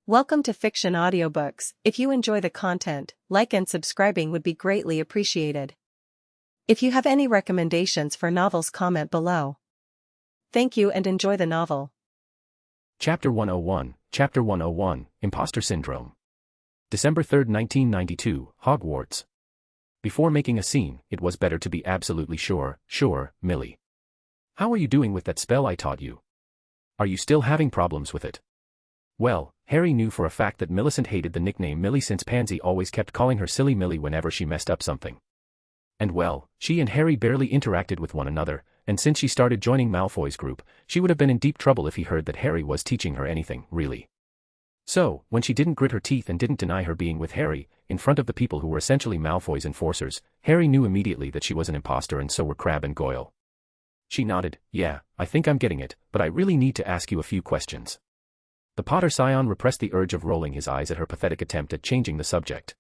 Welcome to Fiction Audiobooks. If you enjoy the content, like and subscribing would be greatly appreciated. If you have any recommendations for novels, comment below. Thank you and enjoy the novel. Chapter 101, Imposter Syndrome. December 3, 1992, Hogwarts. Before making a scene, it was better to be absolutely sure, Millie. How are you doing with that spell I taught you? Are you still having problems with it? Well, Harry knew for a fact that Millicent hated the nickname Millie since Pansy always kept calling her Silly Millie whenever she messed up something. And well, she and Harry barely interacted with one another, and since she started joining Malfoy's group, she would have been in deep trouble if he heard that Harry was teaching her anything, really. So, when she didn't grit her teeth and didn't deny her being with Harry, in front of the people who were essentially Malfoy's enforcers, Harry knew immediately that she was an imposter and so were Crabbe and Goyle. She nodded. Yeah, I think I'm getting it, but I really need to ask you a few questions. The Potter scion repressed the urge of rolling his eyes at her pathetic attempt at changing the subject.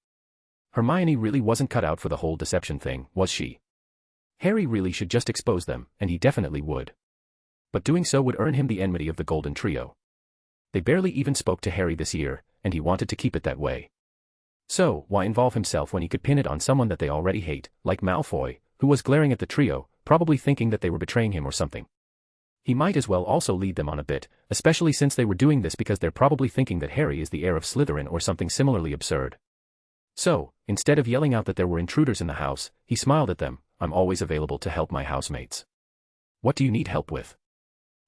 Hermione really wasn't cut out for the whole deception thing, was she? Harry really should just expose them, and he definitely would. But doing so would earn him the enmity of the Golden Trio. They barely even spoke to Harry this year, and he wanted to keep it that way. So, why involve himself when he could pin it on someone that they already hate, like Malfoy, who was glaring at the trio, probably thinking that they were betraying him or something. He might as well also lead them on a bit, especially since they were doing this because they're probably thinking that Harry is the heir of Slytherin or something similarly absurd. So, instead of yelling out that there were intruders in the house, he smiled at them. I'm always available to help my housemates. What do you need help with?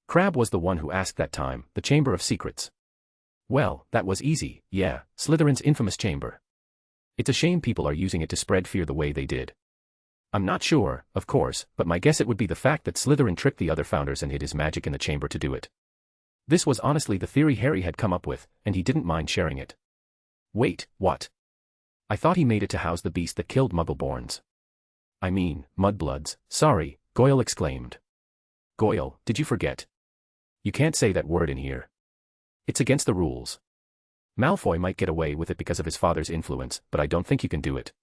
Crabbe was the one who asked that time, the Chamber of Secrets. Well, that was easy, yeah, Slytherin's infamous chamber. It's a shame people are using it to spread fear the way they did. I'm not sure, of course, but my guess it would be the fact that Slytherin tricked the other founders and hid his magic in the chamber to do it. This was honestly the theory Harry had come up with, and he didn't mind sharing it. Wait, what? I thought he made it to house the beast that killed Muggleborns. I mean, mudbloods, sorry, Goyle exclaimed. Goyle, did you forget? You can't say that word in here. It's against the rules. Malfoy might get away with it because of his father's influence, but I don't think you can do it.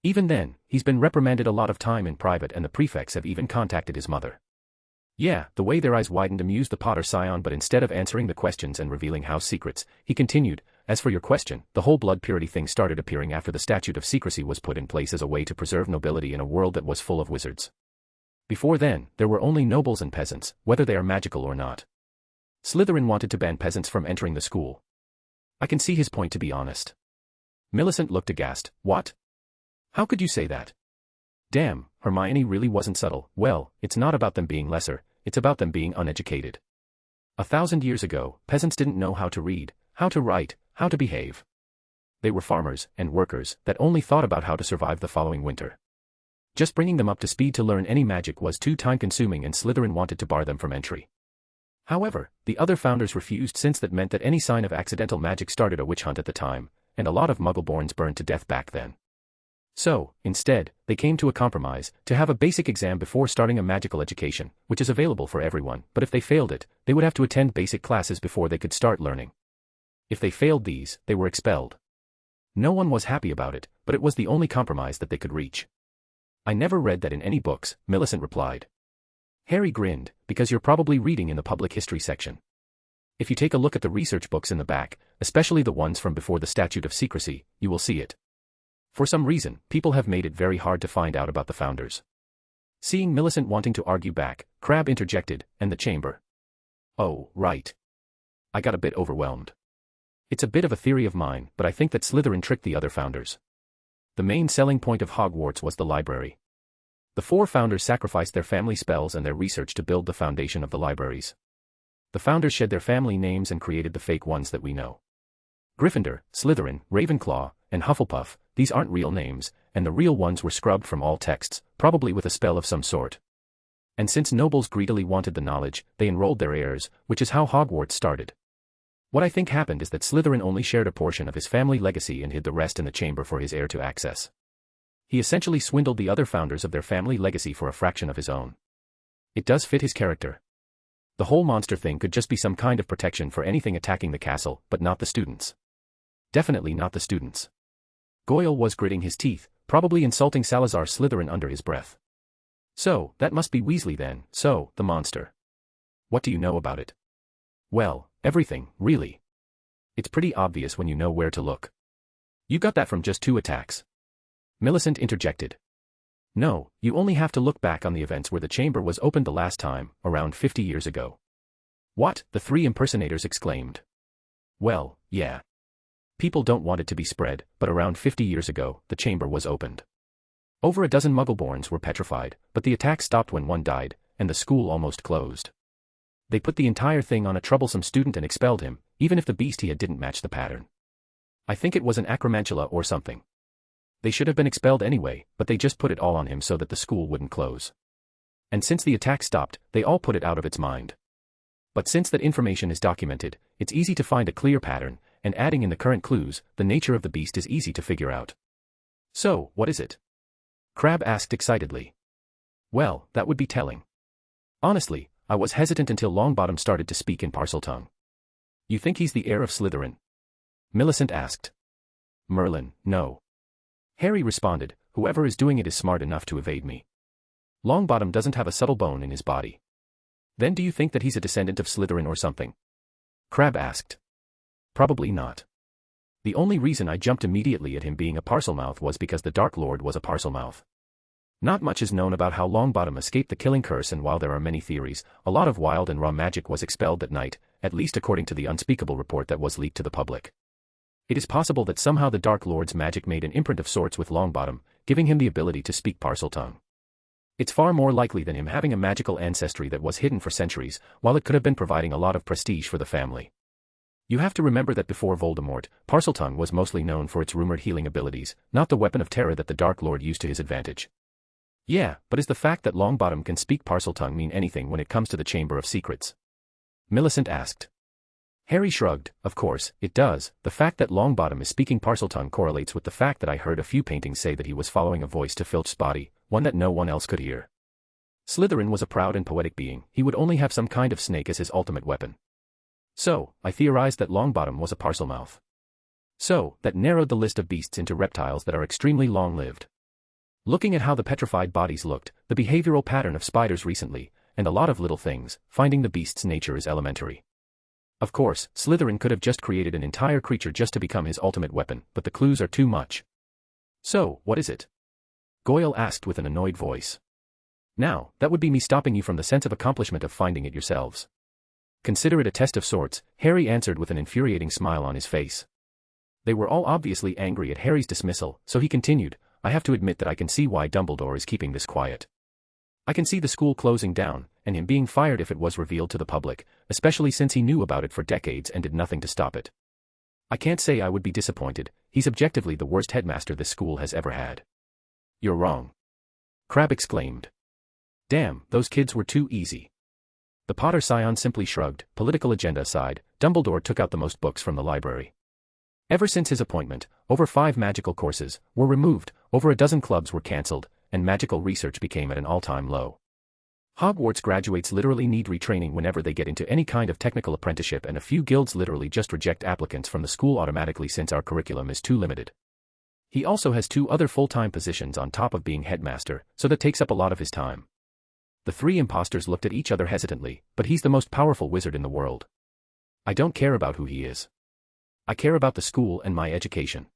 Even then, he's been reprimanded a lot of time in private and the prefects have even contacted his mother. Yeah, the way their eyes widened amused the Potter scion, but instead of answering the questions and revealing house secrets, he continued, as for your question, the whole blood purity thing started appearing after the statute of secrecy was put in place as a way to preserve nobility in a world that was full of wizards. Before then, there were only nobles and peasants, whether they are magical or not. Slytherin wanted to ban peasants from entering the school. I can see his point, to be honest. Millicent looked aghast. What? How could you say that? Damn, Hermione really wasn't subtle. Well, it's not about them being lesser, it's about them being uneducated. 1,000 years ago, peasants didn't know how to read, how to write, how to behave. They were farmers and workers that only thought about how to survive the following winter. Just bringing them up to speed to learn any magic was too time-consuming, and Slytherin wanted to bar them from entry. However, the other founders refused, since that meant that any sign of accidental magic started a witch hunt at the time, and a lot of Muggleborns burned to death back then. So, instead, they came to a compromise, to have a basic exam before starting a magical education, which is available for everyone, but if they failed it, they would have to attend basic classes before they could start learning. If they failed these, they were expelled. No one was happy about it, but it was the only compromise that they could reach. I never read that in any books, Millicent replied. Harry grinned, because you're probably reading in the public history section. If you take a look at the research books in the back, especially the ones from before the statute of secrecy, you will see it. For some reason, people have made it very hard to find out about the founders. Seeing Millicent wanting to argue back, Crabbe interjected, and the chamber. Oh, right. I got a bit overwhelmed. It's a bit of a theory of mine, but I think that Slytherin tricked the other founders. The main selling point of Hogwarts was the library. The 4 founders sacrificed their family spells and their research to build the foundation of the libraries. The founders shed their family names and created the fake ones that we know. Gryffindor, Slytherin, Ravenclaw, and Hufflepuff, these aren't real names, and the real ones were scrubbed from all texts, probably with a spell of some sort. And since nobles greedily wanted the knowledge, they enrolled their heirs, which is how Hogwarts started. What I think happened is that Slytherin only shared a portion of his family legacy and hid the rest in the chamber for his heir to access. He essentially swindled the other founders of their family legacy for a fraction of his own. It does fit his character. The whole monster thing could just be some kind of protection for anything attacking the castle, but not the students. Definitely not the students. Goyle was gritting his teeth, probably insulting Salazar Slytherin under his breath. So, that must be Weasley then, so, the monster. What do you know about it? Well, everything, really. It's pretty obvious when you know where to look. You got that from just 2 attacks. Millicent interjected. No, you only have to look back on the events where the chamber was opened the last time, around 50 years ago. What? The 3 impersonators exclaimed. Well, yeah. People don't want it to be spread, but around 50 years ago, the chamber was opened. Over a dozen Muggleborns were petrified, but the attack stopped when 1 died, and the school almost closed. They put the entire thing on a troublesome student and expelled him, even if the beast he had didn't match the pattern. I think it was an acromantula or something. They should have been expelled anyway, but they just put it all on him so that the school wouldn't close. And since the attack stopped, they all put it out of its mind. But since that information is documented, it's easy to find a clear pattern, and adding in the current clues, the nature of the beast is easy to figure out. So, what is it? Crabbe asked excitedly. Well, that would be telling. Honestly, I was hesitant until Longbottom started to speak in Parseltongue. You think he's the heir of Slytherin? Millicent asked. Merlin, no. Harry responded, whoever is doing it is smart enough to evade me. Longbottom doesn't have a subtle bone in his body. Then do you think that he's a descendant of Slytherin or something? Crabbe asked. Probably not. The only reason I jumped immediately at him being a Parselmouth was because the Dark Lord was a Parselmouth. Not much is known about how Longbottom escaped the killing curse, and while there are many theories, a lot of wild and raw magic was expelled that night, at least according to the unspeakable report that was leaked to the public. It is possible that somehow the Dark Lord's magic made an imprint of sorts with Longbottom, giving him the ability to speak Parseltongue. It's far more likely than him having a magical ancestry that was hidden for centuries, while it could have been providing a lot of prestige for the family. You have to remember that before Voldemort, Parseltongue was mostly known for its rumored healing abilities, not the weapon of terror that the Dark Lord used to his advantage. Yeah, but is the fact that Longbottom can speak Parseltongue mean anything when it comes to the Chamber of Secrets? Millicent asked. Harry shrugged. Of course, it does. The fact that Longbottom is speaking Parseltongue correlates with the fact that I heard a few paintings say that he was following a voice to Filch's body, one that no one else could hear. Slytherin was a proud and poetic being. He would only have some kind of snake as his ultimate weapon. So, I theorized that Longbottom was a Parselmouth. So, that narrowed the list of beasts into reptiles that are extremely long-lived. Looking at how the petrified bodies looked, the behavioral pattern of spiders recently, and a lot of little things, finding the beast's nature is elementary. Of course, Slytherin could have just created an entire creature just to become his ultimate weapon, but the clues are too much. So, what is it? Goyle asked with an annoyed voice. Now, that would be me stopping you from the sense of accomplishment of finding it yourselves. Consider it a test of sorts, Harry answered with an infuriating smile on his face. They were all obviously angry at Harry's dismissal, so he continued, I have to admit that I can see why Dumbledore is keeping this quiet. I can see the school closing down, and him being fired if it was revealed to the public, especially since he knew about it for decades and did nothing to stop it. I can't say I would be disappointed, he's objectively the worst headmaster this school has ever had. You're wrong. Crabbe exclaimed. Damn, those kids were too easy. The Potter scion simply shrugged. Political agenda aside, Dumbledore took out the most books from the library. Ever since his appointment, over 5 magical courses were removed, over a dozen clubs were cancelled, and magical research became at an all-time low. Hogwarts graduates literally need retraining whenever they get into any kind of technical apprenticeship, and a few guilds literally just reject applicants from the school automatically since our curriculum is too limited. He also has 2 other full-time positions on top of being headmaster, so that takes up a lot of his time. The 3 impostors looked at each other hesitantly, but he's the most powerful wizard in the world. I don't care about who he is. I care about the school and my education.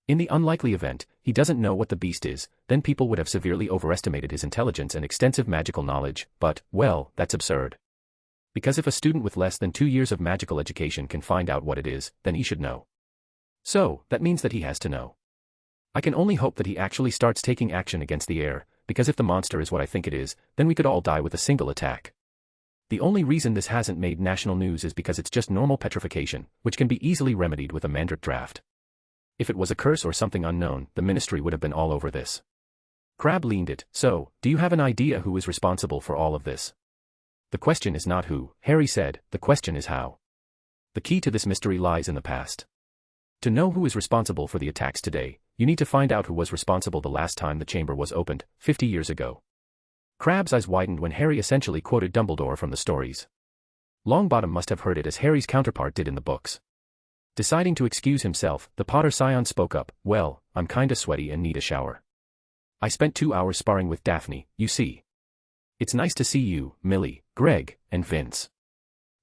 In the unlikely event, he doesn't know what the beast is, then people would have severely overestimated his intelligence and extensive magical knowledge, but, well, that's absurd. Because if a student with less than 2 years of magical education can find out what it is, then he should know. So, that means that he has to know. I can only hope that he actually starts taking action against the heir, because if the monster is what I think it is, then we could all die with a single attack. The only reason this hasn't made national news is because it's just normal petrification, which can be easily remedied with a Mandrake draft. If it was a curse or something unknown, the ministry would have been all over this. Crabbe leaned it. So, do you have an idea who is responsible for all of this? The question is not who, Harry said, the question is how. The key to this mystery lies in the past. To know who is responsible for the attacks today, you need to find out who was responsible the last time the chamber was opened, 50 years ago. Crabbe's eyes widened when Harry essentially quoted Dumbledore from the stories. Longbottom must have heard it as Harry's counterpart did in the books. Deciding to excuse himself, the Potter scion spoke up, well, I'm kinda sweaty and need a shower. I spent 2 hours sparring with Daphne, you see. It's nice to see you, Millie, Greg, and Vince.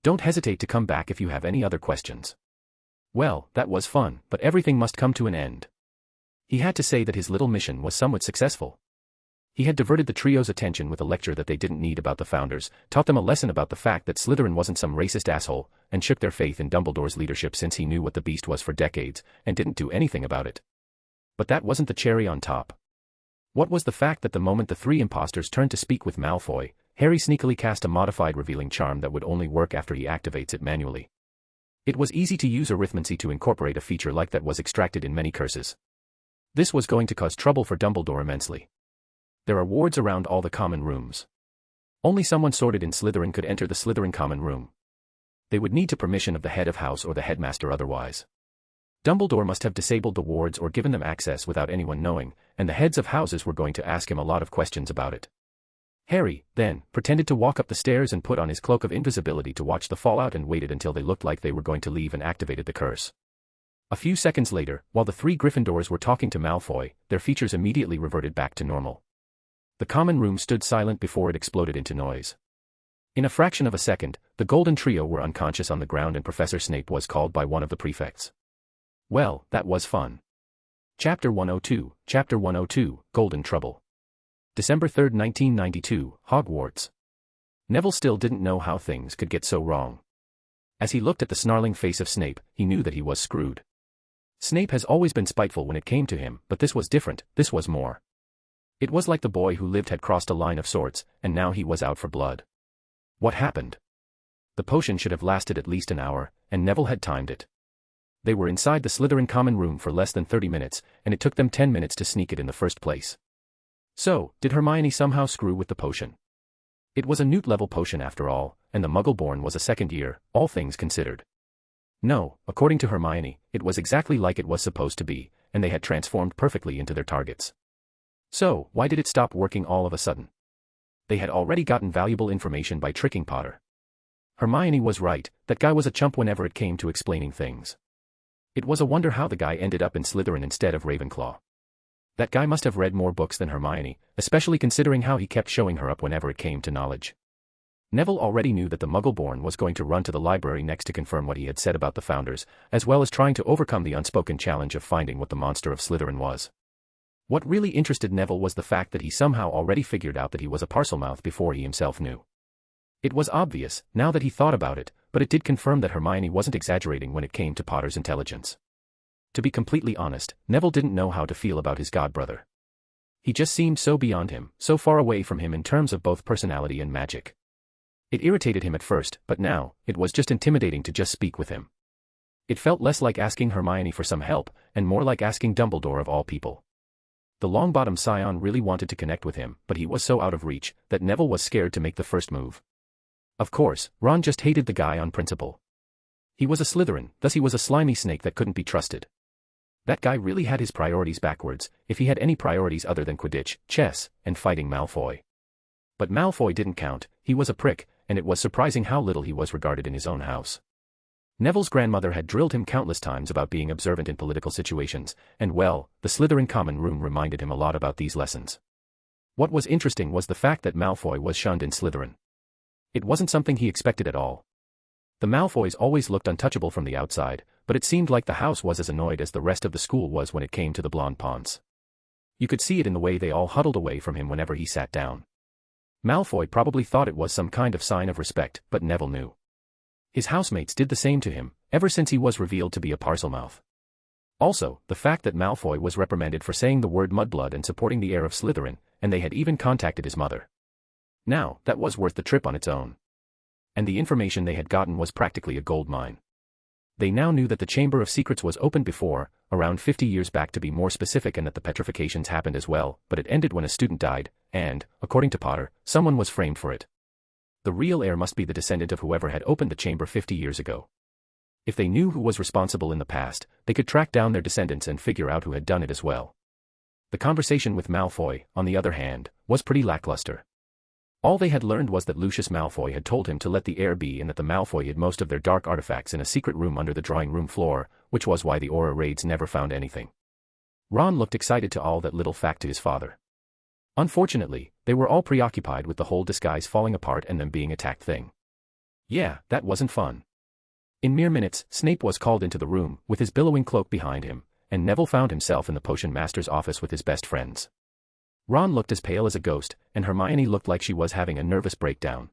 Don't hesitate to come back if you have any other questions. Well, that was fun, but everything must come to an end. He had to say that his little mission was somewhat successful. He had diverted the trio's attention with a lecture that they didn't need about the founders, taught them a lesson about the fact that Slytherin wasn't some racist asshole, and shook their faith in Dumbledore's leadership since he knew what the beast was for decades, and didn't do anything about it. But that wasn't the cherry on top. What was the fact that the moment the three impostors turned to speak with Malfoy, Harry sneakily cast a modified revealing charm that would only work after he activates it manually. It was easy to use arithmancy to incorporate a feature like that was extracted in many curses. This was going to cause trouble for Dumbledore immensely. There are wards around all the common rooms. Only someone sorted in Slytherin could enter the Slytherin common room. They would need the permission of the head of house or the headmaster otherwise. Dumbledore must have disabled the wards or given them access without anyone knowing, and the heads of houses were going to ask him a lot of questions about it. Harry, then, pretended to walk up the stairs and put on his cloak of invisibility to watch the fallout and waited until they looked like they were going to leave and activated the curse. A few seconds later, while the three Gryffindors were talking to Malfoy, their features immediately reverted back to normal. The common room stood silent before it exploded into noise. In a fraction of a second, the Golden Trio were unconscious on the ground and Professor Snape was called by one of the prefects. Well, that was fun. Chapter 102, Golden Trouble. December 3, 1992, Hogwarts. Neville still didn't know how things could get so wrong. As he looked at the snarling face of Snape, he knew that he was screwed. Snape has always been spiteful when it came to him, but this was different, this was more. It was like the boy who lived had crossed a line of sorts, and now he was out for blood. What happened? The potion should have lasted at least an hour, and Neville had timed it. They were inside the Slytherin common room for less than 30 minutes, and it took them 10 minutes to sneak it in the first place. So, did Hermione somehow screw with the potion? It was a Newt-level potion after all, and the Muggle-born was a second year, all things considered. No, according to Hermione, it was exactly like it was supposed to be, and they had transformed perfectly into their targets. So, why did it stop working all of a sudden? They had already gotten valuable information by tricking Potter. Hermione was right, that guy was a chump whenever it came to explaining things. It was a wonder how the guy ended up in Slytherin instead of Ravenclaw. That guy must have read more books than Hermione, especially considering how he kept showing her up whenever it came to knowledge. Neville already knew that the Muggle-born was going to run to the library next to confirm what he had said about the founders, as well as trying to overcome the unspoken challenge of finding what the monster of Slytherin was. What really interested Neville was the fact that he somehow already figured out that he was a Parselmouth before he himself knew. It was obvious, now that he thought about it, but it did confirm that Hermione wasn't exaggerating when it came to Potter's intelligence. To be completely honest, Neville didn't know how to feel about his godbrother. He just seemed so beyond him, so far away from him in terms of both personality and magic. It irritated him at first, but now, it was just intimidating to just speak with him. It felt less like asking Hermione for some help, and more like asking Dumbledore of all people. The Longbottom Scion really wanted to connect with him, but he was so out of reach, that Neville was scared to make the first move. Of course, Ron just hated the guy on principle. He was a Slytherin, thus he was a slimy snake that couldn't be trusted. That guy really had his priorities backwards, if he had any priorities other than Quidditch, chess, and fighting Malfoy. But Malfoy didn't count, he was a prick, and it was surprising how little he was regarded in his own house. Neville's grandmother had drilled him countless times about being observant in political situations, and well, the Slytherin common room reminded him a lot about these lessons. What was interesting was the fact that Malfoy was shunned in Slytherin. It wasn't something he expected at all. The Malfoys always looked untouchable from the outside, but it seemed like the house was as annoyed as the rest of the school was when it came to the blonde Ponce. You could see it in the way they all huddled away from him whenever he sat down. Malfoy probably thought it was some kind of sign of respect, but Neville knew. His housemates did the same to him, ever since he was revealed to be a Parselmouth. Also, the fact that Malfoy was reprimanded for saying the word mudblood and supporting the heir of Slytherin, and they had even contacted his mother. Now, that was worth the trip on its own. And the information they had gotten was practically a gold mine. They now knew that the Chamber of Secrets was opened before, around 50 years back to be more specific, and that the petrifications happened as well, but it ended when a student died, and, according to Potter, someone was framed for it. The real heir must be the descendant of whoever had opened the chamber 50 years ago. If they knew who was responsible in the past, they could track down their descendants and figure out who had done it as well. The conversation with Malfoy, on the other hand, was pretty lackluster. All they had learned was that Lucius Malfoy had told him to let the heir be, and that the Malfoy hid most of their dark artifacts in a secret room under the drawing room floor, which was why the Auror raids never found anything. Ron looked excited to all that little fact to his father. Unfortunately, they were all preoccupied with the whole disguise falling apart and them being attacked thing. Yeah, that wasn't fun. In mere minutes, Snape was called into the room, with his billowing cloak behind him, and Neville found himself in the potion master's office with his best friends. Ron looked as pale as a ghost, and Hermione looked like she was having a nervous breakdown.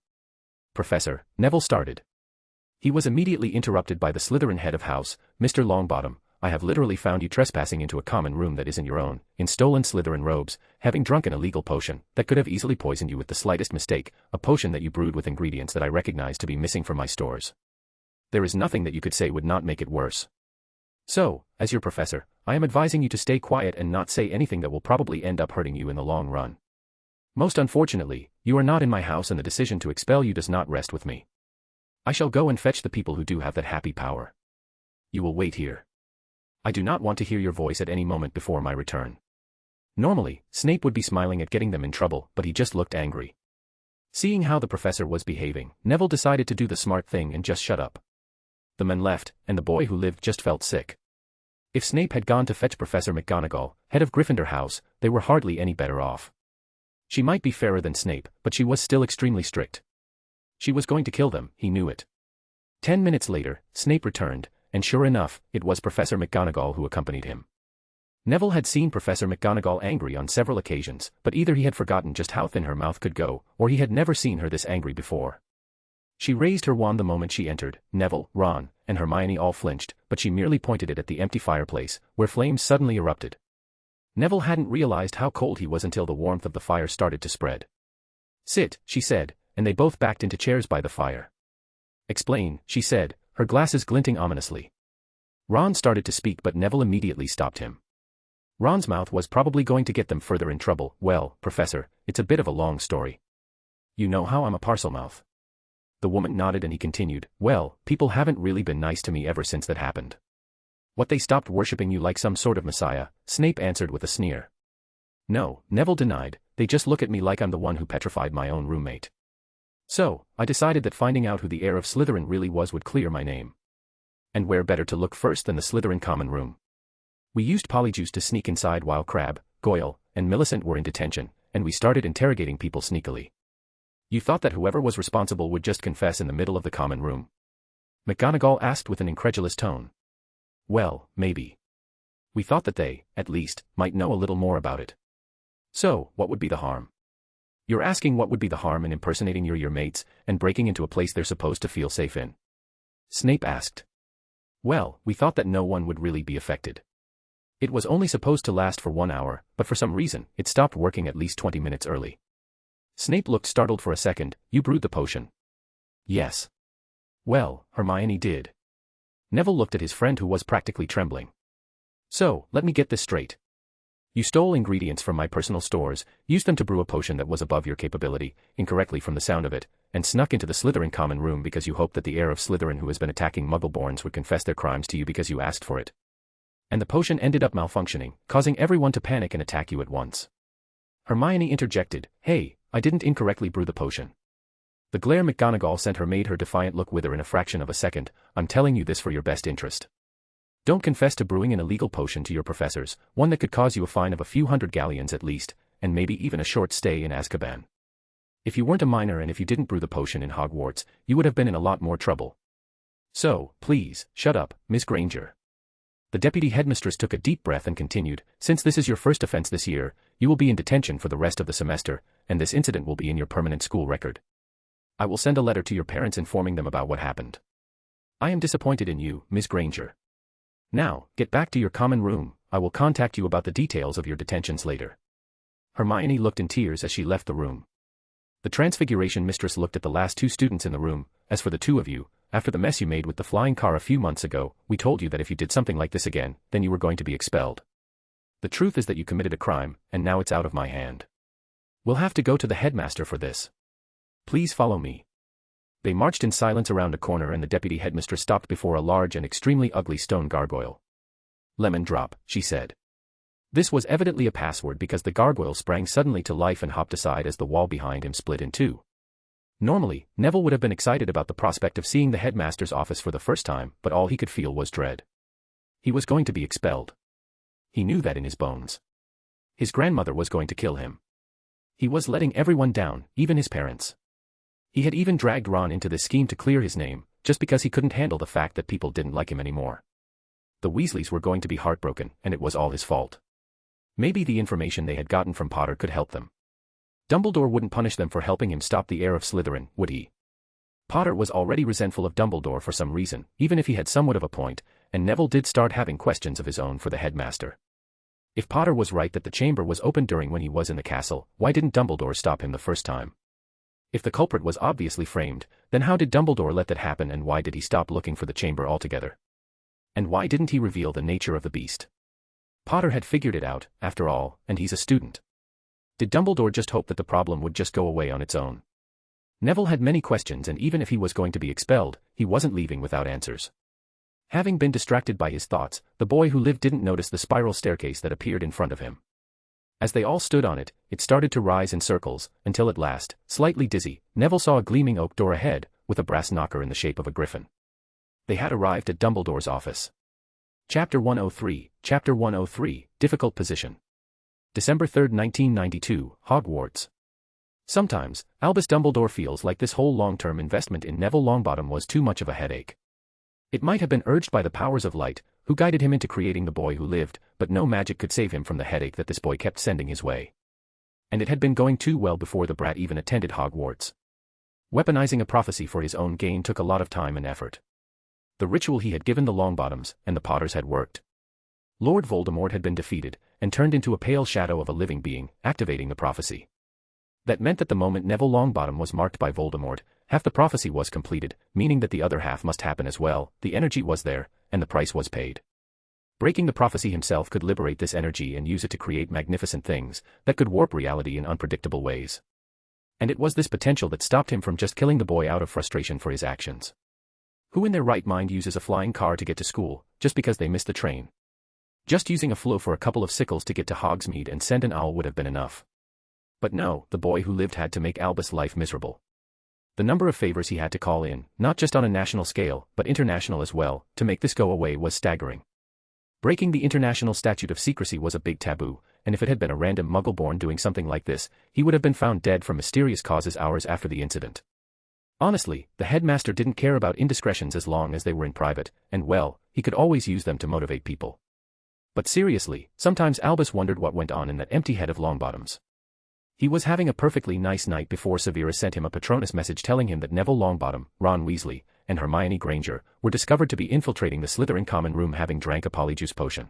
"Professor," Neville started. He was immediately interrupted by the Slytherin head of house, Mr. Longbottom. "I have literally found you trespassing into a common room that isn't your own, in stolen Slytherin robes, having drunk an illegal potion that could have easily poisoned you with the slightest mistake, a potion that you brewed with ingredients that I recognize to be missing from my stores. There is nothing that you could say would not make it worse. So, as your professor, I am advising you to stay quiet and not say anything that will probably end up hurting you in the long run. Most unfortunately, you are not in my house and the decision to expel you does not rest with me. I shall go and fetch the people who do have that happy power. You will wait here. I do not want to hear your voice at any moment before my return." Normally, Snape would be smiling at getting them in trouble, but he just looked angry. Seeing how the professor was behaving, Neville decided to do the smart thing and just shut up. The men left, and the boy who lived just felt sick. If Snape had gone to fetch Professor McGonagall, head of Gryffindor House, they were hardly any better off. She might be fairer than Snape, but she was still extremely strict. She was going to kill them, he knew it. 10 minutes later, Snape returned, and sure enough, it was Professor McGonagall who accompanied him. Neville had seen Professor McGonagall angry on several occasions, but either he had forgotten just how thin her mouth could go, or he had never seen her this angry before. She raised her wand the moment she entered. Neville, Ron, and Hermione all flinched, but she merely pointed it at the empty fireplace, where flames suddenly erupted. Neville hadn't realized how cold he was until the warmth of the fire started to spread. "Sit," she said, and they both backed into chairs by the fire. "Explain," she said, her glasses glinting ominously. Ron started to speak but Neville immediately stopped him. Ron's mouth was probably going to get them further in trouble. "Well, Professor, it's a bit of a long story. You know how I'm a parselmouth." The woman nodded and he continued, "Well, people haven't really been nice to me ever since that happened." "What, they stopped worshipping you like some sort of messiah?" Snape answered with a sneer. "No," Neville denied, "they just look at me like I'm the one who petrified my own roommate. So, I decided that finding out who the heir of Slytherin really was would clear my name. And where better to look first than the Slytherin common room? We used Polyjuice to sneak inside while Crabbe, Goyle, and Millicent were in detention, and we started interrogating people sneakily. You thought that whoever was responsible would just confess in the middle of the common room?" McGonagall asked with an incredulous tone. "Well, maybe. We thought that they, at least, might know a little more about it." "So, what would be the harm?" "You're asking what would be the harm in impersonating your mates, and breaking into a place they're supposed to feel safe in?" Snape asked. "Well, we thought that no one would really be affected. It was only supposed to last for 1 hour, but for some reason, it stopped working at least 20 minutes early." Snape looked startled for a second. "You brewed the potion?" "Yes." "Well, Hermione did." Neville looked at his friend who was practically trembling. "So, let me get this straight. You stole ingredients from my personal stores, used them to brew a potion that was above your capability, incorrectly from the sound of it, and snuck into the Slytherin common room because you hoped that the heir of Slytherin who has been attacking Muggleborns would confess their crimes to you because you asked for it. And the potion ended up malfunctioning, causing everyone to panic and attack you at once." Hermione interjected, "Hey, I didn't incorrectly brew the potion." The glare McGonagall sent her made her defiant look wither in a fraction of a second. "I'm telling you this for your best interest. Don't confess to brewing an illegal potion to your professors, one that could cause you a fine of a few hundred galleons at least, and maybe even a short stay in Azkaban. If you weren't a minor and if you didn't brew the potion in Hogwarts, you would have been in a lot more trouble. So, please, shut up, Miss Granger." The deputy headmistress took a deep breath and continued, "Since this is your first offense this year, you will be in detention for the rest of the semester, and this incident will be in your permanent school record. I will send a letter to your parents informing them about what happened. I am disappointed in you, Miss Granger. Now, get back to your common room. I will contact you about the details of your detentions later." Hermione looked in tears as she left the room. The Transfiguration mistress looked at the last 2 students in the room. "As for the 2 of you, after the mess you made with the flying car a few months ago, we told you that if you did something like this again, then you were going to be expelled. The truth is that you committed a crime, and now it's out of my hand. We'll have to go to the headmaster for this. Please follow me." They marched in silence around a corner and the deputy headmistress stopped before a large and extremely ugly stone gargoyle. "Lemon drop," she said. This was evidently a password because the gargoyle sprang suddenly to life and hopped aside as the wall behind him split in 2. Normally, Neville would have been excited about the prospect of seeing the headmaster's office for the first time, but all he could feel was dread. He was going to be expelled. He knew that in his bones. His grandmother was going to kill him. He was letting everyone down, even his parents. He had even dragged Ron into this scheme to clear his name, just because he couldn't handle the fact that people didn't like him anymore. The Weasleys were going to be heartbroken, and it was all his fault. Maybe the information they had gotten from Potter could help them. Dumbledore wouldn't punish them for helping him stop the heir of Slytherin, would he? Potter was already resentful of Dumbledore for some reason, even if he had somewhat of a point, and Neville did start having questions of his own for the headmaster. If Potter was right that the chamber was open during when he was in the castle, why didn't Dumbledore stop him the first time? If the culprit was obviously framed, then how did Dumbledore let that happen, and why did he stop looking for the chamber altogether? And why didn't he reveal the nature of the beast? Potter had figured it out, after all, and he's a student. Did Dumbledore just hope that the problem would just go away on its own? Neville had many questions, and even if he was going to be expelled, he wasn't leaving without answers. Having been distracted by his thoughts, the boy who lived didn't notice the spiral staircase that appeared in front of him. As they all stood on it, it started to rise in circles, until at last, slightly dizzy, Neville saw a gleaming oak door ahead, with a brass knocker in the shape of a griffin. They had arrived at Dumbledore's office. Chapter 103, Difficult Position. December 3, 1992, Hogwarts. Sometimes, Albus Dumbledore feels like this whole long-term investment in Neville Longbottom was too much of a headache. It might have been urged by the powers of light, who guided him into creating the boy who lived, but no magic could save him from the headache that this boy kept sending his way. And it had been going too well before the brat even attended Hogwarts. Weaponizing a prophecy for his own gain took a lot of time and effort. The ritual he had given the Longbottoms and the Potters had worked. Lord Voldemort had been defeated, and turned into a pale shadow of a living being, activating the prophecy. That meant that the moment Neville Longbottom was marked by Voldemort, half the prophecy was completed, meaning that the other half must happen as well. The energy was there, and the price was paid. Breaking the prophecy himself could liberate this energy and use it to create magnificent things that could warp reality in unpredictable ways. And it was this potential that stopped him from just killing the boy out of frustration for his actions. Who in their right mind uses a flying car to get to school, just because they missed the train? Just using a flow for a couple of sickles to get to Hogsmeade and send an owl would have been enough. But no, the boy who lived had to make Albus' life miserable. The number of favors he had to call in, not just on a national scale, but international as well, to make this go away was staggering. Breaking the international statute of secrecy was a big taboo, and if it had been a random muggle-born doing something like this, he would have been found dead from mysterious causes hours after the incident. Honestly, the headmaster didn't care about indiscretions as long as they were in private, and well, he could always use them to motivate people. But seriously, sometimes Albus wondered what went on in that empty head of Longbottom's. He was having a perfectly nice night before Severus sent him a Patronus message telling him that Neville Longbottom, Ron Weasley, and Hermione Granger were discovered to be infiltrating the Slytherin common room having drank a polyjuice potion.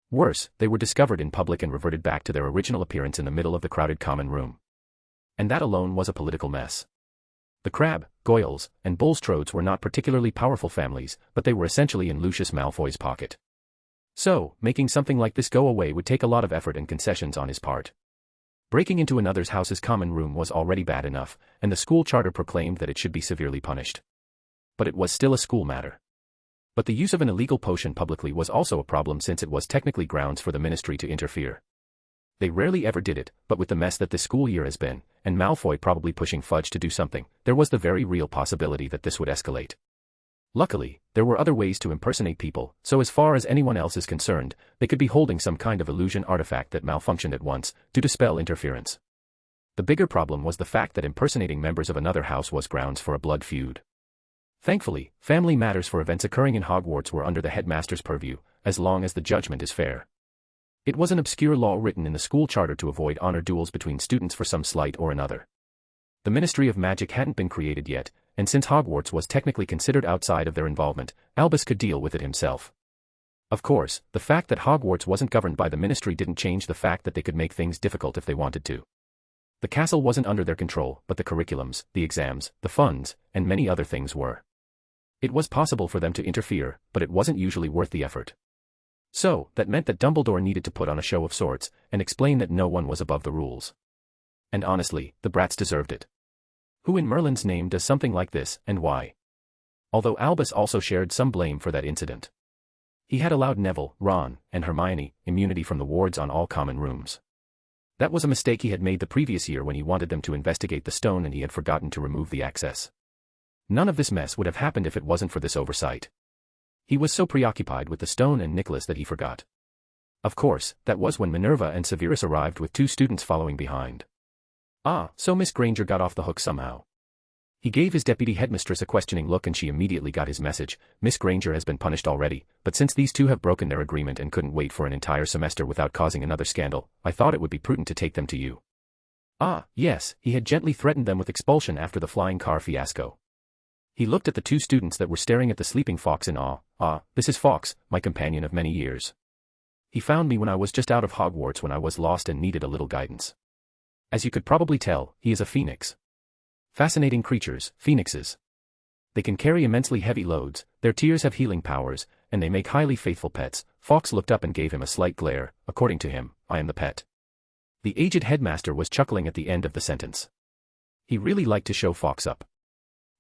Worse, they were discovered in public and reverted back to their original appearance in the middle of the crowded common room. And that alone was a political mess. The Crabbe, Goyles, and Bulstrodes were not particularly powerful families, but they were essentially in Lucius Malfoy's pocket. So, making something like this go away would take a lot of effort and concessions on his part. Breaking into another's house's common room was already bad enough, and the school charter proclaimed that it should be severely punished. But it was still a school matter. But the use of an illegal potion publicly was also a problem since it was technically grounds for the ministry to interfere. They rarely ever did it, but with the mess that this school year has been, and Malfoy probably pushing Fudge to do something, there was the very real possibility that this would escalate. Luckily, there were other ways to impersonate people, so as far as anyone else is concerned, they could be holding some kind of illusion artifact that malfunctioned at once, to dispel interference. The bigger problem was the fact that impersonating members of another house was grounds for a blood feud. Thankfully, family matters for events occurring in Hogwarts were under the headmaster's purview, as long as the judgment is fair. It was an obscure law written in the school charter to avoid honor duels between students for some slight or another. The Ministry of Magic hadn't been created yet, and since Hogwarts was technically considered outside of their involvement, Albus could deal with it himself. Of course, the fact that Hogwarts wasn't governed by the Ministry didn't change the fact that they could make things difficult if they wanted to. The castle wasn't under their control, but the curriculums, the exams, the funds, and many other things were. It was possible for them to interfere, but it wasn't usually worth the effort. So, that meant that Dumbledore needed to put on a show of sorts, and explain that no one was above the rules. And honestly, the brats deserved it. Who in Merlin's name does something like this, and why? Although Albus also shared some blame for that incident. He had allowed Neville, Ron, and Hermione immunity from the wards on all common rooms. That was a mistake he had made the previous year when he wanted them to investigate the stone and he had forgotten to remove the access. None of this mess would have happened if it wasn't for this oversight. He was so preoccupied with the stone and Nicholas that he forgot. Of course, that was when Minerva and Severus arrived with 2 students following behind. Ah, so Miss Granger got off the hook somehow. He gave his deputy headmistress a questioning look and she immediately got his message. Miss Granger has been punished already, but since these two have broken their agreement and couldn't wait for an entire semester without causing another scandal, I thought it would be prudent to take them to you. Ah, yes, he had gently threatened them with expulsion after the flying car fiasco. He looked at the two students that were staring at the sleeping Fawkes in awe. Ah, this is Fawkes, my companion of many years. He found me when I was just out of Hogwarts when I was lost and needed a little guidance. As you could probably tell, he is a phoenix. Fascinating creatures, phoenixes. They can carry immensely heavy loads, their tears have healing powers, and they make highly faithful pets. Fawkes looked up and gave him a slight glare. According to him, I am the pet. The aged headmaster was chuckling at the end of the sentence. He really liked to show Fawkes up.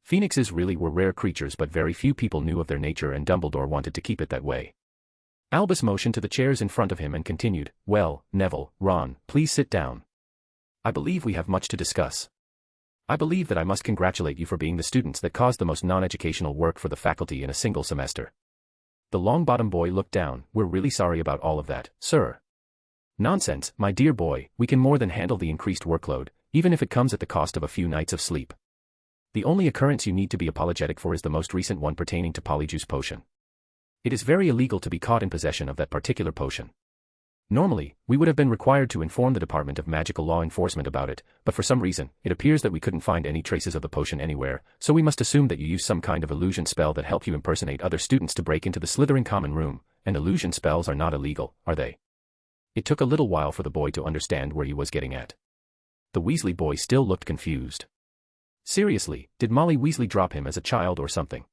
Phoenixes really were rare creatures, but very few people knew of their nature, and Dumbledore wanted to keep it that way. Albus motioned to the chairs in front of him and continued, well, Neville, Ron, please sit down. I believe we have much to discuss. I believe that I must congratulate you for being the students that caused the most non-educational work for the faculty in a single semester. The Longbottom boy looked down. We're really sorry about all of that, sir. Nonsense, my dear boy, we can more than handle the increased workload, even if it comes at the cost of a few nights of sleep. The only occurrence you need to be apologetic for is the most recent one pertaining to Polyjuice potion. It is very illegal to be caught in possession of that particular potion. Normally, we would have been required to inform the Department of Magical Law Enforcement about it, but for some reason, it appears that we couldn't find any traces of the potion anywhere, so we must assume that you used some kind of illusion spell that helped you impersonate other students to break into the Slytherin common room, and illusion spells are not illegal, are they? It took a little while for the boy to understand where he was getting at. The Weasley boy still looked confused. Seriously, did Molly Weasley drop him as a child or something?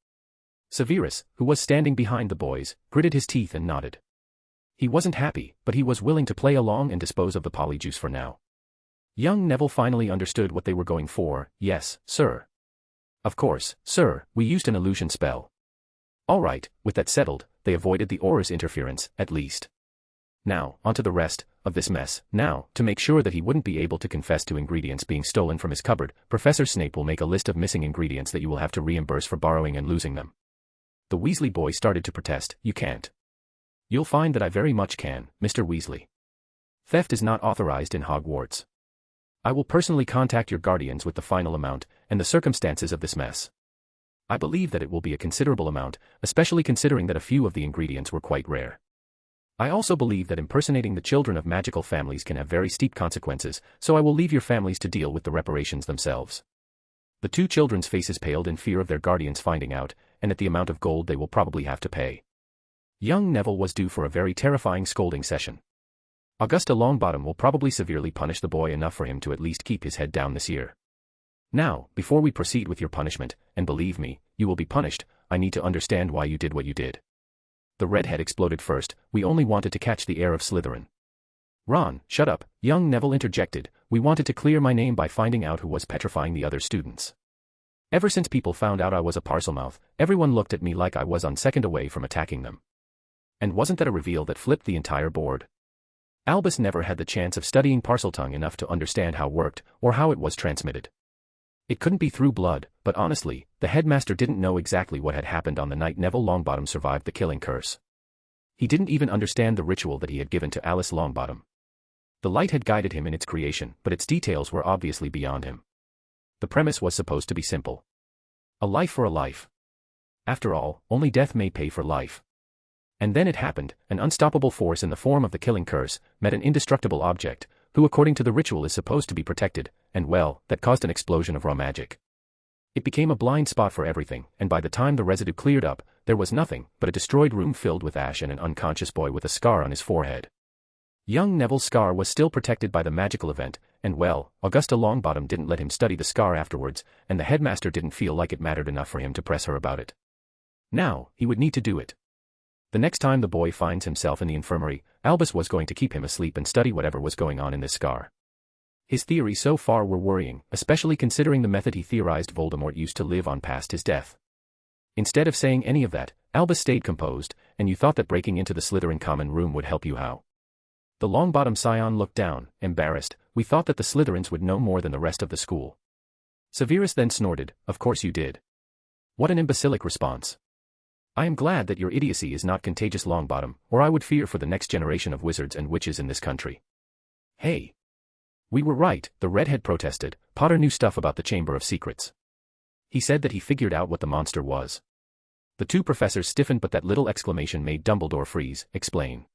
Severus, who was standing behind the boys, gritted his teeth and nodded. He wasn't happy, but he was willing to play along and dispose of the Polyjuice for now. Young Neville finally understood what they were going for. Yes, sir. Of course, sir, we used an illusion spell. All right, with that settled, they avoided the aura's interference, at least. Now, onto the rest of this mess. Now, to make sure that he wouldn't be able to confess to ingredients being stolen from his cupboard, Professor Snape will make a list of missing ingredients that you will have to reimburse for borrowing and losing them. The Weasley boy started to protest. You can't. You'll find that I very much can, Mr. Weasley. Theft is not authorized in Hogwarts. I will personally contact your guardians with the final amount and the circumstances of this mess. I believe that it will be a considerable amount, especially considering that a few of the ingredients were quite rare. I also believe that impersonating the children of magical families can have very steep consequences, so I will leave your families to deal with the reparations themselves. The two children's faces paled in fear of their guardians finding out, and at the amount of gold they will probably have to pay. Young Neville was due for a very terrifying scolding session. Augusta Longbottom will probably severely punish the boy enough for him to at least keep his head down this year. Now, before we proceed with your punishment, and believe me, you will be punished, I need to understand why you did what you did. The redhead exploded first. We only wanted to catch the heir of Slytherin. Ron, shut up, young Neville interjected. We wanted to clear my name by finding out who was petrifying the other students. Ever since people found out I was a Parselmouth, everyone looked at me like I was on second away from attacking them. And wasn't that a reveal that flipped the entire board? Albus never had the chance of studying Parseltongue enough to understand how it worked, or how it was transmitted. It couldn't be through blood, but honestly, the headmaster didn't know exactly what had happened on the night Neville Longbottom survived the killing curse. He didn't even understand the ritual that he had given to Alice Longbottom. The light had guided him in its creation, but its details were obviously beyond him. The premise was supposed to be simple. A life for a life. After all, only death may pay for life. And then it happened, an unstoppable force in the form of the killing curse met an indestructible object, who according to the ritual is supposed to be protected, and well, that caused an explosion of raw magic. It became a blind spot for everything, and by the time the residue cleared up, there was nothing but a destroyed room filled with ash and an unconscious boy with a scar on his forehead. Young Neville's scar was still protected by the magical event, and well, Augusta Longbottom didn't let him study the scar afterwards, and the headmaster didn't feel like it mattered enough for him to press her about it. Now, he would need to do it. The next time the boy finds himself in the infirmary, Albus was going to keep him asleep and study whatever was going on in this scar. His theories so far were worrying, especially considering the method he theorized Voldemort used to live on past his death. Instead of saying any of that, Albus stayed composed. And you thought that breaking into the Slytherin common room would help you how? The Longbottom scion looked down, embarrassed. We thought that the Slytherins would know more than the rest of the school. Severus then snorted, of course you did. What an imbecilic response. I am glad that your idiocy is not contagious, Longbottom, or I would fear for the next generation of wizards and witches in this country. Hey! We were right, the redhead protested. Potter knew stuff about the Chamber of Secrets. He said that he figured out what the monster was. The two professors stiffened, but that little exclamation made Dumbledore freeze. Explain.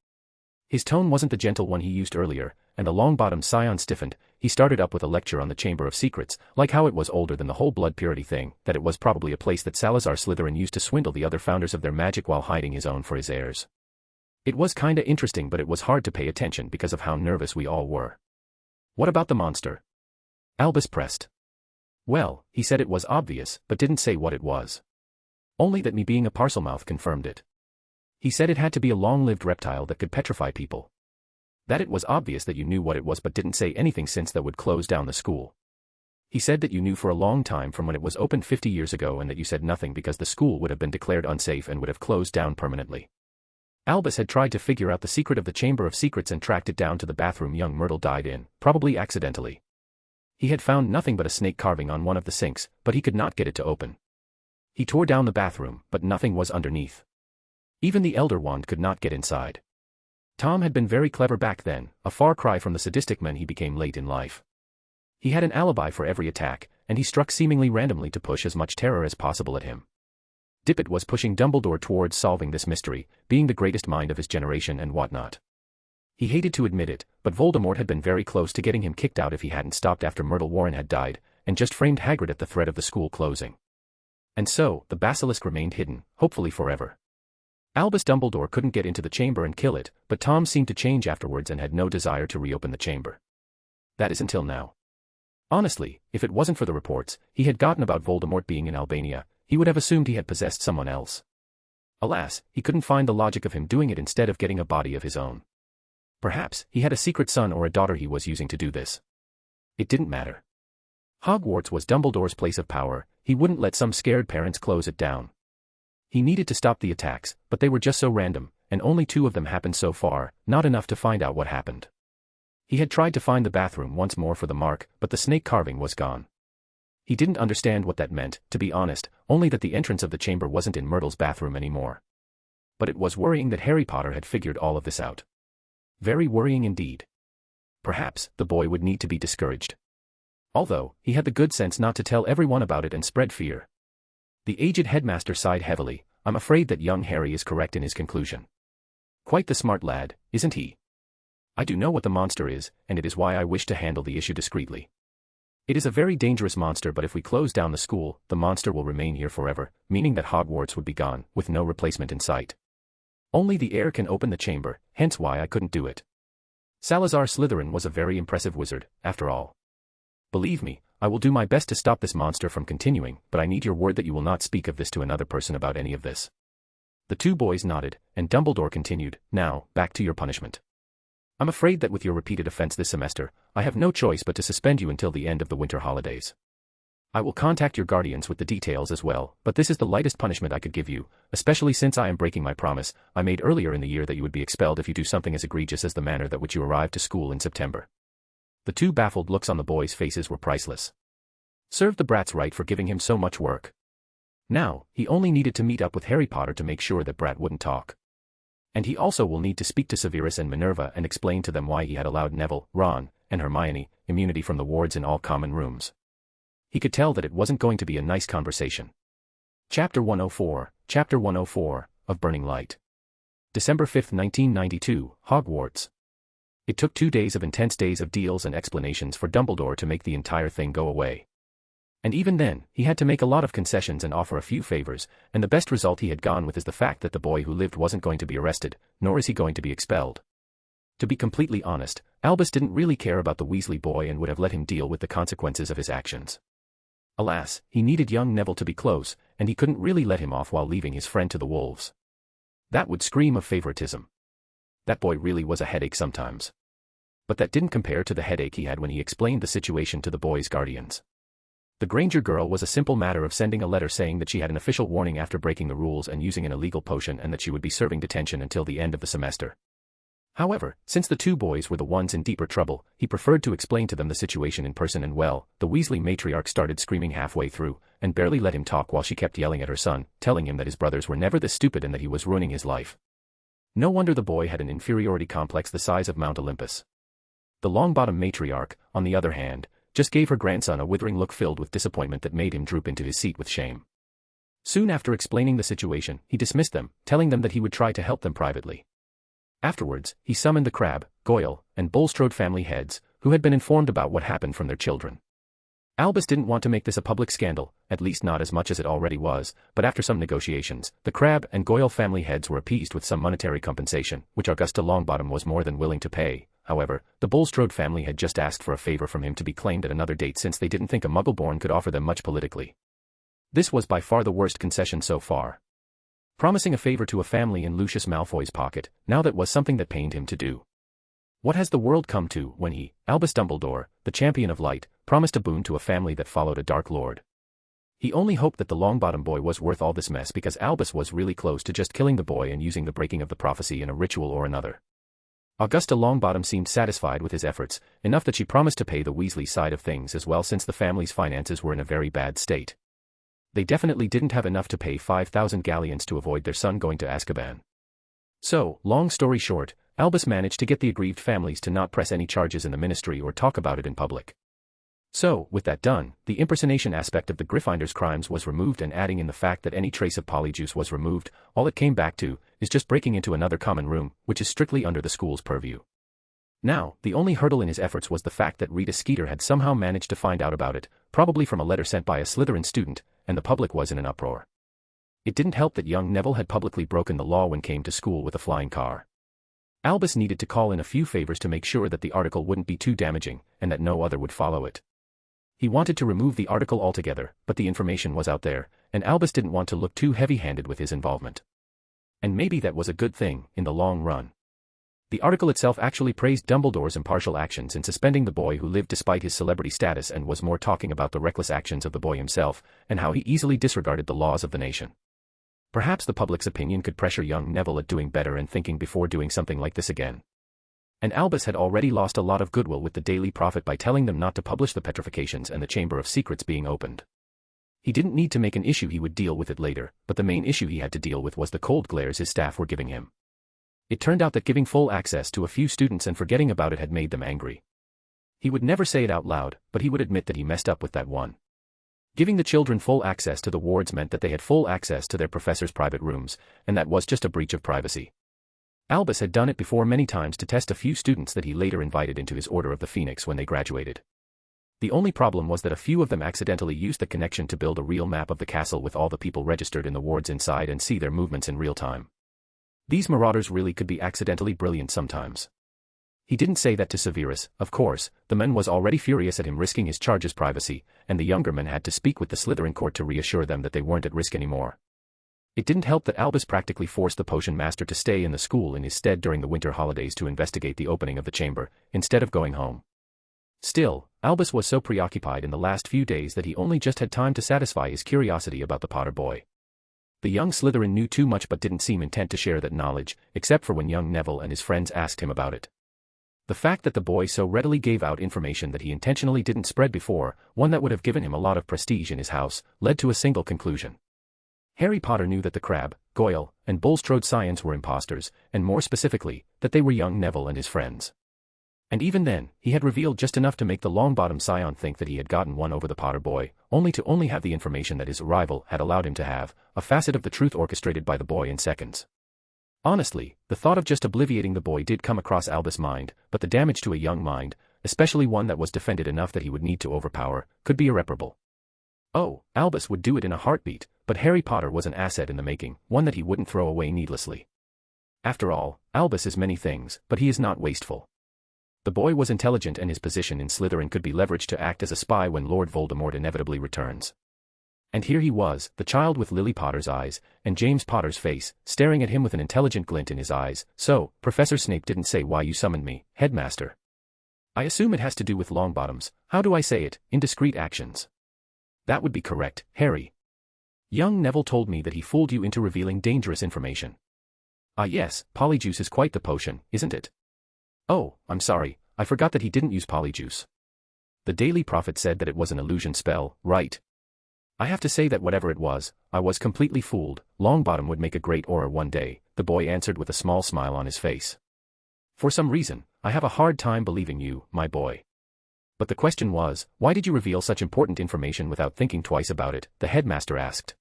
His tone wasn't the gentle one he used earlier, and the long-bottomed scion stiffened. He started up with a lecture on the Chamber of Secrets, like how it was older than the whole blood purity thing, that it was probably a place that Salazar Slytherin used to swindle the other founders of their magic while hiding his own for his heirs. It was kinda interesting, but it was hard to pay attention because of how nervous we all were. What about the monster? Albus pressed. Well, he said it was obvious, but didn't say what it was. Only that me being a Parselmouth confirmed it. He said it had to be a long-lived reptile that could petrify people. That it was obvious that you knew what it was but didn't say anything since that would close down the school. He said that you knew for a long time from when it was opened 50 years ago and that you said nothing because the school would have been declared unsafe and would have closed down permanently. Albus had tried to figure out the secret of the Chamber of Secrets and tracked it down to the bathroom young Myrtle died in, probably accidentally. He had found nothing but a snake carving on one of the sinks, but he could not get it to open. He tore down the bathroom, but nothing was underneath. Even the Elder Wand could not get inside. Tom had been very clever back then, a far cry from the sadistic men he became late in life. He had an alibi for every attack, and he struck seemingly randomly to push as much terror as possible at him. Dippet was pushing Dumbledore towards solving this mystery, being the greatest mind of his generation and whatnot. He hated to admit it, but Voldemort had been very close to getting him kicked out if he hadn't stopped after Myrtle Warren had died, and just framed Hagrid at the threat of the school closing. And so, the basilisk remained hidden, hopefully forever. Albus Dumbledore couldn't get into the chamber and kill it, but Tom seemed to change afterwards and had no desire to reopen the chamber. That is until now. Honestly, if it wasn't for the reports he had gotten about Voldemort being in Albania, he would have assumed he had possessed someone else. Alas, he couldn't find the logic of him doing it instead of getting a body of his own. Perhaps he had a secret son or a daughter he was using to do this. It didn't matter. Hogwarts was Dumbledore's place of power. He wouldn't let some scared parents close it down. He needed to stop the attacks, but they were just so random, and only 2 of them happened so far, not enough to find out what happened. He had tried to find the bathroom once more for the mark, but the snake carving was gone. He didn't understand what that meant, to be honest, only that the entrance of the chamber wasn't in Myrtle's bathroom anymore. But it was worrying that Harry Potter had figured all of this out. Very worrying indeed. Perhaps the boy would need to be discouraged. Although, he had the good sense not to tell everyone about it and spread fear. The aged headmaster sighed heavily. I'm afraid that young Harry is correct in his conclusion. Quite the smart lad, isn't he? I do know what the monster is, and it is why I wish to handle the issue discreetly. It is a very dangerous monster, but if we close down the school, the monster will remain here forever, meaning that Hogwarts would be gone, with no replacement in sight. Only the heir can open the chamber, hence why I couldn't do it. Salazar Slytherin was a very impressive wizard, after all. Believe me, I will do my best to stop this monster from continuing, but I need your word that you will not speak of this to another person about any of this. The 2 boys nodded, and Dumbledore continued, now, back to your punishment. I'm afraid that with your repeated offense this semester, I have no choice but to suspend you until the end of the winter holidays. I will contact your guardians with the details as well, but this is the lightest punishment I could give you, especially since I am breaking my promise I made earlier in the year that you would be expelled if you do something as egregious as the manner that which you arrived to school in September. The 2 baffled looks on the boys' faces were priceless. Served the brats right for giving him so much work. Now, he only needed to meet up with Harry Potter to make sure that Brat wouldn't talk. And he also will need to speak to Severus and Minerva and explain to them why he had allowed Neville, Ron, and Hermione immunity from the wards in all common rooms. He could tell that it wasn't going to be a nice conversation. Chapter 104 of Burning Light. December 5, 1992, Hogwarts. It took 2 days of intense days of deals and explanations for Dumbledore to make the entire thing go away. And even then, he had to make a lot of concessions and offer a few favors, and the best result he had gone with is the fact that the boy who lived wasn't going to be arrested, nor is he going to be expelled. To be completely honest, Albus didn't really care about the Weasley boy and would have let him deal with the consequences of his actions. Alas, he needed young Neville to be close, and he couldn't really let him off while leaving his friend to the wolves. That would scream of favoritism. That boy really was a headache sometimes. But that didn't compare to the headache he had when he explained the situation to the boy's guardians. The Granger girl was a simple matter of sending a letter saying that she had an official warning after breaking the rules and using an illegal potion and that she would be serving detention until the end of the semester. However, since the 2 boys were the ones in deeper trouble, he preferred to explain to them the situation in person and well, the Weasley matriarch started screaming halfway through, and barely let him talk while she kept yelling at her son, telling him that his brothers were never this stupid and that he was ruining his life. No wonder the boy had an inferiority complex the size of Mount Olympus. The Longbottom matriarch, on the other hand, just gave her grandson a withering look filled with disappointment that made him droop into his seat with shame. Soon after explaining the situation, he dismissed them, telling them that he would try to help them privately. Afterwards, he summoned the Crabbe, Goyle, and Bulstrode family heads, who had been informed about what happened from their children. Albus didn't want to make this a public scandal, at least not as much as it already was, but after some negotiations, the Crabbe and Goyle family heads were appeased with some monetary compensation, which Augusta Longbottom was more than willing to pay. However, the Bulstrode family had just asked for a favor from him to be claimed at another date since they didn't think a Muggle-born could offer them much politically. This was by far the worst concession so far. Promising a favor to a family in Lucius Malfoy's pocket, now that was something that pained him to do. What has the world come to when he, Albus Dumbledore, the champion of light, promised a boon to a family that followed a Dark Lord? He only hoped that the Longbottom boy was worth all this mess because Albus was really close to just killing the boy and using the breaking of the prophecy in a ritual or another. Augusta Longbottom seemed satisfied with his efforts, enough that she promised to pay the Weasley side of things as well since the family's finances were in a very bad state. They definitely didn't have enough to pay 5,000 galleons to avoid their son going to Azkaban. So, long story short, Albus managed to get the aggrieved families to not press any charges in the ministry or talk about it in public. So, with that done, the impersonation aspect of the Gryffindor's crimes was removed, and adding in the fact that any trace of polyjuice was removed, all it came back to is just breaking into another common room, which is strictly under the school's purview. Now, the only hurdle in his efforts was the fact that Rita Skeeter had somehow managed to find out about it, probably from a letter sent by a Slytherin student, and the public was in an uproar. It didn't help that young Neville had publicly broken the law when came to school with a flying car. Albus needed to call in a few favors to make sure that the article wouldn't be too damaging, and that no other would follow it. He wanted to remove the article altogether, but the information was out there, and Albus didn't want to look too heavy-handed with his involvement. And maybe that was a good thing, in the long run. The article itself actually praised Dumbledore's impartial actions in suspending the boy who lived despite his celebrity status, and was more talking about the reckless actions of the boy himself, and how he easily disregarded the laws of the nation. Perhaps the public's opinion could pressure young Neville at doing better and thinking before doing something like this again. And Albus had already lost a lot of goodwill with the Daily Prophet by telling them not to publish the petrifications and the Chamber of Secrets being opened. He didn't need to make an issue, he would deal with it later, but the main issue he had to deal with was the cold glares his staff were giving him. It turned out that giving full access to a few students and forgetting about it had made them angry. He would never say it out loud, but he would admit that he messed up with that one. Giving the children full access to the wards meant that they had full access to their professors' private rooms, and that was just a breach of privacy. Albus had done it before many times to test a few students that he later invited into his Order of the Phoenix when they graduated. The only problem was that a few of them accidentally used the connection to build a real map of the castle with all the people registered in the wards inside and see their movements in real time. These marauders really could be accidentally brilliant sometimes. He didn't say that to Severus, of course. The man was already furious at him risking his charge's privacy, and the younger men had to speak with the Slytherin court to reassure them that they weren't at risk anymore. It didn't help that Albus practically forced the potion master to stay in the school in his stead during the winter holidays to investigate the opening of the chamber, instead of going home. Still, Albus was so preoccupied in the last few days that he only just had time to satisfy his curiosity about the Potter boy. The young Slytherin knew too much but didn't seem intent to share that knowledge, except for when young Neville and his friends asked him about it. The fact that the boy so readily gave out information that he intentionally didn't spread before, one that would have given him a lot of prestige in his house, led to a single conclusion. Harry Potter knew that the Crabbe, Goyle, and Bulstrode scions were impostors, and more specifically, that they were young Neville and his friends. And even then, he had revealed just enough to make the Longbottom scion think that he had gotten one over the Potter boy, only to have the information that his rival had allowed him to have, a facet of the truth orchestrated by the boy in seconds. Honestly, the thought of just obliviating the boy did come across Albus' mind, but the damage to a young mind, especially one that was defended enough that he would need to overpower, could be irreparable. Oh, Albus would do it in a heartbeat, but Harry Potter was an asset in the making, one that he wouldn't throw away needlessly. After all, Albus is many things, but he is not wasteful. The boy was intelligent, and his position in Slytherin could be leveraged to act as a spy when Lord Voldemort inevitably returns. And here he was, the child with Lily Potter's eyes, and James Potter's face, staring at him with an intelligent glint in his eyes. So, Professor Snape didn't say why you summoned me, headmaster. I assume it has to do with Longbottom's, how do I say it, indiscreet actions. That would be correct, Harry. Young Neville told me that he fooled you into revealing dangerous information. Ah yes, polyjuice is quite the potion, isn't it? Oh, I'm sorry, I forgot that he didn't use polyjuice. The Daily Prophet said that it was an illusion spell, right? I have to say that whatever it was, I was completely fooled. Longbottom would make a great Auror one day, the boy answered with a small smile on his face. For some reason, I have a hard time believing you, my boy. But the question was, why did you reveal such important information without thinking twice about it? The headmaster asked.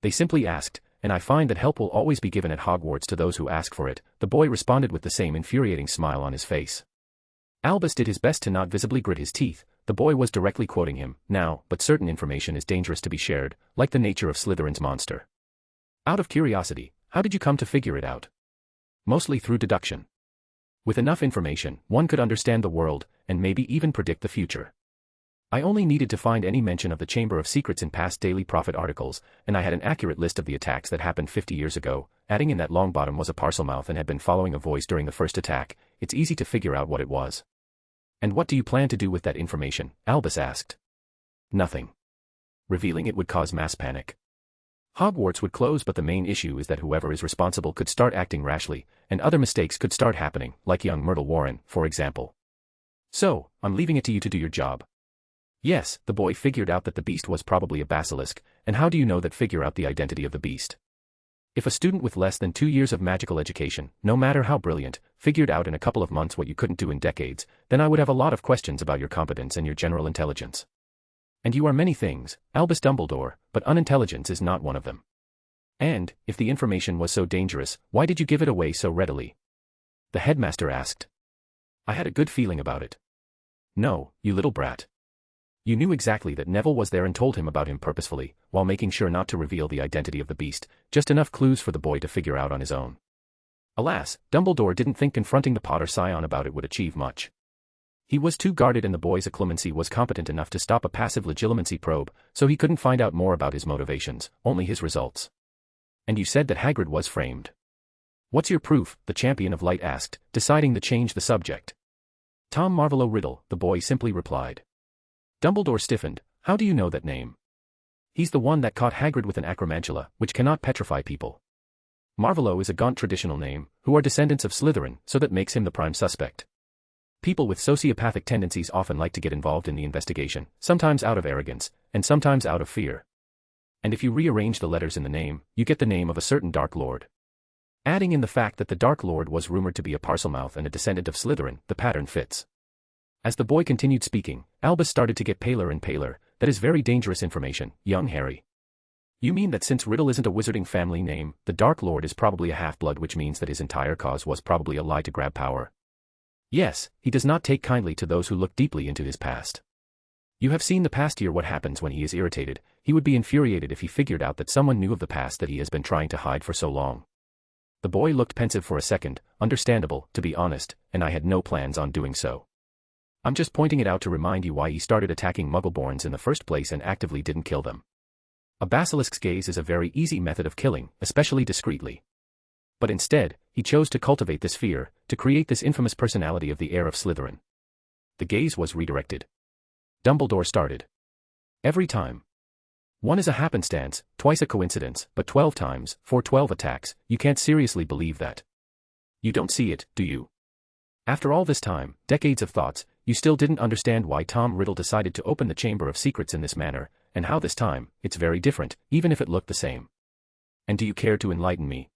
They simply asked, and I find that help will always be given at Hogwarts to those who ask for it, the boy responded with the same infuriating smile on his face. Albus did his best to not visibly grit his teeth. The boy was directly quoting him, now, but certain information is dangerous to be shared, like the nature of Slytherin's monster. Out of curiosity, how did you come to figure it out? Mostly through deduction. With enough information, one could understand the world, and maybe even predict the future. I only needed to find any mention of the Chamber of Secrets in past Daily Prophet articles, and I had an accurate list of the attacks that happened 50 years ago, adding in that Longbottom was a Parselmouth and had been following a voice during the first attack. It's easy to figure out what it was. And what do you plan to do with that information? Albus asked. Nothing. Revealing it would cause mass panic. Hogwarts would close, but the main issue is that whoever is responsible could start acting rashly, and other mistakes could start happening, like young Myrtle Warren, for example. So, I'm leaving it to you to do your job. Yes, the boy figured out that the beast was probably a basilisk, and how do you know that? Figure out the identity of the beast. If a student with less than 2 years of magical education, no matter how brilliant, figured out in a couple of months what you couldn't do in decades, then I would have a lot of questions about your competence and your general intelligence. And you are many things, Albus Dumbledore, but unintelligence is not one of them. And, if the information was so dangerous, why did you give it away so readily? The headmaster asked. I had a good feeling about it. No, you little brat. You knew exactly that Neville was there and told him about him purposefully, while making sure not to reveal the identity of the beast, just enough clues for the boy to figure out on his own. Alas, Dumbledore didn't think confronting the Potter Scion about it would achieve much. He was too guarded, and the boy's occlumency was competent enough to stop a passive legitimacy probe, so he couldn't find out more about his motivations, only his results. And you said that Hagrid was framed. What's your proof? The Champion of Light asked, deciding to change the subject. Tom Marvolo Riddle, the boy simply replied. Dumbledore stiffened. How do you know that name? He's the one that caught Hagrid with an acromantula, which cannot petrify people. Marvolo is a gaunt traditional name, who are descendants of Slytherin, so that makes him the prime suspect. People with sociopathic tendencies often like to get involved in the investigation, sometimes out of arrogance, and sometimes out of fear. And if you rearrange the letters in the name, you get the name of a certain Dark Lord. Adding in the fact that the Dark Lord was rumored to be a Parselmouth and a descendant of Slytherin, the pattern fits. As the boy continued speaking, Albus started to get paler and paler. That is very dangerous information, young Harry. You mean that since Riddle isn't a wizarding family name, the Dark Lord is probably a half-blood, which means that his entire cause was probably a lie to grab power? Yes, he does not take kindly to those who look deeply into his past. You have seen the past year what happens when he is irritated. He would be infuriated if he figured out that someone knew of the past that he has been trying to hide for so long. The boy looked pensive for a second. Understandable, to be honest, and I had no plans on doing so. I'm just pointing it out to remind you why he started attacking Muggleborns in the first place and actively didn't kill them. A basilisk's gaze is a very easy method of killing, especially discreetly. But instead, he chose to cultivate this fear, to create this infamous personality of the heir of Slytherin. The gaze was redirected. Dumbledore started. Every time. One is a happenstance, twice a coincidence, but 12 times, for 12 attacks, you can't seriously believe that. You don't see it, do you? After all this time, decades of thoughts, you still didn't understand why Tom Riddle decided to open the Chamber of Secrets in this manner, and how this time, it's very different, even if it looked the same. And do you care to enlighten me?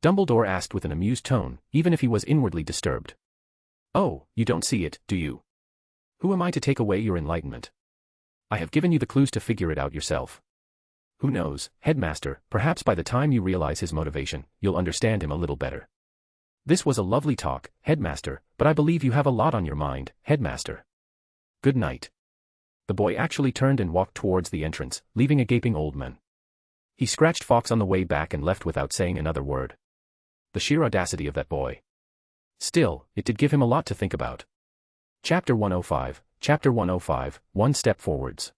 Dumbledore asked with an amused tone, even if he was inwardly disturbed. Oh, you don't see it, do you? Who am I to take away your enlightenment? I have given you the clues to figure it out yourself. Who knows, headmaster, perhaps by the time you realize his motivation, you'll understand him a little better. This was a lovely talk, headmaster, but I believe you have a lot on your mind, headmaster. Good night. The boy actually turned and walked towards the entrance, leaving a gaping old man. He scratched Fawkes on the way back and left without saying another word. The sheer audacity of that boy. Still, it did give him a lot to think about. Chapter 105, One Step Forwards.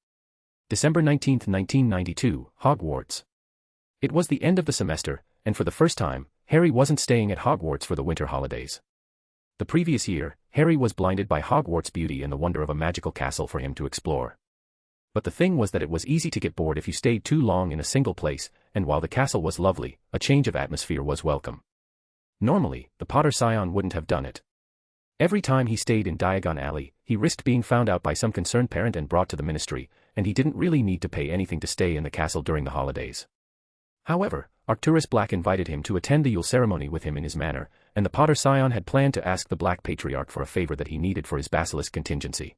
December 19, 1992, Hogwarts. It was the end of the semester, and for the first time, Harry wasn't staying at Hogwarts for the winter holidays. The previous year, Harry was blinded by Hogwarts' beauty and the wonder of a magical castle for him to explore. But the thing was that it was easy to get bored if you stayed too long in a single place, and while the castle was lovely, a change of atmosphere was welcome. Normally, the Potter Scion wouldn't have done it. Every time he stayed in Diagon Alley, he risked being found out by some concerned parent and brought to the ministry, and he didn't really need to pay anything to stay in the castle during the holidays. However, Arcturus Black invited him to attend the Yule ceremony with him in his manor, and the Potter Scion had planned to ask the Black Patriarch for a favor that he needed for his basilisk contingency.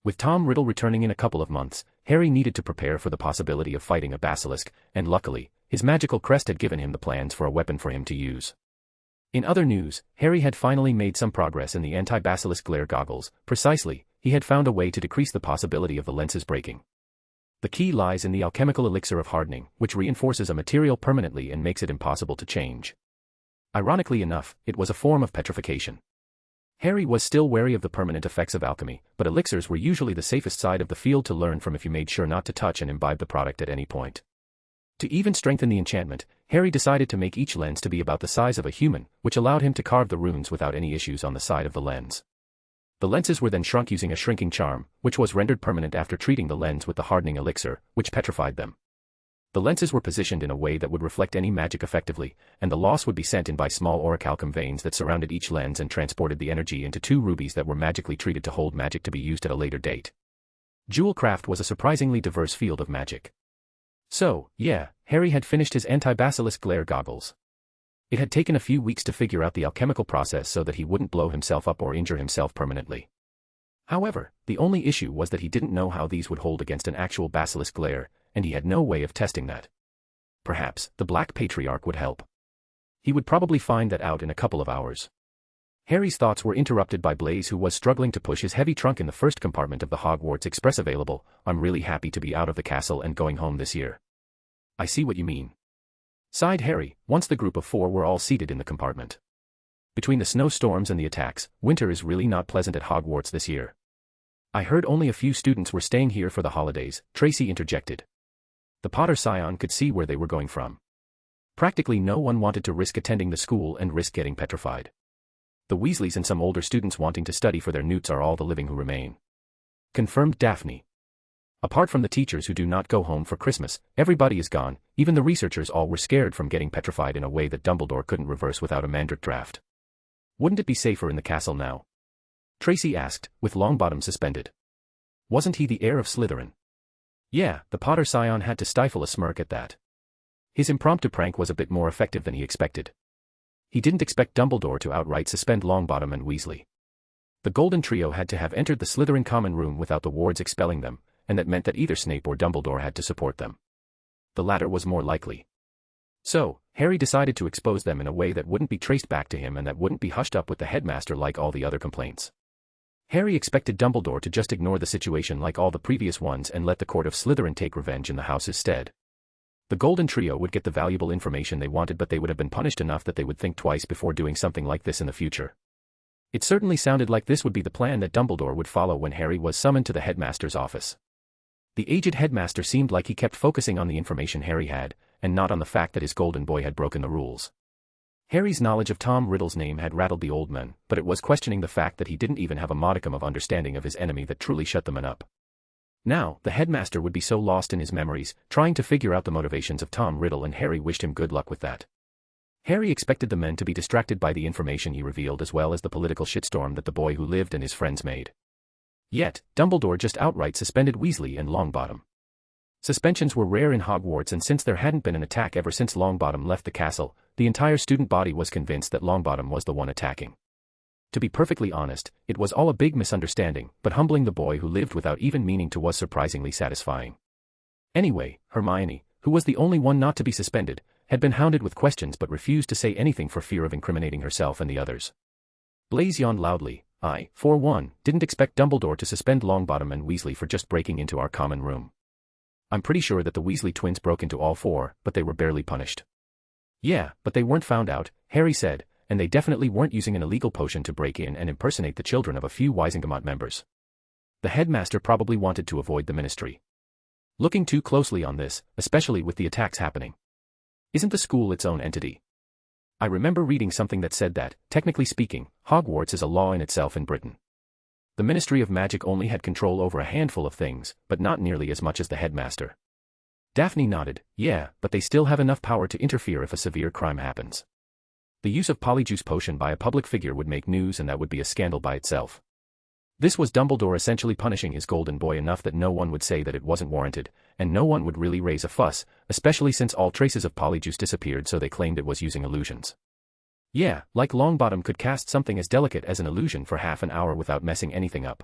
With Tom Riddle returning in a couple of months, Harry needed to prepare for the possibility of fighting a basilisk, and luckily, his magical crest had given him the plans for a weapon for him to use. In other news, Harry had finally made some progress in the anti-basilisk glare goggles. Precisely, he had found a way to decrease the possibility of the lenses breaking. The key lies in the alchemical elixir of hardening, which reinforces a material permanently and makes it impossible to change. Ironically enough, it was a form of petrification. Harry was still wary of the permanent effects of alchemy, but elixirs were usually the safest side of the field to learn from if you made sure not to touch and imbibe the product at any point. To even strengthen the enchantment, Harry decided to make each lens to be about the size of a human, which allowed him to carve the runes without any issues on the side of the lens. The lenses were then shrunk using a shrinking charm, which was rendered permanent after treating the lens with the hardening elixir, which petrified them. The lenses were positioned in a way that would reflect any magic effectively, and the loss would be sent in by small orichalcum veins that surrounded each lens and transported the energy into 2 rubies that were magically treated to hold magic to be used at a later date. Jewel craft was a surprisingly diverse field of magic. So, yeah, Harry had finished his anti-basilisk glare goggles. It had taken a few weeks to figure out the alchemical process so that he wouldn't blow himself up or injure himself permanently. However, the only issue was that he didn't know how these would hold against an actual basilisk glare, and he had no way of testing that. Perhaps, the Black Patriarch would help. He would probably find that out in a couple of hours. Harry's thoughts were interrupted by Blaise, who was struggling to push his heavy trunk in the first compartment of the Hogwarts Express. Available. I'm really happy to be out of the castle and going home this year. I see what you mean, sighed Harry, once the group of 4 were all seated in the compartment. Between the snowstorms and the attacks, winter is really not pleasant at Hogwarts this year. I heard only a few students were staying here for the holidays, Tracy interjected. The Potter scion could see where they were going from. Practically no one wanted to risk attending the school and risk getting petrified. The Weasleys and some older students wanting to study for their newts are all the living who remain, confirmed Daphne. Apart from the teachers who do not go home for Christmas, everybody is gone. Even the researchers all were scared from getting petrified in a way that Dumbledore couldn't reverse without a Mandrake draft. Wouldn't it be safer in the castle now? Tracy asked, with Longbottom suspended. Wasn't he the heir of Slytherin? Yeah, the Potter scion had to stifle a smirk at that. His impromptu prank was a bit more effective than he expected. He didn't expect Dumbledore to outright suspend Longbottom and Weasley. The Golden Trio had to have entered the Slytherin common room without the wards expelling them, and that meant that either Snape or Dumbledore had to support them. The latter was more likely. So, Harry decided to expose them in a way that wouldn't be traced back to him and that wouldn't be hushed up with the headmaster like all the other complaints. Harry expected Dumbledore to just ignore the situation like all the previous ones and let the court of Slytherin take revenge in the house's stead. The Golden Trio would get the valuable information they wanted, but they would have been punished enough that they would think twice before doing something like this in the future. It certainly sounded like this would be the plan that Dumbledore would follow when Harry was summoned to the headmaster's office. The aged headmaster seemed like he kept focusing on the information Harry had, and not on the fact that his golden boy had broken the rules. Harry's knowledge of Tom Riddle's name had rattled the old man, but it was questioning the fact that he didn't even have a modicum of understanding of his enemy that truly shut the man up. Now, the headmaster would be so lost in his memories, trying to figure out the motivations of Tom Riddle, and Harry wished him good luck with that. Harry expected the men to be distracted by the information he revealed as well as the political shitstorm that the boy who lived and his friends made. Yet, Dumbledore just outright suspended Weasley and Longbottom. Suspensions were rare in Hogwarts, and since there hadn't been an attack ever since Longbottom left the castle, the entire student body was convinced that Longbottom was the one attacking. To be perfectly honest, it was all a big misunderstanding, but humbling the boy who lived without even meaning to was surprisingly satisfying. Anyway, Hermione, who was the only one not to be suspended, had been hounded with questions but refused to say anything for fear of incriminating herself and the others. Blaise yawned loudly. I, for one, didn't expect Dumbledore to suspend Longbottom and Weasley for just breaking into our common room. I'm pretty sure that the Weasley twins broke into all 4, but they were barely punished. Yeah, but they weren't found out, Harry said, and they definitely weren't using an illegal potion to break in and impersonate the children of a few Wisengamot members. The headmaster probably wanted to avoid the ministry looking too closely on this, especially with the attacks happening. Isn't the school its own entity? I remember reading something that said that, technically speaking, Hogwarts is a law in itself in Britain. The Ministry of Magic only had control over a handful of things, but not nearly as much as the headmaster. Daphne nodded. Yeah, but they still have enough power to interfere if a severe crime happens. The use of Polyjuice Potion by a public figure would make news, and that would be a scandal by itself. This was Dumbledore essentially punishing his golden boy enough that no one would say that it wasn't warranted, and no one would really raise a fuss, especially since all traces of Polyjuice disappeared, so they claimed it was using illusions. Yeah, like Longbottom could cast something as delicate as an illusion for half an hour without messing anything up.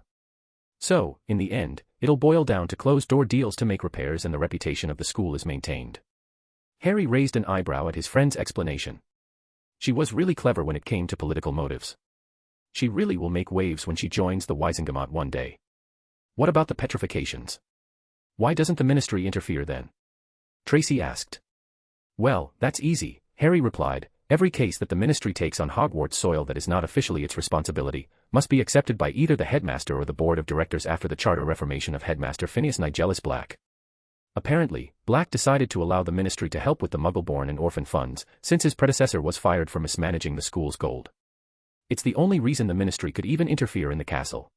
So, in the end, it'll boil down to closed-door deals to make repairs and the reputation of the school is maintained. Harry raised an eyebrow at his friend's explanation. She was really clever when it came to political motives. She really will make waves when she joins the Wisingamot one day. What about the petrifications? Why doesn't the ministry interfere then? Tracy asked. Well, that's easy, Harry replied. Every case that the ministry takes on Hogwarts soil that is not officially its responsibility must be accepted by either the headmaster or the board of directors after the charter reformation of headmaster Phineas Nigellus Black. Apparently, Black decided to allow the ministry to help with the Muggle-born and orphan funds, since his predecessor was fired for mismanaging the school's gold. It's the only reason the ministry could even interfere in the castle.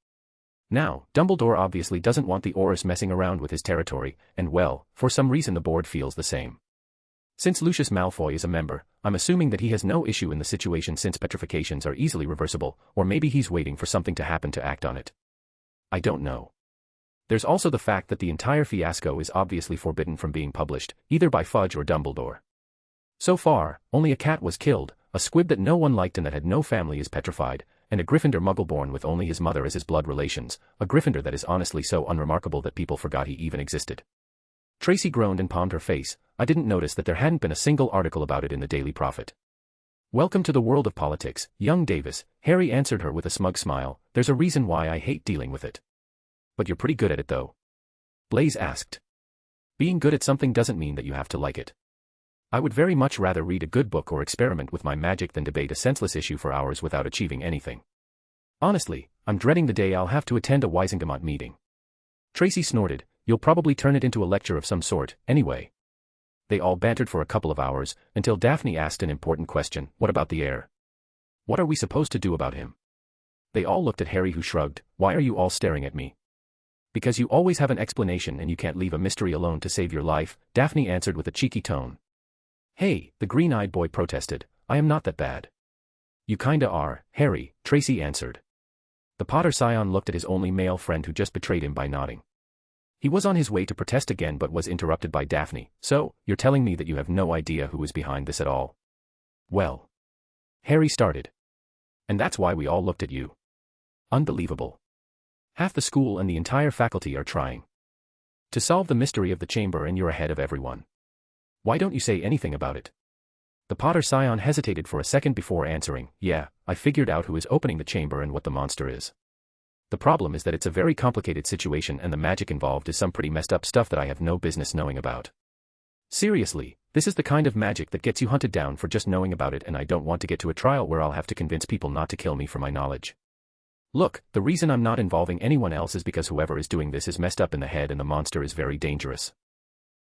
Now, Dumbledore obviously doesn't want the Aurors messing around with his territory, and well, for some reason the board feels the same. Since Lucius Malfoy is a member, I'm assuming that he has no issue in the situation since petrifications are easily reversible, or maybe he's waiting for something to happen to act on it. I don't know. There's also the fact that the entire fiasco is obviously forbidden from being published, either by Fudge or Dumbledore. So far, only a cat was killed, a squib that no one liked and that had no family is petrified, and a Gryffindor Muggle-born with only his mother as his blood relations, a Gryffindor that is honestly so unremarkable that people forgot he even existed. Tracy groaned and palmed her face. I didn't notice that there hadn't been a single article about it in the Daily Prophet. Welcome to the world of politics, young Davis, Harry answered her with a smug smile. There's a reason why I hate dealing with it. But you're pretty good at it though. Blaise asked. Being good at something doesn't mean that you have to like it. I would very much rather read a good book or experiment with my magic than debate a senseless issue for hours without achieving anything. Honestly, I'm dreading the day I'll have to attend a Wisingamot meeting. Tracy snorted. You'll probably turn it into a lecture of some sort, anyway. They all bantered for a couple of hours, until Daphne asked an important question. What about the heir? What are we supposed to do about him? They all looked at Harry, who shrugged. Why are you all staring at me? Because you always have an explanation and you can't leave a mystery alone to save your life, Daphne answered with a cheeky tone. Hey, the green-eyed boy protested. I am not that bad. You kinda are, Harry, Tracy answered. The Potter scion looked at his only male friend who just betrayed him by nodding. He was on his way to protest again but was interrupted by Daphne. So, you're telling me that you have no idea who is behind this at all? Well. Harry started. And that's why we all looked at you. Unbelievable. Half the school and the entire faculty are trying to solve the mystery of the chamber and you're ahead of everyone. Why don't you say anything about it? The Potter scion hesitated for a second before answering. Yeah, I figured out who is opening the chamber and what the monster is. The problem is that it's a very complicated situation and the magic involved is some pretty messed up stuff that I have no business knowing about. Seriously, this is the kind of magic that gets you hunted down for just knowing about it, and I don't want to get to a trial where I'll have to convince people not to kill me for my knowledge. Look, the reason I'm not involving anyone else is because whoever is doing this is messed up in the head and the monster is very dangerous.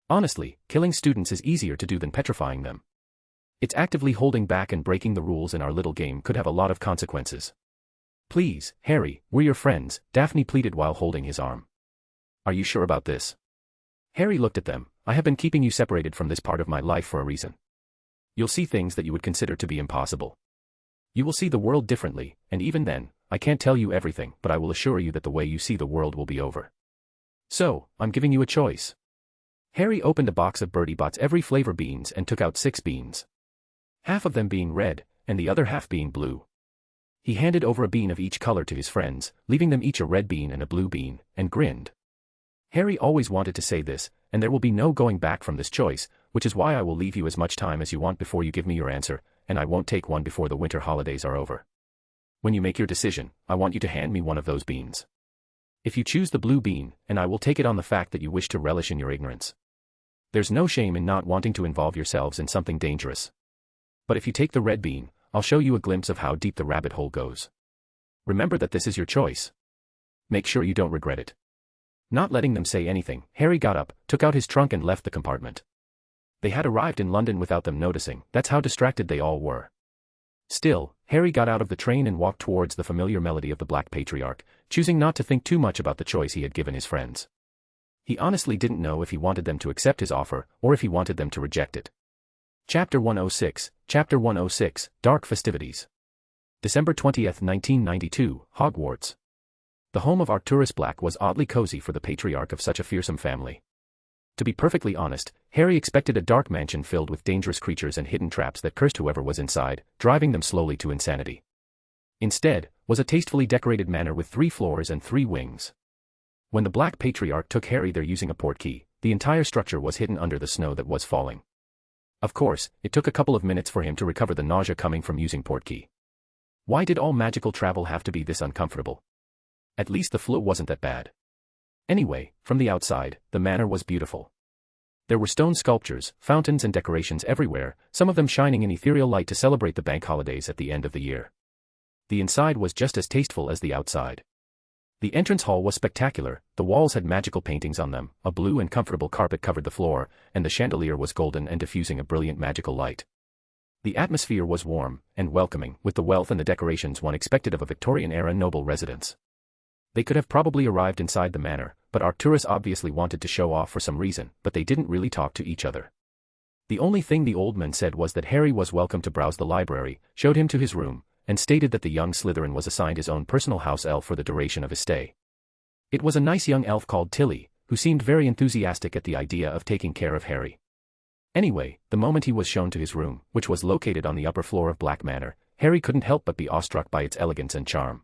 Honestly, killing students is easier to do than petrifying them. It's actively holding back and breaking the rules in our little game could have a lot of consequences. Please, Harry, we're your friends, Daphne pleaded while holding his arm. Are you sure about this? Harry looked at them. I have been keeping you separated from this part of my life for a reason. You'll see things that you would consider to be impossible. You will see the world differently, and even then, I can't tell you everything, but I will assure you that the way you see the world will be over. So, I'm giving you a choice. Harry opened a box of Bertie Bott's every flavor beans and took out 6 beans. Half of them being red, and the other half being blue. He handed over a bean of each color to his friends, leaving them each a red bean and a blue bean, and grinned. Harry always wanted to say this, and there will be no going back from this choice, which is why I will leave you as much time as you want before you give me your answer, and I won't take one before the winter holidays are over. When you make your decision, I want you to hand me one of those beans. If you choose the blue bean, and I will take it on the fact that you wish to relish in your ignorance. There's no shame in not wanting to involve yourselves in something dangerous. But if you take the red bean, I'll show you a glimpse of how deep the rabbit hole goes. Remember that this is your choice. Make sure you don't regret it. Not letting them say anything, Harry got up, took out his trunk and left the compartment. They had arrived in London without them noticing. That's how distracted they all were. Still, Harry got out of the train and walked towards the familiar melody of the Black Patriarch, choosing not to think too much about the choice he had given his friends. He honestly didn't know if he wanted them to accept his offer, or if he wanted them to reject it. Chapter 106, Dark Festivities. December 20th, 1992, Hogwarts. The home of Arcturus Black was oddly cozy for the patriarch of such a fearsome family. To be perfectly honest, Harry expected a dark mansion filled with dangerous creatures and hidden traps that cursed whoever was inside, driving them slowly to insanity. Instead, was a tastefully decorated manor with 3 floors and 3 wings. When the Black Patriarch took Harry there using a portkey, the entire structure was hidden under the snow that was falling. Of course, it took a couple of minutes for him to recover the nausea coming from using portkey. Why did all magical travel have to be this uncomfortable? At least the flu wasn't that bad. Anyway, from the outside, the manor was beautiful. There were stone sculptures, fountains and decorations everywhere, some of them shining in ethereal light to celebrate the bank holidays at the end of the year. The inside was just as tasteful as the outside. The entrance hall was spectacular, the walls had magical paintings on them, a blue and comfortable carpet covered the floor, and the chandelier was golden and diffusing a brilliant magical light. The atmosphere was warm and welcoming, with the wealth and the decorations one expected of a Victorian-era noble residence. They could have probably arrived inside the manor, but Arcturus obviously wanted to show off for some reason, but they didn't really talk to each other. The only thing the old man said was that Harry was welcome to browse the library, showed him to his room, and stated that the young Slytherin was assigned his own personal house elf for the duration of his stay. It was a nice young elf called Tilly, who seemed very enthusiastic at the idea of taking care of Harry. Anyway, the moment he was shown to his room, which was located on the upper floor of Black Manor, Harry couldn't help but be awestruck by its elegance and charm.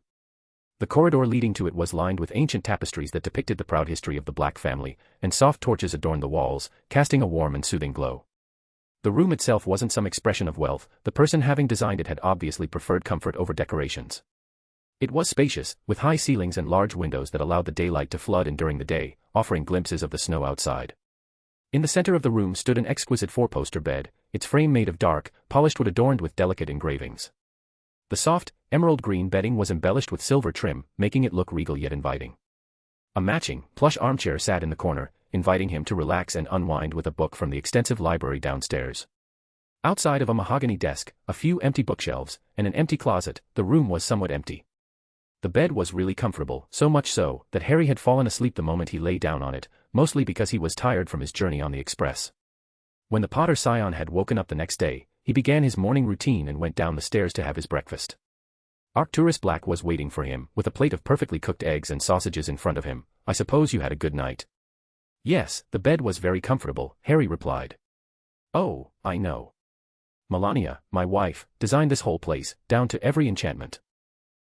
The corridor leading to it was lined with ancient tapestries that depicted the proud history of the Black family, and soft torches adorned the walls, casting a warm and soothing glow. The room itself wasn't some expression of wealth, the person having designed it had obviously preferred comfort over decorations. It was spacious, with high ceilings and large windows that allowed the daylight to flood in during the day, offering glimpses of the snow outside. In the center of the room stood an exquisite four-poster bed, its frame made of dark, polished wood adorned with delicate engravings. The soft, emerald green bedding was embellished with silver trim, making it look regal yet inviting. A matching, plush armchair sat in the corner, inviting him to relax and unwind with a book from the extensive library downstairs. Outside of a mahogany desk, a few empty bookshelves, and an empty closet, the room was somewhat empty. The bed was really comfortable, so much so that Harry had fallen asleep the moment he lay down on it, mostly because he was tired from his journey on the express. When the Potter Scion had woken up the next day, he began his morning routine and went down the stairs to have his breakfast. Arcturus Black was waiting for him, with a plate of perfectly cooked eggs and sausages in front of him. "I suppose you had a good night?" "Yes, the bed was very comfortable," Harry replied. "Oh, I know. Melania, my wife, designed this whole place, down to every enchantment.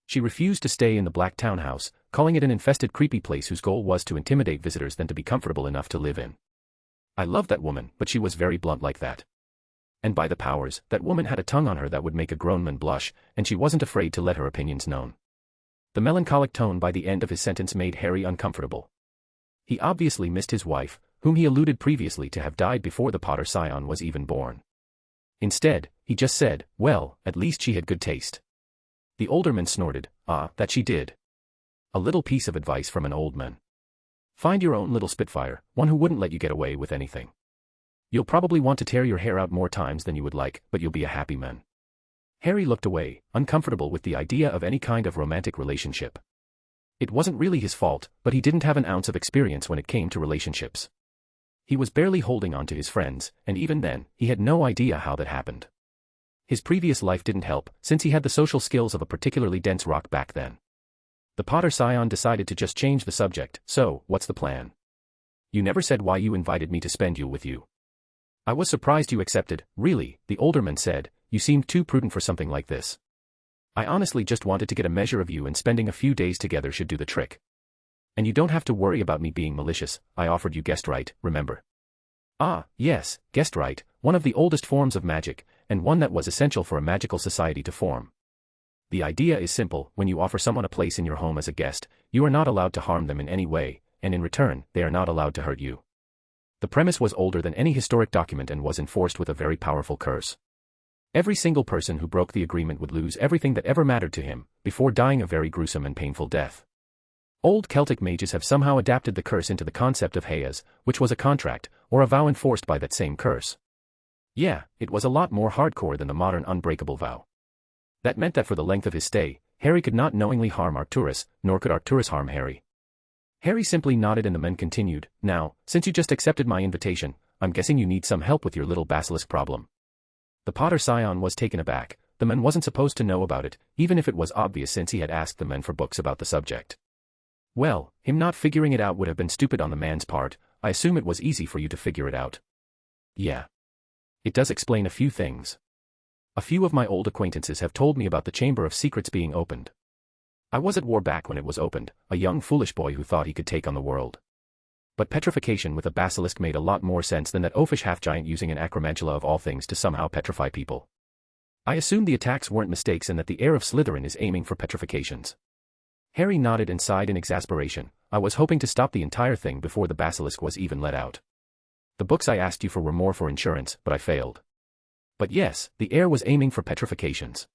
She refused to stay in the Black townhouse, calling it an infested creepy place whose goal was to intimidate visitors than to be comfortable enough to live in. I love that woman, but she was very blunt like that. And by the powers, that woman had a tongue on her that would make a grown man blush, and she wasn't afraid to let her opinions known." The melancholic tone by the end of his sentence made Harry uncomfortable. He obviously missed his wife, whom he alluded previously to have died before the Potter Scion was even born. Instead, he just said, "Well, at least she had good taste." The older man snorted, "Ah, that she did." A little piece of advice from an old man. Find your own little spitfire, one who wouldn't let you get away with anything. You'll probably want to tear your hair out more times than you would like, but you'll be a happy man. Harry looked away, uncomfortable with the idea of any kind of romantic relationship. It wasn't really his fault, but he didn't have an ounce of experience when it came to relationships. He was barely holding on to his friends, and even then, he had no idea how that happened. His previous life didn't help, since he had the social skills of a particularly dense rock back then. The Potter Scion decided to just change the subject. "So, what's the plan? You never said why you invited me to spend Yule with you." "I was surprised you accepted, really," the older man said. "You seemed too prudent for something like this. I honestly just wanted to get a measure of you, and spending a few days together should do the trick. And you don't have to worry about me being malicious. I offered you guest right, remember?" "Ah, yes, guest right, one of the oldest forms of magic, and one that was essential for a magical society to form. The idea is simple: when you offer someone a place in your home as a guest, you are not allowed to harm them in any way, and in return, they are not allowed to hurt you." The premise was older than any historic document and was enforced with a very powerful curse. Every single person who broke the agreement would lose everything that ever mattered to him, before dying a very gruesome and painful death. Old Celtic mages have somehow adapted the curse into the concept of heirs, which was a contract, or a vow enforced by that same curse. Yeah, it was a lot more hardcore than the modern unbreakable vow. That meant that for the length of his stay, Harry could not knowingly harm Arcturus, nor could Arcturus harm Harry. Harry simply nodded and the men continued, "Now, since you just accepted my invitation, I'm guessing you need some help with your little basilisk problem." The Potter Scion was taken aback. The man wasn't supposed to know about it, even if it was obvious since he had asked the men for books about the subject. "Well, him not figuring it out would have been stupid on the man's part. I assume it was easy for you to figure it out." "Yeah. It does explain a few things. A few of my old acquaintances have told me about the Chamber of Secrets being opened. I was at war back when it was opened, a young foolish boy who thought he could take on the world. But petrification with a basilisk made a lot more sense than that oafish half-giant using an acromantula of all things to somehow petrify people. I assumed the attacks weren't mistakes and that the heir of Slytherin is aiming for petrifications. Harry nodded and sighed in exasperation. I was hoping to stop the entire thing before the basilisk was even let out. The books I asked you for were more for insurance, but I failed. But yes, the heir was aiming for petrifications.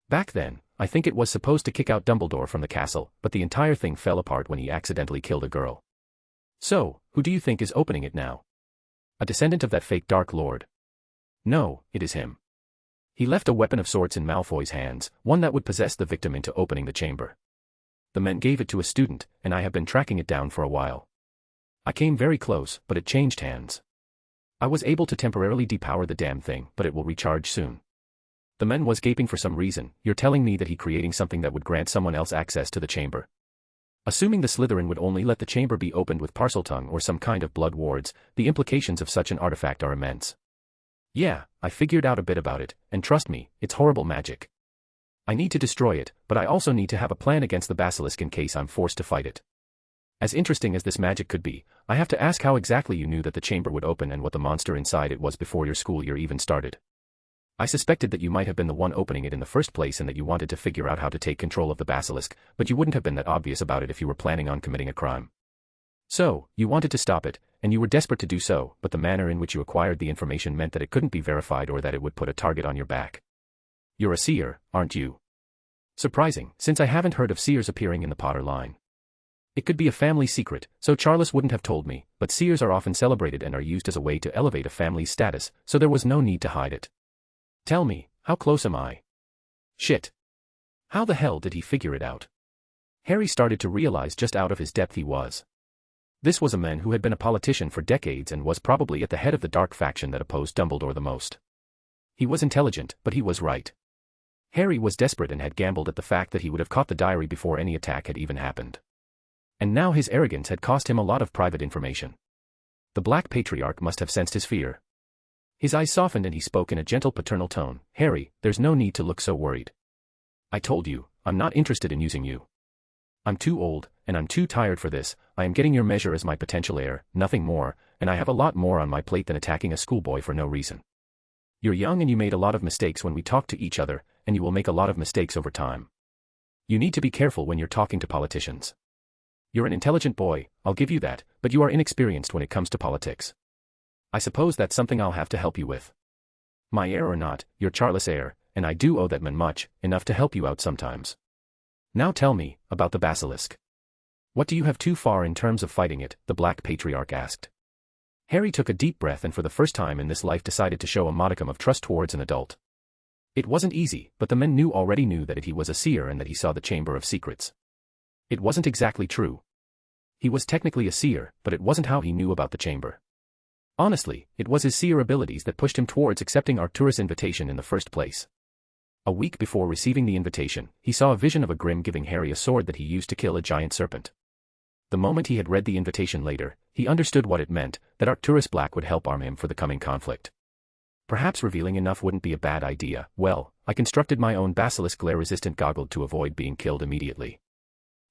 Back then, I think it was supposed to kick out Dumbledore from the castle, but the entire thing fell apart when he accidentally killed a girl. So, who do you think is opening it now? A descendant of that fake Dark Lord? No, it is him. He left a weapon of sorts in Malfoy's hands, one that would possess the victim into opening the chamber. The men gave it to a student, and I have been tracking it down for a while. I came very close, but it changed hands. I was able to temporarily depower the damn thing, but it will recharge soon. The man was gaping for some reason. You're telling me that he creating something that would grant someone else access to the chamber. Assuming the Slytherin would only let the chamber be opened with Parseltongue or some kind of blood wards, the implications of such an artifact are immense. Yeah, I figured out a bit about it, and trust me, it's horrible magic. I need to destroy it, but I also need to have a plan against the basilisk in case I'm forced to fight it. As interesting as this magic could be, I have to ask how exactly you knew that the chamber would open and what the monster inside it was before your school year even started. I suspected that you might have been the one opening it in the first place and that you wanted to figure out how to take control of the basilisk, but you wouldn't have been that obvious about it if you were planning on committing a crime. So, you wanted to stop it, and you were desperate to do so, but the manner in which you acquired the information meant that it couldn't be verified or that it would put a target on your back. You're a seer, aren't you? Surprising, since I haven't heard of seers appearing in the Potter line. It could be a family secret, so Charles wouldn't have told me, but seers are often celebrated and are used as a way to elevate a family's status, so there was no need to hide it. Tell me, how close am I? Shit. How the hell did he figure it out? Harry started to realize just out of his depth he was. This was a man who had been a politician for decades and was probably at the head of the dark faction that opposed Dumbledore the most. He was intelligent, but he was right. Harry was desperate and had gambled at the fact that he would have caught the diary before any attack had even happened. And now his arrogance had cost him a lot of private information. The Black Patriarch must have sensed his fear. His eyes softened and he spoke in a gentle paternal tone. Harry, there's no need to look so worried. I told you, I'm not interested in using you. I'm too old, and I'm too tired for this. I am getting your measure as my potential heir, nothing more, and I have a lot more on my plate than attacking a schoolboy for no reason. You're young and you made a lot of mistakes when we talked to each other, and you will make a lot of mistakes over time. You need to be careful when you're talking to politicians. You're an intelligent boy, I'll give you that, but you are inexperienced when it comes to politics. I suppose that's something I'll have to help you with. My heir or not, you're Charles' heir, and I do owe that man much, enough to help you out sometimes. Now tell me, about the basilisk. What do you have too far in terms of fighting it? The Black Patriarch asked. Harry took a deep breath and for the first time in this life decided to show a modicum of trust towards an adult. It wasn't easy, but the men already knew that he was a seer and that he saw the Chamber of Secrets. It wasn't exactly true. He was technically a seer, but it wasn't how he knew about the chamber. Honestly, it was his seer abilities that pushed him towards accepting Arcturus' invitation in the first place. A week before receiving the invitation, he saw a vision of a Grim giving Harry a sword that he used to kill a giant serpent. The moment he had read the invitation later, he understood what it meant, that Arcturus Black would help arm him for the coming conflict. Perhaps revealing enough wouldn't be a bad idea. Well, I constructed my own basilisk glare-resistant goggle to avoid being killed immediately.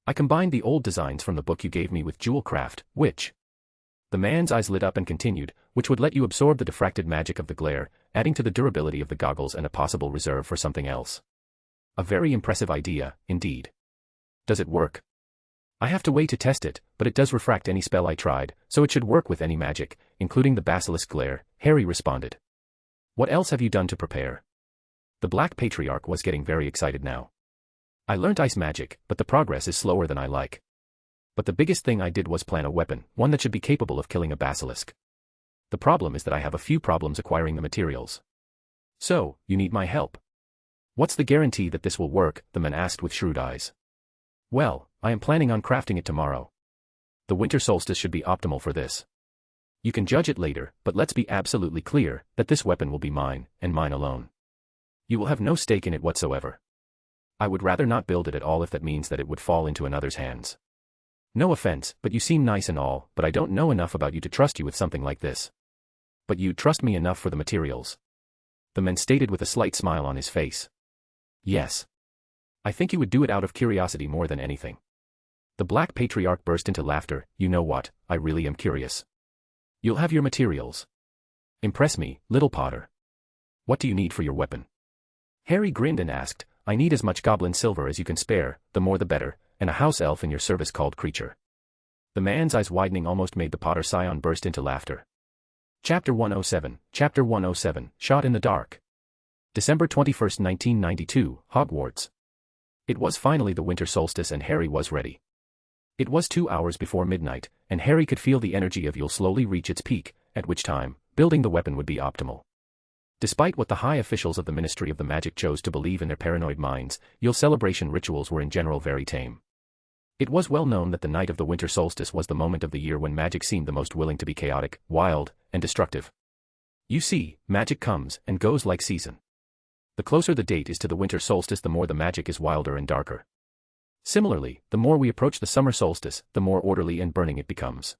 I combined the old designs from the book you gave me with jewel craft, which... The man's eyes lit up and continued, which would let you absorb the diffracted magic of the glare, adding to the durability of the goggles and a possible reserve for something else. A very impressive idea, indeed. Does it work? I have to wait to test it, but it does refract any spell I tried, so it should work with any magic, including the basilisk glare, Harry responded. What else have you done to prepare? The Black Patriarch was getting very excited now. I learnt ice magic, but the progress is slower than I like. But the biggest thing I did was plan a weapon, one that should be capable of killing a basilisk. The problem is that I have a few problems acquiring the materials. So, you need my help. What's the guarantee that this will work? The man asked with shrewd eyes. Well, I am planning on crafting it tomorrow. The winter solstice should be optimal for this. You can judge it later, but let's be absolutely clear that this weapon will be mine, and mine alone. You will have no stake in it whatsoever. I would rather not build it at all if that means that it would fall into another's hands. No offense, but you seem nice and all, but I don't know enough about you to trust you with something like this. But you trust me enough for the materials. The man stated with a slight smile on his face. Yes. I think you would do it out of curiosity more than anything. The Black Patriarch burst into laughter. You know what, I really am curious. You'll have your materials. Impress me, little Potter. What do you need for your weapon? Harry grinned and asked, I need as much goblin silver as you can spare, the more the better, and a house elf in your service called Creature. The man's eyes widening almost made the Potter scion burst into laughter. Chapter 107, Chapter 107, Shot in the Dark. December 21, 1992, Hogwarts. It was finally the winter solstice and Harry was ready. It was 2 hours before midnight, and Harry could feel the energy of Yule slowly reach its peak, at which time, building the weapon would be optimal. Despite what the high officials of the Ministry of the Magic chose to believe in their paranoid minds, Yule celebration rituals were in general very tame. It was well known that the night of the winter solstice was the moment of the year when magic seemed the most willing to be chaotic, wild, and destructive. You see, magic comes and goes like season. The closer the date is to the winter solstice, the more the magic is wilder and darker. Similarly, the more we approach the summer solstice, the more orderly and burning it becomes.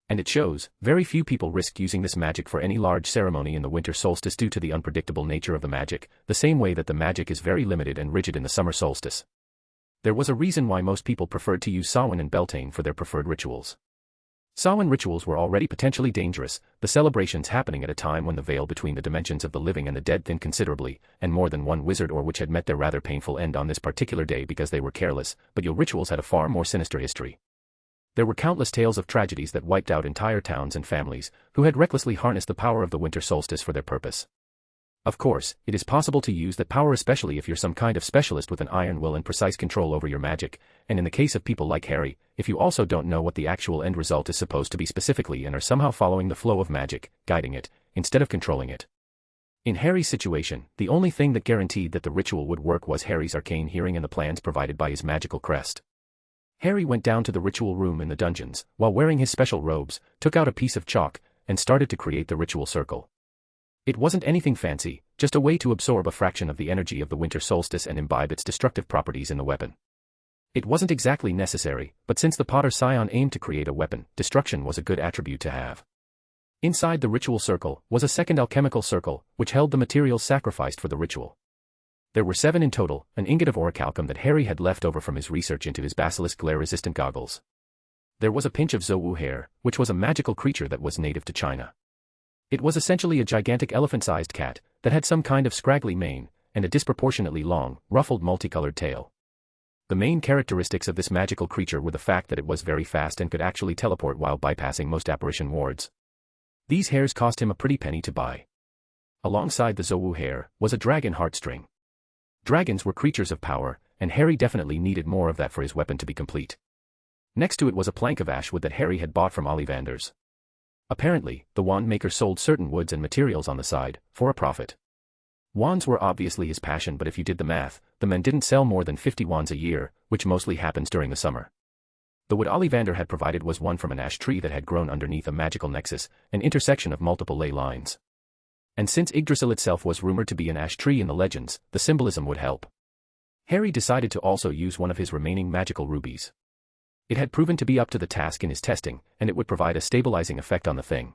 And it shows, very few people risk using this magic for any large ceremony in the winter solstice due to the unpredictable nature of the magic, the same way that the magic is very limited and rigid in the summer solstice. There was a reason why most people preferred to use Samhain and Beltane for their preferred rituals. Samhain rituals were already potentially dangerous, the celebrations happening at a time when the veil between the dimensions of the living and the dead thinned considerably, and more than one wizard or witch had met their rather painful end on this particular day because they were careless, but Yule rituals had a far more sinister history. There were countless tales of tragedies that wiped out entire towns and families, who had recklessly harnessed the power of the winter solstice for their purpose. Of course, it is possible to use that power especially if you're some kind of specialist with an iron will and precise control over your magic, and in the case of people like Harry, if you also don't know what the actual end result is supposed to be specifically and are somehow following the flow of magic, guiding it, instead of controlling it. In Harry's situation, the only thing that guaranteed that the ritual would work was Harry's arcane hearing and the plans provided by his magical crest. Harry went down to the ritual room in the dungeons, while wearing his special robes, took out a piece of chalk, and started to create the ritual circle. It wasn't anything fancy, just a way to absorb a fraction of the energy of the winter solstice and imbibe its destructive properties in the weapon. It wasn't exactly necessary, but since the Potter scion aimed to create a weapon, destruction was a good attribute to have. Inside the ritual circle was a second alchemical circle, which held the materials sacrificed for the ritual. There were 7 in total, an ingot of orichalcum that Harry had left over from his research into his basilisk glare-resistant goggles. There was a pinch of Zowu hair, which was a magical creature that was native to China. It was essentially a gigantic elephant-sized cat that had some kind of scraggly mane and a disproportionately long, ruffled multicolored tail. The main characteristics of this magical creature were the fact that it was very fast and could actually teleport while bypassing most apparition wards. These hairs cost him a pretty penny to buy. Alongside the Zowu hair was a dragon heartstring. Dragons were creatures of power, and Harry definitely needed more of that for his weapon to be complete. Next to it was a plank of ash wood that Harry had bought from Ollivanders. Apparently, the wand maker sold certain woods and materials on the side, for a profit. Wands were obviously his passion, but if you did the math, the man didn't sell more than 50 wands a year, which mostly happens during the summer. The wood Ollivander had provided was one from an ash tree that had grown underneath a magical nexus, an intersection of multiple ley lines. And since Yggdrasil itself was rumored to be an ash tree in the legends, the symbolism would help. Harry decided to also use one of his remaining magical rubies. It had proven to be up to the task in his testing, and it would provide a stabilizing effect on the thing.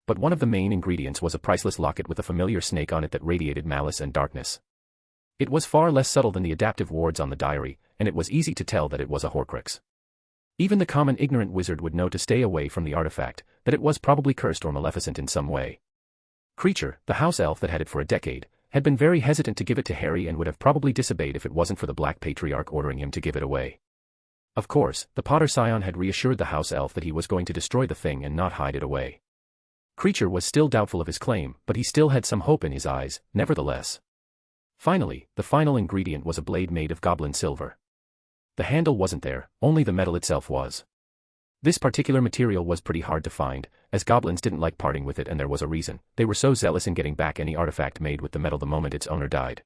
But one of the main ingredients was a priceless locket with a familiar snake on it that radiated malice and darkness. It was far less subtle than the adaptive wards on the diary, and it was easy to tell that it was a Horcrux. Even the common ignorant wizard would know to stay away from the artifact, that it was probably cursed or maleficent in some way. Creature, the house elf that had it for a decade, had been very hesitant to give it to Harry and would have probably disobeyed if it wasn't for the Black Patriarch ordering him to give it away. Of course, the Potter scion had reassured the house elf that he was going to destroy the thing and not hide it away. Creature was still doubtful of his claim, but he still had some hope in his eyes, nevertheless. Finally, the final ingredient was a blade made of goblin silver. The handle wasn't there, only the metal itself was. This particular material was pretty hard to find, as goblins didn't like parting with it, and there was a reason. They were so zealous in getting back any artifact made with the metal the moment its owner died.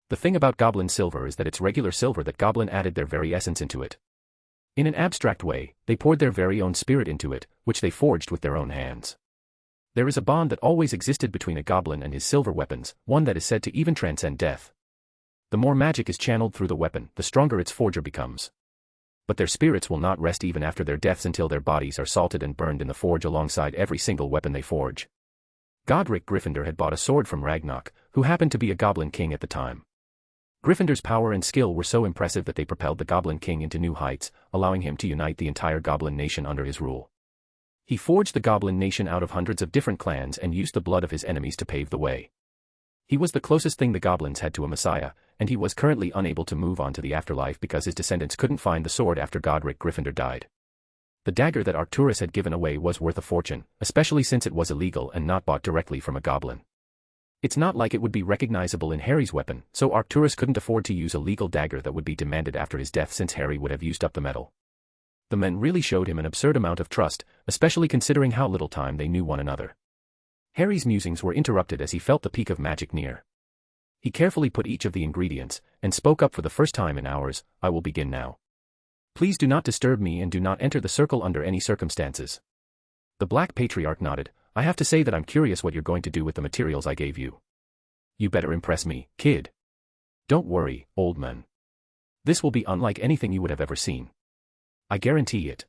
The thing about goblin silver is that it's regular silver that goblin added their very essence into it. In an abstract way, they poured their very own spirit into it, which they forged with their own hands. There is a bond that always existed between a goblin and his silver weapons, one that is said to even transcend death. The more magic is channeled through the weapon, the stronger its forger becomes. But their spirits will not rest even after their deaths until their bodies are salted and burned in the forge alongside every single weapon they forge. Godric Gryffindor had bought a sword from Ragnarok, who happened to be a goblin king at the time. Gryffindor's power and skill were so impressive that they propelled the Goblin King into new heights, allowing him to unite the entire Goblin nation under his rule. He forged the Goblin nation out of hundreds of different clans and used the blood of his enemies to pave the way. He was the closest thing the goblins had to a messiah, and he was currently unable to move on to the afterlife because his descendants couldn't find the sword after Godric Gryffindor died. The dagger that Arcturus had given away was worth a fortune, especially since it was illegal and not bought directly from a goblin. It's not like it would be recognizable in Harry's weapon, so Arcturus couldn't afford to use a legal dagger that would be demanded after his death since Harry would have used up the metal. The men really showed him an absurd amount of trust, especially considering how little time they knew one another. Harry's musings were interrupted as he felt the peak of magic near. He carefully put each of the ingredients, and spoke up for the first time in hours, "I will begin now. Please do not disturb me and do not enter the circle under any circumstances." The Black Patriarch nodded. "I have to say that I'm curious what you're going to do with the materials I gave you." "You better impress me, kid." "Don't worry, old man. This will be unlike anything you would have ever seen. I guarantee it."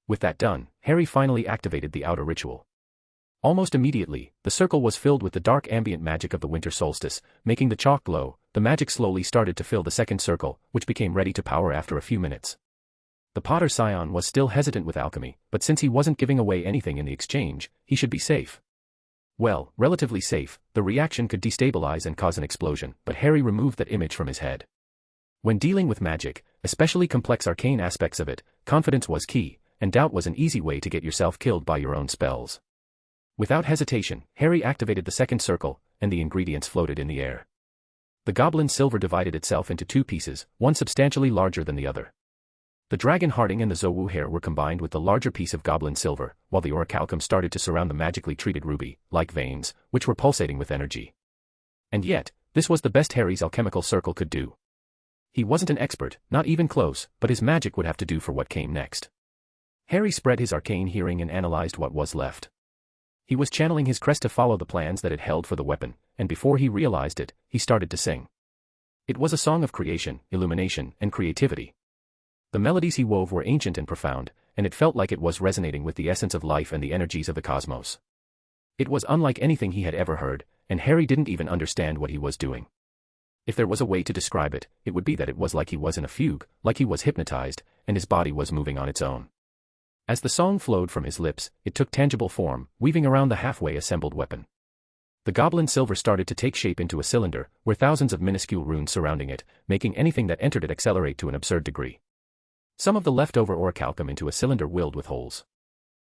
With that done, Harry finally activated the outer ritual. Almost immediately, the circle was filled with the dark ambient magic of the winter solstice, making the chalk glow. The magic slowly started to fill the second circle, which became ready to power after a few minutes. The Potter Scion was still hesitant with alchemy, but since he wasn't giving away anything in the exchange, he should be safe. Well, relatively safe. The reaction could destabilize and cause an explosion, but Harry removed that image from his head. When dealing with magic, especially complex arcane aspects of it, confidence was key, and doubt was an easy way to get yourself killed by your own spells. Without hesitation, Harry activated the second circle, and the ingredients floated in the air. The goblin silver divided itself into two pieces, one substantially larger than the other. The dragon hearting and the Zowu hair were combined with the larger piece of goblin silver, while the orichalcum started to surround the magically treated ruby, like veins, which were pulsating with energy. And yet, this was the best Harry's alchemical circle could do. He wasn't an expert, not even close, but his magic would have to do for what came next. Harry spread his arcane hearing and analyzed what was left. He was channeling his crest to follow the plans that it held for the weapon, and before he realized it, he started to sing. It was a song of creation, illumination, and creativity. The melodies he wove were ancient and profound, and it felt like it was resonating with the essence of life and the energies of the cosmos. It was unlike anything he had ever heard, and Harry didn't even understand what he was doing. If there was a way to describe it, it would be that it was like he was in a fugue, like he was hypnotized, and his body was moving on its own. As the song flowed from his lips, it took tangible form, weaving around the halfway assembled weapon. The goblin silver started to take shape into a cylinder, where thousands of minuscule runes surrounding it, making anything that entered it accelerate to an absurd degree. Some of the leftover orichalcum into a cylinder willed with holes.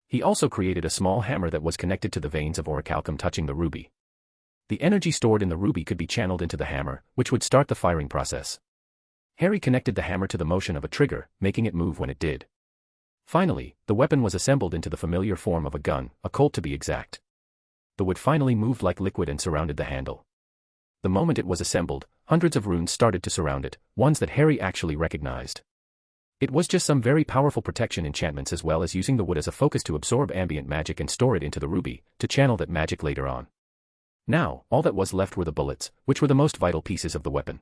He also created a small hammer that was connected to the veins of orichalcum touching the ruby. The energy stored in the ruby could be channeled into the hammer, which would start the firing process. Harry connected the hammer to the motion of a trigger, making it move when it did. Finally, the weapon was assembled into the familiar form of a gun, a Colt to be exact. The wood finally moved like liquid and surrounded the handle. The moment it was assembled, hundreds of runes started to surround it, ones that Harry actually recognized. It was just some very powerful protection enchantments as well as using the wood as a focus to absorb ambient magic and store it into the ruby, to channel that magic later on. Now, all that was left were the bullets, which were the most vital pieces of the weapon.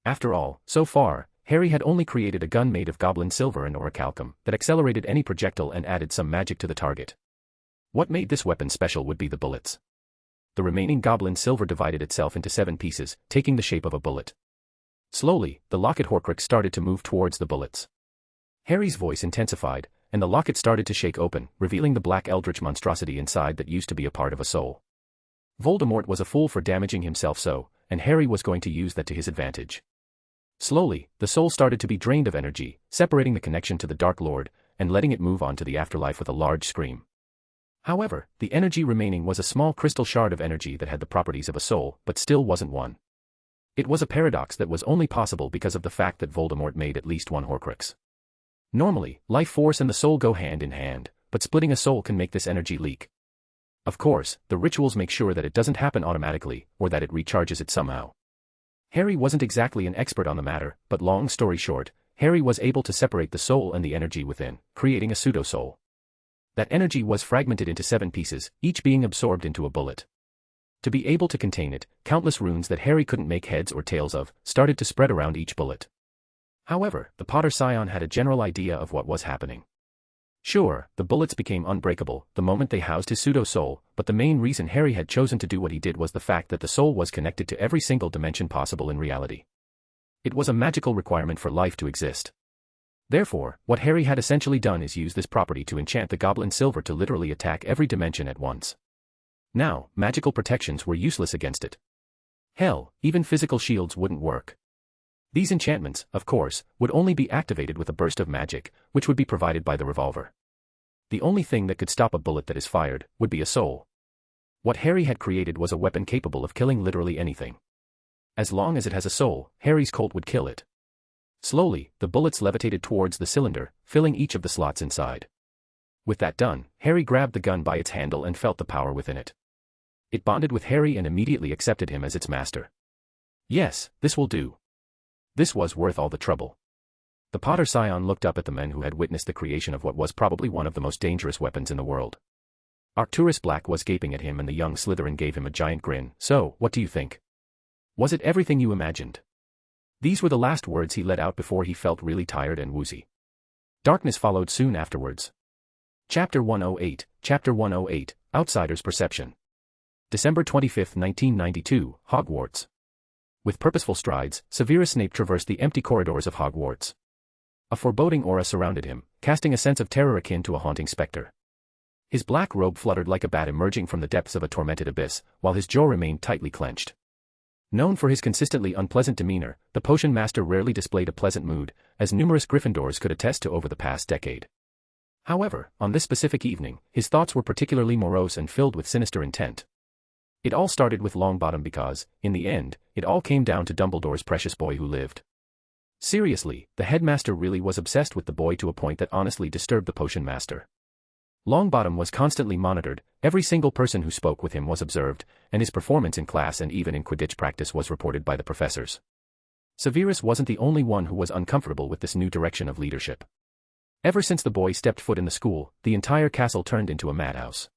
After all, so far, Harry had only created a gun made of goblin silver and orichalcum that accelerated any projectile and added some magic to the target. What made this weapon special would be the bullets. The remaining goblin silver divided itself into 7 pieces, taking the shape of a bullet. Slowly, the locket Horcrux started to move towards the bullets. Harry's voice intensified, and the locket started to shake open, revealing the black eldritch monstrosity inside that used to be a part of a soul. Voldemort was a fool for damaging himself so, and Harry was going to use that to his advantage. Slowly, the soul started to be drained of energy, separating the connection to the Dark Lord, and letting it move on to the afterlife with a large scream. However, the energy remaining was a small crystal shard of energy that had the properties of a soul, but still wasn't one. It was a paradox that was only possible because of the fact that Voldemort made at least one Horcrux. Normally, life force and the soul go hand in hand, but splitting a soul can make this energy leak. Of course, the rituals make sure that it doesn't happen automatically, or that it recharges it somehow. Harry wasn't exactly an expert on the matter, but long story short, Harry was able to separate the soul and the energy within, creating a pseudo-soul. That energy was fragmented into 7 pieces, each being absorbed into a bullet. To be able to contain it, countless runes that Harry couldn't make heads or tails of, started to spread around each bullet. However, the Potter Scion had a general idea of what was happening. Sure, the bullets became unbreakable the moment they housed his pseudo-soul, but the main reason Harry had chosen to do what he did was the fact that the soul was connected to every single dimension possible in reality. It was a magical requirement for life to exist. Therefore, what Harry had essentially done is use this property to enchant the goblin silver to literally attack every dimension at once. Now, magical protections were useless against it. Hell, even physical shields wouldn't work. These enchantments, of course, would only be activated with a burst of magic, which would be provided by the revolver. The only thing that could stop a bullet that is fired would be a soul. What Harry had created was a weapon capable of killing literally anything. As long as it has a soul, Harry's Colt would kill it. Slowly, the bullets levitated towards the cylinder, filling each of the slots inside. With that done, Harry grabbed the gun by its handle and felt the power within it. It bonded with Harry and immediately accepted him as its master. Yes, this will do. This was worth all the trouble. The Potter scion looked up at the men who had witnessed the creation of what was probably one of the most dangerous weapons in the world. Arcturus Black was gaping at him and the young Slytherin gave him a giant grin. So, what do you think? Was it everything you imagined? These were the last words he let out before he felt really tired and woozy. Darkness followed soon afterwards. Chapter 108, Chapter 108, Outsider's Perception. December 25, 1992, Hogwarts. With purposeful strides, Severus Snape traversed the empty corridors of Hogwarts. A foreboding aura surrounded him, casting a sense of terror akin to a haunting specter. His black robe fluttered like a bat emerging from the depths of a tormented abyss, while his jaw remained tightly clenched. Known for his consistently unpleasant demeanor, the potion master rarely displayed a pleasant mood, as numerous Gryffindors could attest to over the past decade. However, on this specific evening, his thoughts were particularly morose and filled with sinister intent. It all started with Longbottom because, in the end, it all came down to Dumbledore's precious boy who lived. Seriously, the headmaster really was obsessed with the boy to a point that honestly disturbed the potion master. Longbottom was constantly monitored, every single person who spoke with him was observed, and his performance in class and even in Quidditch practice was reported by the professors. Severus wasn't the only one who was uncomfortable with this new direction of leadership. Ever since the boy stepped foot in the school, the entire castle turned into a madhouse.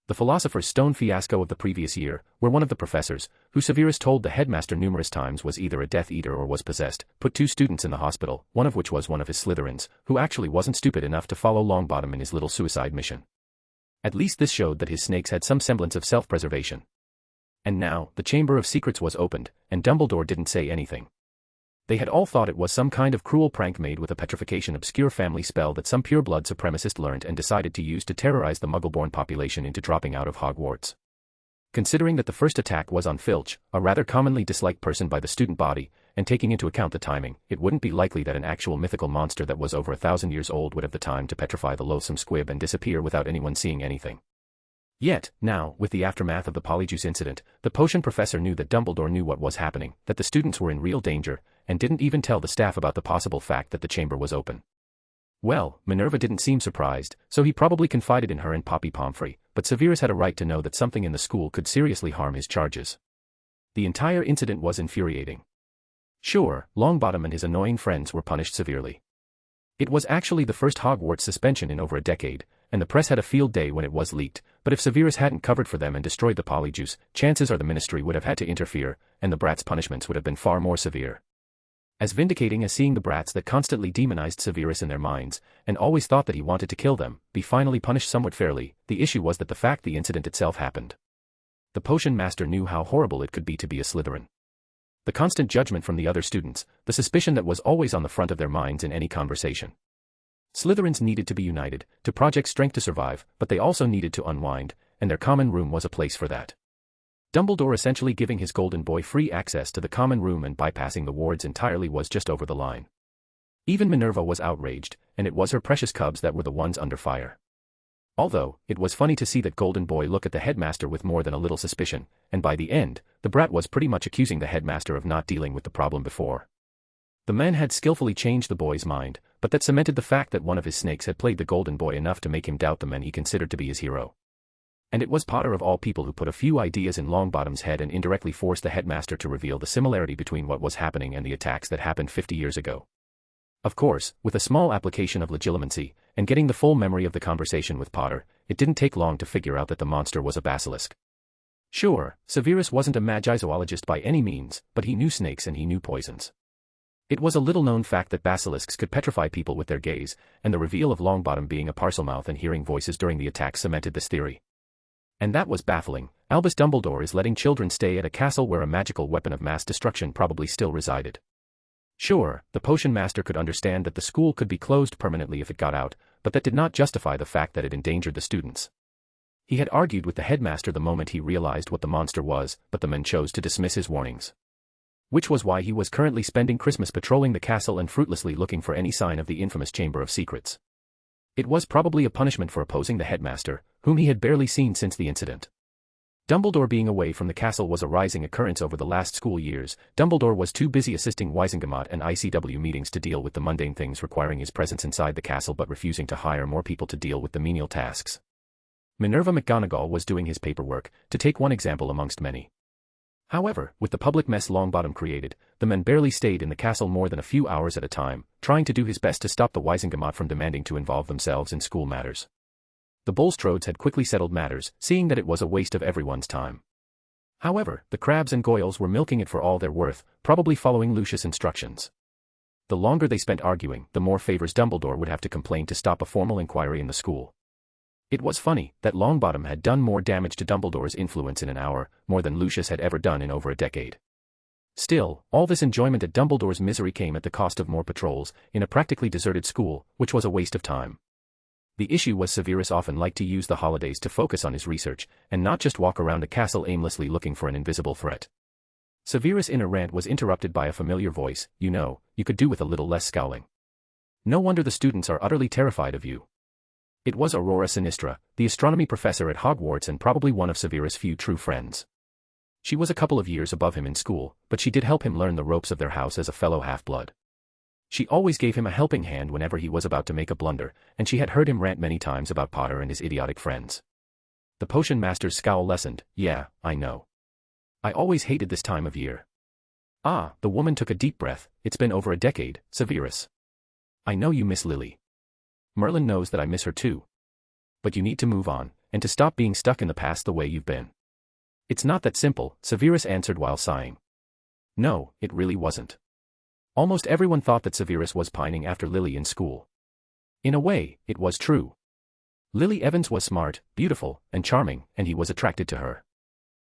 The Philosopher's Stone fiasco of the previous year, where one of the professors, who Severus told the headmaster numerous times was either a Death Eater or was possessed, put 2 students in the hospital, one of which was one of his Slytherins, who actually wasn't stupid enough to follow Longbottom in his little suicide mission. At least this showed that his snakes had some semblance of self-preservation. And now, the Chamber of Secrets was opened, and Dumbledore didn't say anything. They had all thought it was some kind of cruel prank made with a petrification obscure family spell that some pureblood supremacist learned and decided to use to terrorize the Muggle-born population into dropping out of Hogwarts. Considering that the first attack was on Filch, a rather commonly disliked person by the student body, and taking into account the timing, it wouldn't be likely that an actual mythical monster that was over 1,000 years old would have the time to petrify the loathsome squib and disappear without anyone seeing anything. Yet, now, with the aftermath of the Polyjuice incident, the potion professor knew that Dumbledore knew what was happening, that the students were in real danger, and didn't even tell the staff about the possible fact that the chamber was open. Well, Minerva didn't seem surprised, so he probably confided in her and Poppy Pomfrey, but Severus had a right to know that something in the school could seriously harm his charges. The entire incident was infuriating. Sure, Longbottom and his annoying friends were punished severely. It was actually the first Hogwarts suspension in over a decade, and the press had a field day when it was leaked, but if Severus hadn't covered for them and destroyed the Polyjuice, chances are the ministry would have had to interfere, and the brats' punishments would have been far more severe. As vindicating as seeing the brats that constantly demonized Severus in their minds, and always thought that he wanted to kill them, be finally punished somewhat fairly, the issue was that the fact the incident itself happened. The potion master knew how horrible it could be to be a Slytherin. The constant judgment from the other students, the suspicion that was always on the front of their minds in any conversation. Slytherins needed to be united, to project strength to survive, but they also needed to unwind, and their common room was a place for that. Dumbledore essentially giving his golden boy free access to the common room and bypassing the wards entirely was just over the line. Even Minerva was outraged, and it was her precious cubs that were the ones under fire. Although, it was funny to see that golden boy look at the headmaster with more than a little suspicion, and by the end, the brat was pretty much accusing the headmaster of not dealing with the problem before. The man had skillfully changed the boy's mind, but that cemented the fact that one of his snakes had played the golden boy enough to make him doubt the men he considered to be his hero. And it was Potter of all people who put a few ideas in Longbottom's head and indirectly forced the headmaster to reveal the similarity between what was happening and the attacks that happened 50 years ago. Of course, with a small application of legilimency, and getting the full memory of the conversation with Potter, it didn't take long to figure out that the monster was a basilisk. Sure, Severus wasn't a magi-zoologist by any means, but he knew snakes and he knew poisons. It was a little-known fact that basilisks could petrify people with their gaze, and the reveal of Longbottom being a Parselmouth and hearing voices during the attack cemented this theory. And that was baffling. Albus Dumbledore is letting children stay at a castle where a magical weapon of mass destruction probably still resided. Sure, the potion master could understand that the school could be closed permanently if it got out, but that did not justify the fact that it endangered the students. He had argued with the headmaster the moment he realized what the monster was, but the men chose to dismiss his warnings. Which was why he was currently spending Christmas patrolling the castle and fruitlessly looking for any sign of the infamous Chamber of Secrets. It was probably a punishment for opposing the headmaster, whom he had barely seen since the incident. Dumbledore being away from the castle was a rising occurrence over the last school years. Dumbledore was too busy assisting Wisengamot and ICW meetings to deal with the mundane things requiring his presence inside the castle but refusing to hire more people to deal with the menial tasks. Minerva McGonagall was doing his paperwork, to take one example amongst many. However, with the public mess Longbottom created, the men barely stayed in the castle more than a few hours at a time, trying to do his best to stop the Wisengamot from demanding to involve themselves in school matters. The Bulstrodes had quickly settled matters, seeing that it was a waste of everyone's time. However, the Crabs and Goyles were milking it for all their worth, probably following Lucius' instructions. The longer they spent arguing, the more favors Dumbledore would have to complain to stop a formal inquiry in the school. It was funny that Longbottom had done more damage to Dumbledore's influence in an hour, more than Lucius had ever done in over a decade. Still, all this enjoyment at Dumbledore's misery came at the cost of more patrols, in a practically deserted school, which was a waste of time. The issue was Severus often liked to use the holidays to focus on his research, and not just walk around the castle aimlessly looking for an invisible threat. Severus' inner rant was interrupted by a familiar voice. You could do with a little less scowling. No wonder the students are utterly terrified of you. It was Aurora Sinistra, the astronomy professor at Hogwarts and probably one of Severus' few true friends. She was a couple of years above him in school, but she did help him learn the ropes of their house as a fellow half-blood. She always gave him a helping hand whenever he was about to make a blunder, and she had heard him rant many times about Potter and his idiotic friends. The potion master's scowl lessened. Yeah, I know. I always hated this time of year. Ah, the woman took a deep breath. It's been over a decade, Severus. I know you miss Lily. Merlin knows that I miss her too. But you need to move on, and to stop being stuck in the past the way you've been. It's not that simple, Severus answered while sighing. No, it really wasn't. Almost everyone thought that Severus was pining after Lily in school. In a way, it was true. Lily Evans was smart, beautiful, and charming, and he was attracted to her.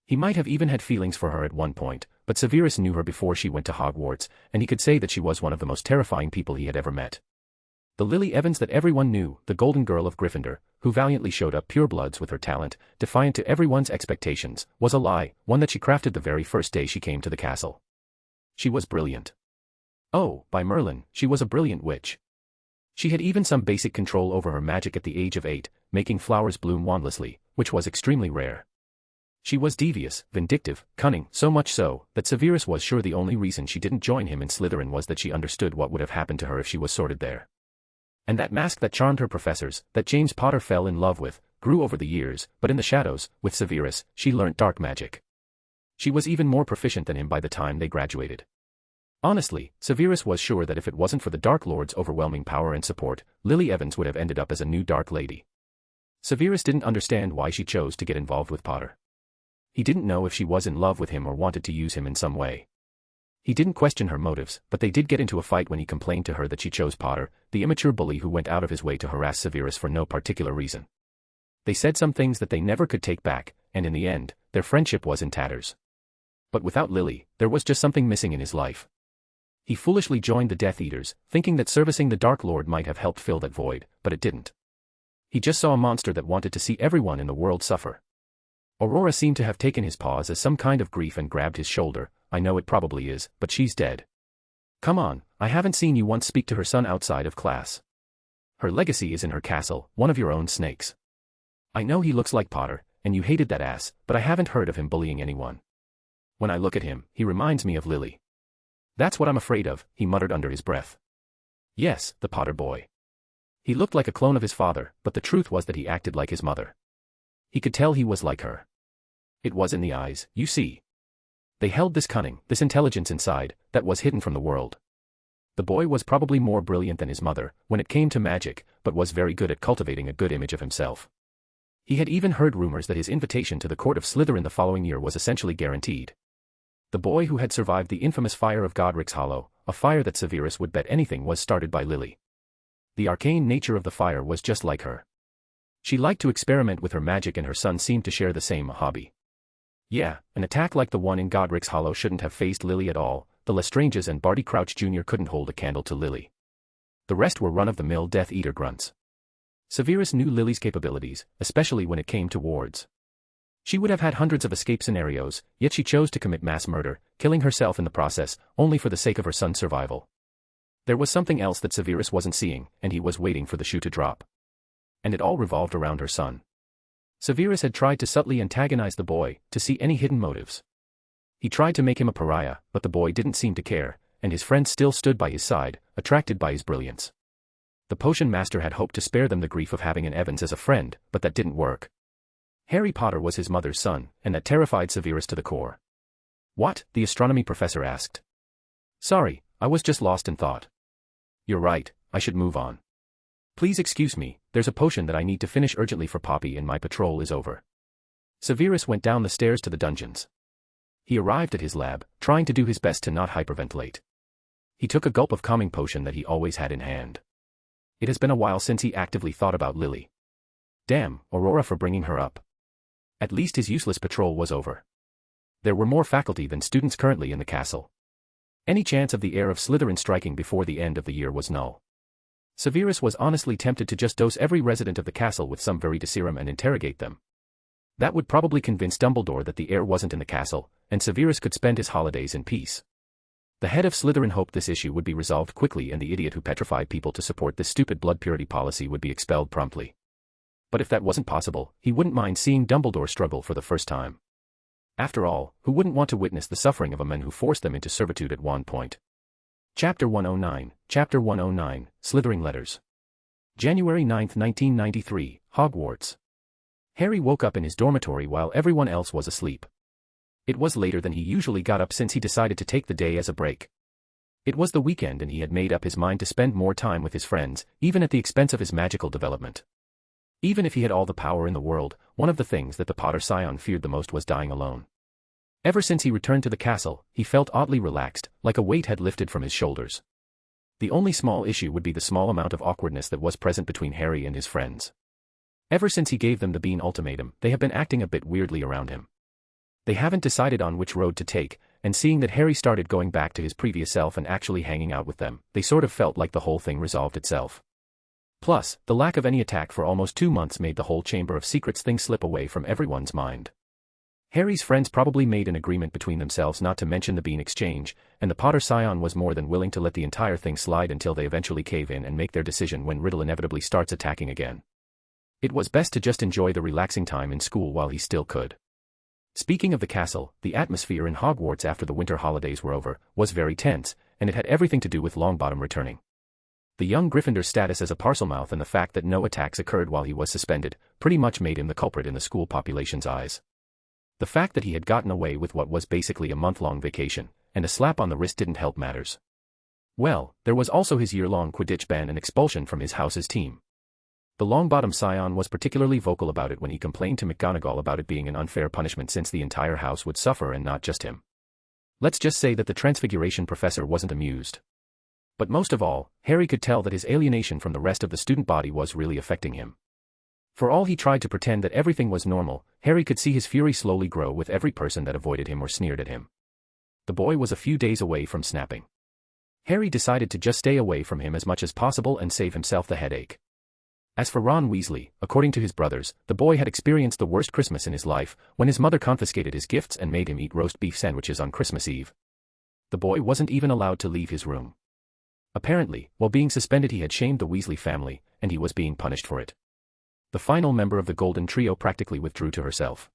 He might have even had feelings for her at one point, but Severus knew her before she went to Hogwarts, and he could say that she was one of the most terrifying people he had ever met. The Lily Evans that everyone knew, the Golden Girl of Gryffindor, who valiantly showed up purebloods with her talent, defiant to everyone's expectations, was a lie, one that she crafted the very first day she came to the castle. She was brilliant. Oh, by Merlin, she was a brilliant witch. She had even some basic control over her magic at the age of 8, making flowers bloom wandlessly, which was extremely rare. She was devious, vindictive, cunning, so much so, that Severus was sure the only reason she didn't join him in Slytherin was that she understood what would have happened to her if she was sorted there. And that mask that charmed her professors, that James Potter fell in love with, grew over the years, but in the shadows, with Severus, she learnt dark magic. She was even more proficient than him by the time they graduated. Honestly, Severus was sure that if it wasn't for the Dark Lord's overwhelming power and support, Lily Evans would have ended up as a new Dark Lady. Severus didn't understand why she chose to get involved with Potter. He didn't know if she was in love with him or wanted to use him in some way. He didn't question her motives, but they did get into a fight when he complained to her that she chose Potter, the immature bully who went out of his way to harass Severus for no particular reason. They said some things that they never could take back, and in the end, their friendship was in tatters. But without Lily, there was just something missing in his life. He foolishly joined the Death Eaters, thinking that servicing the Dark Lord might have helped fill that void, but it didn't. He just saw a monster that wanted to see everyone in the world suffer. Aurora seemed to have taken his pause as some kind of grief and grabbed his shoulder. I know it probably is, but she's dead. Come on, I haven't seen you once speak to her son outside of class. Her legacy is in her castle, one of your own snakes. I know he looks like Potter, and you hated that ass, but I haven't heard of him bullying anyone. When I look at him, he reminds me of Lily. That's what I'm afraid of, he muttered under his breath. Yes, the Potter boy. He looked like a clone of his father, but the truth was that he acted like his mother. He could tell he was like her. It was in the eyes, you see. They held this cunning, this intelligence inside, that was hidden from the world. The boy was probably more brilliant than his mother, when it came to magic, but was very good at cultivating a good image of himself. He had even heard rumors that his invitation to the court of Slytherin the following year was essentially guaranteed. The boy who had survived the infamous fire of Godric's Hollow, a fire that Severus would bet anything was started by Lily. The arcane nature of the fire was just like her. She liked to experiment with her magic and her son seemed to share the same hobby. Yeah, an attack like the one in Godric's Hollow shouldn't have fazed Lily at all, the Lestranges and Barty Crouch Jr. couldn't hold a candle to Lily. The rest were run-of-the-mill Death Eater grunts. Severus knew Lily's capabilities, especially when it came to wards. She would have had hundreds of escape scenarios, yet she chose to commit mass murder, killing herself in the process, only for the sake of her son's survival. There was something else that Severus wasn't seeing, and he was waiting for the shoe to drop. And it all revolved around her son. Severus had tried to subtly antagonize the boy, to see any hidden motives. He tried to make him a pariah, but the boy didn't seem to care, and his friends still stood by his side, attracted by his brilliance. The potion master had hoped to spare them the grief of having an Evans as a friend, but that didn't work. Harry Potter was his mother's son, and that terrified Severus to the core. "What?" the astronomy professor asked. "Sorry, I was just lost in thought." "You're right, I should move on. Please excuse me, there's a potion that I need to finish urgently for Poppy and my patrol is over." Severus went down the stairs to the dungeons. He arrived at his lab, trying to do his best to not hyperventilate. He took a gulp of calming potion that he always had in hand. It has been a while since he actively thought about Lily. Damn, Aurora for bringing her up. At least his useless patrol was over. There were more faculty than students currently in the castle. Any chance of the heir of Slytherin striking before the end of the year was null. Severus was honestly tempted to just dose every resident of the castle with some veritaserum and interrogate them. That would probably convince Dumbledore that the heir wasn't in the castle, and Severus could spend his holidays in peace. The head of Slytherin hoped this issue would be resolved quickly and the idiot who petrified people to support this stupid blood purity policy would be expelled promptly. But if that wasn't possible, he wouldn't mind seeing Dumbledore struggle for the first time. After all, who wouldn't want to witness the suffering of a man who forced them into servitude at one point? Chapter 109, Slytherin Letters. January 9, 1993, Hogwarts. Harry woke up in his dormitory while everyone else was asleep. It was later than he usually got up since he decided to take the day as a break. It was the weekend and he had made up his mind to spend more time with his friends, even at the expense of his magical development. Even if he had all the power in the world, one of the things that the Potter scion feared the most was dying alone. Ever since he returned to the castle, he felt oddly relaxed, like a weight had lifted from his shoulders. The only small issue would be the small amount of awkwardness that was present between Harry and his friends. Ever since he gave them the bean ultimatum, they have been acting a bit weirdly around him. They haven't decided on which road to take, and seeing that Harry started going back to his previous self and actually hanging out with them, they sort of felt like the whole thing resolved itself. Plus, the lack of any attack for almost 2 months made the whole Chamber of Secrets thing slip away from everyone's mind. Harry's friends probably made an agreement between themselves not to mention the bean exchange, and the Potter scion was more than willing to let the entire thing slide until they eventually cave in and make their decision when Riddle inevitably starts attacking again. It was best to just enjoy the relaxing time in school while he still could. Speaking of the castle, the atmosphere in Hogwarts after the winter holidays were over was very tense, and it had everything to do with Longbottom returning. The young Gryffindor's status as a Parselmouth and the fact that no attacks occurred while he was suspended pretty much made him the culprit in the school population's eyes. The fact that he had gotten away with what was basically a month-long vacation, and a slap on the wrist didn't help matters. Well, there was also his year-long Quidditch ban and expulsion from his house's team. The Longbottom scion was particularly vocal about it when he complained to McGonagall about it being an unfair punishment since the entire house would suffer and not just him. Let's just say that the Transfiguration professor wasn't amused. But most of all, Harry could tell that his alienation from the rest of the student body was really affecting him. For all he tried to pretend that everything was normal, Harry could see his fury slowly grow with every person that avoided him or sneered at him. The boy was a few days away from snapping. Harry decided to just stay away from him as much as possible and save himself the headache. As for Ron Weasley, according to his brothers, the boy had experienced the worst Christmas in his life, when his mother confiscated his gifts and made him eat roast beef sandwiches on Christmas Eve. The boy wasn't even allowed to leave his room. Apparently, while being suspended he had shamed the Weasley family, and he was being punished for it. The final member of the Golden Trio practically withdrew to herself.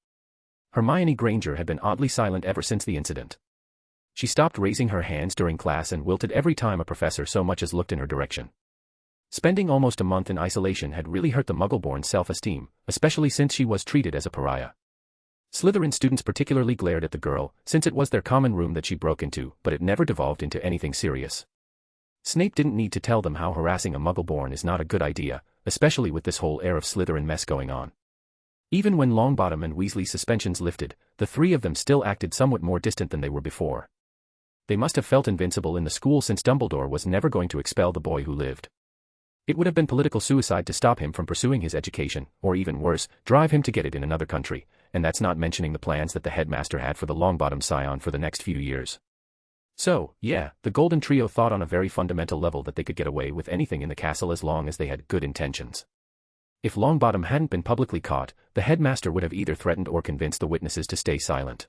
Hermione Granger had been oddly silent ever since the incident. She stopped raising her hands during class and wilted every time a professor so much as looked in her direction. Spending almost a month in isolation had really hurt the Muggle-born self-esteem, especially since she was treated as a pariah. Slytherin students particularly glared at the girl, since it was their common room that she broke into, but it never devolved into anything serious. Snape didn't need to tell them how harassing a Muggle-born is not a good idea, especially with this whole heir of Slytherin mess going on. Even when Longbottom and Weasley's suspensions lifted, the three of them still acted somewhat more distant than they were before. They must have felt invincible in the school since Dumbledore was never going to expel the boy who lived. It would have been political suicide to stop him from pursuing his education, or even worse, drive him to get it in another country, and that's not mentioning the plans that the headmaster had for the Longbottom scion for the next few years. So, yeah, the Golden Trio thought on a very fundamental level that they could get away with anything in the castle as long as they had good intentions. If Longbottom hadn't been publicly caught, the headmaster would have either threatened or convinced the witnesses to stay silent.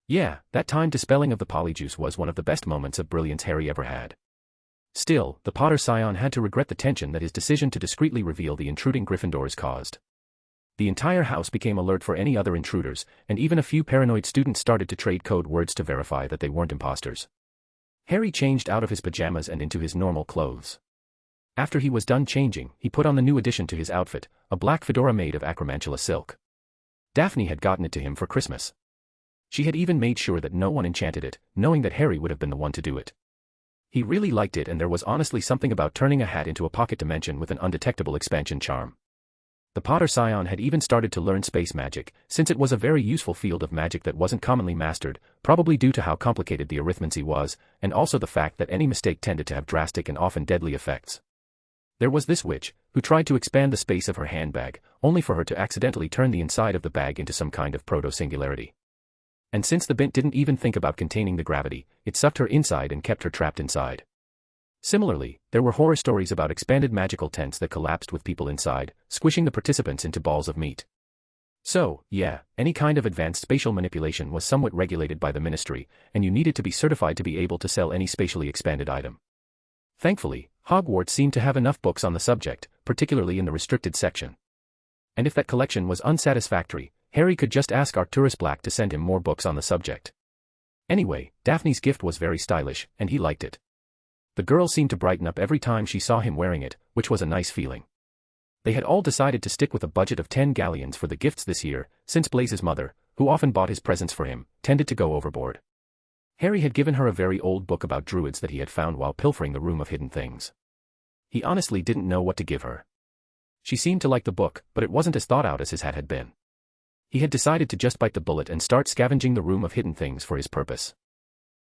Yeah, that time dispelling of the polyjuice was one of the best moments of brilliance Harry ever had. Still, the Potter scion had to regret the tension that his decision to discreetly reveal the intruding Gryffindors caused. The entire house became alert for any other intruders, and even a few paranoid students started to trade code words to verify that they weren't impostors. Harry changed out of his pajamas and into his normal clothes. After he was done changing, he put on the new addition to his outfit, a black fedora made of acromantula silk. Daphne had gotten it to him for Christmas. She had even made sure that no one enchanted it, knowing that Harry would have been the one to do it. He really liked it, and there was honestly something about turning a hat into a pocket dimension with an undetectable expansion charm. The Potter scion had even started to learn space magic, since it was a very useful field of magic that wasn't commonly mastered, probably due to how complicated the arithmancy was, and also the fact that any mistake tended to have drastic and often deadly effects. There was this witch, who tried to expand the space of her handbag, only for her to accidentally turn the inside of the bag into some kind of proto-singularity. And since the bint didn't even think about containing the gravity, it sucked her inside and kept her trapped inside. Similarly, there were horror stories about expanded magical tents that collapsed with people inside, squishing the participants into balls of meat. So, yeah, any kind of advanced spatial manipulation was somewhat regulated by the ministry, and you needed to be certified to be able to sell any spatially expanded item. Thankfully, Hogwarts seemed to have enough books on the subject, particularly in the restricted section. And if that collection was unsatisfactory, Harry could just ask Arcturus Black to send him more books on the subject. Anyway, Daphne's gift was very stylish, and he liked it. The girl seemed to brighten up every time she saw him wearing it, which was a nice feeling. They had all decided to stick with a budget of 10 galleons for the gifts this year, since Blaze's mother, who often bought his presents for him, tended to go overboard. Harry had given her a very old book about druids that he had found while pilfering the Room of Hidden Things. He honestly didn't know what to give her. She seemed to like the book, but it wasn't as thought out as his hat had been. He had decided to just bite the bullet and start scavenging the Room of Hidden Things for his purpose.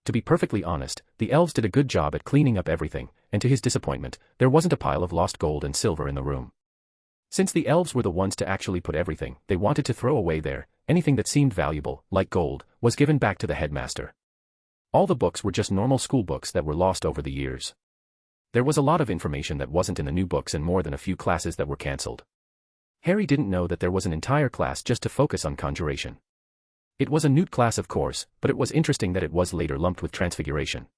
To be perfectly honest, the elves did a good job at cleaning up everything, and to his disappointment, there wasn't a pile of lost gold and silver in the room. Since the elves were the ones to actually put everything they wanted to throw away there, anything that seemed valuable, like gold, was given back to the headmaster. All the books were just normal school books that were lost over the years. There was a lot of information that wasn't in the new books and more than a few classes that were cancelled. Harry didn't know that there was an entire class just to focus on conjuration. It was a newt class, of course, but it was interesting that it was later lumped with transfiguration.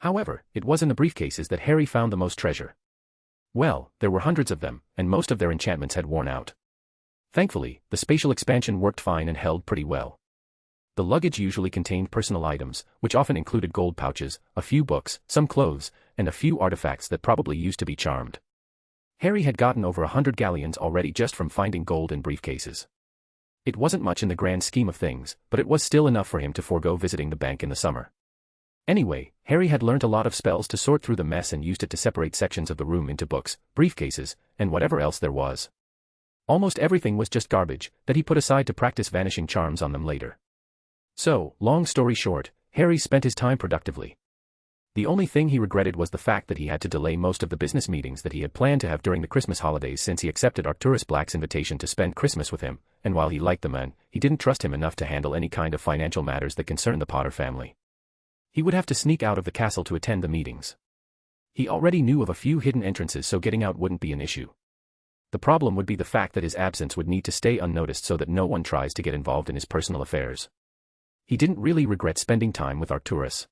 However, it was in the briefcases that Harry found the most treasure. Well, there were hundreds of them, and most of their enchantments had worn out. Thankfully, the spatial expansion worked fine and held pretty well. The luggage usually contained personal items, which often included gold pouches, a few books, some clothes, and a few artifacts that probably used to be charmed. Harry had gotten over 100 galleons already just from finding gold in briefcases. It wasn't much in the grand scheme of things, but it was still enough for him to forego visiting the bank in the summer. Anyway, Harry had learnt a lot of spells to sort through the mess and used it to separate sections of the room into books, briefcases, and whatever else there was. Almost everything was just garbage that he put aside to practice vanishing charms on them later. So, long story short, Harry spent his time productively. The only thing he regretted was the fact that he had to delay most of the business meetings that he had planned to have during the Christmas holidays since he accepted Arcturus Black's invitation to spend Christmas with him, and while he liked the man, he didn't trust him enough to handle any kind of financial matters that concerned the Potter family. He would have to sneak out of the castle to attend the meetings. He already knew of a few hidden entrances, so getting out wouldn't be an issue. The problem would be the fact that his absence would need to stay unnoticed so that no one tries to get involved in his personal affairs. He didn't really regret spending time with Arcturus.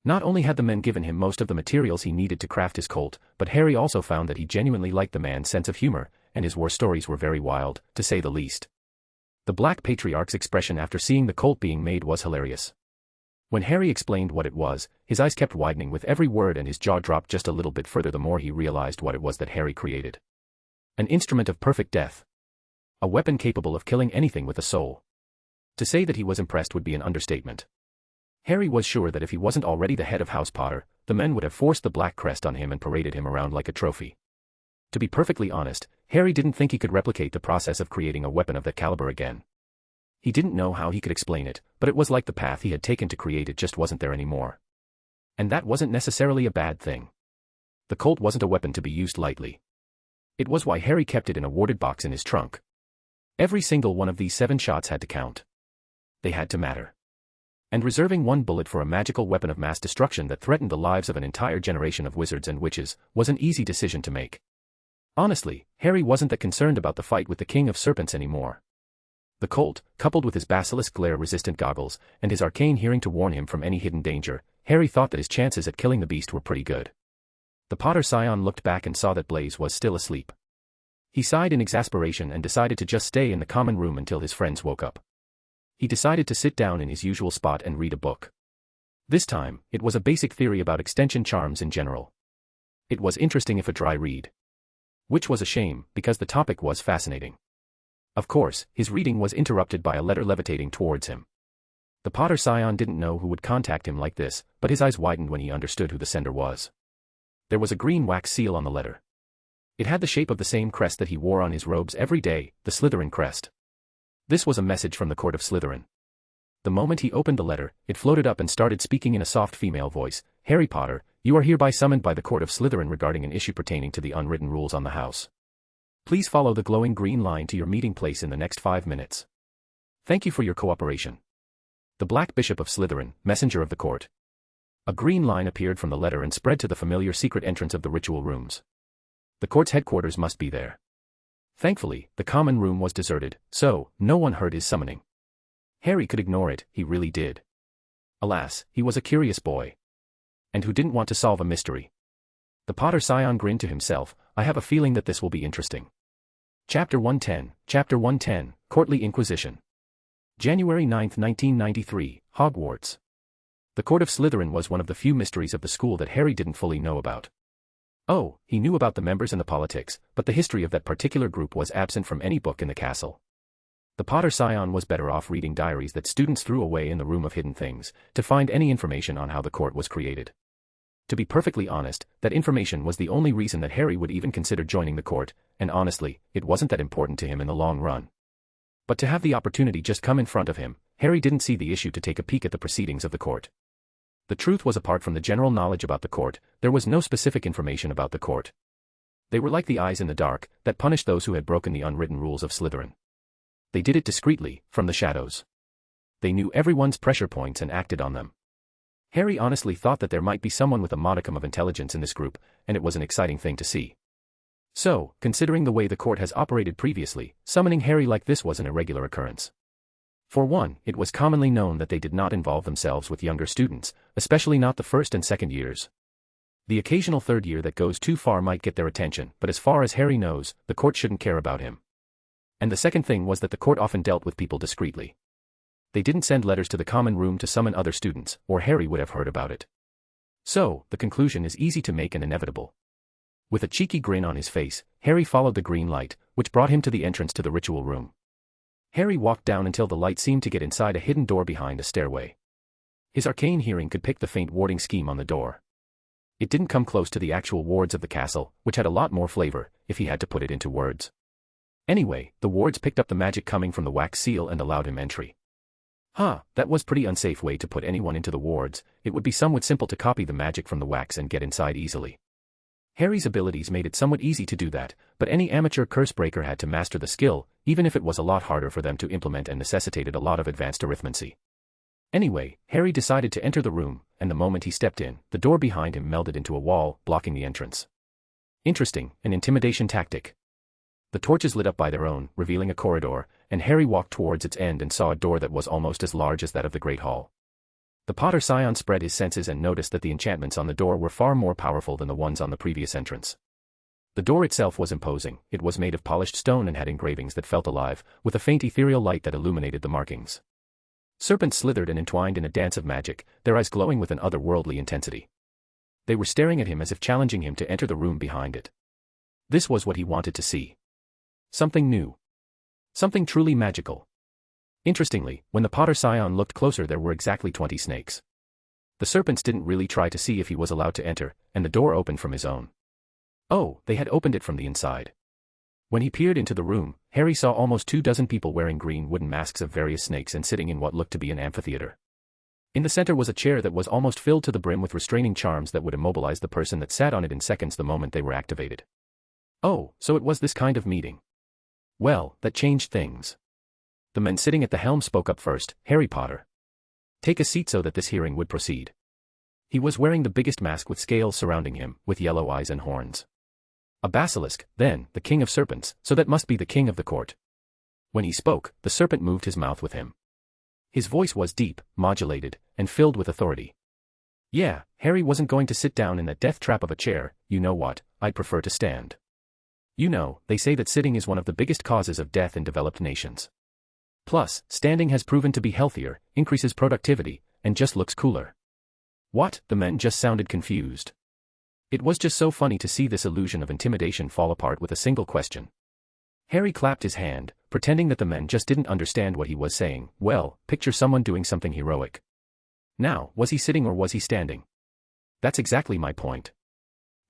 Not only had the men given him most of the materials he needed to craft his Colt, but Harry also found that he genuinely liked the man's sense of humor, and his war stories were very wild, to say the least. The Black Patriarch's expression after seeing the Colt being made was hilarious. When Harry explained what it was, his eyes kept widening with every word and his jaw dropped just a little bit further the more he realized what it was that Harry created. An instrument of perfect death. A weapon capable of killing anything with a soul. To say that he was impressed would be an understatement. Harry was sure that if he wasn't already the head of House Potter, the men would have forced the black crest on him and paraded him around like a trophy. To be perfectly honest, Harry didn't think he could replicate the process of creating a weapon of that caliber again. He didn't know how he could explain it, but it was like the path he had taken to create it just wasn't there anymore. And that wasn't necessarily a bad thing. The Colt wasn't a weapon to be used lightly. It was why Harry kept it in a warded box in his trunk. Every single one of these 7 shots had to count. They had to matter. And reserving one bullet for a magical weapon of mass destruction that threatened the lives of an entire generation of wizards and witches was an easy decision to make. Honestly, Harry wasn't that concerned about the fight with the King of Serpents anymore. The Colt, coupled with his basilisk glare-resistant goggles, and his arcane hearing to warn him from any hidden danger, Harry thought that his chances at killing the beast were pretty good. The Potter Scion looked back and saw that Blaise was still asleep. He sighed in exasperation and decided to just stay in the common room until his friends woke up. He decided to sit down in his usual spot and read a book. This time, it was a basic theory about extension charms in general. It was interesting if a dry read. Which was a shame, because the topic was fascinating. Of course, his reading was interrupted by a letter levitating towards him. The Potter Scion didn't know who would contact him like this, but his eyes widened when he understood who the sender was. There was a green wax seal on the letter. It had the shape of the same crest that he wore on his robes every day, the Slytherin crest. This was a message from the court of Slytherin. The moment he opened the letter, it floated up and started speaking in a soft female voice. Harry Potter, you are hereby summoned by the court of Slytherin regarding an issue pertaining to the unwritten rules on the house. Please follow the glowing green line to your meeting place in the next 5 minutes. Thank you for your cooperation. The Black Bishop of Slytherin, messenger of the court. A green line appeared from the letter and spread to the familiar secret entrance of the ritual rooms. The court's headquarters must be there. Thankfully, the common room was deserted, so no one heard his summoning. Harry could ignore it, he really did. Alas, he was a curious boy. And who didn't want to solve a mystery? The Potter Scion grinned to himself. I have a feeling that this will be interesting. Chapter 110, Courtly Inquisition. January 9, 1993, Hogwarts. The Court of Slytherin was one of the few mysteries of the school that Harry didn't fully know about. Oh, he knew about the members and the politics, but the history of that particular group was absent from any book in the castle. The Potter Scion was better off reading diaries that students threw away in the Room of Hidden Things, to find any information on how the court was created. To be perfectly honest, that information was the only reason that Harry would even consider joining the court, and honestly, it wasn't that important to him in the long run. But to have the opportunity just come in front of him, Harry didn't see the issue to take a peek at the proceedings of the court. The truth was, apart from the general knowledge about the court, there was no specific information about the court. They were like the eyes in the dark, that punished those who had broken the unwritten rules of Slytherin. They did it discreetly, from the shadows. They knew everyone's pressure points and acted on them. Harry honestly thought that there might be someone with a modicum of intelligence in this group, and it was an exciting thing to see. So, considering the way the court has operated previously, summoning Harry like this was an irregular occurrence. For one, it was commonly known that they did not involve themselves with younger students, especially not the first and second years. The occasional third year that goes too far might get their attention, but as far as Harry knows, the court shouldn't care about him. And the second thing was that the court often dealt with people discreetly. They didn't send letters to the common room to summon other students, or Harry would have heard about it. So, the conclusion is easy to make and inevitable. With a cheeky grin on his face, Harry followed the green light, which brought him to the entrance to the ritual room. Harry walked down until the light seemed to get inside a hidden door behind a stairway. His arcane hearing could pick the faint warding scheme on the door. It didn't come close to the actual wards of the castle, which had a lot more flavor, if he had to put it into words. Anyway, the wards picked up the magic coming from the wax seal and allowed him entry. That was pretty unsafe way to put anyone into the wards. It would be somewhat simple to copy the magic from the wax and get inside easily. Harry's abilities made it somewhat easy to do that, but any amateur curse breaker had to master the skill, even if it was a lot harder for them to implement and necessitated a lot of advanced arithmancy. Anyway, Harry decided to enter the room, and the moment he stepped in, the door behind him melded into a wall, blocking the entrance. Interesting, an intimidation tactic. The torches lit up by their own, revealing a corridor, and Harry walked towards its end and saw a door that was almost as large as that of the Great Hall. The Potter Scion spread his senses and noticed that the enchantments on the door were far more powerful than the ones on the previous entrance. The door itself was imposing. It was made of polished stone and had engravings that felt alive, with a faint ethereal light that illuminated the markings. Serpents slithered and entwined in a dance of magic, their eyes glowing with an otherworldly intensity. They were staring at him as if challenging him to enter the room behind it. This was what he wanted to see. Something new. Something truly magical. Interestingly, when the Potter Scion looked closer, there were exactly 20 snakes. The serpents didn't really try to see if he was allowed to enter, and the door opened from his own. Oh, they had opened it from the inside. When he peered into the room, Harry saw almost 24 people wearing green wooden masks of various snakes and sitting in what looked to be an amphitheater. In the center was a chair that was almost filled to the brim with restraining charms that would immobilize the person that sat on it in seconds the moment they were activated. Oh, so it was this kind of meeting. Well, that changed things. The man sitting at the helm spoke up first. Harry Potter. Take a seat so that this hearing would proceed. He was wearing the biggest mask with scales surrounding him, with yellow eyes and horns. A basilisk, then, the king of serpents, so that must be the king of the court. When he spoke, the serpent moved his mouth with him. His voice was deep, modulated, and filled with authority. Yeah, Harry wasn't going to sit down in that death trap of a chair. You know what, I'd prefer to stand. You know, they say that sitting is one of the biggest causes of death in developed nations. Plus, standing has proven to be healthier, increases productivity, and just looks cooler. What? The men just sounded confused. It was just so funny to see this illusion of intimidation fall apart with a single question. Harry clapped his hand, pretending that the men just didn't understand what he was saying. Well, picture someone doing something heroic. Now, was he sitting or was he standing? That's exactly my point.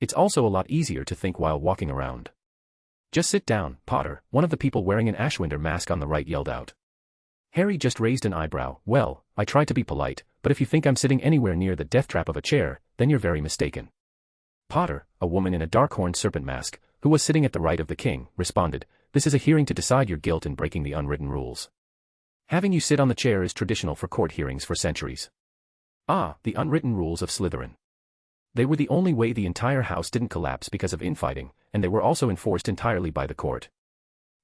It's also a lot easier to think while walking around. Just sit down, Potter, one of the people wearing an Ashwinder mask on the right yelled out. Harry just raised an eyebrow. Well, I try to be polite, but if you think I'm sitting anywhere near the death trap of a chair, then you're very mistaken. Potter, a woman in a dark-horned serpent mask, who was sitting at the right of the king, responded, "This is a hearing to decide your guilt in breaking the unwritten rules. Having you sit on the chair is traditional for court hearings for centuries." Ah, the unwritten rules of Slytherin. They were the only way the entire house didn't collapse because of infighting, and they were also enforced entirely by the court.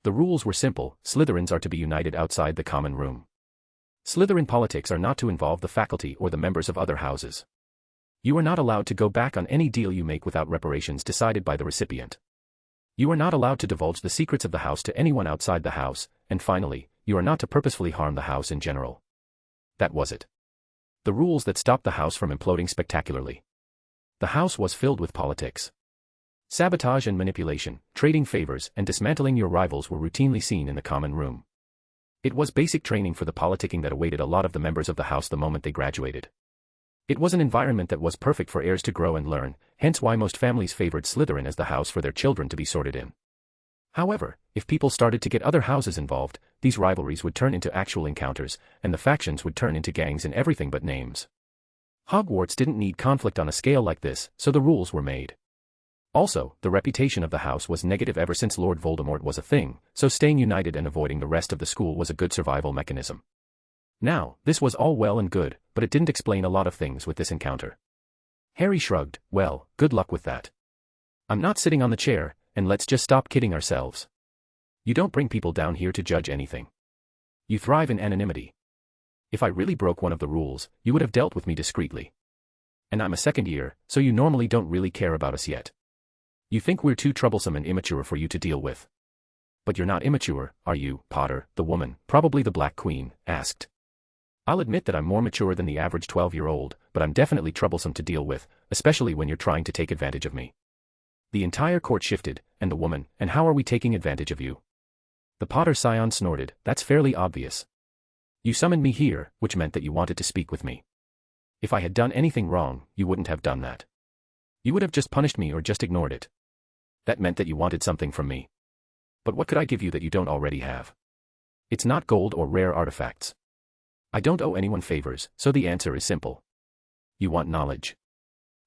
The rules were simple: Slytherins are to be united outside the common room. Slytherin politics are not to involve the faculty or the members of other houses. You are not allowed to go back on any deal you make without reparations decided by the recipient. You are not allowed to divulge the secrets of the house to anyone outside the house, and finally, you are not to purposefully harm the house in general. That was it. The rules that stopped the house from imploding spectacularly. The house was filled with politics. Sabotage and manipulation, trading favors, and dismantling your rivals were routinely seen in the common room. It was basic training for the politicking that awaited a lot of the members of the house the moment they graduated. It was an environment that was perfect for heirs to grow and learn, hence why most families favored Slytherin as the house for their children to be sorted in. However, if people started to get other houses involved, these rivalries would turn into actual encounters, and the factions would turn into gangs in everything but names. Hogwarts didn't need conflict on a scale like this, so the rules were made. Also, the reputation of the house was negative ever since Lord Voldemort was a thing, so staying united and avoiding the rest of the school was a good survival mechanism. Now, this was all well and good, but it didn't explain a lot of things with this encounter. Harry shrugged. Well, good luck with that. I'm not sitting on the chair, and let's just stop kidding ourselves. You don't bring people down here to judge anything. You thrive in anonymity. If I really broke one of the rules, you would have dealt with me discreetly. And I'm a second year, so you normally don't really care about us yet. You think we're too troublesome and immature for you to deal with. But you're not immature, are you, Potter? The woman, probably the Black Queen, asked. I'll admit that I'm more mature than the average 12-year-old, but I'm definitely troublesome to deal with, especially when you're trying to take advantage of me. The entire court shifted, and the woman, and how are we taking advantage of you? The Potter scion snorted. That's fairly obvious. You summoned me here, which meant that you wanted to speak with me. If I had done anything wrong, you wouldn't have done that. You would have just punished me or just ignored it. That meant that you wanted something from me. But what could I give you that you don't already have? It's not gold or rare artifacts. I don't owe anyone favors, so the answer is simple. You want knowledge.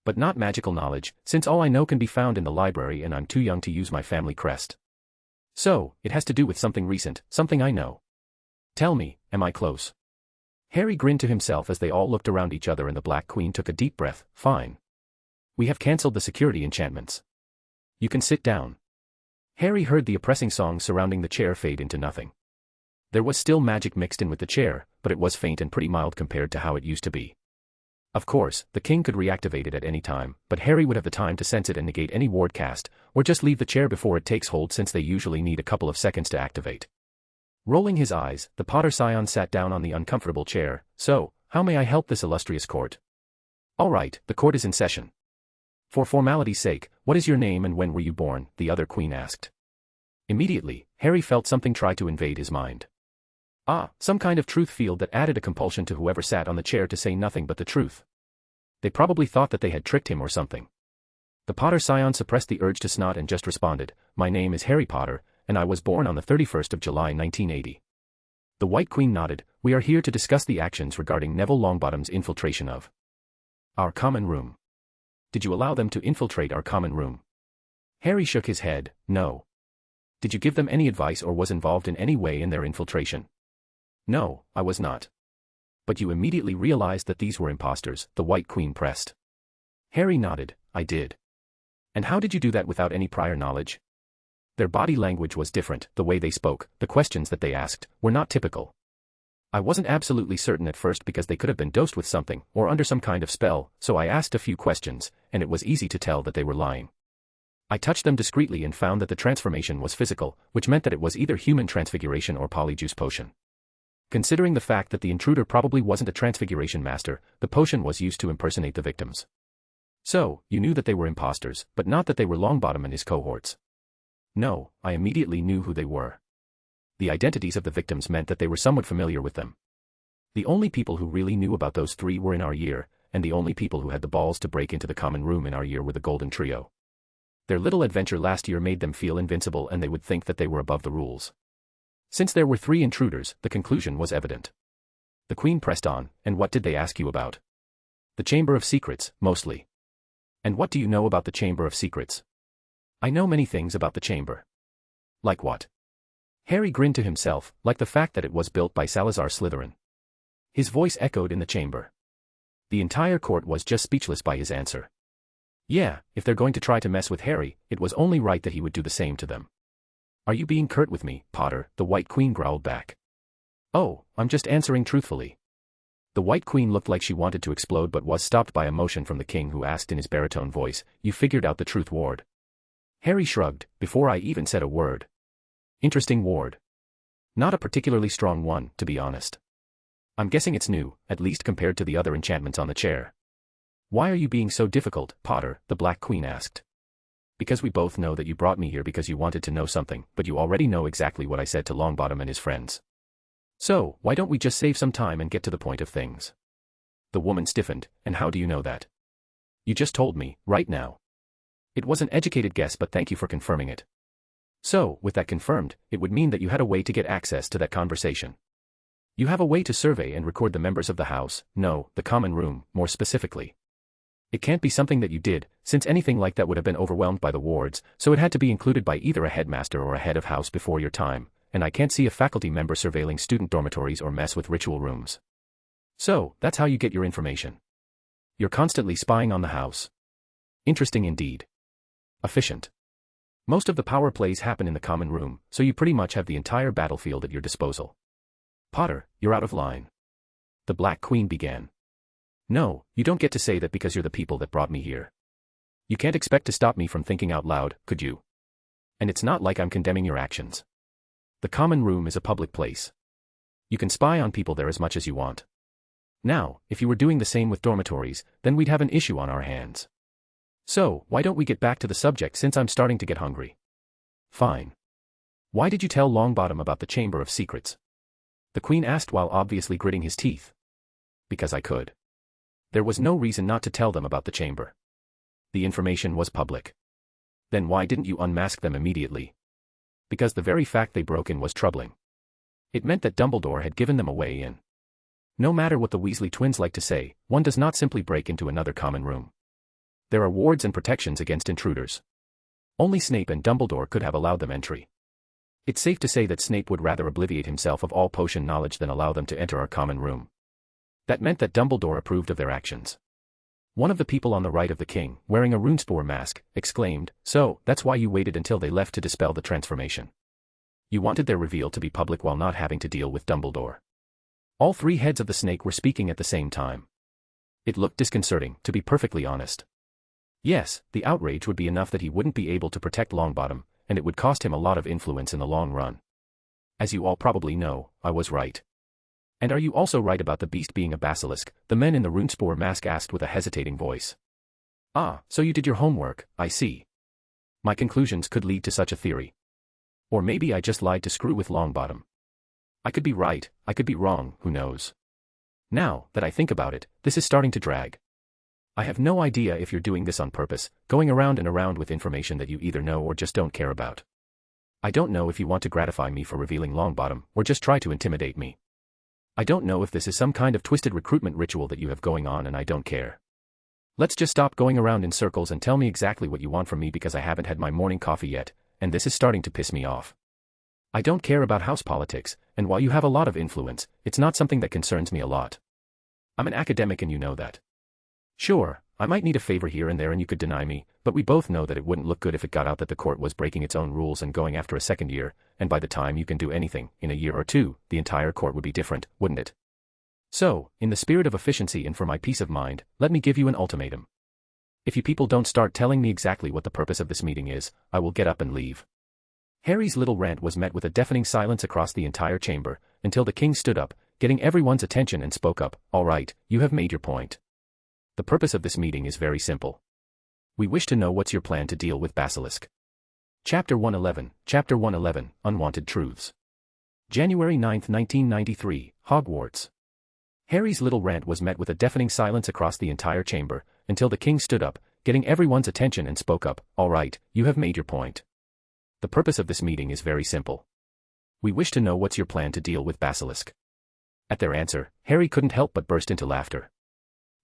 But not magical knowledge, since all I know can be found in the library and I'm too young to use my family crest. So, it has to do with something recent, something I know. Tell me, am I close? Harry grinned to himself as they all looked around each other and the Black Queen took a deep breath. Fine. We have cancelled the security enchantments. You can sit down. Harry heard the oppressing song surrounding the chair fade into nothing. There was still magic mixed in with the chair, but it was faint and pretty mild compared to how it used to be. Of course, the king could reactivate it at any time, but Harry would have the time to sense it and negate any ward cast, or just leave the chair before it takes hold since they usually need a couple of seconds to activate. Rolling his eyes, the Potter scion sat down on the uncomfortable chair. So, how may I help this illustrious court? All right, the court is in session. For formality's sake, what is your name and when were you born? The other queen asked. Immediately, Harry felt something try to invade his mind. Some kind of truth field that added a compulsion to whoever sat on the chair to say nothing but the truth. They probably thought that they had tricked him or something. The Potter scion suppressed the urge to snot and just responded, My name is Harry Potter, and I was born on the 31st of July 1980. The White Queen nodded. We are here to discuss the actions regarding Neville Longbottom's infiltration of our common room. Did you allow them to infiltrate our common room? Harry shook his head. No. Did you give them any advice or was involved in any way in their infiltration? No, I was not. But you immediately realized that these were impostors, the White Queen pressed. Harry nodded. I did. And how did you do that without any prior knowledge? Their body language was different, the way they spoke, the questions that they asked, were not typical. I wasn't absolutely certain at first because they could have been dosed with something, or under some kind of spell, so I asked a few questions, and it was easy to tell that they were lying. I touched them discreetly and found that the transformation was physical, which meant that it was either human transfiguration or polyjuice potion. Considering the fact that the intruder probably wasn't a transfiguration master, the potion was used to impersonate the victims. So, you knew that they were impostors, but not that they were Longbottom and his cohorts. No, I immediately knew who they were. The identities of the victims meant that they were somewhat familiar with them. The only people who really knew about those three were in our year, and the only people who had the balls to break into the common room in our year were the Golden Trio. Their little adventure last year made them feel invincible and they would think that they were above the rules. Since there were 3 intruders, the conclusion was evident. The Queen pressed on, and what did they ask you about? The Chamber of Secrets, mostly. And what do you know about the Chamber of Secrets? I know many things about the chamber. Like what? Harry grinned to himself, like the fact that it was built by Salazar Slytherin. His voice echoed in the chamber. The entire court was just speechless by his answer. Yeah, if they're going to try to mess with Harry, it was only right that he would do the same to them. Are you being curt with me, Potter? The White Queen growled back. Oh, I'm just answering truthfully. The White Queen looked like she wanted to explode but was stopped by a motion from the king who asked in his baritone voice, You figured out the truth, Ward. Harry shrugged, before I even said a word. Interesting, Ward. Not a particularly strong one, to be honest. I'm guessing it's new, at least compared to the other enchantments on the chair. Why are you being so difficult, Potter? The Black Queen asked. Because we both know that you brought me here because you wanted to know something, but you already know exactly what I said to Longbottom and his friends. So, why don't we just save some time and get to the point of things? The woman stiffened, and how do you know that? You just told me, right now. It was an educated guess, but thank you for confirming it. So, with that confirmed, it would mean that you had a way to get access to that conversation. You have a way to survey and record the members of the house, no, the common room, more specifically. It can't be something that you did, since anything like that would have been overwhelmed by the wards, so it had to be included by either a headmaster or a head of house before your time, and I can't see a faculty member surveilling student dormitories or mess with ritual rooms. So, that's how you get your information. You're constantly spying on the house. Interesting indeed. Efficient. Most of the power plays happen in the common room, so you pretty much have the entire battlefield at your disposal. Potter, you're out of line. The Black Queen began. No, you don't get to say that because you're the people that brought me here. You can't expect to stop me from thinking out loud, could you? And it's not like I'm condemning your actions. The common room is a public place. You can spy on people there as much as you want. Now, if you were doing the same with dormitories, then we'd have an issue on our hands. So, why don't we get back to the subject since I'm starting to get hungry? Fine. Why did you tell Longbottom about the Chamber of Secrets? The Queen asked while obviously gritting his teeth. Because I could. There was no reason not to tell them about the chamber. The information was public. Then why didn't you unmask them immediately? Because the very fact they broke in was troubling. It meant that Dumbledore had given them a way in. No matter what the Weasley twins like to say, one does not simply break into another common room. There are wards and protections against intruders. Only Snape and Dumbledore could have allowed them entry. It's safe to say that Snape would rather obliviate himself of all potion knowledge than allow them to enter our common room. That meant that Dumbledore approved of their actions. One of the people on the right of the king, wearing a runespore mask, exclaimed, So, that's why you waited until they left to dispel the transformation. You wanted their reveal to be public while not having to deal with Dumbledore. All 3 heads of the snake were speaking at the same time. It looked disconcerting, to be perfectly honest. Yes, the outrage would be enough that he wouldn't be able to protect Longbottom, and it would cost him a lot of influence in the long run. As you all probably know, I was right. And are you also right about the beast being a basilisk? The men in the runespore mask asked with a hesitating voice. Ah, so you did your homework, I see. My conclusions could lead to such a theory. Or maybe I just lied to screw with Longbottom. I could be right, I could be wrong, who knows. Now that I think about it, this is starting to drag. I have no idea if you're doing this on purpose, going around and around with information that you either know or just don't care about. I don't know if you want to gratify me for revealing Longbottom, or just try to intimidate me. I don't know if this is some kind of twisted recruitment ritual that you have going on and I don't care. Let's just stop going around in circles and tell me exactly what you want from me because I haven't had my morning coffee yet, and this is starting to piss me off. I don't care about house politics, and while you have a lot of influence, it's not something that concerns me a lot. I'm an academic and you know that. Sure, I might need a favor here and there and you could deny me, but we both know that it wouldn't look good if it got out that the court was breaking its own rules and going after a second year, and by the time you can do anything, in a year or two, the entire court would be different, wouldn't it? So, in the spirit of efficiency and for my peace of mind, let me give you an ultimatum. If you people don't start telling me exactly what the purpose of this meeting is, I will get up and leave. Harry's little rant was met with a deafening silence across the entire chamber, until the king stood up, getting everyone's attention and spoke up. All right, you have made your point. The purpose of this meeting is very simple. We wish to know what's your plan to deal with Basilisk. Chapter 111, Unwanted Truths. January 9, 1993, Hogwarts. Harry's little rant was met with a deafening silence across the entire chamber, until the king stood up, getting everyone's attention and spoke up. All right, you have made your point. The purpose of this meeting is very simple. We wish to know what's your plan to deal with Basilisk. At their answer, Harry couldn't help but burst into laughter.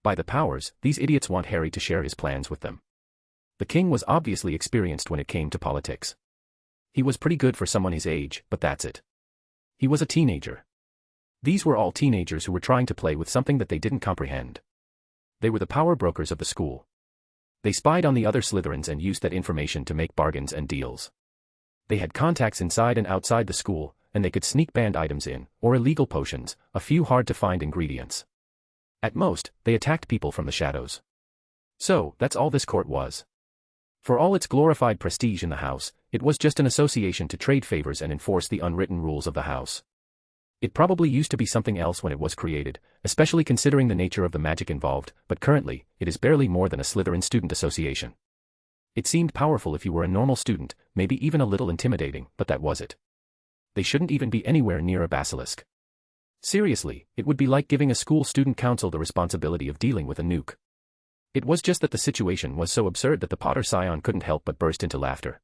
By the powers, these idiots want Harry to share his plans with them. The king was obviously experienced when it came to politics. He was pretty good for someone his age, but that's it. He was a teenager. These were all teenagers who were trying to play with something that they didn't comprehend. They were the power brokers of the school. They spied on the other Slytherins and used that information to make bargains and deals. They had contacts inside and outside the school, and they could sneak banned items in, or illegal potions, a few hard-to-find ingredients. At most, they attacked people from the shadows. So, that's all this court was. For all its glorified prestige in the house, it was just an association to trade favors and enforce the unwritten rules of the house. It probably used to be something else when it was created, especially considering the nature of the magic involved, but currently, it is barely more than a Slytherin student association. It seemed powerful if you were a normal student, maybe even a little intimidating, but that was it. They shouldn't even be anywhere near a basilisk. Seriously, it would be like giving a school student council the responsibility of dealing with a nuke. It was just that the situation was so absurd that the Potter scion couldn't help but burst into laughter.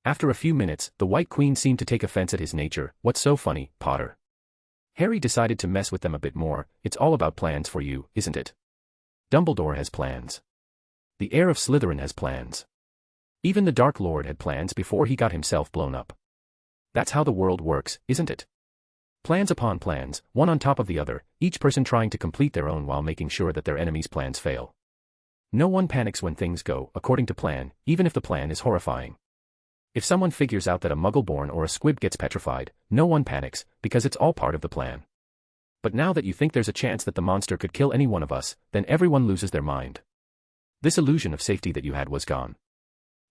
After a few minutes, the White Queen seemed to take offense at his nature. What's so funny, Potter? Harry decided to mess with them a bit more. It's all about plans for you, isn't it? Dumbledore has plans. The heir of Slytherin has plans. Even the Dark Lord had plans before he got himself blown up. That's how the world works, isn't it? Plans upon plans, one on top of the other, each person trying to complete their own while making sure that their enemy's plans fail. No one panics when things go according to plan, even if the plan is horrifying. If someone figures out that a muggle-born or a squib gets petrified, no one panics, because it's all part of the plan. But now that you think there's a chance that the monster could kill any one of us, then everyone loses their mind. This illusion of safety that you had was gone.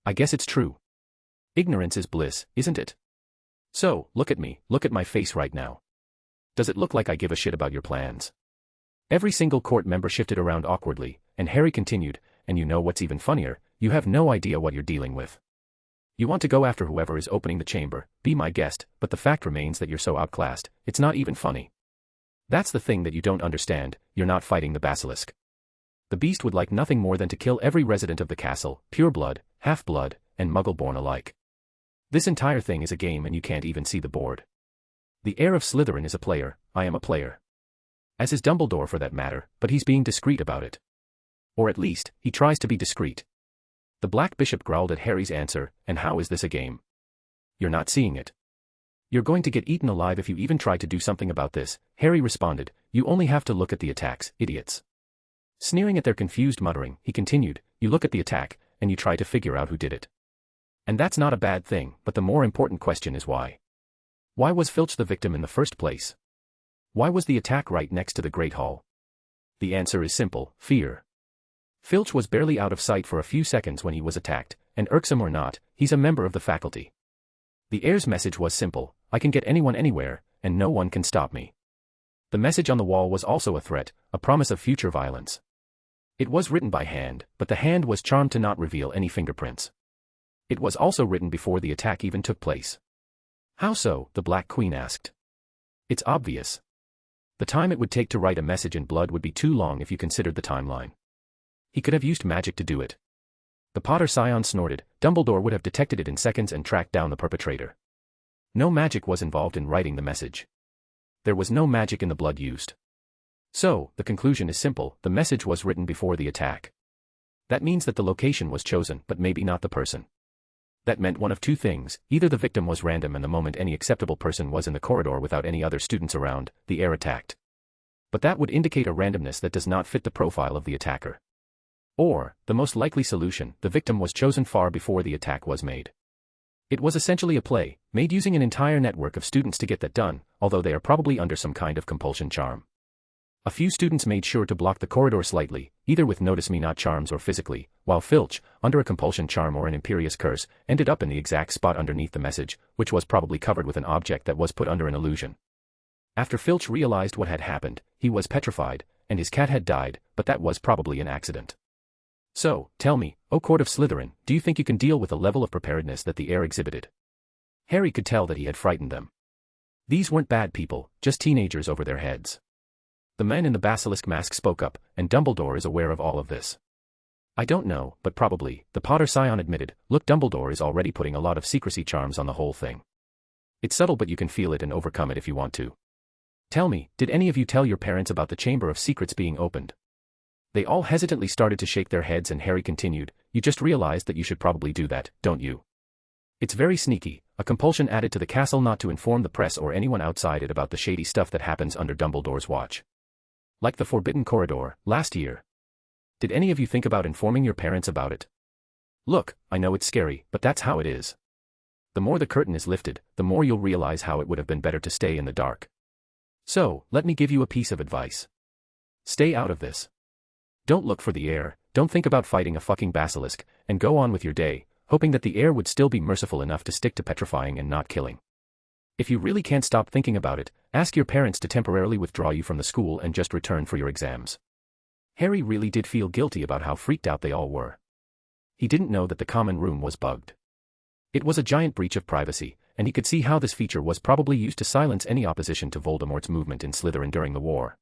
I guess it's true. Ignorance is bliss, isn't it? So, look at me, look at my face right now. Does it look like I give a shit about your plans? Every single court member shifted around awkwardly, and Harry continued, and you know what's even funnier, you have no idea what you're dealing with. You want to go after whoever is opening the chamber, be my guest, but the fact remains that you're so outclassed, it's not even funny. That's the thing that you don't understand, you're not fighting the basilisk. The beast would like nothing more than to kill every resident of the castle, pure-blood, half-blood, and muggle-born alike. This entire thing is a game and you can't even see the board. The heir of Slytherin is a player, I am a player. As is Dumbledore for that matter, but he's being discreet about it. Or at least, he tries to be discreet. The Black Bishop growled at Harry's answer, and how is this a game? You're not seeing it. You're going to get eaten alive if you even try to do something about this, Harry responded, you only have to look at the attacks, idiots. Sneering at their confused muttering, he continued, you look at the attack, and you try to figure out who did it. And that's not a bad thing, but the more important question is why. Why was Filch the victim in the first place? Why was the attack right next to the Great Hall? The answer is simple, fear. Filch was barely out of sight for a few seconds when he was attacked, and irksome or not, he's a member of the faculty. The heir's message was simple, I can get anyone anywhere, and no one can stop me. The message on the wall was also a threat, a promise of future violence. It was written by hand, but the hand was charmed to not reveal any fingerprints. It was also written before the attack even took place. How so? The Black Queen asked. It's obvious. The time it would take to write a message in blood would be too long if you considered the timeline. He could have used magic to do it. The Potter scion snorted, Dumbledore would have detected it in seconds and tracked down the perpetrator. No magic was involved in writing the message. There was no magic in the blood used. So, the conclusion is simple, the message was written before the attack. That means that the location was chosen, but maybe not the person. That meant one of two things, either the victim was random and the moment any acceptable person was in the corridor without any other students around, the heir attacked. But that would indicate a randomness that does not fit the profile of the attacker. Or, the most likely solution, the victim was chosen far before the attack was made. It was essentially a play, made using an entire network of students to get that done, although they are probably under some kind of compulsion charm. A few students made sure to block the corridor slightly, either with notice-me-not charms or physically, while Filch, under a compulsion charm or an imperious curse, ended up in the exact spot underneath the message, which was probably covered with an object that was put under an illusion. After Filch realized what had happened, he was petrified, and his cat had died, but that was probably an accident. So, tell me, O Court of Slytherin, do you think you can deal with the level of preparedness that the heir exhibited? Harry could tell that he had frightened them. These weren't bad people, just teenagers over their heads. The men in the basilisk mask spoke up, and Dumbledore is aware of all of this. I don't know, but probably, the Potter scion admitted, look, Dumbledore is already putting a lot of secrecy charms on the whole thing. It's subtle, but you can feel it and overcome it if you want to. Tell me, did any of you tell your parents about the Chamber of Secrets being opened? They all hesitantly started to shake their heads, and Harry continued, you just realized that you should probably do that, don't you? It's very sneaky, a compulsion added to the castle not to inform the press or anyone outside it about the shady stuff that happens under Dumbledore's watch. Like the Forbidden Corridor, last year. Did any of you think about informing your parents about it? Look, I know it's scary, but that's how it is. The more the curtain is lifted, the more you'll realize how it would have been better to stay in the dark. So, let me give you a piece of advice. Stay out of this. Don't look for the heir, don't think about fighting a fucking basilisk, and go on with your day, hoping that the heir would still be merciful enough to stick to petrifying and not killing. If you really can't stop thinking about it, ask your parents to temporarily withdraw you from the school and just return for your exams. Harry really did feel guilty about how freaked out they all were. He didn't know that the common room was bugged. It was a giant breach of privacy, and he could see how this feature was probably used to silence any opposition to Voldemort's movement in Slytherin during the war.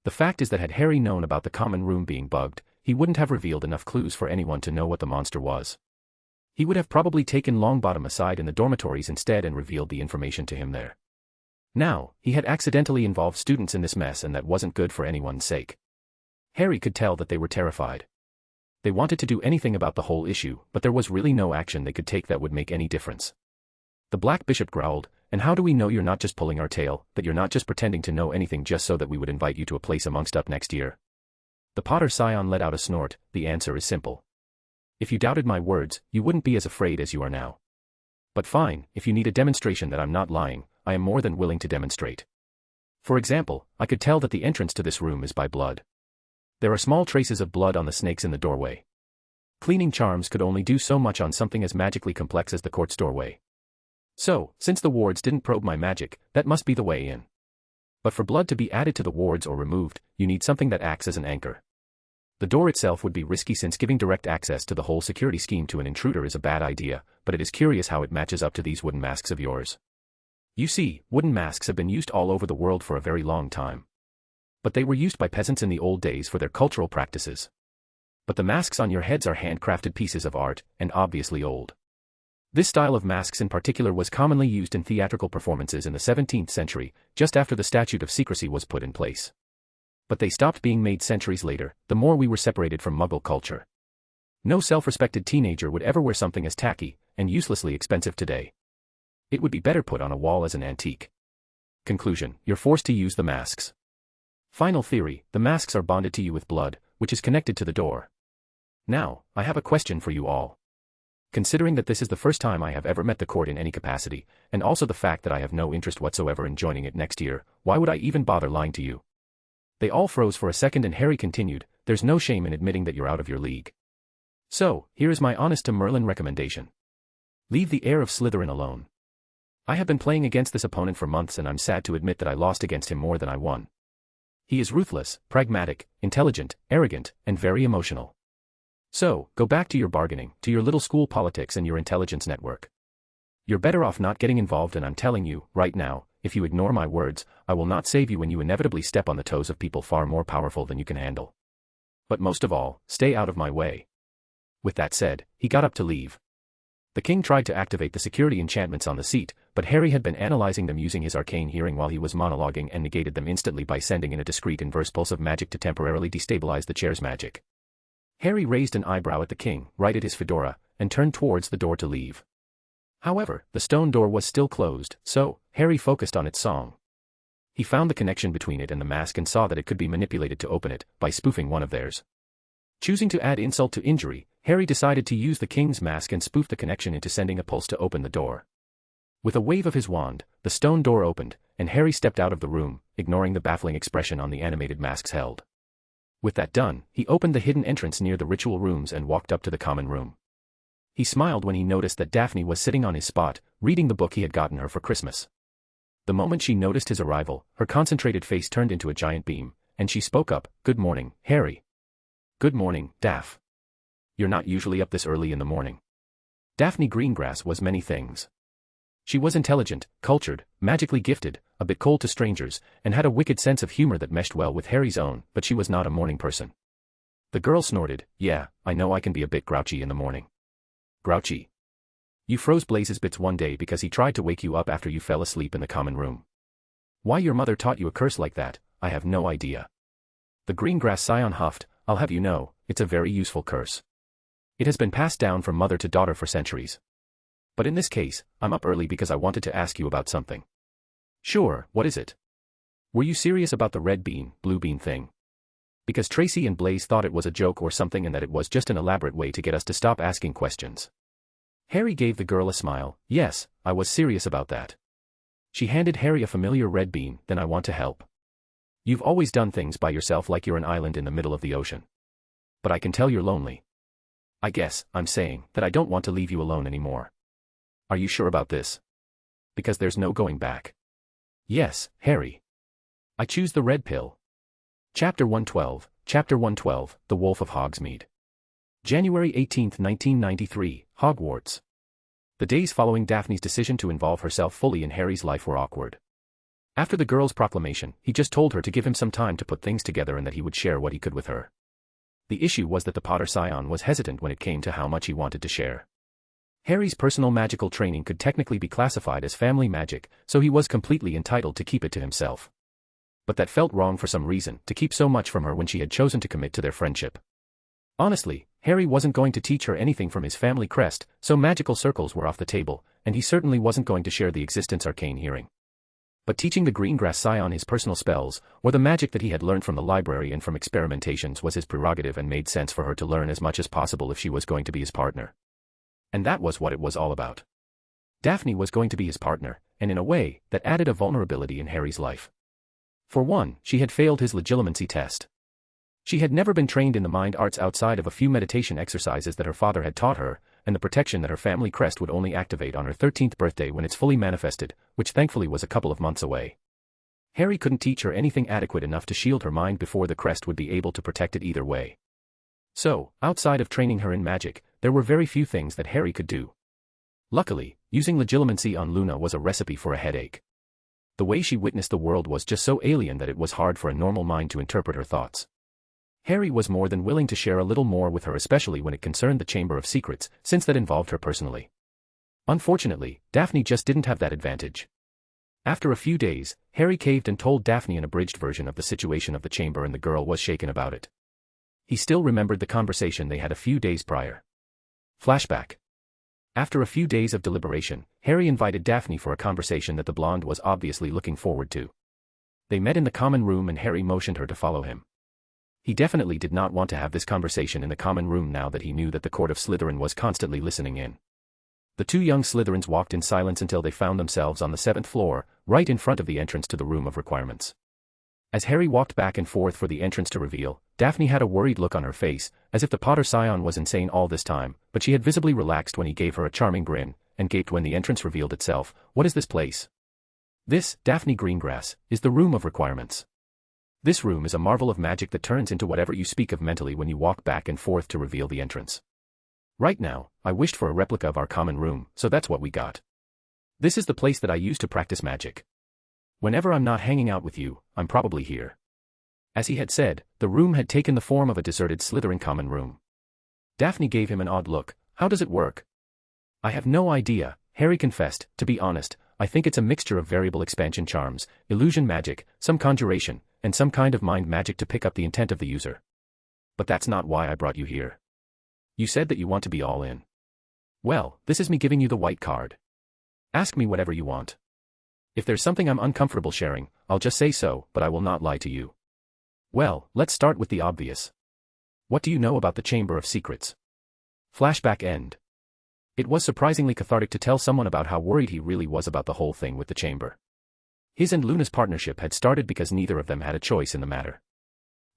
The fact is that had Harry known about the common room being bugged, he wouldn't have revealed enough clues for anyone to know what the monster was. He would have probably taken Longbottom aside in the dormitories instead and revealed the information to him there. Now, he had accidentally involved students in this mess, and that wasn't good for anyone's sake. Harry could tell that they were terrified. They wanted to do anything about the whole issue, but there was really no action they could take that would make any difference. The Black Bishop growled, and how do we know you're not just pulling our tail, that you're not just pretending to know anything just so that we would invite you to a place amongst us next year? The Potter scion let out a snort, the answer is simple. If you doubted my words, you wouldn't be as afraid as you are now. But fine, if you need a demonstration that I'm not lying, I am more than willing to demonstrate. For example, I could tell that the entrance to this room is by blood. There are small traces of blood on the snakes in the doorway. Cleaning charms could only do so much on something as magically complex as the court's doorway. So, since the wards didn't probe my magic, that must be the way in. But for blood to be added to the wards or removed, you need something that acts as an anchor. The door itself would be risky since giving direct access to the whole security scheme to an intruder is a bad idea, but it is curious how it matches up to these wooden masks of yours. You see, wooden masks have been used all over the world for a very long time. But they were used by peasants in the old days for their cultural practices. But the masks on your heads are handcrafted pieces of art, and obviously old. This style of masks in particular was commonly used in theatrical performances in the 17th century, just after the Statute of Secrecy was put in place. But they stopped being made centuries later, the more we were separated from Muggle culture. No self-respected teenager would ever wear something as tacky, and uselessly expensive today. It would be better put on a wall as an antique. Conclusion: you're forced to use the masks. Final theory: the masks are bonded to you with blood, which is connected to the door. Now, I have a question for you all. Considering that this is the first time I have ever met the court in any capacity, and also the fact that I have no interest whatsoever in joining it next year, why would I even bother lying to you? They all froze for a second, and Harry continued, there's no shame in admitting that you're out of your league. So, here is my honest to Merlin recommendation. Leave the heir of Slytherin alone. I have been playing against this opponent for months, and I'm sad to admit that I lost against him more than I won. He is ruthless, pragmatic, intelligent, arrogant, and very emotional. So, go back to your bargaining, to your little school politics and your intelligence network. You're better off not getting involved, and I'm telling you, right now, if you ignore my words, I will not save you when you inevitably step on the toes of people far more powerful than you can handle. But most of all, stay out of my way. With that said, he got up to leave. The king tried to activate the security enchantments on the seat, but Harry had been analyzing them using his arcane hearing while he was monologuing and negated them instantly by sending in a discrete inverse pulse of magic to temporarily destabilize the chair's magic. Harry raised an eyebrow at the king, righted his fedora, and turned towards the door to leave. However, the stone door was still closed, so Harry focused on its song. He found the connection between it and the mask and saw that it could be manipulated to open it, by spoofing one of theirs. Choosing to add insult to injury, Harry decided to use the king's mask and spoof the connection into sending a pulse to open the door. With a wave of his wand, the stone door opened, and Harry stepped out of the room, ignoring the baffling expression on the animated masks held. With that done, he opened the hidden entrance near the ritual rooms and walked up to the common room. He smiled when he noticed that Daphne was sitting on his spot, reading the book he had gotten her for Christmas. The moment she noticed his arrival, her concentrated face turned into a giant beam, and she spoke up, "Good morning, Harry." "Good morning, Daph. You're not usually up this early in the morning." Daphne Greengrass was many things. She was intelligent, cultured, magically gifted, a bit cold to strangers, and had a wicked sense of humor that meshed well with Harry's own, but she was not a morning person. The girl snorted, "Yeah, I know I can be a bit grouchy in the morning." "Grouchy? You froze Blaze's bits one day because he tried to wake you up after you fell asleep in the common room. Why your mother taught you a curse like that, I have no idea." The Greengrass scion huffed, "I'll have you know, it's a very useful curse. It has been passed down from mother to daughter for centuries. But in this case, I'm up early because I wanted to ask you about something." "Sure, what is it?" "Were you serious about the red bean, blue bean thing? Because Tracy and Blaze thought it was a joke or something and that it was just an elaborate way to get us to stop asking questions." Harry gave the girl a smile. "Yes, I was serious about that." She handed Harry a familiar red bean. "Then I want to help. You've always done things by yourself like you're an island in the middle of the ocean. But I can tell you're lonely. I guess I'm saying that I don't want to leave you alone anymore. Are you sure about this? Because there's no going back." "Yes, Harry. I choose the red pill." Chapter 112, The Wolf of Hogsmeade. January 18, 1993, Hogwarts. The days following Daphne's decision to involve herself fully in Harry's life were awkward. After the girl's proclamation, he just told her to give him some time to put things together and that he would share what he could with her. The issue was that the Potter scion was hesitant when it came to how much he wanted to share. Harry's personal magical training could technically be classified as family magic, so he was completely entitled to keep it to himself. But that felt wrong for some reason, to keep so much from her when she had chosen to commit to their friendship. Honestly, Harry wasn't going to teach her anything from his family crest, so magical circles were off the table, and he certainly wasn't going to share the existence arcane hearing. But teaching the Greengrass scion his personal spells, or the magic that he had learned from the library and from experimentations was his prerogative and made sense for her to learn as much as possible if she was going to be his partner. And that was what it was all about. Daphne was going to be his partner, and in a way, that added a vulnerability in Harry's life. For one, she had failed his legitimacy test. She had never been trained in the mind arts outside of a few meditation exercises that her father had taught her, and the protection that her family crest would only activate on her 13th birthday when it's fully manifested, which thankfully was a couple of months away. Harry couldn't teach her anything adequate enough to shield her mind before the crest would be able to protect it either way. So, outside of training her in magic, there were very few things that Harry could do. Luckily, using legilimency on Luna was a recipe for a headache. The way she witnessed the world was just so alien that it was hard for a normal mind to interpret her thoughts. Harry was more than willing to share a little more with her, especially when it concerned the Chamber of Secrets, since that involved her personally. Unfortunately, Daphne just didn't have that advantage. After a few days, Harry caved and told Daphne an abridged version of the situation of the chamber, and the girl was shaken about it. He still remembered the conversation they had a few days prior. Flashback. After a few days of deliberation, Harry invited Daphne for a conversation that the blonde was obviously looking forward to. They met in the common room and Harry motioned her to follow him. He definitely did not want to have this conversation in the common room now that he knew that the court of Slytherin was constantly listening in. The two young Slytherins walked in silence until they found themselves on the 7th floor, right in front of the entrance to the room of requirements. As Harry walked back and forth for the entrance to reveal, Daphne had a worried look on her face, as if the Potter scion was insane all this time, but she had visibly relaxed when he gave her a charming grin, and gaped when the entrance revealed itself. "What is this place?" "This, Daphne Greengrass, is the room of requirements. This room is a marvel of magic that turns into whatever you speak of mentally when you walk back and forth to reveal the entrance. Right now, I wished for a replica of our common room, so that's what we got. This is the place that I use to practice magic. Whenever I'm not hanging out with you, I'm probably here." As he had said, the room had taken the form of a deserted Slytherin common room. Daphne gave him an odd look. "How does it work?" "I have no idea," Harry confessed. "To be honest, I think it's a mixture of variable expansion charms, illusion magic, some conjuration, and some kind of mind magic to pick up the intent of the user. But that's not why I brought you here. You said that you want to be all in. Well, this is me giving you the white card. Ask me whatever you want." If there's something I'm uncomfortable sharing, I'll just say so, but I will not lie to you. Well, let's start with the obvious. What do you know about the Chamber of Secrets? Flashback end. It was surprisingly cathartic to tell someone about how worried he really was about the whole thing with the chamber. His and Luna's partnership had started because neither of them had a choice in the matter.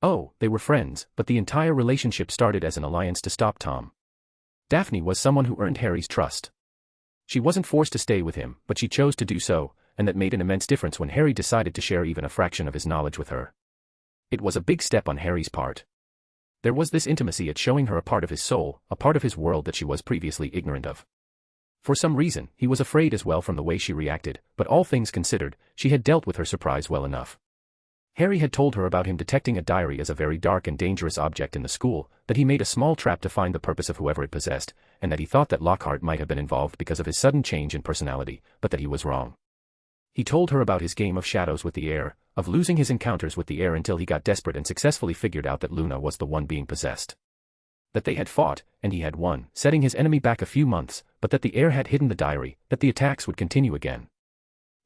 Oh, they were friends, but the entire relationship started as an alliance to stop Tom. Daphne was someone who earned Harry's trust. She wasn't forced to stay with him, but she chose to do so, and that made an immense difference when Harry decided to share even a fraction of his knowledge with her. It was a big step on Harry's part. There was this intimacy at showing her a part of his soul, a part of his world that she was previously ignorant of. For some reason, he was afraid as well from the way she reacted, but all things considered, she had dealt with her surprise well enough. Harry had told her about him detecting a diary as a very dark and dangerous object in the school, that he made a small trap to find the purpose of whoever it possessed, and that he thought that Lockhart might have been involved because of his sudden change in personality, but that he was wrong. He told her about his game of shadows with the heir, of losing his encounters with the heir until he got desperate and successfully figured out that Luna was the one being possessed. That they had fought, and he had won, setting his enemy back a few months, but that the heir had hidden the diary, that the attacks would continue again.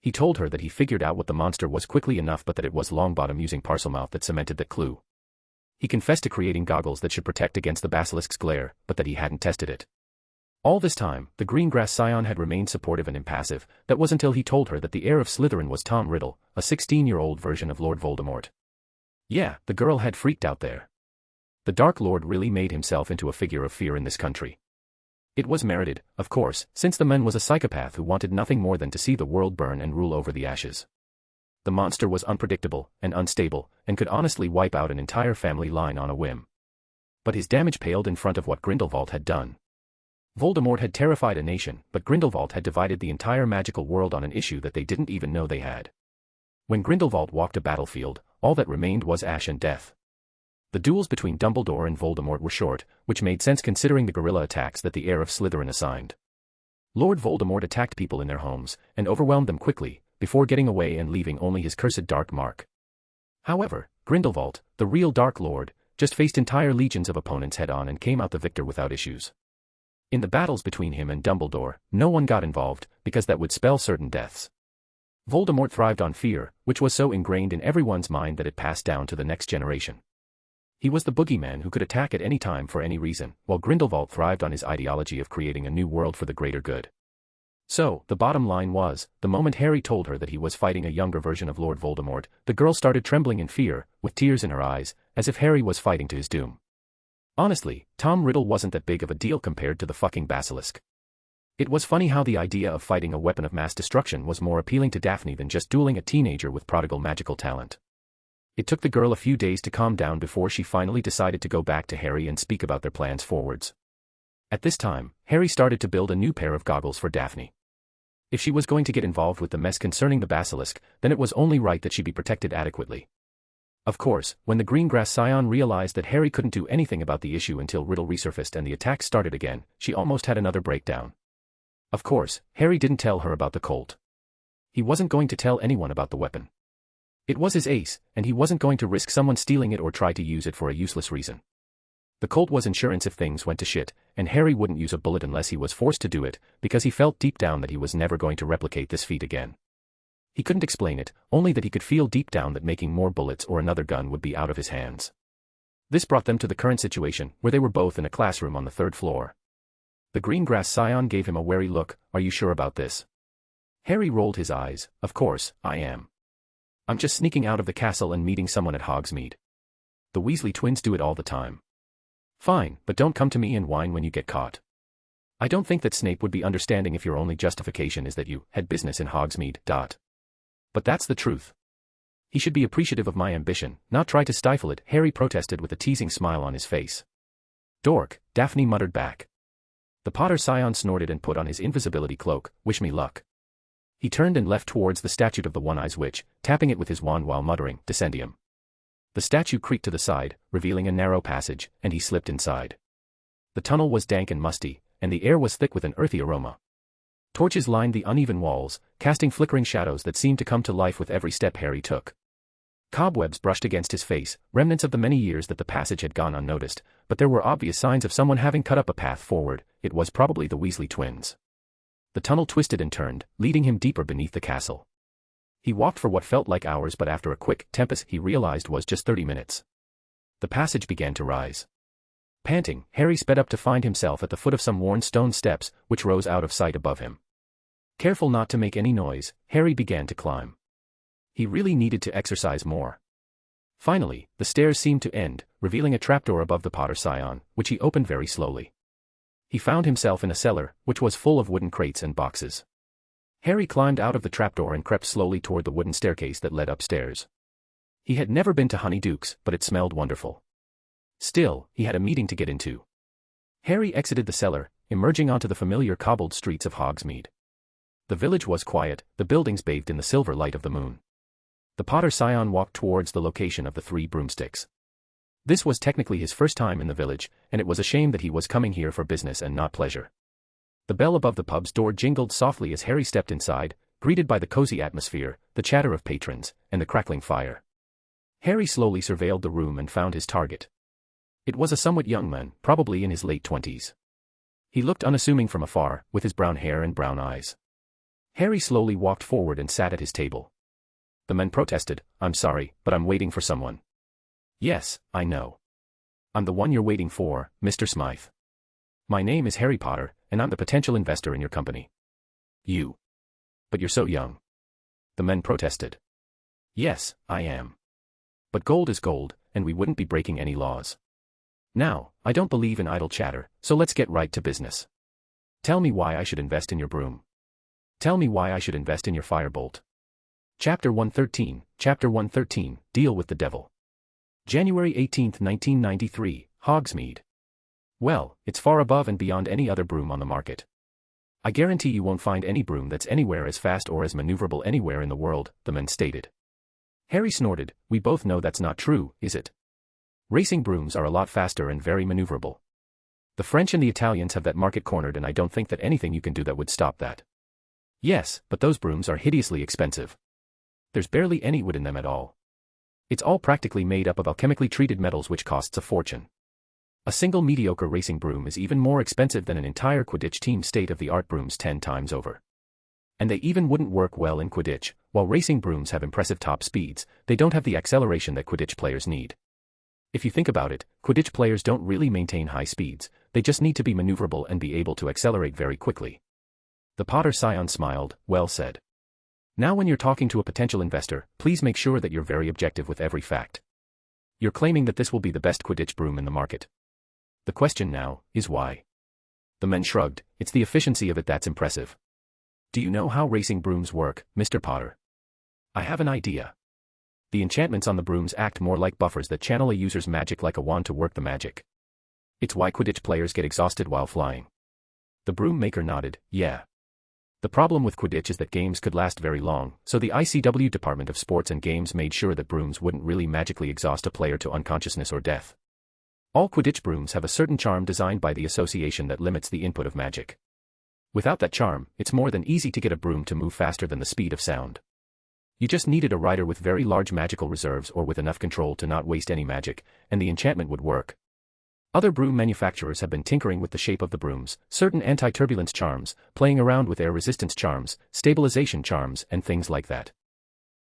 He told her that he figured out what the monster was quickly enough but that it was Longbottom using Parselmouth that cemented that clue. He confessed to creating goggles that should protect against the basilisk's glare, but that he hadn't tested it. All this time, the Greengrass Scion had remained supportive and impassive. That was until he told her that the heir of Slytherin was Tom Riddle, a 16-year-old version of Lord Voldemort. Yeah, the girl had freaked out there. The Dark Lord really made himself into a figure of fear in this country. It was merited, of course, since the man was a psychopath who wanted nothing more than to see the world burn and rule over the ashes. The monster was unpredictable and unstable, and could honestly wipe out an entire family line on a whim. But his damage paled in front of what Grindelwald had done. Voldemort had terrified a nation, but Grindelwald had divided the entire magical world on an issue that they didn't even know they had. When Grindelwald walked a battlefield, all that remained was ash and death. The duels between Dumbledore and Voldemort were short, which made sense considering the guerrilla attacks that the heir of Slytherin assigned. Lord Voldemort attacked people in their homes, and overwhelmed them quickly, before getting away and leaving only his cursed dark mark. However, Grindelwald, the real Dark Lord, just faced entire legions of opponents head-on and came out the victor without issues. In the battles between him and Dumbledore, no one got involved, because that would spell certain deaths. Voldemort thrived on fear, which was so ingrained in everyone's mind that it passed down to the next generation. He was the boogeyman who could attack at any time for any reason, while Grindelwald thrived on his ideology of creating a new world for the greater good. So, the bottom line was, the moment Harry told her that he was fighting a younger version of Lord Voldemort, the girl started trembling in fear, with tears in her eyes, as if Harry was fighting to his doom. Honestly, Tom Riddle wasn't that big of a deal compared to the fucking basilisk. It was funny how the idea of fighting a weapon of mass destruction was more appealing to Daphne than just dueling a teenager with prodigal magical talent. It took the girl a few days to calm down before she finally decided to go back to Harry and speak about their plans forwards. At this time, Harry started to build a new pair of goggles for Daphne. If she was going to get involved with the mess concerning the basilisk, then it was only right that she be protected adequately. Of course, when the Greengrass Scion realized that Harry couldn't do anything about the issue until Riddle resurfaced and the attacks started again, she almost had another breakdown. Of course, Harry didn't tell her about the Colt. He wasn't going to tell anyone about the weapon. It was his ace, and he wasn't going to risk someone stealing it or try to use it for a useless reason. The Colt was insurance if things went to shit, and Harry wouldn't use a bullet unless he was forced to do it, because he felt deep down that he was never going to replicate this feat again. He couldn't explain it, only that he could feel deep down that making more bullets or another gun would be out of his hands. This brought them to the current situation, where they were both in a classroom on the 3rd floor. The Greengrass Scion gave him a wary look. "Are you sure about this?" Harry rolled his eyes. "Of course, I am. I'm just sneaking out of the castle and meeting someone at Hogsmeade. The Weasley twins do it all the time." "Fine, but don't come to me and whine when you get caught. I don't think that Snape would be understanding if your only justification is that you had business in Hogsmeade. But that's the truth. He should be appreciative of my ambition, not try to stifle it," Harry protested with a teasing smile on his face. "Dork," Daphne muttered back. The Potter Scion snorted and put on his invisibility cloak. "Wish me luck." He turned and left towards the statue of the One-Eyes Witch, tapping it with his wand while muttering, "Descendium." The statue creaked to the side, revealing a narrow passage, and he slipped inside. The tunnel was dank and musty, and the air was thick with an earthy aroma. Torches lined the uneven walls, casting flickering shadows that seemed to come to life with every step Harry took. Cobwebs brushed against his face, remnants of the many years that the passage had gone unnoticed, but there were obvious signs of someone having cut up a path forward. It was probably the Weasley twins. The tunnel twisted and turned, leading him deeper beneath the castle. He walked for what felt like hours, but after a quick tempest he realized was just 30 minutes. The passage began to rise. Panting, Harry sped up to find himself at the foot of some worn stone steps, which rose out of sight above him. Careful not to make any noise, Harry began to climb. He really needed to exercise more. Finally, the stairs seemed to end, revealing a trapdoor above the Potter Scion, which he opened very slowly. He found himself in a cellar, which was full of wooden crates and boxes. Harry climbed out of the trapdoor and crept slowly toward the wooden staircase that led upstairs. He had never been to Honeyduke's, but it smelled wonderful. Still, he had a meeting to get into. Harry exited the cellar, emerging onto the familiar cobbled streets of Hogsmeade. The village was quiet, the buildings bathed in the silver light of the moon. The Potter Scion walked towards the location of the 3 broomsticks. This was technically his first time in the village, and it was a shame that he was coming here for business and not pleasure. The bell above the pub's door jingled softly as Harry stepped inside, greeted by the cozy atmosphere, the chatter of patrons, and the crackling fire. Harry slowly surveilled the room and found his target. It was a somewhat young man, probably in his late 20s. He looked unassuming from afar, with his brown hair and brown eyes. Harry slowly walked forward and sat at his table. The man protested, "I'm sorry, but I'm waiting for someone." "Yes, I know. I'm the one you're waiting for, Mr. Smythe. My name is Harry Potter, and I'm the potential investor in your company." "You? But you're so young." The man protested. "Yes, I am. But gold is gold, and we wouldn't be breaking any laws. Now, I don't believe in idle chatter, so let's get right to business. Tell me why I should invest in your broom. Tell me why I should invest in your firebolt." Chapter 113, Deal with the Devil. January 18, 1993, Hogsmeade. Well, it's far above and beyond any other broom on the market. I guarantee you won't find any broom that's anywhere as fast or as maneuverable anywhere in the world, the man stated. Harry snorted. We both know that's not true, is it? Racing brooms are a lot faster and very maneuverable. The French and the Italians have that market cornered, and I don't think that anything you can do that would stop that. Yes, but those brooms are hideously expensive. There's barely any wood in them at all. It's all practically made up of alchemically treated metals, which costs a fortune. A single mediocre racing broom is even more expensive than an entire Quidditch team state-of-the-art brooms 10 times over. And they even wouldn't work well in Quidditch. While racing brooms have impressive top speeds, they don't have the acceleration that Quidditch players need. If you think about it, Quidditch players don't really maintain high speeds, they just need to be maneuverable and be able to accelerate very quickly. The Potter Scion smiled. Well said. Now when you're talking to a potential investor, please make sure that you're very objective with every fact. You're claiming that this will be the best Quidditch broom in the market. The question now is why? The man shrugged. It's the efficiency of it that's impressive. Do you know how racing brooms work, Mr. Potter? I have an idea. The enchantments on the brooms act more like buffers that channel a user's magic like a wand to work the magic. It's why Quidditch players get exhausted while flying. The broom maker nodded. Yeah. The problem with Quidditch is that games could last very long, so the ICW Department of Sports and Games made sure that brooms wouldn't really magically exhaust a player to unconsciousness or death. All Quidditch brooms have a certain charm designed by the association that limits the input of magic. Without that charm, it's more than easy to get a broom to move faster than the speed of sound. You just needed a rider with very large magical reserves or with enough control to not waste any magic, and the enchantment would work. Other broom manufacturers have been tinkering with the shape of the brooms, certain anti-turbulence charms, playing around with air resistance charms, stabilization charms, and things like that.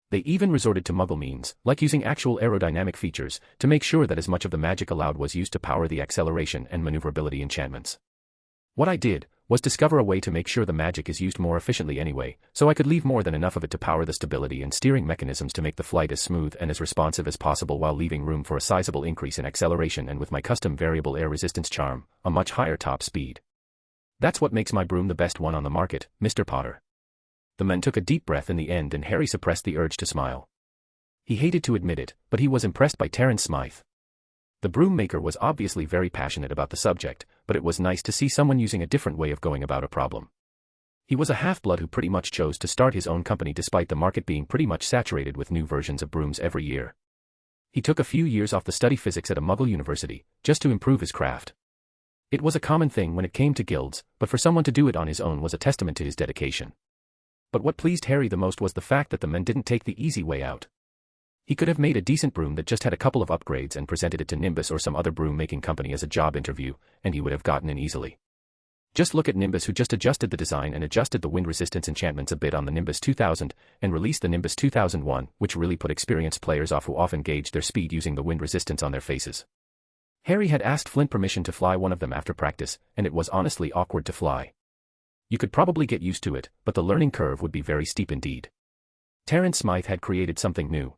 They even resorted to muggle means, like using actual aerodynamic features, to make sure that as much of the magic allowed was used to power the acceleration and maneuverability enchantments. What I did was discover a way to make sure the magic is used more efficiently anyway, so I could leave more than enough of it to power the stability and steering mechanisms to make the flight as smooth and as responsive as possible while leaving room for a sizable increase in acceleration, and with my custom variable air resistance charm, a much higher top speed. That's what makes my broom the best one on the market, Mr. Potter. The man took a deep breath in the end, and Harry suppressed the urge to smile. He hated to admit it, but he was impressed by Terence Smythe. The broom maker was obviously very passionate about the subject, but it was nice to see someone using a different way of going about a problem. He was a half-blood who pretty much chose to start his own company despite the market being pretty much saturated with new versions of brooms every year. He took a few years off to study physics at a Muggle university, just to improve his craft. It was a common thing when it came to guilds, but for someone to do it on his own was a testament to his dedication. But what pleased Harry the most was the fact that the man didn't take the easy way out. He could have made a decent broom that just had a couple of upgrades and presented it to Nimbus or some other broom-making company as a job interview, and he would have gotten in easily. Just look at Nimbus, who just adjusted the design and adjusted the wind resistance enchantments a bit on the Nimbus 2000, and released the Nimbus 2001, which really put experienced players off who often gauge their speed using the wind resistance on their faces. Harry had asked Flint permission to fly one of them after practice, and it was honestly awkward to fly. You could probably get used to it, but the learning curve would be very steep indeed. Terence Smythe had created something new.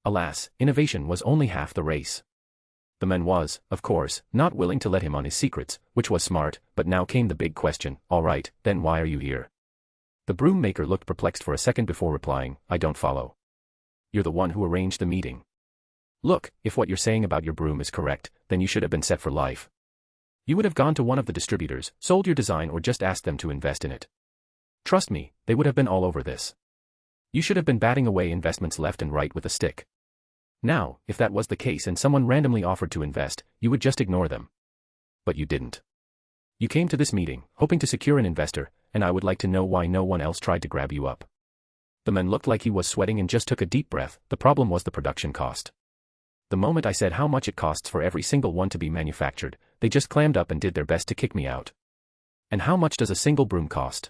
Alas, innovation was only half the race. The man was, of course, not willing to let him on his secrets, which was smart, but now came the big question. All right, then why are you here? The broom maker looked perplexed for a second before replying, I don't follow. You're the one who arranged the meeting. Look, if what you're saying about your broom is correct, then you should have been set for life. You would have gone to one of the distributors, sold your design, or just asked them to invest in it. Trust me, they would have been all over this. You should have been batting away investments left and right with a stick. Now, if that was the case and someone randomly offered to invest, you would just ignore them. But you didn't. You came to this meeting, hoping to secure an investor, and I would like to know why no one else tried to grab you up. The man looked like he was sweating and just took a deep breath. The problem was the production cost. The moment I said how much it costs for every single one to be manufactured, they just clammed up and did their best to kick me out. And how much does a single broom cost?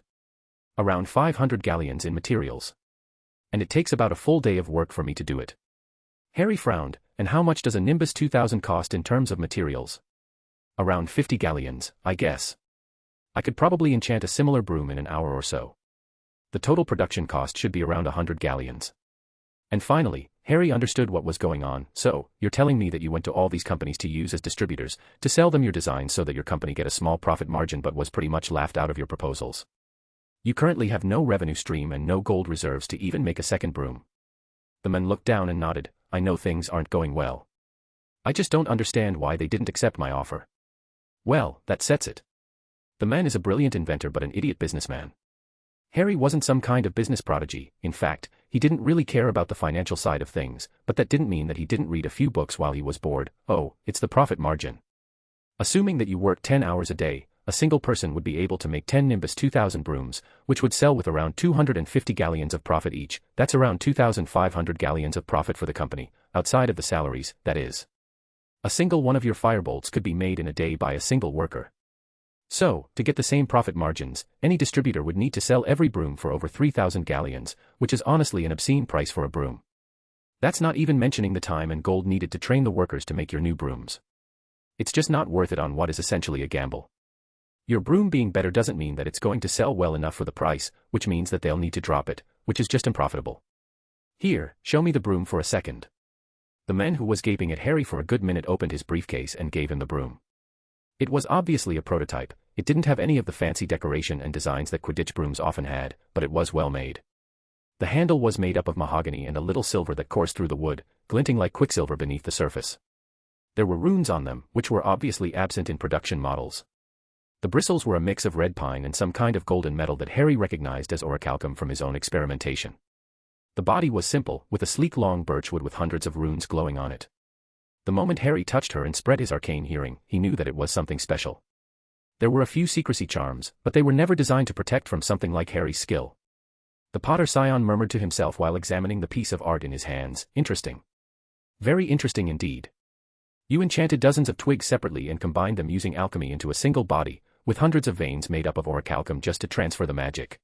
Around 500 galleons in materials. And it takes about a full day of work for me to do it. Harry frowned. And how much does a Nimbus 2000 cost in terms of materials? Around 50 galleons, I guess. I could probably enchant a similar broom in an hour or so. The total production cost should be around 100 galleons. And finally, Harry understood what was going on. So, you're telling me that you went to all these companies to use as distributors, to sell them your designs so that your company get a small profit margin, but was pretty much laughed out of your proposals. You currently have no revenue stream and no gold reserves to even make a second broom. The man looked down and nodded. I know things aren't going well. I just don't understand why they didn't accept my offer. Well, that sets it. The man is a brilliant inventor but an idiot businessman. Harry wasn't some kind of business prodigy. In fact, he didn't really care about the financial side of things, but that didn't mean that he didn't read a few books while he was bored. Oh, it's the profit margin. Assuming that you work 10 hours a day, a single person would be able to make 10 Nimbus 2000 brooms, which would sell with around 250 galleons of profit each. That's around 2,500 galleons of profit for the company, outside of the salaries, that is. A single one of your firebolts could be made in a day by a single worker. So, to get the same profit margins, any distributor would need to sell every broom for over 3,000 galleons, which is honestly an obscene price for a broom. That's not even mentioning the time and gold needed to train the workers to make your new brooms. It's just not worth it on what is essentially a gamble. Your broom being better doesn't mean that it's going to sell well enough for the price, which means that they'll need to drop it, which is just unprofitable. Here, show me the broom for a second. The man who was gaping at Harry for a good minute opened his briefcase and gave him the broom. It was obviously a prototype. It didn't have any of the fancy decoration and designs that Quidditch brooms often had, but it was well made. The handle was made up of mahogany and a little silver that coursed through the wood, glinting like quicksilver beneath the surface. There were runes on them, which were obviously absent in production models. The bristles were a mix of red pine and some kind of golden metal that Harry recognized as orichalcum from his own experimentation. The body was simple, with a sleek long birchwood with hundreds of runes glowing on it. The moment Harry touched her and spread his arcane hearing, he knew that it was something special. There were a few secrecy charms, but they were never designed to protect from something like Harry's skill. The Potter Scion murmured to himself while examining the piece of art in his hands, interesting. Very interesting indeed. You enchanted dozens of twigs separately and combined them using alchemy into a single body, with hundreds of veins made up of orichalcum just to transfer the magic.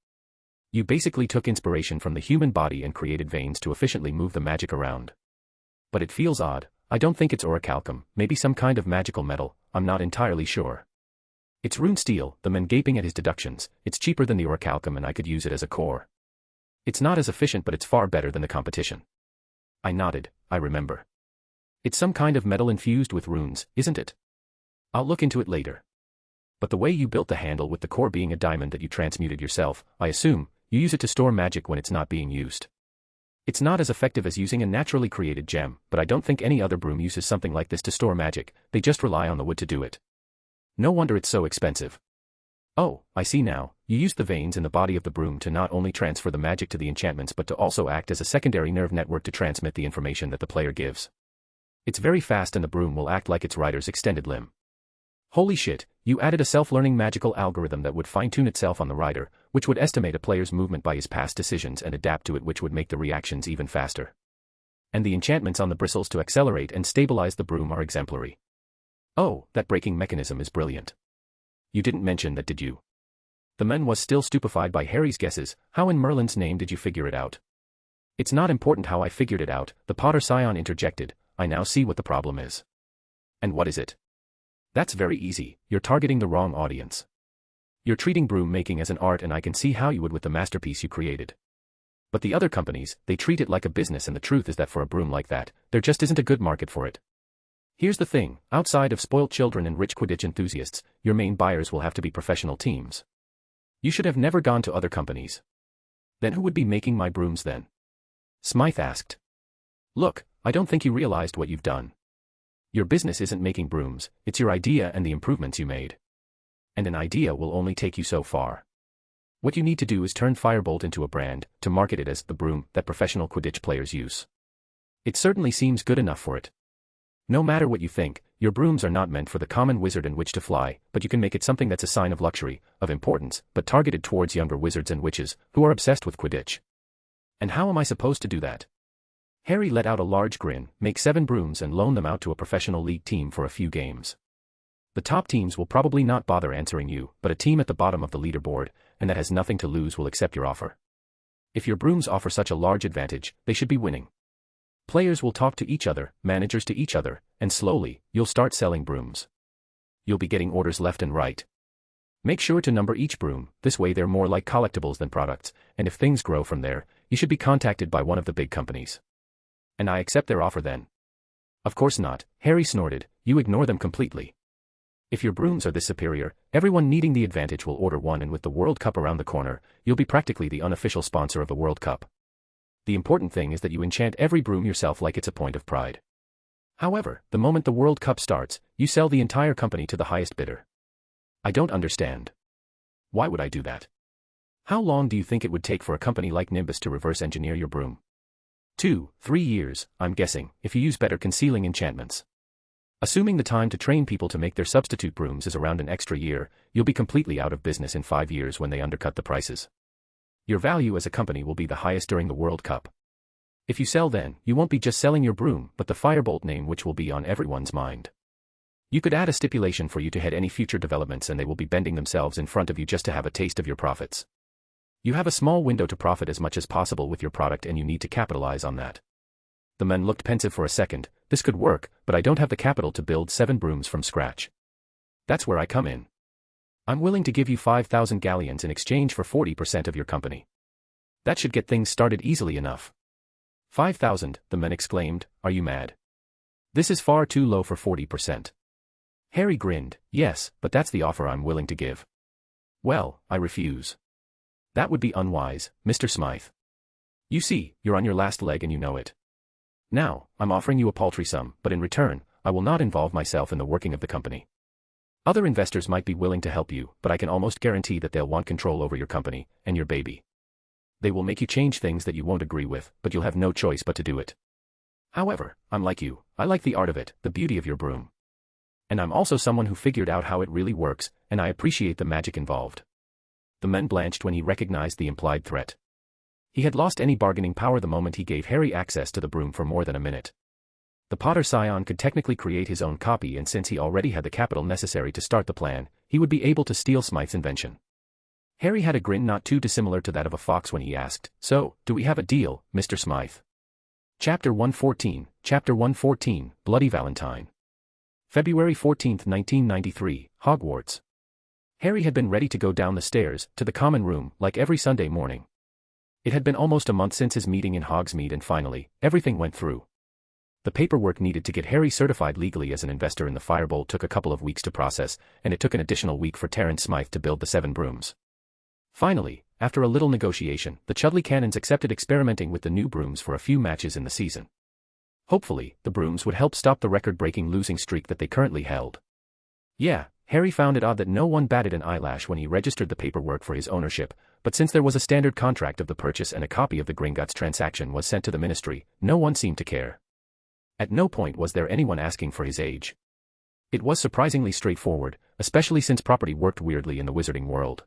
You basically took inspiration from the human body and created veins to efficiently move the magic around. But it feels odd. I don't think it's orichalcum, maybe some kind of magical metal, I'm not entirely sure. It's rune steel, the man gaping at his deductions. It's cheaper than the orichalcum and I could use it as a core. It's not as efficient but it's far better than the competition. I nodded. I remember. It's some kind of metal infused with runes, isn't it? I'll look into it later. But the way you built the handle with the core being a diamond that you transmuted yourself, I assume, you use it to store magic when it's not being used. It's not as effective as using a naturally created gem, but I don't think any other broom uses something like this to store magic, they just rely on the wood to do it. No wonder it's so expensive. Oh, I see now, you used the veins in the body of the broom to not only transfer the magic to the enchantments but to also act as a secondary nerve network to transmit the information that the player gives. It's very fast and the broom will act like its rider's extended limb. Holy shit, you added a self-learning magical algorithm that would fine-tune itself on the rider, which would estimate a player's movement by his past decisions and adapt to it, which would make the reactions even faster. And the enchantments on the bristles to accelerate and stabilize the broom are exemplary. Oh, that braking mechanism is brilliant. You didn't mention that, did you? The man was still stupefied by Harry's guesses. How in Merlin's name did you figure it out? It's not important how I figured it out, the Potter Scion interjected. I now see what the problem is. And what is it? That's very easy, you're targeting the wrong audience. You're treating broom making as an art, and I can see how you would with the masterpiece you created. But the other companies, they treat it like a business, and the truth is that for a broom like that, there just isn't a good market for it. Here's the thing, outside of spoilt children and rich Quidditch enthusiasts, your main buyers will have to be professional teams. You should have never gone to other companies. Then who would be making my brooms then? Smythe asked. Look, I don't think you realized what you've done. Your business isn't making brooms, it's your idea and the improvements you made. And an idea will only take you so far. What you need to do is turn Firebolt into a brand, to market it as the broom that professional Quidditch players use. It certainly seems good enough for it. No matter what you think, your brooms are not meant for the common wizard and witch to fly, but you can make it something that's a sign of luxury, of importance, but targeted towards younger wizards and witches, who are obsessed with Quidditch. And how am I supposed to do that? Harry let out a large grin. Make 7 brooms and loan them out to a professional league team for a few games. The top teams will probably not bother answering you, but a team at the bottom of the leaderboard, and that has nothing to lose, will accept your offer. If your brooms offer such a large advantage, they should be winning. Players will talk to each other, managers to each other, and slowly, you'll start selling brooms. You'll be getting orders left and right. Make sure to number each broom, this way they're more like collectibles than products, and if things grow from there, you should be contacted by one of the big companies. And I accept their offer then? Of course not, Harry snorted, you ignore them completely. If your brooms are this superior, everyone needing the advantage will order one, and with the World Cup around the corner, you'll be practically the unofficial sponsor of the World Cup. The important thing is that you enchant every broom yourself like it's a point of pride. However, the moment the World Cup starts, you sell the entire company to the highest bidder. I don't understand. Why would I do that? How long do you think it would take for a company like Nimbus to reverse engineer your broom? 2, 3 years, I'm guessing, if you use better concealing enchantments. Assuming the time to train people to make their substitute brooms is around an extra year, you'll be completely out of business in 5 years when they undercut the prices. Your value as a company will be the highest during the World Cup. If you sell then, you won't be just selling your broom, but the Firebolt name, which will be on everyone's mind. You could add a stipulation for you to head any future developments, and they will be bending themselves in front of you just to have a taste of your profits. You have a small window to profit as much as possible with your product, and you need to capitalize on that. The men looked pensive for a second. This could work, but I don't have the capital to build 7 brooms from scratch. That's where I come in. I'm willing to give you 5,000 galleons in exchange for 40% of your company. That should get things started easily enough. 5,000, the men exclaimed, are you mad? This is far too low for 40%. Harry grinned, yes, but that's the offer I'm willing to give. Well, I refuse. That would be unwise, Mr. Smythe. You see, you're on your last leg and you know it. Now, I'm offering you a paltry sum, but in return, I will not involve myself in the working of the company. Other investors might be willing to help you, but I can almost guarantee that they'll want control over your company, and your baby. They will make you change things that you won't agree with, but you'll have no choice but to do it. However, I'm like you, I like the art of it, the beauty of your broom. And I'm also someone who figured out how it really works, and I appreciate the magic involved. The man blanched when he recognized the implied threat. He had lost any bargaining power the moment he gave Harry access to the broom for more than a minute. The Potter Scion could technically create his own copy, and since he already had the capital necessary to start the plan, he would be able to steal Smythe's invention. Harry had a grin not too dissimilar to that of a fox when he asked, so, do we have a deal, Mr. Smythe? Chapter 114, Bloody Valentine. February 14, 1993, Hogwarts. Harry had been ready to go down the stairs, to the common room, like every Sunday morning. It had been almost a month since his meeting in Hogsmeade, and finally, everything went through. The paperwork needed to get Harry certified legally as an investor in the Firebolt took a couple of weeks to process, and it took an additional week for Terence Smythe to build the 7 brooms. Finally, after a little negotiation, the Chudley Cannons accepted experimenting with the new brooms for a few matches in the season. Hopefully, the brooms would help stop the record-breaking losing streak that they currently held. Yeah, Harry found it odd that no one batted an eyelash when he registered the paperwork for his ownership, but since there was a standard contract of the purchase and a copy of the Gringotts transaction was sent to the ministry, no one seemed to care. At no point was there anyone asking for his age. It was surprisingly straightforward, especially since property worked weirdly in the wizarding world.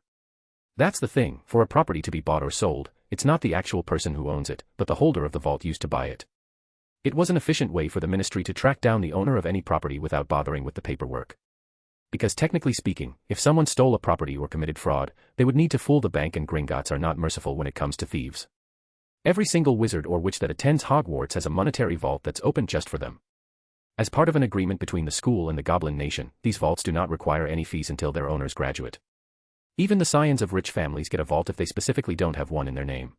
That's the thing, for a property to be bought or sold, it's not the actual person who owns it, but the holder of the vault used to buy it. It was an efficient way for the ministry to track down the owner of any property without bothering with the paperwork. Because technically speaking, if someone stole a property or committed fraud, they would need to fool the bank, and Gringotts are not merciful when it comes to thieves. Every single wizard or witch that attends Hogwarts has a monetary vault that's open just for them. As part of an agreement between the school and the Goblin Nation, these vaults do not require any fees until their owners graduate. Even the scions of rich families get a vault if they specifically don't have one in their name.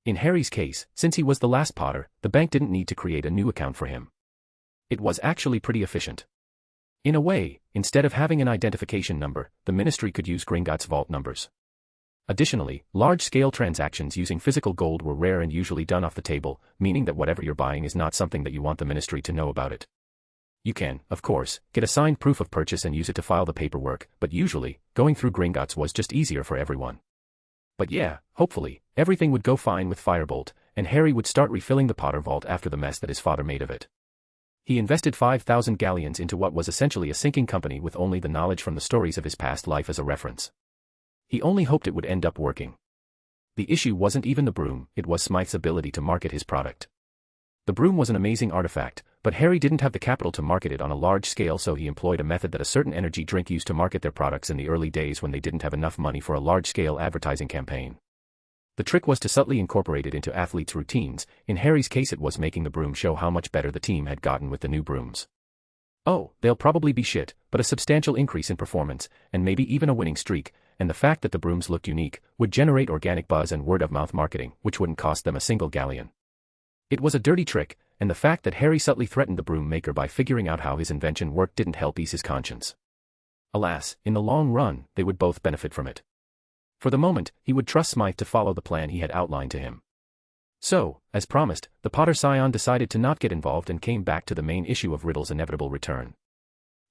In Harry's case, since he was the last Potter, the bank didn't need to create a new account for him. It was actually pretty efficient. In a way, instead of having an identification number, the Ministry could use Gringotts' vault numbers. Additionally, large-scale transactions using physical gold were rare and usually done off the table, meaning that whatever you're buying is not something that you want the Ministry to know about it. You can, of course, get a signed proof of purchase and use it to file the paperwork, but usually, going through Gringotts was just easier for everyone. But yeah, hopefully, everything would go fine with Firebolt, and Harry would start refilling the Potter vault after the mess that his father made of it. He invested 5,000 galleons into what was essentially a sinking company with only the knowledge from the stories of his past life as a reference. He only hoped it would end up working. The issue wasn't even the broom, it was Smythe's ability to market his product. The broom was an amazing artifact, but Harry didn't have the capital to market it on a large scale, so he employed a method that a certain energy drink used to market their products in the early days when they didn't have enough money for a large-scale advertising campaign. The trick was to subtly incorporate it into athletes' routines. In Harry's case, it was making the broom show how much better the team had gotten with the new brooms. Oh, they'll probably be shit, but a substantial increase in performance, and maybe even a winning streak, and the fact that the brooms looked unique, would generate organic buzz and word-of-mouth marketing, which wouldn't cost them a single galleon. It was a dirty trick, and the fact that Harry subtly threatened the broom maker by figuring out how his invention worked didn't help ease his conscience. Alas, in the long run, they would both benefit from it. For the moment, he would trust Smythe to follow the plan he had outlined to him. So, as promised, the Potter scion decided to not get involved and came back to the main issue of Riddle's inevitable return.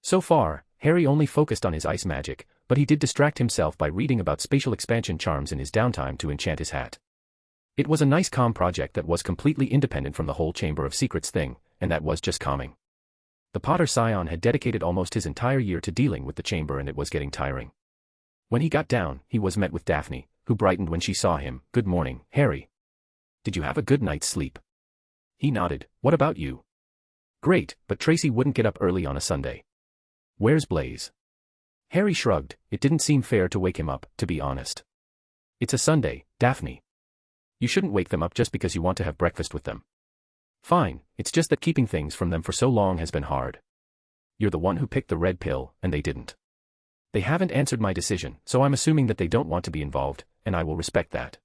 So far, Harry only focused on his ice magic, but he did distract himself by reading about spatial expansion charms in his downtime to enchant his hat. It was a nice calm project that was completely independent from the whole Chamber of Secrets thing, and that was just calming. The Potter scion had dedicated almost his entire year to dealing with the chamber, and it was getting tiring. When he got down, he was met with Daphne, who brightened when she saw him. "Good morning, Harry. Did you have a good night's sleep?" He nodded. "What about you?" "Great, but Tracy wouldn't get up early on a Sunday." "Where's Blaze?" Harry shrugged. It didn't seem fair to wake him up, to be honest. "It's a Sunday, Daphne. You shouldn't wake them up just because you want to have breakfast with them." "Fine, it's just that keeping things from them for so long has been hard. You're the one who picked the red pill, and they didn't. They haven't answered my decision, so I'm assuming that they don't want to be involved, and I will respect that."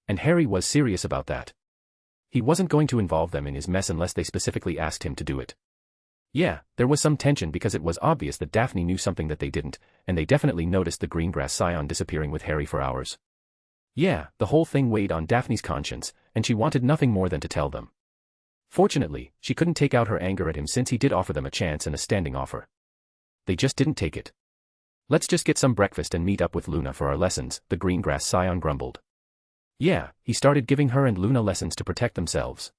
And Harry was serious about that. He wasn't going to involve them in his mess unless they specifically asked him to do it. Yeah, there was some tension because it was obvious that Daphne knew something that they didn't, and they definitely noticed the Greengrass scion disappearing with Harry for hours. Yeah, the whole thing weighed on Daphne's conscience, and she wanted nothing more than to tell them. Fortunately, she couldn't take out her anger at him since he did offer them a chance and a standing offer. They just didn't take it. "Let's just get some breakfast and meet up with Luna for our lessons," the Greengrass scion grumbled. Yeah, he started giving her and Luna lessons to protect themselves.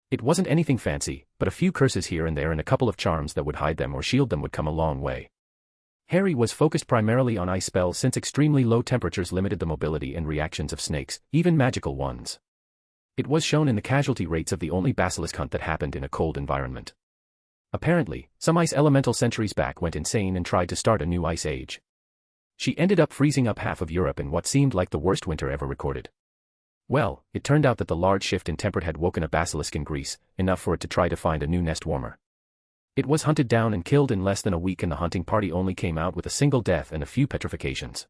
It wasn't anything fancy, but a few curses here and there and a couple of charms that would hide them or shield them would come a long way. Harry was focused primarily on ice spells since extremely low temperatures limited the mobility and reactions of snakes, even magical ones. It was shown in the casualty rates of the only basilisk hunt that happened in a cold environment. Apparently, some ice elemental centuries back went insane and tried to start a new ice age. She ended up freezing up half of Europe in what seemed like the worst winter ever recorded. Well, it turned out that the large shift in temperature had woken a basilisk in Greece, enough for it to try to find a new nest warmer. It was hunted down and killed in less than a week, and the hunting party only came out with a single death and a few petrifications.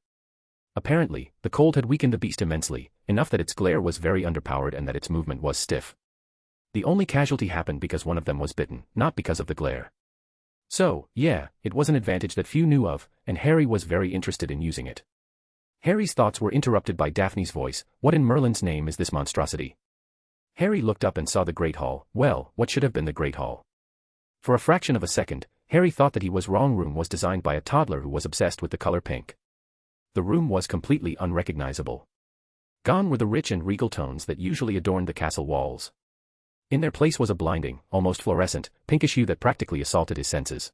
Apparently, the cold had weakened the beast immensely, enough that its glare was very underpowered and that its movement was stiff. The only casualty happened because one of them was bitten, not because of the glare. So, yeah, it was an advantage that few knew of, and Harry was very interested in using it. Harry's thoughts were interrupted by Daphne's voice. "What in Merlin's name is this monstrosity?" Harry looked up and saw the Great Hall. Well, what should have been the Great Hall? For a fraction of a second, Harry thought that he was wrong. Room was designed by a toddler who was obsessed with the color pink. The room was completely unrecognizable. Gone were the rich and regal tones that usually adorned the castle walls. In their place was a blinding, almost fluorescent, pinkish hue that practically assaulted his senses.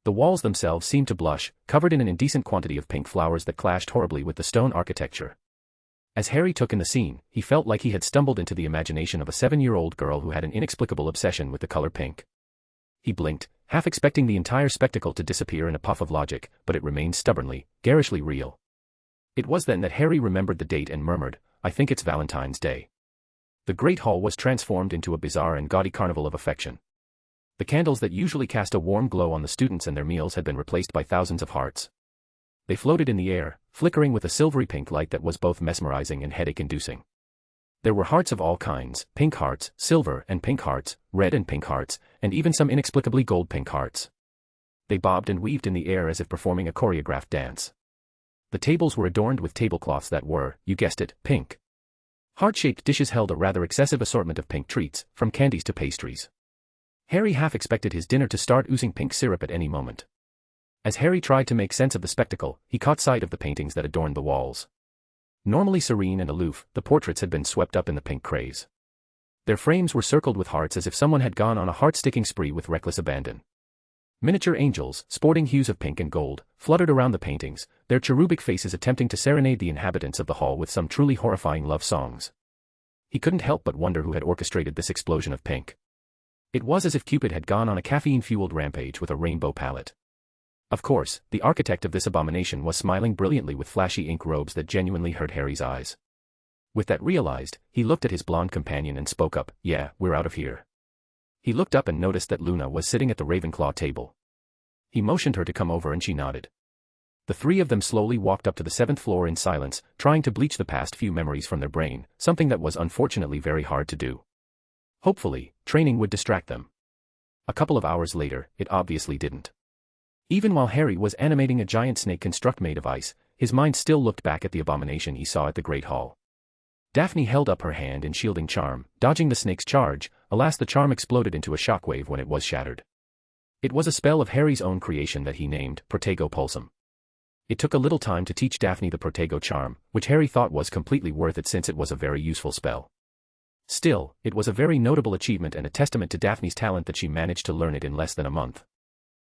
The walls themselves seemed to blush, covered in an indecent quantity of pink flowers that clashed horribly with the stone architecture. As Harry took in the scene, he felt like he had stumbled into the imagination of a 7-year-old girl who had an inexplicable obsession with the color pink. He blinked, half expecting the entire spectacle to disappear in a puff of logic, but it remained stubbornly, garishly real. It was then that Harry remembered the date and murmured, "I think it's Valentine's Day." The Great Hall was transformed into a bizarre and gaudy carnival of affection. The candles that usually cast a warm glow on the students and their meals had been replaced by thousands of hearts. They floated in the air, flickering with a silvery pink light that was both mesmerizing and headache-inducing. There were hearts of all kinds, pink hearts, silver and pink hearts, red and pink hearts, and even some inexplicably gold-pink hearts. They bobbed and weaved in the air as if performing a choreographed dance. The tables were adorned with tablecloths that were, you guessed it, pink. Heart-shaped dishes held a rather excessive assortment of pink treats, from candies to pastries. Harry half expected his dinner to start oozing pink syrup at any moment. As Harry tried to make sense of the spectacle, he caught sight of the paintings that adorned the walls. Normally serene and aloof, the portraits had been swept up in the pink craze. Their frames were circled with hearts as if someone had gone on a heart-sticking spree with reckless abandon. Miniature angels, sporting hues of pink and gold, fluttered around the paintings, their cherubic faces attempting to serenade the inhabitants of the hall with some truly horrifying love songs. He couldn't help but wonder who had orchestrated this explosion of pink. It was as if Cupid had gone on a caffeine-fueled rampage with a rainbow palette. Of course, the architect of this abomination was smiling brilliantly with flashy ink robes that genuinely hurt Harry's eyes. With that realized, he looked at his blonde companion and spoke up, "Yeah, we're out of here." He looked up and noticed that Luna was sitting at the Ravenclaw table. He motioned her to come over and she nodded. The three of them slowly walked up to the 7th floor in silence, trying to bleach the past few memories from their brain, something that was unfortunately very hard to do. Hopefully, training would distract them. A couple of hours later, it obviously didn't. Even while Harry was animating a giant snake construct made of ice, his mind still looked back at the abomination he saw at the Great Hall. Daphne held up her hand in shielding charm, dodging the snake's charge. Alas, the charm exploded into a shockwave when it was shattered. It was a spell of Harry's own creation that he named Protego Pulsum. It took a little time to teach Daphne the Protego charm, which Harry thought was completely worth it since it was a very useful spell. Still, it was a very notable achievement and a testament to Daphne's talent that she managed to learn it in less than a month.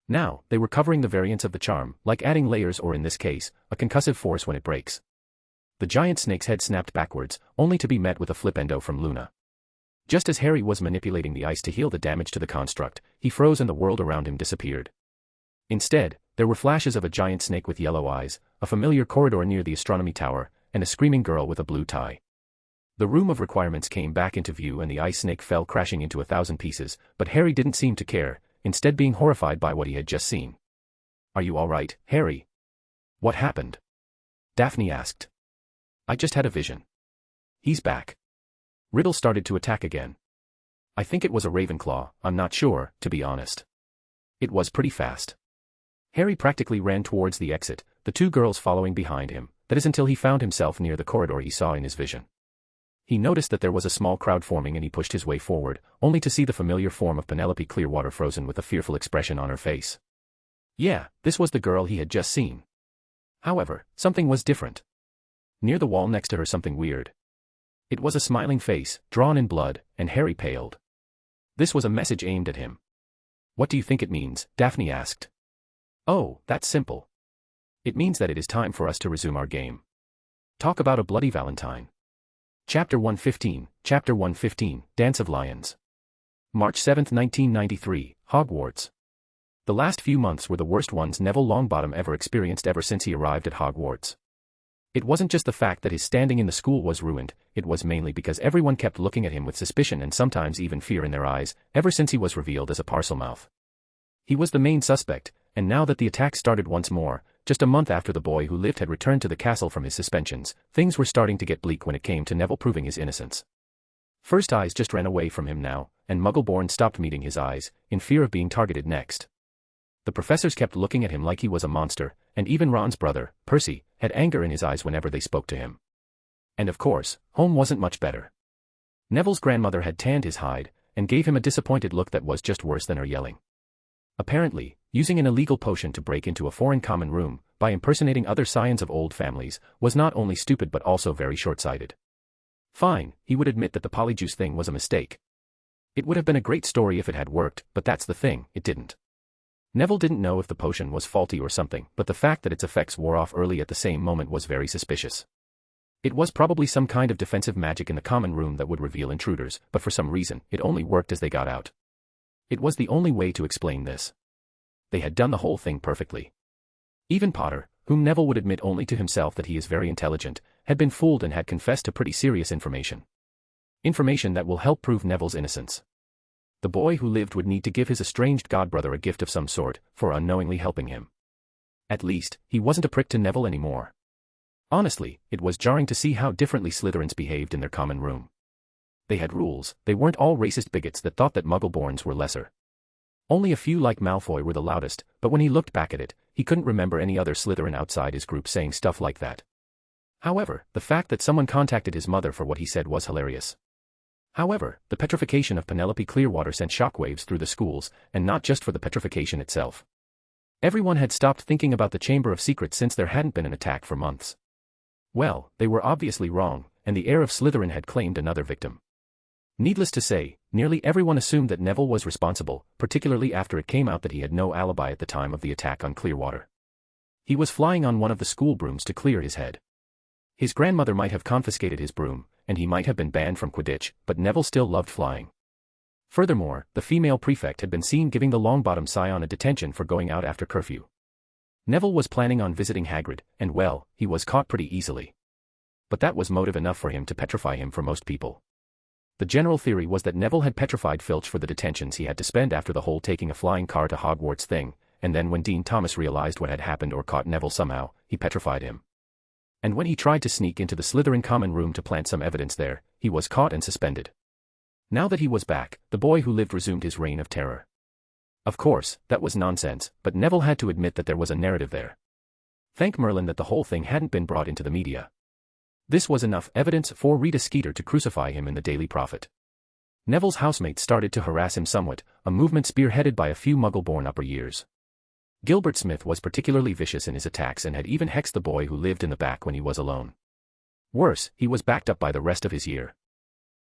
Now, they were covering the variants of the charm, like adding layers or in this case, a concussive force when it breaks. The giant snake's head snapped backwards, only to be met with a flipendo from Luna. Just as Harry was manipulating the ice to heal the damage to the construct, he froze and the world around him disappeared. Instead, there were flashes of a giant snake with yellow eyes, a familiar corridor near the astronomy tower, and a screaming girl with a blue tie. The room of requirements came back into view and the ice snake fell crashing into 1,000 pieces, but Harry didn't seem to care, instead being horrified by what he had just seen. "Are you all right, Harry?" "What happened?" Daphne asked. "I just had a vision. He's back." Riddle started to attack again. "I think it was a Ravenclaw, I'm not sure, to be honest." It was pretty fast. Harry practically ran towards the exit, the two girls following behind him, that is until he found himself near the corridor he saw in his vision. He noticed that there was a small crowd forming and he pushed his way forward, only to see the familiar form of Penelope Clearwater frozen with a fearful expression on her face. Yeah, this was the girl he had just seen. However, something was different. Near the wall next to her something weird. It was a smiling face, drawn in blood, and Harry paled. This was a message aimed at him. "What do you think it means?" Daphne asked. "Oh, that's simple. It means that it is time for us to resume our game. Talk about a bloody Valentine." Chapter 115, Chapter 115, Dance of Lions. March 7, 1993, Hogwarts. The last few months were the worst ones Neville Longbottom ever experienced ever since he arrived at Hogwarts. It wasn't just the fact that his standing in the school was ruined, it was mainly because everyone kept looking at him with suspicion and sometimes even fear in their eyes, ever since he was revealed as a Parselmouth. He was the main suspect, and now that the attack started once more, just a month after the boy who lived had returned to the castle from his suspensions, things were starting to get bleak when it came to Neville proving his innocence. First Eyes just ran away from him now, and Muggleborn stopped meeting his eyes, in fear of being targeted next. The professors kept looking at him like he was a monster, and even Ron's brother, Percy, had anger in his eyes whenever they spoke to him. And of course, home wasn't much better. Neville's grandmother had tanned his hide, and gave him a disappointed look that was just worse than her yelling. Apparently, using an illegal potion to break into a foreign common room, by impersonating other scions of old families, was not only stupid but also very short-sighted. Fine, he would admit that the polyjuice thing was a mistake. It would have been a great story if it had worked, but that's the thing, it didn't. Neville didn't know if the potion was faulty or something, but the fact that its effects wore off early at the same moment was very suspicious. It was probably some kind of defensive magic in the common room that would reveal intruders, but for some reason, it only worked as they got out. It was the only way to explain this. They had done the whole thing perfectly. Even Potter, whom Neville would admit only to himself that he is very intelligent, had been fooled and had confessed to pretty serious information. Information that will help prove Neville's innocence. The boy who lived would need to give his estranged godbrother a gift of some sort for unknowingly helping him. At least, he wasn't a prick to Neville anymore. Honestly, it was jarring to see how differently Slytherins behaved in their common room. They had rules. They weren't all racist bigots that thought that Muggle-borns were lesser. Only a few like Malfoy were the loudest, but when he looked back at it, he couldn't remember any other Slytherin outside his group saying stuff like that. However, the fact that someone contacted his mother for what he said was hilarious. However, the petrification of Penelope Clearwater sent shockwaves through the schools, and not just for the petrification itself. Everyone had stopped thinking about the Chamber of Secrets since there hadn't been an attack for months. Well, they were obviously wrong, and the heir of Slytherin had claimed another victim. Needless to say, nearly everyone assumed that Neville was responsible, particularly after it came out that he had no alibi at the time of the attack on Clearwater. He was flying on one of the school brooms to clear his head. His grandmother might have confiscated his broom, and he might have been banned from Quidditch, but Neville still loved flying. Furthermore, the female prefect had been seen giving the Longbottom Scion a detention for going out after curfew. Neville was planning on visiting Hagrid, and well, he was caught pretty easily. But that was motive enough for him to petrify him for most people. The general theory was that Neville had petrified Filch for the detentions he had to spend after the whole taking a flying car to Hogwarts thing, and then when Dean Thomas realized what had happened or caught Neville somehow, he petrified him. And when he tried to sneak into the Slytherin common room to plant some evidence there, he was caught and suspended. Now that he was back, the boy who lived resumed his reign of terror. Of course, that was nonsense, but Neville had to admit that there was a narrative there. Thank Merlin that the whole thing hadn't been brought into the media. This was enough evidence for Rita Skeeter to crucify him in the Daily Prophet. Neville's housemates started to harass him somewhat, a movement spearheaded by a few Muggle-born upper years. Gilbert Smith was particularly vicious in his attacks and had even hexed the boy who lived in the back when he was alone. Worse, he was backed up by the rest of his year.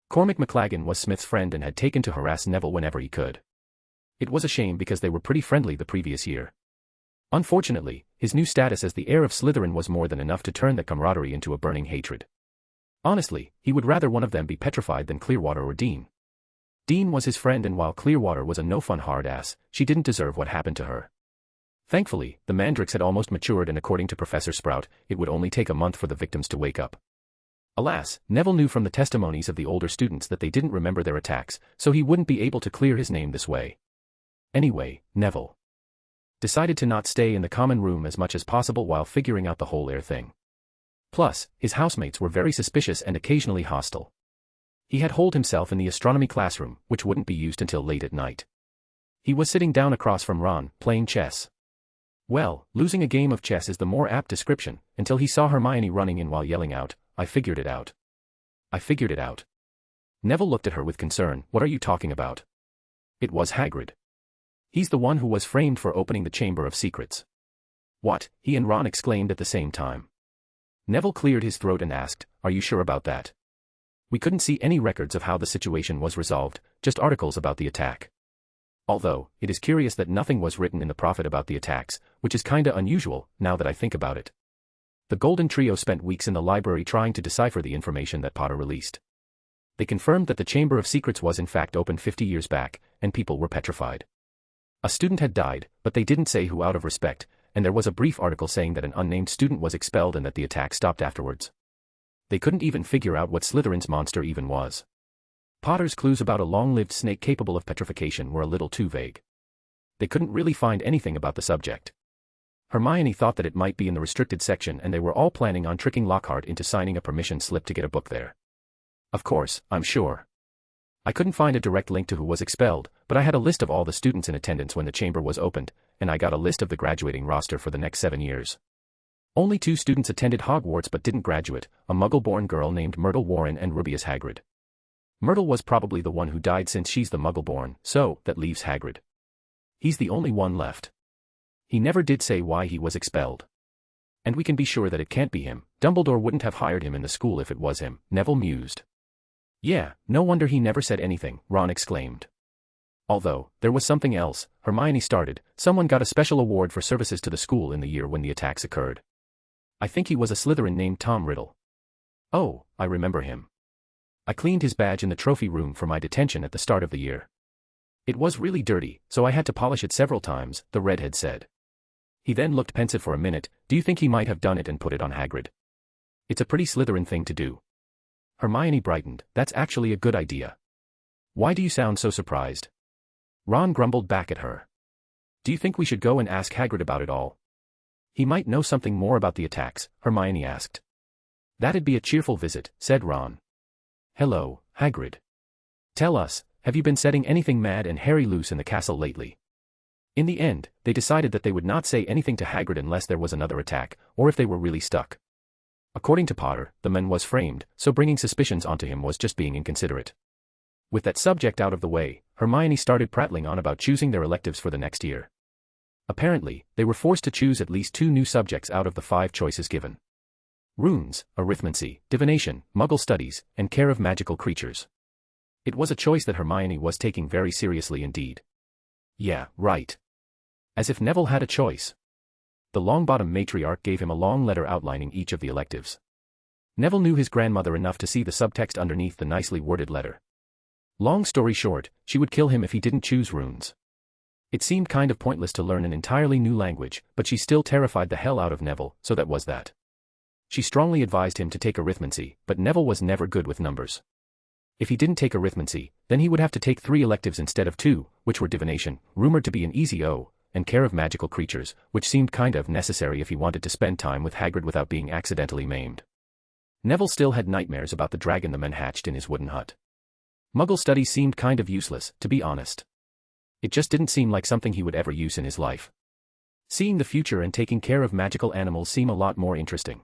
Cormac McLaggen was Smith's friend and had taken to harass Neville whenever he could. It was a shame because they were pretty friendly the previous year. Unfortunately, his new status as the heir of Slytherin was more than enough to turn that camaraderie into a burning hatred. Honestly, he would rather one of them be petrified than Clearwater or Dean. Dean was his friend, and while Clearwater was a no-fun hard-ass, she didn't deserve what happened to her. Thankfully, the Mandrakes had almost matured, and according to Professor Sprout, it would only take a month for the victims to wake up. Alas, Neville knew from the testimonies of the older students that they didn't remember their attacks, so he wouldn't be able to clear his name this way. Anyway, Neville decided to not stay in the common room as much as possible while figuring out the whole heir thing. Plus, his housemates were very suspicious and occasionally hostile. He had holed himself in the astronomy classroom, which wouldn't be used until late at night. He was sitting down across from Ron, playing chess. Well, losing a game of chess is the more apt description, until he saw Hermione running in while yelling out, "I figured it out. I figured it out." Neville looked at her with concern. "What are you talking about?" It was Hagrid. He's the one who was framed for opening the Chamber of Secrets. What? He and Ron exclaimed at the same time. Neville cleared his throat and asked, "Are you sure about that?" We couldn't see any records of how the situation was resolved, just articles about the attack. Although, it is curious that nothing was written in the Prophet about the attacks, which is kinda unusual, now that I think about it. The Golden Trio spent weeks in the library trying to decipher the information that Potter released. They confirmed that the Chamber of Secrets was in fact open 50 years back, and people were petrified. A student had died, but they didn't say who out of respect, and there was a brief article saying that an unnamed student was expelled and that the attack stopped afterwards. They couldn't even figure out what Slytherin's monster even was. Potter's clues about a long-lived snake capable of petrification were a little too vague. They couldn't really find anything about the subject. Hermione thought that it might be in the restricted section, and they were all planning on tricking Lockhart into signing a permission slip to get a book there. Of course, I'm sure. I couldn't find a direct link to who was expelled, but I had a list of all the students in attendance when the chamber was opened, and I got a list of the graduating roster for the next 7 years. Only 2 students attended Hogwarts but didn't graduate, a Muggle-born girl named Myrtle Warren and Rubius Hagrid. Myrtle was probably the one who died since she's the Muggle-born, so that leaves Hagrid. He's the only one left. He never did say why he was expelled. And we can be sure that it can't be him. Dumbledore wouldn't have hired him in the school if it was him, Neville mused. Yeah, no wonder he never said anything, Ron exclaimed. Although, there was something else, Hermione started. Someone got a special award for services to the school in the year when the attacks occurred. I think he was a Slytherin named Tom Riddle. Oh, I remember him. I cleaned his badge in the trophy room for my detention at the start of the year. It was really dirty, so I had to polish it several times, the redhead said. He then looked pensive for a minute. Do you think he might have done it and put it on Hagrid? It's a pretty Slytherin thing to do. Hermione brightened. That's actually a good idea. Why do you sound so surprised? Ron grumbled back at her. Do you think we should go and ask Hagrid about it all? He might know something more about the attacks, Hermione asked. That'd be a cheerful visit, said Ron. Hello, Hagrid. Tell us, have you been setting anything mad and hairy loose in the castle lately? In the end, they decided that they would not say anything to Hagrid unless there was another attack, or if they were really stuck. According to Potter, the man was framed, so bringing suspicions onto him was just being inconsiderate. With that subject out of the way, Hermione started prattling on about choosing their electives for the next year. Apparently, they were forced to choose at least 2 new subjects out of the 5 choices given. Runes, arithmancy, divination, muggle studies, and care of magical creatures. It was a choice that Hermione was taking very seriously indeed. Yeah, right. As if Neville had a choice. The Longbottom matriarch gave him a long letter outlining each of the electives. Neville knew his grandmother enough to see the subtext underneath the nicely worded letter. Long story short, she would kill him if he didn't choose runes. It seemed kind of pointless to learn an entirely new language, but she still terrified the hell out of Neville, so that was that. She strongly advised him to take arithmancy, but Neville was never good with numbers. If he didn't take arithmancy, then he would have to take 3 electives instead of 2, which were divination, rumored to be an easy O, and care of magical creatures, which seemed kind of necessary if he wanted to spend time with Hagrid without being accidentally maimed. Neville still had nightmares about the dragon the man hatched in his wooden hut. Muggle studies seemed kind of useless, to be honest. It just didn't seem like something he would ever use in his life. Seeing the future and taking care of magical animals seem a lot more interesting.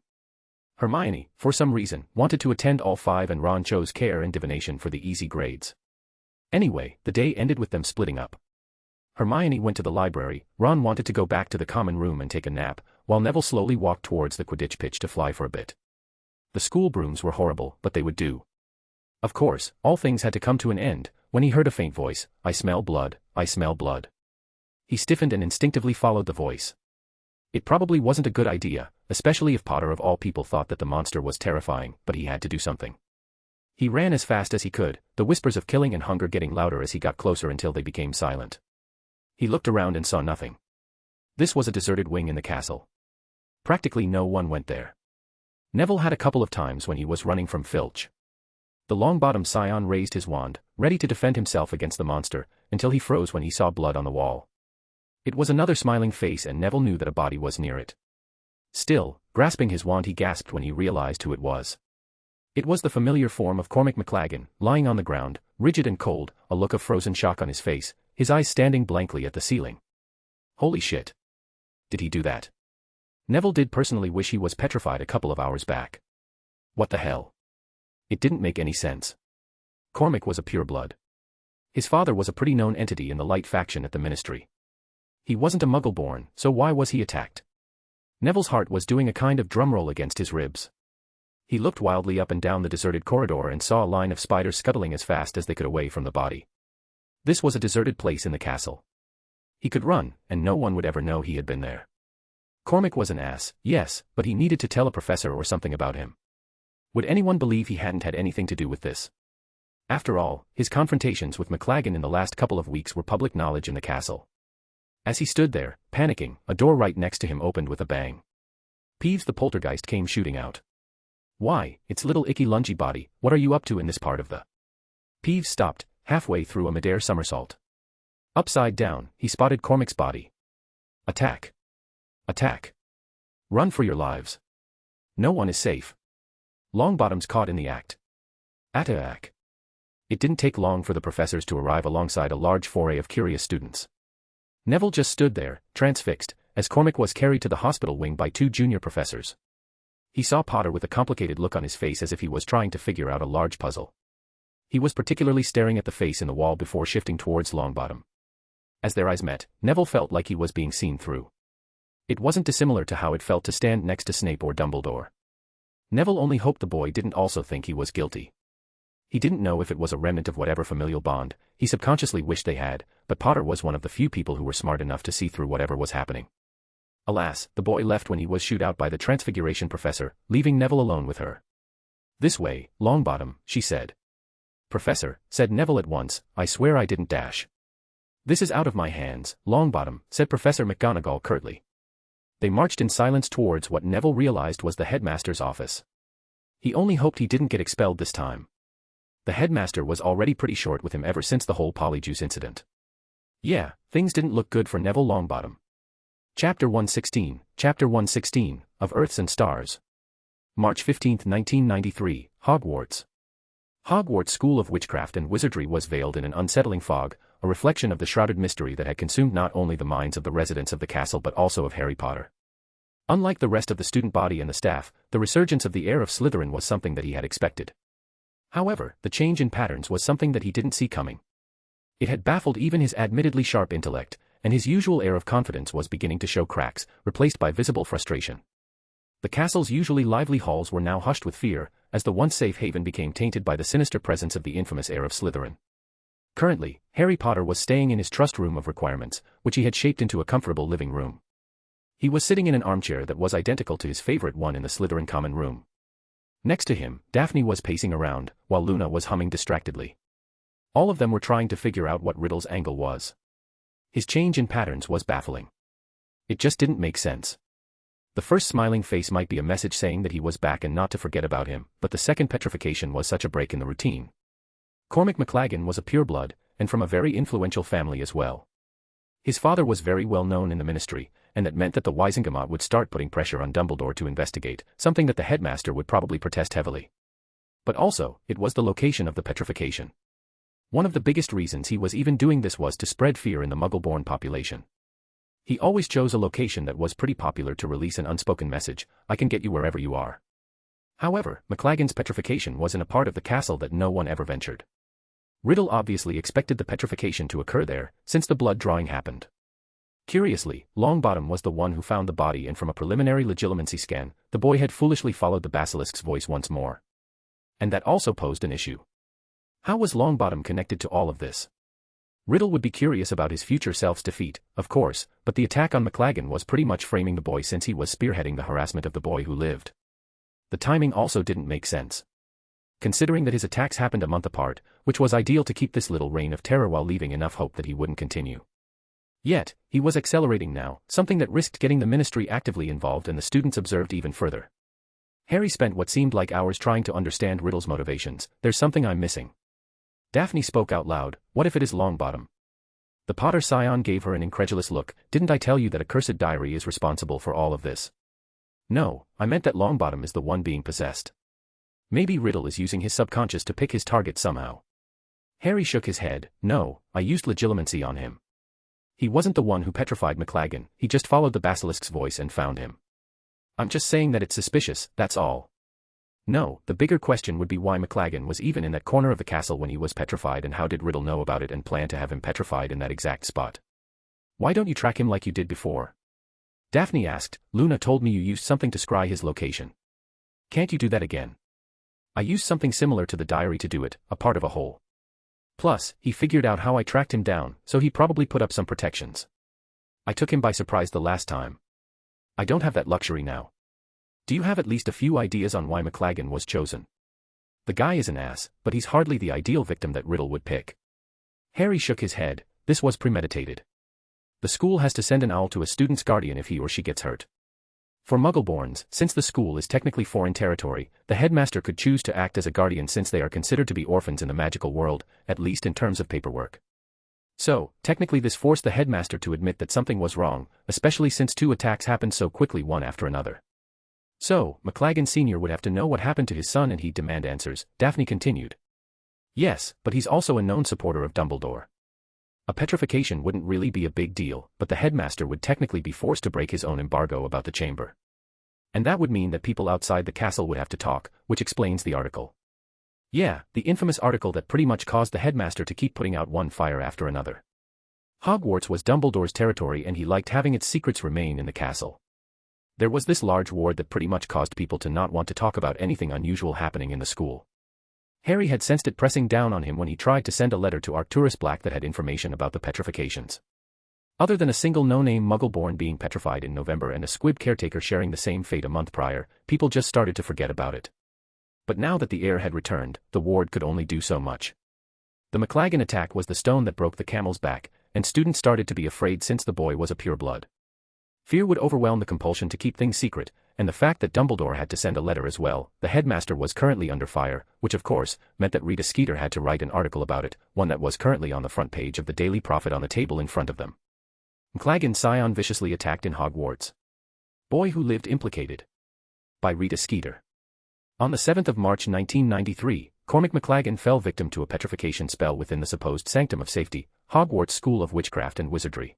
Hermione, for some reason, wanted to attend all 5 and Ron chose care and divination for the easy grades. Anyway, the day ended with them splitting up. Hermione went to the library, Ron wanted to go back to the common room and take a nap, while Neville slowly walked towards the Quidditch pitch to fly for a bit. The school brooms were horrible, but they would do. Of course, all things had to come to an end, when he heard a faint voice, I smell blood, I smell blood. He stiffened and instinctively followed the voice. It probably wasn't a good idea, especially if Potter of all people thought that the monster was terrifying, but he had to do something. He ran as fast as he could, the whispers of killing and hunger getting louder as he got closer until they became silent. He looked around and saw nothing. This was a deserted wing in the castle. Practically no one went there. Neville had a couple of times when he was running from Filch. The Longbottom scion raised his wand, ready to defend himself against the monster, until he froze when he saw blood on the wall. It was another smiling face and Neville knew that a body was near it. Still, grasping his wand he gasped when he realized who it was. It was the familiar form of Cormac McLaggen, lying on the ground, rigid and cold, a look of frozen shock on his face, his eyes standing blankly at the ceiling. Holy shit. Did he do that? Neville did personally wish he was petrified a couple of hours back. What the hell? It didn't make any sense. Cormac was a pureblood. His father was a pretty known entity in the light faction at the Ministry. He wasn't a Muggle born, so why was he attacked? Neville's heart was doing a kind of drumroll against his ribs. He looked wildly up and down the deserted corridor and saw a line of spiders scuttling as fast as they could away from the body. This was a deserted place in the castle. He could run, and no one would ever know he had been there. Cormac was an ass, yes, but he needed to tell a professor or something about him. Would anyone believe he hadn't had anything to do with this? After all, his confrontations with McLaggen in the last couple of weeks were public knowledge in the castle. As he stood there, panicking, a door right next to him opened with a bang. Peeves the poltergeist came shooting out. Why, it's little icky lungy body, what are you up to in this part of the... Peeves stopped, halfway through a midair somersault. Upside down, he spotted Cormac's body. Attack. Attack. Run for your lives. No one is safe. Longbottom's caught in the act. Attack. It didn't take long for the professors to arrive alongside a large foray of curious students. Neville just stood there, transfixed, as Cormac was carried to the hospital wing by 2 junior professors. He saw Potter with a complicated look on his face as if he was trying to figure out a large puzzle. He was particularly staring at the face in the wall before shifting towards Longbottom. As their eyes met, Neville felt like he was being seen through. It wasn't dissimilar to how it felt to stand next to Snape or Dumbledore. Neville only hoped the boy didn't also think he was guilty. He didn't know if it was a remnant of whatever familial bond, he subconsciously wished they had, but Potter was one of the few people who were smart enough to see through whatever was happening. Alas, the boy left when he was shooed out by the Transfiguration professor, leaving Neville alone with her. This way, Longbottom, she said. Professor, said Neville at once, I swear I didn't dash. "This is out of my hands, Longbottom," said Professor McGonagall curtly. They marched in silence towards what Neville realized was the headmaster's office. He only hoped he didn't get expelled this time. The headmaster was already pretty short with him ever since the whole Polyjuice incident. Yeah, things didn't look good for Neville Longbottom. Chapter 116, Of Earths and Stars. March 15, 1993, Hogwarts. Hogwarts' School of Witchcraft and Wizardry was veiled in an unsettling fog, a reflection of the shrouded mystery that had consumed not only the minds of the residents of the castle but also of Harry Potter. Unlike the rest of the student body and the staff, the resurgence of the heir of Slytherin was something that he had expected. However, the change in patterns was something that he didn't see coming. It had baffled even his admittedly sharp intellect, and his usual air of confidence was beginning to show cracks, replaced by visible frustration. The castle's usually lively halls were now hushed with fear, as the once safe haven became tainted by the sinister presence of the infamous heir of Slytherin. Currently, Harry Potter was staying in his trust room of requirements, which he had shaped into a comfortable living room. He was sitting in an armchair that was identical to his favorite one in the Slytherin common room. Next to him, Daphne was pacing around, while Luna was humming distractedly. All of them were trying to figure out what Riddle's angle was. His change in patterns was baffling. It just didn't make sense. The first smiling face might be a message saying that he was back and not to forget about him, but the second petrification was such a break in the routine. Cormac McLaggen was a pureblood, and from a very influential family as well. His father was very well known in the ministry, and that meant that the Wisengamot would start putting pressure on Dumbledore to investigate, something that the headmaster would probably protest heavily. But also, it was the location of the petrification. One of the biggest reasons he was even doing this was to spread fear in the Muggle-born population. He always chose a location that was pretty popular to release an unspoken message: "I can get you wherever you are." However, McLaggen's petrification was in a part of the castle that no one ever ventured. Riddle obviously expected the petrification to occur there, since the blood drawing happened. Curiously, Longbottom was the one who found the body, and from a preliminary legitimacy scan, the boy had foolishly followed the basilisk's voice once more. And that also posed an issue. How was Longbottom connected to all of this? Riddle would be curious about his future self's defeat, of course, but the attack on McLaggen was pretty much framing the boy, since he was spearheading the harassment of the boy who lived. The timing also didn't make sense. Considering that his attacks happened a month apart, which was ideal to keep this little reign of terror while leaving enough hope that he wouldn't continue. Yet, he was accelerating now, something that risked getting the ministry actively involved, and the students observed even further. Harry spent what seemed like hours trying to understand Riddle's motivations. "There's something I'm missing." Daphne spoke out loud, "What if it is Longbottom?" The Potter scion gave her an incredulous look. "Didn't I tell you that a cursed diary is responsible for all of this?" "No, I meant that Longbottom is the one being possessed. Maybe Riddle is using his subconscious to pick his target somehow." Harry shook his head. "No, I used legitimacy on him. He wasn't the one who petrified McLaggen, he just followed the basilisk's voice and found him. I'm just saying that it's suspicious, that's all." No, the bigger question would be why McLaggen was even in that corner of the castle when he was petrified, and how did Riddle know about it and plan to have him petrified in that exact spot? "Why don't you track him like you did before?" Daphne asked. "Luna told me you used something to scry his location. Can't you do that again?" "I used something similar to the diary to do it, a part of a whole. Plus, he figured out how I tracked him down, so he probably put up some protections. I took him by surprise the last time. I don't have that luxury now. Do you have at least a few ideas on why McLaggen was chosen? The guy is an ass, but he's hardly the ideal victim that Riddle would pick." Harry shook his head. "This was premeditated. The school has to send an owl to a student's guardian if he or she gets hurt. For Muggleborns, since the school is technically foreign territory, the headmaster could choose to act as a guardian, since they are considered to be orphans in the magical world, at least in terms of paperwork. So, technically this forced the headmaster to admit that something was wrong, especially since 2 attacks happened so quickly one after another. So, McLaggen Sr. would have to know what happened to his son, and he'd demand answers," Daphne continued. "Yes, but he's also a known supporter of Dumbledore. A petrification wouldn't really be a big deal, but the headmaster would technically be forced to break his own embargo about the chamber. And that would mean that people outside the castle would have to talk, which explains the article. Yeah, the infamous article that pretty much caused the headmaster to keep putting out one fire after another. Hogwarts was Dumbledore's territory, and he liked having its secrets remain in the castle. There was this large ward that pretty much caused people to not want to talk about anything unusual happening in the school. Harry had sensed it pressing down on him when he tried to send a letter to Arcturus Black that had information about the petrifications. Other than a single no-name Muggle-born being petrified in November and a squib caretaker sharing the same fate a month prior, people just started to forget about it. But now that the heir had returned, the ward could only do so much. The McLaggen attack was the stone that broke the camel's back, and students started to be afraid since the boy was a pureblood. Fear would overwhelm the compulsion to keep things secret, and the fact that Dumbledore had to send a letter as well. The headmaster was currently under fire, which of course meant that Rita Skeeter had to write an article about it, one that was currently on the front page of the Daily Prophet on the table in front of them. McLaggen's scion viciously attacked in Hogwarts. Boy who lived implicated. By Rita Skeeter. On the 7th of March 1993, Cormac McLaggen fell victim to a petrification spell within the supposed sanctum of safety, Hogwarts School of Witchcraft and Wizardry.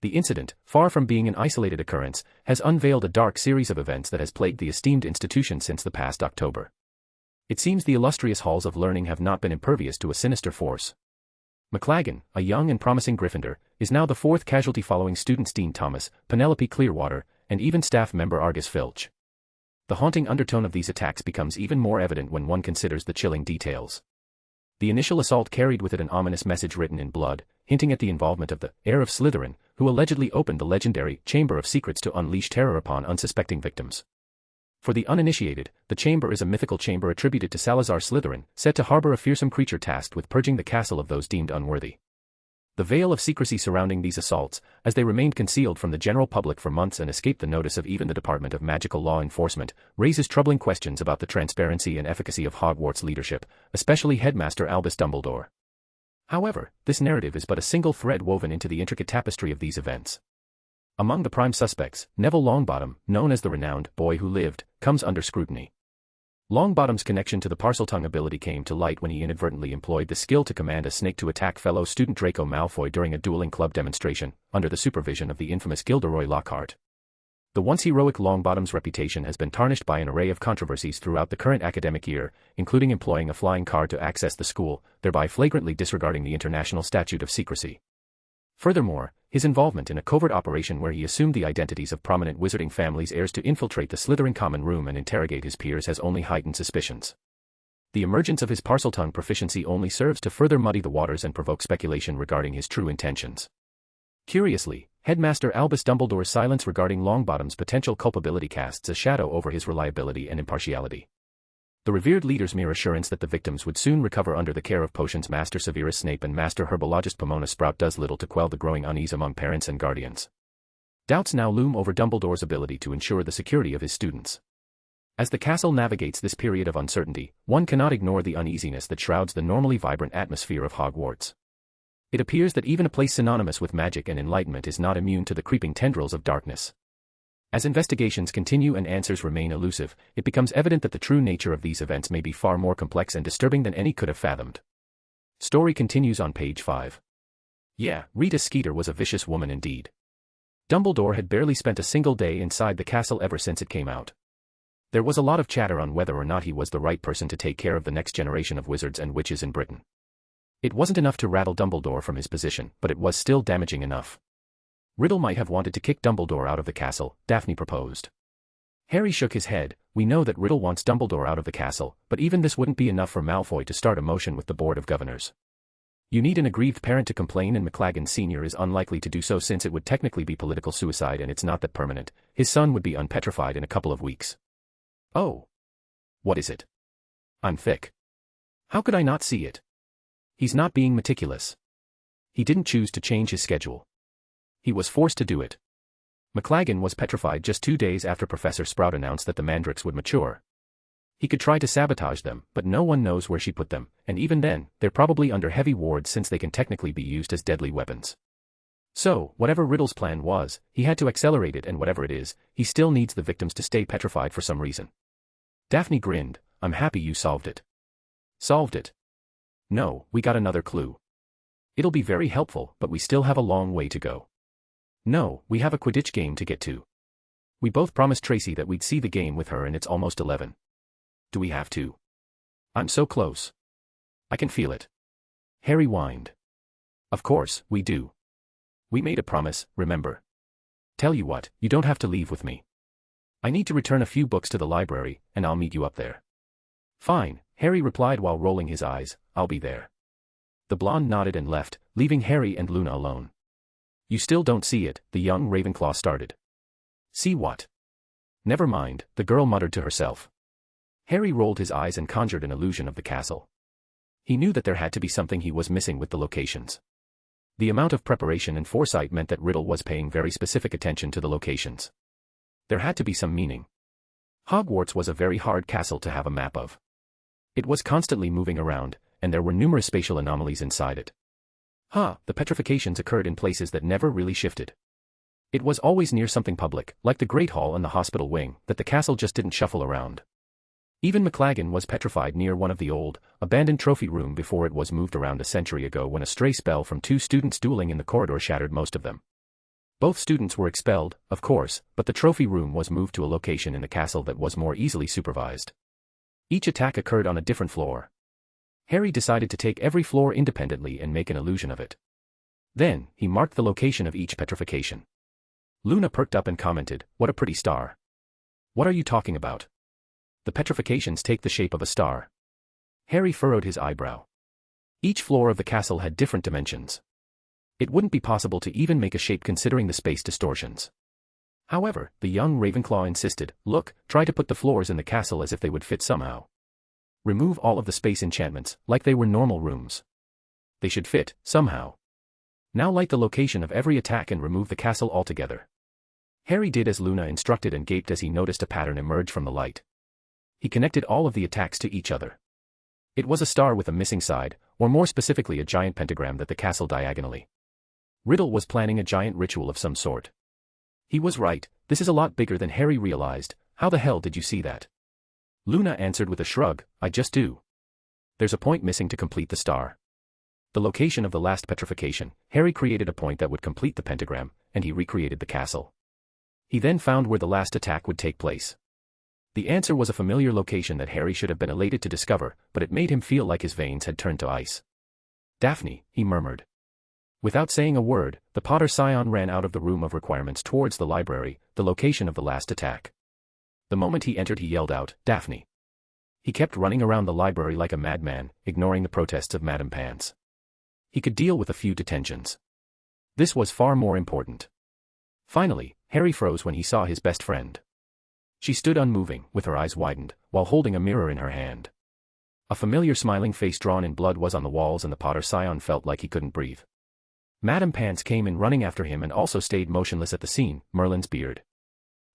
The incident, far from being an isolated occurrence, has unveiled a dark series of events that has plagued the esteemed institution since the past October. It seems the illustrious halls of learning have not been impervious to a sinister force. McLaggen, a young and promising Gryffindor, is now the fourth casualty following students Dean Thomas, Penelope Clearwater, and even staff member Argus Filch. The haunting undertone of these attacks becomes even more evident when one considers the chilling details. The initial assault carried with it an ominous message written in blood, hinting at the involvement of the heir of Slytherin, who allegedly opened the legendary Chamber of Secrets to unleash terror upon unsuspecting victims. For the uninitiated, the chamber is a mythical chamber attributed to Salazar Slytherin, said to harbor a fearsome creature tasked with purging the castle of those deemed unworthy. The veil of secrecy surrounding these assaults, as they remained concealed from the general public for months and escaped the notice of even the Department of Magical Law Enforcement, raises troubling questions about the transparency and efficacy of Hogwarts leadership, especially Headmaster Albus Dumbledore. However, this narrative is but a single thread woven into the intricate tapestry of these events. Among the prime suspects, Neville Longbottom, known as the renowned boy who lived, comes under scrutiny. Longbottom's connection to the Parseltongue ability came to light when he inadvertently employed the skill to command a snake to attack fellow student Draco Malfoy during a dueling club demonstration, under the supervision of the infamous Gilderoy Lockhart. The once heroic Longbottom's reputation has been tarnished by an array of controversies throughout the current academic year, including employing a flying car to access the school, thereby flagrantly disregarding the International Statute of Secrecy. Furthermore, his involvement in a covert operation where he assumed the identities of prominent wizarding families' heirs to infiltrate the Slytherin common room and interrogate his peers has only heightened suspicions. The emergence of his Parseltongue proficiency only serves to further muddy the waters and provoke speculation regarding his true intentions. Curiously, Headmaster Albus Dumbledore's silence regarding Longbottom's potential culpability casts a shadow over his reliability and impartiality. The revered leader's mere assurance that the victims would soon recover under the care of Potions Master Severus Snape and Master Herbologist Pomona Sprout does little to quell the growing unease among parents and guardians. Doubts now loom over Dumbledore's ability to ensure the security of his students. As the castle navigates this period of uncertainty, one cannot ignore the uneasiness that shrouds the normally vibrant atmosphere of Hogwarts. It appears that even a place synonymous with magic and enlightenment is not immune to the creeping tendrils of darkness. As investigations continue and answers remain elusive, it becomes evident that the true nature of these events may be far more complex and disturbing than any could have fathomed. Story continues on page 5. Yeah, Rita Skeeter was a vicious woman indeed. Dumbledore had barely spent a single day inside the castle ever since it came out. There was a lot of chatter on whether or not he was the right person to take care of the next generation of wizards and witches in Britain. It wasn't enough to rattle Dumbledore from his position, but it was still damaging enough. Riddle might have wanted to kick Dumbledore out of the castle, Daphne proposed. Harry shook his head. We know that Riddle wants Dumbledore out of the castle, but even this wouldn't be enough for Malfoy to start a motion with the Board of Governors. You need an aggrieved parent to complain, and McLaggen Sr. is unlikely to do so since it would technically be political suicide and it's not that permanent. His son would be unpetrified in a couple of weeks. Oh. What is it? I'm thick. How could I not see it? He's not being meticulous. He didn't choose to change his schedule. He was forced to do it. McLaggen was petrified just 2 days after Professor Sprout announced that the mandrakes would mature. He could try to sabotage them, but no one knows where she put them, and even then, they're probably under heavy wards since they can technically be used as deadly weapons. So, whatever Riddle's plan was, he had to accelerate it, and whatever it is, he still needs the victims to stay petrified for some reason. Daphne grinned. I'm happy you solved it. Solved it? No, we got another clue. It'll be very helpful, but we still have a long way to go. No, we have a Quidditch game to get to. We both promised Tracy that we'd see the game with her and it's almost 11. Do we have to? I'm so close. I can feel it. Harry whined. Of course, we do. We made a promise, remember? Tell you what, you don't have to leave with me. I need to return a few books to the library, and I'll meet you up there. Fine, Harry replied while rolling his eyes, I'll be there. The blonde nodded and left, leaving Harry and Luna alone. You still don't see it, the young Ravenclaw started. See what? Never mind, the girl muttered to herself. Harry rolled his eyes and conjured an illusion of the castle. He knew that there had to be something he was missing with the locations. The amount of preparation and foresight meant that Riddle was paying very specific attention to the locations. There had to be some meaning. Hogwarts was a very hard castle to have a map of. It was constantly moving around, and there were numerous spatial anomalies inside it. The petrifications occurred in places that never really shifted. It was always near something public, like the Great Hall and the hospital wing, that the castle just didn't shuffle around. Even McLaggen was petrified near one of the old, abandoned trophy room before it was moved around a century ago when a stray spell from 2 students dueling in the corridor shattered most of them. Both students were expelled, of course, but the trophy room was moved to a location in the castle that was more easily supervised. Each attack occurred on a different floor. Harry decided to take every floor independently and make an illusion of it. Then, he marked the location of each petrification. Luna perked up and commented, "What a pretty star." "What are you talking about?" "The petrifications take the shape of a star." Harry furrowed his eyebrow. Each floor of the castle had different dimensions. It wouldn't be possible to even make a shape considering the space distortions. However, the young Ravenclaw insisted, "Look, try to put the floors in the castle as if they would fit somehow. Remove all of the space enchantments, like they were normal rooms. They should fit, somehow. Now light the location of every attack and remove the castle altogether." Harry did as Luna instructed and gaped as he noticed a pattern emerge from the light. He connected all of the attacks to each other. It was a star with a missing side, or more specifically a giant pentagram that the castle diagonally. Riddle was planning a giant ritual of some sort. He was right, this is a lot bigger than Harry realized. "How the hell did you see that?" Luna answered with a shrug, "I just do. There's a point missing to complete the star." The location of the last petrification, Harry created a point that would complete the pentagram, and he recreated the castle. He then found where the last attack would take place. The answer was a familiar location that Harry should have been elated to discover, but it made him feel like his veins had turned to ice. "Daphne," he murmured. Without saying a word, the Potter Scion ran out of the room of requirements towards the library, the location of the last attack. The moment he entered he yelled out, "Daphne." He kept running around the library like a madman, ignoring the protests of Madame Pants. He could deal with a few detentions. This was far more important. Finally, Harry froze when he saw his best friend. She stood unmoving, with her eyes widened, while holding a mirror in her hand. A familiar smiling face drawn in blood was on the walls and the Potter Scion felt like he couldn't breathe. Madame Pants came in running after him and also stayed motionless at the scene, Merlin's beard.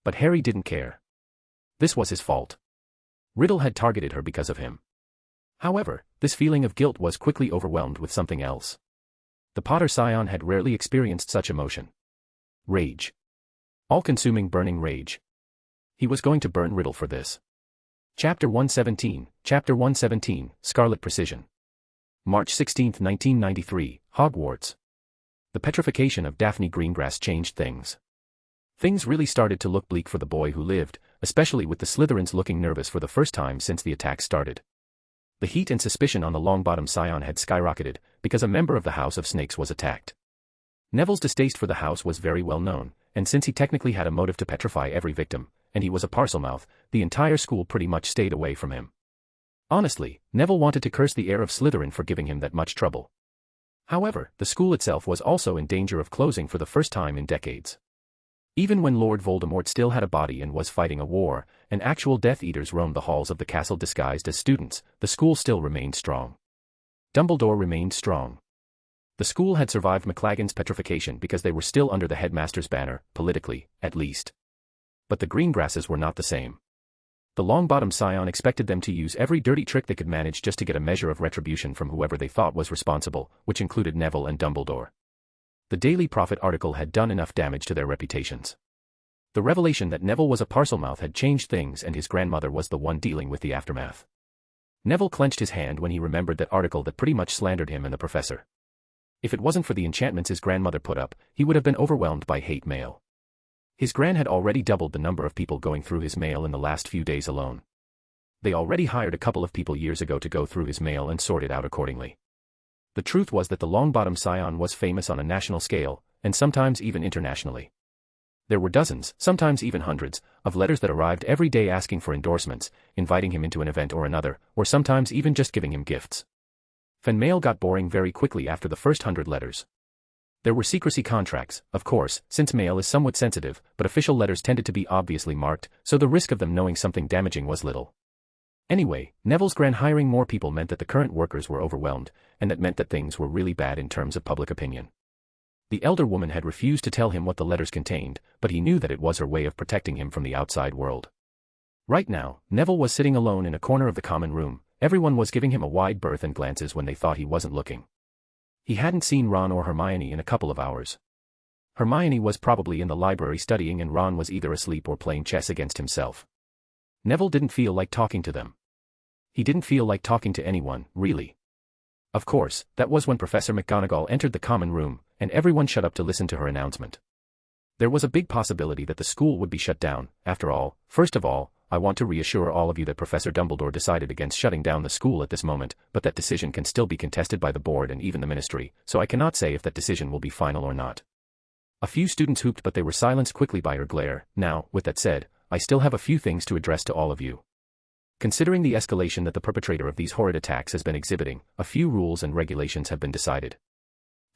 But Harry didn't care. This was his fault. Riddle had targeted her because of him. However, this feeling of guilt was quickly overwhelmed with something else. The Potter Scion had rarely experienced such emotion. Rage. All-consuming burning rage. He was going to burn Riddle for this. Chapter 117, Scarlet Precision. March 16, 1993, Hogwarts. The petrification of Daphne Greengrass changed things. Things really started to look bleak for the boy who lived, especially with the Slytherins looking nervous for the first time since the attack started. The heat and suspicion on the Longbottom Scion had skyrocketed, because a member of the House of Snakes was attacked. Neville's distaste for the house was very well known, and since he technically had a motive to petrify every victim, and he was a Parselmouth, the entire school pretty much stayed away from him. Honestly, Neville wanted to curse the heir of Slytherin for giving him that much trouble. However, the school itself was also in danger of closing for the first time in decades. Even when Lord Voldemort still had a body and was fighting a war, and actual Death Eaters roamed the halls of the castle disguised as students, the school still remained strong. Dumbledore remained strong. The school had survived McLaggen's petrification because they were still under the headmaster's banner, politically, at least. But the Greengrasses were not the same. The Longbottom Scion expected them to use every dirty trick they could manage just to get a measure of retribution from whoever they thought was responsible, which included Neville and Dumbledore. The Daily Prophet article had done enough damage to their reputations. The revelation that Neville was a Parselmouth had changed things and his grandmother was the one dealing with the aftermath. Neville clenched his hand when he remembered that article that pretty much slandered him and the professor. If it wasn't for the enchantments his grandmother put up, he would have been overwhelmed by hate mail. His gran had already doubled the number of people going through his mail in the last few days alone. They already hired a couple of people years ago to go through his mail and sort it out accordingly. The truth was that the Longbottom Scion was famous on a national scale, and sometimes even internationally. There were dozens, sometimes even hundreds, of letters that arrived every day asking for endorsements, inviting him into an event or another, or sometimes even just giving him gifts. Fan mail got boring very quickly after the first 100 letters. There were secrecy contracts, of course, since mail is somewhat sensitive, but official letters tended to be obviously marked, so the risk of them knowing something damaging was little. Anyway, Neville's gran hiring more people meant that the current workers were overwhelmed, and that meant that things were really bad in terms of public opinion. The elder woman had refused to tell him what the letters contained, but he knew that it was her way of protecting him from the outside world. Right now, Neville was sitting alone in a corner of the common room. Everyone was giving him a wide berth and glances when they thought he wasn't looking. He hadn't seen Ron or Hermione in a couple of hours. Hermione was probably in the library studying and Ron was either asleep or playing chess against himself. Neville didn't feel like talking to them. He didn't feel like talking to anyone, really. Of course, that was when Professor McGonagall entered the common room, and everyone shut up to listen to her announcement. There was a big possibility that the school would be shut down. After all, first of all, I want to reassure all of you that Professor Dumbledore decided against shutting down the school at this moment, but that decision can still be contested by the board and even the ministry, so I cannot say if that decision will be final or not. A few students hooped, but they were silenced quickly by her glare. Now, with that said, I still have a few things to address to all of you. Considering the escalation that the perpetrator of these horrid attacks has been exhibiting, a few rules and regulations have been decided.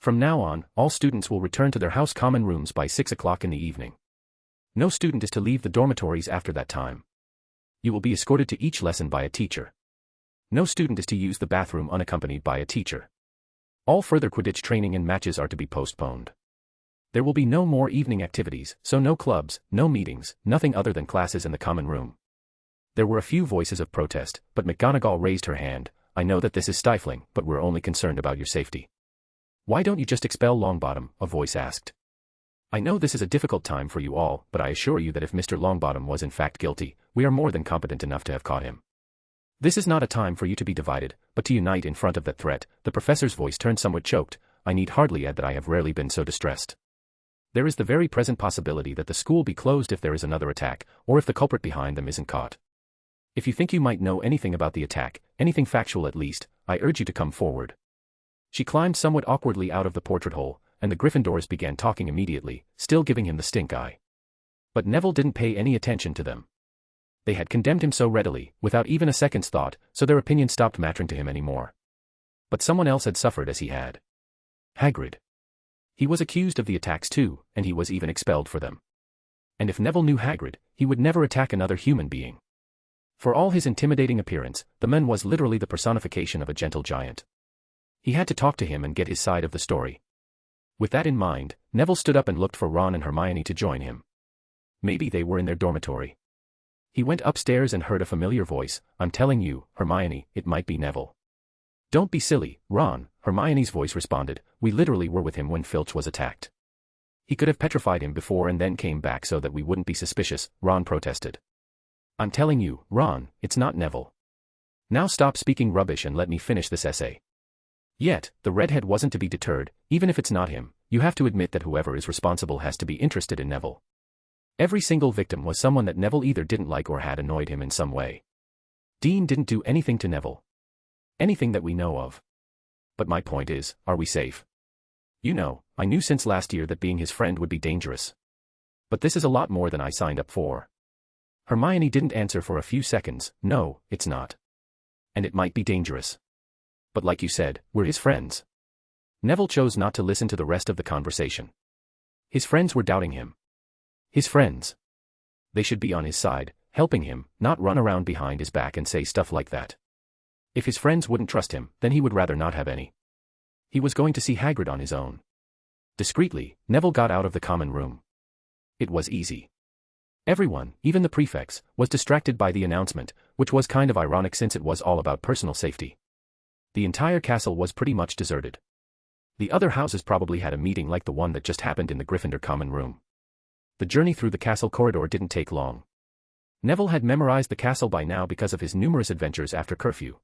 From now on, all students will return to their house common rooms by 6 o'clock in the evening. No student is to leave the dormitories after that time. You will be escorted to each lesson by a teacher. No student is to use the bathroom unaccompanied by a teacher. All further Quidditch training and matches are to be postponed. There will be no more evening activities, so no clubs, no meetings, nothing other than classes in the common room. There were a few voices of protest, but McGonagall raised her hand. I know that this is stifling, but we're only concerned about your safety. Why don't you just expel Longbottom? A voice asked. I know this is a difficult time for you all, but I assure you that if Mr. Longbottom was in fact guilty, we are more than competent enough to have caught him. This is not a time for you to be divided, but to unite in front of that threat. The professor's voice turned somewhat choked. I need hardly add that I have rarely been so distressed. There is the very present possibility that the school be closed if there is another attack, or if the culprit behind them isn't caught. If you think you might know anything about the attack, anything factual at least, I urge you to come forward. She climbed somewhat awkwardly out of the portrait hole, and the Gryffindors began talking immediately, still giving him the stink eye. But Neville didn't pay any attention to them. They had condemned him so readily, without even a second's thought, so their opinion stopped mattering to him anymore. But someone else had suffered as he had. Hagrid. He was accused of the attacks too, and he was even expelled for them. And if Neville knew Hagrid, he would never attack another human being. For all his intimidating appearance, the man was literally the personification of a gentle giant. He had to talk to him and get his side of the story. With that in mind, Neville stood up and looked for Ron and Hermione to join him. Maybe they were in their dormitory. He went upstairs and heard a familiar voice. I'm telling you, Hermione, it might be Neville. Don't be silly, Ron, Hermione's voice responded. We literally were with him when Filch was attacked. He could have petrified him before and then came back so that we wouldn't be suspicious, Ron protested. I'm telling you, Ron, it's not Neville. Now stop speaking rubbish and let me finish this essay. Yet, the redhead wasn't to be deterred. Even if it's not him, you have to admit that whoever is responsible has to be interested in Neville. Every single victim was someone that Neville either didn't like or had annoyed him in some way. Dean didn't do anything to Neville. Anything that we know of. But my point is, are we safe? You know, I knew since last year that being his friend would be dangerous. But this is a lot more than I signed up for. Hermione didn't answer for a few seconds. No, it's not. And it might be dangerous. But like you said, we're his friends. Neville chose not to listen to the rest of the conversation. His friends were doubting him. His friends. They should be on his side, helping him, not run around behind his back and say stuff like that. If his friends wouldn't trust him, then he would rather not have any. He was going to see Hagrid on his own. Discreetly, Neville got out of the common room. It was easy. Everyone, even the prefects, was distracted by the announcement, which was kind of ironic since it was all about personal safety. The entire castle was pretty much deserted. The other houses probably had a meeting like the one that just happened in the Gryffindor common room. The journey through the castle corridor didn't take long. Neville had memorized the castle by now because of his numerous adventures after curfew.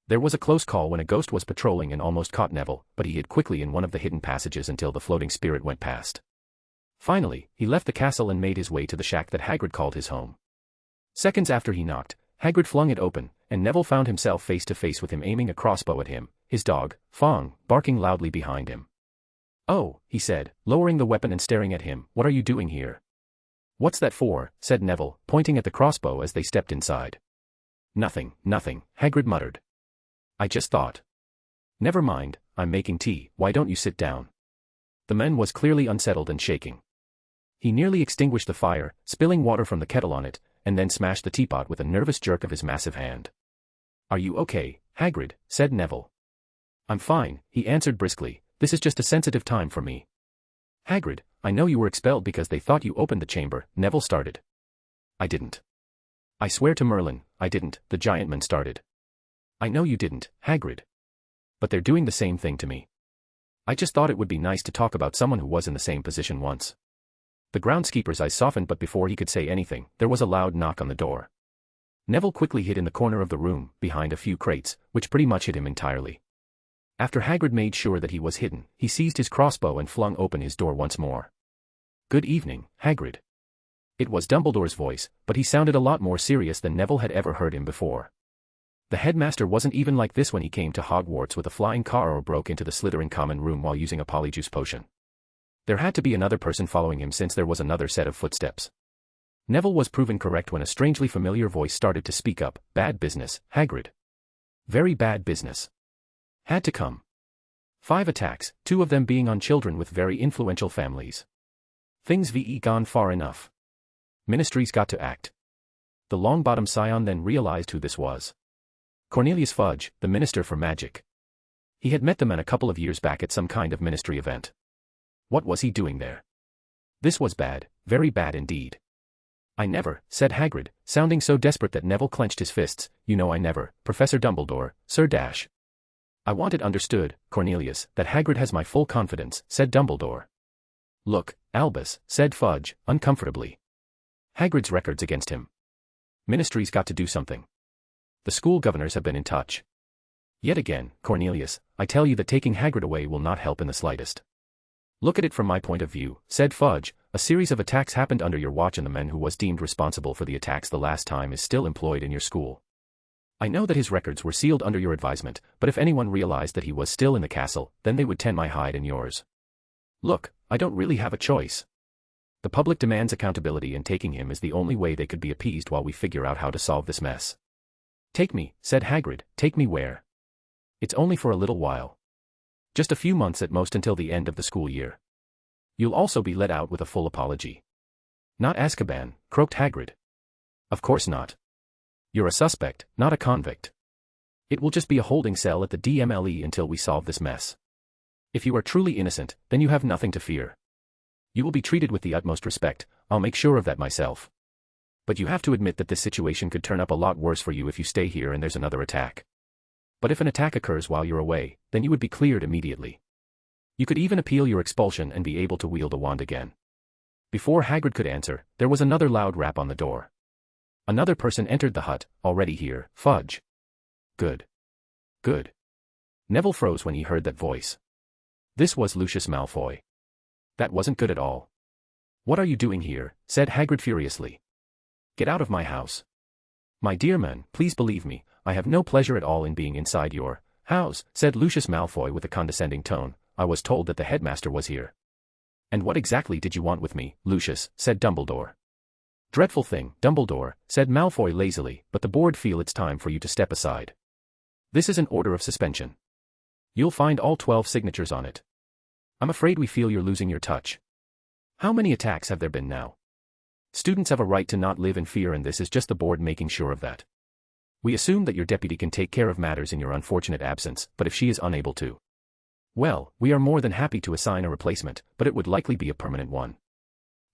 There was a close call when a ghost was patrolling and almost caught Neville, but he hid quickly in one of the hidden passages until the floating spirit went past. Finally, he left the castle and made his way to the shack that Hagrid called his home. Seconds after he knocked, Hagrid flung it open, and Neville found himself face to face with him aiming a crossbow at him, his dog, Fong, barking loudly behind him. Oh, he said, lowering the weapon and staring at him, what are you doing here? What's that for? Said Neville, pointing at the crossbow as they stepped inside. Nothing, Hagrid muttered. I just thought. Never mind, I'm making tea, why don't you sit down? The man was clearly unsettled and shaking. He nearly extinguished the fire, spilling water from the kettle on it, and then smashed the teapot with a nervous jerk of his massive hand. Are you okay, Hagrid? Said Neville. I'm fine, he answered briskly, this is just a sensitive time for me. Hagrid, I know you were expelled because they thought you opened the chamber, Neville started. I didn't. I swear to Merlin, I didn't, the giant man started. I know you didn't, Hagrid. But they're doing the same thing to me. I just thought it would be nice to talk about someone who was in the same position once. The groundskeeper's eyes softened, but before he could say anything, there was a loud knock on the door. Neville quickly hid in the corner of the room, behind a few crates, which pretty much hid him entirely. After Hagrid made sure that he was hidden, he seized his crossbow and flung open his door once more. Good evening, Hagrid. It was Dumbledore's voice, but he sounded a lot more serious than Neville had ever heard him before. The headmaster wasn't even like this when he came to Hogwarts with a flying car or broke into the Slytherin common room while using a polyjuice potion. There had to be another person following him since there was another set of footsteps. Neville was proven correct when a strangely familiar voice started to speak up. Bad business, Hagrid. Very bad business. Had to come. 5 attacks, 2 of them being on children with very influential families. Things VE gone far enough. Ministry's got to act. The Longbottom Scion then realized who this was. Cornelius Fudge, the Minister for Magic. He had met the man a couple of years back at some kind of ministry event. What was he doing there? This was bad, very bad indeed. I never, said Hagrid, sounding so desperate that Neville clenched his fists. You know I never, Professor Dumbledore, Sir Dash. I want it understood, Cornelius, that Hagrid has my full confidence, said Dumbledore. Look, Albus, said Fudge, uncomfortably. Hagrid's record's against him. Ministry's got to do something. The school governors have been in touch. Yet again, Cornelius, I tell you that taking Hagrid away will not help in the slightest. Look at it from my point of view, said Fudge. A series of attacks happened under your watch and the man who was deemed responsible for the attacks the last time is still employed in your school. I know that his records were sealed under your advisement, but if anyone realized that he was still in the castle, then they would tan my hide and yours. Look, I don't really have a choice. The public demands accountability and taking him is the only way they could be appeased while we figure out how to solve this mess. Take me, said Hagrid, take me where? It's only for a little while. Just a few months at most until the end of the school year. You'll also be let out with a full apology. Not Azkaban, croaked Hagrid. Of course not. You're a suspect, not a convict. It will just be a holding cell at the DMLE until we solve this mess. If you are truly innocent, then you have nothing to fear. You will be treated with the utmost respect, I'll make sure of that myself. But you have to admit that this situation could turn up a lot worse for you if you stay here and there's another attack. But if an attack occurs while you're away, then you would be cleared immediately. You could even appeal your expulsion and be able to wield a wand again. Before Hagrid could answer, there was another loud rap on the door. Another person entered the hut, already here, Fudge. Good. Good. Neville froze when he heard that voice. This was Lucius Malfoy. That wasn't good at all. What are you doing here? Said Hagrid furiously. Get out of my house. My dear man, please believe me, I have no pleasure at all in being inside your house, said Lucius Malfoy with a condescending tone. I was told that the headmaster was here. And what exactly did you want with me, Lucius? Said Dumbledore. Dreadful thing, Dumbledore, said Malfoy lazily, but the board feel it's time for you to step aside. This is an order of suspension. You'll find all 12 signatures on it. I'm afraid we feel you're losing your touch. How many attacks have there been now? Students have a right to not live in fear, and this is just the board making sure of that. We assume that your deputy can take care of matters in your unfortunate absence, but if she is unable to, well, we are more than happy to assign a replacement, but it would likely be a permanent one.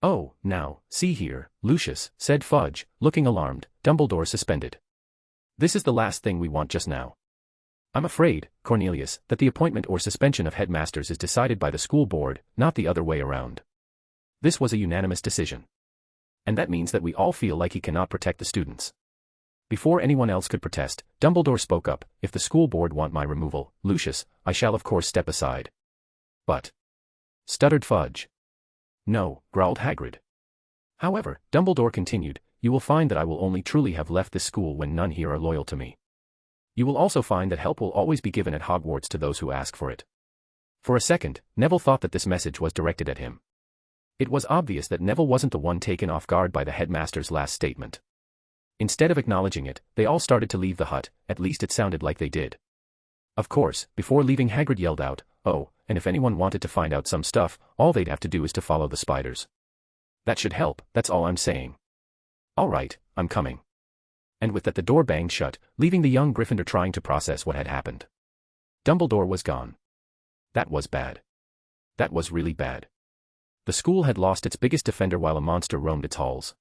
Oh, now, see here, Lucius, said Fudge, looking alarmed, Dumbledore suspended. This is the last thing we want just now. I'm afraid, Cornelius, that the appointment or suspension of headmasters is decided by the school board, not the other way around. This was a unanimous decision. And that means that we all feel like he cannot protect the students. Before anyone else could protest, Dumbledore spoke up. If the school board want my removal, Lucius, I shall of course step aside. But, stuttered Fudge. No, growled Hagrid. However, Dumbledore continued, you will find that I will only truly have left this school when none here are loyal to me. You will also find that help will always be given at Hogwarts to those who ask for it. For a second, Neville thought that this message was directed at him. It was obvious that Neville wasn't the one taken off guard by the headmaster's last statement. Instead of acknowledging it, they all started to leave the hut, at least it sounded like they did. Of course, before leaving Hagrid yelled out, oh, and if anyone wanted to find out some stuff, all they'd have to do is to follow the spiders. That should help, that's all I'm saying. All right, I'm coming. And with that the door banged shut, leaving the young Gryffindor trying to process what had happened. Dumbledore was gone. That was bad. That was really bad. The school had lost its biggest defender while a monster roamed its halls.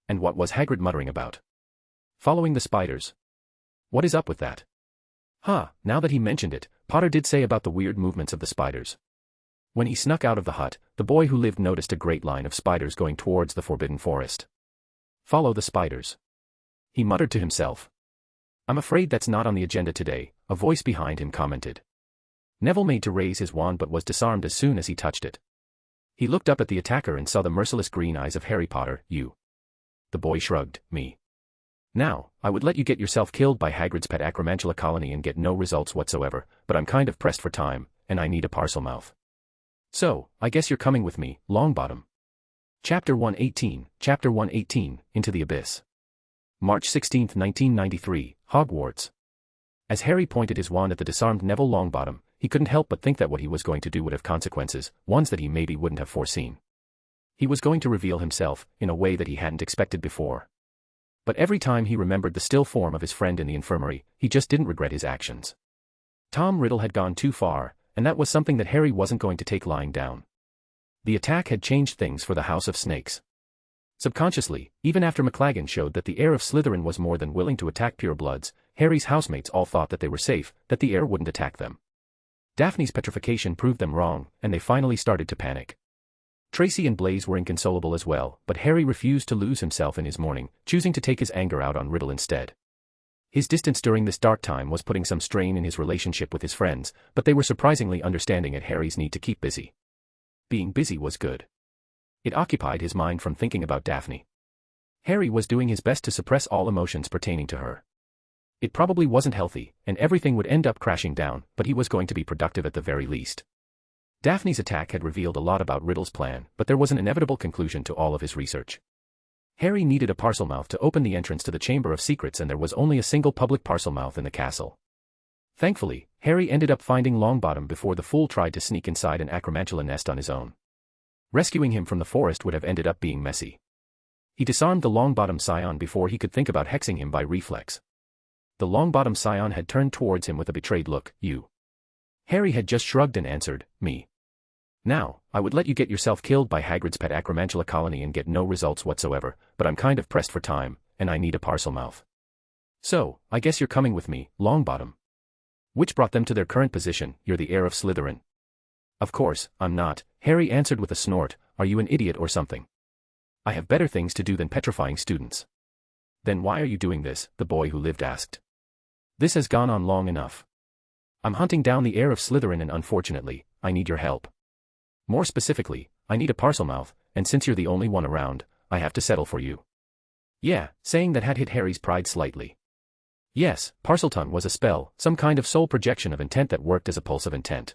And what was Hagrid muttering about? Following the spiders. What is up with that? Now that he mentioned it, Potter did say about the weird movements of the spiders. When he snuck out of the hut, the boy who lived noticed a great line of spiders going towards the forbidden forest. Follow the spiders. He muttered to himself. I'm afraid that's not on the agenda today, a voice behind him commented. Neville made to raise his wand but was disarmed as soon as he touched it. He looked up at the attacker and saw the merciless green eyes of Harry Potter. You. The boy shrugged. Me. Now, I would let you get yourself killed by Hagrid's pet acromantula colony and get no results whatsoever, but I'm kind of pressed for time, and I need a parcel mouth. So, I guess you're coming with me, Longbottom. Chapter 118, Into the Abyss. March 16, 1993, Hogwarts. As Harry pointed his wand at the disarmed Neville Longbottom, he couldn't help but think that what he was going to do would have consequences, ones that he maybe wouldn't have foreseen. He was going to reveal himself, in a way that he hadn't expected before. But every time he remembered the still form of his friend in the infirmary, he just didn't regret his actions. Tom Riddle had gone too far, and that was something that Harry wasn't going to take lying down. The attack had changed things for the House of Snakes. Subconsciously, even after McLaggen showed that the heir of Slytherin was more than willing to attack purebloods, Harry's housemates all thought that they were safe, that the heir wouldn't attack them. Daphne's petrification proved them wrong, and they finally started to panic. Tracy and Blaze were inconsolable as well, but Harry refused to lose himself in his mourning, choosing to take his anger out on Riddle instead. His distance during this dark time was putting some strain in his relationship with his friends, but they were surprisingly understanding at Harry's need to keep busy. Being busy was good. It occupied his mind from thinking about Daphne. Harry was doing his best to suppress all emotions pertaining to her. It probably wasn't healthy, and everything would end up crashing down, but he was going to be productive at the very least. Daphne's attack had revealed a lot about Riddle's plan, but there was an inevitable conclusion to all of his research. Harry needed a parcelmouth to open the entrance to the Chamber of Secrets, and there was only a single public parcelmouth in the castle. Thankfully, Harry ended up finding Longbottom before the fool tried to sneak inside an acromantula nest on his own. Rescuing him from the forest would have ended up being messy. He disarmed the Longbottom scion before he could think about hexing him by reflex. The Longbottom scion had turned towards him with a betrayed look. You. Harry had just shrugged and answered, me. Now, I would let you get yourself killed by Hagrid's pet acromantula colony and get no results whatsoever, but I'm kind of pressed for time, and I need a parcelmouth. So, I guess you're coming with me, Longbottom. Which brought them to their current position. You're the heir of Slytherin. Of course, I'm not, Harry answered with a snort. Are you an idiot or something? I have better things to do than petrifying students. Then why are you doing this? The boy who lived asked. This has gone on long enough. I'm hunting down the heir of Slytherin and unfortunately, I need your help. More specifically, I need a parcelmouth, and since you're the only one around, I have to settle for you. Yeah, saying that had hit Harry's pride slightly. Yes, Parselton was a spell, some kind of soul projection of intent that worked as a pulse of intent.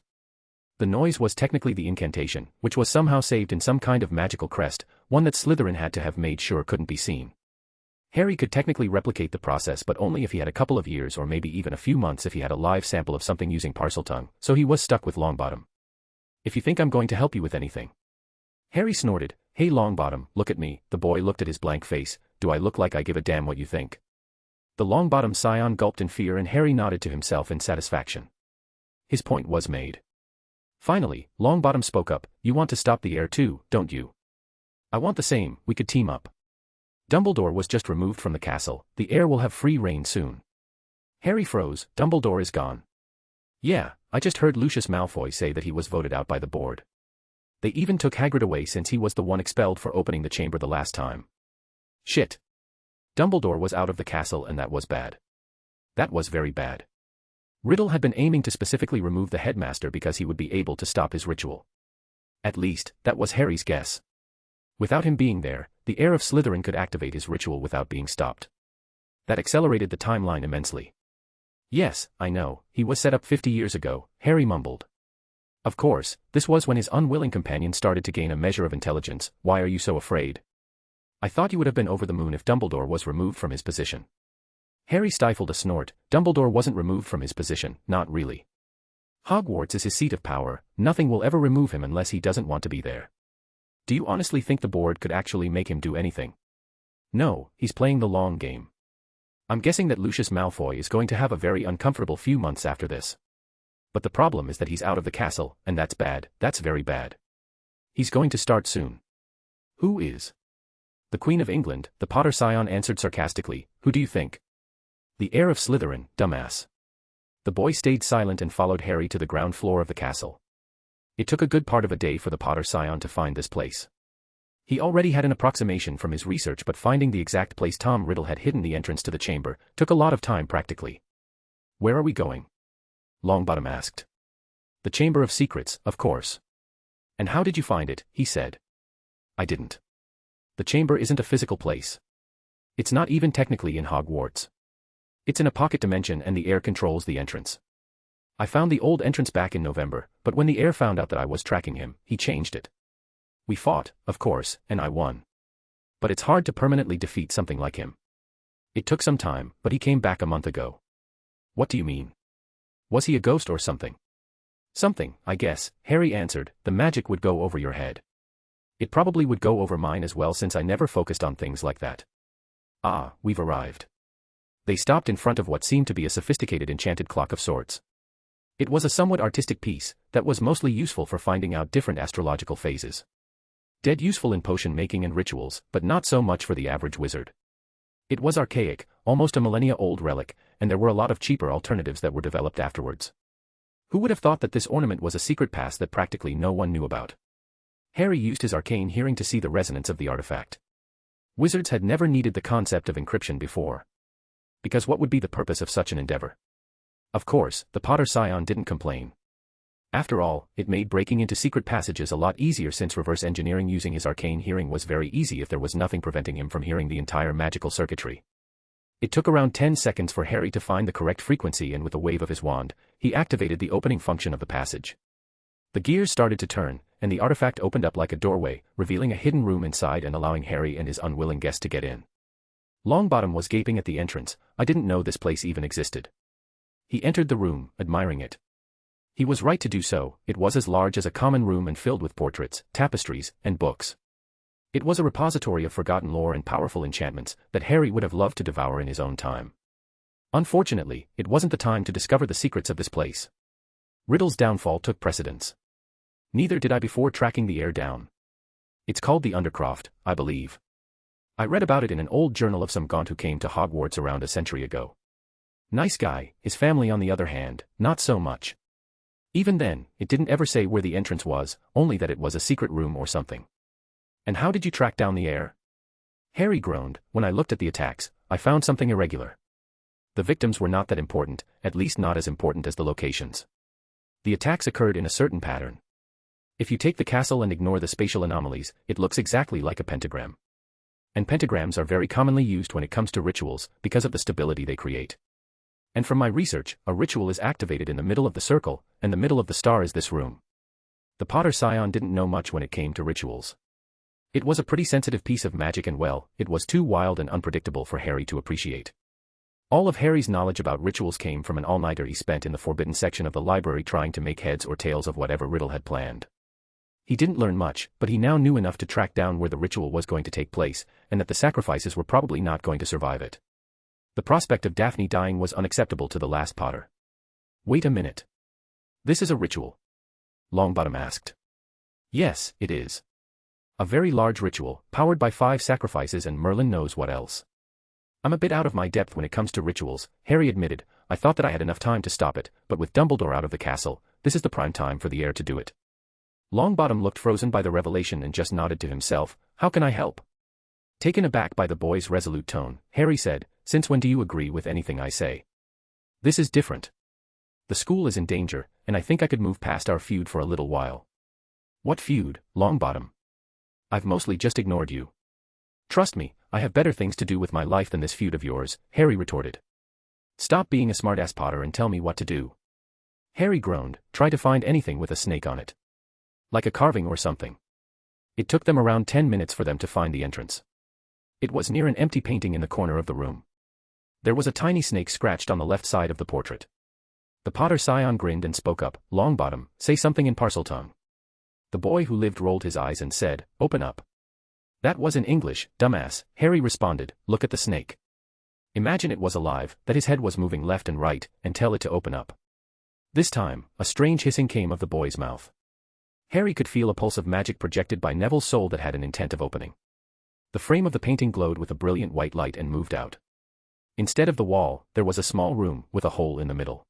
The noise was technically the incantation, which was somehow saved in some kind of magical crest, one that Slytherin had to have made sure couldn't be seen. Harry could technically replicate the process but only if he had a couple of years or maybe even a few months if he had a live sample of something using Parseltongue, so he was stuck with Longbottom. If you think I'm going to help you with anything. Harry snorted, hey Longbottom, look at me. The boy looked at his blank face. Do I look like I give a damn what you think? The Longbottom scion gulped in fear and Harry nodded to himself in satisfaction. His point was made. Finally, Longbottom spoke up, you want to stop the heir too, don't you? I want the same, we could team up. Dumbledore was just removed from the castle, the heir will have free reign soon. Harry froze, Dumbledore is gone. Yeah, I just heard Lucius Malfoy say that he was voted out by the board. They even took Hagrid away since he was the one expelled for opening the chamber the last time. Shit. Dumbledore was out of the castle and that was bad. That was very bad. Riddle had been aiming to specifically remove the headmaster because he would be able to stop his ritual. At least, that was Harry's guess. Without him being there, the heir of Slytherin could activate his ritual without being stopped. That accelerated the timeline immensely. Yes, I know, he was set up 50 years ago, Harry mumbled. Of course, this was when his unwilling companion started to gain a measure of intelligence. Why are you so afraid? I thought you would have been over the moon if Dumbledore was removed from his position. Harry stifled a snort. Dumbledore wasn't removed from his position, not really. Hogwarts is his seat of power, nothing will ever remove him unless he doesn't want to be there. Do you honestly think the board could actually make him do anything? No, he's playing the long game. I'm guessing that Lucius Malfoy is going to have a very uncomfortable few months after this. But the problem is that he's out of the castle, and that's bad, that's very bad. He's going to start soon. Who is? The Queen of England, the Potter scion answered sarcastically. Who do you think? The heir of Slytherin, dumbass. The boy stayed silent and followed Harry to the ground floor of the castle. It took a good part of a day for the Potter scion to find this place. He already had an approximation from his research, but finding the exact place Tom Riddle had hidden the entrance to the chamber took a lot of time practically. Where are we going? Longbottom asked. The Chamber of Secrets, of course. And how did you find it? He said. I didn't. The chamber isn't a physical place. It's not even technically in Hogwarts. It's in a pocket dimension and the heir controls the entrance. I found the old entrance back in November, but when the heir found out that I was tracking him, he changed it. We fought, of course, and I won. But it's hard to permanently defeat something like him. It took some time, but he came back a month ago. What do you mean? Was he a ghost or something? Something, I guess, Harry answered. The magic would go over your head. It probably would go over mine as well, since I never focused on things like that. Ah, we've arrived. They stopped in front of what seemed to be a sophisticated enchanted clock of sorts. It was a somewhat artistic piece that was mostly useful for finding out different astrological phases. Dead useful in potion making and rituals, but not so much for the average wizard. It was archaic, almost a millennia-old relic, and there were a lot of cheaper alternatives that were developed afterwards. Who would have thought that this ornament was a secret pass that practically no one knew about? Harry used his arcane hearing to see the resonance of the artifact. Wizards had never needed the concept of encryption before. Because what would be the purpose of such an endeavor? Of course, the Potter scion didn't complain. After all, it made breaking into secret passages a lot easier, since reverse engineering using his arcane hearing was very easy if there was nothing preventing him from hearing the entire magical circuitry. It took around 10 seconds for Harry to find the correct frequency, and with a wave of his wand, he activated the opening function of the passage. The gears started to turn, and the artifact opened up like a doorway, revealing a hidden room inside and allowing Harry and his unwilling guest to get in. Longbottom was gaping at the entrance. I didn't know this place even existed. He entered the room, admiring it. He was right to do so. It was as large as a common room and filled with portraits, tapestries, and books. It was a repository of forgotten lore and powerful enchantments that Harry would have loved to devour in his own time. Unfortunately, it wasn't the time to discover the secrets of this place. Riddle's downfall took precedence. Neither did I before tracking the heir down. It's called the Undercroft, I believe. I read about it in an old journal of some Gaunt who came to Hogwarts around a century ago. Nice guy, his family on the other hand, not so much. Even then, it didn't ever say where the entrance was, only that it was a secret room or something. And how did you track down the heir? Harry groaned. When I looked at the attacks, I found something irregular. The victims were not that important, at least not as important as the locations. The attacks occurred in a certain pattern. If you take the castle and ignore the spatial anomalies, it looks exactly like a pentagram. And pentagrams are very commonly used when it comes to rituals, because of the stability they create. And from my research, a ritual is activated in the middle of the circle, and the middle of the star is this room. The Potter scion didn't know much when it came to rituals. It was a pretty sensitive piece of magic, and well, it was too wild and unpredictable for Harry to appreciate. All of Harry's knowledge about rituals came from an all-nighter he spent in the forbidden section of the library trying to make heads or tails of whatever Riddle had planned. He didn't learn much, but he now knew enough to track down where the ritual was going to take place, and that the sacrifices were probably not going to survive it. The prospect of Daphne dying was unacceptable to the last Potter. Wait a minute. This is a ritual? Longbottom asked. Yes, it is. A very large ritual, powered by 5 sacrifices and Merlin knows what else. I'm a bit out of my depth when it comes to rituals, Harry admitted. I thought that I had enough time to stop it, but with Dumbledore out of the castle, this is the prime time for the heir to do it. Longbottom looked frozen by the revelation and just nodded to himself. How can I help? Taken aback by the boy's resolute tone, Harry said, since when do you agree with anything I say? This is different. The school is in danger, and I think I could move past our feud for a little while. What feud, Longbottom? I've mostly just ignored you. Trust me, I have better things to do with my life than this feud of yours, Harry retorted. Stop being a smartass, Potter, and tell me what to do. Harry groaned. Try to find anything with a snake on it. Like a carving or something. It took them around 10 minutes for them to find the entrance. It was near an empty painting in the corner of the room. There was a tiny snake scratched on the left side of the portrait. The Potter scion grinned and spoke up. Longbottom, say something in Parseltongue. The boy who lived rolled his eyes and said, open up. That was in English, dumbass, Harry responded. Look at the snake. Imagine it was alive, that his head was moving left and right, and tell it to open up. This time, a strange hissing came of the boy's mouth. Harry could feel a pulse of magic projected by Neville's soul that had an intent of opening. The frame of the painting glowed with a brilliant white light and moved out. Instead of the wall, there was a small room with a hole in the middle.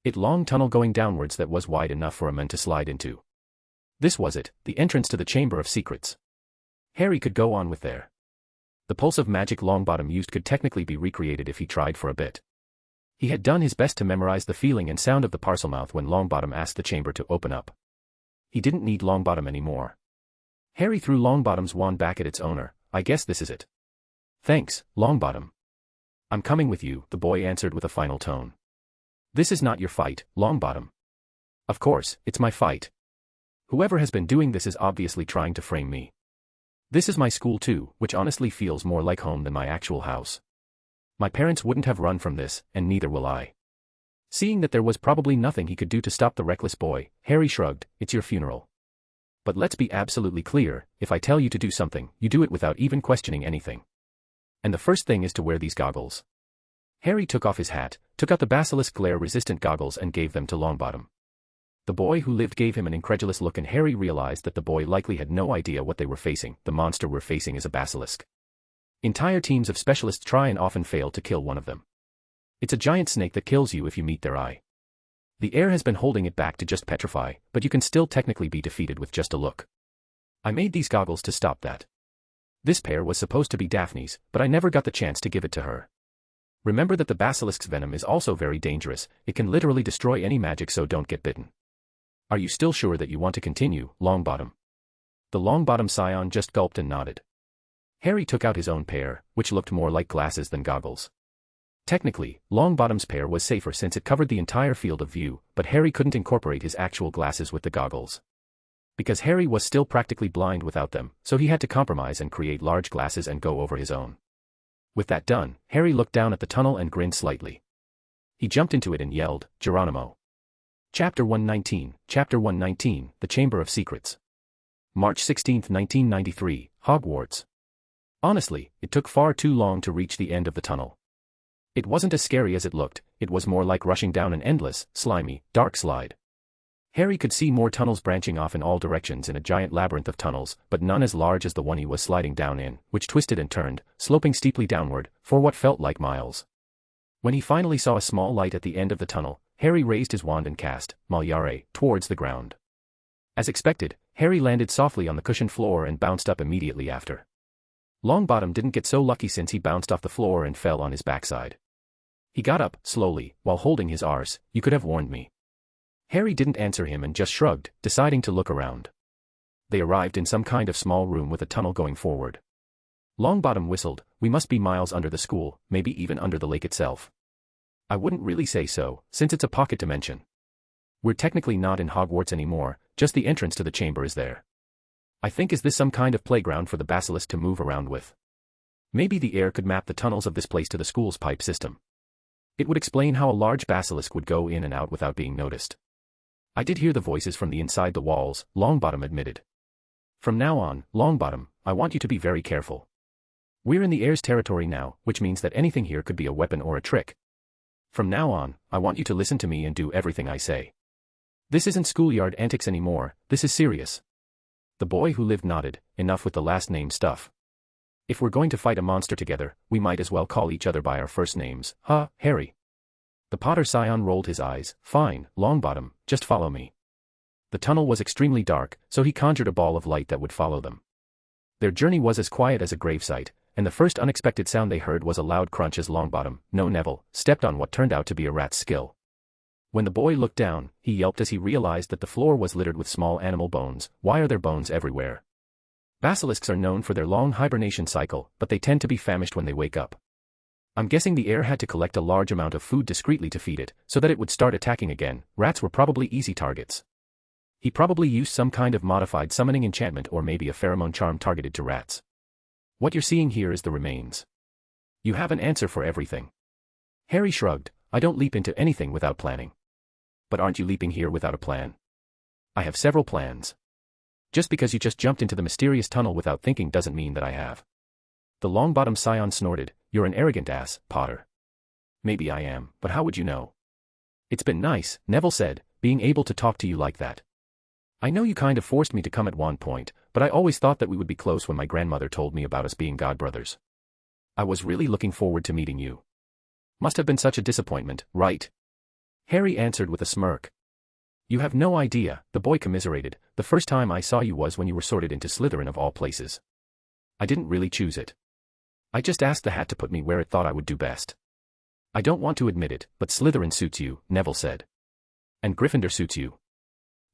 It long tunnel going downwards that was wide enough for a man to slide into. This was it, the entrance to the Chamber of Secrets. Harry could go on with there. The pulse of magic Longbottom used could technically be recreated if he tried for a bit. He had done his best to memorize the feeling and sound of the Parselmouth when Longbottom asked the chamber to open up. He didn't need Longbottom anymore. Harry threw Longbottom's wand back at its owner. I guess this is it. Thanks, Longbottom. I'm coming with you, the boy answered with a final tone. This is not your fight, Longbottom. Of course, it's my fight. Whoever has been doing this is obviously trying to frame me. This is my school too, which honestly feels more like home than my actual house. My parents wouldn't have run from this, and neither will I. Seeing that there was probably nothing he could do to stop the reckless boy, Harry shrugged. It's your funeral. But let's be absolutely clear, if I tell you to do something, you do it without even questioning anything. And the first thing is to wear these goggles. Harry took off his hat, took out the basilisk glare-resistant goggles and gave them to Longbottom. The boy who lived gave him an incredulous look and Harry realized that the boy likely had no idea what they were facing. The monster we're facing is a basilisk. Entire teams of specialists try and often fail to kill one of them. It's a giant snake that kills you if you meet their eye. The heir has been holding it back to just petrify, but you can still technically be defeated with just a look. I made these goggles to stop that. This pair was supposed to be Daphne's, but I never got the chance to give it to her. Remember that the basilisk's venom is also very dangerous, it can literally destroy any magic, so don't get bitten. Are you still sure that you want to continue, Longbottom? The Longbottom scion just gulped and nodded. Harry took out his own pair, which looked more like glasses than goggles. Technically, Longbottom's pair was safer since it covered the entire field of view, but Harry couldn't incorporate his actual glasses with the goggles. Because Harry was still practically blind without them, so he had to compromise and create large glasses and go over his own. With that done, Harry looked down at the tunnel and grinned slightly. He jumped into it and yelled, Geronimo. Chapter 119, Chapter 119, The Chamber of Secrets. March 16, 1993, Hogwarts. Honestly, it took far too long to reach the end of the tunnel. It wasn't as scary as it looked, it was more like rushing down an endless, slimy, dark slide. Harry could see more tunnels branching off in all directions in a giant labyrinth of tunnels, but none as large as the one he was sliding down in, which twisted and turned, sloping steeply downward, for what felt like miles. When he finally saw a small light at the end of the tunnel, Harry raised his wand and cast Maliare towards the ground. As expected, Harry landed softly on the cushioned floor and bounced up immediately after. Longbottom didn't get so lucky since he bounced off the floor and fell on his backside. He got up, slowly, while holding his arse. You could have warned me. Harry didn't answer him and just shrugged, deciding to look around. They arrived in some kind of small room with a tunnel going forward. Longbottom whistled. We must be miles under the school, maybe even under the lake itself. I wouldn't really say so, since it's a pocket dimension. We're technically not in Hogwarts anymore, just the entrance to the chamber is there. I think is this some kind of playground for the basilisk to move around with? Maybe the heir could map the tunnels of this place to the school's pipe system. It would explain how a large basilisk would go in and out without being noticed. I did hear the voices from the inside the walls, Longbottom admitted. From now on, Longbottom, I want you to be very careful. We're in the heir's territory now, which means that anything here could be a weapon or a trick. From now on, I want you to listen to me and do everything I say. This isn't schoolyard antics anymore, this is serious. The boy who lived nodded. Enough with the last name stuff. If we're going to fight a monster together, we might as well call each other by our first names, huh, Harry? The Potter scion rolled his eyes. Fine, Longbottom, just follow me. The tunnel was extremely dark, so he conjured a ball of light that would follow them. Their journey was as quiet as a gravesite, and the first unexpected sound they heard was a loud crunch as Longbottom, no Neville, stepped on what turned out to be a rat's skill. When the boy looked down, he yelped as he realized that the floor was littered with small animal bones. Why are there bones everywhere? Basilisks are known for their long hibernation cycle, but they tend to be famished when they wake up. I'm guessing the heir had to collect a large amount of food discreetly to feed it, so that it would start attacking again. Rats were probably easy targets. He probably used some kind of modified summoning enchantment or maybe a pheromone charm targeted to rats. What you're seeing here is the remains. You have an answer for everything. Harry shrugged. I don't leap into anything without planning. But aren't you leaping here without a plan? I have several plans. Just because you just jumped into the mysterious tunnel without thinking doesn't mean that I have. The Longbottom scion snorted. You're an arrogant ass, Potter. Maybe I am, but how would you know? It's been nice, Neville said, being able to talk to you like that. I know you kind of forced me to come at one point, but I always thought that we would be close when my grandmother told me about us being godbrothers. I was really looking forward to meeting you. Must have been such a disappointment, right? Harry answered with a smirk. You have no idea, the boy commiserated. The first time I saw you was when you were sorted into Slytherin of all places. I didn't really choose it. I just asked the hat to put me where it thought I would do best. I don't want to admit it, but Slytherin suits you, Neville said. And Gryffindor suits you.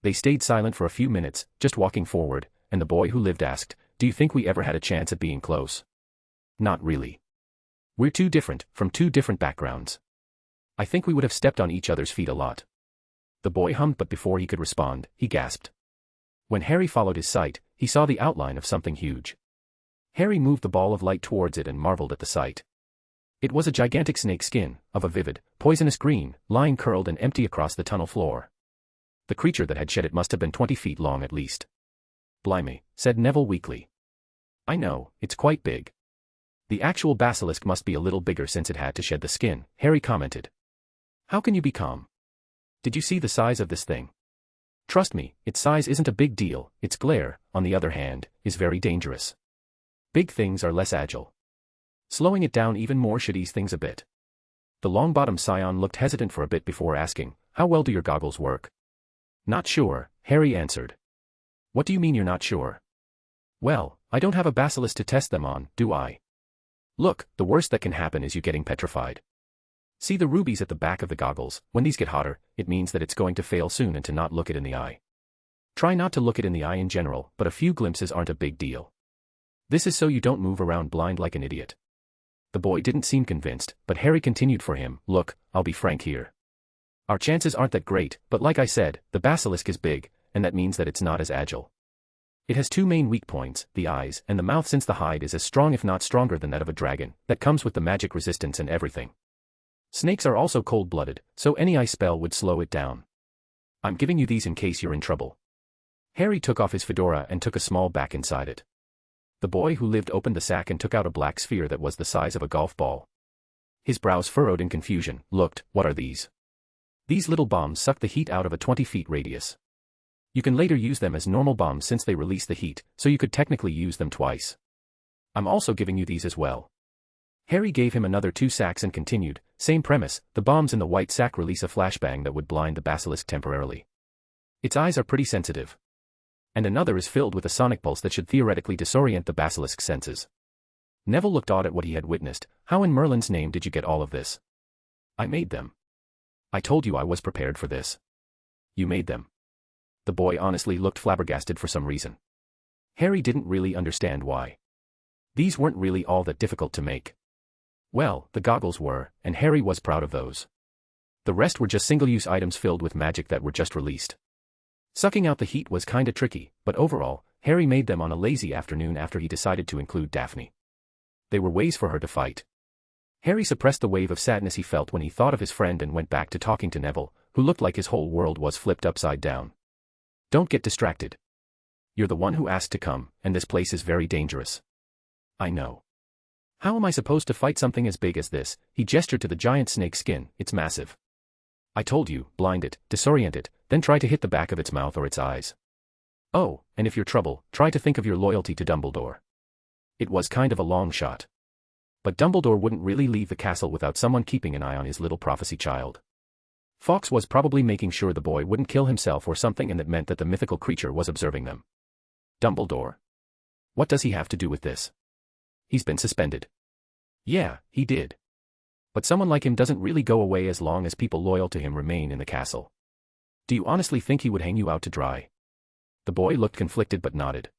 They stayed silent for a few minutes, just walking forward, and the boy who lived asked, do you think we ever had a chance at being close? Not really. We're too different, from two different backgrounds. I think we would have stepped on each other's feet a lot. The boy hummed, but before he could respond, he gasped. When Harry followed his sight, he saw the outline of something huge. Harry moved the ball of light towards it and marveled at the sight. It was a gigantic snake skin, of a vivid, poisonous green, lying curled and empty across the tunnel floor. The creature that had shed it must have been 20 feet long at least. Blimey, said Neville weakly. I know, it's quite big. The actual basilisk must be a little bigger since it had to shed the skin, Harry commented. How can you be calm? Did you see the size of this thing? Trust me, its size isn't a big deal, its glare, on the other hand, is very dangerous. Big things are less agile. Slowing it down even more should ease things a bit. The long-bottomed scion looked hesitant for a bit before asking, how well do your goggles work? Not sure, Harry answered. What do you mean you're not sure? Well, I don't have a basilisk to test them on, do I? Look, the worst that can happen is you getting petrified. See the rubies at the back of the goggles, when these get hotter, it means that it's going to fail soon and to not look it in the eye. Try not to look it in the eye in general, but a few glimpses aren't a big deal. This is so you don't move around blind like an idiot. The boy didn't seem convinced, but Harry continued for him, look, I'll be frank here. Our chances aren't that great, but like I said, the basilisk is big, and that means that it's not as agile. It has two main weak points, the eyes and the mouth, since the hide is as strong if not stronger than that of a dragon, that comes with the magic resistance and everything. Snakes are also cold-blooded, so any ice spell would slow it down. I'm giving you these in case you're in trouble. Harry took off his fedora and took a small bag inside it. The boy who lived opened the sack and took out a black sphere that was the size of a golf ball. His brows furrowed in confusion. Looked, what are these? These little bombs suck the heat out of a 20-foot radius. You can later use them as normal bombs since they release the heat, so you could technically use them twice. I'm also giving you these as well. Harry gave him another 2 sacks and continued, same premise, the bombs in the white sack release a flashbang that would blind the basilisk temporarily. Its eyes are pretty sensitive. And another is filled with a sonic pulse that should theoretically disorient the basilisk's senses. Neville looked odd at what he had witnessed. How in Merlin's name did you get all of this? I made them. I told you I was prepared for this. You made them. The boy honestly looked flabbergasted for some reason. Harry didn't really understand why. These weren't really all that difficult to make. Well, the goggles were, and Harry was proud of those. The rest were just single-use items filled with magic that were just released. Sucking out the heat was kinda tricky, but overall, Harry made them on a lazy afternoon after he decided to include Daphne. They were ways for her to fight. Harry suppressed the wave of sadness he felt when he thought of his friend and went back to talking to Neville, who looked like his whole world was flipped upside down. Don't get distracted. You're the one who asked to come, and this place is very dangerous. I know. How am I supposed to fight something as big as this? He gestured to the giant snake skin. It's massive. I told you, blind it, disorient it, then try to hit the back of its mouth or its eyes. Oh, and if you're trouble, try to think of your loyalty to Dumbledore. It was kind of a long shot. But Dumbledore wouldn't really leave the castle without someone keeping an eye on his little prophecy child. Fawkes was probably making sure the boy wouldn't kill himself or something, and that meant that the mythical creature was observing them. Dumbledore. What does he have to do with this? He's been suspended. Yeah, he did. But someone like him doesn't really go away as long as people loyal to him remain in the castle. Do you honestly think he would hang you out to dry? The boy looked conflicted but nodded.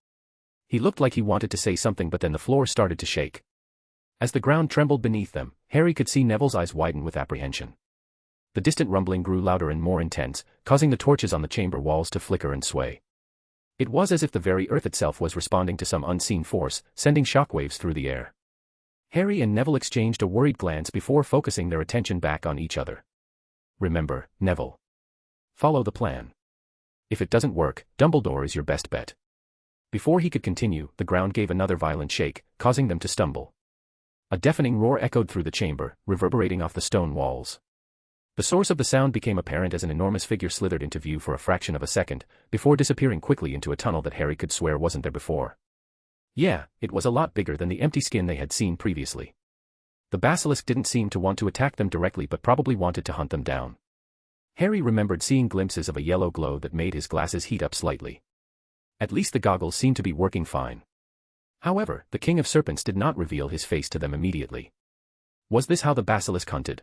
He looked like he wanted to say something, but then the floor started to shake. As the ground trembled beneath them, Harry could see Neville's eyes widen with apprehension. The distant rumbling grew louder and more intense, causing the torches on the chamber walls to flicker and sway. It was as if the very earth itself was responding to some unseen force, sending shockwaves through the air. Harry and Neville exchanged a worried glance before focusing their attention back on each other. Remember, Neville. Follow the plan. If it doesn't work, Dumbledore is your best bet. Before he could continue, the ground gave another violent shake, causing them to stumble. A deafening roar echoed through the chamber, reverberating off the stone walls. The source of the sound became apparent as an enormous figure slithered into view for a fraction of a second, before disappearing quickly into a tunnel that Harry could swear wasn't there before. Yeah, it was a lot bigger than the empty skin they had seen previously. The basilisk didn't seem to want to attack them directly but probably wanted to hunt them down. Harry remembered seeing glimpses of a yellow glow that made his glasses heat up slightly. At least the goggles seemed to be working fine. However, the King of Serpents did not reveal his face to them immediately. Was this how the basilisk hunted?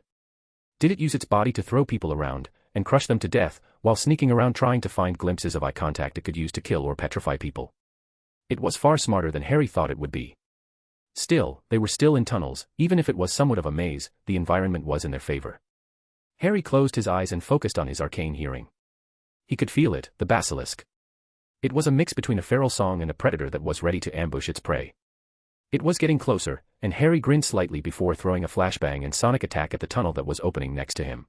Did it use its body to throw people around, and crush them to death, while sneaking around trying to find glimpses of eye contact it could use to kill or petrify people? It was far smarter than Harry thought it would be. Still, they were still in tunnels, even if it was somewhat of a maze, the environment was in their favor. Harry closed his eyes and focused on his arcane hearing. He could feel it, the basilisk. It was a mix between a feral song and a predator that was ready to ambush its prey. It was getting closer, and Harry grinned slightly before throwing a flashbang and sonic attack at the tunnel that was opening next to him.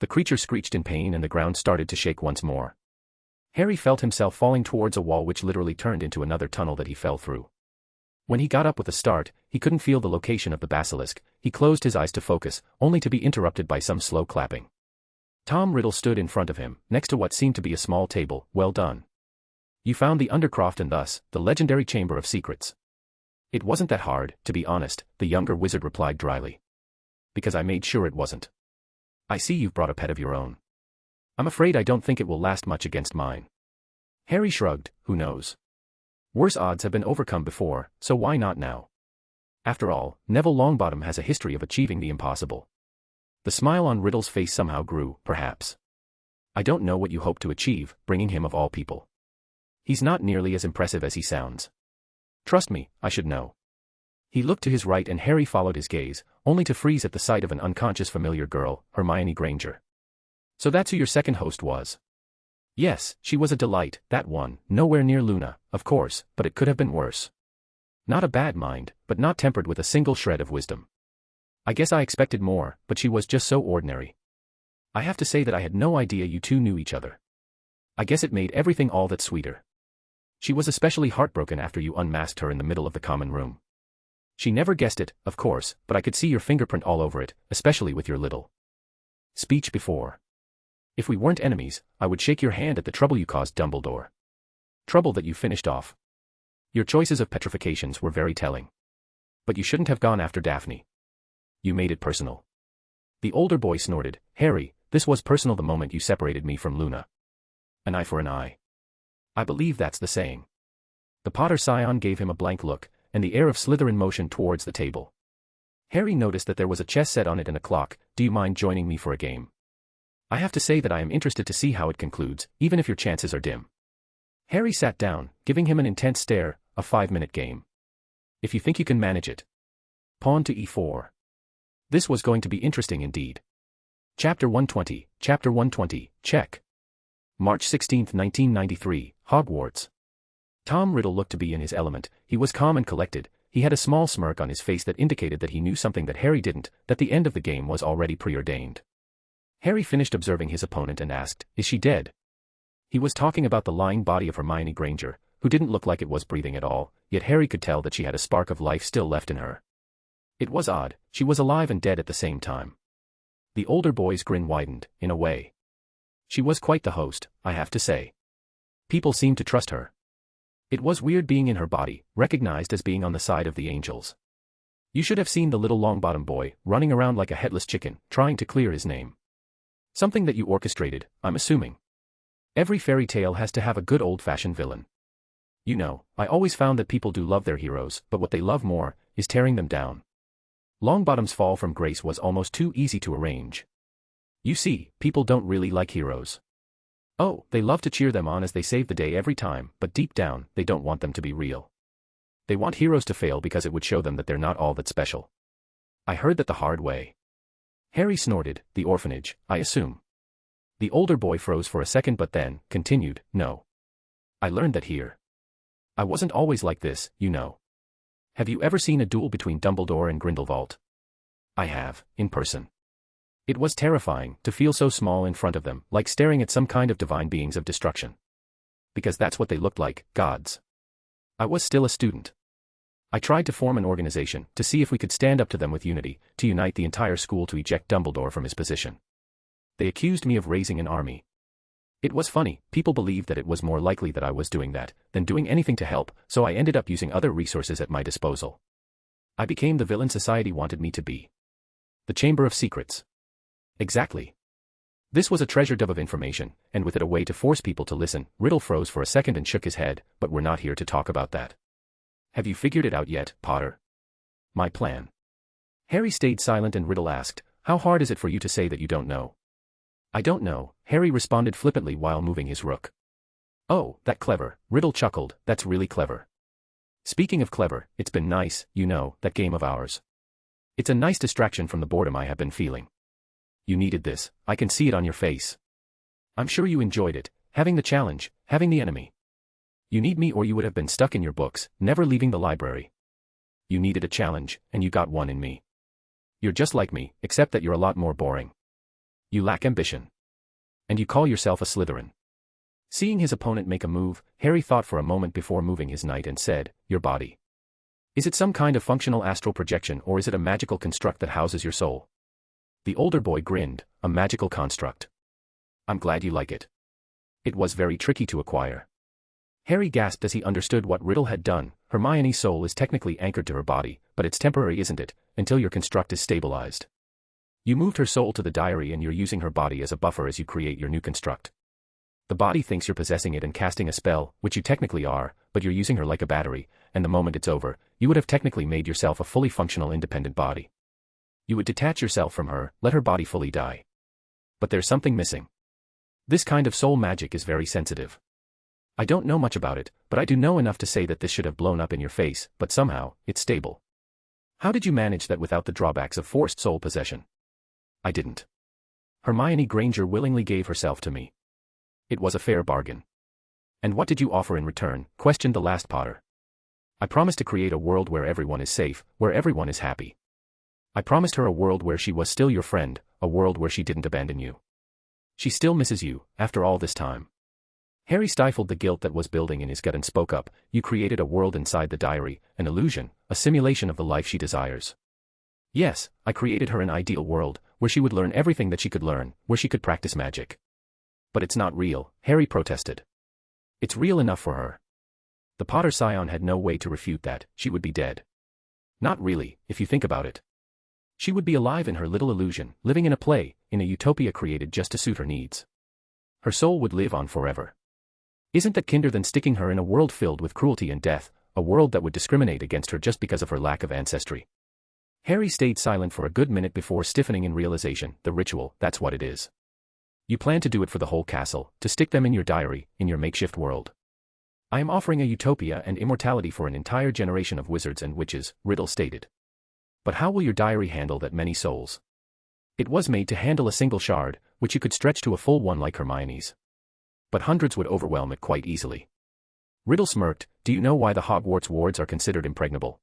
The creature screeched in pain and the ground started to shake once more. Harry felt himself falling towards a wall which literally turned into another tunnel that he fell through. When he got up with a start, he couldn't feel the location of the basilisk. He closed his eyes to focus, only to be interrupted by some slow clapping. Tom Riddle stood in front of him, next to what seemed to be a small table. Well done. You found the Undercroft and thus, the legendary Chamber of Secrets. It wasn't that hard, to be honest, the younger wizard replied dryly. Because I made sure it wasn't. I see you've brought a pet of your own. I'm afraid I don't think it will last much against mine. Harry shrugged, who knows? Worse odds have been overcome before, so why not now? After all, Neville Longbottom has a history of achieving the impossible. The smile on Riddle's face somehow grew, perhaps. I don't know what you hope to achieve, bringing him of all people. He's not nearly as impressive as he sounds. Trust me, I should know. He looked to his right and Harry followed his gaze, only to freeze at the sight of an unconscious familiar girl, Hermione Granger. So that's who your second host was. Yes, she was a delight, that one, nowhere near Luna, of course, but it could have been worse. Not a bad mind, but not tempered with a single shred of wisdom. I guess I expected more, but she was just so ordinary. I have to say that I had no idea you two knew each other. I guess it made everything all that sweeter. She was especially heartbroken after you unmasked her in the middle of the common room. She never guessed it, of course, but I could see your fingerprint all over it, especially with your little speech before. If we weren't enemies, I would shake your hand at the trouble you caused Dumbledore. Trouble that you finished off. Your choices of petrifications were very telling. But you shouldn't have gone after Daphne. You made it personal. The older boy snorted, Harry, this was personal the moment you separated me from Luna. An eye for an eye. I believe that's the saying. The Potter scion gave him a blank look, and the heir of Slytherin motioned towards the table. Harry noticed that there was a chess set on it and a clock. Do you mind joining me for a game? I have to say that I am interested to see how it concludes, even if your chances are dim. Harry sat down, giving him an intense stare. A 5-minute game. If you think you can manage it. Pawn to e4. This was going to be interesting indeed. Chapter 120, check. March 16, 1993, Hogwarts. Tom Riddle looked to be in his element. He was calm and collected. He had a small smirk on his face that indicated that he knew something that Harry didn't, that the end of the game was already preordained. Harry finished observing his opponent and asked, is she dead? He was talking about the lying body of Hermione Granger, who didn't look like it was breathing at all, yet Harry could tell that she had a spark of life still left in her. It was odd, she was alive and dead at the same time. The older boy's grin widened, in a way. She was quite the host, I have to say. People seemed to trust her. It was weird being in her body, recognized as being on the side of the angels. You should have seen the little Longbottom boy, running around like a headless chicken, trying to clear his name. Something that you orchestrated, I'm assuming. Every fairy tale has to have a good old-fashioned villain. You know, I always found that people do love their heroes, but what they love more, is tearing them down. Longbottom's fall from grace was almost too easy to arrange. You see, people don't really like heroes. Oh, they love to cheer them on as they save the day every time, but deep down, they don't want them to be real. They want heroes to fail because it would show them that they're not all that special. I heard that the hard way. Harry snorted, the orphanage, I assume. The older boy froze for a second but then, continued, no. I learned that here. I wasn't always like this, you know. Have you ever seen a duel between Dumbledore and Grindelwald? I have, in person. It was terrifying to feel so small in front of them, like staring at some kind of divine beings of destruction. Because that's what they looked like, gods. I was still a student. I tried to form an organization, to see if we could stand up to them with unity, to unite the entire school to eject Dumbledore from his position. They accused me of raising an army. It was funny, people believed that it was more likely that I was doing that than doing anything to help, so I ended up using other resources at my disposal. I became the villain society wanted me to be. The Chamber of Secrets. Exactly. This was a treasure trove of information, and with it a way to force people to listen. Riddle froze for a second and shook his head, but we're not here to talk about that. Have you figured it out yet, Potter? My plan. Harry stayed silent and Riddle asked, how hard is it for you to say that you don't know? I don't know, Harry responded flippantly while moving his rook. Oh, that clever, Riddle chuckled, that's really clever. Speaking of clever, it's been nice, you know, that game of ours. It's a nice distraction from the boredom I have been feeling. You needed this, I can see it on your face. I'm sure you enjoyed it, having the challenge, having the enemy. You need me or you would have been stuck in your books, never leaving the library. You needed a challenge, and you got one in me. You're just like me, except that you're a lot more boring. You lack ambition. And you call yourself a Slytherin. Seeing his opponent make a move, Harry thought for a moment before moving his knight and said, your body. Is it some kind of functional astral projection or is it a magical construct that houses your soul? The older boy grinned, a magical construct. I'm glad you like it. It was very tricky to acquire. Harry gasped as he understood what Riddle had done. Hermione's soul is technically anchored to her body, but it's temporary, isn't it, until your construct is stabilized. You moved her soul to the diary and you're using her body as a buffer as you create your new construct. The body thinks you're possessing it and casting a spell, which you technically are, but you're using her like a battery, and the moment it's over, you would have technically made yourself a fully functional independent body. You would detach yourself from her, let her body fully die. But there's something missing. This kind of soul magic is very sensitive. I don't know much about it, but I do know enough to say that this should have blown up in your face, but somehow, it's stable. How did you manage that without the drawbacks of forced soul possession? I didn't. Hermione Granger willingly gave herself to me. It was a fair bargain. And what did you offer in return? Questioned the last Potter. I promised to create a world where everyone is safe, where everyone is happy. I promised her a world where she was still your friend, a world where she didn't abandon you. She still misses you, after all this time. Harry stifled the guilt that was building in his gut and spoke up, you created a world inside the diary, an illusion, a simulation of the life she desires. Yes, I created her an ideal world, where she would learn everything that she could learn, where she could practice magic. But it's not real, Harry protested. It's real enough for her. The Potter scion had no way to refute that, she would be dead. Not really, if you think about it. She would be alive in her little illusion, living in a play, in a utopia created just to suit her needs. Her soul would live on forever. Isn't that kinder than sticking her in a world filled with cruelty and death, a world that would discriminate against her just because of her lack of ancestry? Harry stayed silent for a good minute before stiffening in realization, the ritual, that's what it is. You plan to do it for the whole castle, to stick them in your diary, in your makeshift world. I am offering a utopia and immortality for an entire generation of wizards and witches, Riddle stated. But how will your diary handle that many souls? It was made to handle a single shard, which you could stretch to a full one like Hermione's. But hundreds would overwhelm it quite easily. Riddle smirked, do you know why the Hogwarts wards are considered impregnable?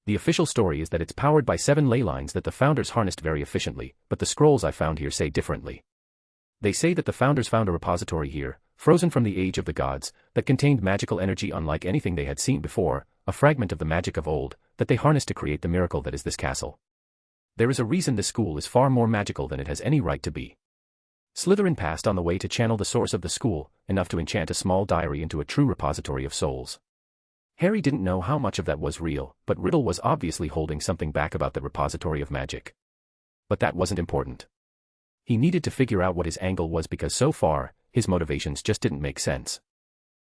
The official story is that it's powered by 7 ley lines that the founders harnessed very efficiently, but the scrolls I found here say differently. They say that the founders found a repository here, frozen from the age of the gods, that contained magical energy unlike anything they had seen before, a fragment of the magic of old, that they harnessed to create the miracle that is this castle. There is a reason this school is far more magical than it has any right to be. Slytherin passed on the way to channel the source of the school, enough to enchant a small diary into a true repository of souls. Harry didn't know how much of that was real, but Riddle was obviously holding something back about the repository of magic. But that wasn't important. He needed to figure out what his angle was because so far, his motivations just didn't make sense.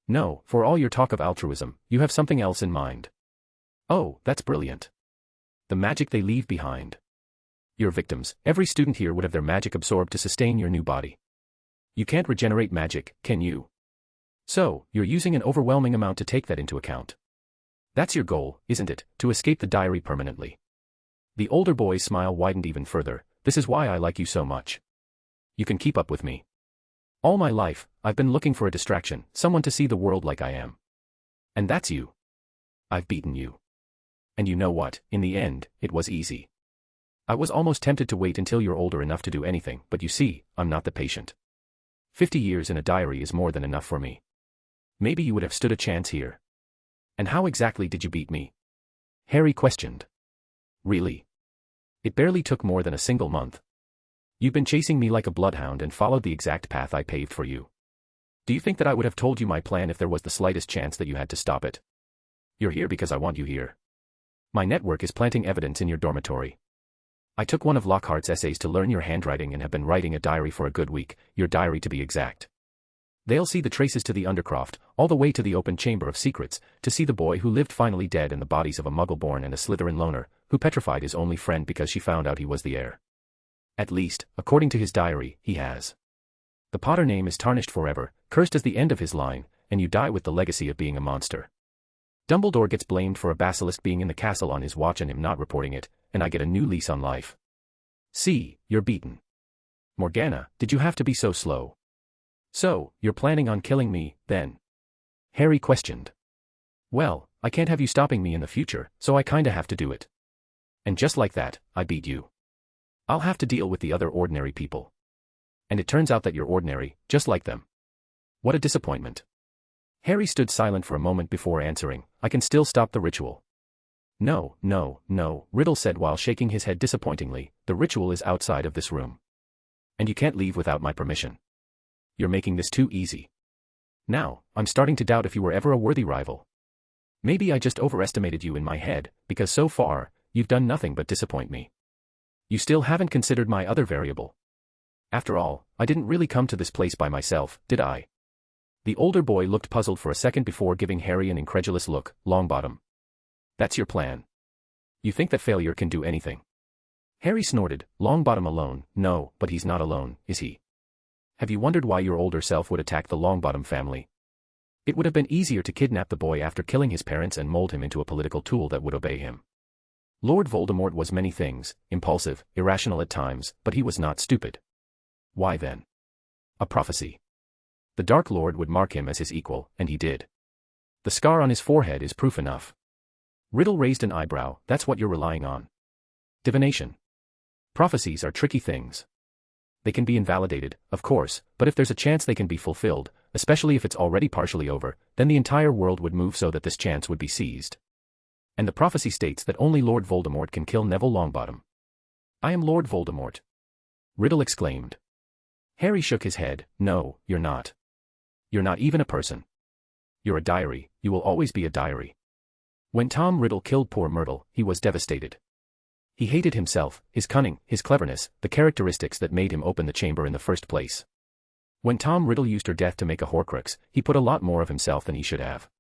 No, for all your talk of altruism, you have something else in mind. Oh, that's brilliant. The magic they leave behind. Your victims, every student here would have their magic absorbed to sustain your new body. You can't regenerate magic, can you? So, you're using an overwhelming amount to take that into account. That's your goal, isn't it, to escape the diary permanently? The older boy's smile widened even further, this is why I like you so much. You can keep up with me. All my life, I've been looking for a distraction, someone to see the world like I am. And that's you. I've beaten you. And you know what, in the end, it was easy. I was almost tempted to wait until you're older enough to do anything, but you see, I'm not the patient. 50 years in a diary is more than enough for me. Maybe you would have stood a chance here. And how exactly did you beat me? Harry questioned. Really? It barely took more than a single month. You've been chasing me like a bloodhound and followed the exact path I paved for you. Do you think that I would have told you my plan if there was the slightest chance that you had to stop it? You're here because I want you here. My network is planting evidence in your dormitory. I took one of Lockhart's essays to learn your handwriting and have been writing a diary for a good week, your diary to be exact. They'll see the traces to the Undercroft, all the way to the open chamber of secrets, to see the boy who lived finally dead and the bodies of a Muggle-born and a Slytherin loner, who petrified his only friend because she found out he was the heir. At least, according to his diary, he has. The Potter name is tarnished forever, cursed as the end of his line, and you die with the legacy of being a monster. Dumbledore gets blamed for a basilisk being in the castle on his watch and him not reporting it, and I get a new lease on life. See, you're beaten. Morgana, did you have to be so slow? So, you're planning on killing me, then? Harry questioned. Well, I can't have you stopping me in the future, so I kinda have to do it. And just like that, I beat you. I'll have to deal with the other ordinary people. And it turns out that you're ordinary, just like them. What a disappointment. Harry stood silent for a moment before answering, I can still stop the ritual. No, no, no, Riddle said while shaking his head disappointingly, the ritual is outside of this room. And you can't leave without my permission. You're making this too easy. Now, I'm starting to doubt if you were ever a worthy rival. Maybe I just overestimated you in my head, because so far, you've done nothing but disappoint me. You still haven't considered my other variable. After all, I didn't really come to this place by myself, did I? The older boy looked puzzled for a second before giving Harry an incredulous look. Longbottom. That's your plan. You think that failure can do anything? Harry snorted. Longbottom alone? No, but he's not alone, is he? Have you wondered why your older self would attack the Longbottom family? It would have been easier to kidnap the boy after killing his parents and mold him into a political tool that would obey him. Lord Voldemort was many things, impulsive, irrational at times, but he was not stupid. Why then? A prophecy. The Dark Lord would mark him as his equal, and he did. The scar on his forehead is proof enough. Riddle raised an eyebrow. That's what you're relying on. Divination. Prophecies are tricky things. They can be invalidated, of course, but if there's a chance they can be fulfilled, especially if it's already partially over, then the entire world would move so that this chance would be seized. And the prophecy states that only Lord Voldemort can kill Neville Longbottom. I am Lord Voldemort. Riddle exclaimed. Harry shook his head. No, you're not. You're not even a person. You're a diary, you will always be a diary. When Tom Riddle killed poor Myrtle, he was devastated. He hated himself, his cunning, his cleverness, the characteristics that made him open the chamber in the first place. When Tom Riddle used her death to make a Horcrux, he put a lot more of himself than he should have.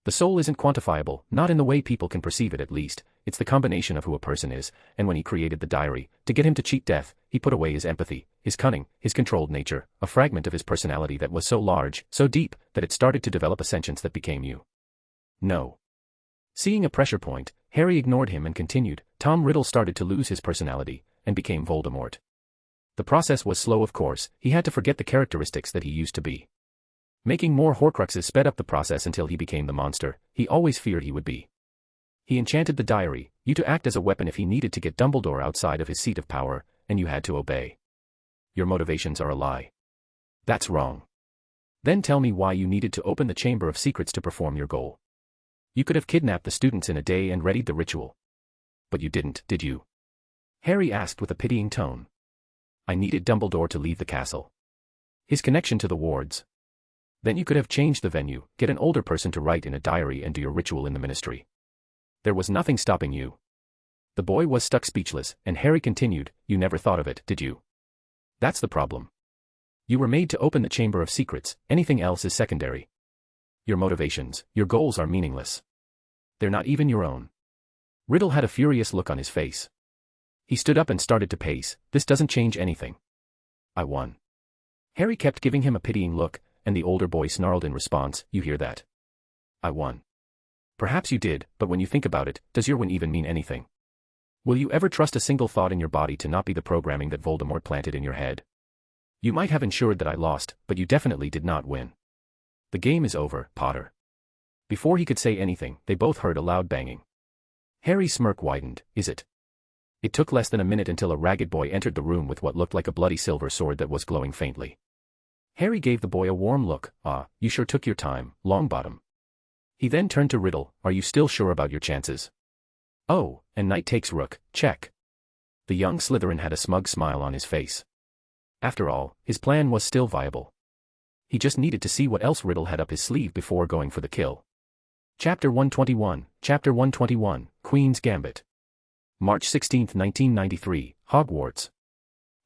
The soul isn't quantifiable, not in the way people can perceive it at least, it's the combination of who a person is, and when he created the diary, to get him to cheat death, he put away his empathy, his cunning, his controlled nature, a fragment of his personality that was so large, so deep, that it started to develop a sentience that became you. No. Seeing a pressure point, Harry ignored him and continued. Tom Riddle started to lose his personality, and became Voldemort. The process was slow of course, he had to forget the characteristics that he used to be. Making more Horcruxes sped up the process until he became the monster he always feared he would be. He enchanted the diary, you to act as a weapon if he needed to get Dumbledore outside of his seat of power, and you had to obey. Your motivations are a lie. That's wrong. Then tell me why you needed to open the Chamber of Secrets to perform your goal. You could have kidnapped the students in a day and readied the ritual. But you didn't, did you? Harry asked with a pitying tone. I needed Dumbledore to leave the castle. His connection to the wards. Then you could have changed the venue, get an older person to write in a diary and do your ritual in the ministry. There was nothing stopping you. The boy was stuck speechless, and Harry continued, you never thought of it, did you? That's the problem. You were made to open the Chamber of Secrets, anything else is secondary. Your motivations, your goals are meaningless. They're not even your own. Riddle had a furious look on his face. He stood up and started to pace. This doesn't change anything. I won. Harry kept giving him a pitying look, and the older boy snarled in response, you hear that? I won. Perhaps you did, but when you think about it, does your win even mean anything? Will you ever trust a single thought in your body to not be the programming that Voldemort planted in your head? You might have ensured that I lost, but you definitely did not win. The game is over, Potter. Before he could say anything, they both heard a loud banging. Harry's smirk widened. Is it? It took less than a minute until a ragged boy entered the room with what looked like a bloody silver sword that was glowing faintly. Harry gave the boy a warm look. Ah, you sure took your time, Longbottom. He then turned to Riddle. Are you still sure about your chances? Oh, and knight takes rook, check. The young Slytherin had a smug smile on his face. After all, his plan was still viable. He just needed to see what else Riddle had up his sleeve before going for the kill. Chapter 121, Queen's Gambit. March 16, 1993, Hogwarts.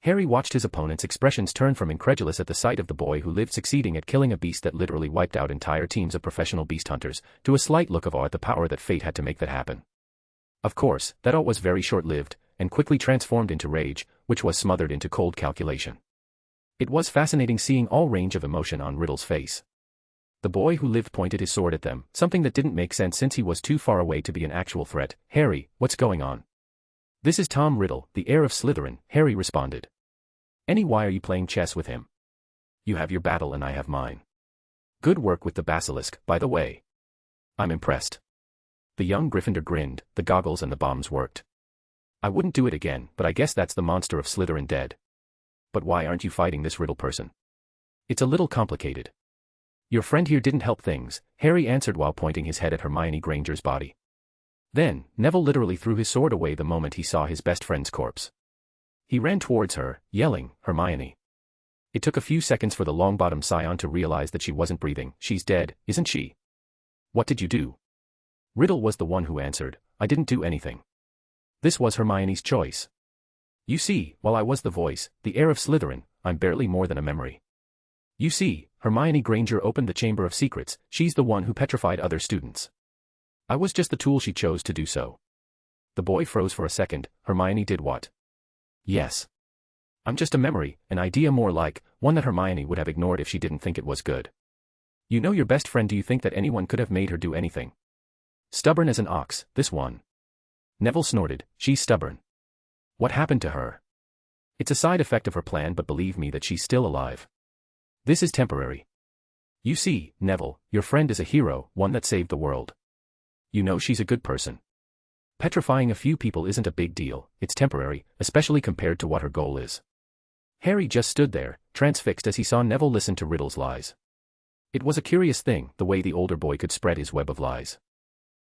Harry watched his opponent's expressions turn from incredulous at the sight of the boy who lived succeeding at killing a beast that literally wiped out entire teams of professional beast hunters, to a slight look of awe at the power that fate had to make that happen. Of course, that awe was very short-lived, and quickly transformed into rage, which was smothered into cold calculation. It was fascinating seeing all range of emotion on Riddle's face. The boy who lived pointed his sword at them, something that didn't make sense since he was too far away to be an actual threat. "Harry, what's going on?" "This is Tom Riddle, the heir of Slytherin," Harry responded. "Why are you playing chess with him? You have your battle and I have mine. Good work with the basilisk, by the way. I'm impressed." The young Gryffindor grinned, the goggles and the bombs worked. "I wouldn't do it again, but I guess that's the monster of Slytherin dead." "But why aren't you fighting this Riddle person?" "It's a little complicated." "Your friend here didn't help things," Harry answered while pointing his head at Hermione Granger's body. Then, Neville literally threw his sword away the moment he saw his best friend's corpse. He ran towards her, yelling, "Hermione." It took a few seconds for the Longbottom scion to realize that she wasn't breathing. "She's dead, isn't she?" "What did you do?" Riddle was the one who answered, "I didn't do anything." This was Hermione's choice. "You see, while I was the voice, the heir of Slytherin, I'm barely more than a memory." "You see," Hermione Granger opened the Chamber of Secrets, "she's the one who petrified other students. I was just the tool she chose to do so." The boy froze for a second. "Hermione did what?" "Yes. I'm just a memory, an idea more like, one that Hermione would have ignored if she didn't think it was good." "You know your best friend, do you think that anyone could have made her do anything?" "Stubborn as an ox, this one." Neville snorted, "She's stubborn." "What happened to her?" "It's a side effect of her plan, but believe me that she's still alive. This is temporary. You see, Neville, your friend is a hero, one that saved the world. You know she's a good person. Petrifying a few people isn't a big deal, it's temporary, especially compared to what her goal is." Harry just stood there, transfixed as he saw Neville listen to Riddle's lies. It was a curious thing, the way the older boy could spread his web of lies.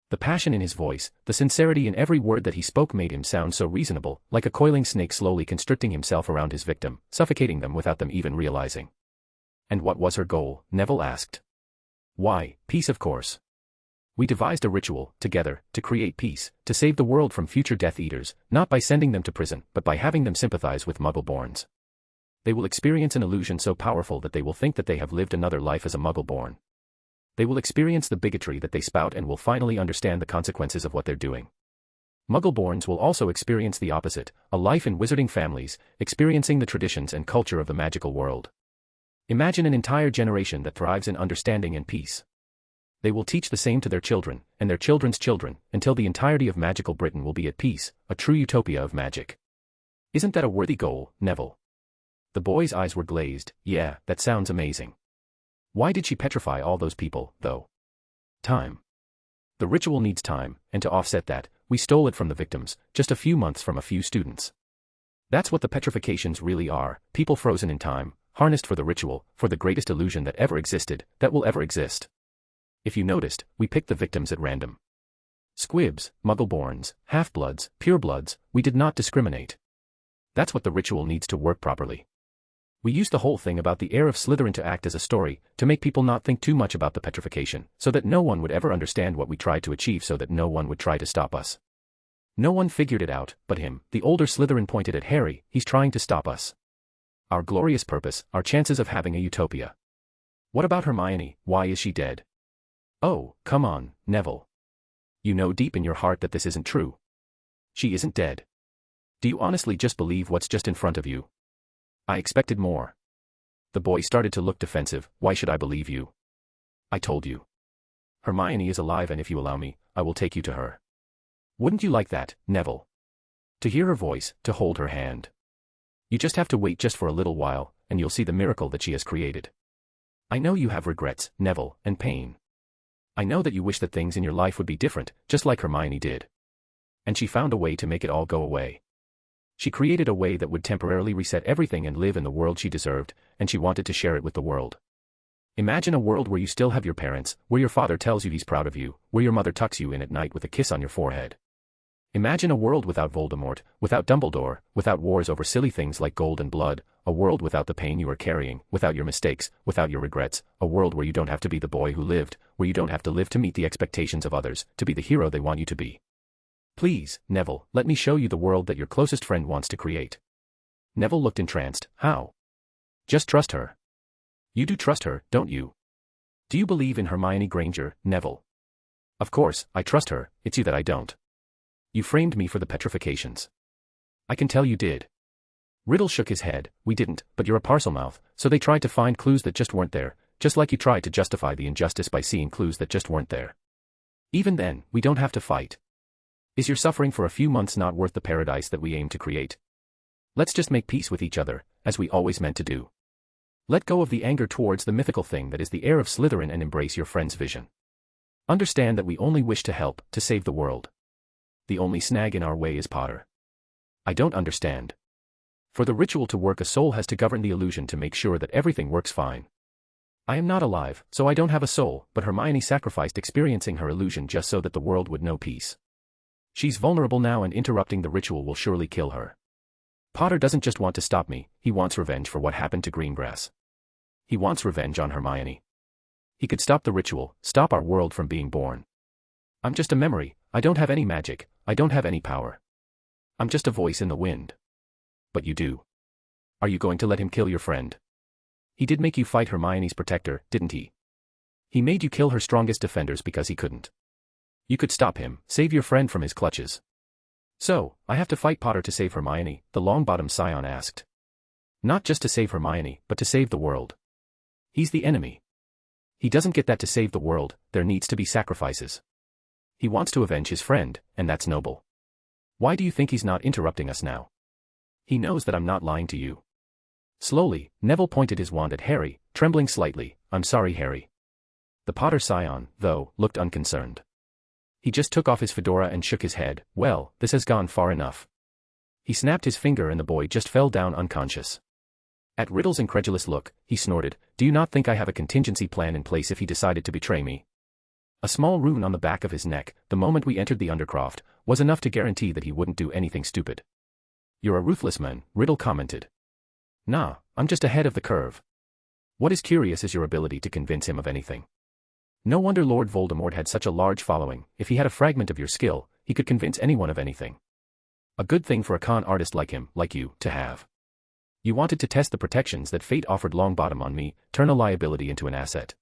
The passion in his voice, the sincerity in every word that he spoke made him sound so reasonable, like a coiling snake slowly constricting himself around his victim, suffocating them without them even realizing. "And what was her goal?" Neville asked. "Why, peace, of course. We devised a ritual, together, to create peace, to save the world from future Death Eaters, not by sending them to prison, but by having them sympathize with Muggle-borns. They will experience an illusion so powerful that they will think that they have lived another life as a Muggle-born. They will experience the bigotry that they spout and will finally understand the consequences of what they're doing. Muggle-borns will also experience the opposite, a life in wizarding families, experiencing the traditions and culture of the magical world. Imagine an entire generation that thrives in understanding and peace. They will teach the same to their children, and their children's children, until the entirety of magical Britain will be at peace, a true utopia of magic. Isn't that a worthy goal, Neville?" The boy's eyes were glazed. "Yeah, that sounds amazing. Why did she petrify all those people, though?" "Time. The ritual needs time, and to offset that, we stole it from the victims, just a few months from a few students. That's what the petrifications really are, people frozen in time, harnessed for the ritual, for the greatest illusion that ever existed, that will ever exist. If you noticed, we picked the victims at random. Squibs, Muggle-borns, half-bloods, purebloods, we did not discriminate. That's what the ritual needs to work properly. We used the whole thing about the heir of Slytherin to act as a story, to make people not think too much about the petrification, so that no one would ever understand what we tried to achieve, so that no one would try to stop us. No one figured it out, but him." The older Slytherin pointed at Harry. "He's trying to stop us. Our glorious purpose, our chances of having a utopia. What about Hermione, why is she dead?" "Oh, come on, Neville. You know deep in your heart that this isn't true. She isn't dead. Do you honestly just believe what's just in front of you?" "I expected more." The boy started to look defensive. "Why should I believe you?" "I told you. Hermione is alive, and if you allow me, I will take you to her. Wouldn't you like that, Neville? To hear her voice, to hold her hand. You just have to wait just for a little while, and you'll see the miracle that she has created. I know you have regrets, Neville, and pain. I know that you wish that things in your life would be different, just like Hermione did. And she found a way to make it all go away. She created a way that would temporarily reset everything and live in the world she deserved, and she wanted to share it with the world. Imagine a world where you still have your parents, where your father tells you he's proud of you, where your mother tucks you in at night with a kiss on your forehead. Imagine a world without Voldemort, without Dumbledore, without wars over silly things like gold and blood, a world without the pain you are carrying, without your mistakes, without your regrets, a world where you don't have to be the boy who lived, where you don't have to live to meet the expectations of others, to be the hero they want you to be. Please, Neville, let me show you the world that your closest friend wants to create. Neville looked entranced. How? Just trust her. You do trust her, don't you? Do you believe in Hermione Granger, Neville? Of course, I trust her, it's you that I don't. You framed me for the petrifications. I can tell you did. Riddle shook his head. We didn't, but you're a Parselmouth, so they tried to find clues that just weren't there, just like you tried to justify the injustice by seeing clues that just weren't there. Even then, we don't have to fight. Is your suffering for a few months not worth the paradise that we aim to create? Let's just make peace with each other, as we always meant to do. Let go of the anger towards the mythical thing that is the heir of Slytherin and embrace your friend's vision. Understand that we only wish to help, to save the world. The only snag in our way is Potter. I don't understand. For the ritual to work, a soul has to govern the illusion to make sure that everything works fine. I am not alive, so I don't have a soul, but Hermione sacrificed experiencing her illusion just so that the world would know peace. She's vulnerable now, and interrupting the ritual will surely kill her. Potter doesn't just want to stop me, he wants revenge for what happened to Greengrass. He wants revenge on Hermione. He could stop the ritual, stop our world from being born. I'm just a memory, I don't have any magic, I don't have any power. I'm just a voice in the wind. But you do. Are you going to let him kill your friend? He did make you fight Hermione's protector, didn't he? He made you kill her strongest defenders because he couldn't. You could stop him, save your friend from his clutches. So, I have to fight Potter to save Hermione, the Longbottom Scion asked. Not just to save Hermione, but to save the world. He's the enemy. He doesn't get that to save the world, there needs to be sacrifices. He wants to avenge his friend, and that's noble. Why do you think he's not interrupting us now? He knows that I'm not lying to you. Slowly, Neville pointed his wand at Harry, trembling slightly. I'm sorry, Harry. The Potter Scion, though, looked unconcerned. He just took off his fedora and shook his head. Well, this has gone far enough. He snapped his finger and the boy just fell down unconscious. At Riddle's incredulous look, he snorted, do you not think I have a contingency plan in place if he decided to betray me? A small rune on the back of his neck, the moment we entered the Undercroft, was enough to guarantee that he wouldn't do anything stupid. You're a ruthless man, Riddle commented. Nah, I'm just ahead of the curve. What is curious is your ability to convince him of anything. No wonder Lord Voldemort had such a large following. If he had a fragment of your skill, he could convince anyone of anything. A good thing for a con artist like him, like you, to have. You wanted to test the protections that fate offered Longbottom on me, turn a liability into an asset.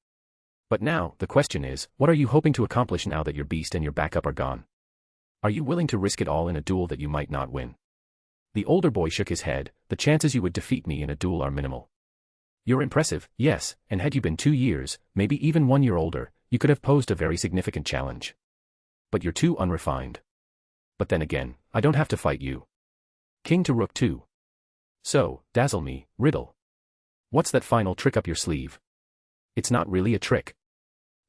But now, the question is, what are you hoping to accomplish now that your beast and your backup are gone? Are you willing to risk it all in a duel that you might not win? The older boy shook his head. The chances you would defeat me in a duel are minimal. You're impressive, yes, and had you been 2 years, maybe even 1 year older, you could have posed a very significant challenge. But you're too unrefined. But then again, I don't have to fight you. King to Rook 2. So, dazzle me, Riddle. What's that final trick up your sleeve? It's not really a trick.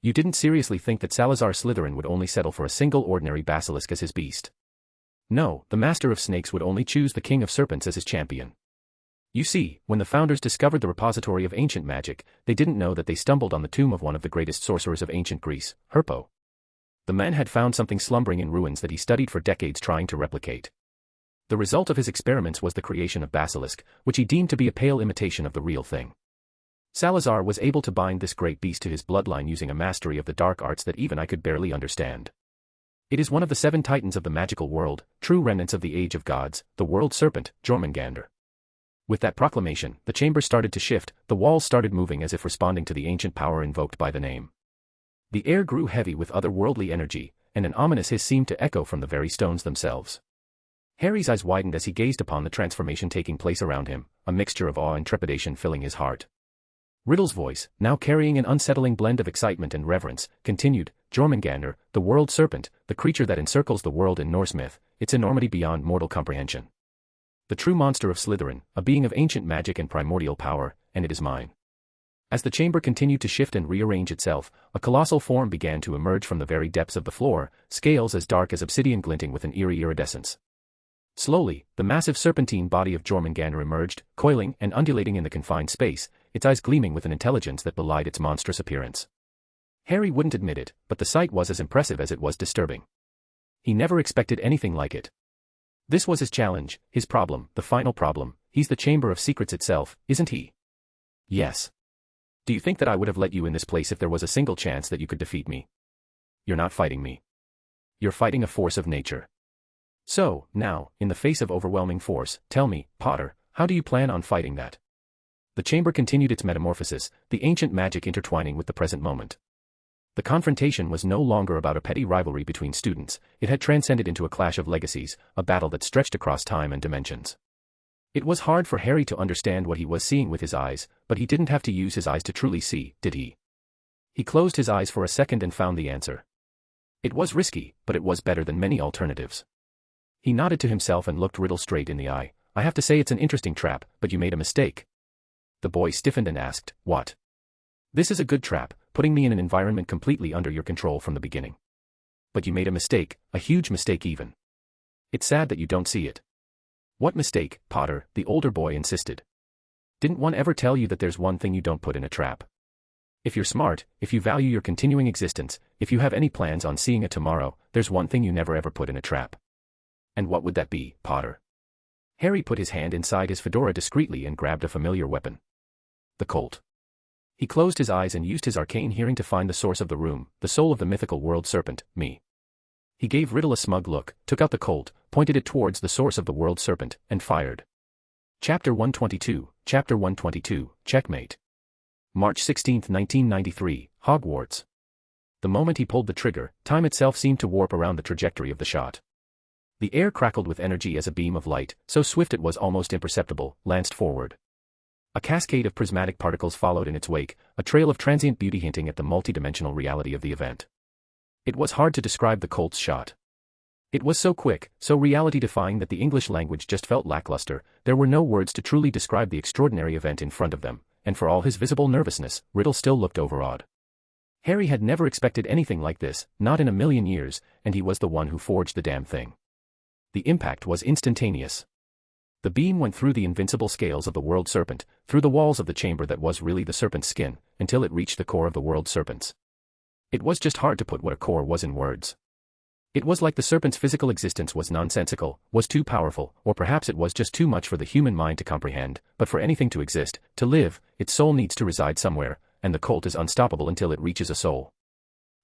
You didn't seriously think that Salazar Slytherin would only settle for a single ordinary basilisk as his beast. No, the Master of Snakes would only choose the King of Serpents as his champion. You see, when the founders discovered the repository of ancient magic, they didn't know that they stumbled on the tomb of one of the greatest sorcerers of ancient Greece, Herpo. The man had found something slumbering in ruins that he studied for decades trying to replicate. The result of his experiments was the creation of Basilisk, which he deemed to be a pale imitation of the real thing. Salazar was able to bind this great beast to his bloodline using a mastery of the dark arts that even I could barely understand. It is one of the 7 titans of the magical world, true remnants of the Age of Gods, the world serpent, Jormungandr. With that proclamation, the chamber started to shift, the walls started moving as if responding to the ancient power invoked by the name. The air grew heavy with otherworldly energy, and an ominous hiss seemed to echo from the very stones themselves. Harry's eyes widened as he gazed upon the transformation taking place around him, a mixture of awe and trepidation filling his heart. Riddle's voice, now carrying an unsettling blend of excitement and reverence, continued, Jormungandr, the world serpent, the creature that encircles the world in Norse myth, its enormity beyond mortal comprehension. The true monster of Slytherin, a being of ancient magic and primordial power, and it is mine. As the chamber continued to shift and rearrange itself, a colossal form began to emerge from the very depths of the floor, scales as dark as obsidian glinting with an eerie iridescence. Slowly, the massive serpentine body of Jormungandr emerged, coiling and undulating in the confined space, its eyes gleaming with an intelligence that belied its monstrous appearance. Harry wouldn't admit it, but the sight was as impressive as it was disturbing. He never expected anything like it. This was his challenge, his problem, the final problem. He's the Chamber of Secrets itself, isn't he? Yes. Do you think that I would have let you in this place if there was a single chance that you could defeat me? You're not fighting me. You're fighting a force of nature. So, now, in the face of overwhelming force, tell me, Potter, how do you plan on fighting that? The chamber continued its metamorphosis, the ancient magic intertwining with the present moment. The confrontation was no longer about a petty rivalry between students, it had transcended into a clash of legacies, a battle that stretched across time and dimensions. It was hard for Harry to understand what he was seeing with his eyes, but he didn't have to use his eyes to truly see, did he? He closed his eyes for a second and found the answer. It was risky, but it was better than many alternatives. He nodded to himself and looked Riddle straight in the eye. I have to say it's an interesting trap, but you made a mistake. The boy stiffened and asked, what? This is a good trap, putting me in an environment completely under your control from the beginning. But you made a mistake, a huge mistake even. It's sad that you don't see it. What mistake, Potter? The older boy insisted. Didn't one ever tell you that there's one thing you don't put in a trap? If you're smart, if you value your continuing existence, if you have any plans on seeing a tomorrow, there's one thing you never ever put in a trap. And what would that be, Potter? Harry put his hand inside his fedora discreetly and grabbed a familiar weapon. The Colt. He closed his eyes and used his arcane hearing to find the source of the room, the soul of the mythical world serpent, me. He gave Riddle a smug look, took out the Colt, pointed it towards the source of the world serpent, and fired. Chapter 122, Chapter 122, Checkmate. March 16, 1993, Hogwarts. The moment he pulled the trigger, time itself seemed to warp around the trajectory of the shot. The air crackled with energy as a beam of light, so swift it was almost imperceptible, lanced forward. A cascade of prismatic particles followed in its wake, a trail of transient beauty hinting at the multidimensional reality of the event. It was hard to describe the Colt's shot. It was so quick, so reality-defying that the English language just felt lackluster. There were no words to truly describe the extraordinary event in front of them, and for all his visible nervousness, Riddle still looked overawed. Harry had never expected anything like this, not in a million years, and he was the one who forged the damn thing. The impact was instantaneous. The beam went through the invincible scales of the world serpent, through the walls of the chamber that was really the serpent's skin, until it reached the core of the world serpents. It was just hard to put what a core was in words. It was like the serpent's physical existence was nonsensical, was too powerful, or perhaps it was just too much for the human mind to comprehend, but for anything to exist, to live, its soul needs to reside somewhere, and the Colt is unstoppable until it reaches a soul.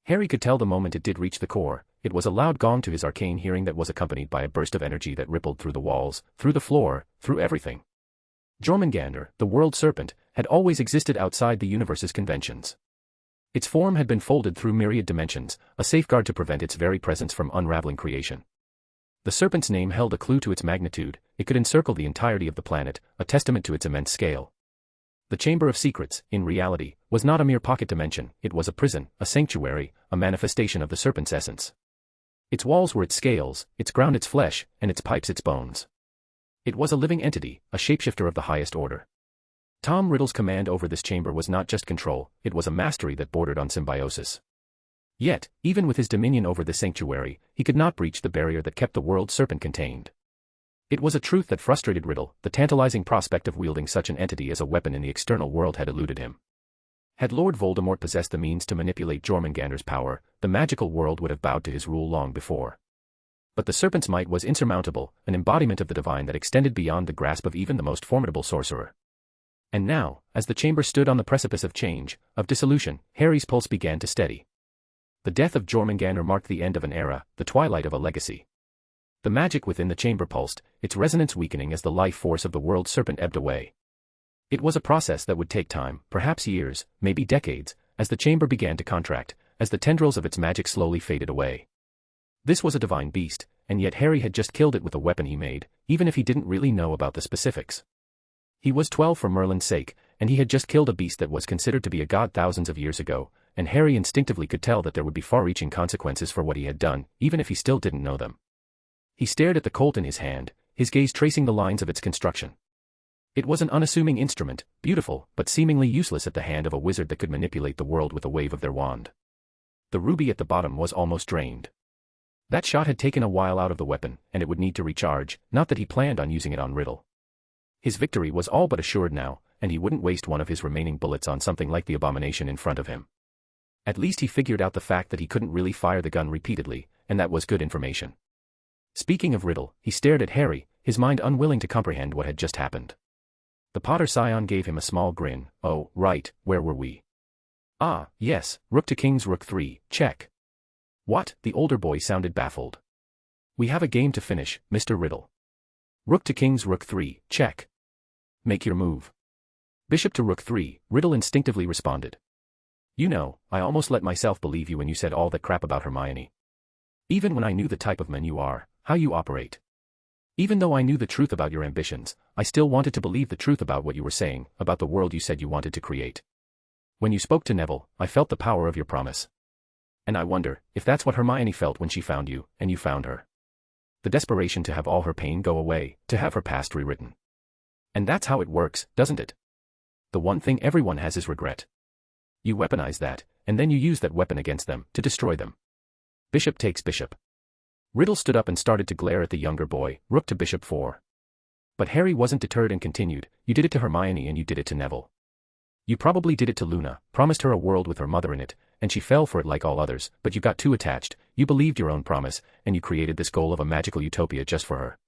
Harry could tell the moment it did reach the core, it was a loud gong to his arcane hearing that was accompanied by a burst of energy that rippled through the walls, through the floor, through everything. Jormungandr, the world serpent, had always existed outside the universe's conventions. Its form had been folded through myriad dimensions, a safeguard to prevent its very presence from unraveling creation. The serpent's name held a clue to its magnitude, it could encircle the entirety of the planet, a testament to its immense scale. The Chamber of Secrets, in reality, was not a mere pocket dimension, it was a prison, a sanctuary, a manifestation of the serpent's essence. Its walls were its scales, its ground its flesh, and its pipes its bones. It was a living entity, a shapeshifter of the highest order. Tom Riddle's command over this chamber was not just control, it was a mastery that bordered on symbiosis. Yet, even with his dominion over this sanctuary, he could not breach the barrier that kept the world serpent contained. It was a truth that frustrated Riddle, the tantalizing prospect of wielding such an entity as a weapon in the external world had eluded him. Had Lord Voldemort possessed the means to manipulate Jormungandr's power, the magical world would have bowed to his rule long before. But the serpent's might was insurmountable, an embodiment of the divine that extended beyond the grasp of even the most formidable sorcerer. And now, as the chamber stood on the precipice of change, of dissolution, Harry's pulse began to steady. The death of Jormungandr marked the end of an era, the twilight of a legacy. The magic within the chamber pulsed, its resonance weakening as the life force of the world serpent ebbed away. It was a process that would take time, perhaps years, maybe decades, as the chamber began to contract, as the tendrils of its magic slowly faded away. This was a divine beast, and yet Harry had just killed it with a weapon he made, even if he didn't really know about the specifics. He was 12 for Merlin's sake, and he had just killed a beast that was considered to be a god thousands of years ago, and Harry instinctively could tell that there would be far-reaching consequences for what he had done, even if he still didn't know them. He stared at the Colt in his hand, his gaze tracing the lines of its construction. It was an unassuming instrument, beautiful, but seemingly useless at the hand of a wizard that could manipulate the world with a wave of their wand. The ruby at the bottom was almost drained. That shot had taken a while out of the weapon, and it would need to recharge, not that he planned on using it on Riddle. His victory was all but assured now, and he wouldn't waste one of his remaining bullets on something like the abomination in front of him. At least he figured out the fact that he couldn't really fire the gun repeatedly, and that was good information. Speaking of Riddle, he stared at Harry, his mind unwilling to comprehend what had just happened. The Potter scion gave him a small grin. Oh, right, where were we? Ah, yes, rook to king's rook 3, check. What? The older boy sounded baffled. We have a game to finish, Mr. Riddle. Rook to king's rook 3, check. Make your move. Bishop to rook 3, Riddle instinctively responded. You know, I almost let myself believe you when you said all that crap about Hermione. Even when I knew the type of man you are, how you operate. Even though I knew the truth about your ambitions, I still wanted to believe the truth about what you were saying, about the world you said you wanted to create. When you spoke to Neville, I felt the power of your promise. And I wonder if that's what Hermione felt when she found you, and you found her. The desperation to have all her pain go away, to have her past rewritten. And that's how it works, doesn't it? The one thing everyone has is regret. You weaponize that, and then you use that weapon against them, to destroy them. Bishop takes bishop. Riddle stood up and started to glare at the younger boy, rook to bishop 4. But Harry wasn't deterred and continued, you did it to Hermione and you did it to Neville. You probably did it to Luna, promised her a world with her mother in it, and she fell for it like all others, but you got too attached, you believed your own promise, and you created this goal of a magical utopia just for her.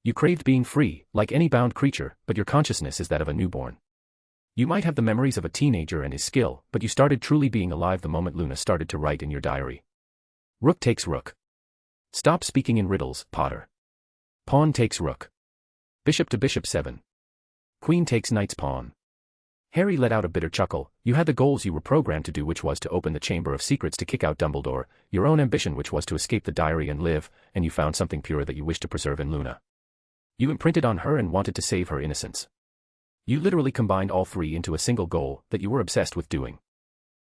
You craved being free, like any bound creature, but your consciousness is that of a newborn. You might have the memories of a teenager and his skill, but you started truly being alive the moment Luna started to write in your diary. Rook takes rook. Stop speaking in riddles, Potter. Pawn takes rook. Bishop to bishop 7. Queen takes knight's pawn. Harry let out a bitter chuckle. You had the goals you were programmed to do, which was to open the Chamber of Secrets to kick out Dumbledore, your own ambition which was to escape the diary and live, and you found something pure that you wished to preserve in Luna. You imprinted on her and wanted to save her innocence. You literally combined all three into a single goal that you were obsessed with doing.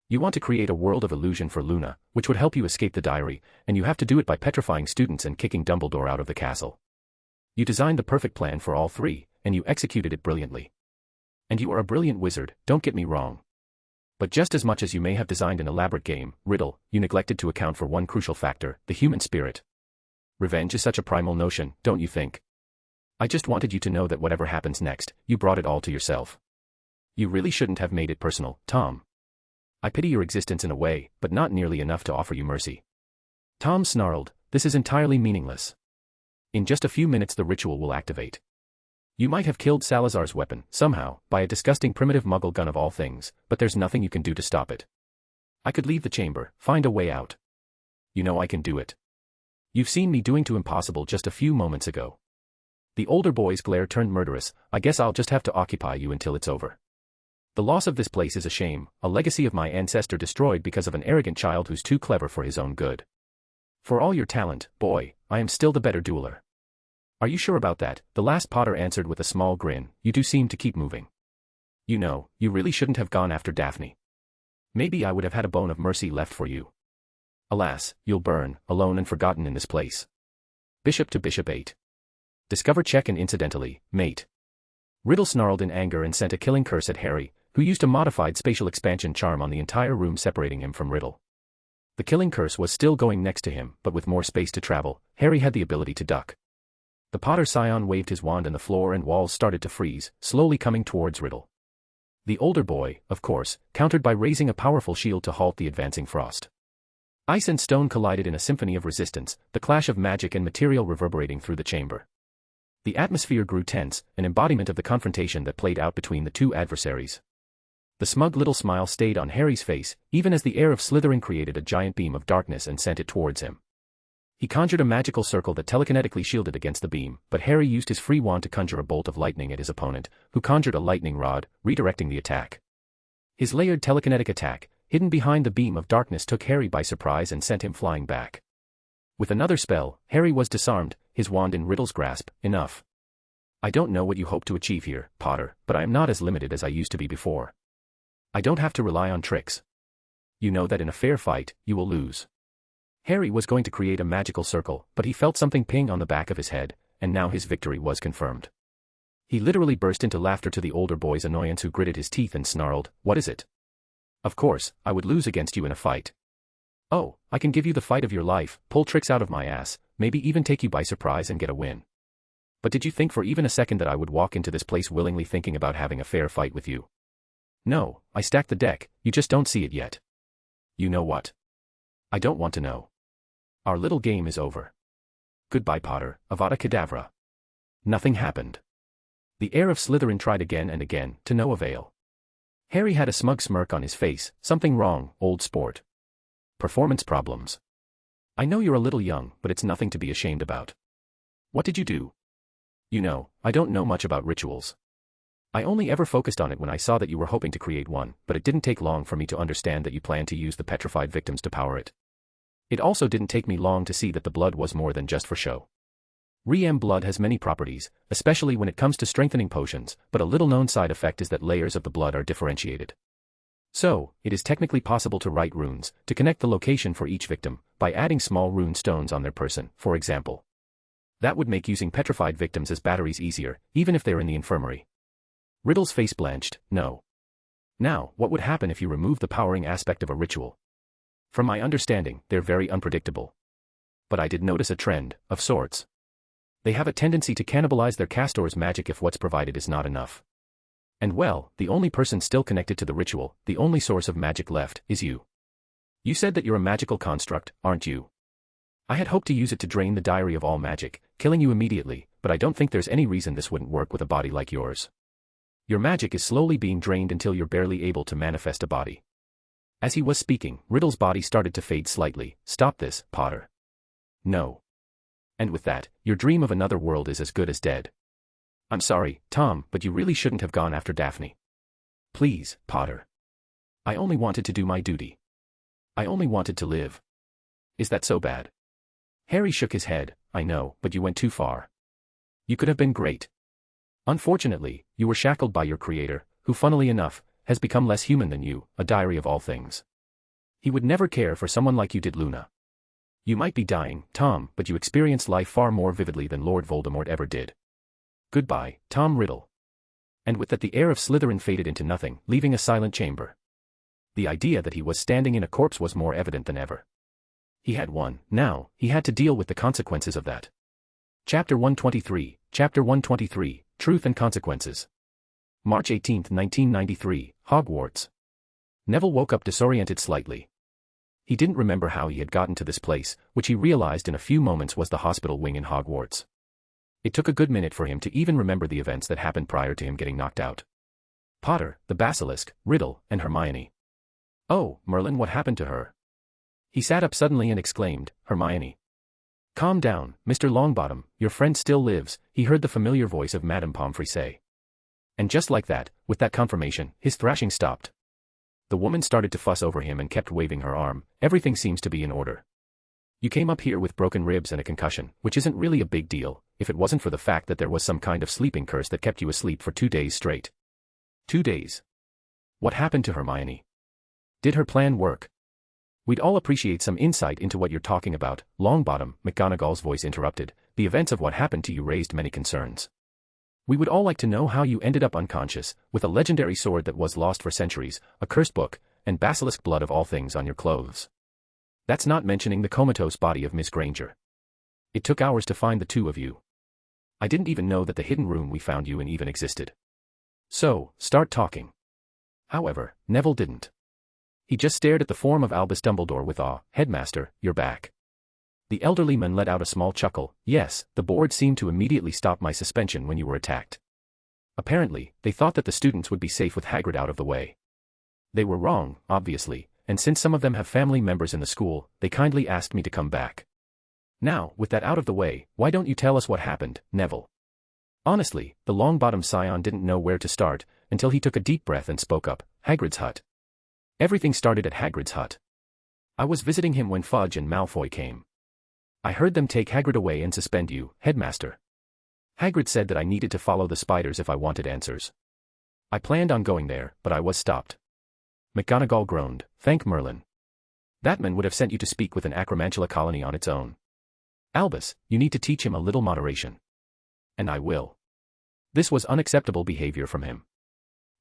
You want to create a world of illusion for Luna, which would help you escape the diary, and you have to do it by petrifying students and kicking Dumbledore out of the castle. You designed the perfect plan for all three, and you executed it brilliantly. And you are a brilliant wizard, don't get me wrong. But just as much as you may have designed an elaborate game, Riddle, you neglected to account for one crucial factor, the human spirit. Revenge is such a primal notion, don't you think? I just wanted you to know that whatever happens next, you brought it all to yourself. You really shouldn't have made it personal, Tom. I pity your existence in a way, but not nearly enough to offer you mercy. Tom snarled, this is entirely meaningless. In just a few minutes the ritual will activate. You might have killed Salazar's weapon, somehow, by a disgusting primitive muggle gun of all things, but there's nothing you can do to stop it. I could leave the chamber, find a way out. You know I can do it. You've seen me doing to impossible just a few moments ago. The older boy's glare turned murderous. I guess I'll just have to occupy you until it's over. The loss of this place is a shame, a legacy of my ancestor destroyed because of an arrogant child who's too clever for his own good. For all your talent, boy, I am still the better dueler. Are you sure about that? The last Potter answered with a small grin. You do seem to keep moving. You know, you really shouldn't have gone after Daphne. Maybe I would have had a bone of mercy left for you. Alas, you'll burn, alone and forgotten in this place. Bishop to bishop 8. Discover check and incidentally, mate. Riddle snarled in anger and sent a killing curse at Harry, who used a modified spatial expansion charm on the entire room separating him from Riddle. The killing curse was still going next to him, but with more space to travel, Harry had the ability to duck. The Potter scion waved his wand and the floor and walls started to freeze, slowly coming towards Riddle. The older boy, of course, countered by raising a powerful shield to halt the advancing frost. Ice and stone collided in a symphony of resistance, the clash of magic and material reverberating through the chamber. The atmosphere grew tense, an embodiment of the confrontation that played out between the two adversaries. The smug little smile stayed on Harry's face, even as the heir of Slytherin created a giant beam of darkness and sent it towards him. He conjured a magical circle that telekinetically shielded against the beam, but Harry used his free wand to conjure a bolt of lightning at his opponent, who conjured a lightning rod, redirecting the attack. His layered telekinetic attack, hidden behind the beam of darkness, took Harry by surprise and sent him flying back. With another spell, Harry was disarmed, his wand in Riddle's grasp. Enough. I don't know what you hope to achieve here, Potter, but I am not as limited as I used to be before. I don't have to rely on tricks. You know that in a fair fight, you will lose. Harry was going to create a magical circle, but he felt something ping on the back of his head, and now his victory was confirmed. He literally burst into laughter to the older boy's annoyance, who gritted his teeth and snarled, "What is it? Of course, I would lose against you in a fight. Oh, I can give you the fight of your life, pull tricks out of my ass, maybe even take you by surprise and get a win. But did you think for even a second that I would walk into this place willingly thinking about having a fair fight with you? No, I stacked the deck, you just don't see it yet. You know what? I don't want to know. Our little game is over. Goodbye, Potter, Avada Kedavra. Nothing happened. The heir of Slytherin tried again and again, to no avail. Harry had a smug smirk on his face. Something wrong, old sport. Performance problems. I know you're a little young, but it's nothing to be ashamed about. What did you do? You know, I don't know much about rituals. I only ever focused on it when I saw that you were hoping to create one, but it didn't take long for me to understand that you planned to use the petrified victims to power it. It also didn't take me long to see that the blood was more than just for show. Rem blood has many properties, especially when it comes to strengthening potions, but a little-known side effect is that layers of the blood are differentiated. So, it is technically possible to write runes, to connect the location for each victim, by adding small rune stones on their person, for example. That would make using petrified victims as batteries easier, even if they're in the infirmary. Riddle's face blanched. No. Now, what would happen if you remove the powering aspect of a ritual? From my understanding, they're very unpredictable. But I did notice a trend, of sorts. They have a tendency to cannibalize their castor's magic if what's provided is not enough. And well, the only person still connected to the ritual, the only source of magic left, is you. You said that you're a magical construct, aren't you? I had hoped to use it to drain the diary of all magic, killing you immediately, but I don't think there's any reason this wouldn't work with a body like yours. Your magic is slowly being drained until you're barely able to manifest a body. As he was speaking, Riddle's body started to fade slightly. Stop this, Potter. No. And with that, your dream of another world is as good as dead. I'm sorry, Tom, but you really shouldn't have gone after Daphne. Please, Potter. I only wanted to do my duty. I only wanted to live. Is that so bad? Harry shook his head. I know, but you went too far. You could have been great. Unfortunately, you were shackled by your creator, who funnily enough, has become less human than you, a diary of all things. He would never care for someone like you did, Luna. You might be dying, Tom, but you experienced life far more vividly than Lord Voldemort ever did. Goodbye, Tom Riddle. And with that the heir of Slytherin faded into nothing, leaving a silent chamber. The idea that he was standing in a corpse was more evident than ever. He had won. Now, he had to deal with the consequences of that. Chapter 123, Chapter 123, Truth and Consequences. March 18, 1993, Hogwarts. Neville woke up disoriented slightly. He didn't remember how he had gotten to this place, which he realized in a few moments was the hospital wing in Hogwarts. It took a good minute for him to even remember the events that happened prior to him getting knocked out. Potter, the basilisk, Riddle, and Hermione. Oh, Merlin, what happened to her? He sat up suddenly and exclaimed, Hermione. Calm down, Mr. Longbottom, your friend still lives, he heard the familiar voice of Madame Pomfrey say. And just like that, with that confirmation, his thrashing stopped. The woman started to fuss over him and kept waving her arm. Everything seems to be in order. You came up here with broken ribs and a concussion, which isn't really a big deal, if it wasn't for the fact that there was some kind of sleeping curse that kept you asleep for 2 days straight. 2 days. What happened to Hermione? Did her plan work? We'd all appreciate some insight into what you're talking about, Longbottom, McGonagall's voice interrupted. The events of what happened to you raised many concerns. We would all like to know how you ended up unconscious, with a legendary sword that was lost for centuries, a cursed book, and basilisk blood of all things on your clothes. That's not mentioning the comatose body of Miss Granger. It took hours to find the two of you. I didn't even know that the hidden room we found you in even existed. So, start talking. However, Neville didn't. He just stared at the form of Albus Dumbledore with awe. Headmaster, you're back. The elderly man let out a small chuckle. Yes, the board seemed to immediately stop my suspension when you were attacked. Apparently, they thought that the students would be safe with Hagrid out of the way. They were wrong, obviously, and since some of them have family members in the school, they kindly asked me to come back. Now, with that out of the way, why don't you tell us what happened, Neville? Honestly, the Longbottom scion didn't know where to start, until he took a deep breath and spoke up. Hagrid's hut. Everything started at Hagrid's hut. I was visiting him when Fudge and Malfoy came. I heard them take Hagrid away and suspend you, Headmaster. Hagrid said that I needed to follow the spiders if I wanted answers. I planned on going there, but I was stopped. McGonagall groaned. Thank Merlin. That man would have sent you to speak with an Acromantula colony on its own. Albus, you need to teach him a little moderation. And I will. This was unacceptable behavior from him.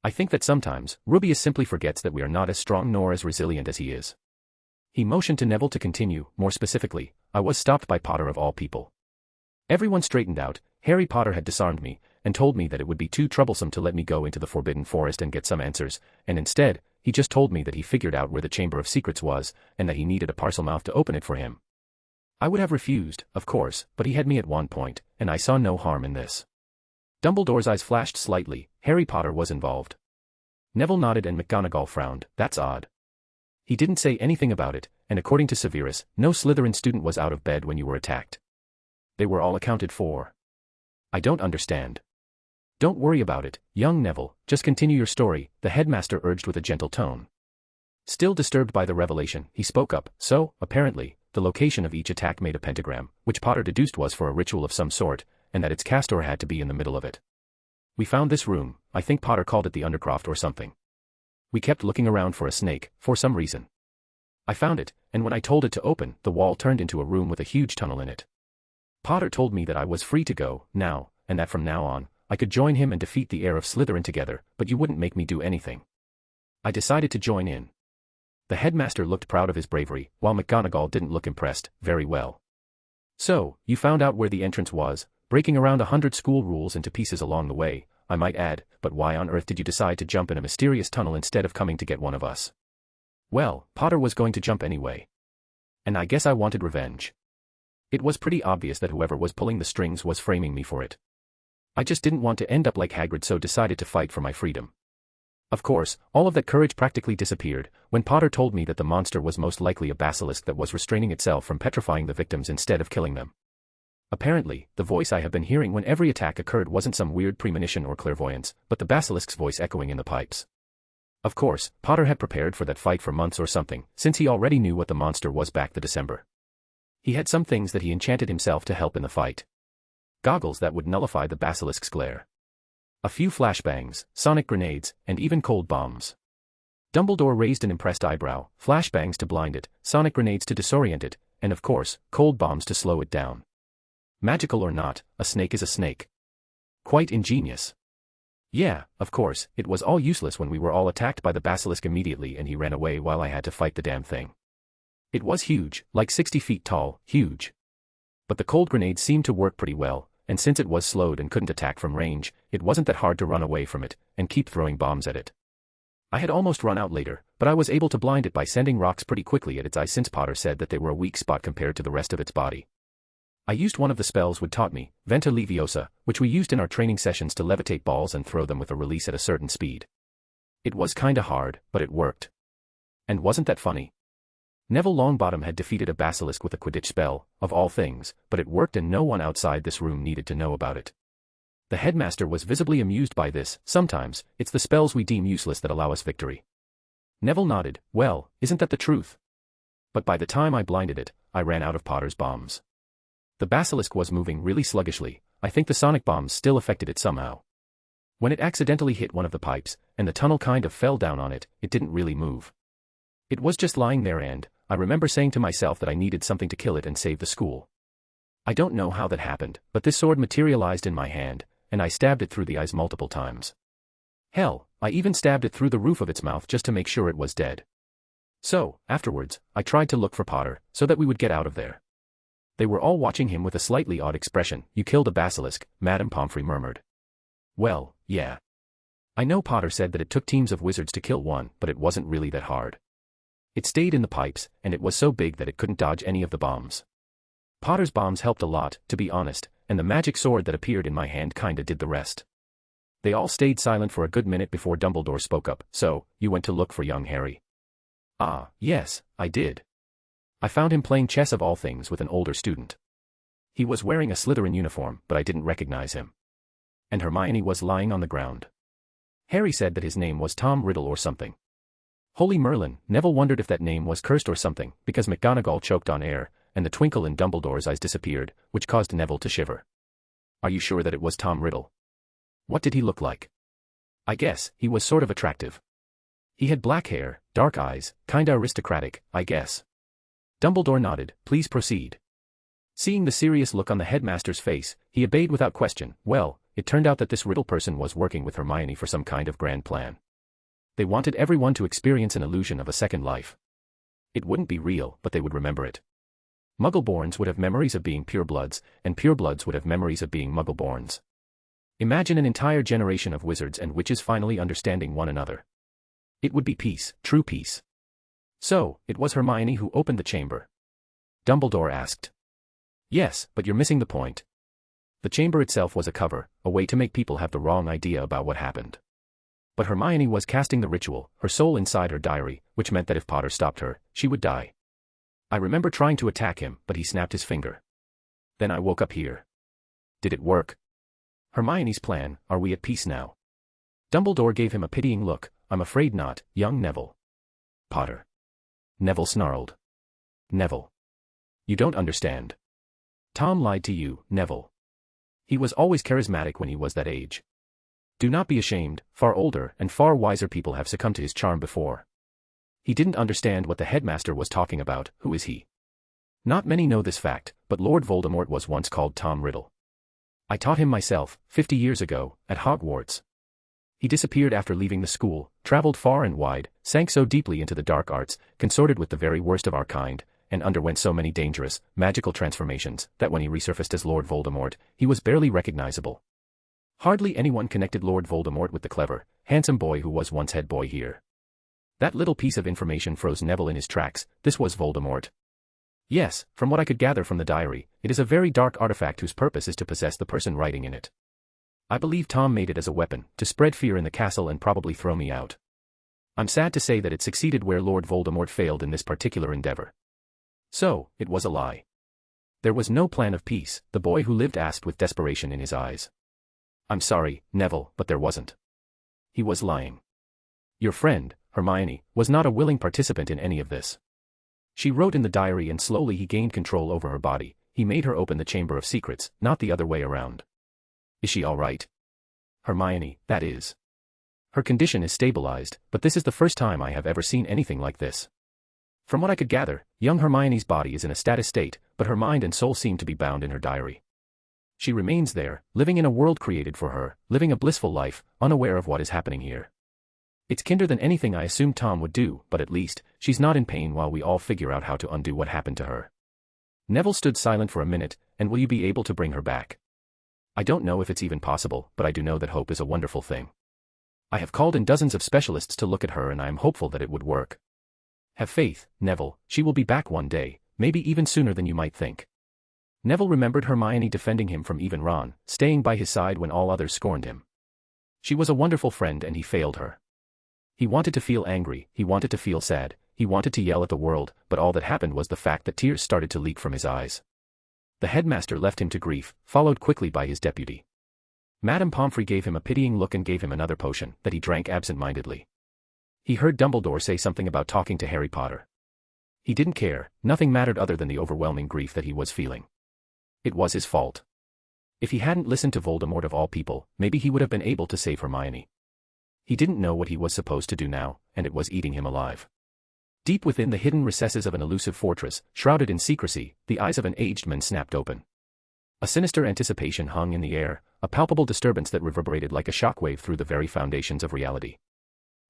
I think that sometimes, Rubius simply forgets that we are not as strong nor as resilient as he is. He motioned to Neville to continue. More specifically, I was stopped by Potter of all people. Everyone straightened out. Harry Potter had disarmed me, and told me that it would be too troublesome to let me go into the Forbidden Forest and get some answers, and instead, he just told me that he figured out where the Chamber of Secrets was, and that he needed a Parselmouth to open it for him. I would have refused, of course, but he had me at one point, and I saw no harm in this. Dumbledore's eyes flashed slightly. Harry Potter was involved. Neville nodded and McGonagall frowned. That's odd. He didn't say anything about it, and according to Severus, no Slytherin student was out of bed when you were attacked. They were all accounted for. I don't understand. Don't worry about it, young Neville, just continue your story, the headmaster urged with a gentle tone. Still disturbed by the revelation, he spoke up. So, apparently, the location of each attack made a pentagram, which Potter deduced was for a ritual of some sort, and that its castor had to be in the middle of it. We found this room, I think Potter called it the Undercroft or something. We kept looking around for a snake, for some reason. I found it, and when I told it to open, the wall turned into a room with a huge tunnel in it. Potter told me that I was free to go, now, and that from now on, I could join him and defeat the heir of Slytherin together, but you wouldn't make me do anything. I decided to join in. The headmaster looked proud of his bravery, while McGonagall didn't look impressed, very well. So, you found out where the entrance was, breaking around 100 school rules into pieces along the way, I might add, but why on earth did you decide to jump in a mysterious tunnel instead of coming to get one of us? Well, Potter was going to jump anyway. And I guess I wanted revenge. It was pretty obvious that whoever was pulling the strings was framing me for it. I just didn't want to end up like Hagrid, so decided to fight for my freedom. Of course, all of that courage practically disappeared when Potter told me that the monster was most likely a basilisk that was restraining itself from petrifying the victims instead of killing them. Apparently, the voice I have been hearing when every attack occurred wasn't some weird premonition or clairvoyance, but the basilisk's voice echoing in the pipes. Of course, Potter had prepared for that fight for months or something, since he already knew what the monster was back the December. He had some things that he enchanted himself to help in the fight. Goggles that would nullify the basilisk's glare. A few flashbangs, sonic grenades, and even cold bombs. Dumbledore raised an impressed eyebrow, flashbangs to blind it, sonic grenades to disorient it, and of course, cold bombs to slow it down. Magical or not, a snake is a snake. Quite ingenious. Yeah, of course, it was all useless when we were all attacked by the basilisk immediately and he ran away while I had to fight the damn thing. It was huge, like 60 feet tall, huge. But the cold grenade seemed to work pretty well, and since it was slowed and couldn't attack from range, it wasn't that hard to run away from it, and keep throwing bombs at it. I had almost run out later, but I was able to blind it by sending rocks pretty quickly at its eyes since Potter said that they were a weak spot compared to the rest of its body. I used one of the spells Wood taught me, Venta Leviosa, which we used in our training sessions to levitate balls and throw them with a release at a certain speed. It was kinda hard, but it worked. And wasn't that funny? Neville Longbottom had defeated a basilisk with a Quidditch spell, of all things, but it worked and no one outside this room needed to know about it. The headmaster was visibly amused by this. Sometimes, it's the spells we deem useless that allow us victory. Neville nodded. Well, isn't that the truth? But by the time I blinded it, I ran out of Potter's bombs. The basilisk was moving really sluggishly. I think the sonic bombs still affected it somehow. When it accidentally hit one of the pipes, and the tunnel kind of fell down on it, it didn't really move. It was just lying there and, I remember saying to myself that I needed something to kill it and save the school. I don't know how that happened, but this sword materialized in my hand, and I stabbed it through the eyes multiple times. Hell, I even stabbed it through the roof of its mouth just to make sure it was dead. So, afterwards, I tried to look for Potter, so that we would get out of there. They were all watching him with a slightly odd expression. You killed a basilisk, Madame Pomfrey murmured. Well, yeah. I know Potter said that it took teams of wizards to kill one, but it wasn't really that hard. It stayed in the pipes, and it was so big that it couldn't dodge any of the bombs. Potter's bombs helped a lot, to be honest, and the magic sword that appeared in my hand kinda did the rest. They all stayed silent for a good minute before Dumbledore spoke up. So, you went to look for young Harry? Ah, yes, I did. I found him playing chess of all things with an older student. He was wearing a Slytherin uniform, but I didn't recognize him. And Hermione was lying on the ground. Harry said that his name was Tom Riddle or something. Holy Merlin, Neville wondered if that name was cursed or something, because McGonagall choked on air, and the twinkle in Dumbledore's eyes disappeared, which caused Neville to shiver. Are you sure that it was Tom Riddle? What did he look like? I guess, he was sort of attractive. He had black hair, dark eyes, kinda aristocratic, I guess. Dumbledore nodded. Please proceed. Seeing the serious look on the headmaster's face, he obeyed without question. Well, it turned out that this Riddle person was working with Hermione for some kind of grand plan. They wanted everyone to experience an illusion of a second life. It wouldn't be real, but they would remember it. Muggleborns would have memories of being purebloods, and purebloods would have memories of being Muggleborns. Imagine an entire generation of wizards and witches finally understanding one another. It would be peace, true peace. So, it was Hermione who opened the chamber? Dumbledore asked. Yes, but you're missing the point. The chamber itself was a cover, a way to make people have the wrong idea about what happened. But Hermione was casting the ritual, her soul inside her diary, which meant that if Potter stopped her, she would die. I remember trying to attack him, but he snapped his finger. Then I woke up here. Did it work? Hermione's plan, are we at peace now? Dumbledore gave him a pitying look. I'm afraid not, young Neville. Potter. Neville snarled. Neville. You don't understand. Tom lied to you, Neville. He was always charismatic when he was that age. Do not be ashamed, far older and far wiser people have succumbed to his charm before. He didn't understand what the headmaster was talking about. Who is he? Not many know this fact, but Lord Voldemort was once called Tom Riddle. I taught him myself, 50 years ago, at Hogwarts. He disappeared after leaving the school, traveled far and wide, sank so deeply into the dark arts, consorted with the very worst of our kind, and underwent so many dangerous, magical transformations, that when he resurfaced as Lord Voldemort, he was barely recognizable. Hardly anyone connected Lord Voldemort with the clever, handsome boy who was once head boy here. That little piece of information froze Neville in his tracks. This was Voldemort. Yes, from what I could gather from the diary, it is a very dark artifact whose purpose is to possess the person writing in it. I believe Tom made it as a weapon, to spread fear in the castle and probably throw me out. I'm sad to say that it succeeded where Lord Voldemort failed in this particular endeavor. So, it was a lie. There was no plan of peace, the boy who lived asked with desperation in his eyes. I'm sorry, Neville, but there wasn't. He was lying. Your friend, Hermione, was not a willing participant in any of this. She wrote in the diary and slowly he gained control over her body. He made her open the Chamber of Secrets, not the other way around. Is she all right? Hermione, that is. Her condition is stabilized, but this is the first time I have ever seen anything like this. From what I could gather, young Hermione's body is in a status state, but her mind and soul seem to be bound in her diary. She remains there, living in a world created for her, living a blissful life, unaware of what is happening here. It's kinder than anything I assumed Tom would do, but at least, she's not in pain while we all figure out how to undo what happened to her. Neville stood silent for a minute. And will you be able to bring her back? I don't know if it's even possible, but I do know that hope is a wonderful thing. I have called in dozens of specialists to look at her and I am hopeful that it would work. Have faith, Neville, she will be back one day, maybe even sooner than you might think. Neville remembered Hermione defending him from even Ron, staying by his side when all others scorned him. She was a wonderful friend and he failed her. He wanted to feel angry, he wanted to feel sad, he wanted to yell at the world, but all that happened was the fact that tears started to leak from his eyes. The headmaster left him to grief, followed quickly by his deputy. Madame Pomfrey gave him a pitying look and gave him another potion that he drank absent-mindedly. He heard Dumbledore say something about talking to Harry Potter. He didn't care, nothing mattered other than the overwhelming grief that he was feeling. It was his fault. If he hadn't listened to Voldemort of all people, maybe he would have been able to save Hermione. He didn't know what he was supposed to do now, and it was eating him alive. Deep within the hidden recesses of an elusive fortress, shrouded in secrecy, the eyes of an aged man snapped open. A sinister anticipation hung in the air, a palpable disturbance that reverberated like a shockwave through the very foundations of reality.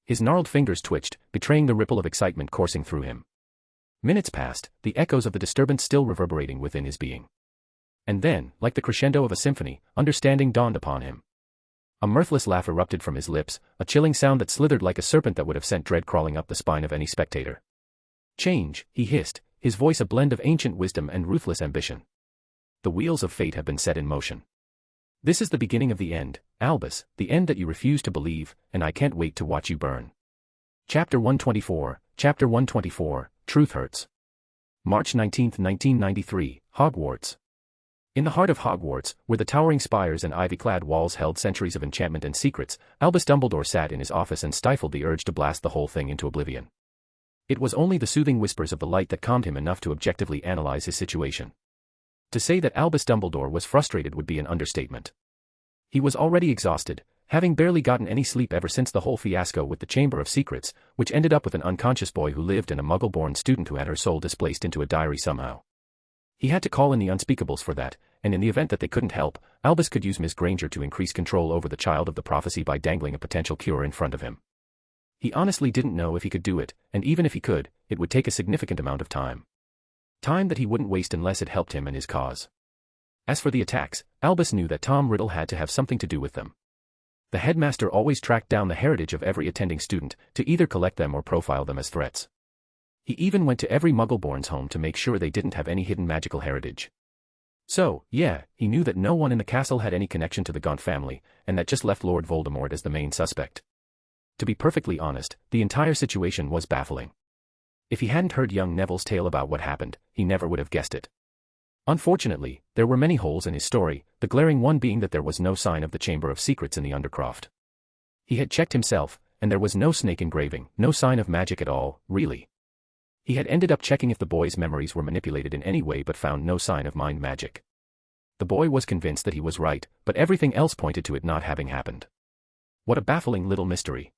His gnarled fingers twitched, betraying the ripple of excitement coursing through him. Minutes passed, the echoes of the disturbance still reverberating within his being. And then, like the crescendo of a symphony, understanding dawned upon him. A mirthless laugh erupted from his lips, a chilling sound that slithered like a serpent that would have sent dread crawling up the spine of any spectator. Change, he hissed, his voice a blend of ancient wisdom and ruthless ambition. The wheels of fate have been set in motion. This is the beginning of the end, Albus, the end that you refuse to believe, and I can't wait to watch you burn. Chapter 124, Truth Hurts. March 19, 1993, Hogwarts. In the heart of Hogwarts, where the towering spires and ivy-clad walls held centuries of enchantment and secrets, Albus Dumbledore sat in his office and stifled the urge to blast the whole thing into oblivion. It was only the soothing whispers of the light that calmed him enough to objectively analyze his situation. To say that Albus Dumbledore was frustrated would be an understatement. He was already exhausted, having barely gotten any sleep ever since the whole fiasco with the Chamber of Secrets, which ended up with an unconscious boy who lived and a muggle-born student who had her soul displaced into a diary somehow. He had to call in the unspeakables for that, and in the event that they couldn't help, Albus could use Miss Granger to increase control over the child of the prophecy by dangling a potential cure in front of him. He honestly didn't know if he could do it, and even if he could, it would take a significant amount of time. Time that he wouldn't waste unless it helped him and his cause. As for the attacks, Albus knew that Tom Riddle had to have something to do with them. The headmaster always tracked down the heritage of every attending student, to either collect them or profile them as threats. He even went to every muggle-born's home to make sure they didn't have any hidden magical heritage. So, yeah, he knew that no one in the castle had any connection to the Gaunt family, and that just left Lord Voldemort as the main suspect. To be perfectly honest, the entire situation was baffling. If he hadn't heard young Neville's tale about what happened, he never would have guessed it. Unfortunately, there were many holes in his story, the glaring one being that there was no sign of the Chamber of Secrets in the Undercroft. He had checked himself, and there was no snake engraving, no sign of magic at all, really. He had ended up checking if the boy's memories were manipulated in any way but found no sign of mind magic. The boy was convinced that he was right, but everything else pointed to it not having happened. What a baffling little mystery.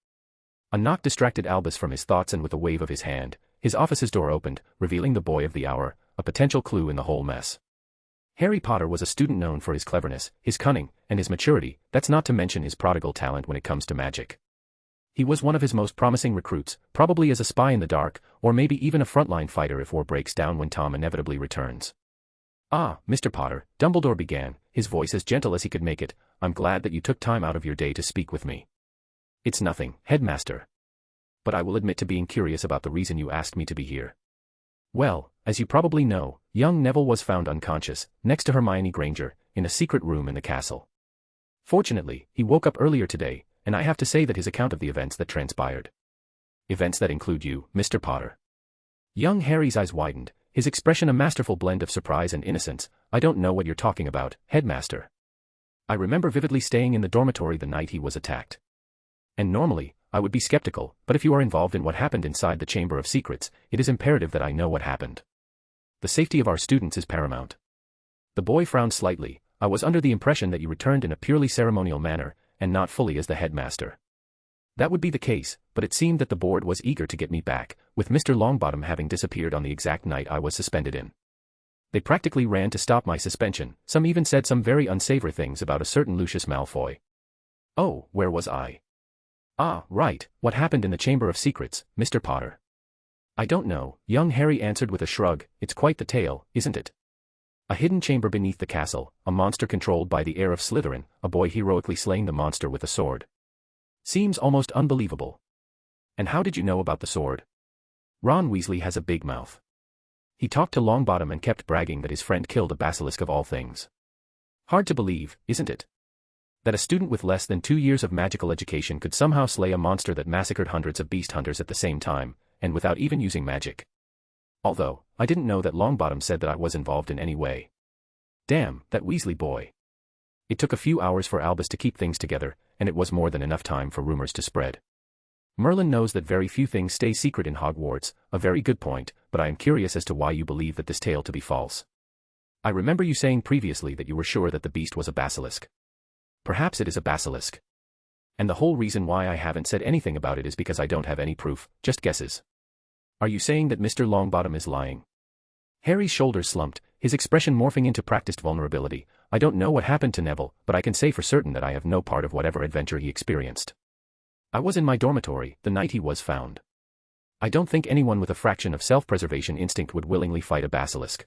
A knock distracted Albus from his thoughts, and with a wave of his hand, his office's door opened, revealing the boy of the hour, a potential clue in the whole mess. Harry Potter was a student known for his cleverness, his cunning, and his maturity, that's not to mention his prodigal talent when it comes to magic. He was one of his most promising recruits, probably as a spy in the dark, or maybe even a frontline fighter if war breaks down when Tom inevitably returns. "Ah, Mr. Potter," Dumbledore began, his voice as gentle as he could make it, "I'm glad that you took time out of your day to speak with me." "It's nothing, headmaster. But I will admit to being curious about the reason you asked me to be here." Well, as you probably know, young Neville was found unconscious, next to Hermione Granger, in a secret room in the castle. Fortunately, he woke up earlier today, and I have to say that his account of the events that transpired. "Events that include you, Mr. Potter?" Young Harry's eyes widened, his expression a masterful blend of surprise and innocence. "I don't know what you're talking about, headmaster. I remember vividly staying in the dormitory the night he was attacked. And normally, I would be skeptical, but if you are involved in what happened inside the Chamber of Secrets, it is imperative that I know what happened. The safety of our students is paramount." The boy frowned slightly. "I was under the impression that you returned in a purely ceremonial manner, and not fully as the headmaster." "That would be the case, but it seemed that the board was eager to get me back, with Mr. Longbottom having disappeared on the exact night I was suspended in. They practically ran to stop my suspension, some even said some very unsavory things about a certain Lucius Malfoy." "Oh, where was I?" "Ah, right, what happened in the Chamber of Secrets, Mr. Potter?" "I don't know," young Harry answered with a shrug. "It's quite the tale, isn't it? A hidden chamber beneath the castle, a monster controlled by the heir of Slytherin, a boy heroically slaying the monster with a sword. Seems almost unbelievable. And how did you know about the sword?" "Ron Weasley has a big mouth. He talked to Longbottom and kept bragging that his friend killed a basilisk of all things. Hard to believe, isn't it? That a student with less than 2 years of magical education could somehow slay a monster that massacred hundreds of beast hunters at the same time, and without even using magic. Although, I didn't know that Longbottom said that I was involved in any way. Damn, that Weasley boy." It took a few hours for Albus to keep things together, and it was more than enough time for rumors to spread. "Merlin knows that very few things stay secret in Hogwarts, a very good point, but I am curious as to why you believe that this tale to be false. I remember you saying previously that you were sure that the beast was a basilisk. Perhaps it is a basilisk. And the whole reason why I haven't said anything about it is because I don't have any proof, just guesses. Are you saying that Mr. Longbottom is lying?" Harry's shoulders slumped, his expression morphing into practiced vulnerability. "I don't know what happened to Neville, but I can say for certain that I have no part of whatever adventure he experienced. I was in my dormitory the night he was found. I don't think anyone with a fraction of self-preservation instinct would willingly fight a basilisk.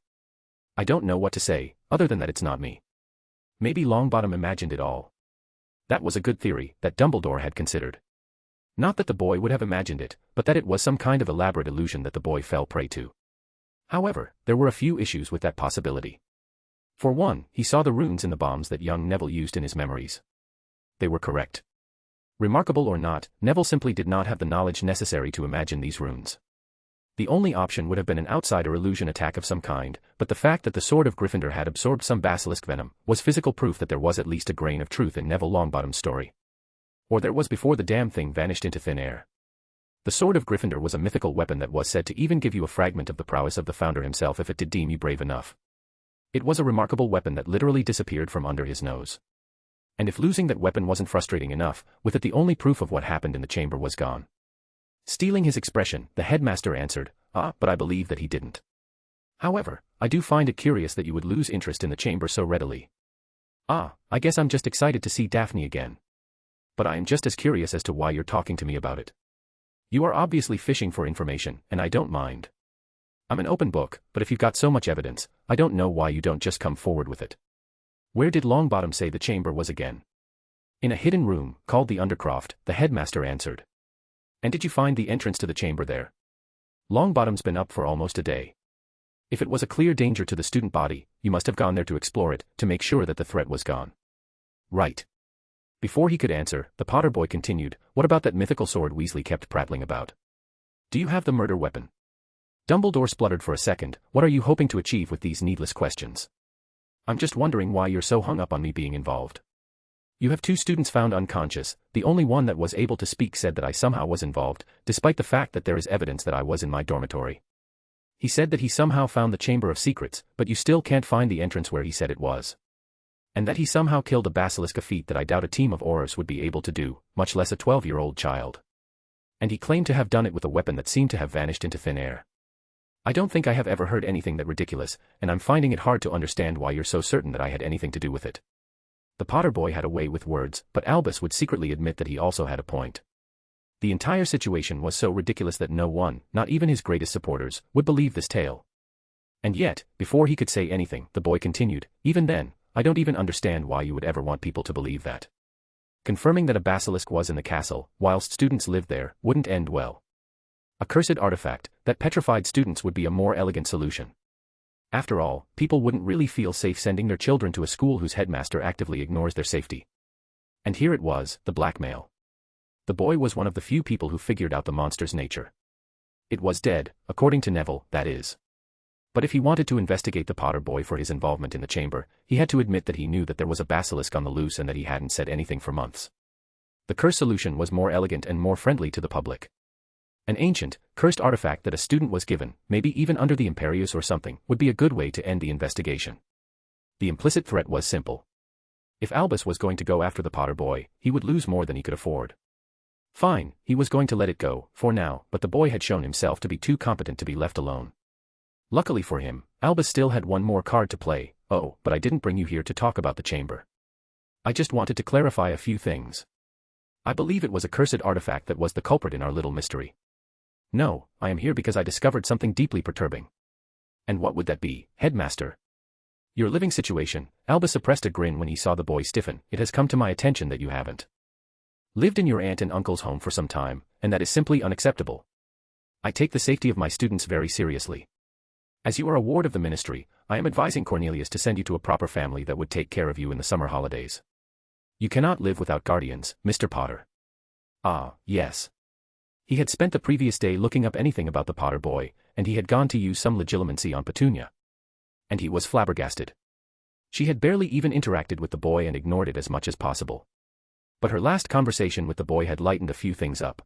I don't know what to say, other than that it's not me. Maybe Longbottom imagined it all." That was a good theory that Dumbledore had considered. Not that the boy would have imagined it, but that it was some kind of elaborate illusion that the boy fell prey to. However, there were a few issues with that possibility. For one, he saw the runes in the bombs that young Neville used in his memories. They were correct. Remarkable or not, Neville simply did not have the knowledge necessary to imagine these runes. The only option would have been an outsider illusion attack of some kind, but the fact that the sword of Gryffindor had absorbed some basilisk venom was physical proof that there was at least a grain of truth in Neville Longbottom's story. Or there was before the damn thing vanished into thin air. The sword of Gryffindor was a mythical weapon that was said to even give you a fragment of the prowess of the founder himself if it did deem you brave enough. It was a remarkable weapon that literally disappeared from under his nose. And if losing that weapon wasn't frustrating enough, with it the only proof of what happened in the chamber was gone. Stealing his expression, the headmaster answered, "But I believe that he didn't. However, I do find it curious that you would lose interest in the chamber so readily." I guess I'm just excited to see Daphne again. But I am just as curious as to why you're talking to me about it. You are obviously fishing for information, and I don't mind. I'm an open book, but if you've got so much evidence, I don't know why you don't just come forward with it. Where did Longbottom say the chamber was again? In a hidden room, called the Undercroft, the headmaster answered. And did you find the entrance to the chamber there? Longbottom's been up for almost a day. If it was a clear danger to the student body, you must have gone there to explore it, to make sure that the threat was gone. Right. Before he could answer, the Potter boy continued, what about that mythical sword Weasley kept prattling about? Do you have the murder weapon? Dumbledore spluttered for a second, what are you hoping to achieve with these needless questions? I'm just wondering why you're so hung up on me being involved. You have 2 students found unconscious, the only one that was able to speak said that I somehow was involved, despite the fact that there is evidence that I was in my dormitory. He said that he somehow found the Chamber of Secrets, but you still can't find the entrance where he said it was. And that he somehow killed a basilisk, a feat that I doubt a team of Aurors would be able to do, much less a 12-year-old child. And he claimed to have done it with a weapon that seemed to have vanished into thin air. I don't think I have ever heard anything that ridiculous, and I'm finding it hard to understand why you're so certain that I had anything to do with it. The Potter boy had a way with words, but Albus would secretly admit that he also had a point. The entire situation was so ridiculous that no one, not even his greatest supporters, would believe this tale. And yet, before he could say anything, the boy continued, even then, I don't even understand why you would ever want people to believe that. Confirming that a basilisk was in the castle, whilst students lived there, wouldn't end well. A cursed artifact that petrified students would be a more elegant solution. After all, people wouldn't really feel safe sending their children to a school whose headmaster actively ignores their safety. And here it was, the blackmail. The boy was one of the few people who figured out the monster's nature. It was dead, according to Neville, that is. But if he wanted to investigate the Potter boy for his involvement in the chamber, he had to admit that he knew that there was a basilisk on the loose and that he hadn't said anything for months. The curse solution was more elegant and more friendly to the public. An ancient, cursed artifact that a student was given, maybe even under the Imperius or something, would be a good way to end the investigation. The implicit threat was simple. If Albus was going to go after the Potter boy, he would lose more than he could afford. Fine, he was going to let it go, for now, but the boy had shown himself to be too competent to be left alone. Luckily for him, Albus still had one more card to play. Oh, but I didn't bring you here to talk about the chamber. I just wanted to clarify a few things. I believe it was a cursed artifact that was the culprit in our little mystery. No, I am here because I discovered something deeply perturbing. And what would that be, headmaster? Your living situation. Albus suppressed a grin when he saw the boy stiffen. It has come to my attention that you haven't lived in your aunt and uncle's home for some time, and that is simply unacceptable. I take the safety of my students very seriously. As you are a ward of the ministry, I am advising Cornelius to send you to a proper family that would take care of you in the summer holidays. You cannot live without guardians, Mr. Potter. Ah, yes. He had spent the previous day looking up anything about the Potter boy, and he had gone to use some legilimency on Petunia. And he was flabbergasted. She had barely even interacted with the boy and ignored it as much as possible. But her last conversation with the boy had lightened a few things up.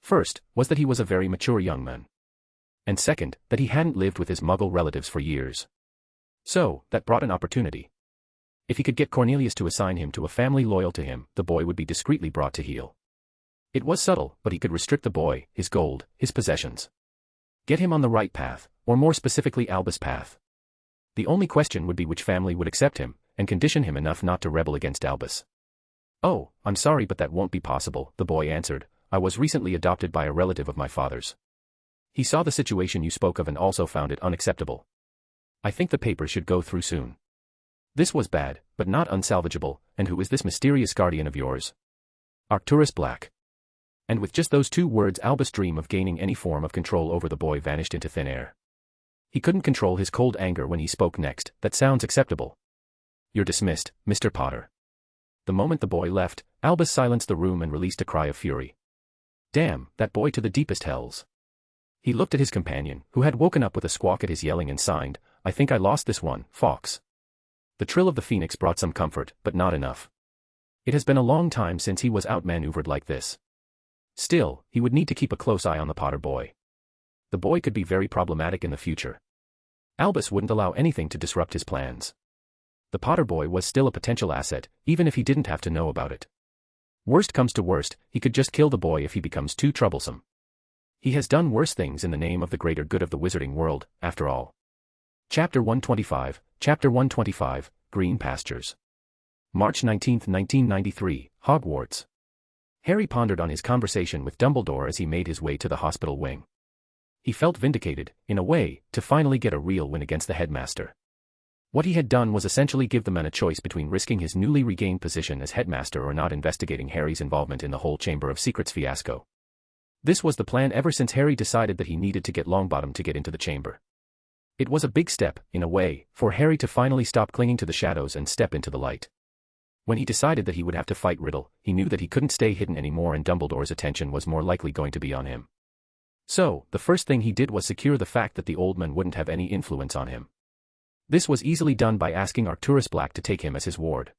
First, was that he was a very mature young man. And second, that he hadn't lived with his Muggle relatives for years. So, that brought an opportunity. If he could get Cornelius to assign him to a family loyal to him, the boy would be discreetly brought to heel. It was subtle, but he could restrict the boy, his gold, his possessions. Get him on the right path, or more specifically Albus' path. The only question would be which family would accept him, and condition him enough not to rebel against Albus. Oh, I'm sorry but that won't be possible, the boy answered. I was recently adopted by a relative of my father's. He saw the situation you spoke of and also found it unacceptable. I think the papers should go through soon. This was bad, but not unsalvageable, and who is this mysterious guardian of yours? Arcturus Black. And with just those 2 words Albus' dream of gaining any form of control over the boy vanished into thin air. He couldn't control his cold anger when he spoke next. That sounds acceptable. You're dismissed, Mr. Potter. The moment the boy left, Albus silenced the room and released a cry of fury. Damn, that boy to the deepest hells. He looked at his companion, who had woken up with a squawk at his yelling and signed, I think I lost this one, Fox. The trill of the phoenix brought some comfort, but not enough. It has been a long time since he was outmaneuvered like this. Still, he would need to keep a close eye on the Potter boy. The boy could be very problematic in the future. Albus wouldn't allow anything to disrupt his plans. The Potter boy was still a potential asset, even if he didn't have to know about it. Worst comes to worst, he could just kill the boy if he becomes too troublesome. He has done worse things in the name of the greater good of the wizarding world, after all. Chapter 125, Green Pastures. March 19, 1993, Hogwarts. Harry pondered on his conversation with Dumbledore as he made his way to the hospital wing. He felt vindicated, in a way, to finally get a real win against the headmaster. What he had done was essentially give the man a choice between risking his newly regained position as headmaster or not investigating Harry's involvement in the whole Chamber of Secrets fiasco. This was the plan ever since Harry decided that he needed to get Longbottom to get into the chamber. It was a big step, in a way, for Harry to finally stop clinging to the shadows and step into the light. When he decided that he would have to fight Riddle, he knew that he couldn't stay hidden anymore and Dumbledore's attention was more likely going to be on him. So, the first thing he did was secure the fact that the old man wouldn't have any influence on him. This was easily done by asking Arcturus Black to take him as his ward.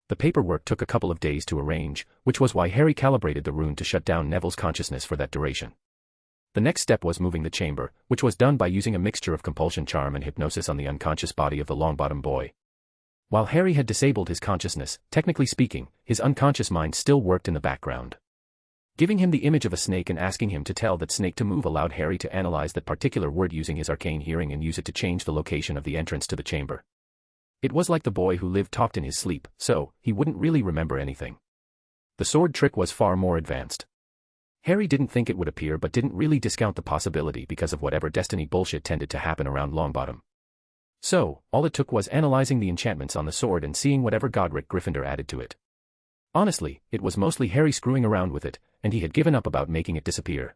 The paperwork took a couple of days to arrange, which was why Harry calibrated the rune to shut down Neville's consciousness for that duration. The next step was moving the chamber, which was done by using a mixture of compulsion charm and hypnosis on the unconscious body of the Longbottom boy. While Harry had disabled his consciousness, technically speaking, his unconscious mind still worked in the background. Giving him the image of a snake and asking him to tell that snake to move allowed Harry to analyze that particular word using his arcane hearing and use it to change the location of the entrance to the chamber. It was like the boy who lived talked in his sleep, so he wouldn't really remember anything. The sword trick was far more advanced. Harry didn't think it would appear but didn't really discount the possibility because of whatever destiny bullshit tended to happen around Longbottom. So, all it took was analyzing the enchantments on the sword and seeing whatever Godric Gryffindor added to it. Honestly, it was mostly Harry screwing around with it, and he had given up about making it disappear.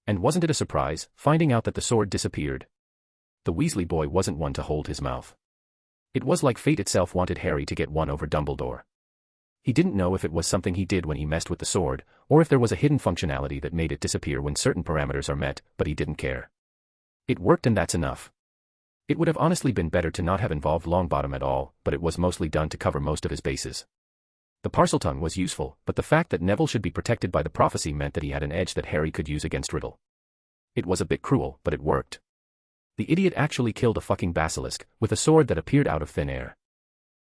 And wasn't it a surprise, finding out that the sword disappeared? The Weasley boy wasn't one to hold his mouth. It was like fate itself wanted Harry to get one over Dumbledore. He didn't know if it was something he did when he messed with the sword, or if there was a hidden functionality that made it disappear when certain parameters are met, but he didn't care. It worked and that's enough. It would have honestly been better to not have involved Longbottom at all, but it was mostly done to cover most of his bases. The Parseltongue was useful, but the fact that Neville should be protected by the prophecy meant that he had an edge that Harry could use against Riddle. It was a bit cruel, but it worked. The idiot actually killed a fucking basilisk, with a sword that appeared out of thin air.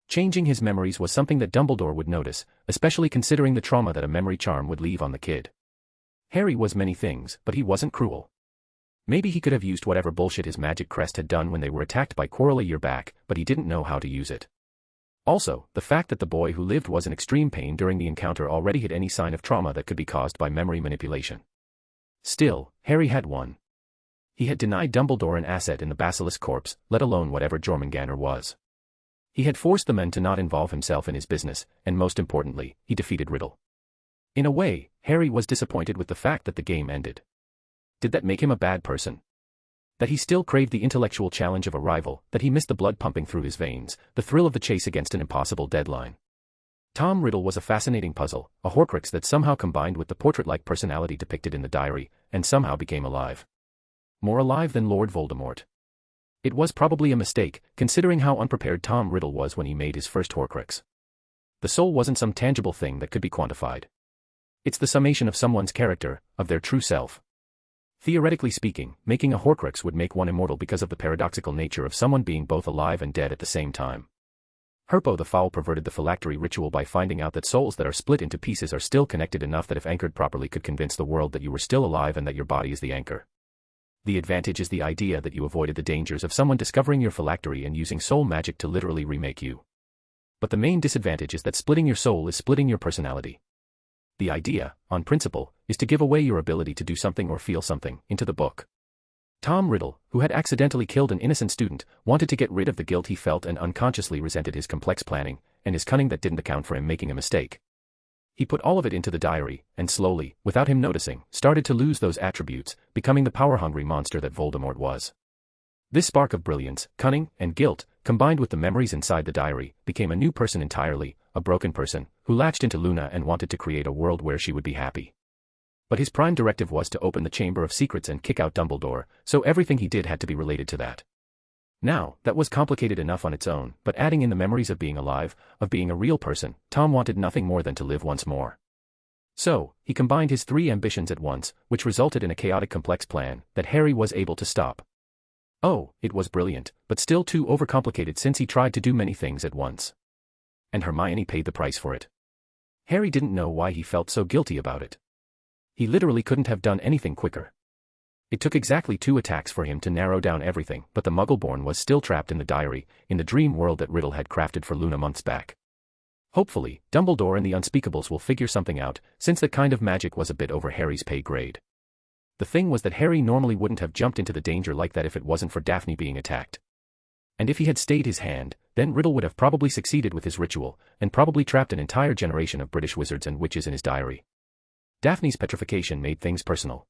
Changing his memories was something that Dumbledore would notice, especially considering the trauma that a memory charm would leave on the kid. Harry was many things, but he wasn't cruel. Maybe he could have used whatever bullshit his magic crest had done when they were attacked by Quirrell a year back, but he didn't know how to use it. Also, the fact that the boy who lived was in extreme pain during the encounter already hid any sign of trauma that could be caused by memory manipulation. Still, Harry had won. He had denied Dumbledore an asset in the basilisk corpse, let alone whatever Jormungandr was. He had forced the men to not involve himself in his business, and most importantly, he defeated Riddle. In a way, Harry was disappointed with the fact that the game ended. Did that make him a bad person? That he still craved the intellectual challenge of a rival, that he missed the blood pumping through his veins, the thrill of the chase against an impossible deadline. Tom Riddle was a fascinating puzzle, a Horcrux that somehow combined with the portrait-like personality depicted in the diary, and somehow became alive. More alive than Lord Voldemort. It was probably a mistake, considering how unprepared Tom Riddle was when he made his first Horcrux. The soul wasn't some tangible thing that could be quantified. It's the summation of someone's character, of their true self. Theoretically speaking, making a Horcrux would make one immortal because of the paradoxical nature of someone being both alive and dead at the same time. Herpo the Foul perverted the phylactery ritual by finding out that souls that are split into pieces are still connected enough that if anchored properly could convince the world that you were still alive and that your body is the anchor. The advantage is the idea that you avoided the dangers of someone discovering your phylactery and using soul magic to literally remake you. But the main disadvantage is that splitting your soul is splitting your personality. The idea, on principle, is to give away your ability to do something or feel something, into the book. Tom Riddle, who had accidentally killed an innocent student, wanted to get rid of the guilt he felt and unconsciously resented his complex planning, and his cunning that didn't account for him making a mistake. He put all of it into the diary, and slowly, without him noticing, started to lose those attributes, becoming the power-hungry monster that Voldemort was. This spark of brilliance, cunning, and guilt, combined with the memories inside the diary, became a new person entirely, a broken person, who latched into Luna and wanted to create a world where she would be happy. But his prime directive was to open the Chamber of Secrets and kick out Dumbledore, so everything he did had to be related to that. Now, that was complicated enough on its own, but adding in the memories of being alive, of being a real person, Tom wanted nothing more than to live once more. So, he combined his three ambitions at once, which resulted in a chaotic complex plan that Harry was able to stop. Oh, it was brilliant, but still too overcomplicated since he tried to do many things at once. And Hermione paid the price for it. Harry didn't know why he felt so guilty about it. He literally couldn't have done anything quicker. It took exactly 2 attacks for him to narrow down everything, but the Muggleborn was still trapped in the diary, in the dream world that Riddle had crafted for Luna months back. Hopefully, Dumbledore and the Unspeakables will figure something out, since that kind of magic was a bit over Harry's pay grade. The thing was that Harry normally wouldn't have jumped into the danger like that if it wasn't for Daphne being attacked. And if he had stayed his hand, then Riddle would have probably succeeded with his ritual, and probably trapped an entire generation of British wizards and witches in his diary. Daphne's petrification made things personal.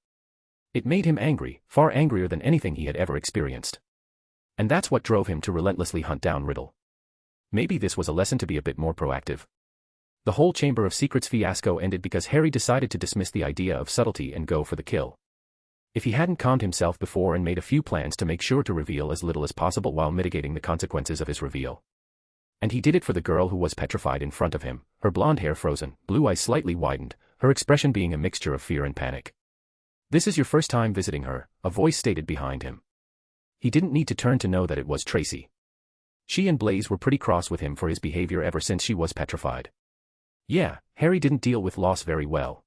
It made him angry, far angrier than anything he had ever experienced. And that's what drove him to relentlessly hunt down Riddle. Maybe this was a lesson to be a bit more proactive. The whole Chamber of Secrets fiasco ended because Harry decided to dismiss the idea of subtlety and go for the kill. If he hadn't calmed himself before and made a few plans to make sure to reveal as little as possible while mitigating the consequences of his reveal. And he did it for the girl who was petrified in front of him, her blonde hair frozen, blue eyes slightly widened, her expression being a mixture of fear and panic. "This is your first time visiting her," a voice stated behind him. He didn't need to turn to know that it was Tracy. She and Blaise were pretty cross with him for his behavior ever since she was petrified. Yeah, Harry didn't deal with loss very well.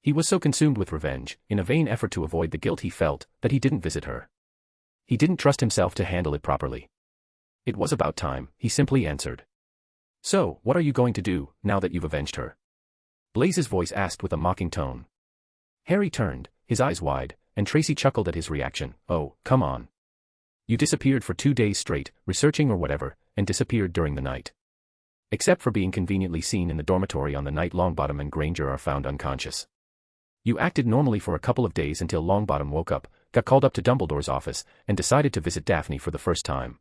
He was so consumed with revenge, in a vain effort to avoid the guilt he felt, that he didn't visit her. He didn't trust himself to handle it properly. It was about time, he simply answered. "So, what are you going to do, now that you've avenged her?" Blaise's voice asked with a mocking tone. Harry turned, his eyes wide, and Tracy chuckled at his reaction. "Oh, come on. You disappeared for 2 days straight, researching or whatever, and disappeared during the night. Except for being conveniently seen in the dormitory on the night Longbottom and Granger are found unconscious. You acted normally for a couple of days until Longbottom woke up, got called up to Dumbledore's office, and decided to visit Daphne for the first time.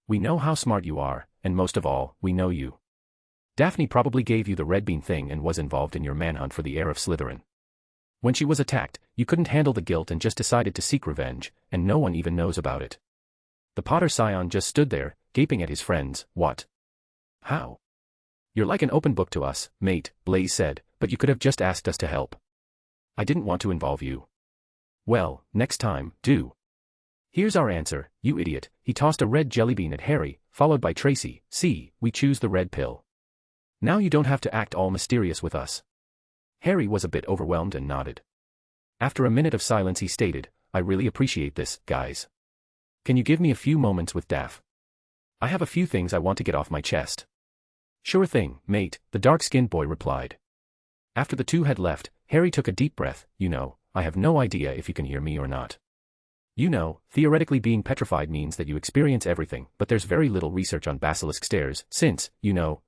We know how smart you are, and most of all, we know you. Daphne probably gave you the red bean thing and was involved in your manhunt for the heir of Slytherin. When she was attacked, you couldn't handle the guilt and just decided to seek revenge, and no one even knows about it." The Potter scion just stood there, gaping at his friends. "What? How? You're like an open book to us, mate," Blaise said, "but you could have just asked us to help. I didn't want to involve you." "Well, next time, do. Here's our answer, you idiot." He tossed a red jellybean at Harry, followed by Tracy. "See, we choose the red pill. Now you don't have to act all mysterious with us." Harry was a bit overwhelmed and nodded. After a minute of silence he stated, "I really appreciate this, guys. Can you give me a few moments with Daph? I have a few things I want to get off my chest." "Sure thing, mate," the dark-skinned boy replied. After the two had left, Harry took a deep breath. I have no idea if you can hear me or not. Theoretically being petrified means that you experience everything, but there's very little research on basilisk stairs, since,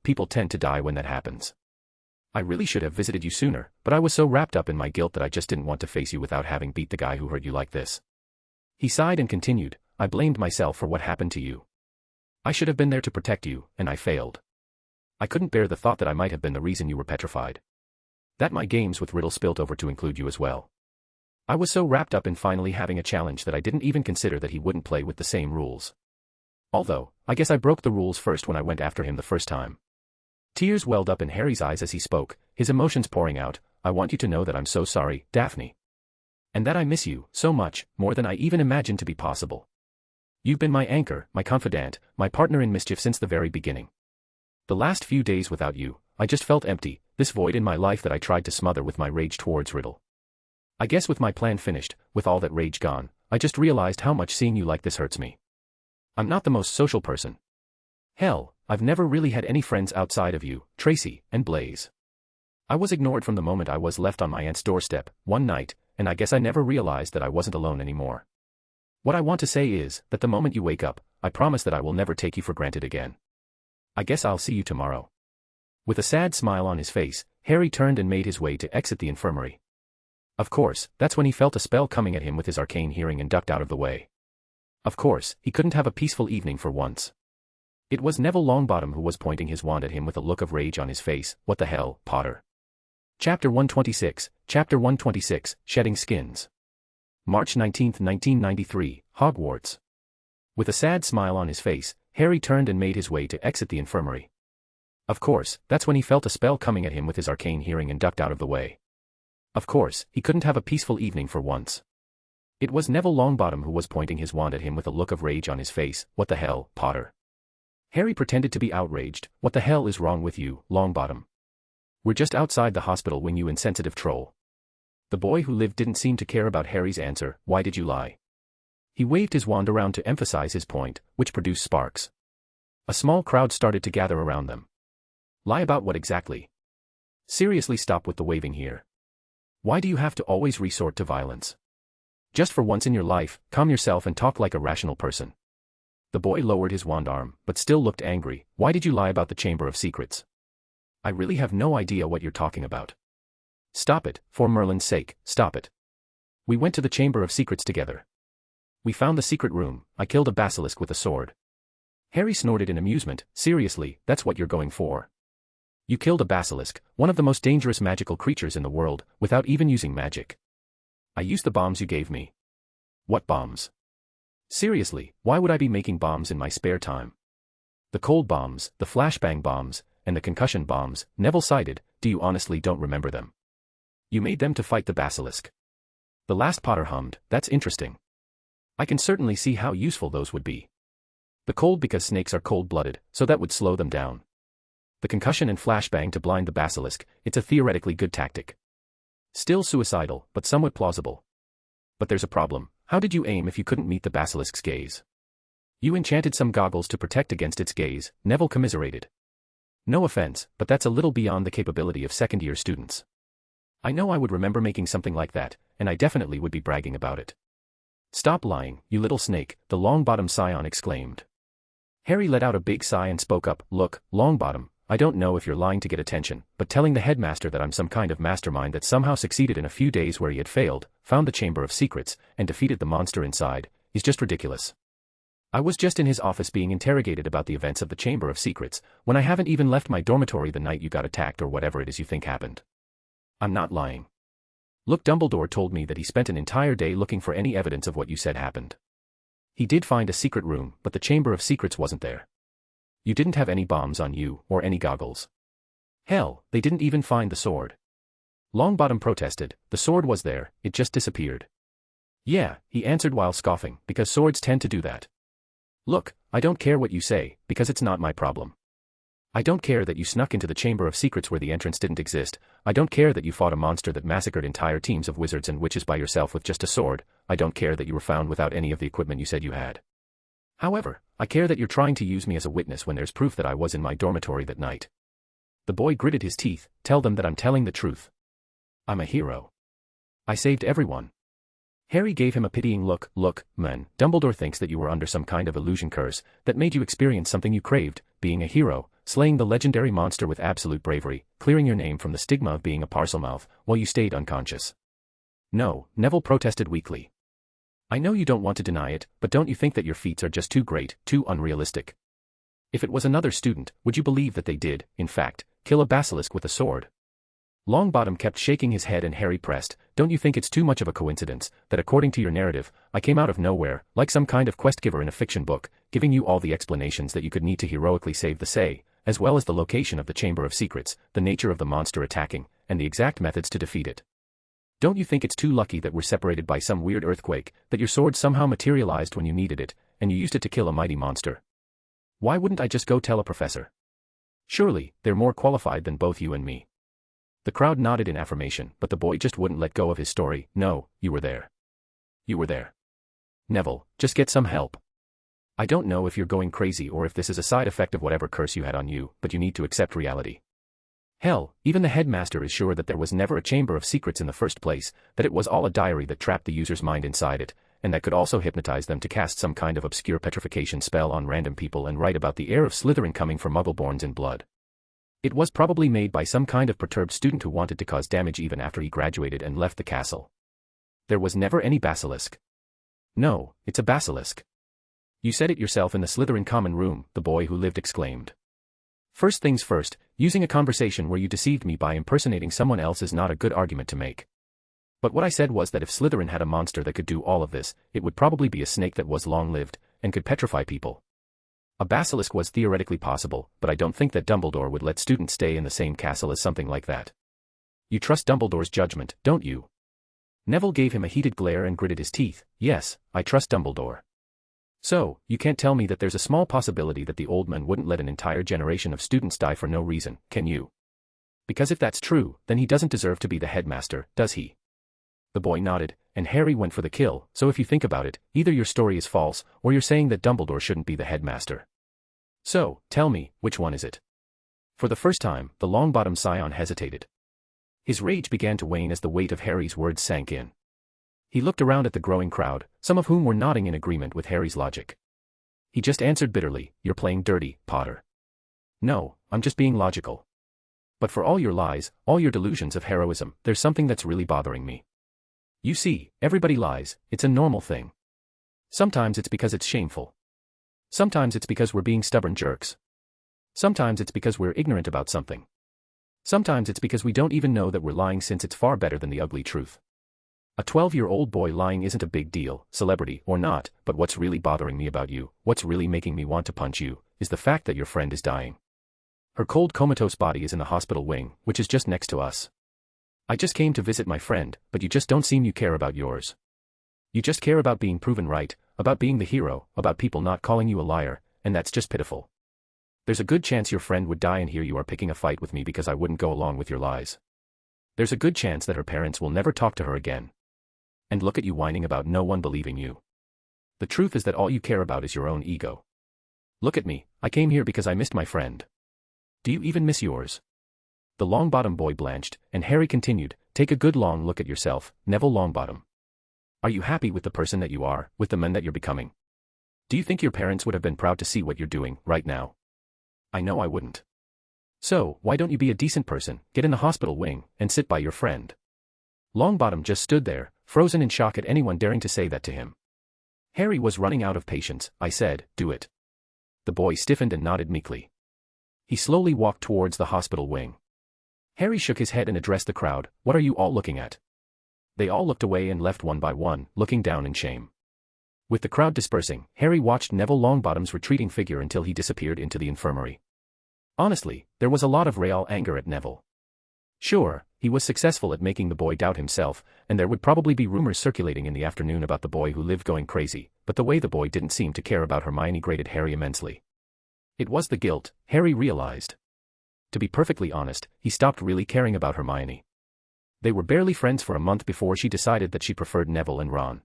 people tend to die when that happens. I really should have visited you sooner, but I was so wrapped up in my guilt that I just didn't want to face you without having beat the guy who hurt you like this." He sighed and continued, "I blamed myself for what happened to you. I should have been there to protect you, and I failed. I couldn't bear the thought that I might have been the reason you were petrified. That my games with Riddle spilt over to include you as well. I was so wrapped up in finally having a challenge that I didn't even consider that he wouldn't play with the same rules. Although, I guess I broke the rules first when I went after him the first time." Tears welled up in Harry's eyes as he spoke, his emotions pouring out. "I want you to know that I'm so sorry, Daphne. And that I miss you so much, more than I even imagined to be possible. You've been my anchor, my confidant, my partner in mischief since the very beginning. The last few days without you, I just felt empty, this void in my life that I tried to smother with my rage towards Riddle. I guess with my plan finished, with all that rage gone, I just realized how much seeing you like this hurts me. I'm not the most social person. Hell, I've never really had any friends outside of you, Tracy, and Blaise. I was ignored from the moment I was left on my aunt's doorstep, one night, and I guess I never realized that I wasn't alone anymore. What I want to say is, that the moment you wake up, I promise that I will never take you for granted again. I guess I'll see you tomorrow." With a sad smile on his face, Harry turned and made his way to exit the infirmary. Of course, that's when he felt a spell coming at him with his arcane hearing and ducked out of the way. Of course, he couldn't have a peaceful evening for once. It was Neville Longbottom who was pointing his wand at him with a look of rage on his face. "What the hell, Potter?" Chapter 126, Shedding Skins. March 19, 1993, Hogwarts. With a sad smile on his face, Harry turned and made his way to exit the infirmary. Of course, that's when he felt a spell coming at him with his arcane hearing and ducked out of the way. Of course, he couldn't have a peaceful evening for once. It was Neville Longbottom who was pointing his wand at him with a look of rage on his face. "What the hell, Potter?" Harry pretended to be outraged. "What the hell is wrong with you, Longbottom? We're just outside the hospital when you insensitive troll." The boy who lived didn't seem to care about Harry's answer. "Why did you lie?" He waved his wand around to emphasize his point, which produced sparks. A small crowd started to gather around them. "Lie about what exactly? Seriously, stop with the waving here. Why do you have to always resort to violence? Just for once in your life, calm yourself and talk like a rational person." The boy lowered his wand arm, but still looked angry. "Why did you lie about the Chamber of Secrets? I really have no idea what you're talking about." "Stop it, for Merlin's sake, stop it. We went to the Chamber of Secrets together. We found the secret room. I killed a basilisk with a sword. Harry snorted in amusement. Seriously, that's what you're going for? You killed a basilisk, one of the most dangerous magical creatures in the world, without even using magic. I used the bombs you gave me. What bombs? Seriously, why would I be making bombs in my spare time? The cold bombs, the flashbang bombs, and the concussion bombs, Neville sighed. Do you honestly don't remember them? You made them to fight the basilisk. The last Potter hummed. That's interesting. I can certainly see how useful those would be. The cold because snakes are cold-blooded, so that would slow them down. The concussion and flashbang to blind the basilisk, it's a theoretically good tactic. Still suicidal, but somewhat plausible. But there's a problem. How did you aim if you couldn't meet the basilisk's gaze? You enchanted some goggles to protect against its gaze, Neville commiserated. No offense, but that's a little beyond the capability of second-year students. I know I would remember making something like that, and I definitely would be bragging about it. Stop lying, you little snake, the Longbottom scion exclaimed. Harry let out a big sigh and spoke up. Look, Longbottom, I don't know if you're lying to get attention, but telling the headmaster that I'm some kind of mastermind that somehow succeeded in a few days where he had failed, found the Chamber of Secrets, and defeated the monster inside, is just ridiculous. I was just in his office being interrogated about the events of the Chamber of Secrets, when I haven't even left my dormitory the night you got attacked or whatever it is you think happened. I'm not lying. Look, Dumbledore told me that he spent an entire day looking for any evidence of what you said happened. He did find a secret room, but the Chamber of Secrets wasn't there. You didn't have any bombs on you, or any goggles. Hell, they didn't even find the sword. Longbottom protested. The sword was there, it just disappeared. Yeah, he answered while scoffing, because swords tend to do that. Look, I don't care what you say, because it's not my problem. I don't care that you snuck into the Chamber of Secrets where the entrance didn't exist. I don't care that you fought a monster that massacred entire teams of wizards and witches by yourself with just a sword. I don't care that you were found without any of the equipment you said you had. However, I care that you're trying to use me as a witness when there's proof that I was in my dormitory that night. The boy gritted his teeth. Tell them that I'm telling the truth. I'm a hero. I saved everyone. Harry gave him a pitying look. Look, man, Dumbledore thinks that you were under some kind of illusion curse that made you experience something you craved, being a hero, slaying the legendary monster with absolute bravery, clearing your name from the stigma of being a Parselmouth while you stayed unconscious. No, Neville protested weakly. I know you don't want to deny it, but don't you think that your feats are just too great, too unrealistic? If it was another student, would you believe that they did, in fact, kill a basilisk with a sword? Longbottom kept shaking his head and Harry pressed. Don't you think it's too much of a coincidence that according to your narrative, I came out of nowhere, like some kind of quest giver in a fiction book, giving you all the explanations that you could need to heroically save the Say, as well as the location of the Chamber of Secrets, the nature of the monster attacking, and the exact methods to defeat it? Don't you think it's too lucky that we're separated by some weird earthquake, that your sword somehow materialized when you needed it, and you used it to kill a mighty monster? Why wouldn't I just go tell a professor? Surely, they're more qualified than both you and me. The crowd nodded in affirmation, but the boy just wouldn't let go of his story. No, you were there. You were there. Neville, just get some help. I don't know if you're going crazy or if this is a side effect of whatever curse you had on you, but you need to accept reality. Hell, even the headmaster is sure that there was never a Chamber of Secrets in the first place, that it was all a diary that trapped the user's mind inside it, and that could also hypnotize them to cast some kind of obscure petrification spell on random people and write about the heir of Slytherin coming from Muggleborns in blood. It was probably made by some kind of perturbed student who wanted to cause damage even after he graduated and left the castle. There was never any basilisk. No, it's a basilisk. You said it yourself in the Slytherin common room, the boy who lived exclaimed. First things first, using a conversation where you deceived me by impersonating someone else is not a good argument to make. But what I said was that if Slytherin had a monster that could do all of this, it would probably be a snake that was long-lived, and could petrify people. A basilisk was theoretically possible, but I don't think that Dumbledore would let students stay in the same castle as something like that. You trust Dumbledore's judgment, don't you? Neville gave him a heated glare and gritted his teeth. Yes, I trust Dumbledore. So, you can't tell me that there's a small possibility that the old man wouldn't let an entire generation of students die for no reason, can you? Because if that's true, then he doesn't deserve to be the headmaster, does he? The boy nodded, and Harry went for the kill, so if you think about it, either your story is false, or you're saying that Dumbledore shouldn't be the headmaster. So, tell me, which one is it? For the first time, the Longbottom scion hesitated. His rage began to wane as the weight of Harry's words sank in. He looked around at the growing crowd, some of whom were nodding in agreement with Harry's logic. He just answered bitterly, "You're playing dirty, Potter." "No, I'm just being logical. But for all your lies, all your delusions of heroism, there's something that's really bothering me. You see, everybody lies, it's a normal thing. Sometimes it's because it's shameful. Sometimes it's because we're being stubborn jerks. Sometimes it's because we're ignorant about something. Sometimes it's because we don't even know that we're lying, since it's far better than the ugly truth. A 12-year-old boy lying isn't a big deal, celebrity or not, but what's really bothering me about you, what's really making me want to punch you, is the fact that your friend is dying. Her cold, comatose body is in the hospital wing, which is just next to us. I just came to visit my friend, but you just don't seem you care about yours. You just care about being proven right, about being the hero, about people not calling you a liar, and that's just pitiful. There's a good chance your friend would die, and here you are picking a fight with me because I wouldn't go along with your lies. There's a good chance that her parents will never talk to her again. And look at you whining about no one believing you. The truth is that all you care about is your own ego. Look at me, I came here because I missed my friend. Do you even miss yours? The Longbottom boy blanched, and Harry continued, take a good long look at yourself, Neville Longbottom. Are you happy with the person that you are, with the man that you're becoming? Do you think your parents would have been proud to see what you're doing, right now? I know I wouldn't. So, why don't you be a decent person, get in the hospital wing, and sit by your friend? Longbottom just stood there, frozen in shock at anyone daring to say that to him. Harry was running out of patience. I said, do it. The boy stiffened and nodded meekly. He slowly walked towards the hospital wing. Harry shook his head and addressed the crowd, what are you all looking at? They all looked away and left one by one, looking down in shame. With the crowd dispersing, Harry watched Neville Longbottom's retreating figure until he disappeared into the infirmary. Honestly, there was a lot of real anger at Neville. Sure, he was successful at making the boy doubt himself, and there would probably be rumors circulating in the afternoon about the boy who lived going crazy, but the way the boy didn't seem to care about Hermione grated Harry immensely. It was the guilt, Harry realized. To be perfectly honest, he stopped really caring about Hermione. They were barely friends for a month before she decided that she preferred Neville and Ron.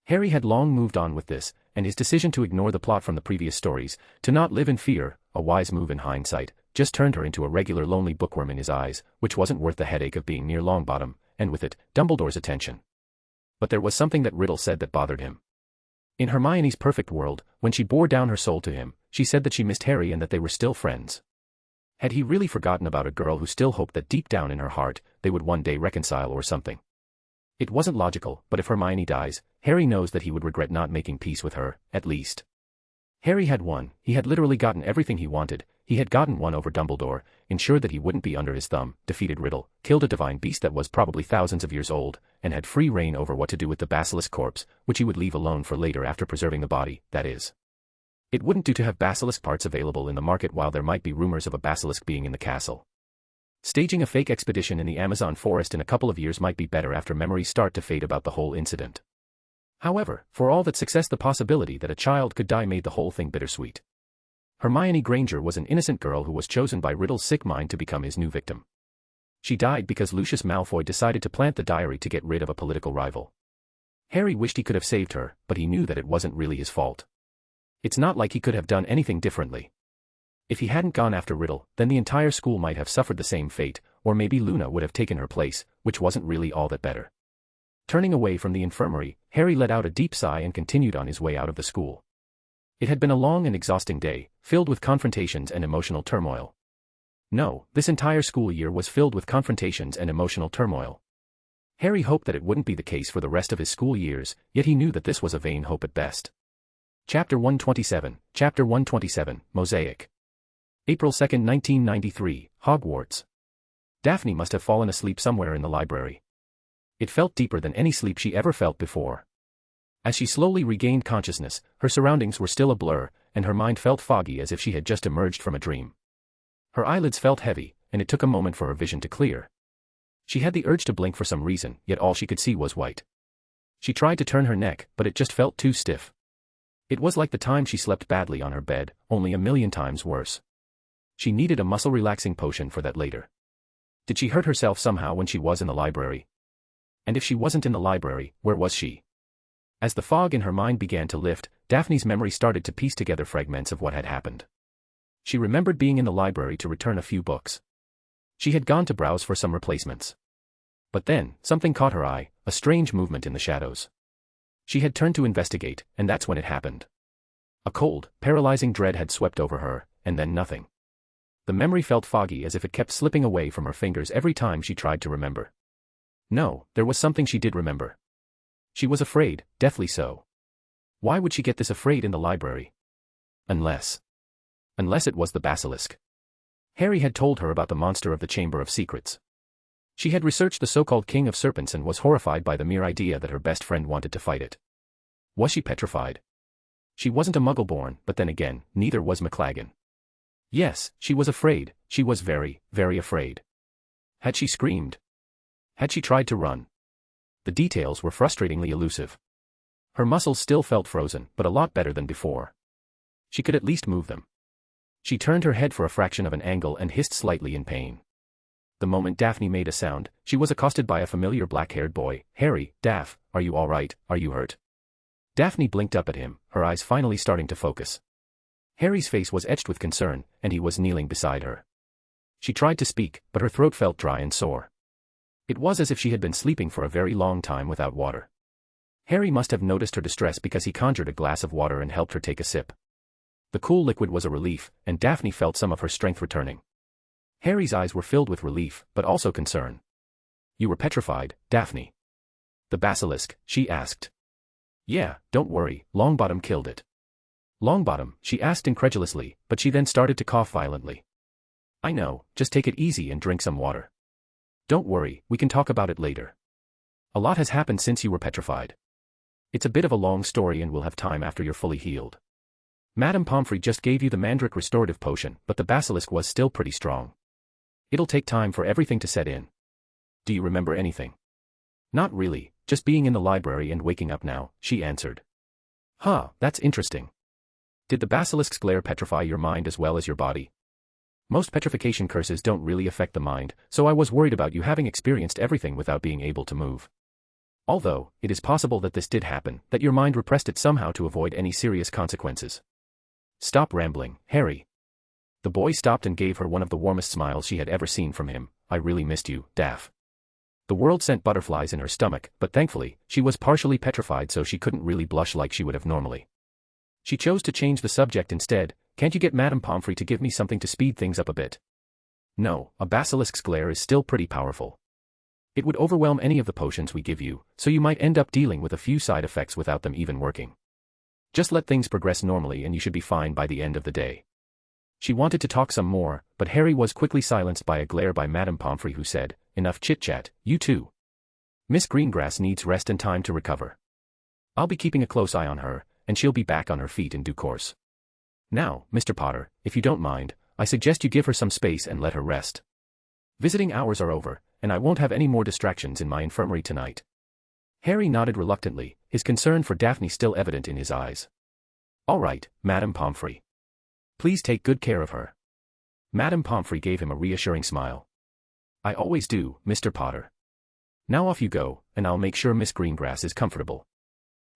Harry had long moved on with this, and his decision to ignore the plot from the previous stories, to not live in fear, a wise move in hindsight, just turned her into a regular lonely bookworm in his eyes, which wasn't worth the headache of being near Longbottom, and with it, Dumbledore's attention. But there was something that Riddle said that bothered him. In Hermione's perfect world, when she bore down her soul to him, she said that she missed Harry and that they were still friends. Had he really forgotten about a girl who still hoped that deep down in her heart, they would one day reconcile or something? It wasn't logical, but if Hermione dies, Harry knows that he would regret not making peace with her, at least. Harry had won, he had literally gotten everything he wanted, he had gotten one over Dumbledore, ensured that he wouldn't be under his thumb, defeated Riddle, killed a divine beast that was probably thousands of years old, and had free reign over what to do with the basilisk corpse, which he would leave alone for later after preserving the body, that is. It wouldn't do to have basilisk parts available in the market while there might be rumors of a basilisk being in the castle. Staging a fake expedition in the Amazon forest in a couple of years might be better after memories start to fade about the whole incident. However, for all that success, the possibility that a child could die made the whole thing bittersweet. Hermione Granger was an innocent girl who was chosen by Riddle's sick mind to become his new victim. She died because Lucius Malfoy decided to plant the diary to get rid of a political rival. Harry wished he could have saved her, but he knew that it wasn't really his fault. It's not like he could have done anything differently. If he hadn't gone after Riddle, then the entire school might have suffered the same fate, or maybe Luna would have taken her place, which wasn't really all that better. Turning away from the infirmary, Harry let out a deep sigh and continued on his way out of the school. It had been a long and exhausting day, filled with confrontations and emotional turmoil. No, this entire school year was filled with confrontations and emotional turmoil. Harry hoped that it wouldn't be the case for the rest of his school years, yet he knew that this was a vain hope at best. Chapter 127, Mosaic. April 2, 1993, Hogwarts. Daphne must have fallen asleep somewhere in the library. It felt deeper than any sleep she ever felt before. As she slowly regained consciousness, her surroundings were still a blur, and her mind felt foggy as if she had just emerged from a dream. Her eyelids felt heavy, and it took a moment for her vision to clear. She had the urge to blink for some reason, yet all she could see was white. She tried to turn her neck, but it just felt too stiff. It was like the time she slept badly on her bed, only 1,000,000 times worse. She needed a muscle-relaxing potion for that later. Did she hurt herself somehow when she was in the library? And if she wasn't in the library, where was she? As the fog in her mind began to lift, Daphne's memory started to piece together fragments of what had happened. She remembered being in the library to return a few books. She had gone to browse for some replacements. But then, something caught her eye, a strange movement in the shadows. She had turned to investigate, and that's when it happened. A cold, paralyzing dread had swept over her, and then nothing. The memory felt foggy as if it kept slipping away from her fingers every time she tried to remember. No, there was something she did remember. She was afraid, deathly so. Why would she get this afraid in the library? Unless it was the basilisk. Harry had told her about the monster of the Chamber of Secrets. She had researched the so-called King of Serpents and was horrified by the mere idea that her best friend wanted to fight it. Was she petrified? She wasn't a Muggle-born, but then again, neither was McLaggen. Yes, she was afraid. She was very, very afraid. Had she screamed? Had she tried to run? The details were frustratingly elusive. Her muscles still felt frozen, but a lot better than before. She could at least move them. She turned her head for a fraction of an angle and hissed slightly in pain. The moment Daphne made a sound, she was accosted by a familiar black-haired boy. "Harry, Daph, are you all right? Are you hurt?" Daphne blinked up at him, her eyes finally starting to focus. Harry's face was etched with concern, and he was kneeling beside her. She tried to speak, but her throat felt dry and sore. It was as if she had been sleeping for a very long time without water. Harry must have noticed her distress because he conjured a glass of water and helped her take a sip. The cool liquid was a relief, and Daphne felt some of her strength returning. Harry's eyes were filled with relief, but also concern. "You were petrified, Daphne." "The basilisk?" she asked. "Yeah, don't worry, Longbottom killed it." "Longbottom?" she asked incredulously, but she then started to cough violently. "I know, just take it easy and drink some water. Don't worry, we can talk about it later. A lot has happened since you were petrified. It's a bit of a long story and we'll have time after you're fully healed. Madame Pomfrey just gave you the Mandrake restorative potion, but the basilisk was still pretty strong. It'll take time for everything to set in. Do you remember anything?" "Not really, just being in the library and waking up now," she answered. "Huh, that's interesting. Did the basilisk's glare petrify your mind as well as your body?" "Most petrification curses don't really affect the mind, so I was worried about you having experienced everything without being able to move. Although, it is possible that this did happen, that your mind repressed it somehow to avoid any serious consequences." "Stop rambling, Harry." The boy stopped and gave her one of the warmest smiles she had ever seen from him. "I really missed you, Daph." The world sent butterflies in her stomach, but thankfully, she was partially petrified so she couldn't really blush like she would have normally. She chose to change the subject instead. "Can't you get Madame Pomfrey to give me something to speed things up a bit?" "No, a basilisk's glare is still pretty powerful. It would overwhelm any of the potions we give you, so you might end up dealing with a few side effects without them even working. Just let things progress normally and you should be fine by the end of the day." She wanted to talk some more, but Harry was quickly silenced by a glare by Madame Pomfrey who said, "Enough chit-chat, you two. Miss Greengrass needs rest and time to recover. I'll be keeping a close eye on her, and she'll be back on her feet in due course. Now, Mr. Potter, if you don't mind, I suggest you give her some space and let her rest. Visiting hours are over, and I won't have any more distractions in my infirmary tonight." Harry nodded reluctantly, his concern for Daphne still evident in his eyes. "All right, Madame Pomfrey. Please take good care of her." Madame Pomfrey gave him a reassuring smile. "I always do, Mr. Potter. Now off you go, and I'll make sure Miss Greengrass is comfortable."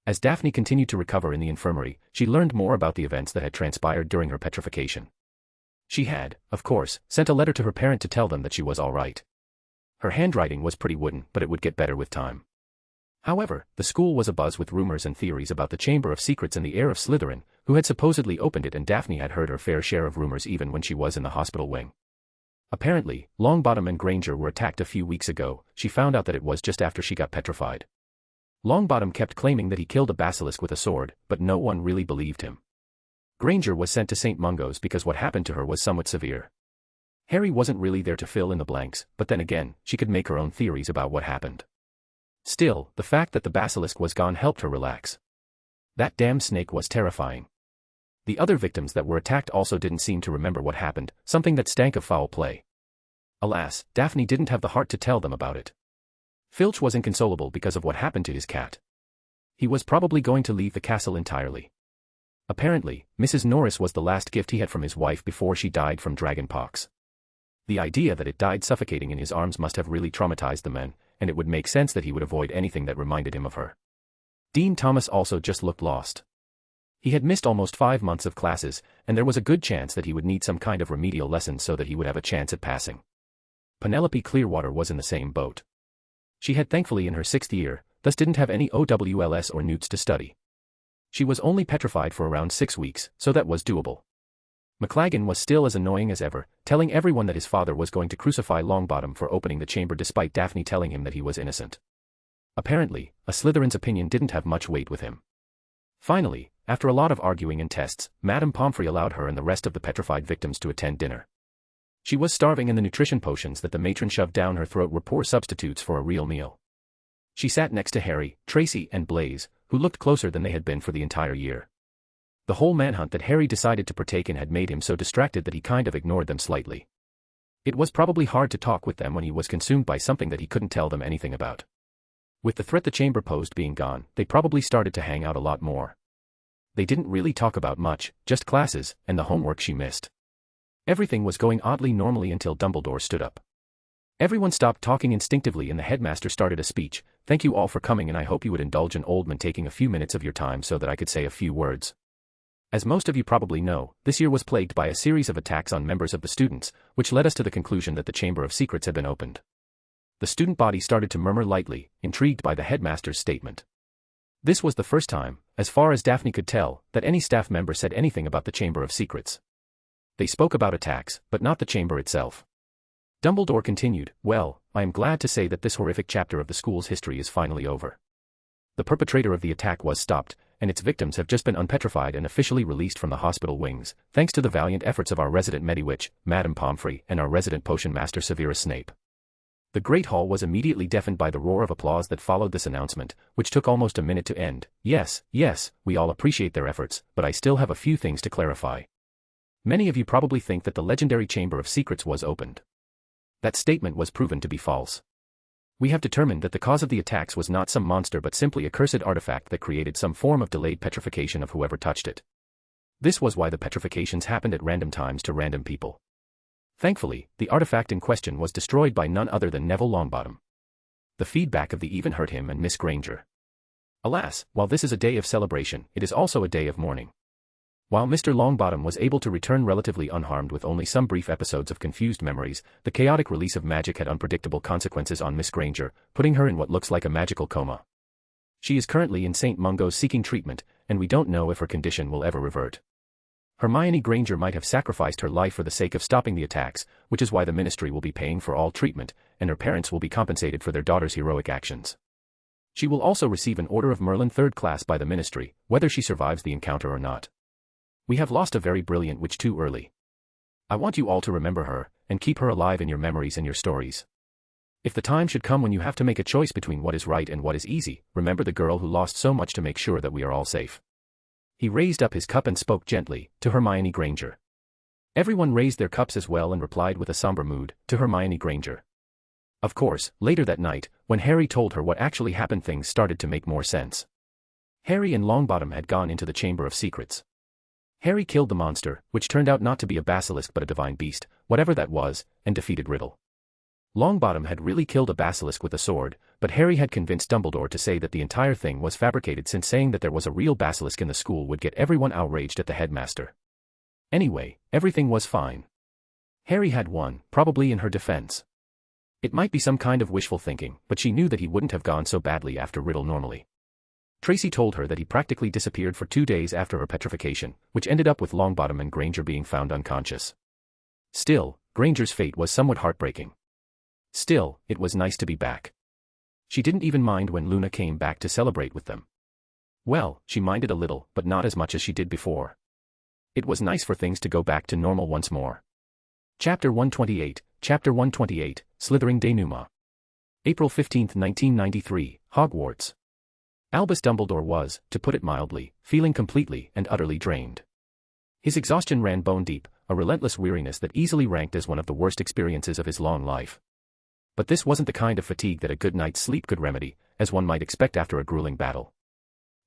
As Daphne continued to recover in the infirmary, she learned more about the events that had transpired during her petrification. She had, of course, sent a letter to her parent to tell them that she was all right. Her handwriting was pretty wooden, but it would get better with time. However, the school was abuzz with rumors and theories about the Chamber of Secrets and the heir of Slytherin, who had supposedly opened it, and Daphne had heard her fair share of rumors even when she was in the hospital wing. Apparently, Longbottom and Granger were attacked a few weeks ago. She found out that it was just after she got petrified. Longbottom kept claiming that he killed a basilisk with a sword, but no one really believed him. Granger was sent to St. Mungo's because what happened to her was somewhat severe. Harry wasn't really there to fill in the blanks, but then again, she could make her own theories about what happened. Still, the fact that the basilisk was gone helped her relax. That damn snake was terrifying. The other victims that were attacked also didn't seem to remember what happened, something that stank of foul play. Alas, Daphne didn't have the heart to tell them about it. Filch was inconsolable because of what happened to his cat. He was probably going to leave the castle entirely. Apparently, Mrs. Norris was the last gift he had from his wife before she died from dragonpox. The idea that it died suffocating in his arms must have really traumatized the man, and it would make sense that he would avoid anything that reminded him of her. Dean Thomas also just looked lost. He had missed almost 5 months of classes, and there was a good chance that he would need some kind of remedial lesson so that he would have a chance at passing. Penelope Clearwater was in the same boat. She had thankfully in her 6th year, thus didn't have any OWLS or newts to study. She was only petrified for around 6 weeks, so that was doable. McLaggen was still as annoying as ever, telling everyone that his father was going to crucify Longbottom for opening the chamber despite Daphne telling him that he was innocent. Apparently, a Slytherin's opinion didn't have much weight with him. Finally, after a lot of arguing and tests, Madame Pomfrey allowed her and the rest of the petrified victims to attend dinner. She was starving and the nutrition potions that the matron shoved down her throat were poor substitutes for a real meal. She sat next to Harry, Tracy, and Blaise, who looked closer than they had been for the entire year. The whole manhunt that Harry decided to partake in had made him so distracted that he kind of ignored them slightly. It was probably hard to talk with them when he was consumed by something that he couldn't tell them anything about. With the threat the chamber posed being gone, they probably started to hang out a lot more. They didn't really talk about much, just classes, and the homework she missed. Everything was going oddly normally until Dumbledore stood up. Everyone stopped talking instinctively and the headmaster started a speech. "Thank you all for coming and I hope you would indulge an old man taking a few minutes of your time so that I could say a few words. As most of you probably know, this year was plagued by a series of attacks on members of the students, which led us to the conclusion that the Chamber of Secrets had been opened." The student body started to murmur lightly, intrigued by the headmaster's statement. This was the first time, as far as Daphne could tell, that any staff member said anything about the Chamber of Secrets. They spoke about attacks, but not the chamber itself. Dumbledore continued, "Well, I am glad to say that this horrific chapter of the school's history is finally over. The perpetrator of the attack was stopped, and its victims have just been unpetrified and officially released from the hospital wings, thanks to the valiant efforts of our resident Mediwitch, Madame Pomfrey, and our resident potion master Severus Snape." The great hall was immediately deafened by the roar of applause that followed this announcement, which took almost a minute to end. Yes, we all appreciate their efforts, but I still have a few things to clarify. Many of you probably think that the legendary Chamber of Secrets was opened. That statement was proven to be false. We have determined that the cause of the attacks was not some monster but simply a cursed artifact that created some form of delayed petrification of whoever touched it. This was why the petrifications happened at random times to random people. Thankfully, the artifact in question was destroyed by none other than Neville Longbottom. The feedback of the even hurt him and Miss Granger. Alas, while this is a day of celebration, it is also a day of mourning. While Mr. Longbottom was able to return relatively unharmed with only some brief episodes of confused memories, the chaotic release of magic had unpredictable consequences on Miss Granger, putting her in what looks like a magical coma. She is currently in St. Mungo's seeking treatment, and we don't know if her condition will ever revert. Hermione Granger might have sacrificed her life for the sake of stopping the attacks, which is why the Ministry will be paying for all treatment, and her parents will be compensated for their daughter's heroic actions. She will also receive an Order of Merlin 3rd class by the Ministry, whether she survives the encounter or not. We have lost a very brilliant witch too early. I want you all to remember her, and keep her alive in your memories and your stories. If the time should come when you have to make a choice between what is right and what is easy, remember the girl who lost so much to make sure that we are all safe." He raised up his cup and spoke gently, to Hermione Granger. Everyone raised their cups as well and replied with a somber mood, to Hermione Granger. Of course, later that night, when Harry told her what actually happened, things started to make more sense. Harry and Longbottom had gone into the Chamber of Secrets. Harry killed the monster, which turned out not to be a basilisk but a divine beast, whatever that was, and defeated Riddle. Longbottom had really killed a basilisk with a sword, but Harry had convinced Dumbledore to say that the entire thing was fabricated, since saying that there was a real basilisk in the school would get everyone outraged at the headmaster. Anyway, everything was fine. Harry had won, probably in her defense. It might be some kind of wishful thinking, but she knew that he wouldn't have gone so badly after Riddle normally. Tracy told her that he practically disappeared for 2 days after her petrification, which ended up with Longbottom and Granger being found unconscious. Still, Granger's fate was somewhat heartbreaking. Still, it was nice to be back. She didn't even mind when Luna came back to celebrate with them. Well, she minded a little, but not as much as she did before. It was nice for things to go back to normal once more. Chapter 128, Slytherin Denouement. April 15, 1993, Hogwarts. Albus Dumbledore was, to put it mildly, feeling completely and utterly drained. His exhaustion ran bone deep, a relentless weariness that easily ranked as one of the worst experiences of his long life. But this wasn't the kind of fatigue that a good night's sleep could remedy, as one might expect after a grueling battle.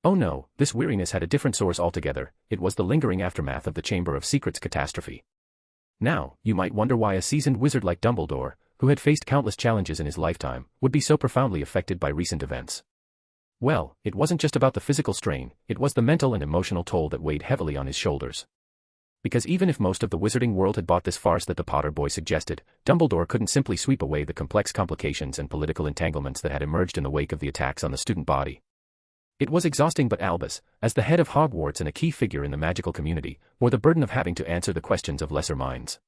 Oh no, this weariness had a different source altogether. It was the lingering aftermath of the Chamber of Secrets catastrophe. Now, you might wonder why a seasoned wizard like Dumbledore, who had faced countless challenges in his lifetime, would be so profoundly affected by recent events. Well, it wasn't just about the physical strain, it was the mental and emotional toll that weighed heavily on his shoulders. Because even if most of the wizarding world had bought this farce that the Potter boy suggested, Dumbledore couldn't simply sweep away the complex complications and political entanglements that had emerged in the wake of the attacks on the student body. It was exhausting, but Albus, as the head of Hogwarts and a key figure in the magical community, bore the burden of having to answer the questions of lesser minds.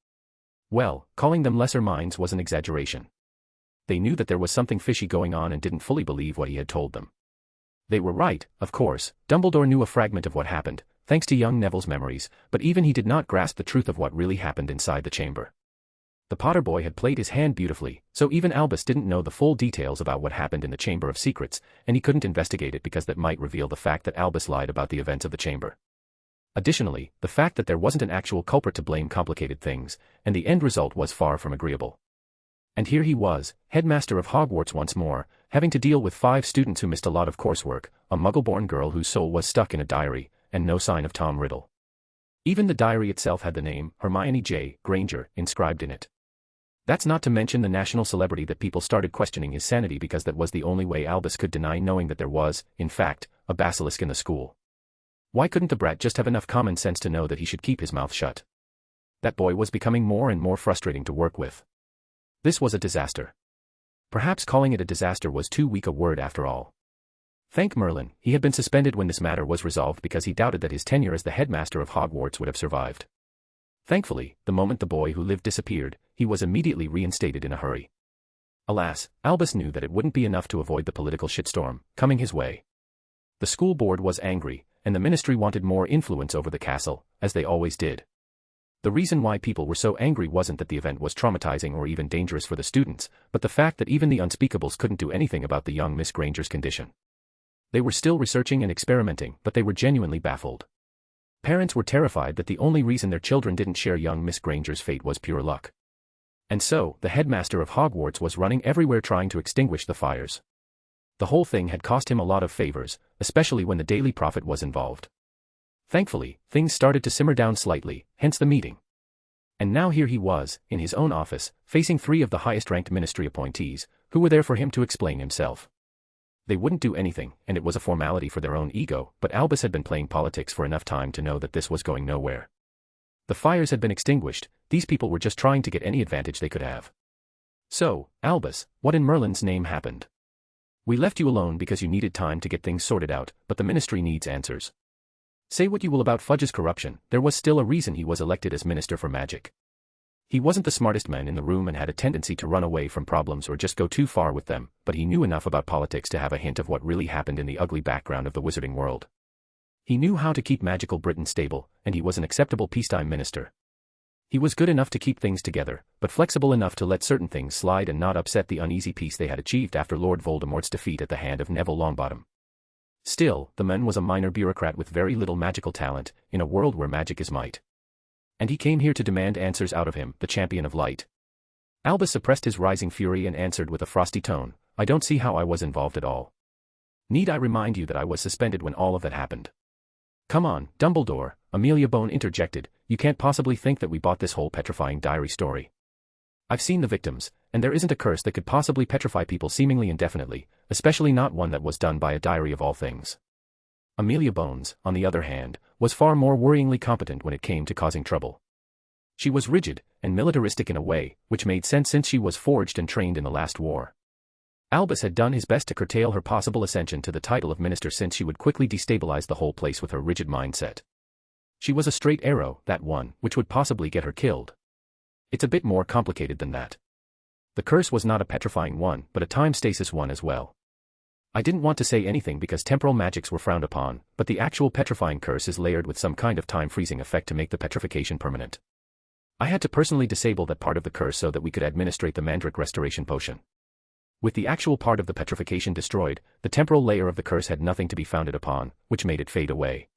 Well, calling them lesser minds was an exaggeration. They knew that there was something fishy going on and didn't fully believe what he had told them. They were right, of course. Dumbledore knew a fragment of what happened, thanks to young Neville's memories, but even he did not grasp the truth of what really happened inside the chamber. The Potter boy had played his hand beautifully, so even Albus didn't know the full details about what happened in the Chamber of Secrets, and he couldn't investigate it because that might reveal the fact that Albus lied about the events of the chamber. Additionally, the fact that there wasn't an actual culprit to blame complicated things, and the end result was far from agreeable. And here he was, headmaster of Hogwarts once more, having to deal with 5 students who missed a lot of coursework, a muggle-born girl whose soul was stuck in a diary, and no sign of Tom Riddle. Even the diary itself had the name, Hermione J. Granger, inscribed in it. That's not to mention the national celebrity that people started questioning his sanity because that was the only way Albus could deny knowing that there was, in fact, a basilisk in the school. Why couldn't the brat just have enough common sense to know that he should keep his mouth shut? That boy was becoming more and more frustrating to work with. This was a disaster. Perhaps calling it a disaster was too weak a word after all. Thank Merlin, he had been suspended when this matter was resolved because he doubted that his tenure as the headmaster of Hogwarts would have survived. Thankfully, the moment the boy who lived disappeared, he was immediately reinstated in a hurry. Alas, Albus knew that it wouldn't be enough to avoid the political shitstorm coming his way. The school board was angry, and the ministry wanted more influence over the castle, as they always did. The reason why people were so angry wasn't that the event was traumatizing or even dangerous for the students, but the fact that even the unspeakables couldn't do anything about the young Miss Granger's condition. They were still researching and experimenting, but they were genuinely baffled. Parents were terrified that the only reason their children didn't share young Miss Granger's fate was pure luck. And so, the headmaster of Hogwarts was running everywhere trying to extinguish the fires. The whole thing had cost him a lot of favors, especially when the Daily Prophet was involved. Thankfully, things started to simmer down slightly, hence the meeting. And now here he was, in his own office, facing 3 of the highest-ranked ministry appointees, who were there for him to explain himself. They wouldn't do anything, and it was a formality for their own ego, but Albus had been playing politics for enough time to know that this was going nowhere. The fires had been extinguished, these people were just trying to get any advantage they could have. So, Albus, what in Merlin's name happened? We left you alone because you needed time to get things sorted out, but the ministry needs answers. Say what you will about Fudge's corruption, there was still a reason he was elected as Minister for Magic. He wasn't the smartest man in the room and had a tendency to run away from problems or just go too far with them, but he knew enough about politics to have a hint of what really happened in the ugly background of the wizarding world. He knew how to keep magical Britain stable, and he was an acceptable peacetime minister. He was good enough to keep things together, but flexible enough to let certain things slide and not upset the uneasy peace they had achieved after Lord Voldemort's defeat at the hand of Neville Longbottom. Still, the man was a minor bureaucrat with very little magical talent, in a world where magic is might. And he came here to demand answers out of him, the champion of light. Albus suppressed his rising fury and answered with a frosty tone, I don't see how I was involved at all. Need I remind you that I was suspended when all of that happened? Come on, Dumbledore, Amelia Bone interjected, you can't possibly think that we bought this whole petrifying diary story. I've seen the victims, and there isn't a curse that could possibly petrify people seemingly indefinitely, especially not one that was done by a diary of all things. Amelia Bones, on the other hand, was far more worryingly competent when it came to causing trouble. She was rigid, and militaristic in a way, which made sense since she was forged and trained in the last war. Albus had done his best to curtail her possible ascension to the title of minister since she would quickly destabilize the whole place with her rigid mindset. She was a straight arrow, that one, which would possibly get her killed. It's a bit more complicated than that. The curse was not a petrifying one, but a time stasis one as well. I didn't want to say anything because temporal magics were frowned upon, but the actual petrifying curse is layered with some kind of time-freezing effect to make the petrification permanent. I had to personally disable that part of the curse so that we could administrate the Mandrake Restoration Potion. With the actual part of the petrification destroyed, the temporal layer of the curse had nothing to be founded upon, which made it fade away.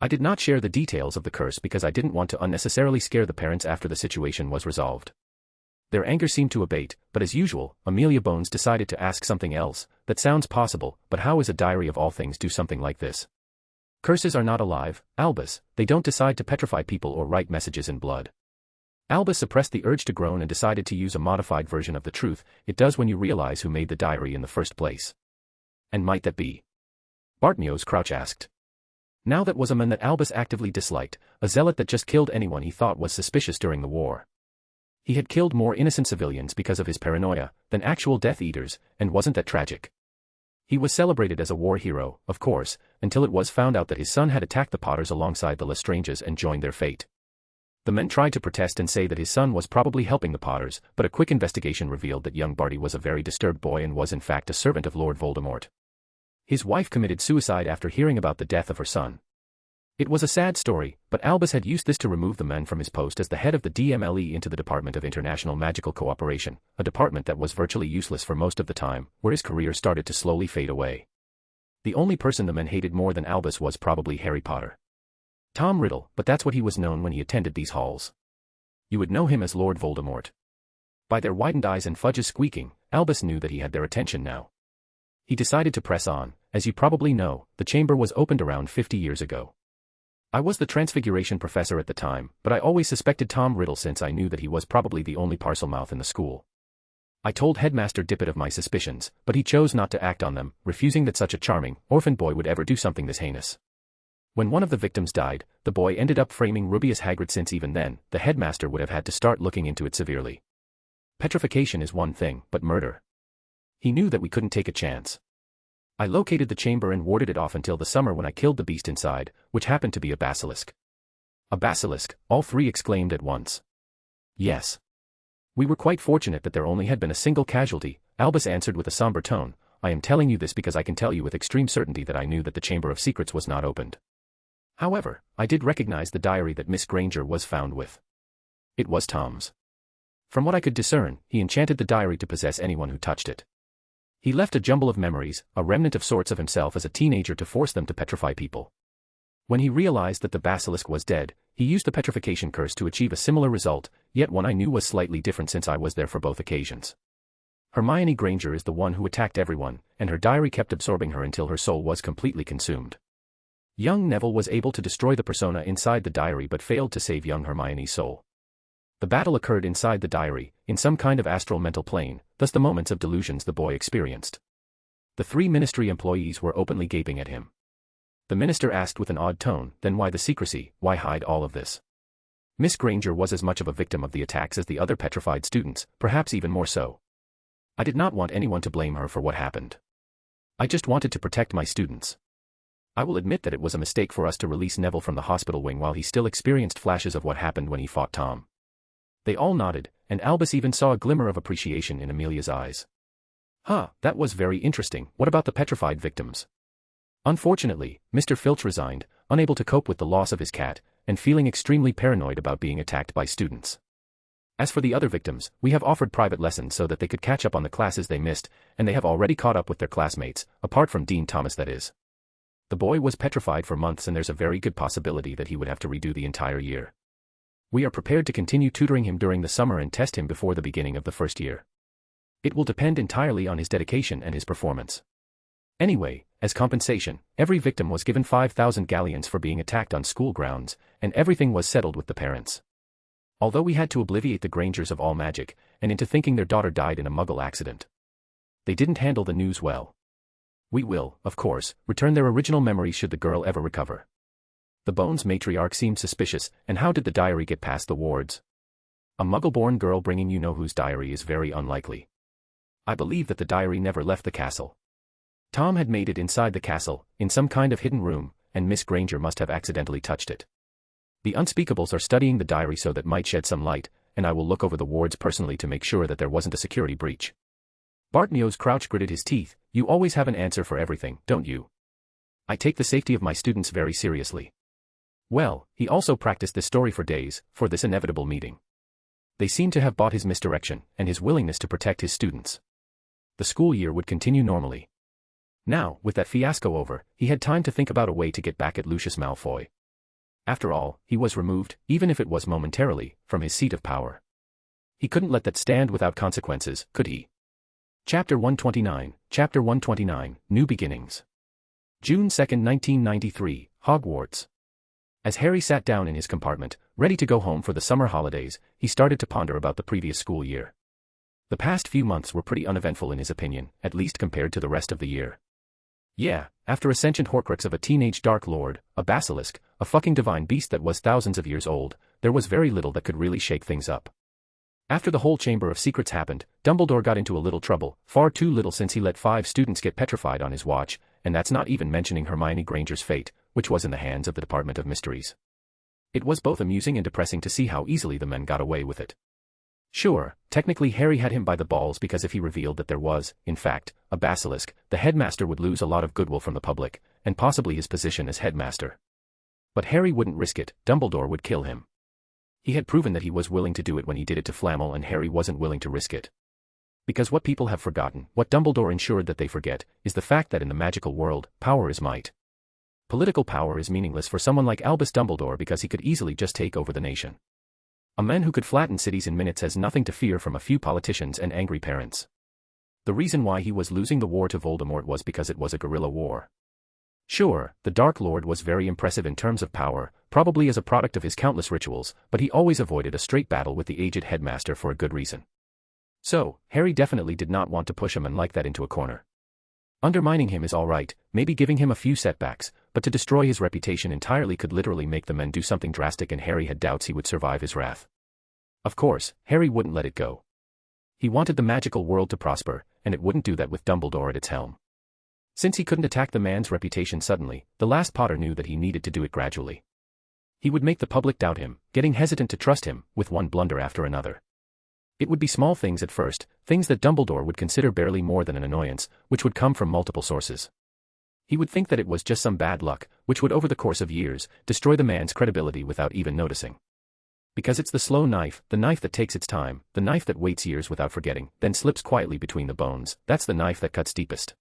I did not share the details of the curse because I didn't want to unnecessarily scare the parents after the situation was resolved. Their anger seemed to abate, but as usual, Amelia Bones decided to ask something else. That sounds possible, but how is a diary of all things do something like this? Curses are not alive, Albus, they don't decide to petrify people or write messages in blood. Albus suppressed the urge to groan and decided to use a modified version of the truth, it does when you realize who made the diary in the first place. And might that be? Bartmio's Crouch asked. Now that was a man that Albus actively disliked, a zealot that just killed anyone he thought was suspicious during the war. He had killed more innocent civilians because of his paranoia than actual Death Eaters, and wasn't that tragic? He was celebrated as a war hero, of course, until it was found out that his son had attacked the Potters alongside the Lestranges and joined their fate. The men tried to protest and say that his son was probably helping the Potters, but a quick investigation revealed that young Barty was a very disturbed boy and was in fact a servant of Lord Voldemort. His wife committed suicide after hearing about the death of her son. It was a sad story, but Albus had used this to remove the man from his post as the head of the DMLE into the Department of International Magical Cooperation, a department that was virtually useless for most of the time, where his career started to slowly fade away. The only person the men hated more than Albus was probably Harry Potter. Tom Riddle, but that's what he was known when he attended these halls. You would know him as Lord Voldemort. By their widened eyes and Fudge's squeaking, Albus knew that he had their attention now. He decided to press on. As you probably know, the chamber was opened around 50 years ago. I was the Transfiguration professor at the time, but I always suspected Tom Riddle since I knew that he was probably the only Parselmouth in the school. I told Headmaster Dippet of my suspicions, but he chose not to act on them, refusing that such a charming, orphan boy would ever do something this heinous. When one of the victims died, the boy ended up framing Rubius Hagrid since even then, the headmaster would have had to start looking into it severely. Petrification is one thing, but murder. He knew that we couldn't take a chance. I located the chamber and warded it off until the summer when I killed the beast inside, which happened to be a basilisk. A basilisk, all three exclaimed at once. Yes. We were quite fortunate that there only had been a single casualty, Albus answered with a somber tone. I am telling you this because I can tell you with extreme certainty that I knew that the Chamber of Secrets was not opened. However, I did recognize the diary that Miss Granger was found with. It was Tom's. From what I could discern, he enchanted the diary to possess anyone who touched it. He left a jumble of memories, a remnant of sorts of himself as a teenager to force them to petrify people. When he realized that the basilisk was dead, he used the petrification curse to achieve a similar result, yet one I knew was slightly different since I was there for both occasions. Hermione Granger is the one who attacked everyone, and her diary kept absorbing her until her soul was completely consumed. Young Neville was able to destroy the persona inside the diary but failed to save young Hermione's soul. The battle occurred inside the diary, in some kind of astral mental plane, thus the moments of delusions the boy experienced. The three ministry employees were openly gaping at him. The minister asked with an odd tone, then why the secrecy, why hide all of this? Miss Granger was as much of a victim of the attacks as the other petrified students, perhaps even more so. I did not want anyone to blame her for what happened. I just wanted to protect my students. I will admit that it was a mistake for us to release Neville from the hospital wing while he still experienced flashes of what happened when he fought Tom. They all nodded, and Albus even saw a glimmer of appreciation in Amelia's eyes. That was very interesting. What about the petrified victims? Unfortunately, Mr. Filch resigned, unable to cope with the loss of his cat, and feeling extremely paranoid about being attacked by students. As for the other victims, we have offered private lessons so that they could catch up on the classes they missed, and they have already caught up with their classmates, apart from Dean Thomas that is. The boy was petrified for months and there's a very good possibility that he would have to redo the entire year. We are prepared to continue tutoring him during the summer and test him before the beginning of the first year. It will depend entirely on his dedication and his performance. Anyway, as compensation, every victim was given 5,000 galleons for being attacked on school grounds, and everything was settled with the parents. Although we had to obliviate the Grangers of all magic, and into thinking their daughter died in a muggle accident. They didn't handle the news well. We will, of course, return their original memories should the girl ever recover. The Bones matriarch seemed suspicious, and how did the diary get past the wards? A muggle-born girl bringing you-know-whose diary is very unlikely. I believe that the diary never left the castle. Tom had made it inside the castle, in some kind of hidden room, and Miss Granger must have accidentally touched it. The Unspeakables are studying the diary so that might shed some light, and I will look over the wards personally to make sure that there wasn't a security breach. Bartmeo's Crouch gritted his teeth. You always have an answer for everything, don't you? I take the safety of my students very seriously. Well, he also practiced this story for days, for this inevitable meeting. They seemed to have bought his misdirection, and his willingness to protect his students. The school year would continue normally. Now, with that fiasco over, he had time to think about a way to get back at Lucius Malfoy. After all, he was removed, even if it was momentarily, from his seat of power. He couldn't let that stand without consequences, could he? Chapter 129, New Beginnings. June 2, 1993, Hogwarts. As Harry sat down in his compartment, ready to go home for the summer holidays, he started to ponder about the previous school year. The past few months were pretty uneventful in his opinion, at least compared to the rest of the year. Yeah, after a sentient Horcrux of a teenage Dark Lord, a basilisk, a fucking divine beast that was thousands of years old, there was very little that could really shake things up. After the whole Chamber of Secrets happened, Dumbledore got into a little trouble, far too little since he let 5 students get petrified on his watch, and that's not even mentioning Hermione Granger's fate, which was in the hands of the Department of Mysteries. It was both amusing and depressing to see how easily the men got away with it. Sure, Technically Harry had him by the balls because if he revealed that there was, in fact, a basilisk, the headmaster would lose a lot of goodwill from the public, and possibly his position as headmaster. But Harry wouldn't risk it. Dumbledore would kill him. He had proven that he was willing to do it when he did it to Flamel, and Harry wasn't willing to risk it. Because what people have forgotten, what Dumbledore ensured that they forget, is the fact that in the magical world, power is might. Political power is meaningless for someone like Albus Dumbledore because he could easily just take over the nation. A man who could flatten cities in minutes has nothing to fear from a few politicians and angry parents. The reason why he was losing the war to Voldemort was because it was a guerrilla war. Sure, the Dark Lord was very impressive in terms of power, probably as a product of his countless rituals, but he always avoided a straight battle with the aged headmaster for a good reason. So, Harry definitely did not want to push a man like that into a corner. Undermining him is alright, maybe giving him a few setbacks, but to destroy his reputation entirely could literally make the men do something drastic, and Harry had doubts he would survive his wrath. Of course, Harry wouldn't let it go. He wanted the magical world to prosper, and it wouldn't do that with Dumbledore at its helm. Since he couldn't attack the man's reputation suddenly, the last Potter knew that he needed to do it gradually. He would make the public doubt him, getting hesitant to trust him, with one blunder after another. It would be small things at first, things that Dumbledore would consider barely more than an annoyance, which would come from multiple sources. He would think that it was just some bad luck, which would over the course of years, destroy the man's credibility without even noticing. Because it's the slow knife, the knife that takes its time, the knife that waits years without forgetting, then slips quietly between the bones, that's the knife that cuts deepest.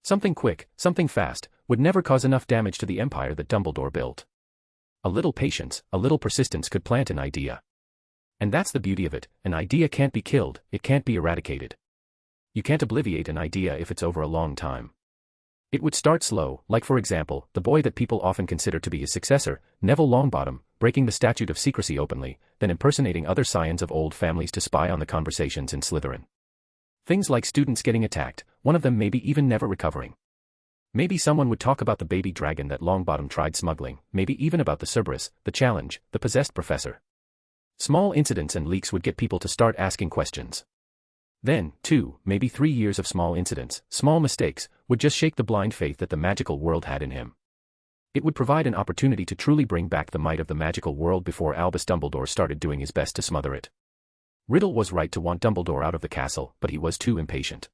Something quick, something fast, would never cause enough damage to the empire that Dumbledore built. A little patience, a little persistence could plant an idea. And that's the beauty of it, an idea can't be killed, it can't be eradicated. You can't obliviate an idea if it's over a long time. It would start slow, like for example, the boy that people often consider to be his successor, Neville Longbottom, breaking the statute of secrecy openly, then impersonating other scions of old families to spy on the conversations in Slytherin. Things like students getting attacked, one of them maybe even never recovering. Maybe someone would talk about the baby dragon that Longbottom tried smuggling, maybe even about the Cerberus, the challenge, the possessed professor. Small incidents and leaks would get people to start asking questions. Then, 2, maybe 3 years of small incidents, small mistakes, would just shake the blind faith that the magical world had in him. It would provide an opportunity to truly bring back the might of the magical world before Albus Dumbledore started doing his best to smother it. Riddle was right to want Dumbledore out of the castle, but he was too impatient.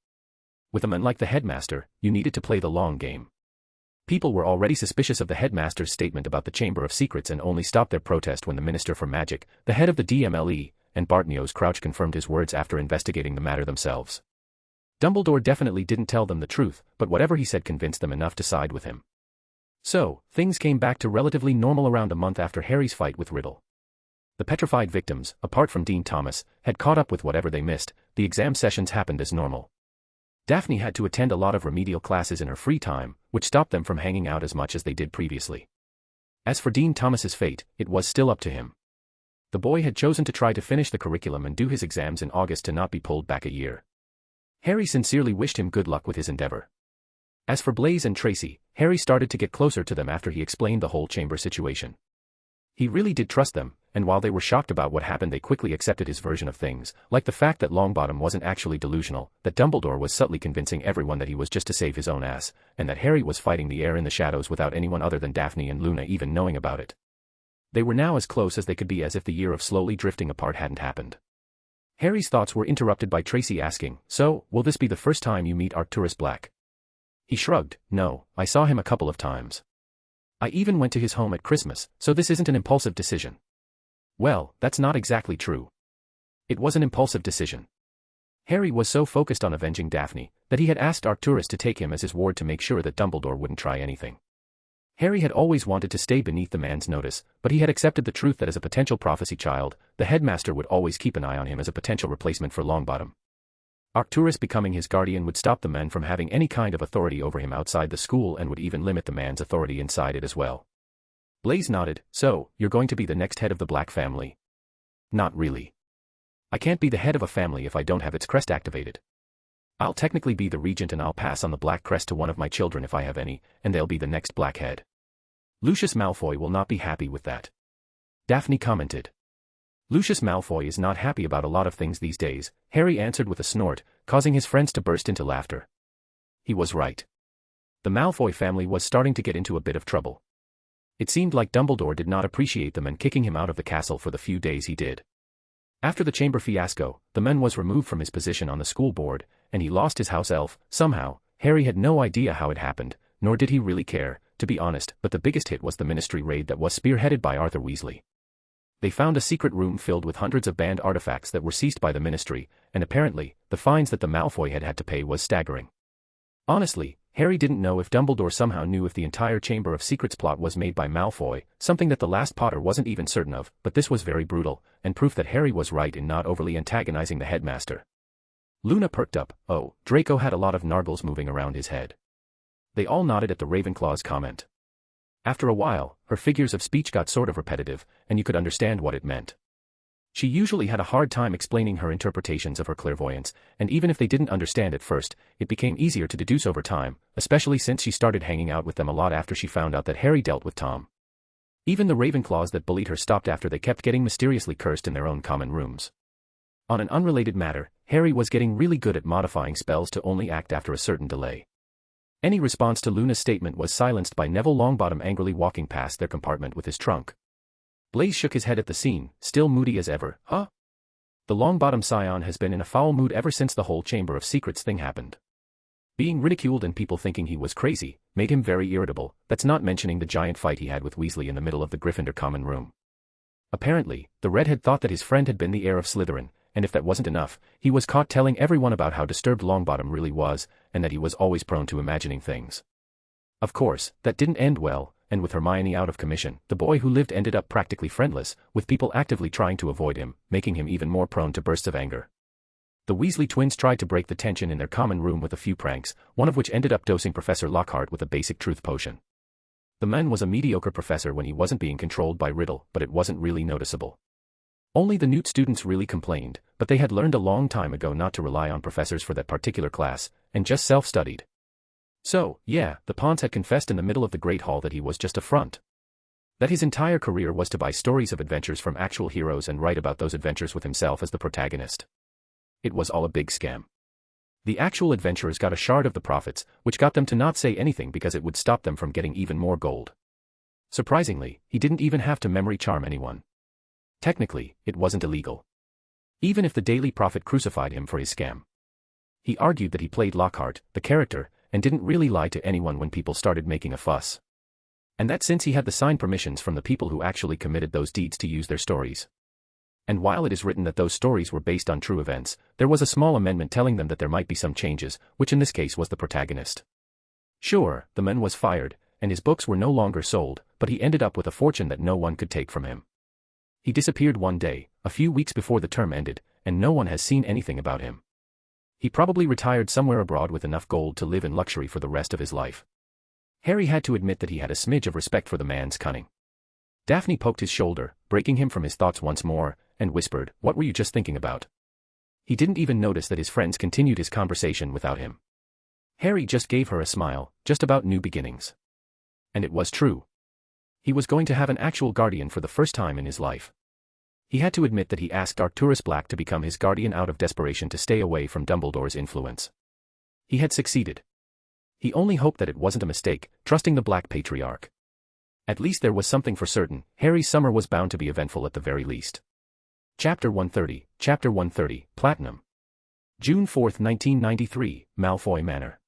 With a man like the headmaster, you needed to play the long game. People were already suspicious of the headmaster's statement about the Chamber of Secrets and only stopped their protest when the Minister for Magic, the head of the DMLE, and Bartnios Crouch confirmed his words after investigating the matter themselves. Dumbledore definitely didn't tell them the truth, but whatever he said convinced them enough to side with him. So, things came back to relatively normal around a month after Harry's fight with Riddle. The petrified victims, apart from Dean Thomas, had caught up with whatever they missed, the exam sessions happened as normal. Daphne had to attend a lot of remedial classes in her free time, which stopped them from hanging out as much as they did previously. As for Dean Thomas's fate, it was still up to him. The boy had chosen to try to finish the curriculum and do his exams in August to not be pulled back a year. Harry sincerely wished him good luck with his endeavor. As for Blaise and Tracy, Harry started to get closer to them after he explained the whole chamber situation. He really did trust them, and while they were shocked about what happened, they quickly accepted his version of things, like the fact that Longbottom wasn't actually delusional, that Dumbledore was subtly convincing everyone that he was just to save his own ass, and that Harry was fighting the heir in the shadows without anyone other than Daphne and Luna even knowing about it. They were now as close as they could be, as if the year of slowly drifting apart hadn't happened. Harry's thoughts were interrupted by Tracy asking, "So, will this be the first time you meet Arcturus Black?" He shrugged. "No, I saw him a couple of times. I even went to his home at Christmas, so this isn't an impulsive decision." Well, that's not exactly true. It was an impulsive decision. Harry was so focused on avenging Daphne that he had asked Arcturus to take him as his ward to make sure that Dumbledore wouldn't try anything. Harry had always wanted to stay beneath the man's notice, but he had accepted the truth that as a potential prophecy child, the headmaster would always keep an eye on him as a potential replacement for Longbottom. Arcturus becoming his guardian would stop the men from having any kind of authority over him outside the school and would even limit the man's authority inside it as well. Blaise nodded. "So, you're going to be the next head of the Black family?" "Not really. I can't be the head of a family if I don't have its crest activated. I'll technically be the regent and I'll pass on the black crest to one of my children if I have any, and they'll be the next black head." "Lucius Malfoy will not be happy with that," Daphne commented. "Lucius Malfoy is not happy about a lot of things these days," Harry answered with a snort, causing his friends to burst into laughter. He was right. The Malfoy family was starting to get into a bit of trouble. It seemed like Dumbledore did not appreciate them and kicking him out of the castle for the few days he did. After the chamber fiasco, the man was removed from his position on the school board, and he lost his house elf, somehow. Harry had no idea how it happened, nor did he really care, to be honest, but the biggest hit was the ministry raid that was spearheaded by Arthur Weasley. They found a secret room filled with hundreds of banned artifacts that were seized by the ministry, and apparently, the fines that the Malfoy had to pay was staggering. Honestly, Harry didn't know if Dumbledore somehow knew if the entire Chamber of Secrets plot was made by Malfoy, something that the last Potter wasn't even certain of, but this was very brutal, and proof that Harry was right in not overly antagonizing the headmaster. Luna perked up. Oh, Draco had a lot of nargles moving around his head. They all nodded at the Ravenclaw's comment. After a while, her figures of speech got sort of repetitive, and you could understand what it meant. She usually had a hard time explaining her interpretations of her clairvoyance, and even if they didn't understand at first, it became easier to deduce over time, especially since she started hanging out with them a lot after she found out that Harry dealt with Tom. Even the Ravenclaws that bullied her stopped after they kept getting mysteriously cursed in their own common rooms. On an unrelated matter, Harry was getting really good at modifying spells to only act after a certain delay. Any response to Luna's statement was silenced by Neville Longbottom angrily walking past their compartment with his trunk. Blaise shook his head at the scene, still moody as ever. Huh? The Longbottom scion has been in a foul mood ever since the whole Chamber of Secrets thing happened. Being ridiculed and people thinking he was crazy made him very irritable, that's not mentioning the giant fight he had with Weasley in the middle of the Gryffindor common room. Apparently, the redhead thought that his friend had been the heir of Slytherin, and if that wasn't enough, he was caught telling everyone about how disturbed Longbottom really was, and that he was always prone to imagining things. Of course, that didn't end well, and with Hermione out of commission, the boy who lived ended up practically friendless, with people actively trying to avoid him, making him even more prone to bursts of anger. The Weasley twins tried to break the tension in their common room with a few pranks, one of which ended up dosing Professor Lockhart with a basic truth potion. The man was a mediocre professor when he wasn't being controlled by Riddle, but it wasn't really noticeable. Only the Newt students really complained, but they had learned a long time ago not to rely on professors for that particular class, and just self-studied. So, yeah, the Pawns had confessed in the middle of the Great Hall that he was just a front. That his entire career was to buy stories of adventures from actual heroes and write about those adventures with himself as the protagonist. It was all a big scam. The actual adventurers got a shard of the profits, which got them to not say anything because it would stop them from getting even more gold. Surprisingly, he didn't even have to memory charm anyone. Technically, it wasn't illegal. Even if the Daily Prophet crucified him for his scam. He argued that he played Lockhart, the character, and didn't really lie to anyone when people started making a fuss. And that since he had the signed permissions from the people who actually committed those deeds to use their stories. And while it is written that those stories were based on true events, there was a small amendment telling them that there might be some changes, which in this case was the protagonist. Sure, the man was fired, and his books were no longer sold, but he ended up with a fortune that no one could take from him. He disappeared one day, a few weeks before the term ended, and no one has seen anything about him. He probably retired somewhere abroad with enough gold to live in luxury for the rest of his life. Harry had to admit that he had a smidge of respect for the man's cunning. Daphne poked his shoulder, breaking him from his thoughts once more, and whispered, "What were you just thinking about?" He didn't even notice that his friends continued his conversation without him. Harry just gave her a smile, just about new beginnings. And it was true. He was going to have an actual guardian for the first time in his life. He had to admit that he asked Arcturus Black to become his guardian out of desperation to stay away from Dumbledore's influence. He had succeeded. He only hoped that it wasn't a mistake, trusting the Black Patriarch. At least there was something for certain, Harry's summer was bound to be eventful at the very least. Chapter 130, Platinum. June 4, 1993, Malfoy Manor.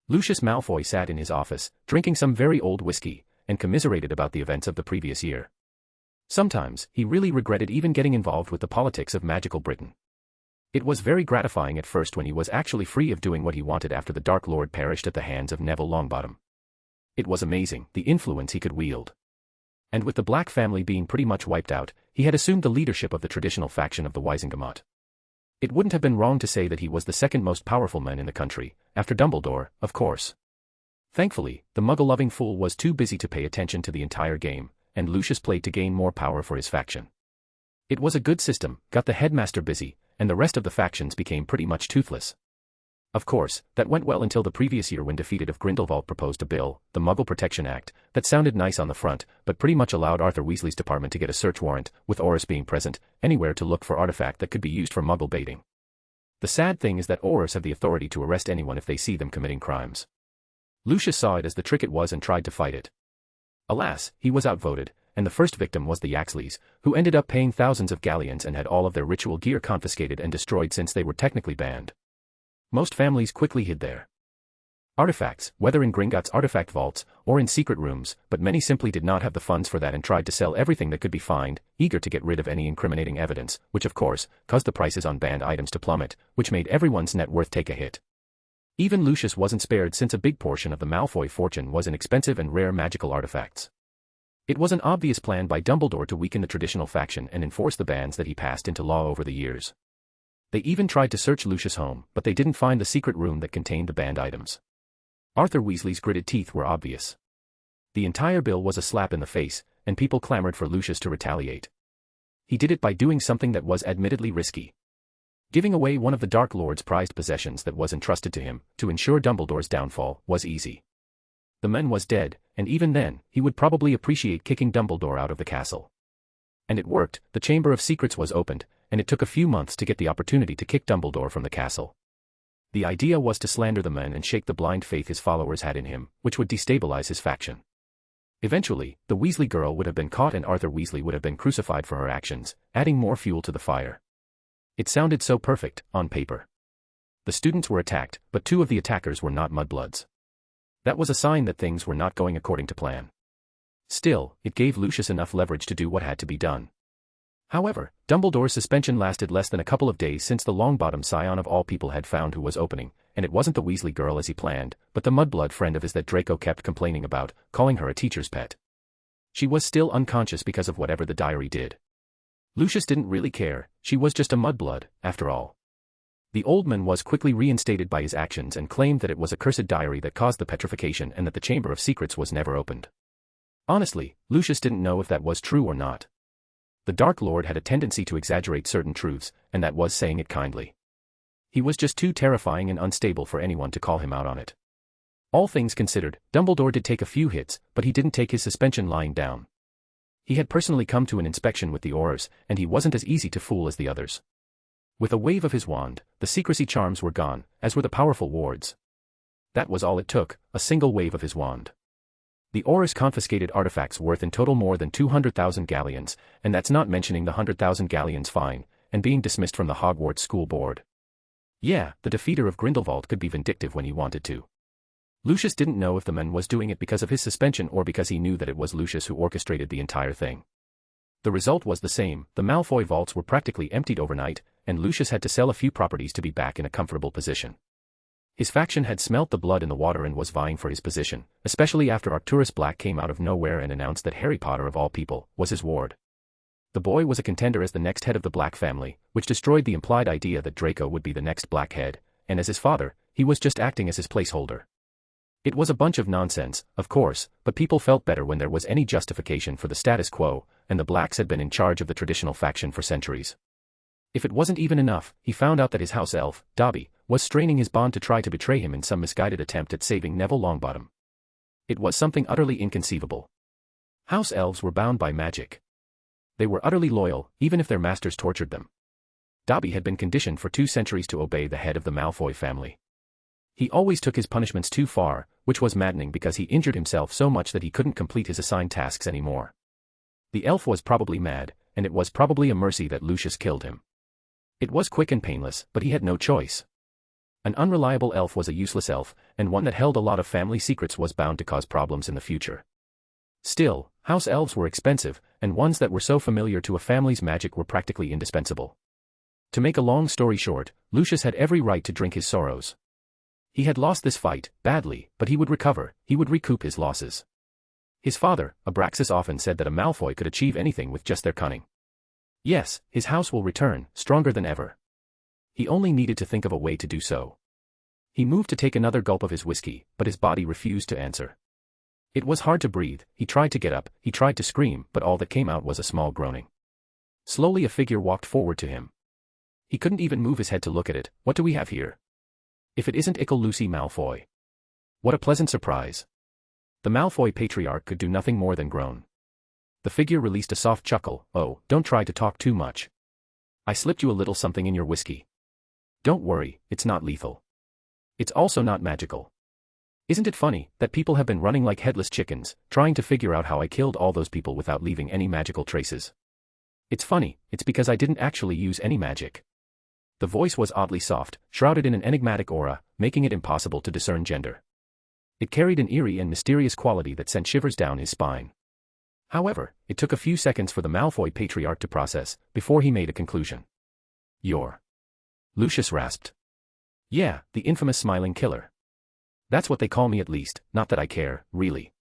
Lucius Malfoy sat in his office, drinking some very old whiskey, and commiserated about the events of the previous year. Sometimes, he really regretted even getting involved with the politics of magical Britain. It was very gratifying at first when he was actually free of doing what he wanted after the Dark Lord perished at the hands of Neville Longbottom. It was amazing, the influence he could wield. And with the Black family being pretty much wiped out, he had assumed the leadership of the traditional faction of the Wizengamot. It wouldn't have been wrong to say that he was the second most powerful man in the country, after Dumbledore, of course. Thankfully, the muggle-loving fool was too busy to pay attention to the entire game, and Lucius played to gain more power for his faction. It was a good system, got the headmaster busy, and the rest of the factions became pretty much toothless. Of course, that went well until the previous year when defeated of Grindelwald proposed a bill, the Muggle Protection Act, that sounded nice on the front, but pretty much allowed Arthur Weasley's department to get a search warrant, with Aurors being present, anywhere to look for artifact that could be used for Muggle baiting. The sad thing is that Aurors have the authority to arrest anyone if they see them committing crimes. Lucius saw it as the trick it was and tried to fight it. Alas, he was outvoted, and the first victim was the Yaxleys, who ended up paying thousands of galleons and had all of their ritual gear confiscated and destroyed since they were technically banned. Most families quickly hid their artifacts, whether in Gringotts artifact vaults or in secret rooms, but many simply did not have the funds for that and tried to sell everything that could be found, eager to get rid of any incriminating evidence, which of course caused the prices on banned items to plummet, which made everyone's net worth take a hit. Even Lucius wasn't spared, since a big portion of the Malfoy fortune was in expensive and rare magical artifacts. It was an obvious plan by Dumbledore to weaken the traditional faction and enforce the bans that he passed into law over the years. They even tried to search Lucius' home, but they didn't find the secret room that contained the banned items. Arthur Weasley's gritted teeth were obvious. The entire bill was a slap in the face, and people clamored for Lucius to retaliate. He did it by doing something that was admittedly risky. Giving away one of the Dark Lord's prized possessions that was entrusted to him, to ensure Dumbledore's downfall, was easy. The man was dead, and even then, he would probably appreciate kicking Dumbledore out of the castle. And it worked. The Chamber of Secrets was opened, and it took a few months to get the opportunity to kick Dumbledore from the castle. The idea was to slander the man and shake the blind faith his followers had in him, which would destabilize his faction. Eventually, the Weasley girl would have been caught and Arthur Weasley would have been crucified for her actions, adding more fuel to the fire. It sounded so perfect, on paper. The students were attacked, but 2 of the attackers were not mudbloods. That was a sign that things were not going according to plan. Still, it gave Lucius enough leverage to do what had to be done. However, Dumbledore's suspension lasted less than a couple of days, since the Longbottom scion of all people had found who was opening, and it wasn't the Weasley girl as he planned, but the mudblood friend of his that Draco kept complaining about, calling her a teacher's pet. She was still unconscious because of whatever the diary did. Lucius didn't really care, she was just a mudblood, after all. The old man was quickly reinstated by his actions and claimed that it was a cursed diary that caused the petrification and that the Chamber of Secrets was never opened. Honestly, Lucius didn't know if that was true or not. The Dark Lord had a tendency to exaggerate certain truths, and that was saying it kindly. He was just too terrifying and unstable for anyone to call him out on it. All things considered, Dumbledore did take a few hits, but he didn't take his suspension lying down. He had personally come to an inspection with the Aurors, and he wasn't as easy to fool as the others. With a wave of his wand, the secrecy charms were gone, as were the powerful wards. That was all it took, a single wave of his wand. The Aurors confiscated artifacts worth in total more than 200,000 galleons, and that's not mentioning the 100,000 galleons fine, and being dismissed from the Hogwarts school board. Yeah, the defeater of Grindelwald could be vindictive when he wanted to. Lucius didn't know if the man was doing it because of his suspension or because he knew that it was Lucius who orchestrated the entire thing. The result was the same, the Malfoy vaults were practically emptied overnight, and Lucius had to sell a few properties to be back in a comfortable position. His faction had smelt the blood in the water and was vying for his position, especially after Arcturus Black came out of nowhere and announced that Harry Potter of all people was his ward. The boy was a contender as the next head of the Black family, which destroyed the implied idea that Draco would be the next Black head, and as his father, he was just acting as his placeholder. It was a bunch of nonsense, of course, but people felt better when there was any justification for the status quo, and the Blacks had been in charge of the traditional faction for centuries. If it wasn't even enough, he found out that his house elf, Dobby, was straining his bond to try to betray him in some misguided attempt at saving Neville Longbottom. It was something utterly inconceivable. House elves were bound by magic. They were utterly loyal, even if their masters tortured them. Dobby had been conditioned for 2 centuries to obey the head of the Malfoy family. He always took his punishments too far, which was maddening because he injured himself so much that he couldn't complete his assigned tasks anymore. The elf was probably mad, and it was probably a mercy that Lucius killed him. It was quick and painless, but he had no choice. An unreliable elf was a useless elf, and one that held a lot of family secrets was bound to cause problems in the future. Still, house elves were expensive, and ones that were so familiar to a family's magic were practically indispensable. To make a long story short, Lucius had every right to drink his sorrows. He had lost this fight, badly, but he would recover, he would recoup his losses. His father, Abraxas, often said that a Malfoy could achieve anything with just their cunning. Yes, his house will return, stronger than ever. He only needed to think of a way to do so. He moved to take another gulp of his whiskey, but his body refused to answer. It was hard to breathe, he tried to get up, he tried to scream, but all that came out was a small groaning. Slowly a figure walked forward to him. He couldn't even move his head to look at it. What do we have here? If it isn't Ickle Lucy Malfoy. What a pleasant surprise. The Malfoy patriarch could do nothing more than groan. The figure released a soft chuckle. Oh, don't try to talk too much. I slipped you a little something in your whiskey. Don't worry, it's not lethal. It's also not magical. Isn't it funny that people have been running like headless chickens, trying to figure out how I killed all those people without leaving any magical traces? It's funny, it's because I didn't actually use any magic. The voice was oddly soft, shrouded in an enigmatic aura, making it impossible to discern gender. It carried an eerie and mysterious quality that sent shivers down his spine. However, it took a few seconds for the Malfoy patriarch to process, before he made a conclusion. "You're..." Lucius rasped. "Yeah, the infamous smiling killer. That's what they call me at least, not that I care, really."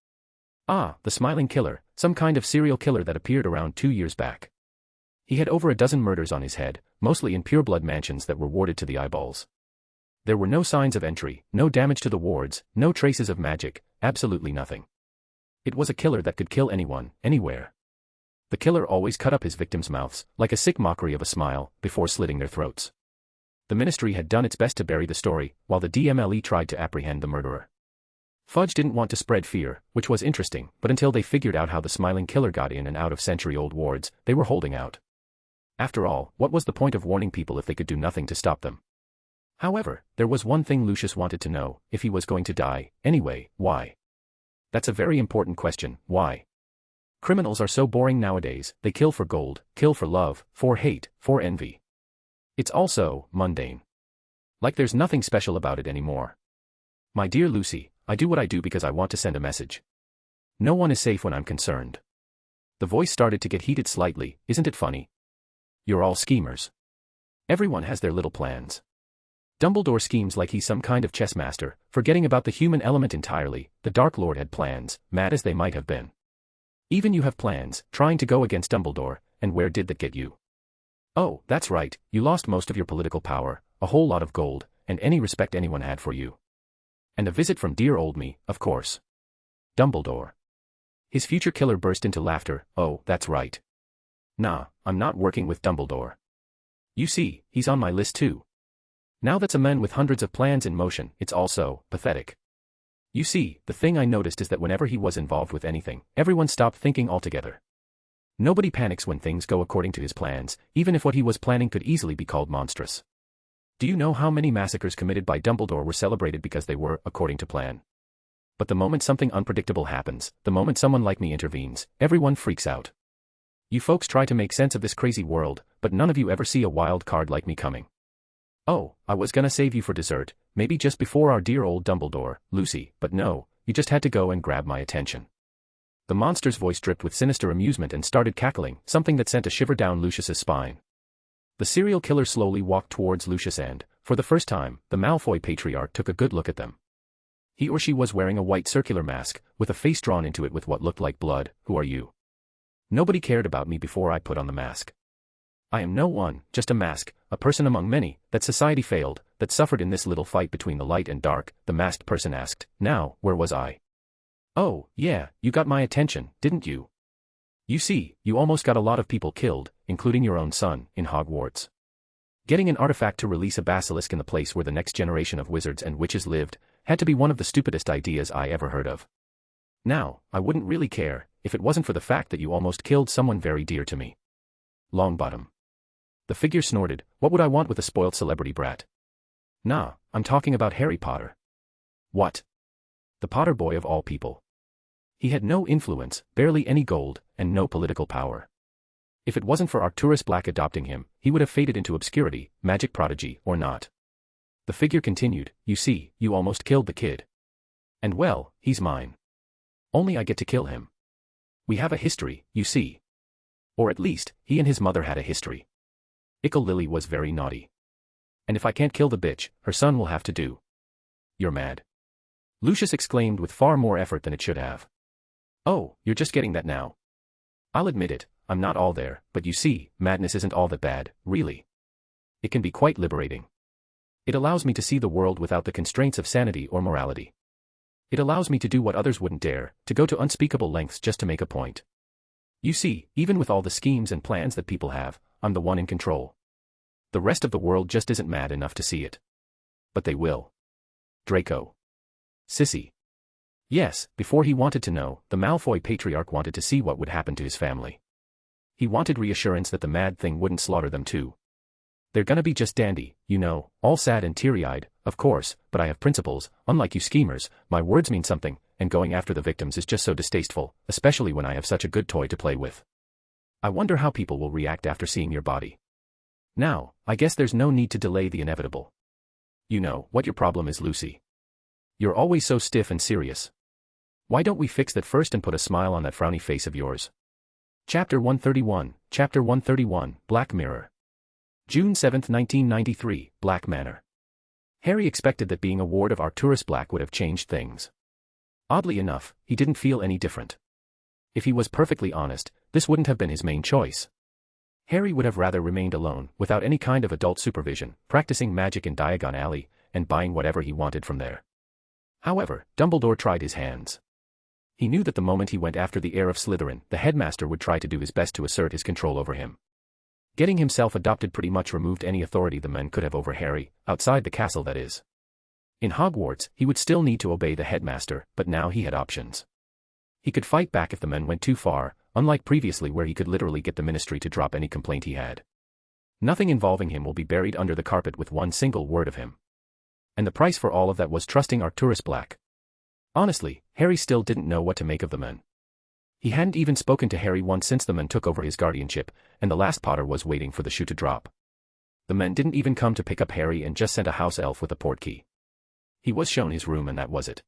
"Ah, the smiling killer, some kind of serial killer that appeared around 2 years back. He had over a dozen murders on his head, mostly in pureblood mansions that were warded to the eyeballs. There were no signs of entry, no damage to the wards, no traces of magic, absolutely nothing. It was a killer that could kill anyone, anywhere. The killer always cut up his victims' mouths, like a sick mockery of a smile, before slitting their throats. The Ministry had done its best to bury the story, while the DMLE tried to apprehend the murderer. Fudge didn't want to spread fear, which was interesting, but until they figured out how the smiling killer got in and out of century-old wards, they were holding out. After all, what was the point of warning people if they could do nothing to stop them? However, there was one thing Lucius wanted to know: if he was going to die, anyway, why? That's a very important question, why? Criminals are so boring nowadays, they kill for gold, kill for love, for hate, for envy. It's all so mundane. Like there's nothing special about it anymore. My dear Lucy, I do what I do because I want to send a message. No one is safe when I'm concerned." The voice started to get heated slightly. "Isn't it funny? You're all schemers. Everyone has their little plans. Dumbledore schemes like he's some kind of chess master, forgetting about the human element entirely. The Dark Lord had plans, mad as they might have been. Even you have plans, trying to go against Dumbledore, and where did that get you? Oh, that's right, you lost most of your political power, a whole lot of gold, and any respect anyone had for you. And a visit from dear old me, of course. Dumbledore." His future killer burst into laughter. "Oh, that's right. Nah, I'm not working with Dumbledore. You see, he's on my list too. Now that's a man with hundreds of plans in motion, it's all so pathetic. You see, the thing I noticed is that whenever he was involved with anything, everyone stopped thinking altogether. Nobody panics when things go according to his plans, even if what he was planning could easily be called monstrous. Do you know how many massacres committed by Dumbledore were celebrated because they were according to plan? But the moment something unpredictable happens, the moment someone like me intervenes, everyone freaks out. You folks try to make sense of this crazy world, but none of you ever see a wild card like me coming. Oh, I was gonna save you for dessert, maybe just before our dear old Dumbledore, Lucy, but no, you just had to go and grab my attention." The monster's voice dripped with sinister amusement and started cackling, something that sent a shiver down Lucius's spine. The serial killer slowly walked towards Lucius and, for the first time, the Malfoy patriarch took a good look at them. He or she was wearing a white circular mask, with a face drawn into it with what looked like blood. "Who are you?" "Nobody cared about me before I put on the mask. I am no one, just a mask, a person among many, that society failed, that suffered in this little fight between the light and dark," the masked person asked. "Now, where was I?" "Oh, yeah, you got my attention, didn't you? You see, you almost got a lot of people killed, including your own son, in Hogwarts. Getting an artifact to release a basilisk in the place where the next generation of wizards and witches lived, had to be one of the stupidest ideas I ever heard of. Now, I wouldn't really care, if it wasn't for the fact that you almost killed someone very dear to me. Longbottom." The figure snorted. "What would I want with a spoiled celebrity brat? Nah, I'm talking about Harry Potter." "What?" The Potter boy of all people. He had no influence, barely any gold, and no political power. If it wasn't for Arcturus Black adopting him, he would have faded into obscurity, magic prodigy or not. The figure continued. "You see, you almost killed the kid. And well, he's mine. Only I get to kill him. We have a history, you see. Or at least, he and his mother had a history. Ickle Lily was very naughty. And if I can't kill the bitch, her son will have to do." "You're mad," Lucius exclaimed with far more effort than it should have. "Oh, you're just getting that now. I'll admit it, I'm not all there, but you see, madness isn't all that bad, really. It can be quite liberating. It allows me to see the world without the constraints of sanity or morality. It allows me to do what others wouldn't dare, to go to unspeakable lengths just to make a point. You see, even with all the schemes and plans that people have, I'm the one in control. The rest of the world just isn't mad enough to see it. But they will. Draco. Sissy. Yes, before he wanted to know, the Malfoy patriarch wanted to see what would happen to his family. He wanted reassurance that the mad thing wouldn't slaughter them too. They're gonna be just dandy, you know, all sad and teary-eyed, of course, but I have principles, unlike you schemers, my words mean something, and going after the victims is just so distasteful, especially when I have such a good toy to play with. I wonder how people will react after seeing your body. Now, I guess there's no need to delay the inevitable. You know, what your problem is, Lucy. You're always so stiff and serious. Why don't we fix that first and put a smile on that frowny face of yours? Chapter 131, Black Mirror. June 7, 1993, Black Manor. Harry expected that being a ward of Arcturus Black would have changed things. Oddly enough, he didn't feel any different. If he was perfectly honest, this wouldn't have been his main choice. Harry would have rather remained alone, without any kind of adult supervision, practicing magic in Diagon Alley, and buying whatever he wanted from there. However, Dumbledore tried his hands. He knew that the moment he went after the heir of Slytherin, the headmaster would try to do his best to assert his control over him. Getting himself adopted pretty much removed any authority the men could have over Harry, outside the castle that is. In Hogwarts, he would still need to obey the headmaster, but now he had options. He could fight back if the men went too far, unlike previously where he could literally get the ministry to drop any complaint he had. Nothing involving him will be buried under the carpet with one single word of him. And the price for all of that was trusting Arcturus Black. Honestly, Harry still didn't know what to make of the men. He hadn't even spoken to Harry once since the men took over his guardianship, and the last Potter was waiting for the shoe to drop. The men didn't even come to pick up Harry and just sent a house elf with a portkey. He was shown his room and that was it.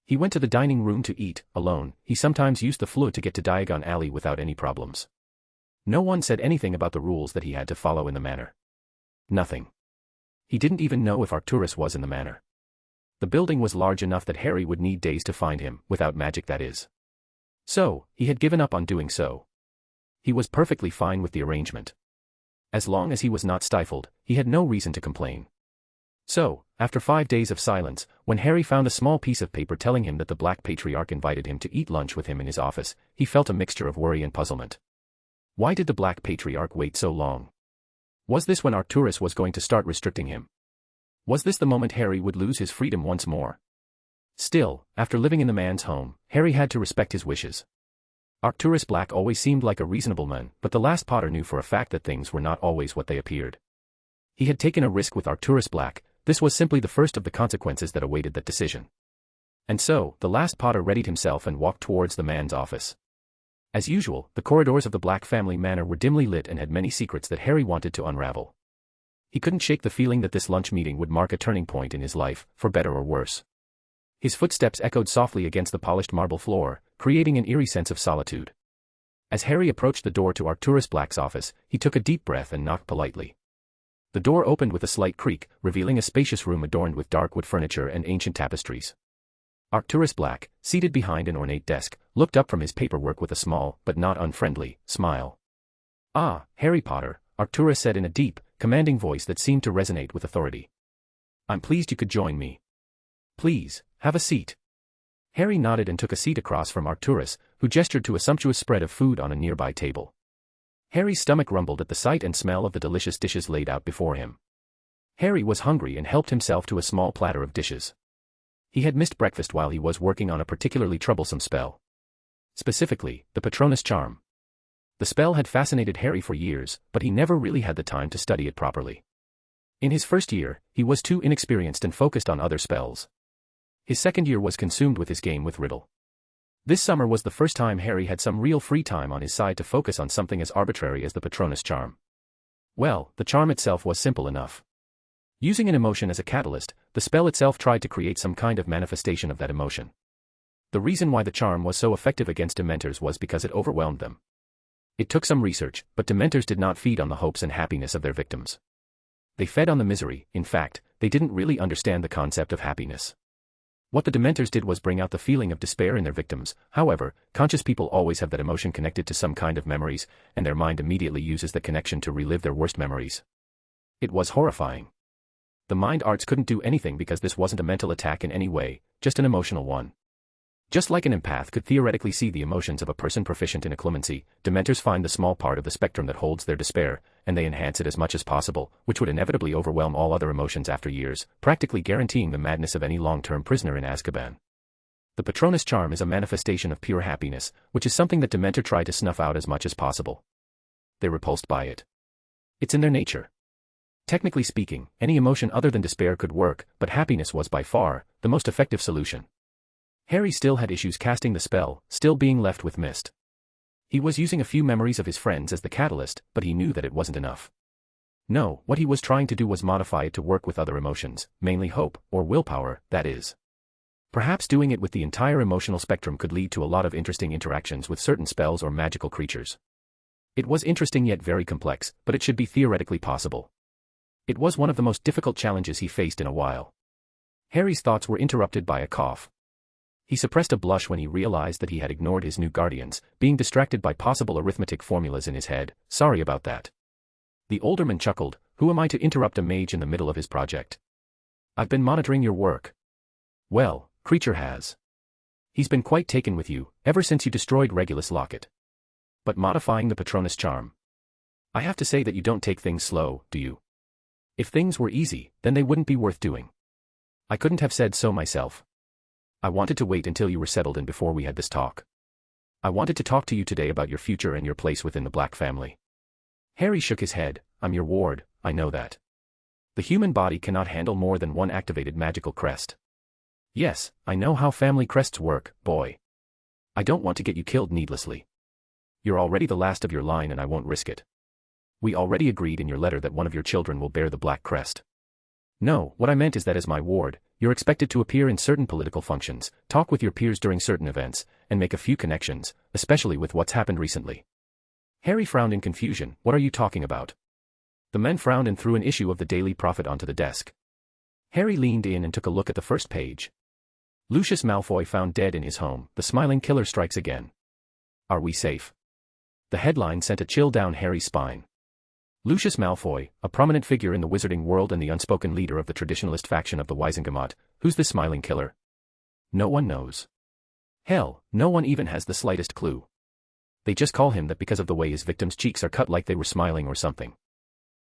He went to the dining room to eat, alone. He sometimes used the flue to get to Diagon Alley without any problems. No one said anything about the rules that he had to follow in the manor. Nothing. He didn't even know if Arcturus was in the manor. The building was large enough that Harry would need days to find him, without magic that is. So, he had given up on doing so. He was perfectly fine with the arrangement. As long as he was not stifled, he had no reason to complain. So, after 5 days of silence, when Harry found a small piece of paper telling him that the Black Patriarch invited him to eat lunch with him in his office, he felt a mixture of worry and puzzlement. Why did the Black Patriarch wait so long? Was this when Arcturus was going to start restricting him? Was this the moment Harry would lose his freedom once more? Still, after living in the man's home, Harry had to respect his wishes. Arcturus Black always seemed like a reasonable man, but the last Potter knew for a fact that things were not always what they appeared. He had taken a risk with Arcturus Black. This was simply the first of the consequences that awaited that decision. And so, the last Potter readied himself and walked towards the man's office. As usual, the corridors of the Black family manor were dimly lit and had many secrets that Harry wanted to unravel. He couldn't shake the feeling that this lunch meeting would mark a turning point in his life, for better or worse. His footsteps echoed softly against the polished marble floor, creating an eerie sense of solitude. As Harry approached the door to Arcturus Black's office, he took a deep breath and knocked politely. The door opened with a slight creak, revealing a spacious room adorned with dark wood furniture and ancient tapestries. Arcturus Black, seated behind an ornate desk, looked up from his paperwork with a small, but not unfriendly, smile. "Ah, Harry Potter," Arcturus said in a deep, commanding voice that seemed to resonate with authority. "I'm pleased you could join me. Please, have a seat." Harry nodded and took a seat across from Arcturus, who gestured to a sumptuous spread of food on a nearby table. Harry's stomach rumbled at the sight and smell of the delicious dishes laid out before him. Harry was hungry and helped himself to a small platter of dishes. He had missed breakfast while he was working on a particularly troublesome spell. Specifically, the Patronus charm. The spell had fascinated Harry for years, but he never really had the time to study it properly. In his first year, he was too inexperienced and focused on other spells. His second year was consumed with his game with Riddle. This summer was the first time Harry had some real free time on his side to focus on something as arbitrary as the Patronus charm. Well, the charm itself was simple enough. Using an emotion as a catalyst, the spell itself tried to create some kind of manifestation of that emotion. The reason why the charm was so effective against Dementors was because it overwhelmed them. It took some research, but Dementors did not feed on the hopes and happiness of their victims. They fed on the misery. In fact, they didn't really understand the concept of happiness. What the Dementors did was bring out the feeling of despair in their victims. However, conscious people always have that emotion connected to some kind of memories, and their mind immediately uses the connection to relive their worst memories. It was horrifying. The mind arts couldn't do anything because this wasn't a mental attack in any way, just an emotional one. Just like an empath could theoretically see the emotions of a person proficient in occlumency, Dementors find the small part of the spectrum that holds their despair, and they enhance it as much as possible, which would inevitably overwhelm all other emotions after years, practically guaranteeing the madness of any long-term prisoner in Azkaban. The Patronus charm is a manifestation of pure happiness, which is something that Dementor try to snuff out as much as possible. They're repulsed by it. It's in their nature. Technically speaking, any emotion other than despair could work, but happiness was by far the most effective solution. Harry still had issues casting the spell, still being left with mist. He was using a few memories of his friends as the catalyst, but he knew that it wasn't enough. No, what he was trying to do was modify it to work with other emotions, mainly hope, or willpower, that is. Perhaps doing it with the entire emotional spectrum could lead to a lot of interesting interactions with certain spells or magical creatures. It was interesting yet very complex, but it should be theoretically possible. It was one of the most difficult challenges he faced in a while. Harry's thoughts were interrupted by a cough. He suppressed a blush when he realized that he had ignored his new guardians, being distracted by possible arithmetic formulas in his head. Sorry about that. The alderman chuckled. Who am I to interrupt a mage in the middle of his project? I've been monitoring your work. Well, Creature has. He's been quite taken with you, ever since you destroyed Regulus Locket. But modifying the Patronus charm. I have to say that you don't take things slow, do you? If things were easy, then they wouldn't be worth doing. I couldn't have said so myself. I wanted to wait until you were settled in before we had this talk. I wanted to talk to you today about your future and your place within the Black family. Harry shook his head. I'm your ward, I know that. The human body cannot handle more than one activated magical crest. Yes, I know how family crests work, boy. I don't want to get you killed needlessly. You're already the last of your line and I won't risk it. We already agreed in your letter that one of your children will bear the black crest. No, what I meant is that as my ward, you're expected to appear in certain political functions, talk with your peers during certain events, and make a few connections, especially with what's happened recently. Harry frowned in confusion. What are you talking about? The men frowned and threw an issue of the Daily Prophet onto the desk. Harry leaned in and took a look at the first page. Lucius Malfoy found dead in his home. The smiling killer strikes again. Are we safe? The headline sent a chill down Harry's spine. Lucius Malfoy, a prominent figure in the wizarding world and the unspoken leader of the traditionalist faction of the Wisengamot. Who's this smiling killer? No one knows. Hell, no one even has the slightest clue. They just call him that because of the way his victims' cheeks are cut like they were smiling or something.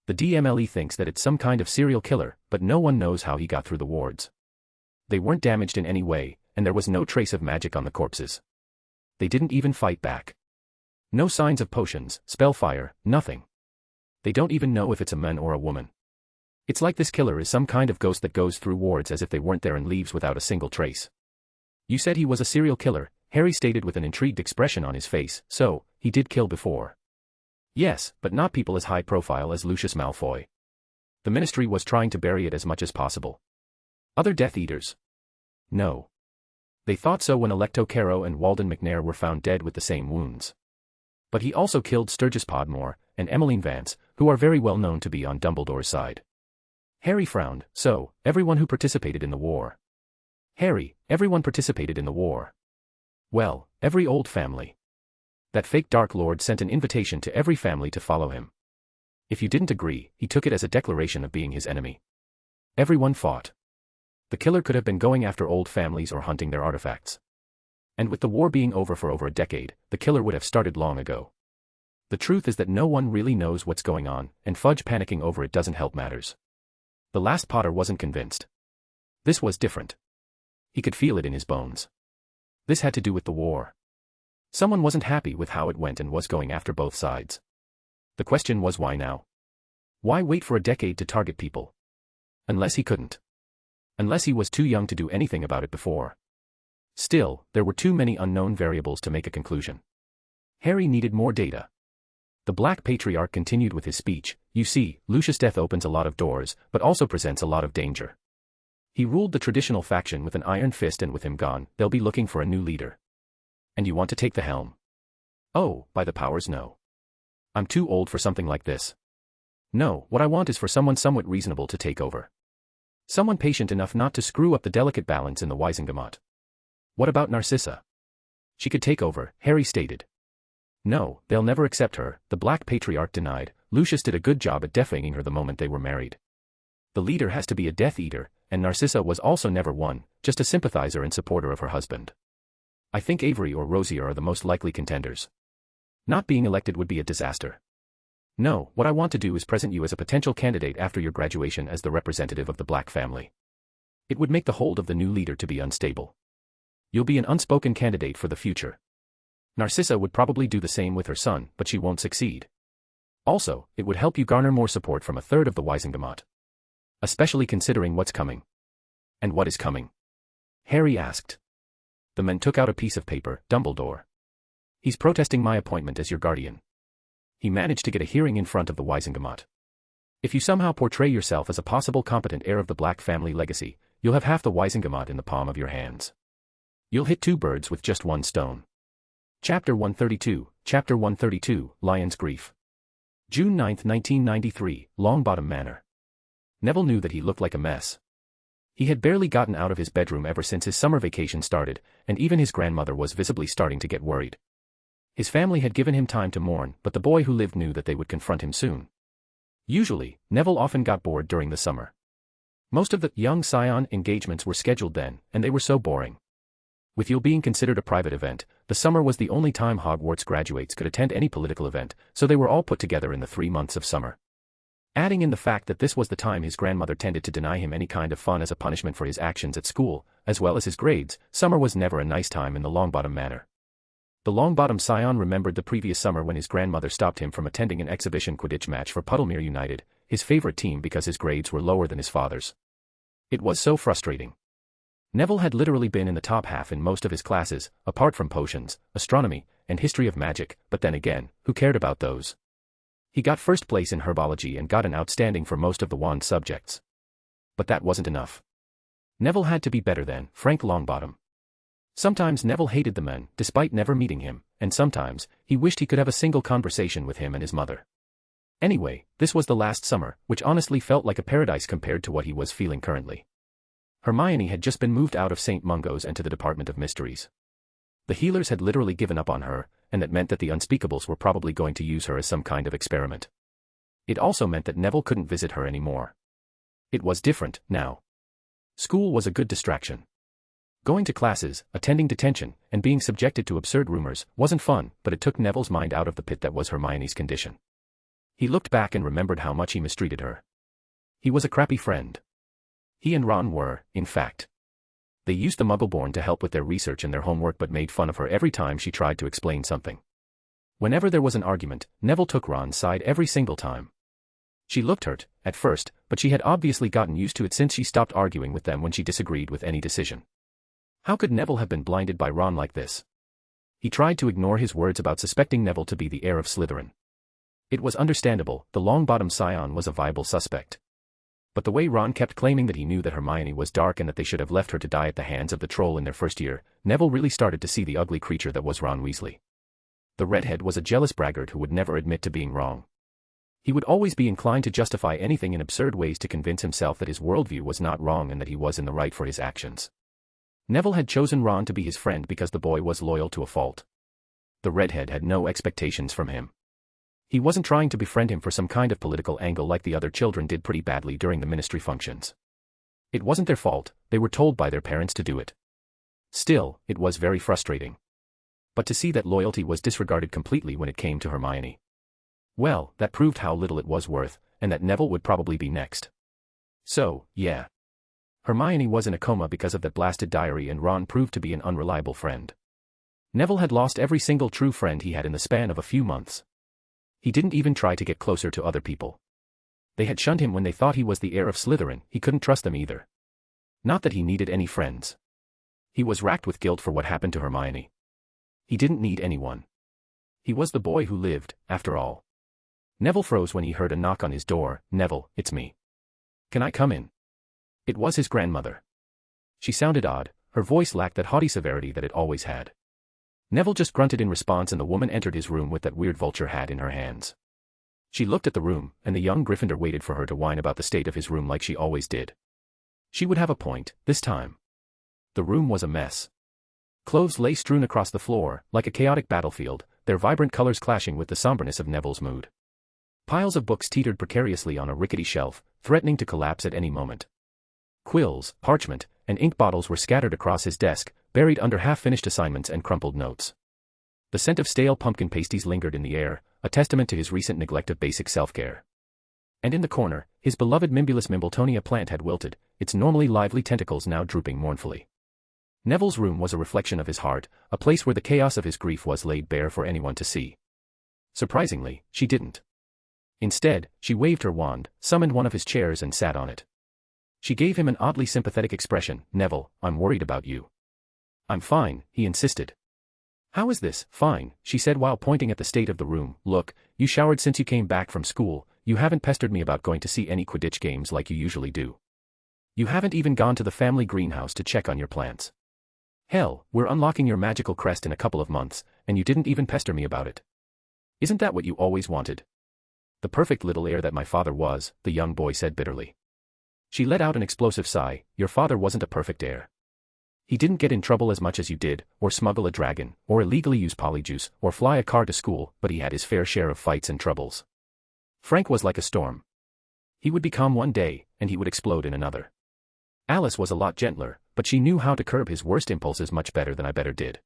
The DMLE thinks that it's some kind of serial killer, but no one knows how he got through the wards. They weren't damaged in any way, and there was no trace of magic on the corpses. They didn't even fight back. No signs of potions, spellfire, nothing. They don't even know if it's a man or a woman. It's like this killer is some kind of ghost that goes through wards as if they weren't there and leaves without a single trace. You said he was a serial killer, Harry stated with an intrigued expression on his face. So, he did kill before. Yes, but not people as high profile as Lucius Malfoy. The Ministry was trying to bury it as much as possible. Other Death Eaters? No. They thought so when Electo Caro and Walden McNair were found dead with the same wounds. But he also killed Sturgis Podmore and Emmeline Vance, who are very well known to be on Dumbledore's side. Harry frowned. So, everyone who participated in the war. Harry, everyone participated in the war. Well, every old family. That fake Dark Lord sent an invitation to every family to follow him. If you didn't agree, he took it as a declaration of being his enemy. Everyone fought. The killer could have been going after old families or hunting their artifacts. And with the war being over for over a decade, the killer would have started long ago. The truth is that no one really knows what's going on, and Fudge panicking over it doesn't help matters. The last Potter wasn't convinced. This was different. He could feel it in his bones. This had to do with the war. Someone wasn't happy with how it went and was going after both sides. The question was why now? Why wait for a decade to target people? Unless he couldn't. Unless he was too young to do anything about it before. Still, there were too many unknown variables to make a conclusion. Harry needed more data. The Black Patriarch continued with his speech. You see, Lucius' death opens a lot of doors, but also presents a lot of danger. He ruled the traditional faction with an iron fist, and with him gone, they'll be looking for a new leader. And you want to take the helm? Oh, by the powers, no. I'm too old for something like this. No, what I want is for someone somewhat reasonable to take over. Someone patient enough not to screw up the delicate balance in the Wisengamot. What about Narcissa? She could take over, Harry stated. No, they'll never accept her, the Black Patriarch denied. Lucius did a good job at defanging her the moment they were married. The leader has to be a Death Eater, and Narcissa was also never one, just a sympathizer and supporter of her husband. I think Avery or Rosier are the most likely contenders. Not being elected would be a disaster. No, what I want to do is present you as a potential candidate after your graduation as the representative of the Black family. It would make the hold of the new leader to be unstable. You'll be an unspoken candidate for the future. Narcissa would probably do the same with her son, but she won't succeed. Also, it would help you garner more support from a third of the Wisengamot. Especially considering what's coming. And what is coming? Harry asked. The men took out a piece of paper. Dumbledore. He's protesting my appointment as your guardian. He managed to get a hearing in front of the Wisengamot. If you somehow portray yourself as a possible competent heir of the Black family legacy, you'll have half the Wisengamot in the palm of your hands. You'll hit two birds with just one stone. Chapter 132, Lion's Grief. June 9, 1993, Longbottom Manor. Neville knew that he looked like a mess. He had barely gotten out of his bedroom ever since his summer vacation started, and even his grandmother was visibly starting to get worried. His family had given him time to mourn, but the boy who lived knew that they would confront him soon. Usually, Neville often got bored during the summer. Most of the young scion engagements were scheduled then, and they were so boring. With Yule being considered a private event, the summer was the only time Hogwarts graduates could attend any political event, so they were all put together in the 3 months of summer. Adding in the fact that this was the time his grandmother tended to deny him any kind of fun as a punishment for his actions at school, as well as his grades, summer was never a nice time in the Longbottom Manor. The Longbottom scion remembered the previous summer when his grandmother stopped him from attending an exhibition Quidditch match for Puddlemere United, his favorite team, because his grades were lower than his father's. It was so frustrating. Neville had literally been in the top half in most of his classes, apart from potions, astronomy, and history of magic, but then again, who cared about those? He got first place in herbology and got an outstanding for most of the wand subjects. But that wasn't enough. Neville had to be better than Frank Longbottom. Sometimes Neville hated the man, despite never meeting him, and sometimes, he wished he could have a single conversation with him and his mother. Anyway, this was the last summer, which honestly felt like a paradise compared to what he was feeling currently. Hermione had just been moved out of St. Mungo's and to the Department of Mysteries. The healers had literally given up on her, and that meant that the Unspeakables were probably going to use her as some kind of experiment. It also meant that Neville couldn't visit her anymore. It was different, now. School was a good distraction. Going to classes, attending detention, and being subjected to absurd rumors wasn't fun, but it took Neville's mind out of the pit that was Hermione's condition. He looked back and remembered how much he mistreated her. He was a crappy friend. He and Ron were, in fact. They used the Muggleborn to help with their research and their homework but made fun of her every time she tried to explain something. Whenever there was an argument, Neville took Ron's side every single time. She looked hurt, at first, but she had obviously gotten used to it since she stopped arguing with them when she disagreed with any decision. How could Neville have been blinded by Ron like this? He tried to ignore his words about suspecting Neville to be the heir of Slytherin. It was understandable, the Longbottom scion was a viable suspect. But the way Ron kept claiming that he knew that Hermione was dark and that they should have left her to die at the hands of the troll in their first year, Neville really started to see the ugly creature that was Ron Weasley. The redhead was a jealous braggart who would never admit to being wrong. He would always be inclined to justify anything in absurd ways to convince himself that his worldview was not wrong and that he was in the right for his actions. Neville had chosen Ron to be his friend because the boy was loyal to a fault. The redhead had no expectations from him. He wasn't trying to befriend him for some kind of political angle like the other children did pretty badly during the ministry functions. It wasn't their fault, they were told by their parents to do it. Still, it was very frustrating. But to see that loyalty was disregarded completely when it came to Hermione. Well, that proved how little it was worth, and that Neville would probably be next. So, yeah. Hermione was in a coma because of that blasted diary and Ron proved to be an unreliable friend. Neville had lost every single true friend he had in the span of a few months. He didn't even try to get closer to other people. They had shunned him when they thought he was the heir of Slytherin, he couldn't trust them either. Not that he needed any friends. He was racked with guilt for what happened to Hermione. He didn't need anyone. He was the boy who lived, after all. Neville froze when he heard a knock on his door. Neville, it's me. Can I come in? It was his grandmother. She sounded odd, her voice lacked that haughty severity that it always had. Neville just grunted in response and the woman entered his room with that weird vulture hat in her hands. She looked at the room, and the young Gryffindor waited for her to whine about the state of his room like she always did. She would have a point, this time. The room was a mess. Clothes lay strewn across the floor, like a chaotic battlefield, their vibrant colors clashing with the somberness of Neville's mood. Piles of books teetered precariously on a rickety shelf, threatening to collapse at any moment. Quills, parchment, and ink bottles were scattered across his desk, buried under half-finished assignments and crumpled notes. The scent of stale pumpkin pasties lingered in the air, a testament to his recent neglect of basic self-care. And in the corner, his beloved Mimbulus Mimbletonia plant had wilted, its normally lively tentacles now drooping mournfully. Neville's room was a reflection of his heart, a place where the chaos of his grief was laid bare for anyone to see. Surprisingly, she didn't. Instead, she waved her wand, summoned one of his chairs and sat on it. She gave him an oddly sympathetic expression. Neville, I'm worried about you. I'm fine, he insisted. How is this, fine, she said while pointing at the state of the room. Look, you showered since you came back from school, you haven't pestered me about going to see any Quidditch games like you usually do. You haven't even gone to the family greenhouse to check on your plants. Hell, we're unlocking your magical crest in a couple of months, and you didn't even pester me about it. Isn't that what you always wanted? The perfect little heir that my father was, the young boy said bitterly. She let out an explosive sigh. Your father wasn't a perfect heir. He didn't get in trouble as much as you did, or smuggle a dragon, or illegally use polyjuice, or fly a car to school, but he had his fair share of fights and troubles. Frank was like a storm. He would be calm one day, and he would explode in another. Alice was a lot gentler, but she knew how to curb his worst impulses much better than I better did.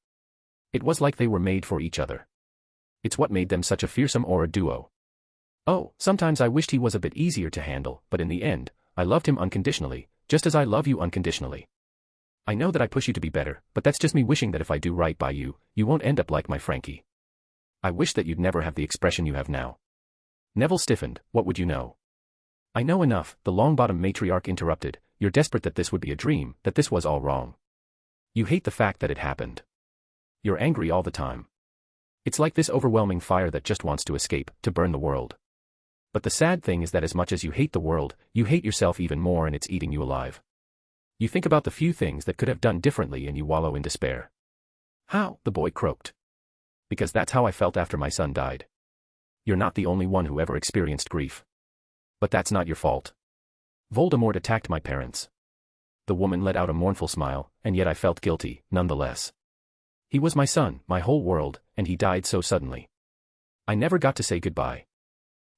It was like they were made for each other. It's what made them such a fearsome aura duo. Oh, sometimes I wished he was a bit easier to handle, but in the end, I loved him unconditionally, just as I love you unconditionally. I know that I push you to be better, but that's just me wishing that if I do right by you, you won't end up like my Frankie. I wish that you'd never have the expression you have now. Neville stiffened. What would you know? I know enough, the Longbottom matriarch interrupted. You're desperate that this would be a dream, that this was all wrong. You hate the fact that it happened. You're angry all the time. It's like this overwhelming fire that just wants to escape, to burn the world. But the sad thing is that as much as you hate the world, you hate yourself even more, and it's eating you alive. You think about the few things that could have done differently and you wallow in despair. How? The boy croaked. Because that's how I felt after my son died. You're not the only one who ever experienced grief. But that's not your fault. Voldemort attacked my parents. The woman let out a mournful smile, and yet I felt guilty, nonetheless. He was my son, my whole world, and he died so suddenly. I never got to say goodbye.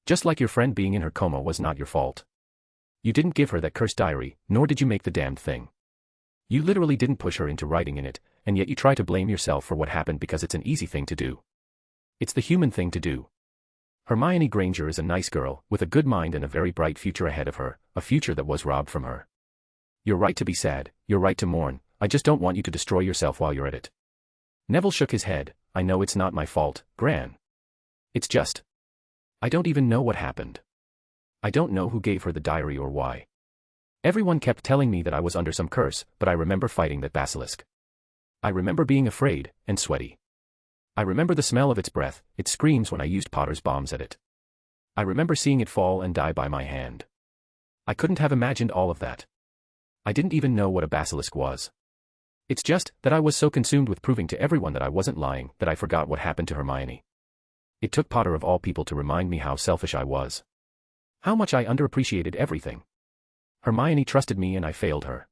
Just like your friend being in her coma was not your fault. You didn't give her that cursed diary, nor did you make the damned thing. You literally didn't push her into writing in it, and yet you try to blame yourself for what happened because it's an easy thing to do. It's the human thing to do. Hermione Granger is a nice girl, with a good mind and a very bright future ahead of her, a future that was robbed from her. You're right to be sad, you're right to mourn, I just don't want you to destroy yourself while you're at it. Neville shook his head. I know it's not my fault, Gran. It's just. I don't even know what happened. I don't know who gave her the diary or why. Everyone kept telling me that I was under some curse, but I remember fighting that basilisk. I remember being afraid, and sweaty. I remember the smell of its breath, its screams when I used Potter's bombs at it. I remember seeing it fall and die by my hand. I couldn't have imagined all of that. I didn't even know what a basilisk was. It's just that I was so consumed with proving to everyone that I wasn't lying that I forgot what happened to Hermione. It took Potter of all people to remind me how selfish I was. How much I underappreciated everything. Hermione trusted me and I failed her.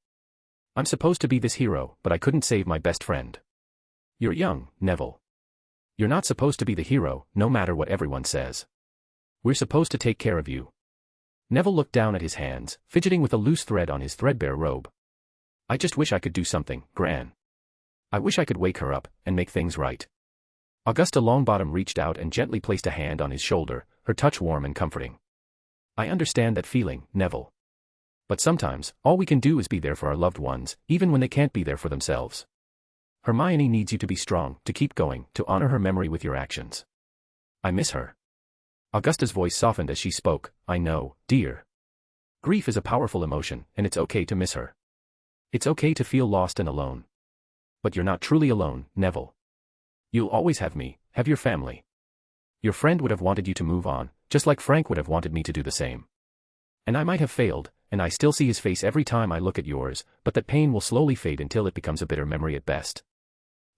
I'm supposed to be this hero, but I couldn't save my best friend. You're young, Neville. You're not supposed to be the hero, no matter what everyone says. We're supposed to take care of you. Neville looked down at his hands, fidgeting with a loose thread on his threadbare robe. I just wish I could do something, Gran. I wish I could wake her up, and make things right. Augusta Longbottom reached out and gently placed a hand on his shoulder, her touch warm and comforting. I understand that feeling, Neville. But sometimes, all we can do is be there for our loved ones, even when they can't be there for themselves. Hermione needs you to be strong, to keep going, to honor her memory with your actions. I miss her. Augusta's voice softened as she spoke. I know, dear. Grief is a powerful emotion, and it's okay to miss her. It's okay to feel lost and alone. But you're not truly alone, Neville. You'll always have me, have your family. Your friend would have wanted you to move on, just like Frank would have wanted me to do the same. And I might have failed, and I still see his face every time I look at yours, but that pain will slowly fade until it becomes a bitter memory at best.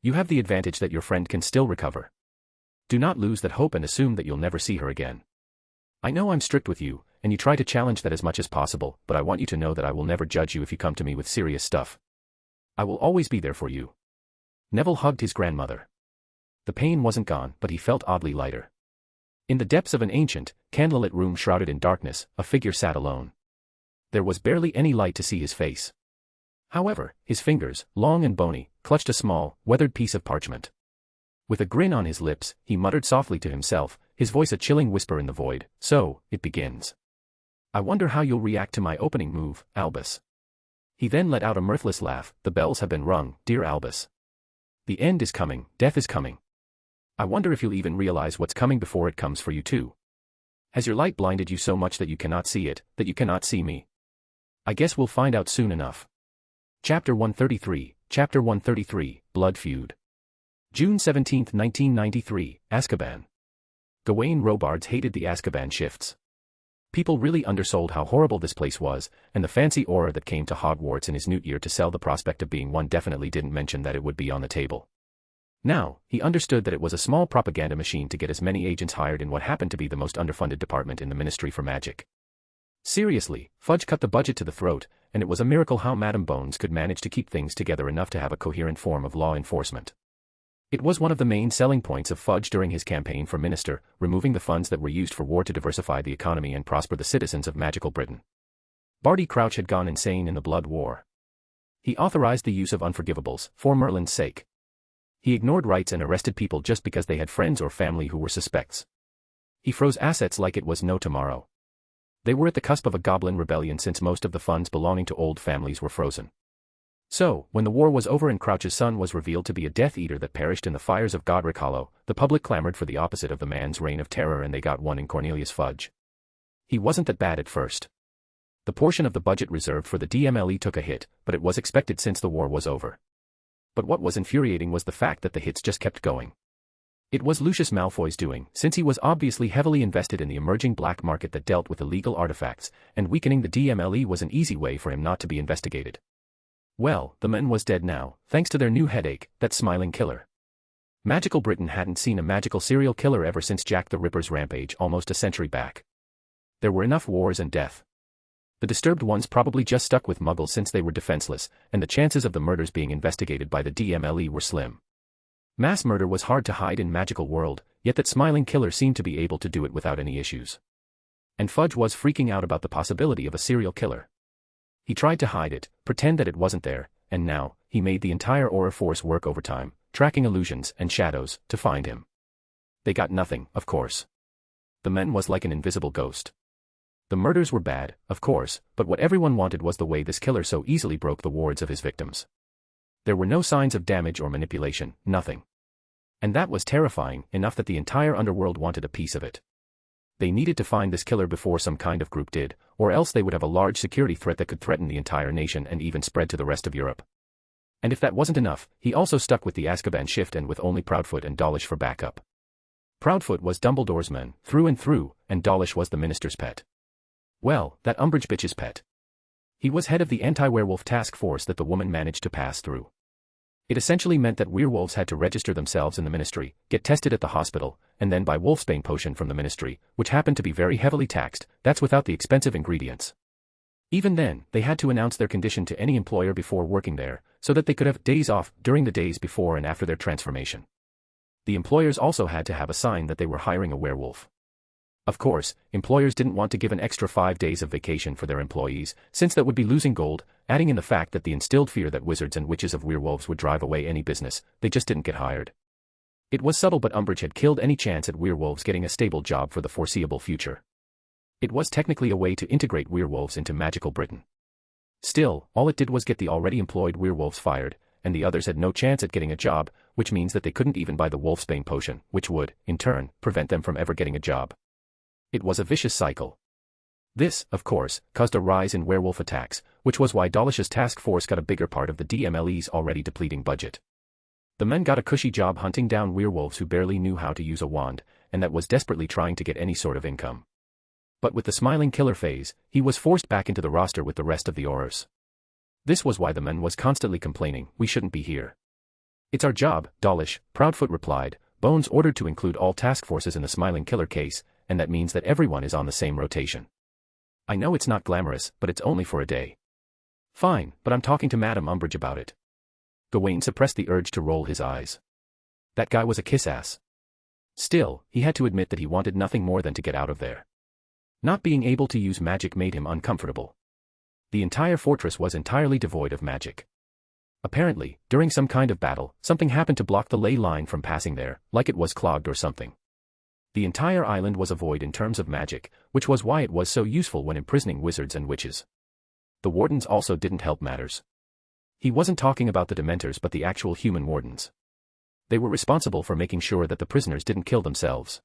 You have the advantage that your friend can still recover. Do not lose that hope and assume that you'll never see her again. I know I'm strict with you, and you try to challenge that as much as possible, but I want you to know that I will never judge you if you come to me with serious stuff. I will always be there for you. Neville hugged his grandmother. The pain wasn't gone, but he felt oddly lighter. In the depths of an ancient, candlelit room shrouded in darkness, a figure sat alone. There was barely any light to see his face. However, his fingers, long and bony, clutched a small, weathered piece of parchment. With a grin on his lips, he muttered softly to himself, his voice a chilling whisper in the void. So, it begins. I wonder how you'll react to my opening move, Albus. He then let out a mirthless laugh. The bells have been rung, dear Albus. The end is coming, death is coming. I wonder if you'll even realize what's coming before it comes for you too. Has your light blinded you so much that you cannot see it, that you cannot see me? I guess we'll find out soon enough. Chapter 133, Blood Feud. June 17, 1993, Azkaban. Gawain Robards hated the Azkaban shifts. People really undersold how horrible this place was, and the fancy aura that came to Hogwarts in his new year to sell the prospect of being one definitely didn't mention that it would be on the table. Now, he understood that it was a small propaganda machine to get as many agents hired in what happened to be the most underfunded department in the Ministry for Magic. Seriously, Fudge cut the budget to the throat, and it was a miracle how Madam Bones could manage to keep things together enough to have a coherent form of law enforcement. It was one of the main selling points of Fudge during his campaign for minister, removing the funds that were used for war to diversify the economy and prosper the citizens of magical Britain. Barty Crouch had gone insane in the Blood War. He authorized the use of unforgivables, for Merlin's sake. He ignored rights and arrested people just because they had friends or family who were suspects. He froze assets like it was no tomorrow. They were at the cusp of a goblin rebellion since most of the funds belonging to old families were frozen. So, when the war was over and Crouch's son was revealed to be a Death Eater that perished in the fires of Godric Hollow, the public clamored for the opposite of the man's reign of terror, and they got one in Cornelius Fudge. He wasn't that bad at first. The portion of the budget reserved for the DMLE took a hit, but it was expected since the war was over. But what was infuriating was the fact that the hits just kept going. It was Lucius Malfoy's doing, since he was obviously heavily invested in the emerging black market that dealt with illegal artifacts, and weakening the DMLE was an easy way for him not to be investigated. Well, the man was dead now, thanks to their new headache, that smiling killer. Magical Britain hadn't seen a magical serial killer ever since Jack the Ripper's rampage almost a century back. There were enough wars and death. The disturbed ones probably just stuck with Muggles since they were defenseless, and the chances of the murders being investigated by the DMLE were slim. Mass murder was hard to hide in magical world, yet that smiling killer seemed to be able to do it without any issues. And Fudge was freaking out about the possibility of a serial killer. He tried to hide it, pretend that it wasn't there, and now, he made the entire Aura Force work overtime, tracking illusions and shadows, to find him. They got nothing, of course. The man was like an invisible ghost. The murders were bad, of course, but what everyone wanted was the way this killer so easily broke the wards of his victims. There were no signs of damage or manipulation, nothing. And that was terrifying, enough that the entire underworld wanted a piece of it. They needed to find this killer before some kind of group did, or else they would have a large security threat that could threaten the entire nation and even spread to the rest of Europe. And if that wasn't enough, he also stuck with the Azkaban shift and with only Proudfoot and Dawlish for backup. Proudfoot was Dumbledore's man, through and through, and Dawlish was the minister's pet. Well, that Umbridge bitch's pet. He was head of the anti-werewolf task force that the woman managed to pass through. It essentially meant that werewolves had to register themselves in the ministry, get tested at the hospital, and then buy wolfsbane potion from the ministry, which happened to be very heavily taxed, that's without the expensive ingredients. Even then, they had to announce their condition to any employer before working there, so that they could have days off during the days before and after their transformation. The employers also had to have a sign that they were hiring a werewolf. Of course, employers didn't want to give an extra 5 days of vacation for their employees, since that would be losing gold, adding in the fact that the instilled fear that wizards and witches of werewolves would drive away any business, they just didn't get hired. It was subtle, but Umbridge had killed any chance at werewolves getting a stable job for the foreseeable future. It was technically a way to integrate werewolves into magical Britain. Still, all it did was get the already employed werewolves fired, and the others had no chance at getting a job, which means that they couldn't even buy the wolfsbane potion, which would, in turn, prevent them from ever getting a job. It was a vicious cycle. This, of course, caused a rise in werewolf attacks, which was why Dawlish's task force got a bigger part of the DMLE's already depleting budget. The men got a cushy job hunting down werewolves who barely knew how to use a wand, and that was desperately trying to get any sort of income. But with the smiling killer phase, he was forced back into the roster with the rest of the Aurors. This was why the man was constantly complaining, "We shouldn't be here." "It's our job, Dawlish," Proudfoot replied. "Bones ordered to include all task forces in the smiling killer case, and that means that everyone is on the same rotation. I know it's not glamorous, but it's only for a day." "Fine, but I'm talking to Madame Umbridge about it." Gawain suppressed the urge to roll his eyes. That guy was a kiss-ass. Still, he had to admit that he wanted nothing more than to get out of there. Not being able to use magic made him uncomfortable. The entire fortress was entirely devoid of magic. Apparently, during some kind of battle, something happened to block the ley line from passing there, like it was clogged or something. The entire island was a void in terms of magic, which was why it was so useful when imprisoning wizards and witches. The wardens also didn't help matters. He wasn't talking about the Dementors but the actual human wardens. They were responsible for making sure that the prisoners didn't kill themselves.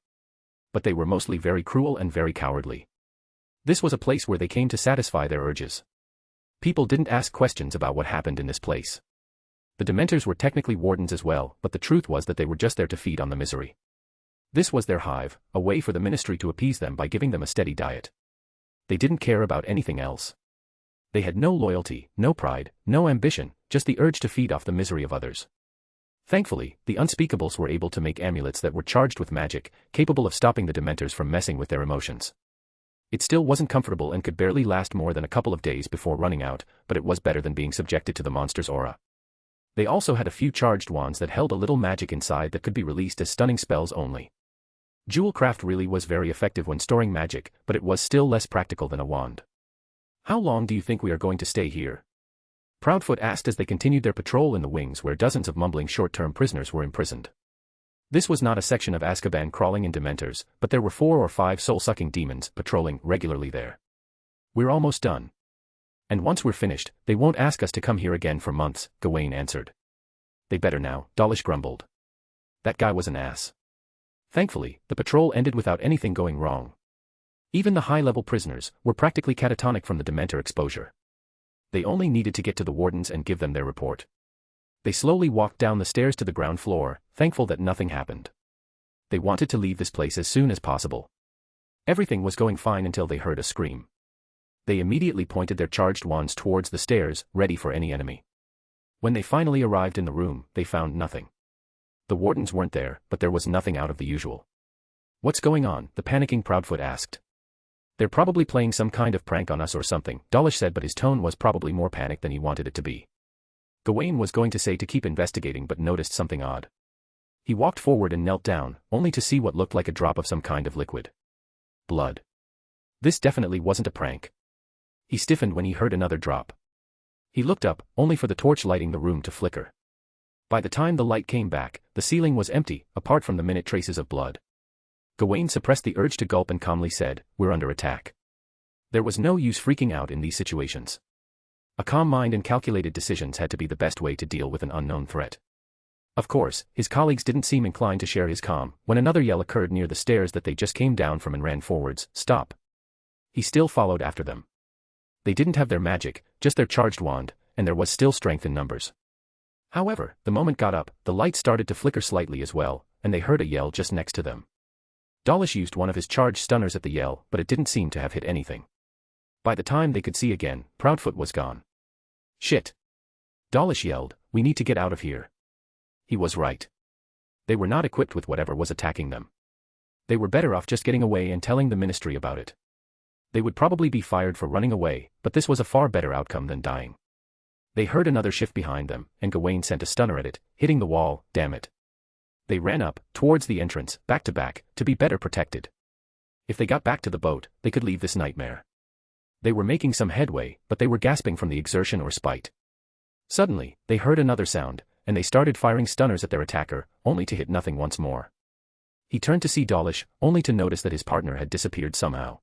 But they were mostly very cruel and very cowardly. This was a place where they came to satisfy their urges. People didn't ask questions about what happened in this place. The Dementors were technically wardens as well, but the truth was that they were just there to feed on the misery. This was their hive, a way for the ministry to appease them by giving them a steady diet. They didn't care about anything else. They had no loyalty, no pride, no ambition, just the urge to feed off the misery of others. Thankfully, the unspeakables were able to make amulets that were charged with magic, capable of stopping the Dementors from messing with their emotions. It still wasn't comfortable and could barely last more than a couple of days before running out, but it was better than being subjected to the monster's aura. They also had a few charged wands that held a little magic inside that could be released as stunning spells only. Jewelcraft really was very effective when storing magic, but it was still less practical than a wand. "How long do you think we are going to stay here?" Proudfoot asked as they continued their patrol in the wings where dozens of mumbling short-term prisoners were imprisoned. This was not a section of Azkaban crawling in Dementors, but there were 4 or 5 soul-sucking demons patrolling regularly there. "We're almost done. And once we're finished, they won't ask us to come here again for months," Gawain answered. "They better now," Dawlish grumbled. That guy was an ass. Thankfully, the patrol ended without anything going wrong. Even the high-level prisoners were practically catatonic from the Dementor exposure. They only needed to get to the wardens and give them their report. They slowly walked down the stairs to the ground floor, thankful that nothing happened. They wanted to leave this place as soon as possible. Everything was going fine until they heard a scream. They immediately pointed their charged wands towards the stairs, ready for any enemy. When they finally arrived in the room, they found nothing. The wardens weren't there, but there was nothing out of the usual. "What's going on?" the panicking Proudfoot asked. "They're probably playing some kind of prank on us or something," Dawlish said, but his tone was probably more panic than he wanted it to be. Gawain was going to say to keep investigating but noticed something odd. He walked forward and knelt down, only to see what looked like a drop of some kind of liquid. Blood. This definitely wasn't a prank. He stiffened when he heard another drop. He looked up, only for the torch lighting the room to flicker. By the time the light came back, the ceiling was empty, apart from the minute traces of blood. Gawain suppressed the urge to gulp and calmly said, "We're under attack." There was no use freaking out in these situations. A calm mind and calculated decisions had to be the best way to deal with an unknown threat. Of course, his colleagues didn't seem inclined to share his calm, when another yell occurred near the stairs that they just came down from and ran forwards. "Stop!" He still followed after them. They didn't have their magic, just their charged wand, and there was still strength in numbers. However, the moment got up, the light started to flicker slightly as well, and they heard a yell just next to them. Dawlish used one of his charged stunners at the yell, but it didn't seem to have hit anything. By the time they could see again, Proudfoot was gone. "Shit!" Dawlish yelled, "We need to get out of here." He was right. They were not equipped with whatever was attacking them. They were better off just getting away and telling the ministry about it. They would probably be fired for running away, but this was a far better outcome than dying. They heard another shift behind them, and Gawain sent a stunner at it, hitting the wall. Damn it. They ran up, towards the entrance, back to back, to be better protected. If they got back to the boat, they could leave this nightmare. They were making some headway, but they were gasping from the exertion or spite. Suddenly, they heard another sound, and they started firing stunners at their attacker, only to hit nothing once more. He turned to see Dawlish, only to notice that his partner had disappeared somehow.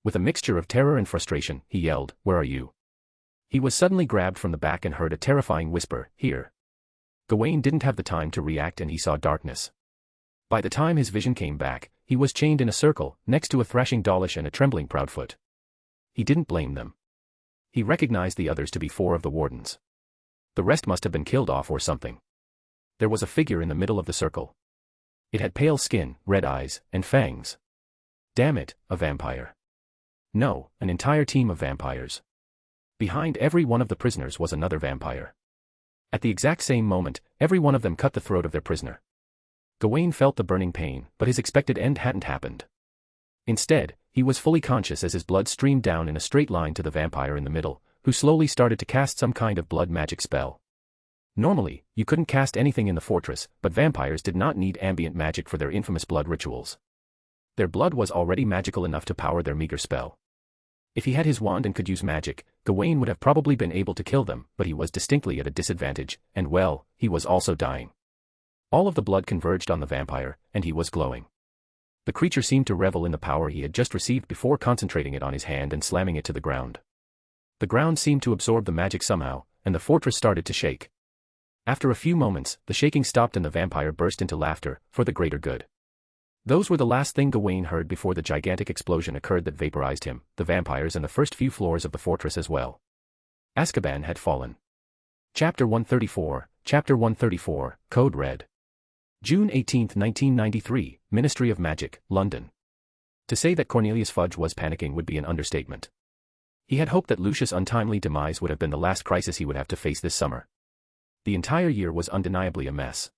With a mixture of terror and frustration, he yelled, "Where are you?" He was suddenly grabbed from the back and heard a terrifying whisper, "Here." Gawain didn't have the time to react and he saw darkness. By the time his vision came back, he was chained in a circle, next to a thrashing Dawlish and a trembling Proudfoot. He didn't blame them. He recognized the others to be 4 of the wardens. The rest must have been killed off or something. There was a figure in the middle of the circle. It had pale skin, red eyes, and fangs. Damn it, a vampire. No, an entire team of vampires. Behind every one of the prisoners was another vampire. At the exact same moment, every one of them cut the throat of their prisoner. Gawain felt the burning pain, but his expected end hadn't happened. Instead, he was fully conscious as his blood streamed down in a straight line to the vampire in the middle, who slowly started to cast some kind of blood magic spell. Normally, you couldn't cast anything in the fortress, but vampires did not need ambient magic for their infamous blood rituals. Their blood was already magical enough to power their meager spell. If he had his wand and could use magic, Gawain would have probably been able to kill them, but he was distinctly at a disadvantage, and well, he was also dying. All of the blood converged on the vampire, and he was glowing. The creature seemed to revel in the power he had just received before concentrating it on his hand and slamming it to the ground. The ground seemed to absorb the magic somehow, and the fortress started to shake. After a few moments, the shaking stopped and the vampire burst into laughter, for the greater good. Those were the last thing Gawain heard before the gigantic explosion occurred that vaporized him, the vampires and the first few floors of the fortress as well. Azkaban had fallen. Chapter 134, Code Red. June 18, 1993, Ministry of Magic, London. To say that Cornelius Fudge was panicking would be an understatement. He had hoped that Lucius' untimely demise would have been the last crisis he would have to face this summer. The entire year was undeniably a mess.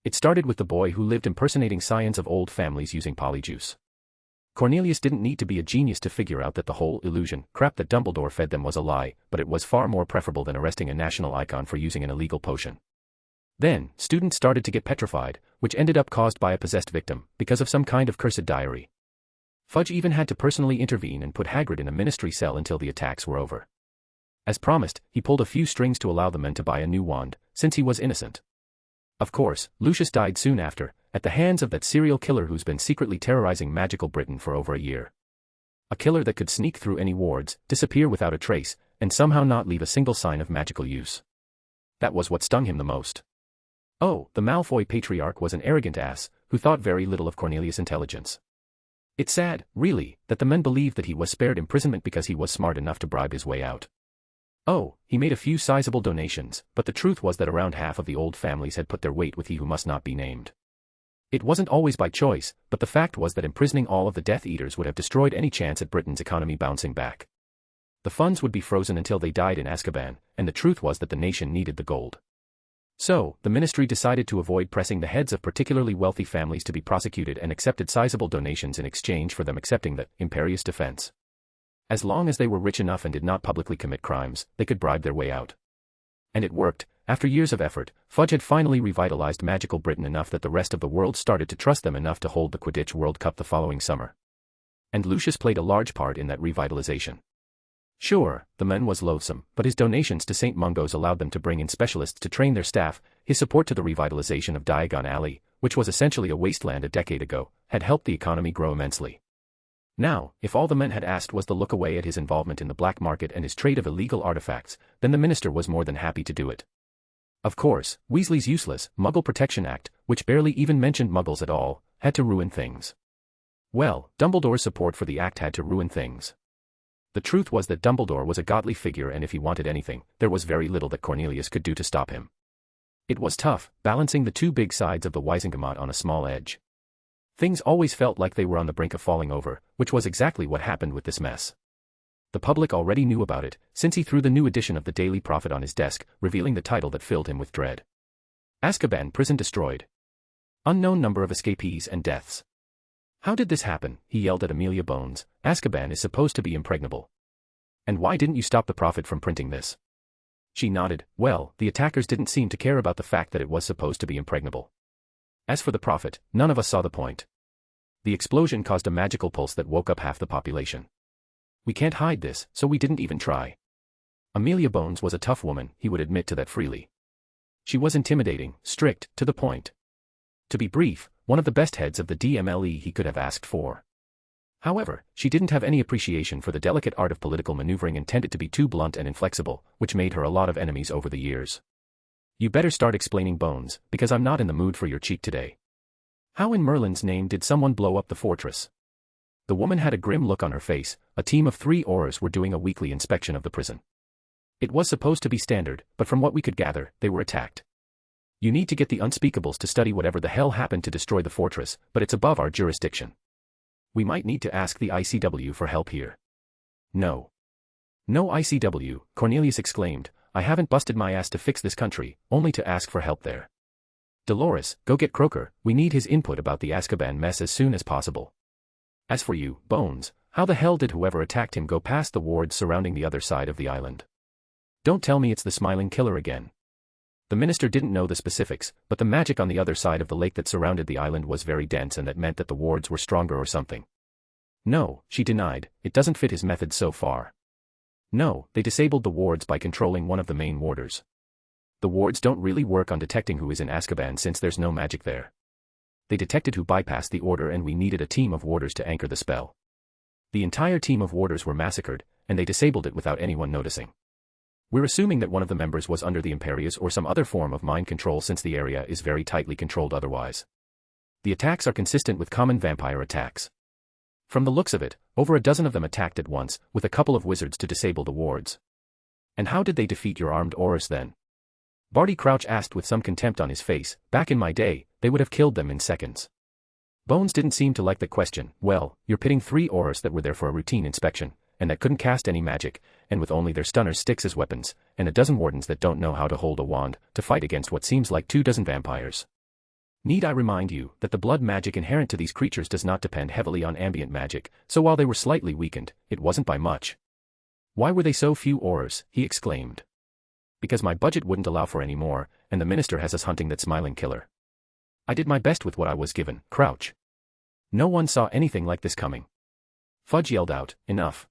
It started with the boy who lived impersonating scions of old families using polyjuice. Cornelius didn't need to be a genius to figure out that the whole illusion crap that Dumbledore fed them was a lie, but it was far more preferable than arresting a national icon for using an illegal potion. Then, students started to get petrified, which ended up caused by a possessed victim, because of some kind of cursed diary. Fudge even had to personally intervene and put Hagrid in a ministry cell until the attacks were over. As promised, he pulled a few strings to allow the men to buy a new wand, since he was innocent. Of course, Lucius died soon after, at the hands of that serial killer who's been secretly terrorizing magical Britain for over a year. A killer that could sneak through any wards, disappear without a trace, and somehow not leave a single sign of magical use. That was what stung him the most. Oh, the Malfoy patriarch was an arrogant ass, who thought very little of Cornelius' intelligence. It's sad, really, that the men believed that he was spared imprisonment because he was smart enough to bribe his way out. Oh, he made a few sizable donations, but the truth was that around half of the old families had put their weight with he who must not be named. It wasn't always by choice, but the fact was that imprisoning all of the Death Eaters would have destroyed any chance at Britain's economy bouncing back. The funds would be frozen until they died in Azkaban, and the truth was that the nation needed the gold. So, the ministry decided to avoid pressing the heads of particularly wealthy families to be prosecuted and accepted sizable donations in exchange for them accepting the imperious defense. As long as they were rich enough and did not publicly commit crimes, they could bribe their way out. And it worked. After years of effort, Fudge had finally revitalized magical Britain enough that the rest of the world started to trust them enough to hold the Quidditch World Cup the following summer. And Lucius played a large part in that revitalization. Sure, the man was loathsome, but his donations to St. Mungo's allowed them to bring in specialists to train their staff. His support to the revitalization of Diagon Alley, which was essentially a wasteland a decade ago, had helped the economy grow immensely. Now, if all the men had asked was to look away at his involvement in the black market and his trade of illegal artifacts, then the minister was more than happy to do it. Of course, Weasley's useless Muggle Protection Act, which barely even mentioned Muggles at all, had to ruin things. Well, Dumbledore's support for the act had to ruin things. The truth was that Dumbledore was a godly figure, and if he wanted anything, there was very little that Cornelius could do to stop him. It was tough, balancing the two big sides of the Wizengamot on a small edge. Things always felt like they were on the brink of falling over, which was exactly what happened with this mess. The public already knew about it, since he threw the new edition of the Daily Prophet on his desk, revealing the title that filled him with dread. Azkaban Prison Destroyed. Unknown number of escapees and deaths. How did this happen? He yelled at Amelia Bones. Azkaban is supposed to be impregnable. And why didn't you stop the Prophet from printing this? She nodded. Well, the attackers didn't seem to care about the fact that it was supposed to be impregnable. As for the Prophet, none of us saw the point. The explosion caused a magical pulse that woke up half the population. We can't hide this, so we didn't even try. Amelia Bones was a tough woman, he would admit to that freely. She was intimidating, strict, to the point. To be brief, one of the best heads of the DMLE he could have asked for. However, she didn't have any appreciation for the delicate art of political maneuvering and tended to be too blunt and inflexible, which made her a lot of enemies over the years. You better start explaining, Bones, because I'm not in the mood for your cheek today. How in Merlin's name did someone blow up the fortress? The woman had a grim look on her face. A team of 3 Aurors were doing a weekly inspection of the prison. It was supposed to be standard, but from what we could gather, they were attacked. You need to get the unspeakables to study whatever the hell happened to destroy the fortress, but it's above our jurisdiction. We might need to ask the ICW for help here. No. No ICW, Cornelius exclaimed. I haven't busted my ass to fix this country, only to ask for help there. Dolores, go get Croaker, we need his input about the Azkaban mess as soon as possible. As for you, Bones, how the hell did whoever attacked him go past the wards surrounding the other side of the island? Don't tell me it's the smiling killer again. The minister didn't know the specifics, but the magic on the other side of the lake that surrounded the island was very dense, and that meant that the wards were stronger or something. No, she denied, it doesn't fit his methods so far. No, they disabled the wards by controlling one of the main warders. The wards don't really work on detecting who is in Azkaban since there's no magic there. They detected who bypassed the order, and we needed a team of warders to anchor the spell. The entire team of warders were massacred, and they disabled it without anyone noticing. We're assuming that one of the members was under the Imperius or some other form of mind control, since the area is very tightly controlled otherwise. The attacks are consistent with common vampire attacks. From the looks of it, over a dozen of them attacked at once, with a couple of wizards to disable the wards. And how did they defeat your armed aurors then? Barty Crouch asked with some contempt on his face. Back in my day, they would have killed them in seconds. Bones didn't seem to like the question. Well, you're pitting 3 aurors that were there for a routine inspection, and that couldn't cast any magic, and with only their stunner sticks as weapons, and a dozen wardens that don't know how to hold a wand, to fight against what seems like 24 vampires. Need I remind you that the blood magic inherent to these creatures does not depend heavily on ambient magic, so while they were slightly weakened, it wasn't by much. Why were they so few aurors? He exclaimed. Because my budget wouldn't allow for any more, and the minister has us hunting that smiling killer. I did my best with what I was given. Crouch. No one saw anything like this coming. Fudge yelled out, enough.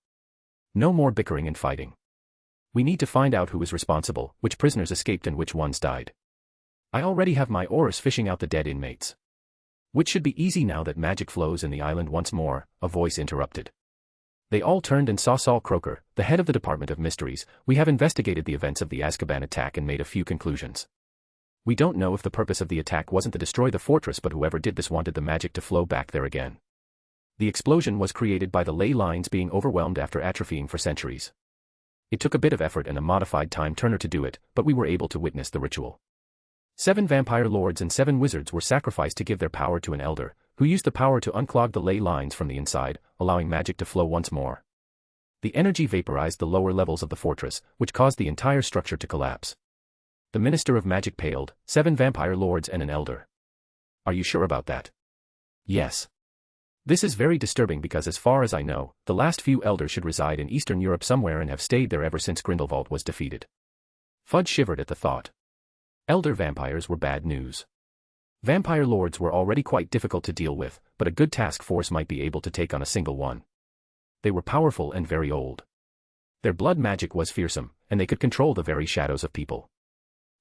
No more bickering and fighting. We need to find out who is responsible, which prisoners escaped and which ones died. I already have my aurors fishing out the dead inmates. Which should be easy now that magic flows in the island once more, a voice interrupted. They all turned and saw Saul Croker, the head of the Department of Mysteries. We have investigated the events of the Azkaban attack and made a few conclusions. We don't know if the purpose of the attack wasn't to destroy the fortress, but whoever did this wanted the magic to flow back there again. The explosion was created by the ley lines being overwhelmed after atrophying for centuries. It took a bit of effort and a modified time turner to do it, but we were able to witness the ritual. 7 vampire lords and 7 wizards were sacrificed to give their power to an elder, who used the power to unclog the ley lines from the inside, allowing magic to flow once more. The energy vaporized the lower levels of the fortress, which caused the entire structure to collapse. The Minister of Magic paled, 7 vampire lords and an elder. Are you sure about that? Yes. This is very disturbing because as far as I know, the last few elders should reside in Eastern Europe somewhere and have stayed there ever since Grindelwald was defeated. Fudge shivered at the thought. Elder vampires were bad news. Vampire lords were already quite difficult to deal with, but a good task force might be able to take on a single one. They were powerful and very old. Their blood magic was fearsome, and they could control the very shadows of people.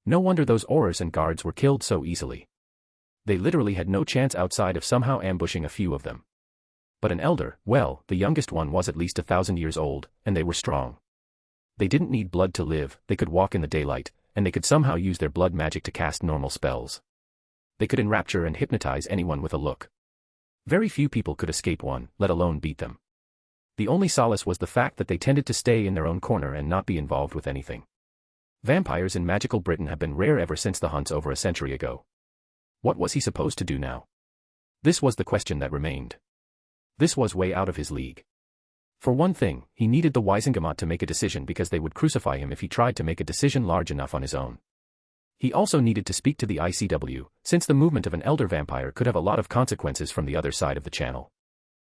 No wonder those aurors and guards were killed so easily. They literally had no chance outside of somehow ambushing a few of them. But an elder, well, the youngest one was at least 1,000 years old, and they were strong. They didn't need blood to live, they could walk in the daylight, and they could somehow use their blood magic to cast normal spells. They could enrapture and hypnotize anyone with a look. Very few people could escape one, let alone beat them. The only solace was the fact that they tended to stay in their own corner and not be involved with anything. Vampires in magical Britain have been rare ever since the hunts over a century ago. What was he supposed to do now? This was the question that remained. This was way out of his league. For one thing, he needed the Wisengamot to make a decision because they would crucify him if he tried to make a decision large enough on his own. He also needed to speak to the ICW, since the movement of an elder vampire could have a lot of consequences from the other side of the channel.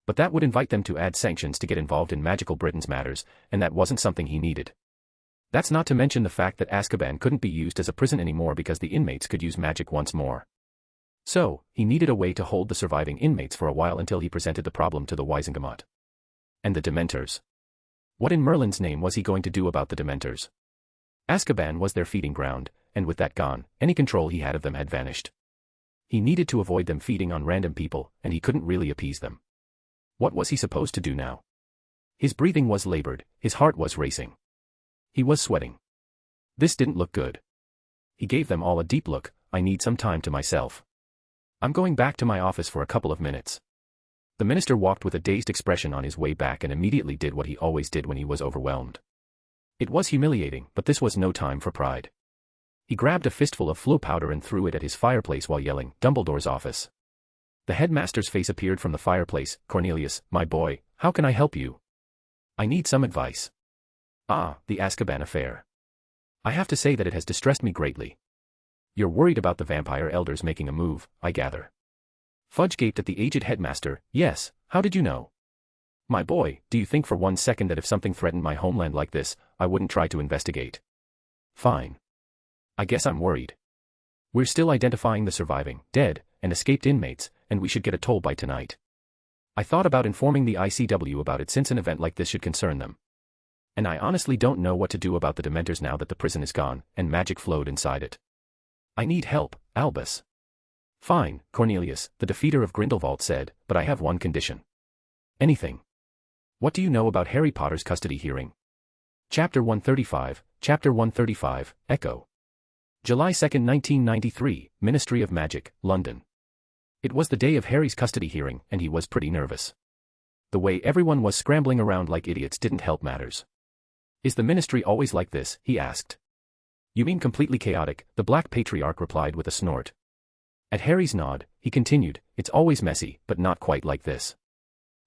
But that would invite them to add sanctions to get involved in magical Britain's matters, and that wasn't something he needed. That's not to mention the fact that Azkaban couldn't be used as a prison anymore because the inmates could use magic once more. So, he needed a way to hold the surviving inmates for a while until he presented the problem to the Wisengamot. And the Dementors. What in Merlin's name was he going to do about the Dementors? Azkaban was their feeding ground, and with that gone, any control he had of them had vanished. He needed to avoid them feeding on random people, and he couldn't really appease them. What was he supposed to do now? His breathing was labored, his heart was racing. He was sweating. This didn't look good. He gave them all a deep look. I need some time to myself. I'm going back to my office for a couple of minutes. The minister walked with a dazed expression on his way back and immediately did what he always did when he was overwhelmed. It was humiliating, but this was no time for pride. He grabbed a fistful of flow powder and threw it at his fireplace while yelling, "Dumbledore's office." The headmaster's face appeared from the fireplace. "Cornelius, my boy, how can I help you? I need some advice." "Ah, the Azkaban affair. I have to say that it has distressed me greatly." "You're worried about the vampire elders making a move, I gather." Fudge gaped at the aged headmaster. "Yes, how did you know?" "My boy, do you think for one second that if something threatened my homeland like this, I wouldn't try to investigate?" "Fine. I guess I'm worried. We're still identifying the surviving, dead, and escaped inmates, and we should get a toll by tonight. I thought about informing the ICW about it since an event like this should concern them. And I honestly don't know what to do about the Dementors now that the prison is gone, and magic flowed inside it. I need help, Albus." "Fine, Cornelius," the defeater of Grindelwald said, "but I have one condition." "Anything. What do you know about Harry Potter's custody hearing?" Chapter 135, Echo. July 2, 1993, Ministry of Magic, London. It was the day of Harry's custody hearing, and he was pretty nervous. The way everyone was scrambling around like idiots didn't help matters. "Is the ministry always like this?" he asked. "You mean completely chaotic?" the Black Patriarch replied with a snort. At Harry's nod, he continued, "It's always messy, but not quite like this.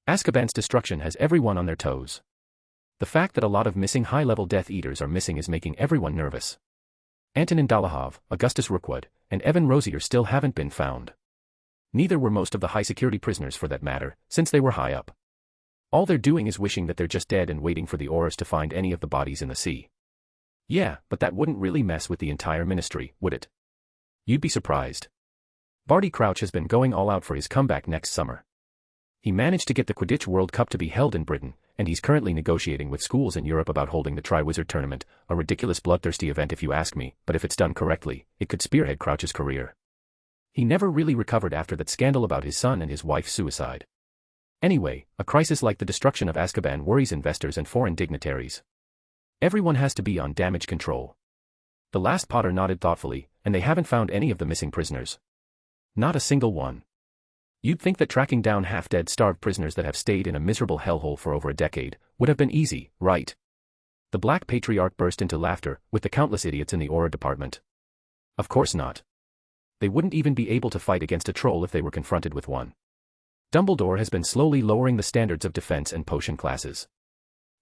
Azkaban's destruction has everyone on their toes. The fact that a lot of missing high-level Death Eaters are missing is making everyone nervous. Antonin Dolohov, Augustus Rookwood, and Evan Rosier still haven't been found. Neither were most of the high-security prisoners for that matter, since they were high up. All they're doing is wishing that they're just dead and waiting for the Aurors to find any of the bodies in the sea. Yeah, but that wouldn't really mess with the entire ministry, would it? You'd be surprised. Barty Crouch has been going all out for his comeback next summer. He managed to get the Quidditch World Cup to be held in Britain, and he's currently negotiating with schools in Europe about holding the Triwizard Tournament, a ridiculous bloodthirsty event if you ask me, but if it's done correctly, it could spearhead Crouch's career. He never really recovered after that scandal about his son and his wife's suicide. Anyway, a crisis like the destruction of Azkaban worries investors and foreign dignitaries. Everyone has to be on damage control. The last Potter nodded thoughtfully, and they haven't found any of the missing prisoners. Not a single one. You'd think that tracking down half-dead starved prisoners that have stayed in a miserable hellhole for over a decade would have been easy, right? The Black Patriarch burst into laughter, with the countless idiots in the Auror department. Of course not. They wouldn't even be able to fight against a troll if they were confronted with one. Dumbledore has been slowly lowering the standards of defense and potion classes.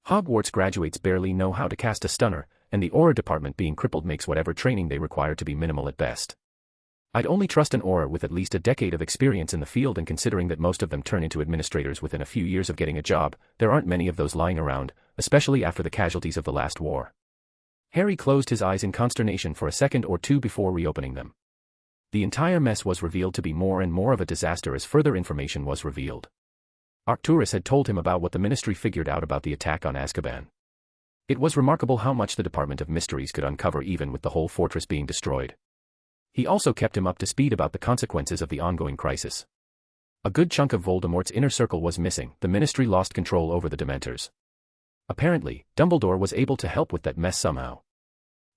Hogwarts graduates barely know how to cast a stunner, and the Auror department being crippled makes whatever training they require to be minimal at best. I'd only trust an Auror with at least a decade of experience in the field, and considering that most of them turn into administrators within a few years of getting a job, there aren't many of those lying around, especially after the casualties of the last war. Harry closed his eyes in consternation for a second or two before reopening them. The entire mess was revealed to be more and more of a disaster as further information was revealed. Arcturus had told him about what the Ministry figured out about the attack on Azkaban. It was remarkable how much the Department of Mysteries could uncover even with the whole fortress being destroyed. He also kept him up to speed about the consequences of the ongoing crisis. A good chunk of Voldemort's inner circle was missing. The Ministry lost control over the Dementors. Apparently, Dumbledore was able to help with that mess somehow.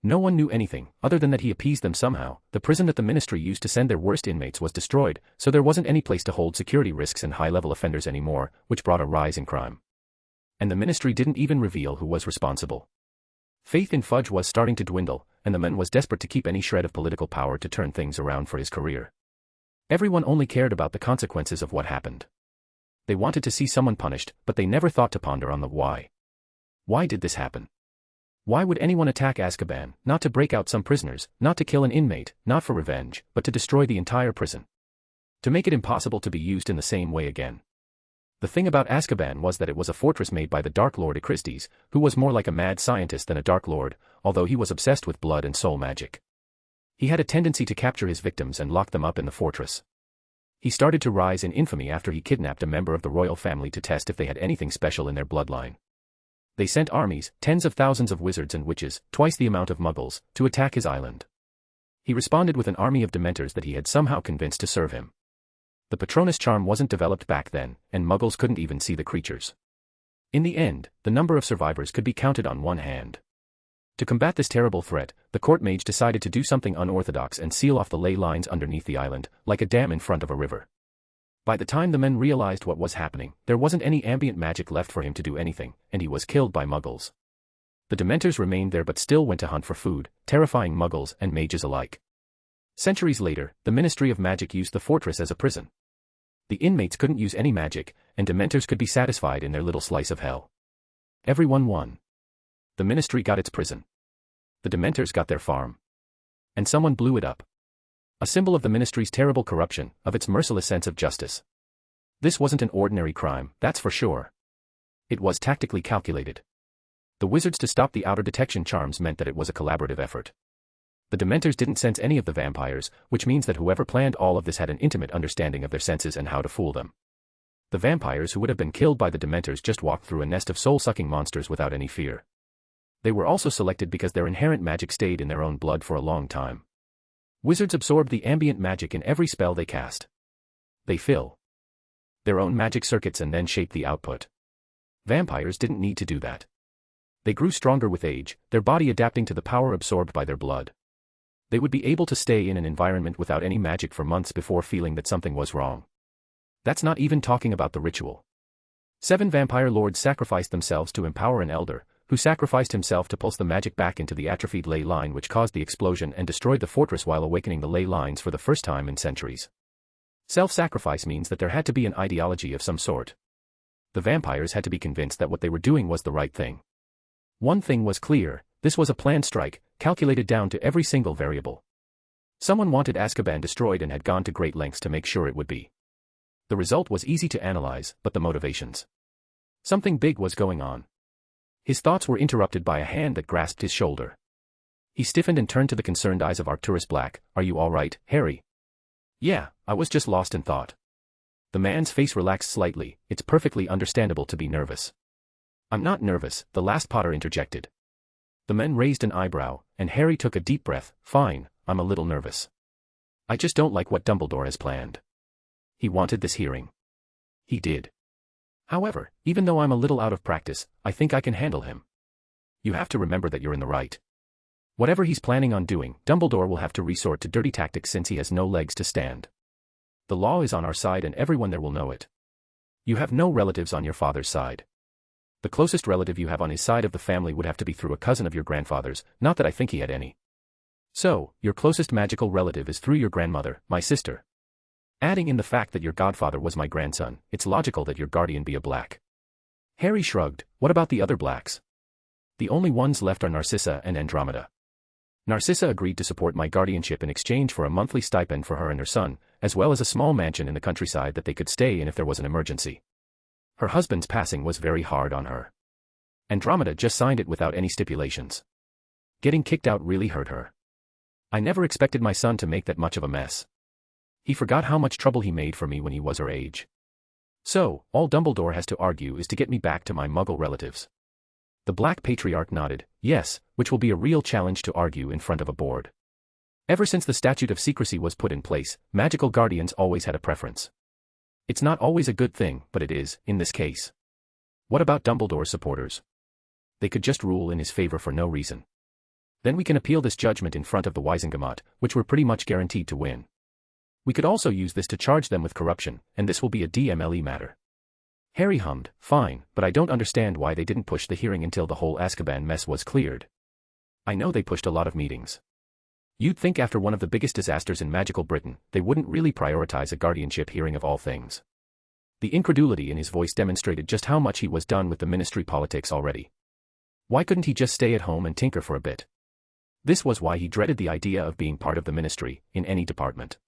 No one knew anything, other than that he appeased them somehow. The prison that the Ministry used to send their worst inmates was destroyed, so there wasn't any place to hold security risks and high-level offenders anymore, which brought a rise in crime. And the Ministry didn't even reveal who was responsible. Faith in Fudge was starting to dwindle, and the man was desperate to keep any shred of political power to turn things around for his career. Everyone only cared about the consequences of what happened. They wanted to see someone punished, but they never thought to ponder on the why. Why did this happen? Why would anyone attack Azkaban? Not to break out some prisoners, not to kill an inmate, not for revenge, but to destroy the entire prison. To make it impossible to be used in the same way again. The thing about Azkaban was that it was a fortress made by the Dark Lord Acristes, who was more like a mad scientist than a Dark Lord, although he was obsessed with blood and soul magic. He had a tendency to capture his victims and lock them up in the fortress. He started to rise in infamy after he kidnapped a member of the royal family to test if they had anything special in their bloodline. They sent armies, tens of thousands of wizards and witches, twice the amount of muggles, to attack his island. He responded with an army of Dementors that he had somehow convinced to serve him. The Patronus charm wasn't developed back then, and muggles couldn't even see the creatures. In the end, the number of survivors could be counted on one hand. To combat this terrible threat, the court mage decided to do something unorthodox and seal off the ley lines underneath the island, like a dam in front of a river. By the time the men realized what was happening, there wasn't any ambient magic left for him to do anything, and he was killed by muggles. The Dementors remained there but still went to hunt for food, terrifying muggles and mages alike. Centuries later, the Ministry of Magic used the fortress as a prison. The inmates couldn't use any magic, and Dementors could be satisfied in their little slice of hell. Everyone won. The Ministry got its prison. The Dementors got their farm. And someone blew it up. A symbol of the Ministry's terrible corruption, of its merciless sense of justice. This wasn't an ordinary crime, that's for sure. It was tactically calculated. The wizards to stop the outer detection charms meant that it was a collaborative effort. The Dementors didn't sense any of the vampires, which means that whoever planned all of this had an intimate understanding of their senses and how to fool them. The vampires who would have been killed by the Dementors just walked through a nest of soul-sucking monsters without any fear. They were also selected because their inherent magic stayed in their own blood for a long time. Wizards absorb the ambient magic in every spell they cast. They fill their own magic circuits and then shape the output. Vampires didn't need to do that. They grew stronger with age, their body adapting to the power absorbed by their blood. They would be able to stay in an environment without any magic for months before feeling that something was wrong. That's not even talking about the ritual. 7 vampire lords sacrificed themselves to empower an elder, who sacrificed himself to pulse the magic back into the atrophied ley line, which caused the explosion and destroyed the fortress while awakening the ley lines for the first time in centuries. Self-sacrifice means that there had to be an ideology of some sort. The vampires had to be convinced that what they were doing was the right thing. One thing was clear: this was a planned strike, calculated down to every single variable. Someone wanted Azkaban destroyed and had gone to great lengths to make sure it would be. The result was easy to analyze, but the motivations. Something big was going on. His thoughts were interrupted by a hand that grasped his shoulder. He stiffened and turned to the concerned eyes of Arcturus Black. "Are you all right, Harry?" "Yeah, I was just lost in thought." The man's face relaxed slightly. "It's perfectly understandable to be nervous." "I'm not nervous," the last Potter interjected. The men raised an eyebrow, and Harry took a deep breath. "Fine, I'm a little nervous. I just don't like what Dumbledore has planned." He wanted this hearing. He did. "However, even though I'm a little out of practice, I think I can handle him." "You have to remember that you're in the right. Whatever he's planning on doing, Dumbledore will have to resort to dirty tactics since he has no legs to stand. The law is on our side and everyone there will know it. You have no relatives on your father's side. The closest relative you have on his side of the family would have to be through a cousin of your grandfather's, not that I think he had any. So, your closest magical relative is through your grandmother, my sister. Adding in the fact that your godfather was my grandson, it's logical that your guardian be a black." Harry shrugged. "What about the other blacks?" "The only ones left are Narcissa and Andromeda. Narcissa agreed to support my guardianship in exchange for a monthly stipend for her and her son, as well as a small mansion in the countryside that they could stay in if there was an emergency. Her husband's passing was very hard on her. Andromeda just signed it without any stipulations. Getting kicked out really hurt her. I never expected my son to make that much of a mess. He forgot how much trouble he made for me when he was her age. So, all Dumbledore has to argue is to get me back to my Muggle relatives." The Black Patriarch nodded. "Yes, which will be a real challenge to argue in front of a board. Ever since the Statute of Secrecy was put in place, magical guardians always had a preference. It's not always a good thing, but it is, in this case. What about Dumbledore's supporters? They could just rule in his favor for no reason. Then we can appeal this judgment in front of the Wisengamot, which we're pretty much guaranteed to win. We could also use this to charge them with corruption, and this will be a DMLE matter." Harry hummed. "Fine, but I don't understand why they didn't push the hearing until the whole Azkaban mess was cleared. I know they pushed a lot of meetings. You'd think after one of the biggest disasters in magical Britain, they wouldn't really prioritize a guardianship hearing of all things." The incredulity in his voice demonstrated just how much he was done with the ministry politics already. Why couldn't he just stay at home and tinker for a bit? This was why he dreaded the idea of being part of the ministry, in any department.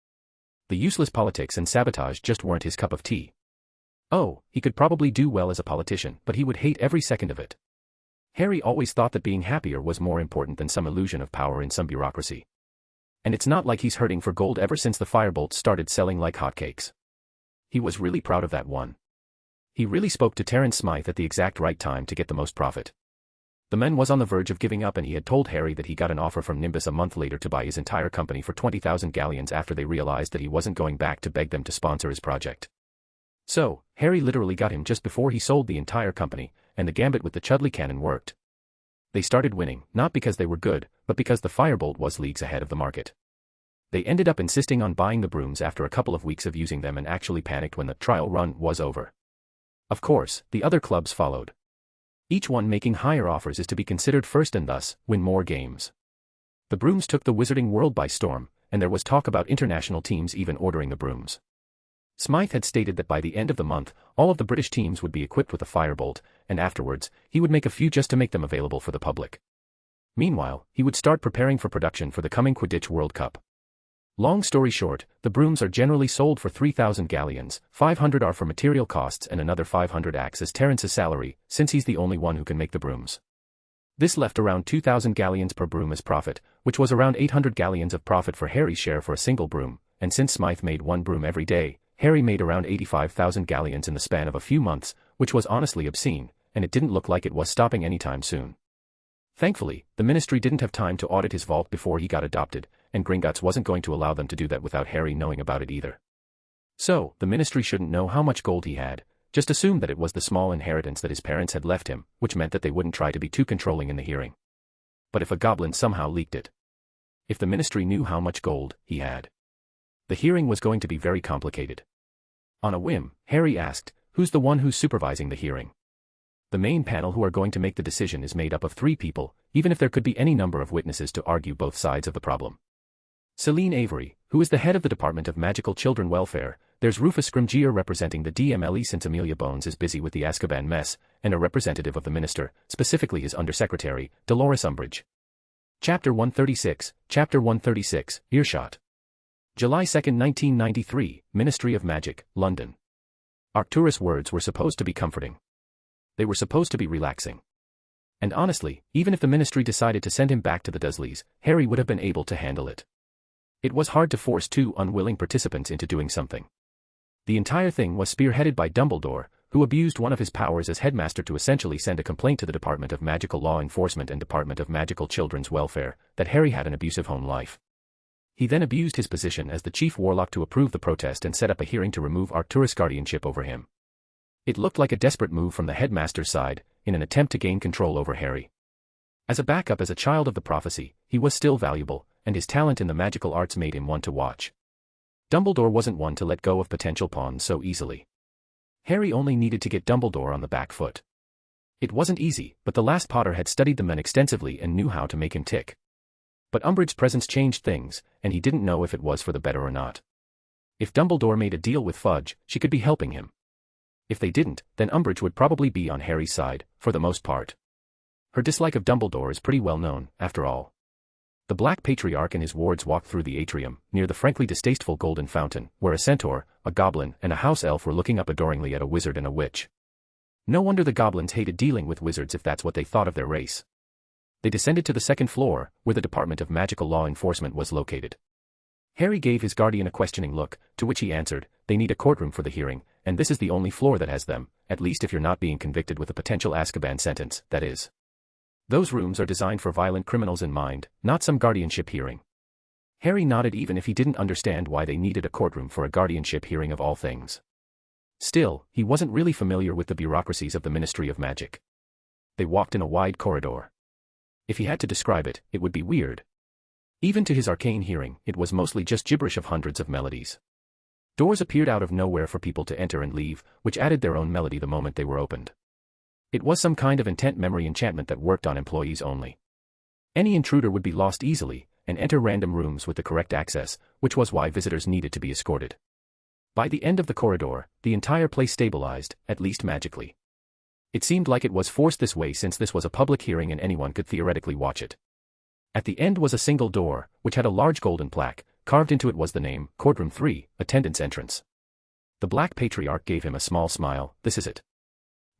The useless politics and sabotage just weren't his cup of tea. Oh, he could probably do well as a politician, but he would hate every second of it. Harry always thought that being happier was more important than some illusion of power in some bureaucracy. And it's not like he's hurting for gold ever since the firebolt started selling like hotcakes. He was really proud of that one. He really spoke to Terence Smythe at the exact right time to get the most profit. The man was on the verge of giving up, and he had told Harry that he got an offer from Nimbus a month later to buy his entire company for 20,000 galleons after they realized that he wasn't going back to beg them to sponsor his project. So, Harry literally got him just before he sold the entire company, and the gambit with the Chudley cannon worked. They started winning, not because they were good, but because the firebolt was leagues ahead of the market. They ended up insisting on buying the brooms after a couple of weeks of using them and actually panicked when the trial run was over. Of course, the other clubs followed. Each one making higher offers is to be considered first and thus, win more games. The brooms took the wizarding world by storm, and there was talk about international teams even ordering the brooms. Smythe had stated that by the end of the month, all of the British teams would be equipped with a firebolt, and afterwards, he would make a few just to make them available for the public. Meanwhile, he would start preparing for production for the coming Quidditch World Cup. Long story short, the brooms are generally sold for 3,000 galleons, 500 are for material costs and another 500 acts as Terence's salary, since he's the only one who can make the brooms. This left around 2,000 galleons per broom as profit, which was around 800 galleons of profit for Harry's share for a single broom, and since Smythe made one broom every day, Harry made around 85,000 galleons in the span of a few months, which was honestly obscene, and it didn't look like it was stopping anytime soon. Thankfully, the ministry didn't have time to audit his vault before he got adopted, and Gringotts wasn't going to allow them to do that without Harry knowing about it either. So, the ministry shouldn't know how much gold he had, just assume that it was the small inheritance that his parents had left him, which meant that they wouldn't try to be too controlling in the hearing. But if a goblin somehow leaked it, If the ministry knew how much gold he had. The hearing was going to be very complicated. On a whim, Harry asked, "Who's the one who's supervising the hearing?" The main panel who are going to make the decision is made up of 3 people, even if there could be any number of witnesses to argue both sides of the problem. Celine Avery, who is the head of the Department of Magical Children Welfare, there's Rufus Scrimgeour representing the DMLE since Amelia Bones is busy with the Azkaban mess, and a representative of the minister, specifically his undersecretary, Dolores Umbridge. Chapter 136, Earshot. July 2, 1993, Ministry of Magic, London. Arcturus' words were supposed to be comforting. They were supposed to be relaxing. And honestly, even if the ministry decided to send him back to the Dursleys, Harry would have been able to handle it. It was hard to force 2 unwilling participants into doing something. The entire thing was spearheaded by Dumbledore, who abused one of his powers as headmaster to essentially send a complaint to the Department of Magical Law Enforcement and Department of Magical Children's Welfare that Harry had an abusive home life. He then abused his position as the chief warlock to approve the protest and set up a hearing to remove Arcturus' guardianship over him. It looked like a desperate move from the headmaster's side, in an attempt to gain control over Harry. As a backup as a child of the prophecy, he was still valuable, and his talent in the magical arts made him one to watch. Dumbledore wasn't one to let go of potential pawns so easily. Harry only needed to get Dumbledore on the back foot. It wasn't easy, but the last Potter had studied the man extensively and knew how to make him tick. But Umbridge's presence changed things, and he didn't know if it was for the better or not. If Dumbledore made a deal with Fudge, she could be helping him. If they didn't, then Umbridge would probably be on Harry's side, for the most part. Her dislike of Dumbledore is pretty well known, after all. The Black Patriarch and his wards walked through the atrium, near the frankly distasteful Golden Fountain, where a centaur, a goblin, and a house elf were looking up adoringly at a wizard and a witch. No wonder the goblins hated dealing with wizards if that's what they thought of their race. They descended to the 2nd floor, where the Department of Magical Law Enforcement was located. Harry gave his guardian a questioning look, to which he answered, "They need a courtroom for the hearing, and this is the only floor that has them, at least if you're not being convicted with a potential Azkaban sentence, that is. Those rooms are designed for violent criminals in mind, not some guardianship hearing." Harry nodded even if he didn't understand why they needed a courtroom for a guardianship hearing of all things. Still, he wasn't really familiar with the bureaucracies of the Ministry of Magic. They walked in a wide corridor. If he had to describe it, it would be weird. Even to his arcane hearing, it was mostly just gibberish of hundreds of melodies. Doors appeared out of nowhere for people to enter and leave, which added their own melody the moment they were opened. It was some kind of intent memory enchantment that worked on employees only. Any intruder would be lost easily, and enter random rooms with the correct access, which was why visitors needed to be escorted. By the end of the corridor, the entire place stabilized, at least magically. It seemed like it was forced this way since this was a public hearing and anyone could theoretically watch it. At the end was a single door, which had a large golden plaque. Carved into it was the name, Courtroom 3, Attendance Entrance. The Black Patriarch gave him a small smile. "This is it.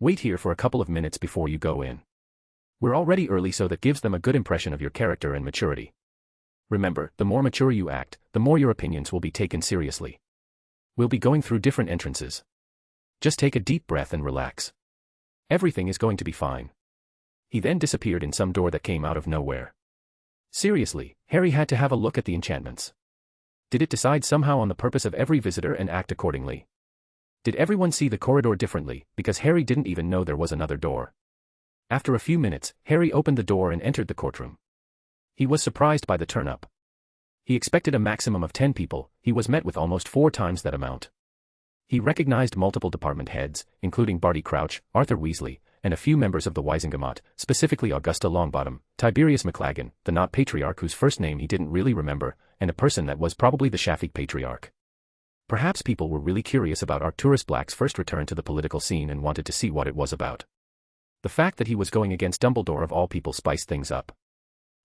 Wait here for a couple of minutes before you go in. We're already early, so that gives them a good impression of your character and maturity. Remember, the more mature you act, the more your opinions will be taken seriously. We'll be going through different entrances. Just take a deep breath and relax. Everything is going to be fine." He then disappeared in some door that came out of nowhere. Seriously, Harry had to have a look at the enchantments. Did it decide somehow on the purpose of every visitor and act accordingly? Did everyone see the corridor differently, because Harry didn't even know there was another door? After a few minutes, Harry opened the door and entered the courtroom. He was surprised by the turn-up. He expected a maximum of 10 people, he was met with almost 4 times that amount. He recognized multiple department heads, including Barty Crouch, Arthur Weasley, and a few members of the Wisingamot, specifically Augusta Longbottom, Tiberius McLaggen, the not patriarch whose first name he didn't really remember, and a person that was probably the Shafiq patriarch. Perhaps people were really curious about Arcturus Black's first return to the political scene and wanted to see what it was about. The fact that he was going against Dumbledore of all people spiced things up.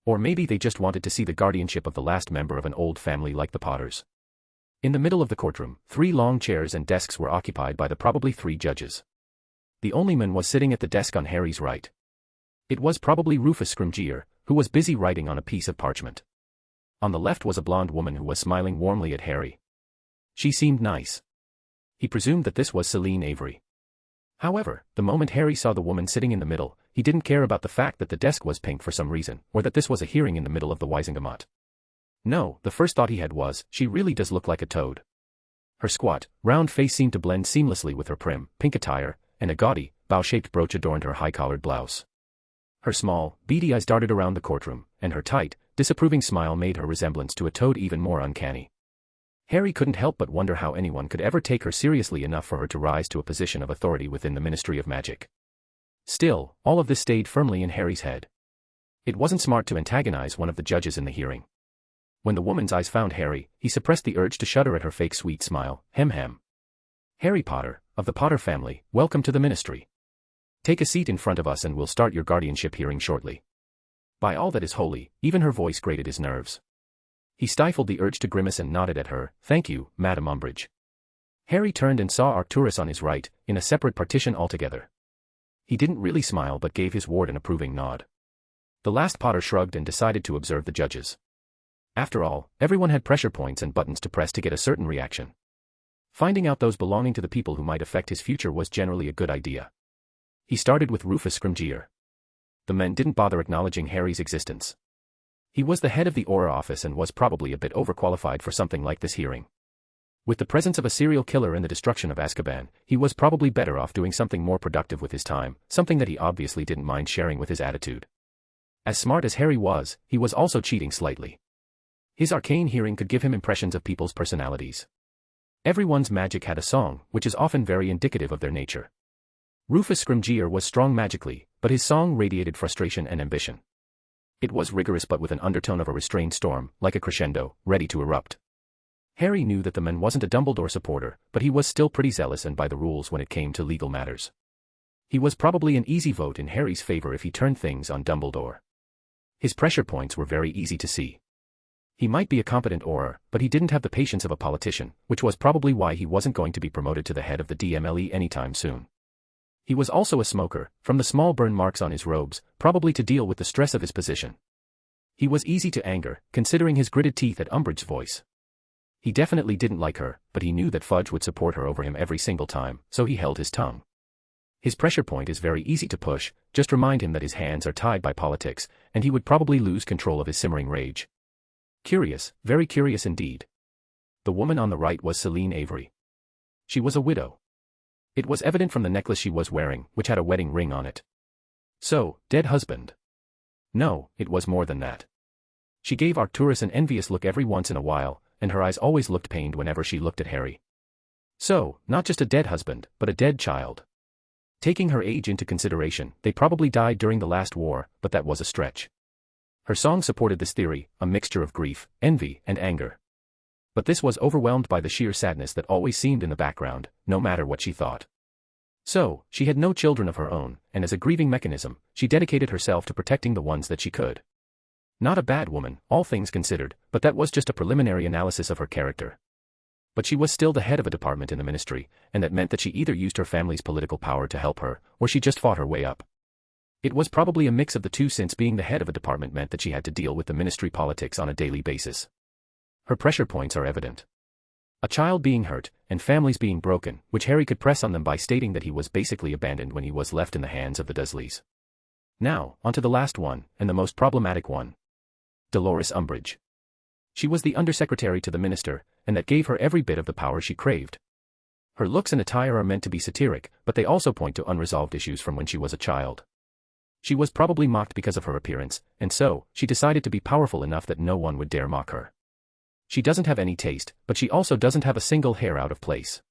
Or maybe they just wanted to see the guardianship of the last member of an old family like the Potters. In the middle of the courtroom, 3 long chairs and desks were occupied by the probably 3 judges. The only man was sitting at the desk on Harry's right. It was probably Rufus Scrimgeour, who was busy writing on a piece of parchment. On the left was a blonde woman who was smiling warmly at Harry. She seemed nice. He presumed that this was Celine Avery. However, the moment Harry saw the woman sitting in the middle, he didn't care about the fact that the desk was pink for some reason, or that this was a hearing in the middle of the Wisingamot. No, the first thought he had was, she really does look like a toad. Her squat, round face seemed to blend seamlessly with her prim, pink attire, and a gaudy, bow-shaped brooch adorned her high-collared blouse. Her small, beady eyes darted around the courtroom, and her tight, disapproving smile made her resemblance to a toad even more uncanny. Harry couldn't help but wonder how anyone could ever take her seriously enough for her to rise to a position of authority within the Ministry of Magic. Still, all of this stayed firmly in Harry's head. It wasn't smart to antagonize one of the judges in the hearing. When the woman's eyes found Harry, he suppressed the urge to shudder at her fake sweet smile. Hem. Harry Potter, of the Potter family, welcome to the Ministry. Take a seat in front of us and we'll start your guardianship hearing shortly. By all that is holy, even her voice grated his nerves. He stifled the urge to grimace and nodded at her. Thank you, Madam Umbridge. Harry turned and saw Arcturus on his right, in a separate partition altogether. He didn't really smile but gave his ward an approving nod. The last Potter shrugged and decided to observe the judges. After all, everyone had pressure points and buttons to press to get a certain reaction. Finding out those belonging to the people who might affect his future was generally a good idea. He started with Rufus Scrimgeour. The men didn't bother acknowledging Harry's existence. He was the head of the Auror office and was probably a bit overqualified for something like this hearing. With the presence of a serial killer and the destruction of Azkaban, he was probably better off doing something more productive with his time, something that he obviously didn't mind sharing with his attitude. As smart as Harry was, he was also cheating slightly. His arcane hearing could give him impressions of people's personalities. Everyone's magic had a song, which is often very indicative of their nature. Rufus Scrimgeour was strong magically, but his song radiated frustration and ambition. It was rigorous but with an undertone of a restrained storm, like a crescendo, ready to erupt. Harry knew that the man wasn't a Dumbledore supporter, but he was still pretty zealous and by the rules when it came to legal matters. He was probably an easy vote in Harry's favor if he turned things on Dumbledore. His pressure points were very easy to see. He might be a competent Auror, but he didn't have the patience of a politician, which was probably why he wasn't going to be promoted to the head of the DMLE anytime soon. He was also a smoker, from the small burn marks on his robes, probably to deal with the stress of his position. He was easy to anger, considering his gritted teeth at Umbridge's voice. He definitely didn't like her, but he knew that Fudge would support her over him every single time, so he held his tongue. His pressure point is very easy to push, just remind him that his hands are tied by politics, and he would probably lose control of his simmering rage. Curious, very curious indeed. The woman on the right was Celine Avery. She was a widow. It was evident from the necklace she was wearing, which had a wedding ring on it. So, dead husband. No, it was more than that. She gave Arcturus an envious look every once in a while, and her eyes always looked pained whenever she looked at Harry. So, not just a dead husband, but a dead child. Taking her age into consideration, they probably died during the last war, but that was a stretch. Her song supported this theory, a mixture of grief, envy, and anger. But this was overwhelmed by the sheer sadness that always seemed in the background, no matter what she thought. So, she had no children of her own, and as a grieving mechanism, she dedicated herself to protecting the ones that she could. Not a bad woman, all things considered, but that was just a preliminary analysis of her character. But she was still the head of a department in the ministry, and that meant that she either used her family's political power to help her, or she just fought her way up. It was probably a mix of the two since being the head of a department meant that she had to deal with the ministry politics on a daily basis. Her pressure points are evident. A child being hurt, and families being broken, which Harry could press on them by stating that he was basically abandoned when he was left in the hands of the Dursleys. Now, onto the last one, and the most problematic one. Dolores Umbridge. She was the undersecretary to the minister, and that gave her every bit of the power she craved. Her looks and attire are meant to be satiric, but they also point to unresolved issues from when she was a child. She was probably mocked because of her appearance, and so, she decided to be powerful enough that no one would dare mock her. She doesn't have any taste, but she also doesn't have a single hair out of place.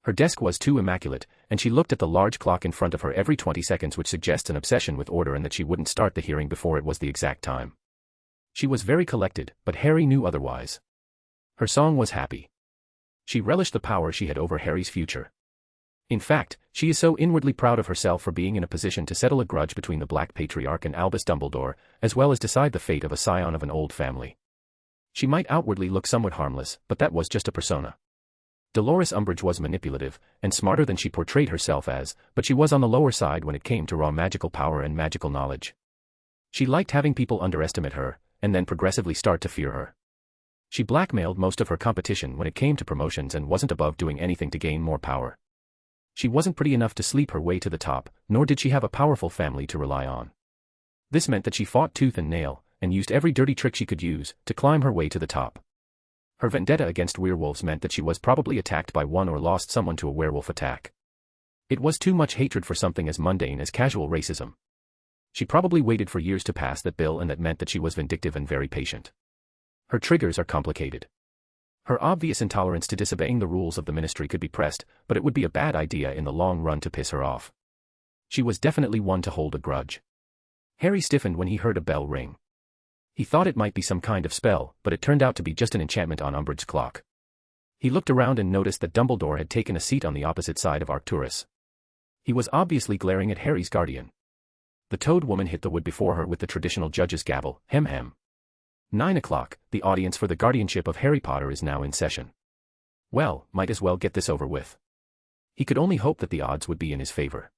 Her desk was too immaculate, and she looked at the large clock in front of her every 20 seconds, which suggests an obsession with order and that she wouldn't start the hearing before it was the exact time. She was very collected, but Harry knew otherwise. Her song was happy. She relished the power she had over Harry's future. In fact, she is so inwardly proud of herself for being in a position to settle a grudge between the Black Patriarch and Albus Dumbledore, as well as decide the fate of a scion of an old family. She might outwardly look somewhat harmless, but that was just a persona. Dolores Umbridge was manipulative, and smarter than she portrayed herself as, but she was on the lower side when it came to raw magical power and magical knowledge. She liked having people underestimate her, and then progressively start to fear her. She blackmailed most of her competition when it came to promotions and wasn't above doing anything to gain more power. She wasn't pretty enough to sleep her way to the top, nor did she have a powerful family to rely on. This meant that she fought tooth and nail, and used every dirty trick she could use, to climb her way to the top. Her vendetta against werewolves meant that she was probably attacked by one or lost someone to a werewolf attack. It was too much hatred for something as mundane as casual racism. She probably waited for years to pass that bill, and that meant that she was vindictive and very patient. Her triggers are complicated. Her obvious intolerance to disobeying the rules of the ministry could be pressed, but it would be a bad idea in the long run to piss her off. She was definitely one to hold a grudge. Harry stiffened when he heard a bell ring. He thought it might be some kind of spell, but it turned out to be just an enchantment on Umbridge's clock. He looked around and noticed that Dumbledore had taken a seat on the opposite side of Arcturus. He was obviously glaring at Harry's guardian. The Toad Woman hit the wood before her with the traditional judge's gavel, hem hem. 9 o'clock, the audience for the guardianship of Harry Potter is now in session. Well, might as well get this over with. He could only hope that the odds would be in his favor.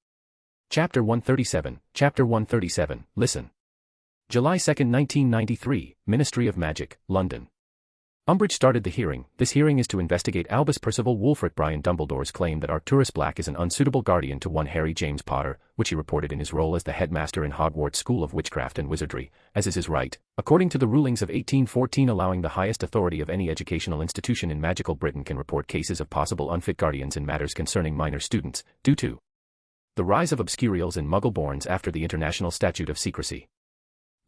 Chapter 137, Chapter 137, Listen. July 2, 1993, Ministry of Magic, London. Umbridge started the hearing. This hearing is to investigate Albus Percival Wulfric Brian Dumbledore's claim that Arcturus Black is an unsuitable guardian to one Harry James Potter, which he reported in his role as the headmaster in Hogwarts School of Witchcraft and Wizardry, as is his right, according to the rulings of 1814 allowing the highest authority of any educational institution in magical Britain can report cases of possible unfit guardians in matters concerning minor students, due to the rise of obscurials and Muggleborns after the International Statute of Secrecy.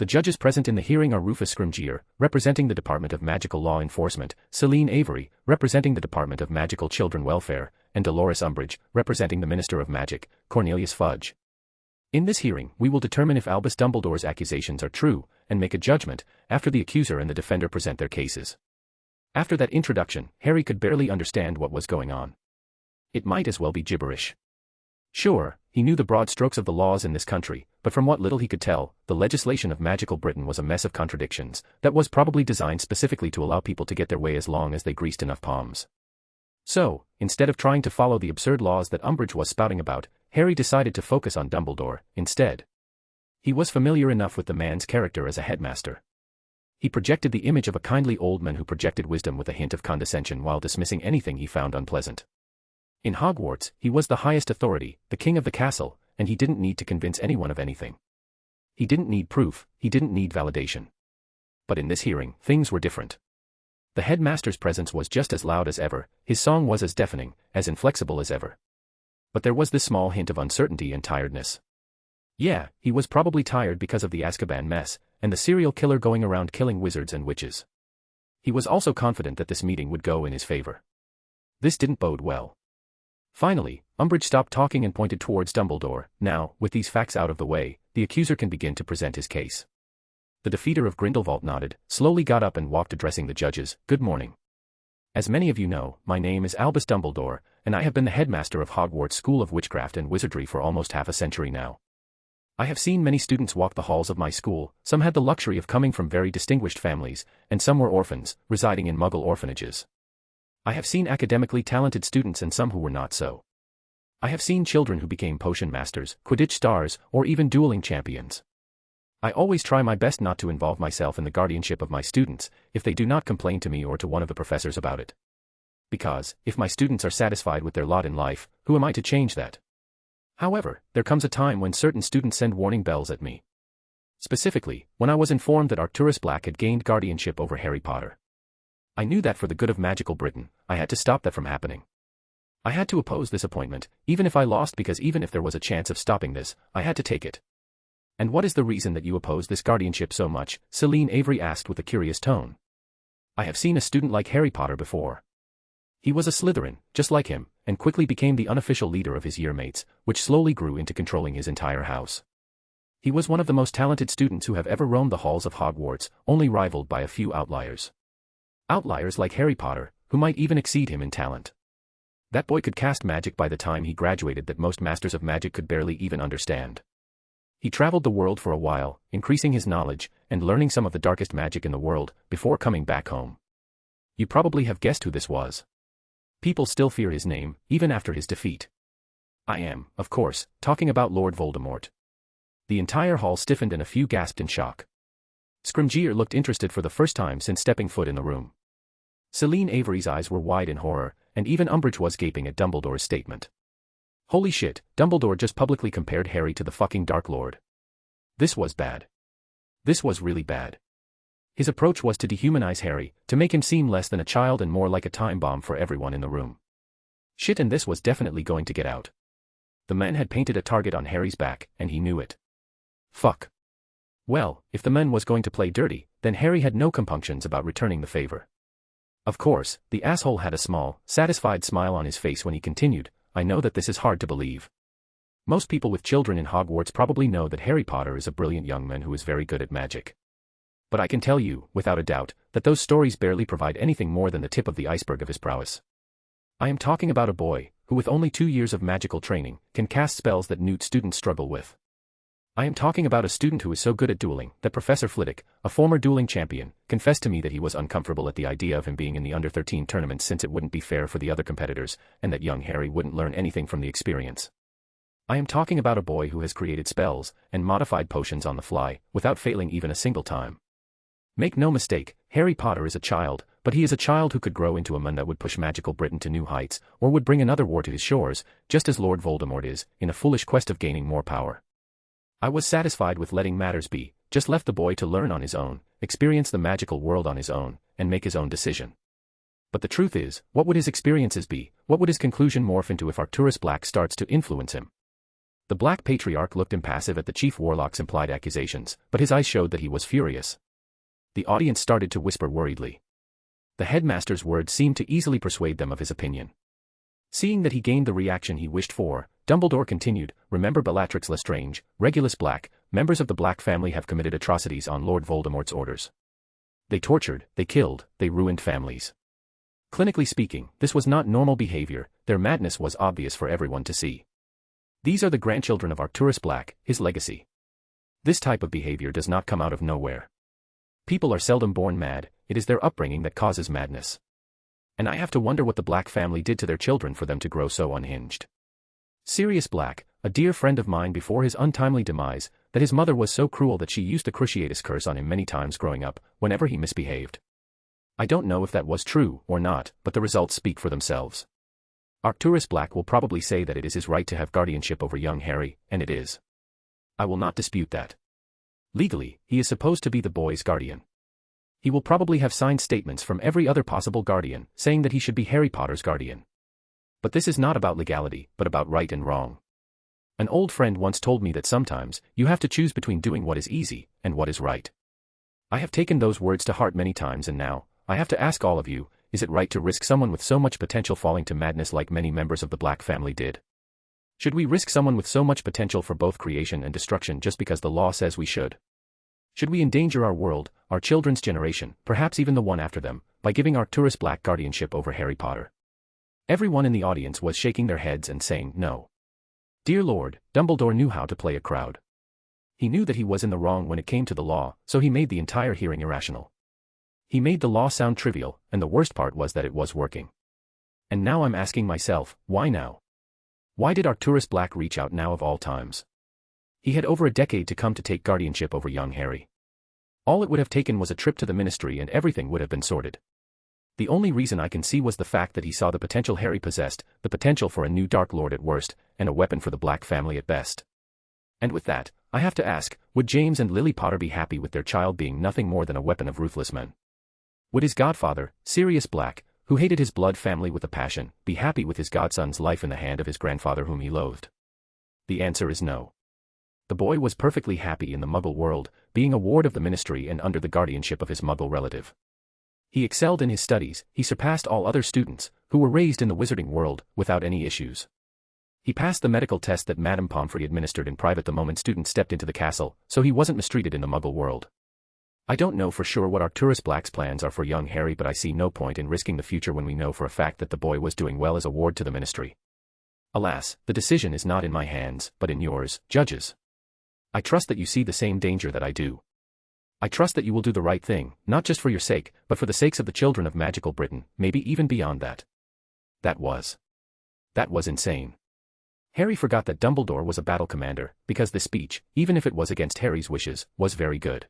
The judges present in the hearing are Rufus Scrimgeour, representing the Department of Magical Law Enforcement, Celine Avery, representing the Department of Magical Children Welfare, and Dolores Umbridge, representing the Minister of Magic, Cornelius Fudge. In this hearing, we will determine if Albus Dumbledore's accusations are true, and make a judgment, after the accuser and the defender present their cases. After that introduction, Harry could barely understand what was going on. It might as well be gibberish. Sure, he knew the broad strokes of the laws in this country, but from what little he could tell, the legislation of magical Britain was a mess of contradictions, that was probably designed specifically to allow people to get their way as long as they greased enough palms. So, instead of trying to follow the absurd laws that Umbridge was spouting about, Harry decided to focus on Dumbledore, instead. He was familiar enough with the man's character as a headmaster. He projected the image of a kindly old man who projected wisdom with a hint of condescension while dismissing anything he found unpleasant. In Hogwarts, he was the highest authority, the king of the castle, and he didn't need to convince anyone of anything. He didn't need proof, he didn't need validation. But in this hearing, things were different. The headmaster's presence was just as loud as ever, his song was as deafening, as inflexible as ever. But there was this small hint of uncertainty and tiredness. Yeah, he was probably tired because of the Azkaban mess, and the serial killer going around killing wizards and witches. He was also confident that this meeting would go in his favor. This didn't bode well. Finally, Umbridge stopped talking and pointed towards Dumbledore. Now, with these facts out of the way, the accuser can begin to present his case. The defeater of Grindelwald nodded, slowly got up and walked addressing the judges. Good morning. As many of you know, my name is Albus Dumbledore, and I have been the headmaster of Hogwarts School of Witchcraft and Wizardry for almost half a century now. I have seen many students walk the halls of my school, some had the luxury of coming from very distinguished families, and some were orphans, residing in Muggle orphanages. I have seen academically talented students and some who were not so. I have seen children who became potion masters, Quidditch stars, or even dueling champions. I always try my best not to involve myself in the guardianship of my students, if they do not complain to me or to one of the professors about it. Because, if my students are satisfied with their lot in life, who am I to change that? However, there comes a time when certain students send warning bells at me. Specifically, when I was informed that Arcturus Black had gained guardianship over Harry Potter. I knew that for the good of magical Britain, I had to stop that from happening. I had to oppose this appointment, even if I lost, because even if there was a chance of stopping this, I had to take it. And what is the reason that you oppose this guardianship so much? Celine Avery asked with a curious tone. I have seen a student like Harry Potter before. He was a Slytherin, just like him, and quickly became the unofficial leader of his yearmates, which slowly grew into controlling his entire house. He was one of the most talented students who have ever roamed the halls of Hogwarts, only rivaled by a few outliers. Outliers like Harry Potter, who might even exceed him in talent. That boy could cast magic by the time he graduated that most masters of magic could barely even understand. He traveled the world for a while, increasing his knowledge, and learning some of the darkest magic in the world, before coming back home. You probably have guessed who this was. People still fear his name, even after his defeat. I am, of course, talking about Lord Voldemort. The entire hall stiffened and a few gasped in shock. Scrimgeour looked interested for the first time since stepping foot in the room. Celine Avery's eyes were wide in horror, and even Umbridge was gaping at Dumbledore's statement. Holy shit, Dumbledore just publicly compared Harry to the fucking Dark Lord. This was bad. This was really bad. His approach was to dehumanize Harry, to make him seem less than a child and more like a time bomb for everyone in the room. Shit, and this was definitely going to get out. The man had painted a target on Harry's back, and he knew it. Fuck. Well, if the man was going to play dirty, then Harry had no compunctions about returning the favor. Of course, the asshole had a small, satisfied smile on his face when he continued, I know that this is hard to believe. Most people with children in Hogwarts probably know that Harry Potter is a brilliant young man who is very good at magic. But I can tell you, without a doubt, that those stories barely provide anything more than the tip of the iceberg of his prowess. I am talking about a boy, who with only 2 years of magical training, can cast spells that Newt students struggle with. I am talking about a student who is so good at dueling, that Professor Flitwick, a former dueling champion, confessed to me that he was uncomfortable at the idea of him being in the under-13 tournament since it wouldn't be fair for the other competitors, and that young Harry wouldn't learn anything from the experience. I am talking about a boy who has created spells, and modified potions on the fly, without failing even a single time. Make no mistake, Harry Potter is a child, but he is a child who could grow into a man that would push magical Britain to new heights, or would bring another war to his shores, just as Lord Voldemort is, in a foolish quest of gaining more power. I was satisfied with letting matters be, just left the boy to learn on his own, experience the magical world on his own, and make his own decision. But the truth is, what would his experiences be, what would his conclusion morph into if Arcturus Black starts to influence him? The Black Patriarch looked impassive at the Chief Warlock's implied accusations, but his eyes showed that he was furious. The audience started to whisper worriedly. The headmaster's words seemed to easily persuade them of his opinion. Seeing that he gained the reaction he wished for, Dumbledore continued, remember Bellatrix Lestrange, Regulus Black, members of the Black family have committed atrocities on Lord Voldemort's orders. They tortured, they killed, they ruined families. Clinically speaking, this was not normal behavior, their madness was obvious for everyone to see. These are the grandchildren of Arcturus Black, his legacy. This type of behavior does not come out of nowhere. People are seldom born mad, it is their upbringing that causes madness. And I have to wonder what the Black family did to their children for them to grow so unhinged. Sirius Black, a dear friend of mine before his untimely demise, that his mother was so cruel that she used the Cruciatus curse on him many times growing up, whenever he misbehaved. I don't know if that was true or not, but the results speak for themselves. Arcturus Black will probably say that it is his right to have guardianship over young Harry, and it is. I will not dispute that. Legally, he is supposed to be the boy's guardian. He will probably have signed statements from every other possible guardian, saying that he should be Harry Potter's guardian. But this is not about legality, but about right and wrong. An old friend once told me that sometimes, you have to choose between doing what is easy, and what is right. I have taken those words to heart many times and now, I have to ask all of you, is it right to risk someone with so much potential falling to madness like many members of the Black family did? Should we risk someone with so much potential for both creation and destruction just because the law says we should? Should we endanger our world, our children's generation, perhaps even the one after them, by giving Arcturus Black guardianship over Harry Potter? Everyone in the audience was shaking their heads and saying no. Dear Lord, Dumbledore knew how to play a crowd. He knew that he was in the wrong when it came to the law, so he made the entire hearing irrational. He made the law sound trivial, and the worst part was that it was working. And now I'm asking myself, why now? Why did Arcturus Black reach out now of all times? He had over a decade to come to take guardianship over young Harry. All it would have taken was a trip to the ministry and everything would have been sorted. The only reason I can see was the fact that he saw the potential Harry possessed, the potential for a new Dark Lord at worst, and a weapon for the Black family at best. And with that, I have to ask, would James and Lily Potter be happy with their child being nothing more than a weapon of ruthless men? Would his godfather, Sirius Black, who hated his blood family with a passion, be happy with his godson's life in the hand of his grandfather whom he loathed? The answer is no. The boy was perfectly happy in the Muggle world, being a ward of the ministry and under the guardianship of his Muggle relative. He excelled in his studies, he surpassed all other students, who were raised in the wizarding world, without any issues. He passed the medical test that Madame Pomfrey administered in private the moment students stepped into the castle, so he wasn't mistreated in the Muggle world. I don't know for sure what Arcturus Black's plans are for young Harry, but I see no point in risking the future when we know for a fact that the boy was doing well as a ward to the ministry. Alas, the decision is not in my hands, but in yours, judges. I trust that you see the same danger that I do. I trust that you will do the right thing, not just for your sake, but for the sakes of the children of magical Britain, maybe even beyond that. That was insane. Harry forgot that Dumbledore was a battle commander, because this speech, even if it was against Harry's wishes, was very good.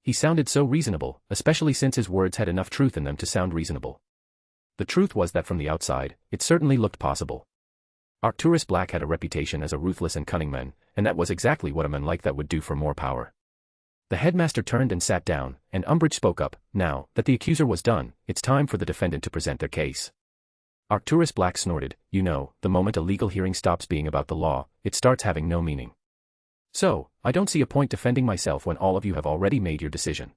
He sounded so reasonable, especially since his words had enough truth in them to sound reasonable. The truth was that from the outside, it certainly looked possible. Arcturus Black had a reputation as a ruthless and cunning man, and that was exactly what a man like that would do for more power. The headmaster turned and sat down, and Umbridge spoke up, now that the accuser was done, it's time for the defendant to present their case. Arcturus Black snorted, you know, the moment a legal hearing stops being about the law, it starts having no meaning. So, I don't see a point defending myself when all of you have already made your decision.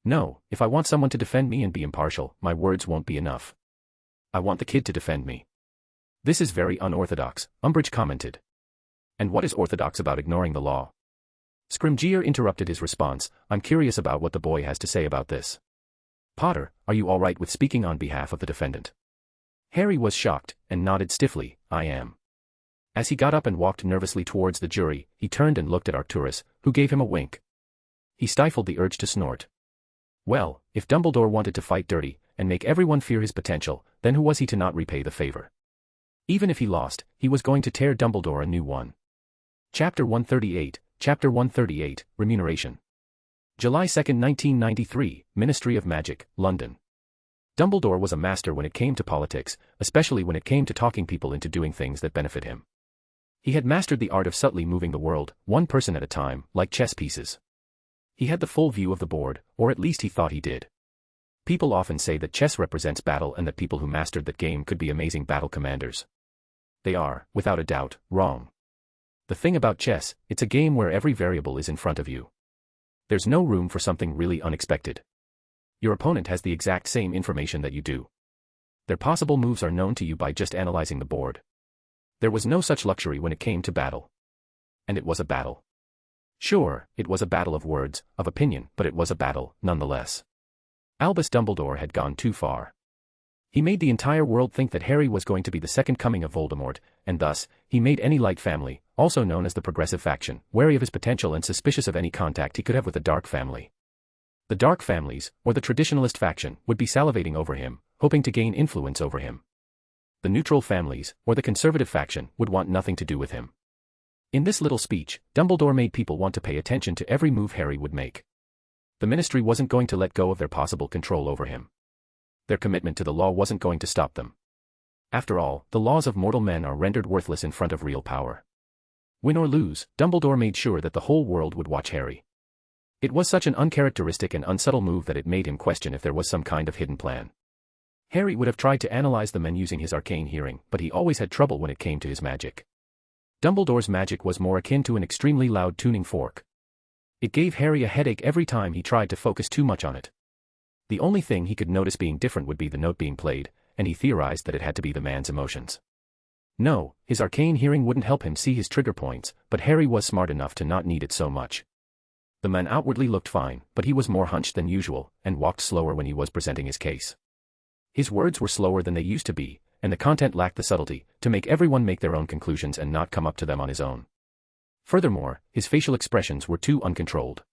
No, if I want someone to defend me and be impartial, my words won't be enough. I want the kid to defend me. This is very unorthodox, Umbridge commented. And what is orthodox about ignoring the law? Scrimgeour interrupted his response. I'm curious about what the boy has to say about this. Potter, are you all right with speaking on behalf of the defendant? Harry was shocked, and nodded stiffly. I am. As he got up and walked nervously towards the jury, he turned and looked at Arcturus, who gave him a wink. He stifled the urge to snort. Well, if Dumbledore wanted to fight dirty, and make everyone fear his potential, then who was he to not repay the favor? Even if he lost, he was going to tear Dumbledore a new one. Chapter 138, Remuneration. July 2, 1993, Ministry of Magic, London. Dumbledore was a master when it came to politics, especially when it came to talking people into doing things that benefit him. He had mastered the art of subtly moving the world, one person at a time, like chess pieces. He had the full view of the board, or at least he thought he did. People often say that chess represents battle and that people who mastered that game could be amazing battle commanders. They are, without a doubt, wrong. The thing about chess, it's a game where every variable is in front of you. There's no room for something really unexpected. Your opponent has the exact same information that you do. Their possible moves are known to you by just analyzing the board. There was no such luxury when it came to battle. And it was a battle. Sure, it was a battle of words, of opinion, but it was a battle, nonetheless. Albus Dumbledore had gone too far. He made the entire world think that Harry was going to be the second coming of Voldemort, and thus, he made any light family, also known as the Progressive Faction, wary of his potential and suspicious of any contact he could have with the Dark Family. The Dark Families, or the Traditionalist Faction, would be salivating over him, hoping to gain influence over him. The Neutral Families, or the Conservative Faction, would want nothing to do with him. In this little speech, Dumbledore made people want to pay attention to every move Harry would make. The Ministry wasn't going to let go of their possible control over him. Their commitment to the law wasn't going to stop them. After all, the laws of mortal men are rendered worthless in front of real power. Win or lose, Dumbledore made sure that the whole world would watch Harry. It was such an uncharacteristic and unsubtle move that it made him question if there was some kind of hidden plan. Harry would have tried to analyze the men using his arcane hearing, but he always had trouble when it came to his magic. Dumbledore's magic was more akin to an extremely loud tuning fork. It gave Harry a headache every time he tried to focus too much on it. The only thing he could notice being different would be the note being played, and he theorized that it had to be the man's emotions. No, his arcane hearing wouldn't help him see his trigger points, but Harry was smart enough to not need it so much. The man outwardly looked fine, but he was more hunched than usual, and walked slower when he was presenting his case. His words were slower than they used to be, and the content lacked the subtlety to make everyone make their own conclusions and not come up to them on his own. Furthermore, his facial expressions were too uncontrolled.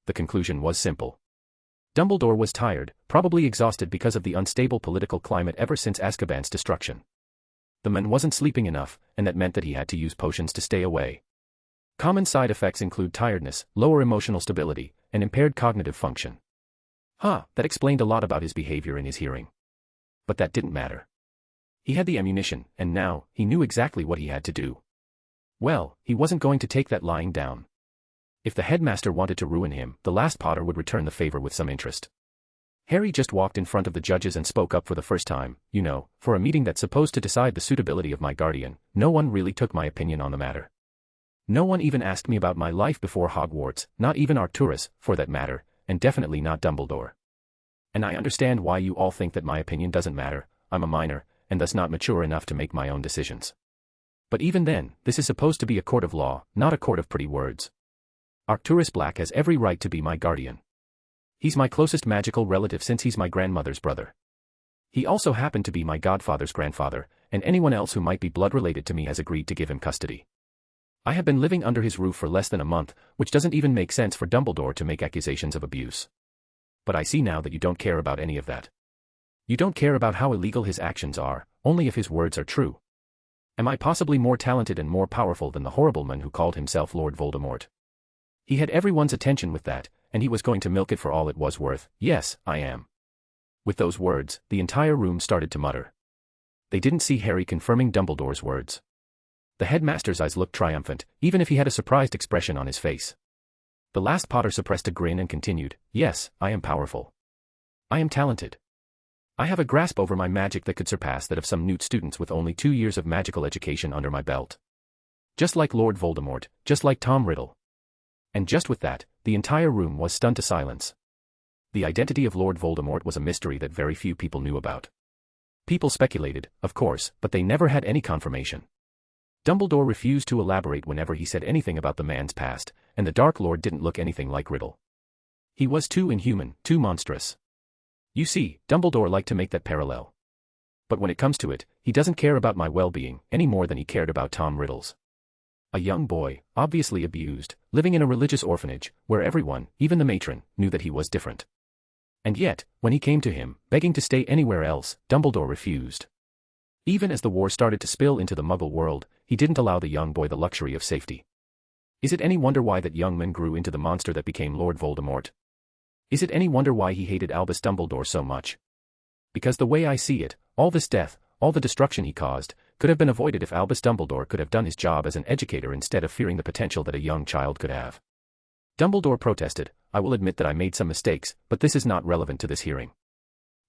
The conclusion was simple. Dumbledore was tired, probably exhausted because of the unstable political climate ever since Azkaban's destruction. The man wasn't sleeping enough, and that meant that he had to use potions to stay away. Common side effects include tiredness, lower emotional stability, and impaired cognitive function. That explained a lot about his behavior and his hearing. But that didn't matter. He had the ammunition, and now, he knew exactly what he had to do. Well, he wasn't going to take that lying down. If the headmaster wanted to ruin him, the last Potter would return the favor with some interest. Harry just walked in front of the judges and spoke up for the first time. For a meeting that's supposed to decide the suitability of my guardian, no one really took my opinion on the matter. No one even asked me about my life before Hogwarts, not even Arcturus, for that matter, and definitely not Dumbledore. And I understand why you all think that my opinion doesn't matter. I'm a minor, and thus not mature enough to make my own decisions. But even then, this is supposed to be a court of law, not a court of pretty words. Arcturus Black has every right to be my guardian. He's my closest magical relative since he's my grandmother's brother. He also happened to be my godfather's grandfather, and anyone else who might be blood-related to me has agreed to give him custody. I have been living under his roof for less than a month, which doesn't even make sense for Dumbledore to make accusations of abuse. But I see now that you don't care about any of that. You don't care about how illegal his actions are, only if his words are true. Am I possibly more talented and more powerful than the horrible man who called himself Lord Voldemort? He had everyone's attention with that, and he was going to milk it for all it was worth. Yes, I am. With those words, the entire room started to mutter. They didn't see Harry confirming Dumbledore's words. The headmaster's eyes looked triumphant, even if he had a surprised expression on his face. The last Potter suppressed a grin and continued, yes, I am powerful. I am talented. I have a grasp over my magic that could surpass that of some Newt students with only 2 years of magical education under my belt. Just like Lord Voldemort, just like Tom Riddle. And just with that, the entire room was stunned to silence. The identity of Lord Voldemort was a mystery that very few people knew about. People speculated, of course, but they never had any confirmation. Dumbledore refused to elaborate whenever he said anything about the man's past, and the Dark Lord didn't look anything like Riddle. He was too inhuman, too monstrous. You see, Dumbledore liked to make that parallel. But when it comes to it, he doesn't care about my well-being any more than he cared about Tom Riddle's. A young boy, obviously abused, living in a religious orphanage, where everyone, even the matron, knew that he was different. And yet, when he came to him, begging to stay anywhere else, Dumbledore refused. Even as the war started to spill into the Muggle world, he didn't allow the young boy the luxury of safety. Is it any wonder why that young man grew into the monster that became Lord Voldemort? Is it any wonder why he hated Albus Dumbledore so much? Because the way I see it, all this death, all the destruction he caused, could have been avoided if Albus Dumbledore could have done his job as an educator instead of fearing the potential that a young child could have. Dumbledore protested, I will admit that I made some mistakes, but this is not relevant to this hearing.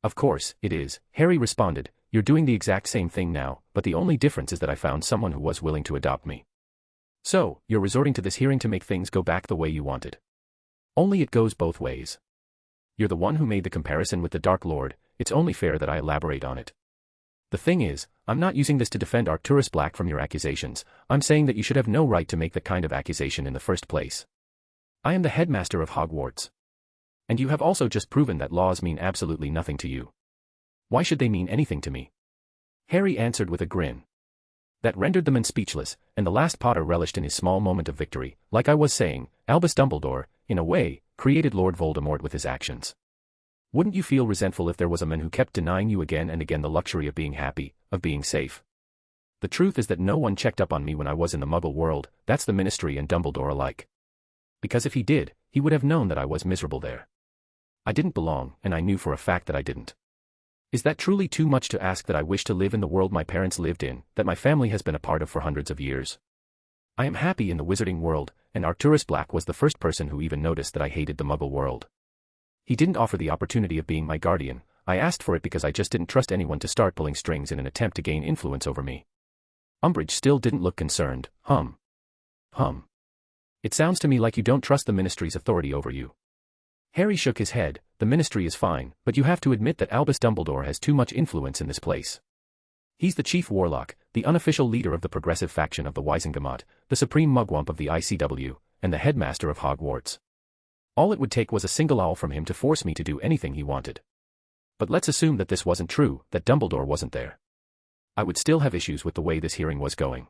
Of course, it is, Harry responded, you're doing the exact same thing now, but the only difference is that I found someone who was willing to adopt me. So, you're resorting to this hearing to make things go back the way you wanted. Only it goes both ways. You're the one who made the comparison with the Dark Lord, it's only fair that I elaborate on it. The thing is, I'm not using this to defend Arcturus Black from your accusations, I'm saying that you should have no right to make that kind of accusation in the first place. I am the headmaster of Hogwarts. And you have also just proven that laws mean absolutely nothing to you. Why should they mean anything to me? Harry answered with a grin. That rendered the man speechless, and the last Potter relished in his small moment of victory. Like I was saying, Albus Dumbledore, in a way, created Lord Voldemort with his actions. Wouldn't you feel resentful if there was a man who kept denying you again and again the luxury of being happy, of being safe? The truth is that no one checked up on me when I was in the Muggle world, that's the Ministry and Dumbledore alike. Because if he did, he would have known that I was miserable there. I didn't belong, and I knew for a fact that I didn't. Is that truly too much to ask that I wish to live in the world my parents lived in, that my family has been a part of for hundreds of years? I am happy in the wizarding world, and Arcturus Black was the first person who even noticed that I hated the Muggle world. He didn't offer the opportunity of being my guardian, I asked for it because I just didn't trust anyone to start pulling strings in an attempt to gain influence over me. Umbridge still didn't look concerned, It sounds to me like you don't trust the Ministry's authority over you. Harry shook his head, the Ministry is fine, but you have to admit that Albus Dumbledore has too much influence in this place. He's the chief warlock, the unofficial leader of the progressive faction of the Wizengamot, the supreme mugwump of the ICW, and the headmaster of Hogwarts. All it would take was a single owl from him to force me to do anything he wanted. But let's assume that this wasn't true, that Dumbledore wasn't there. I would still have issues with the way this hearing was going.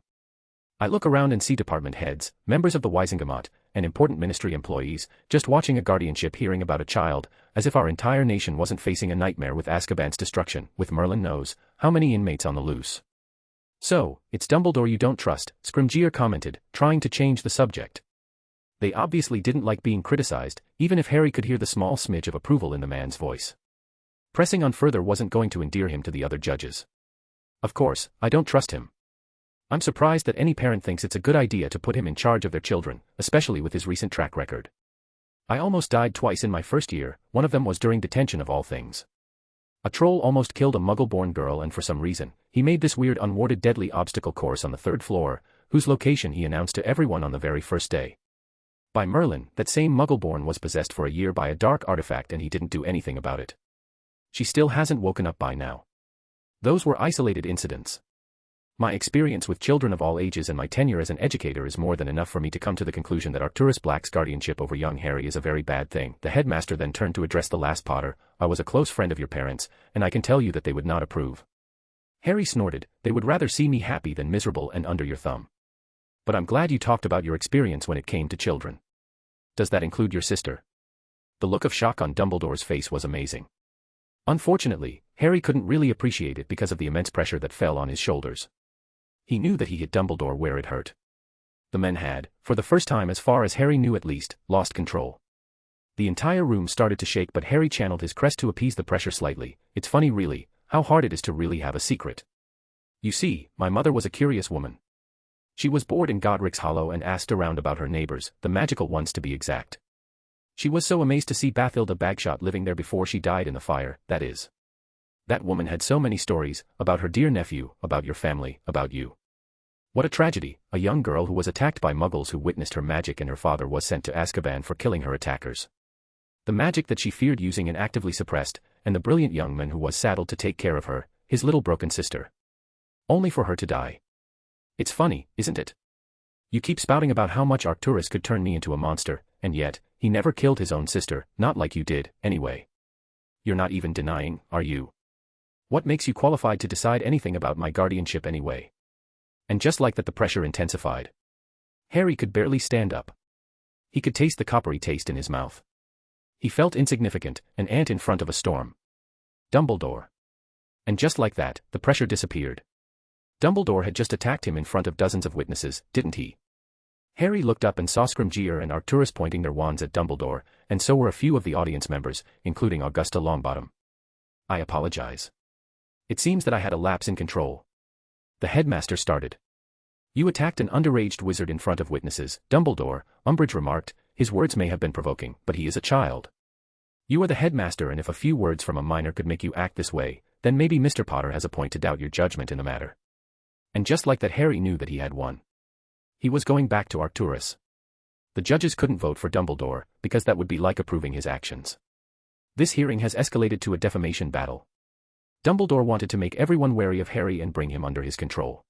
I look around and see department heads, members of the Wizengamot, and important Ministry employees, just watching a guardianship hearing about a child, as if our entire nation wasn't facing a nightmare with Azkaban's destruction, with Merlin knows how many inmates on the loose. So, it's Dumbledore you don't trust, Scrimgeour commented, trying to change the subject. They obviously didn't like being criticized, even if Harry could hear the small smidge of approval in the man's voice. Pressing on further wasn't going to endear him to the other judges. Of course, I don't trust him. I'm surprised that any parent thinks it's a good idea to put him in charge of their children, especially with his recent track record. I almost died twice in my first year, one of them was during detention of all things. A troll almost killed a Muggle-born girl and for some reason, he made this weird unwarded deadly obstacle course on the 3rd floor, whose location he announced to everyone on the very first day. By Merlin, that same Muggle-born was possessed for a year by a dark artifact and he didn't do anything about it. She still hasn't woken up by now. Those were isolated incidents. My experience with children of all ages and my tenure as an educator is more than enough for me to come to the conclusion that Arcturus Black's guardianship over young Harry is a very bad thing. The headmaster then turned to address the last Potter. I was a close friend of your parents, and I can tell you that they would not approve. Harry snorted, they would rather see me happy than miserable and under your thumb. But I'm glad you talked about your experience when it came to children. Does that include your sister? The look of shock on Dumbledore's face was amazing. Unfortunately, Harry couldn't really appreciate it because of the immense pressure that fell on his shoulders. He knew that he hit Dumbledore where it hurt. The men had, for the first time as far as Harry knew at least, lost control. The entire room started to shake but Harry channeled his crest to appease the pressure slightly. It's funny really, how hard it is to really have a secret. You see, my mother was a curious woman. She was bored in Godric's Hollow and asked around about her neighbors, the magical ones to be exact. She was so amazed to see Bathilda Bagshot living there before she died in the fire, that is. That woman had so many stories, about her dear nephew, about your family, about you. What a tragedy, a young girl who was attacked by muggles who witnessed her magic and her father was sent to Azkaban for killing her attackers. The magic that she feared using and actively suppressed, and the brilliant young man who was saddled to take care of her, his little broken sister. Only for her to die. It's funny, isn't it? You keep spouting about how much Arcturus could turn me into a monster, and yet, he never killed his own sister, not like you did, anyway. You're not even denying, are you? What makes you qualified to decide anything about my guardianship anyway? And just like that, the pressure intensified. Harry could barely stand up. He could taste the coppery taste in his mouth. He felt insignificant, an ant in front of a storm. Dumbledore. And just like that, the pressure disappeared. Dumbledore had just attacked him in front of dozens of witnesses, didn't he? Harry looked up and saw Scrimgeour and Arcturus pointing their wands at Dumbledore, and so were a few of the audience members, including Augusta Longbottom. I apologize. It seems that I had a lapse in control. The headmaster started. You attacked an underaged wizard in front of witnesses, Dumbledore, Umbridge remarked. His words may have been provoking, but he is a child. You are the headmaster, and if a few words from a minor could make you act this way, then maybe Mr. Potter has a point to doubt your judgment in the matter. And just like that, Harry knew that he had won. He was going back to Arcturus. The judges couldn't vote for Dumbledore, because that would be like approving his actions. This hearing has escalated to a defamation battle. Dumbledore wanted to make everyone wary of Harry and bring him under his control.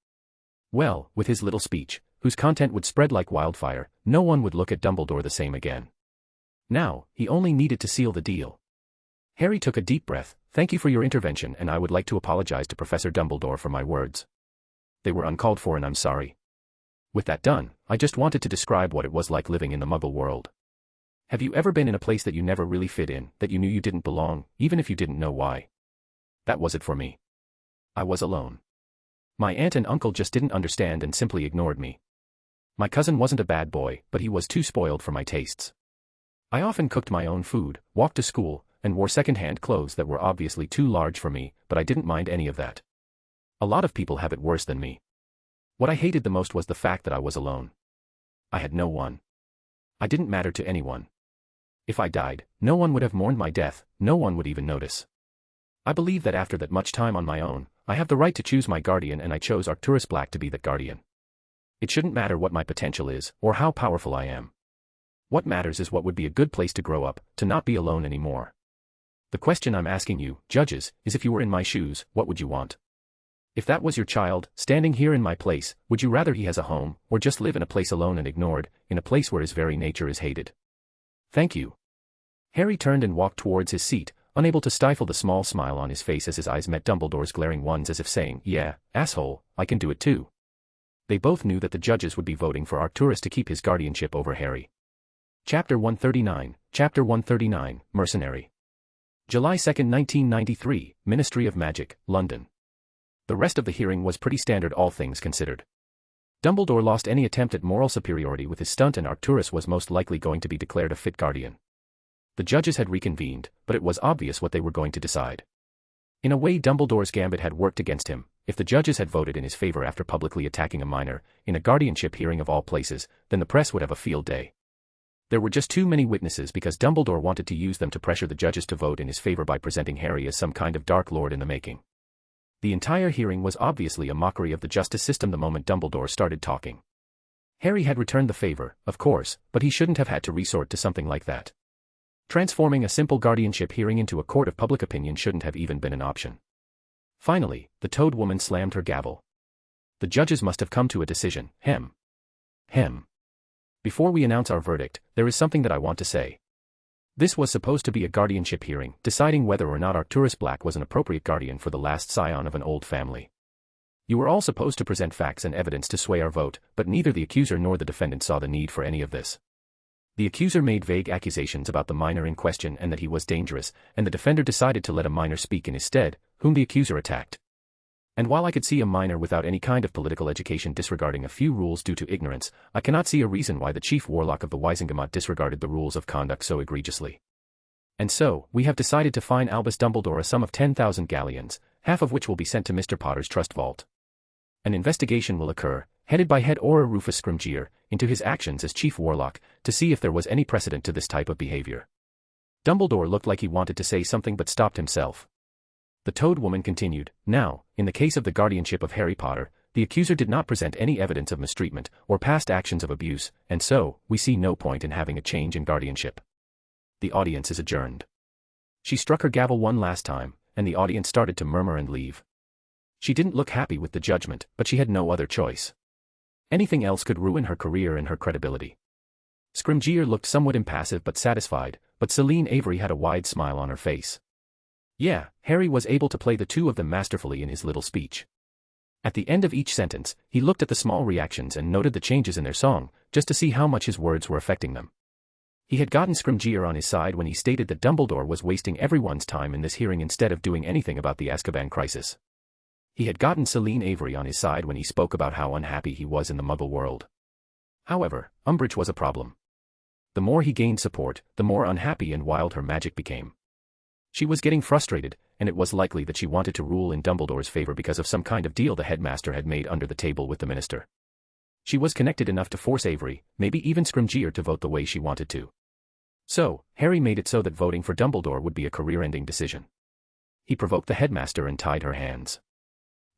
Well, with his little speech, whose content would spread like wildfire, no one would look at Dumbledore the same again. Now, he only needed to seal the deal. Harry took a deep breath. Thank you for your intervention, and I would like to apologize to Professor Dumbledore for my words. They were uncalled for, and I'm sorry. With that done, I just wanted to describe what it was like living in the Muggle world. Have you ever been in a place that you never really fit in, that you knew you didn't belong, even if you didn't know why? That was it for me. I was alone. My aunt and uncle just didn't understand and simply ignored me. My cousin wasn't a bad boy, but he was too spoiled for my tastes. I often cooked my own food, walked to school, and wore second-hand clothes that were obviously too large for me, but I didn't mind any of that. A lot of people have it worse than me. What I hated the most was the fact that I was alone. I had no one. I didn't matter to anyone. If I died, no one would have mourned my death, no one would even notice. I believe that after that much time on my own, I have the right to choose my guardian, and I chose Arcturus Black to be that guardian. It shouldn't matter what my potential is, or how powerful I am. What matters is what would be a good place to grow up, to not be alone anymore. The question I'm asking you, judges, is if you were in my shoes, what would you want? If that was your child, standing here in my place, would you rather he has a home, or just live in a place alone and ignored, in a place where his very nature is hated? Thank you. Harry turned and walked towards his seat, unable to stifle the small smile on his face as his eyes met Dumbledore's glaring ones, as if saying, yeah, asshole, I can do it too. They both knew that the judges would be voting for Arcturus to keep his guardianship over Harry. Chapter 139, Mercenary. July 2, 1993, Ministry of Magic, London. The rest of the hearing was pretty standard, all things considered. Dumbledore lost any attempt at moral superiority with his stunt, and Arcturus was most likely going to be declared a fit guardian. The judges had reconvened, but it was obvious what they were going to decide. In a way, Dumbledore's gambit had worked against him. If the judges had voted in his favor after publicly attacking a minor, in a guardianship hearing of all places, then the press would have a field day. There were just too many witnesses because Dumbledore wanted to use them to pressure the judges to vote in his favor by presenting Harry as some kind of Dark Lord in the making. The entire hearing was obviously a mockery of the justice system the moment Dumbledore started talking. Harry had returned the favor, of course, but he shouldn't have had to resort to something like that. Transforming a simple guardianship hearing into a court of public opinion shouldn't have even been an option. Finally, the Toad Woman slammed her gavel. The judges must have come to a decision. Before we announce our verdict, there is something that I want to say. This was supposed to be a guardianship hearing, deciding whether or not Arcturus Black was an appropriate guardian for the last scion of an old family. You were all supposed to present facts and evidence to sway our vote, but neither the accuser nor the defendant saw the need for any of this. The accuser made vague accusations about the minor in question and that he was dangerous, and the defender decided to let a minor speak in his stead, whom the accuser attacked. And while I could see a minor without any kind of political education disregarding a few rules due to ignorance, I cannot see a reason why the chief warlock of the Wisengamot disregarded the rules of conduct so egregiously. And so, we have decided to fine Albus Dumbledore a sum of 10,000 galleons, half of which will be sent to Mr. Potter's trust vault. An investigation will occur, headed by Head Auror Rufus Scrimgeour, into his actions as chief warlock, to see if there was any precedent to this type of behavior. Dumbledore looked like he wanted to say something but stopped himself. The Toad Woman continued, now, in the case of the guardianship of Harry Potter, The accuser did not present any evidence of mistreatment or past actions of abuse, and so, we see no point in having a change in guardianship. The audience is adjourned. She struck her gavel one last time, and the audience started to murmur and leave. She didn't look happy with the judgment, but she had no other choice. Anything else could ruin her career and her credibility. Scrimgeour looked somewhat impassive but satisfied, but Celine Avery had a wide smile on her face. Yeah, Harry was able to play the two of them masterfully in his little speech. At the end of each sentence, he looked at the small reactions and noted the changes in their song, just to see how much his words were affecting them. He had gotten Scrimgeour on his side when he stated that Dumbledore was wasting everyone's time in this hearing instead of doing anything about the Azkaban crisis. He had gotten Celine Avery on his side when he spoke about how unhappy he was in the Muggle world. However, Umbridge was a problem. The more he gained support, the more unhappy and wild her magic became. She was getting frustrated, and it was likely that she wanted to rule in Dumbledore's favor because of some kind of deal the headmaster had made under the table with the minister. She was connected enough to force Avery, maybe even Scrimgeour, to vote the way she wanted to. So, Harry made it so that voting for Dumbledore would be a career-ending decision. He provoked the headmaster and tied her hands.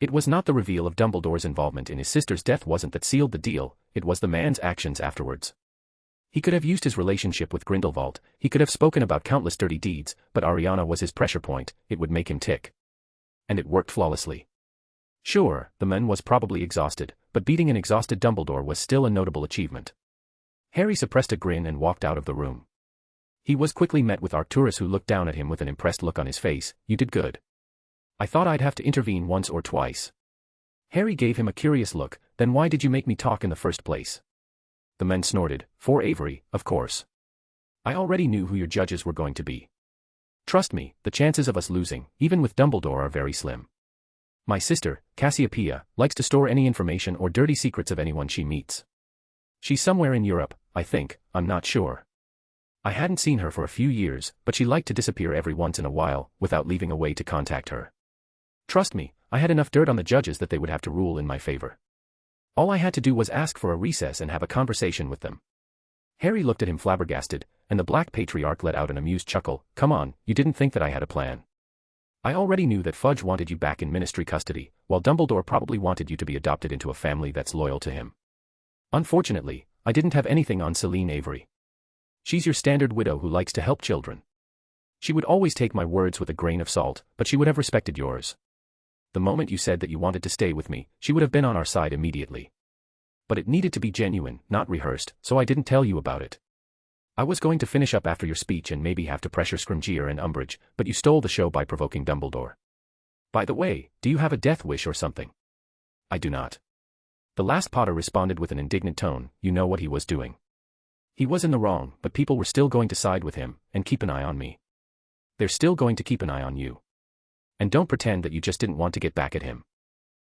It was not the reveal of Dumbledore's involvement in his sister's death wasn't that sealed the deal, it was the man's actions afterwards. He could have used his relationship with Grindelwald, he could have spoken about countless dirty deeds, but Ariana was his pressure point, it would make him tick. And it worked flawlessly. Sure, the man was probably exhausted, but beating an exhausted Dumbledore was still a notable achievement. Harry suppressed a grin and walked out of the room. He was quickly met with Arcturus, who looked down at him with an impressed look on his face. You did good. I thought I'd have to intervene once or twice. Harry gave him a curious look. Then why did you make me talk in the first place? The man snorted. For Avery, of course. I already knew who your judges were going to be. Trust me, the chances of us losing, even with Dumbledore, are very slim. My sister, Cassiopeia, likes to store any information or dirty secrets of anyone she meets. She's somewhere in Europe, I think, I'm not sure. I hadn't seen her for a few years, but she liked to disappear every once in a while, without leaving a way to contact her. Trust me, I had enough dirt on the judges that they would have to rule in my favor. All I had to do was ask for a recess and have a conversation with them. Harry looked at him flabbergasted, and the Black Patriarch let out an amused chuckle. Come on, you didn't think that I had a plan. I already knew that Fudge wanted you back in ministry custody, while Dumbledore probably wanted you to be adopted into a family that's loyal to him. Unfortunately, I didn't have anything on Celine Avery. She's your standard widow who likes to help children. She would always take my words with a grain of salt, but she would have respected yours. The moment you said that you wanted to stay with me, she would have been on our side immediately. But it needed to be genuine, not rehearsed, so I didn't tell you about it. I was going to finish up after your speech and maybe have to pressure Scrimgeour and Umbridge, but you stole the show by provoking Dumbledore. By the way, do you have a death wish or something? I do not. The last Potter responded with an indignant tone. You know what he was doing. He was in the wrong, but people were still going to side with him, and keep an eye on me. They're still going to keep an eye on you. And don't pretend that you just didn't want to get back at him.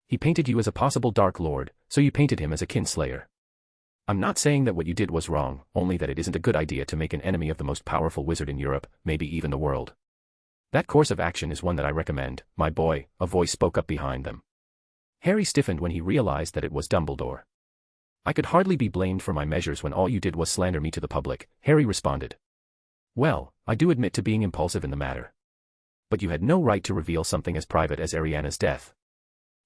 He painted you as a possible Dark Lord, so you painted him as a kinslayer. I'm not saying that what you did was wrong, only that it isn't a good idea to make an enemy of the most powerful wizard in Europe, maybe even the world. That course of action is one that I recommend, my boy, a voice spoke up behind them. Harry stiffened when he realized that it was Dumbledore. I could hardly be blamed for my measures when all you did was slander me to the public, Harry responded. Well, I do admit to being impulsive in the matter. But you had no right to reveal something as private as Ariana's death.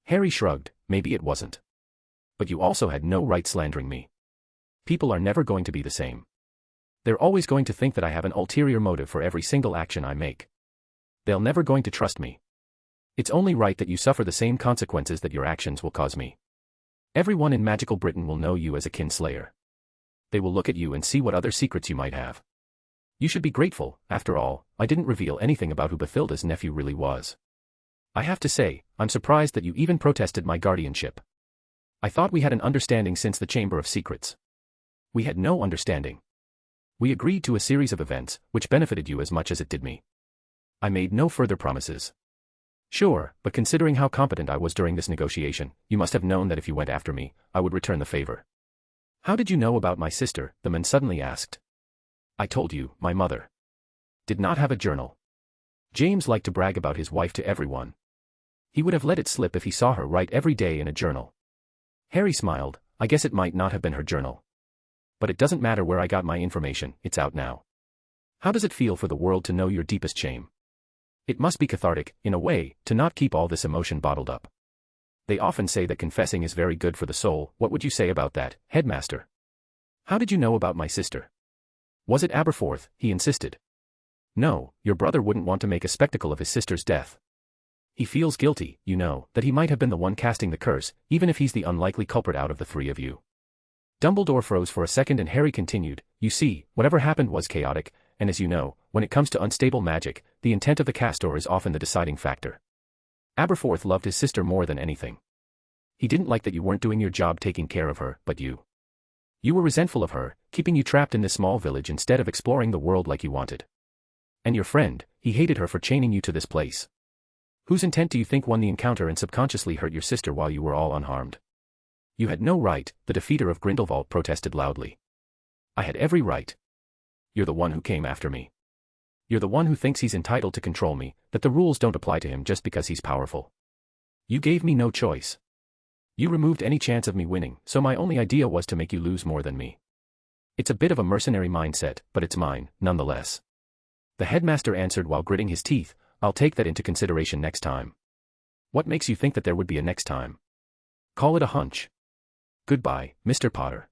Harry shrugged. Maybe it wasn't. But you also had no right slandering me. People are never going to be the same. They're always going to think that I have an ulterior motive for every single action I make. They're never going to trust me. It's only right that you suffer the same consequences that your actions will cause me. Everyone in magical Britain will know you as a kinslayer. They will look at you and see what other secrets you might have. You should be grateful. After all, I didn't reveal anything about who Bathilda's nephew really was. I have to say, I'm surprised that you even protested my guardianship. I thought we had an understanding since the Chamber of Secrets. We had no understanding. We agreed to a series of events, which benefited you as much as it did me. I made no further promises. Sure, but considering how competent I was during this negotiation, you must have known that if you went after me, I would return the favor. How did you know about my sister? The man suddenly asked. I told you, my mother did not have a journal. James liked to brag about his wife to everyone. He would have let it slip if he saw her write every day in a journal. Harry smiled. I guess it might not have been her journal. But it doesn't matter where I got my information, it's out now. How does it feel for the world to know your deepest shame? It must be cathartic, in a way, to not keep all this emotion bottled up. They often say that confessing is very good for the soul. What would you say about that, headmaster? How did you know about my sister? Was it Aberforth? He insisted. No, your brother wouldn't want to make a spectacle of his sister's death. He feels guilty, you know, that he might have been the one casting the curse, even if he's the unlikely culprit out of the three of you. Dumbledore froze for a second and Harry continued, you see, whatever happened was chaotic, and as you know, when it comes to unstable magic, the intent of the castor is often the deciding factor. Aberforth loved his sister more than anything. He didn't like that you weren't doing your job taking care of her, but you. You were resentful of her, keeping you trapped in this small village instead of exploring the world like you wanted. And your friend, he hated her for chaining you to this place. Whose intent do you think won the encounter and subconsciously hurt your sister while you were all unharmed? You had no right, the defeater of Grindelwald protested loudly. I had every right. You're the one who came after me. You're the one who thinks he's entitled to control me, that the rules don't apply to him just because he's powerful. You gave me no choice. You removed any chance of me winning, so my only idea was to make you lose more than me. It's a bit of a mercenary mindset, but it's mine, nonetheless. The headmaster answered while gritting his teeth, I'll take that into consideration next time. What makes you think that there would be a next time? Call it a hunch. Goodbye, Mr. Potter.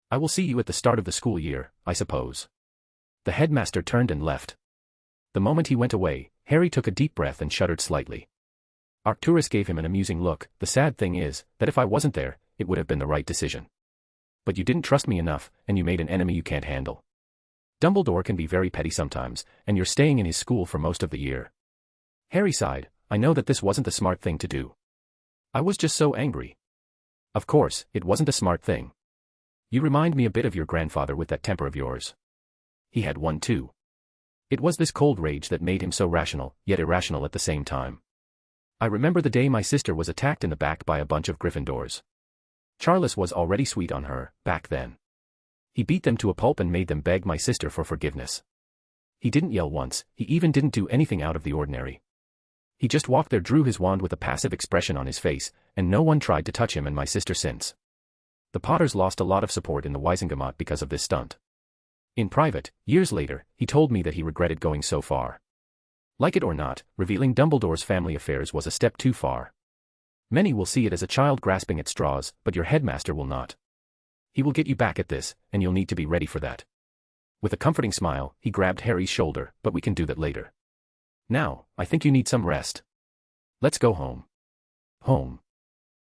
I will see you at the start of the school year, I suppose. The headmaster turned and left. The moment he went away, Harry took a deep breath and shuddered slightly. Arcturus gave him an amusing look. The sad thing is, that if I wasn't there, it would have been the right decision. But you didn't trust me enough, and you made an enemy you can't handle. Dumbledore can be very petty sometimes, and you're staying in his school for most of the year. Harry sighed, I know that this wasn't the smart thing to do. I was just so angry. Of course, it wasn't a smart thing. You remind me a bit of your grandfather with that temper of yours. He had one too. It was this cold rage that made him so rational, yet irrational at the same time. I remember the day my sister was attacked in the back by a bunch of Gryffindors. Charles was already sweet on her, back then. He beat them to a pulp and made them beg my sister for forgiveness. He didn't yell once, he even didn't do anything out of the ordinary. He just walked there, drew his wand with a passive expression on his face, and no one tried to touch him and my sister since. The Potters lost a lot of support in the Wisengamot because of this stunt. In private, years later, he told me that he regretted going so far. Like it or not, revealing Dumbledore's family affairs was a step too far. Many will see it as a child grasping at straws, but your headmaster will not. He will get you back at this, and you'll need to be ready for that. With a comforting smile, he grabbed Harry's shoulder, but we can do that later. Now, I think you need some rest. Let's go home. Home.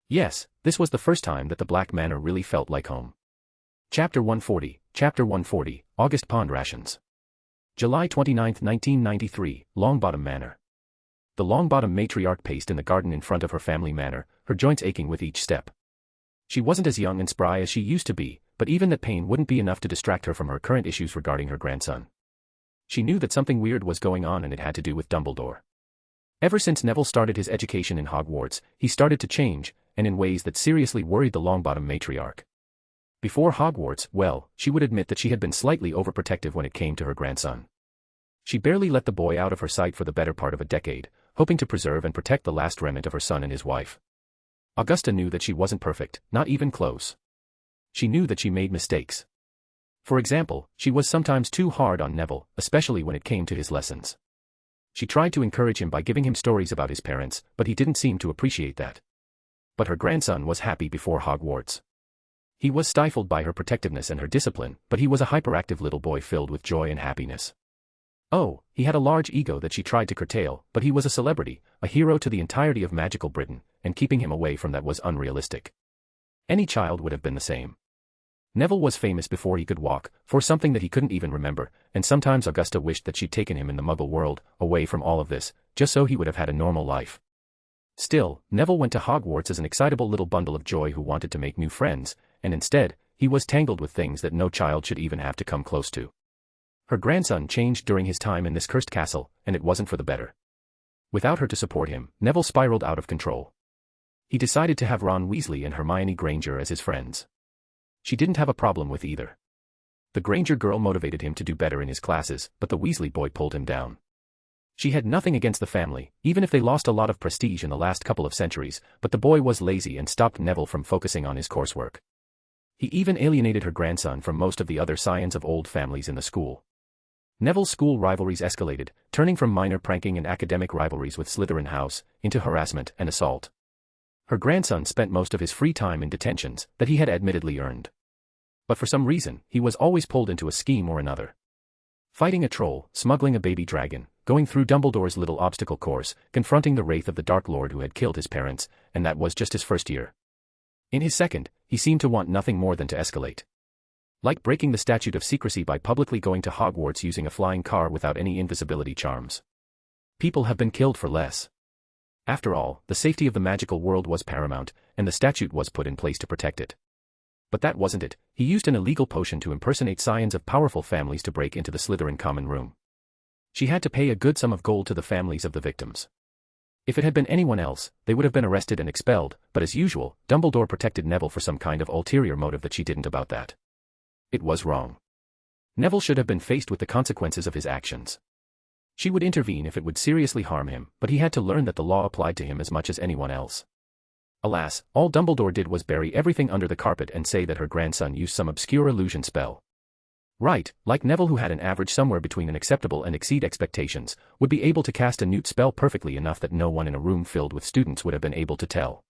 Yes, this was the first time that the Black Manor really felt like home. Chapter 140, August Pond Rations. July 29, 1993, Longbottom Manor. The Longbottom matriarch paced in the garden in front of her family manor, her joints aching with each step. She wasn't as young and spry as she used to be, but even that pain wouldn't be enough to distract her from her current issues regarding her grandson. She knew that something weird was going on and it had to do with Dumbledore. Ever since Neville started his education in Hogwarts, he started to change, and in ways that seriously worried the Longbottom matriarch. Before Hogwarts, well, she would admit that she had been slightly overprotective when it came to her grandson. She barely let the boy out of her sight for the better part of a decade, hoping to preserve and protect the last remnant of her son and his wife. Augusta knew that she wasn't perfect, not even close. She knew that she made mistakes. For example, she was sometimes too hard on Neville, especially when it came to his lessons. She tried to encourage him by giving him stories about his parents, but he didn't seem to appreciate that. But her grandson was happy before Hogwarts. He was stifled by her protectiveness and her discipline, but he was a hyperactive little boy filled with joy and happiness. Oh, he had a large ego that she tried to curtail, but he was a celebrity, a hero to the entirety of magical Britain, and keeping him away from that was unrealistic. Any child would have been the same. Neville was famous before he could walk, for something that he couldn't even remember, and sometimes Augusta wished that she'd taken him in the Muggle world, away from all of this, just so he would have had a normal life. Still, Neville went to Hogwarts as an excitable little bundle of joy who wanted to make new friends, and instead, he was tangled with things that no child should even have to come close to. Her grandson changed during his time in this cursed castle, and it wasn't for the better. Without her to support him, Neville spiraled out of control. He decided to have Ron Weasley and Hermione Granger as his friends. She didn't have a problem with either. The Granger girl motivated him to do better in his classes, but the Weasley boy pulled him down. She had nothing against the family, even if they lost a lot of prestige in the last couple of centuries, but the boy was lazy and stopped Neville from focusing on his coursework. He even alienated her grandson from most of the other scions of old families in the school. Neville's school rivalries escalated, turning from minor pranking and academic rivalries with Slytherin House, into harassment and assault. Her grandson spent most of his free time in detentions that he had admittedly earned. But for some reason, he was always pulled into a scheme or another. Fighting a troll, smuggling a baby dragon, going through Dumbledore's little obstacle course, confronting the wraith of the Dark Lord who had killed his parents, and that was just his first year. In his second, he seemed to want nothing more than to escalate. Like breaking the statute of secrecy by publicly going to Hogwarts using a flying car without any invisibility charms. People have been killed for less. After all, the safety of the magical world was paramount, and the statute was put in place to protect it. But that wasn't it. He used an illegal potion to impersonate scions of powerful families to break into the Slytherin common room. She had to pay a good sum of gold to the families of the victims. If it had been anyone else, they would have been arrested and expelled, but as usual, Dumbledore protected Neville for some kind of ulterior motive that she didn't about that. It was wrong. Neville should have been faced with the consequences of his actions. She would intervene if it would seriously harm him, but he had to learn that the law applied to him as much as anyone else. Alas, all Dumbledore did was bury everything under the carpet and say that her grandson used some obscure illusion spell. Right, like Neville, who had an average somewhere between an acceptable and exceed expectations, would be able to cast a newt spell perfectly enough that no one in a room filled with students would have been able to tell.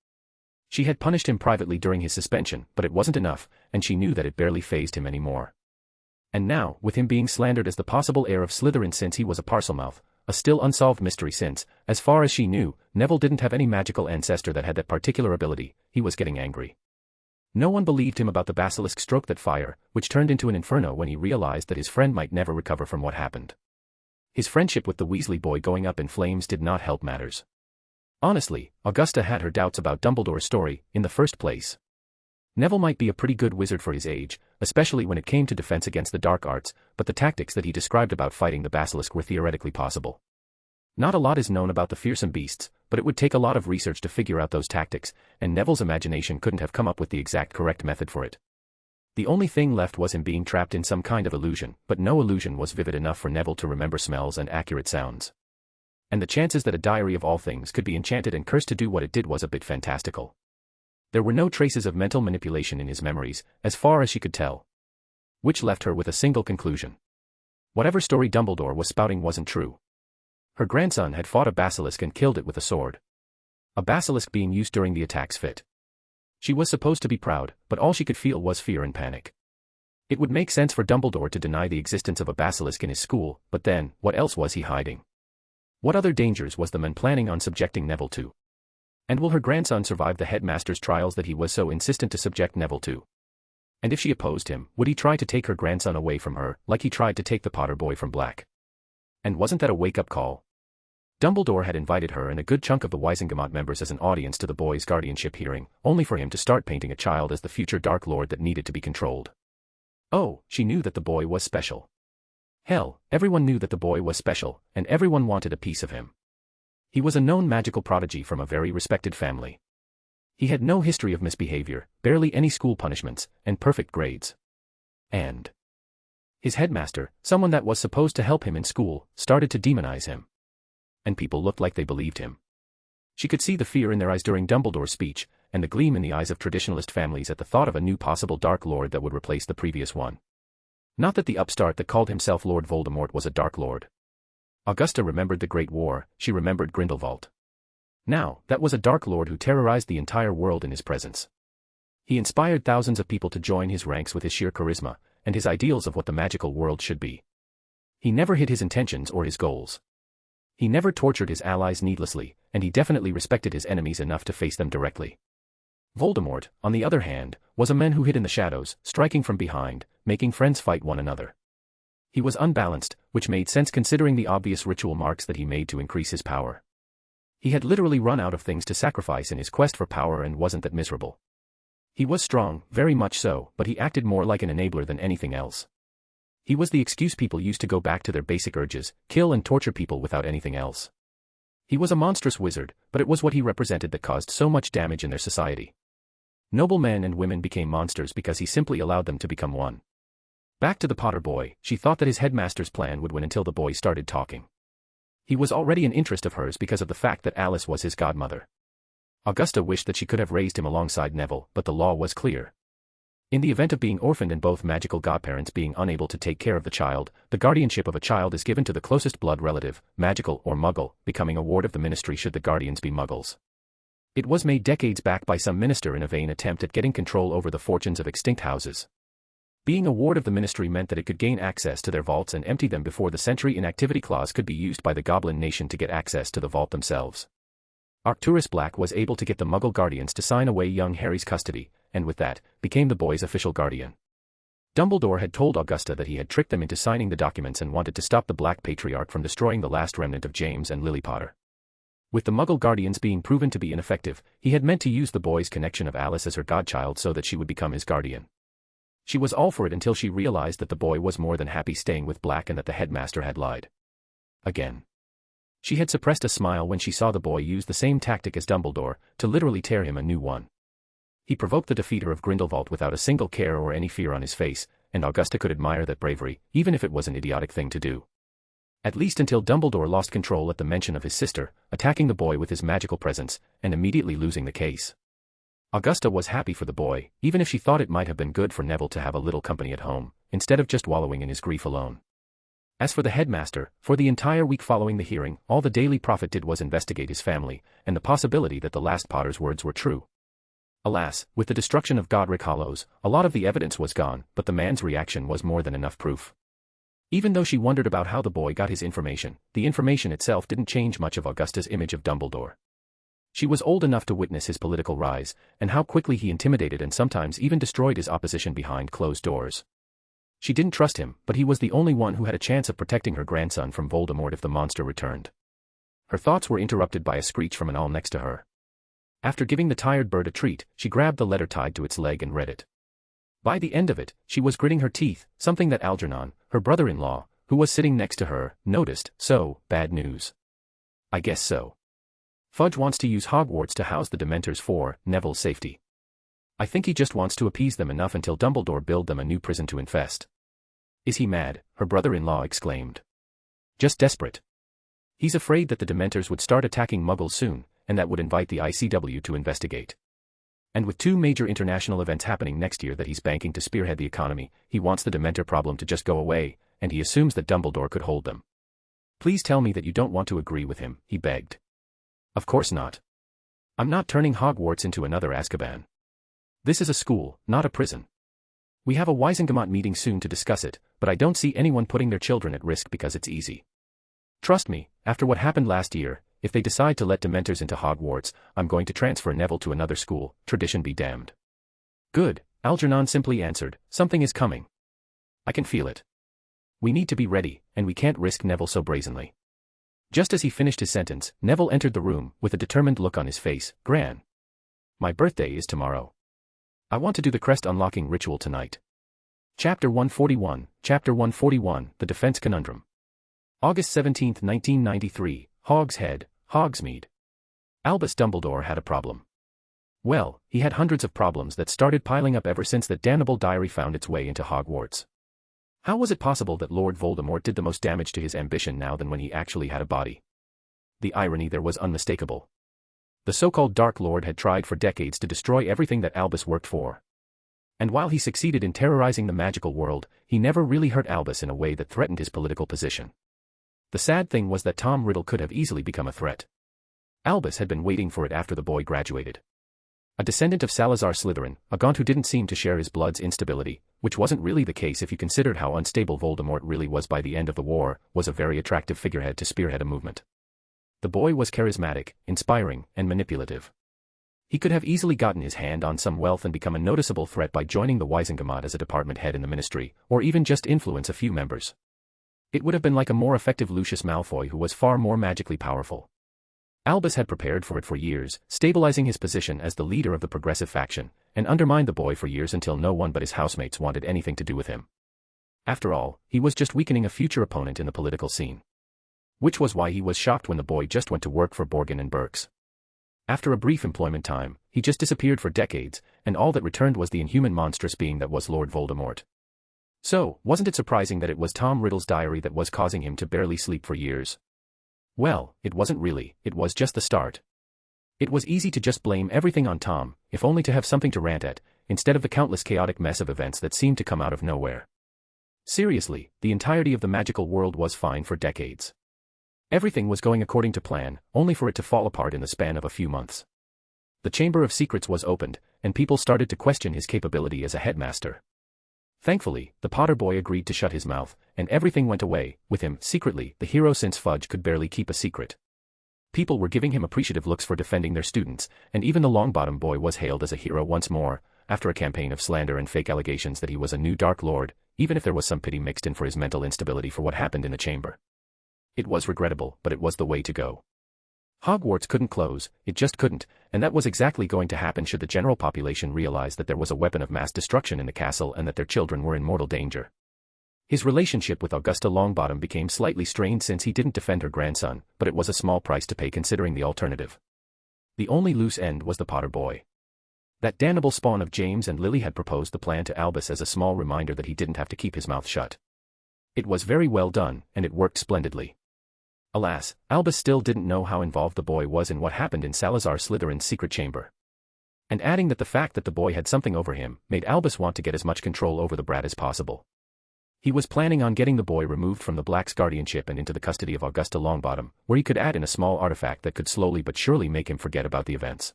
She had punished him privately during his suspension, but it wasn't enough, and she knew that it barely fazed him anymore. And now, with him being slandered as the possible heir of Slytherin since he was a Parselmouth, a still unsolved mystery since, as far as she knew, Neville didn't have any magical ancestor that had that particular ability, he was getting angry. No one believed him about the basilisk stroke that fire, which turned into an inferno when he realized that his friend might never recover from what happened. His friendship with the Weasley boy going up in flames did not help matters. Honestly, Augusta had her doubts about Dumbledore's story, in the first place. Neville might be a pretty good wizard for his age, especially when it came to defense against the dark arts, but the tactics that he described about fighting the basilisk were theoretically possible. Not a lot is known about the fearsome beasts, but it would take a lot of research to figure out those tactics, and Neville's imagination couldn't have come up with the exact correct method for it. The only thing left was him being trapped in some kind of illusion, but no illusion was vivid enough for Neville to remember smells and accurate sounds. And the chances that a diary of all things could be enchanted and cursed to do what it did was a bit fantastical. There were no traces of mental manipulation in his memories, as far as she could tell. Which left her with a single conclusion. Whatever story Dumbledore was spouting wasn't true. Her grandson had fought a basilisk and killed it with a sword. A basilisk being used during the attack's fit. She was supposed to be proud, but all she could feel was fear and panic. It would make sense for Dumbledore to deny the existence of a basilisk in his school, but then, what else was he hiding? What other dangers was the man planning on subjecting Neville to? And will her grandson survive the headmaster's trials that he was so insistent to subject Neville to? And if she opposed him, would he try to take her grandson away from her, like he tried to take the Potter boy from Black? And wasn't that a wake-up call? Dumbledore had invited her and a good chunk of the Wisengamot members as an audience to the boy's guardianship hearing, only for him to start painting a child as the future Dark Lord that needed to be controlled. Oh, she knew that the boy was special. Hell, everyone knew that the boy was special, and everyone wanted a piece of him. He was a known magical prodigy from a very respected family. He had no history of misbehavior, barely any school punishments, and perfect grades. And his headmaster, someone that was supposed to help him in school, started to demonize him. And people looked like they believed him. She could see the fear in their eyes during Dumbledore's speech, and the gleam in the eyes of traditionalist families at the thought of a new possible Dark Lord that would replace the previous one. Not that the upstart that called himself Lord Voldemort was a Dark Lord. Augusta remembered the Great War, she remembered Grindelwald. Now, that was a Dark Lord who terrorized the entire world in his presence. He inspired thousands of people to join his ranks with his sheer charisma, and his ideals of what the magical world should be. He never hid his intentions or his goals. He never tortured his allies needlessly, and he definitely respected his enemies enough to face them directly. Voldemort, on the other hand, was a man who hid in the shadows, striking from behind, making friends fight one another. He was unbalanced, which made sense considering the obvious ritual marks that he made to increase his power. He had literally run out of things to sacrifice in his quest for power and wasn't that miserable. He was strong, very much so, but he acted more like an enabler than anything else. He was the excuse people used to go back to their basic urges, kill and torture people without anything else. He was a monstrous wizard, but it was what he represented that caused so much damage in their society. Noble men and women became monsters because he simply allowed them to become one. Back to the Potter boy, she thought that his headmaster's plan would win until the boy started talking. He was already an interest of hers because of the fact that Alice was his godmother. Augusta wished that she could have raised him alongside Neville, but the law was clear. In the event of being orphaned and both magical godparents being unable to take care of the child, the guardianship of a child is given to the closest blood relative, magical or muggle, becoming a ward of the ministry should the guardians be muggles. It was made decades back by some minister in a vain attempt at getting control over the fortunes of extinct houses. Being a ward of the ministry meant that it could gain access to their vaults and empty them before the Century Inactivity Clause could be used by the Goblin Nation to get access to the vault themselves. Arcturus Black was able to get the Muggle Guardians to sign away young Harry's custody, and with that, became the boy's official guardian. Dumbledore had told Augusta that he had tricked them into signing the documents and wanted to stop the Black Patriarch from destroying the last remnant of James and Lily Potter. With the Muggle Guardians being proven to be ineffective, he had meant to use the boy's connection of Alice as her godchild so that she would become his guardian. She was all for it until she realized that the boy was more than happy staying with Black and that the headmaster had lied. Again. She had suppressed a smile when she saw the boy use the same tactic as Dumbledore, to literally tear him a new one. He provoked the defeater of Grindelwald without a single care or any fear on his face, and Augusta could admire that bravery, even if it was an idiotic thing to do. At least until Dumbledore lost control at the mention of his sister, attacking the boy with his magical presence, and immediately losing the case. Augusta was happy for the boy, even if she thought it might have been good for Neville to have a little company at home, instead of just wallowing in his grief alone. As for the headmaster, for the entire week following the hearing, all the Daily Prophet did was investigate his family, and the possibility that the last Potter's words were true. Alas, with the destruction of Godric Hollows, a lot of the evidence was gone, but the man's reaction was more than enough proof. Even though she wondered about how the boy got his information, the information itself didn't change much of Augusta's image of Dumbledore. She was old enough to witness his political rise, and how quickly he intimidated and sometimes even destroyed his opposition behind closed doors. She didn't trust him, but he was the only one who had a chance of protecting her grandson from Voldemort if the monster returned. Her thoughts were interrupted by a screech from an owl next to her. After giving the tired bird a treat, she grabbed the letter tied to its leg and read it. By the end of it, she was gritting her teeth, something that Algernon, her brother-in-law, who was sitting next to her, noticed. So, bad news. I guess so. Fudge wants to use Hogwarts to house the Dementors for Neville's safety. I think he just wants to appease them enough until Dumbledore build them a new prison to infest. Is he mad? Her brother-in-law exclaimed. Just desperate. He's afraid that the Dementors would start attacking Muggles soon, and that would invite the ICW to investigate. And with 2 major international events happening next year that he's banking to spearhead the economy, he wants the Dementor problem to just go away, and he assumes that Dumbledore could hold them. Please tell me that you don't want to agree with him, he begged. Of course not. I'm not turning Hogwarts into another Azkaban. This is a school, not a prison. We have a Wisengamot meeting soon to discuss it, but I don't see anyone putting their children at risk because it's easy. Trust me, after what happened last year, if they decide to let Dementors into Hogwarts, I'm going to transfer Neville to another school, tradition be damned. Good, Algernon simply answered, something is coming. I can feel it. We need to be ready, and we can't risk Neville so brazenly. Just as he finished his sentence, Neville entered the room, with a determined look on his face. Gran. My birthday is tomorrow. I want to do the crest unlocking ritual tonight. Chapter 141, Chapter 141, The Defense Conundrum. August 17, 1993, Hog's Head, Hogsmeade. Albus Dumbledore had a problem. Well, he had hundreds of problems that started piling up ever since that damnable diary found its way into Hogwarts. How was it possible that Lord Voldemort did the most damage to his ambition now than when he actually had a body? The irony there was unmistakable. The so-called Dark Lord had tried for decades to destroy everything that Albus worked for. And while he succeeded in terrorizing the magical world, he never really hurt Albus in a way that threatened his political position. The sad thing was that Tom Riddle could have easily become a threat. Albus had been waiting for it after the boy graduated. A descendant of Salazar Slytherin, a Gaunt who didn't seem to share his blood's instability, which wasn't really the case if you considered how unstable Voldemort really was by the end of the war, was a very attractive figurehead to spearhead a movement. The boy was charismatic, inspiring, and manipulative. He could have easily gotten his hand on some wealth and become a noticeable threat by joining the Wisengamot as a department head in the ministry, or even just influence a few members. It would have been like a more effective Lucius Malfoy who was far more magically powerful. Albus had prepared for it for years, stabilizing his position as the leader of the progressive faction, and undermined the boy for years until no one but his housemates wanted anything to do with him. After all, he was just weakening a future opponent in the political scene. Which was why he was shocked when the boy just went to work for Borgin and Burkes. After a brief employment time, he just disappeared for decades, and all that returned was the inhuman monstrous being that was Lord Voldemort. So, wasn't it surprising that it was Tom Riddle's diary that was causing him to barely sleep for years? Well, it wasn't really, it was just the start. It was easy to just blame everything on Tom, if only to have something to rant at, instead of the countless chaotic mess of events that seemed to come out of nowhere. Seriously, the entirety of the magical world was fine for decades. Everything was going according to plan, only for it to fall apart in the span of a few months. The Chamber of Secrets was opened, and people started to question his capability as a headmaster. Thankfully, the Potter boy agreed to shut his mouth, and everything went away with him secretly, the hero since Fudge could barely keep a secret. People were giving him appreciative looks for defending their students, and even the Longbottom boy was hailed as a hero once more, after a campaign of slander and fake allegations that he was a new Dark Lord, even if there was some pity mixed in for his mental instability for what happened in the chamber. It was regrettable, but it was the way to go. Hogwarts couldn't close, it just couldn't, and that was exactly going to happen should the general population realize that there was a weapon of mass destruction in the castle and that their children were in mortal danger. His relationship with Augusta Longbottom became slightly strained since he didn't defend her grandson, but it was a small price to pay considering the alternative. The only loose end was the Potter boy. That damnable spawn of James and Lily had proposed the plan to Albus as a small reminder that he didn't have to keep his mouth shut. It was very well done, and it worked splendidly. Alas, Albus still didn't know how involved the boy was in what happened in Salazar Slytherin's secret chamber. And adding that the fact that the boy had something over him made Albus want to get as much control over the brat as possible. He was planning on getting the boy removed from the Black's guardianship and into the custody of Augusta Longbottom, where he could add in a small artifact that could slowly but surely make him forget about the events.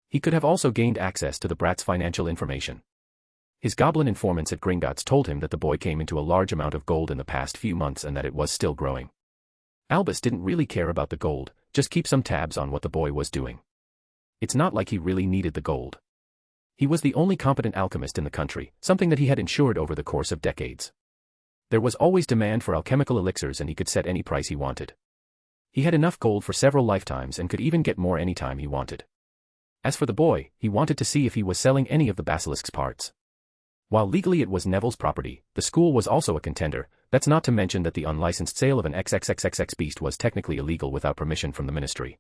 He could have also gained access to the brat's financial information. His goblin informants at Gringotts told him that the boy came into a large amount of gold in the past few months and that it was still growing. Albus didn't really care about the gold, just keep some tabs on what the boy was doing. It's not like he really needed the gold. He was the only competent alchemist in the country, something that he had ensured over the course of decades. There was always demand for alchemical elixirs and he could set any price he wanted. He had enough gold for several lifetimes and could even get more anytime he wanted. As for the boy, he wanted to see if he was selling any of the basilisk's parts. While legally it was Neville's property, the school was also a contender. That's not to mention that the unlicensed sale of an XXXXX beast was technically illegal without permission from the ministry.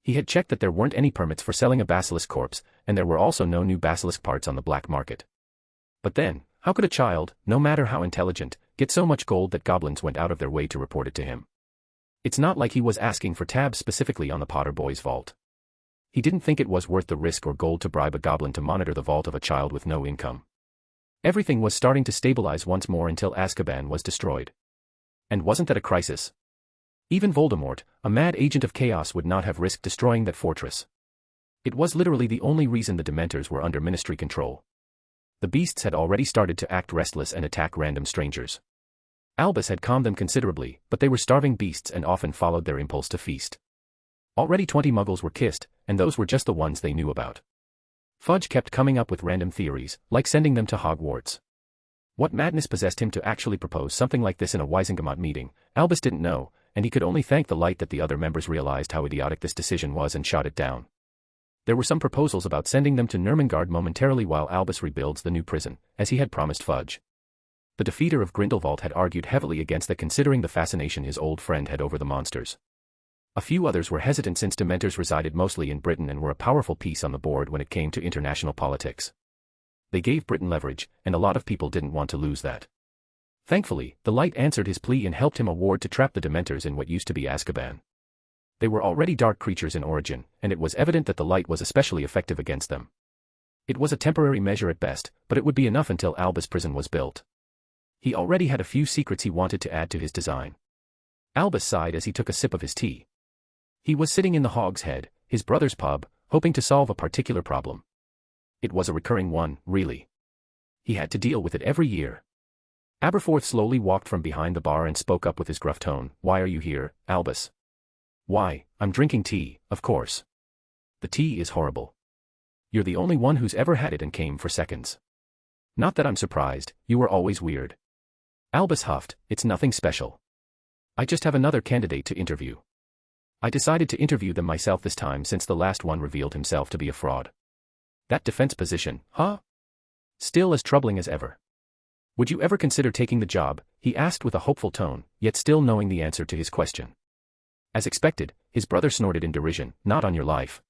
He had checked that there weren't any permits for selling a basilisk corpse, and there were also no new basilisk parts on the black market. But then, how could a child, no matter how intelligent, get so much gold that goblins went out of their way to report it to him? It's not like he was asking for tabs specifically on the Potter boy's vault. He didn't think it was worth the risk or gold to bribe a goblin to monitor the vault of a child with no income. Everything was starting to stabilize once more until Azkaban was destroyed. And wasn't that a crisis? Even Voldemort, a mad agent of chaos, would not have risked destroying that fortress. It was literally the only reason the Dementors were under ministry control. The beasts had already started to act restless and attack random strangers. Albus had calmed them considerably, but they were starving beasts and often followed their impulse to feast. Already 20 muggles were kissed, and those were just the ones they knew about. Fudge kept coming up with random theories, like sending them to Hogwarts. What madness possessed him to actually propose something like this in a Wisengamot meeting, Albus didn't know, and he could only thank the light that the other members realized how idiotic this decision was and shot it down. There were some proposals about sending them to Nurmengard momentarily while Albus rebuilds the new prison, as he had promised Fudge. The defeater of Grindelwald had argued heavily against that considering the fascination his old friend had over the monsters. A few others were hesitant since Dementors resided mostly in Britain and were a powerful piece on the board when it came to international politics. They gave Britain leverage, and a lot of people didn't want to lose that. Thankfully, the Light answered his plea and helped him a ward to trap the Dementors in what used to be Azkaban. They were already dark creatures in origin, and it was evident that the Light was especially effective against them. It was a temporary measure at best, but it would be enough until Albus' prison was built. He already had a few secrets he wanted to add to his design. Albus sighed as he took a sip of his tea. He was sitting in the Hog's Head, his brother's pub, hoping to solve a particular problem. It was a recurring one, really. He had to deal with it every year. Aberforth slowly walked from behind the bar and spoke up with his gruff tone. "Why are you here, Albus?" "Why, I'm drinking tea, of course. The tea is horrible. You're the only one who's ever had it and came for seconds." "Not that I'm surprised, you were always weird." Albus huffed. "It's nothing special. I just have another candidate to interview. I decided to interview them myself this time since the last one revealed himself to be a fraud." "That defense position, huh? Still as troubling as ever. Would you ever consider taking the job?" he asked with a hopeful tone, yet still knowing the answer to his question. As expected, his brother snorted in derision. "Not on your life.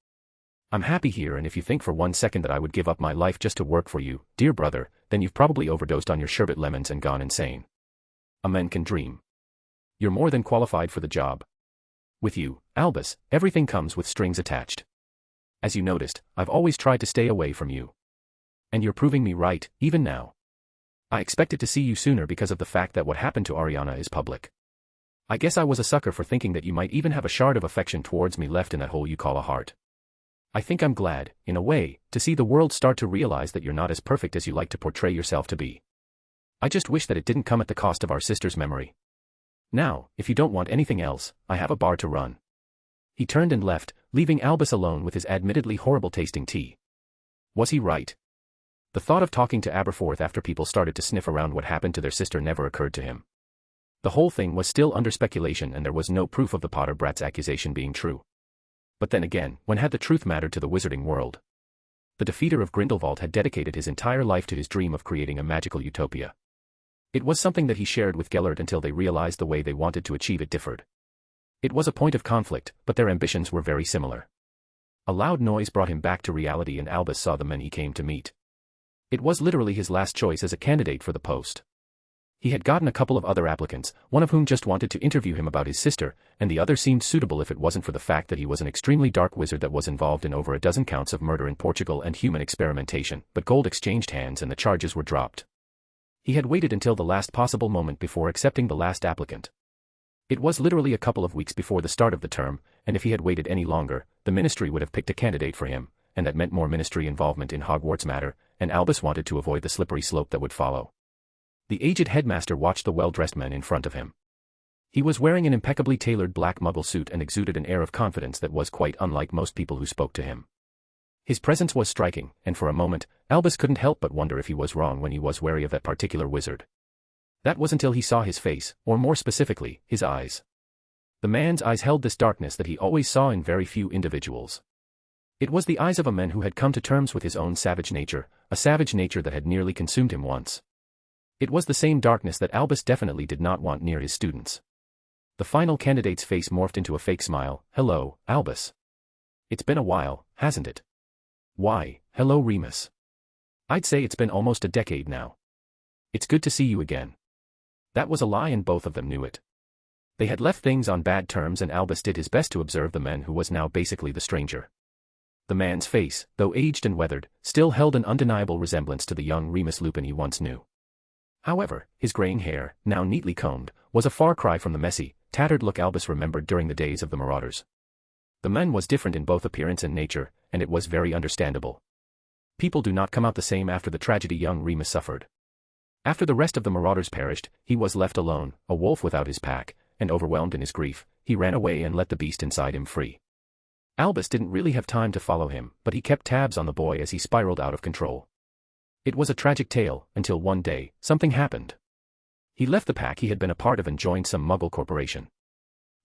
I'm happy here, and if you think for 1 second that I would give up my life just to work for you, dear brother, then you've probably overdosed on your sherbet lemons and gone insane. A man can dream. You're more than qualified for the job. With you, Albus, everything comes with strings attached. As you noticed, I've always tried to stay away from you. And you're proving me right, even now. I expected to see you sooner because of the fact that what happened to Ariana is public. I guess I was a sucker for thinking that you might even have a shard of affection towards me left in that hole you call a heart. I think I'm glad, in a way, to see the world start to realize that you're not as perfect as you like to portray yourself to be. I just wish that it didn't come at the cost of our sister's memory. Now, if you don't want anything else, I have a bar to run." He turned and left, leaving Albus alone with his admittedly horrible-tasting tea. Was he right? The thought of talking to Aberforth after people started to sniff around what happened to their sister never occurred to him. The whole thing was still under speculation and there was no proof of the Potter brat's accusation being true. But then again, when had the truth mattered to the wizarding world? The defeater of Grindelwald had dedicated his entire life to his dream of creating a magical utopia. It was something that he shared with Gellert until they realized the way they wanted to achieve it differed. It was a point of conflict, but their ambitions were very similar. A loud noise brought him back to reality and Albus saw the men he came to meet. It was literally his last choice as a candidate for the post. He had gotten a couple of other applicants, one of whom just wanted to interview him about his sister, and the other seemed suitable if it wasn't for the fact that he was an extremely dark wizard that was involved in over a dozen counts of murder in Portugal and human experimentation, but gold exchanged hands and the charges were dropped. He had waited until the last possible moment before accepting the last applicant. It was literally a couple of weeks before the start of the term, and if he had waited any longer, the ministry would have picked a candidate for him, and that meant more ministry involvement in Hogwarts matter, and Albus wanted to avoid the slippery slope that would follow. The aged headmaster watched the well-dressed men in front of him. He was wearing an impeccably tailored black muggle suit and exuded an air of confidence that was quite unlike most people who spoke to him. His presence was striking, and for a moment, Albus couldn't help but wonder if he was wrong when he was wary of that particular wizard. That was until he saw his face, or more specifically, his eyes. The man's eyes held this darkness that he always saw in very few individuals. It was the eyes of a man who had come to terms with his own savage nature, a savage nature that had nearly consumed him once. It was the same darkness that Albus definitely did not want near his students. The final candidate's face morphed into a fake smile. "Hello, Albus. It's been a while, hasn't it?" "Why, hello Remus. I'd say it's been almost a decade now. It's good to see you again." That was a lie and both of them knew it. They had left things on bad terms and Albus did his best to observe the man who was now basically the stranger. The man's face, though aged and weathered, still held an undeniable resemblance to the young Remus Lupin he once knew. However, his graying hair, now neatly combed, was a far cry from the messy, tattered look Albus remembered during the days of the Marauders. The man was different in both appearance and nature, and it was very understandable. People do not come out the same after the tragedy young Remus suffered. After the rest of the Marauders perished, he was left alone, a wolf without his pack, and overwhelmed in his grief, he ran away and let the beast inside him free. Albus didn't really have time to follow him, but he kept tabs on the boy as he spiraled out of control. It was a tragic tale, until one day, something happened. He left the pack he had been a part of and joined some Muggle corporation.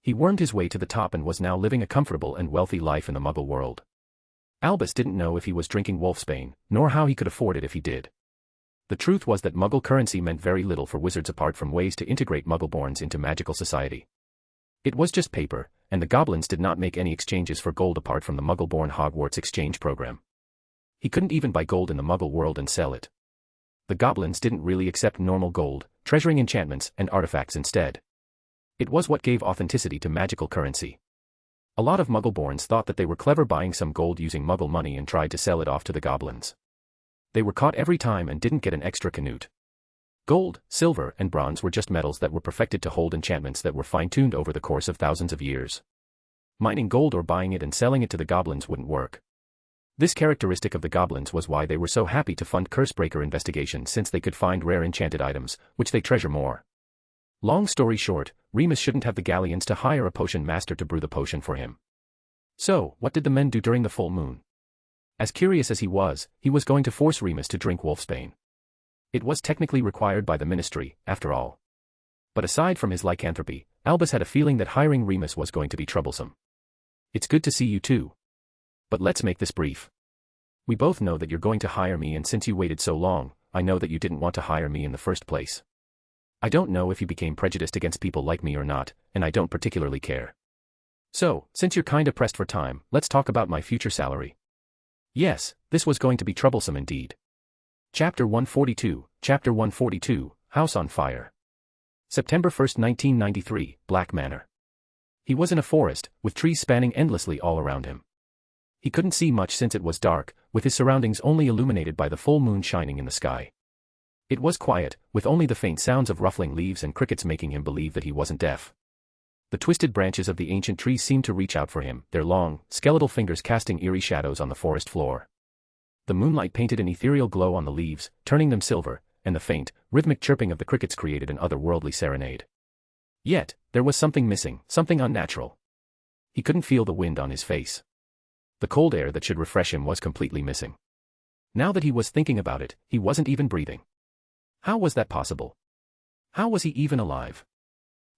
He wormed his way to the top and was now living a comfortable and wealthy life in the Muggle world. Albus didn't know if he was drinking wolfsbane, nor how he could afford it if he did. The truth was that Muggle currency meant very little for wizards apart from ways to integrate Muggleborns into magical society. It was just paper, and the goblins did not make any exchanges for gold apart from the Muggleborn Hogwarts exchange program. He couldn't even buy gold in the Muggle world and sell it. The goblins didn't really accept normal gold, treasuring enchantments and artifacts instead. It was what gave authenticity to magical currency. A lot of Muggleborns thought that they were clever buying some gold using Muggle money and tried to sell it off to the goblins. They were caught every time and didn't get an extra canute. Gold, silver, and bronze were just metals that were perfected to hold enchantments that were fine-tuned over the course of thousands of years. Mining gold or buying it and selling it to the goblins wouldn't work. This characteristic of the goblins was why they were so happy to fund Cursebreaker investigations since they could find rare enchanted items, which they treasure more. Long story short, Remus shouldn't have the galleons to hire a potion master to brew the potion for him. So, what did the men do during the full moon? As curious as he was going to force Remus to drink wolfsbane. It was technically required by the ministry, after all. But aside from his lycanthropy, Albus had a feeling that hiring Remus was going to be troublesome. "It's good to see you too. But let's make this brief. We both know that you're going to hire me and since you waited so long, I know that you didn't want to hire me in the first place. I don't know if you became prejudiced against people like me or not, and I don't particularly care. So, since you're kinda pressed for time, let's talk about my future salary." Yes, this was going to be troublesome indeed. Chapter 142, House on Fire. September 1st, 1993, Black Manor. He was in a forest, with trees spanning endlessly all around him. He couldn't see much since it was dark, with his surroundings only illuminated by the full moon shining in the sky. It was quiet, with only the faint sounds of ruffling leaves and crickets making him believe that he wasn't deaf. The twisted branches of the ancient trees seemed to reach out for him, their long, skeletal fingers casting eerie shadows on the forest floor. The moonlight painted an ethereal glow on the leaves, turning them silver, and the faint, rhythmic chirping of the crickets created an otherworldly serenade. Yet, there was something missing, something unnatural. He couldn't feel the wind on his face. The cold air that should refresh him was completely missing. Now that he was thinking about it, he wasn't even breathing. How was that possible? How was he even alive?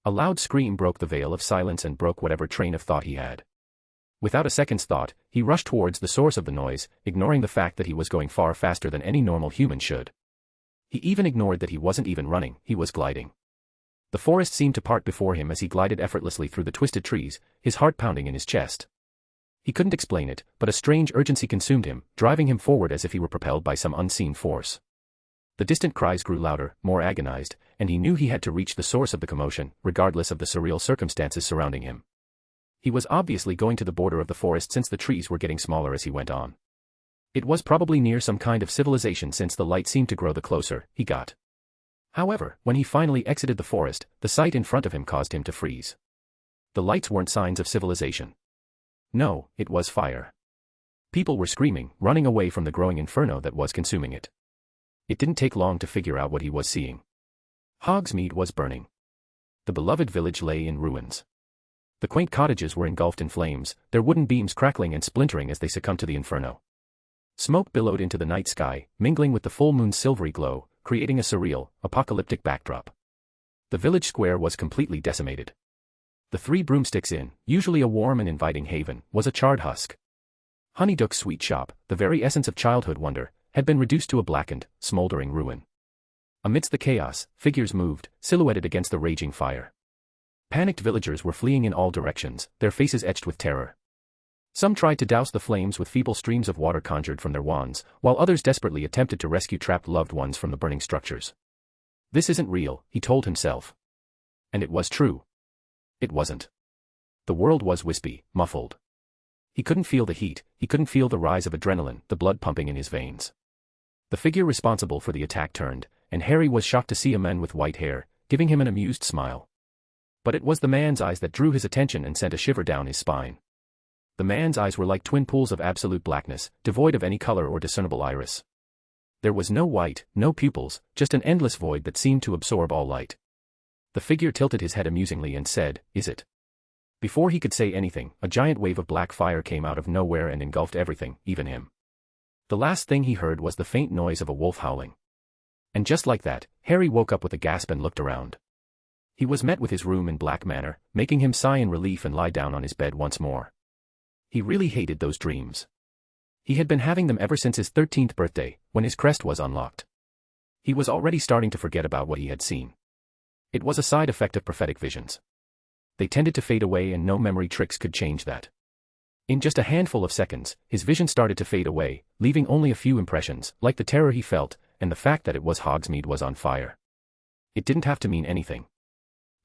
A loud scream broke the veil of silence and broke whatever train of thought he had. Without a second's thought, he rushed towards the source of the noise, ignoring the fact that he was going far faster than any normal human should. He even ignored that he wasn't even running, he was gliding. The forest seemed to part before him as he glided effortlessly through the twisted trees, his heart pounding in his chest. He couldn't explain it, but a strange urgency consumed him, driving him forward as if he were propelled by some unseen force. The distant cries grew louder, more agonized, and he knew he had to reach the source of the commotion, regardless of the surreal circumstances surrounding him. He was obviously going to the border of the forest since the trees were getting smaller as he went on. It was probably near some kind of civilization since the light seemed to grow the closer he got. However, when he finally exited the forest, the sight in front of him caused him to freeze. The lights weren't signs of civilization. No, it was fire. People were screaming, running away from the growing inferno that was consuming it. It didn't take long to figure out what he was seeing. Hogsmeade was burning. The beloved village lay in ruins. The quaint cottages were engulfed in flames, their wooden beams crackling and splintering as they succumbed to the inferno. Smoke billowed into the night sky, mingling with the full moon's silvery glow, creating a surreal, apocalyptic backdrop. The village square was completely decimated. The Three Broomsticks Inn, usually a warm and inviting haven, was a charred husk. Honeyduck's sweet shop, the very essence of childhood wonder, had been reduced to a blackened, smoldering ruin. Amidst the chaos, figures moved, silhouetted against the raging fire. Panicked villagers were fleeing in all directions, their faces etched with terror. Some tried to douse the flames with feeble streams of water conjured from their wands, while others desperately attempted to rescue trapped loved ones from the burning structures. This isn't real, he told himself. And it was true. It wasn't. The world was wispy, muffled. He couldn't feel the heat, he couldn't feel the rise of adrenaline, the blood pumping in his veins. The figure responsible for the attack turned, and Harry was shocked to see a man with white hair, giving him an amused smile. But it was the man's eyes that drew his attention and sent a shiver down his spine. The man's eyes were like twin pools of absolute blackness, devoid of any color or discernible iris. There was no white, no pupils, just an endless void that seemed to absorb all light. The figure tilted his head amusingly and said, "Is it?" Before he could say anything, a giant wave of black fire came out of nowhere and engulfed everything, even him. The last thing he heard was the faint noise of a wolf howling. And just like that, Harry woke up with a gasp and looked around. He was met with his room in black Manor, making him sigh in relief and lie down on his bed once more. He really hated those dreams. He had been having them ever since his 13th birthday, when his crest was unlocked. He was already starting to forget about what he had seen. It was a side effect of prophetic visions. They tended to fade away and no memory tricks could change that. In just a handful of seconds, his vision started to fade away, leaving only a few impressions, like the terror he felt, and the fact that Hogsmeade was on fire. It didn't have to mean anything.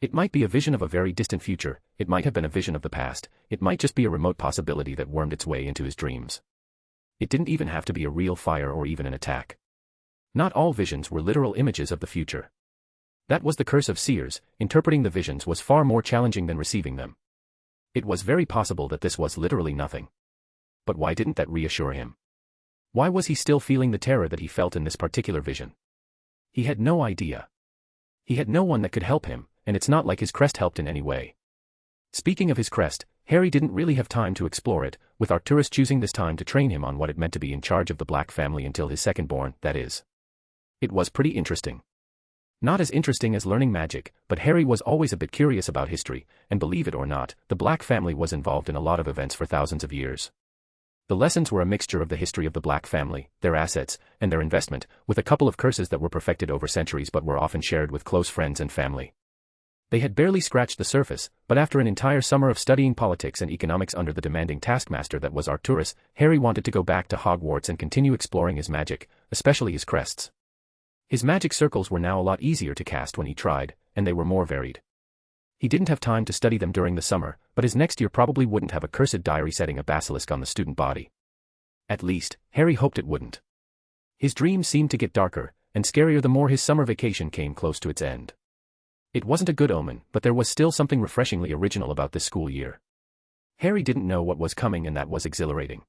It might be a vision of a very distant future, it might have been a vision of the past, it might just be a remote possibility that wormed its way into his dreams. It didn't even have to be a real fire or even an attack. Not all visions were literal images of the future. That was the curse of seers, interpreting the visions was far more challenging than receiving them. It was very possible that this was literally nothing. But why didn't that reassure him? Why was he still feeling the terror that he felt in this particular vision? He had no idea. He had no one that could help him, and it's not like his crest helped in any way. Speaking of his crest, Harry didn't really have time to explore it, with Arcturus choosing this time to train him on what it meant to be in charge of the Black family until his second-born, that is. It was pretty interesting. Not as interesting as learning magic, but Harry was always a bit curious about history, and believe it or not, the Black family was involved in a lot of events for thousands of years. The lessons were a mixture of the history of the Black family, their assets, and their investment, with a couple of curses that were perfected over centuries but were often shared with close friends and family. They had barely scratched the surface, but after an entire summer of studying politics and economics under the demanding taskmaster that was Arcturus, Harry wanted to go back to Hogwarts and continue exploring his magic, especially his crests. His magic circles were now a lot easier to cast when he tried, and they were more varied. He didn't have time to study them during the summer, but his next year probably wouldn't have a cursed diary setting a basilisk on the student body. At least, Harry hoped it wouldn't. His dreams seemed to get darker and scarier the more his summer vacation came close to its end. It wasn't a good omen, but there was still something refreshingly original about this school year. Harry didn't know what was coming, and that was exhilarating.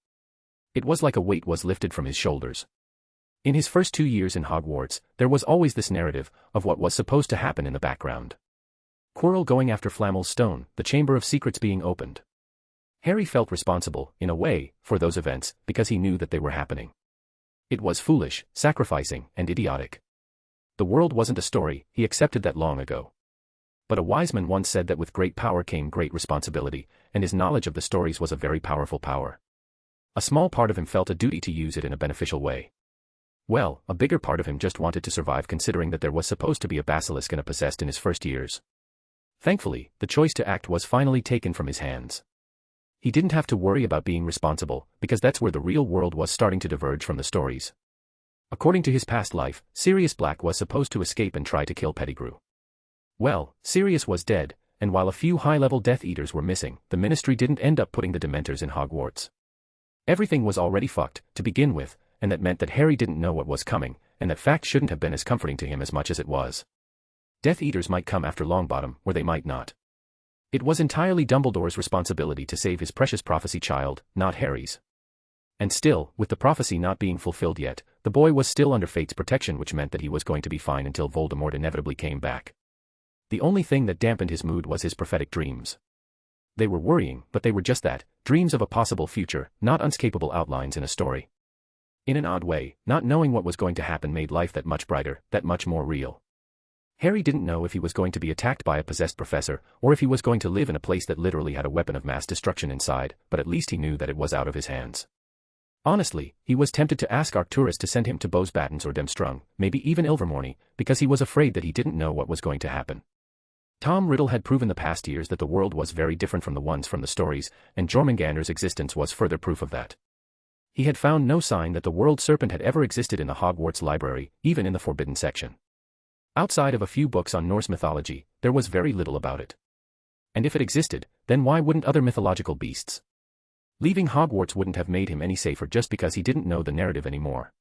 It was like a weight was lifted from his shoulders. In his first 2 years in Hogwarts, there was always this narrative of what was supposed to happen in the background. Quirrell going after Flamel's stone, the Chamber of Secrets being opened. Harry felt responsible, in a way, for those events, because he knew that they were happening. It was foolish, sacrificing, and idiotic. The world wasn't a story, he accepted that long ago. But a wise man once said that with great power came great responsibility, and his knowledge of the stories was a very powerful power. A small part of him felt a duty to use it in a beneficial way. Well, a bigger part of him just wanted to survive, considering that there was supposed to be a basilisk and a possessed in his first years. Thankfully, the choice to act was finally taken from his hands. He didn't have to worry about being responsible, because that's where the real world was starting to diverge from the stories. According to his past life, Sirius Black was supposed to escape and try to kill Pettigrew. Well, Sirius was dead, and while a few high-level Death Eaters were missing, the Ministry didn't end up putting the Dementors in Hogwarts. Everything was already fucked, to begin with, and that meant that Harry didn't know what was coming, and that fact shouldn't have been as comforting to him as much as it was. Death Eaters might come after Longbottom, or they might not. It was entirely Dumbledore's responsibility to save his precious prophecy child, not Harry's. And still, with the prophecy not being fulfilled yet, the boy was still under fate's protection, which meant that he was going to be fine until Voldemort inevitably came back. The only thing that dampened his mood was his prophetic dreams. They were worrying, but they were just that, dreams of a possible future, not unscapable outlines in a story. In an odd way, not knowing what was going to happen made life that much brighter, that much more real. Harry didn't know if he was going to be attacked by a possessed professor, or if he was going to live in a place that literally had a weapon of mass destruction inside, but at least he knew that it was out of his hands. Honestly, he was tempted to ask Arcturus to send him to Bose Battens or Demstrung, maybe even Ilvermorny, because he was afraid that he didn't know what was going to happen. Tom Riddle had proven the past years that the world was very different from the ones from the stories, and Jormungandr's existence was further proof of that. He had found no sign that the world serpent had ever existed in the Hogwarts library, even in the forbidden section. Outside of a few books on Norse mythology, there was very little about it. And if it existed, then why wouldn't other mythological beasts? Leaving Hogwarts wouldn't have made him any safer just because he didn't know the narrative anymore.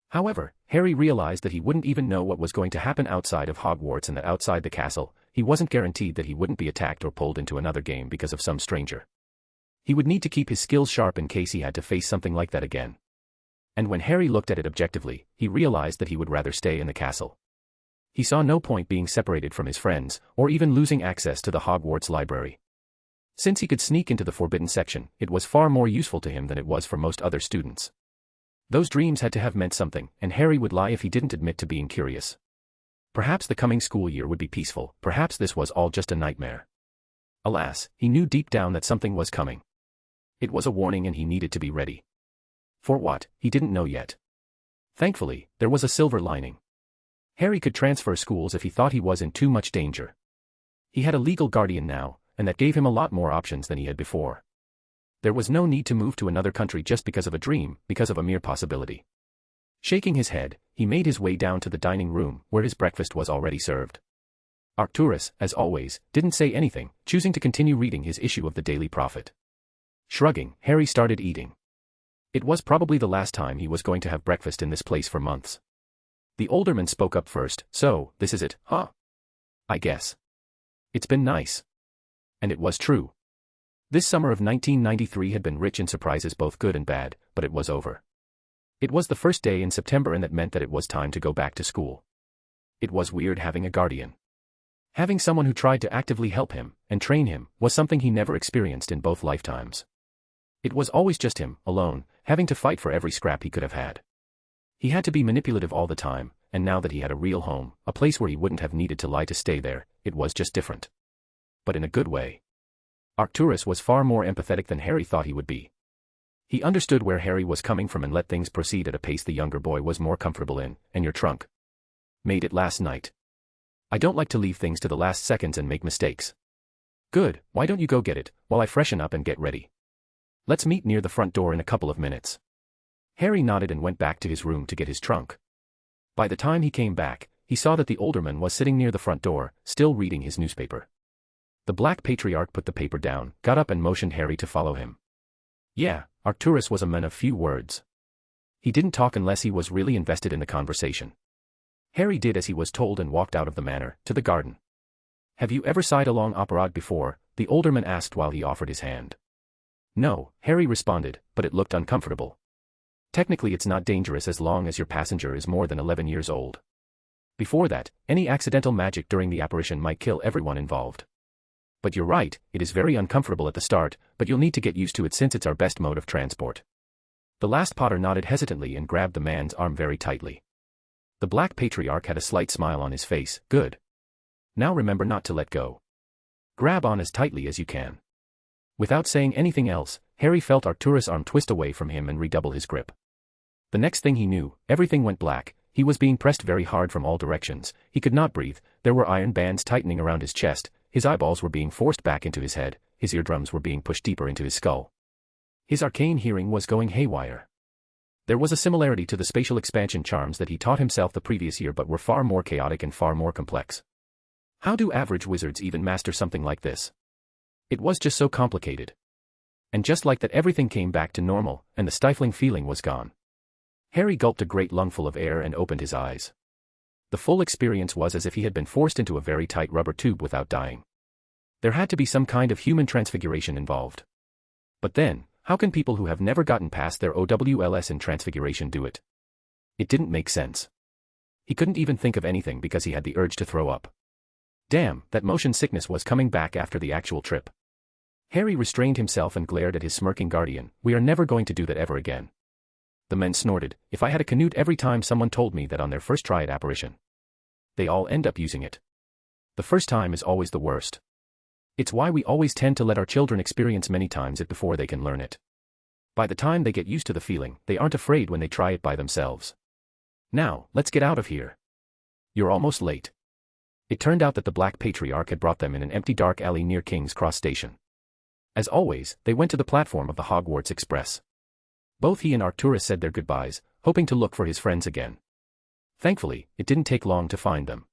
However, Harry realized that he wouldn't even know what was going to happen outside of Hogwarts, and that outside the castle, he wasn't guaranteed that he wouldn't be attacked or pulled into another game because of some stranger. He would need to keep his skills sharp in case he had to face something like that again. And when Harry looked at it objectively, he realized that he would rather stay in the castle. He saw no point being separated from his friends, or even losing access to the Hogwarts library. Since he could sneak into the forbidden section, it was far more useful to him than it was for most other students. Those dreams had to have meant something, and Harry would lie if he didn't admit to being curious. Perhaps the coming school year would be peaceful, perhaps this was all just a nightmare. Alas, he knew deep down that something was coming. It was a warning, and he needed to be ready. For what, he didn't know yet. Thankfully, there was a silver lining. Harry could transfer schools if he thought he was in too much danger. He had a legal guardian now, and that gave him a lot more options than he had before. There was no need to move to another country just because of a dream, because of a mere possibility. Shaking his head, he made his way down to the dining room, where his breakfast was already served. Arcturus, as always, didn't say anything, choosing to continue reading his issue of the Daily Prophet. Shrugging, Harry started eating. It was probably the last time he was going to have breakfast in this place for months. The olderman spoke up first. "So, this is it, huh? I guess. It's been nice." And it was true. This summer of 1993 had been rich in surprises, both good and bad, but it was over. It was the first day in September, and that meant that it was time to go back to school. It was weird having a guardian. Having someone who tried to actively help him and train him was something he never experienced in both lifetimes. It was always just him, alone, having to fight for every scrap he could have had. He had to be manipulative all the time, and now that he had a real home, a place where he wouldn't have needed to lie to stay there, it was just different. But in a good way. Arcturus was far more empathetic than Harry thought he would be. He understood where Harry was coming from and let things proceed at a pace the younger boy was more comfortable in. "And your trunk? Made it last night. I don't like to leave things to the last seconds and make mistakes." "Good, why don't you go get it, while I freshen up and get ready? Let's meet near the front door in a couple of minutes." Harry nodded and went back to his room to get his trunk. By the time he came back, he saw that the olderman was sitting near the front door, still reading his newspaper. The Black Patriarch put the paper down, got up and motioned Harry to follow him. Yeah, Arcturus was a man of few words. He didn't talk unless he was really invested in the conversation. Harry did as he was told and walked out of the manor, to the garden. Have you ever sighed along opera before? The alderman asked while he offered his hand. No, Harry responded, but it looked uncomfortable. Technically it's not dangerous as long as your passenger is more than 11 years old. Before that, any accidental magic during the apparition might kill everyone involved. But you're right, it is very uncomfortable at the start, but you'll need to get used to it since it's our best mode of transport. The last Potter nodded hesitantly and grabbed the man's arm very tightly. The Black Patriarch had a slight smile on his face. Good. Now remember not to let go. Grab on as tightly as you can. Without saying anything else, Harry felt Arcturus' arm twist away from him and redouble his grip. The next thing he knew, everything went black. He was being pressed very hard from all directions. He could not breathe. There were iron bands tightening around his chest. His eyeballs were being forced back into his head. His eardrums were being pushed deeper into his skull. His arcane hearing was going haywire. There was a similarity to the spatial expansion charms that he taught himself the previous year but were far more chaotic and far more complex. How do average wizards even master something like this? It was just so complicated. And just like that everything came back to normal, and the stifling feeling was gone. Harry gulped a great lungful of air and opened his eyes. The full experience was as if he had been forced into a very tight rubber tube without dying. There had to be some kind of human transfiguration involved. But then, how can people who have never gotten past their OWLS in transfiguration do it? It didn't make sense. He couldn't even think of anything because he had the urge to throw up. Damn, that motion sickness was coming back after the actual trip. Harry restrained himself and glared at his smirking guardian. We are never going to do that ever again. The men snorted. If I had a canute every time someone told me that on their first try at apparition. They all end up using it. The first time is always the worst. It's why we always tend to let our children experience many times it before they can learn it. By the time they get used to the feeling, they aren't afraid when they try it by themselves. Now, let's get out of here. You're almost late. It turned out that the Black Patriarch had brought them in an empty dark alley near King's Cross Station. As always, they went to the platform of the Hogwarts Express. Both he and Arcturus said their goodbyes, hoping to look for his friends again. Thankfully, it didn't take long to find them.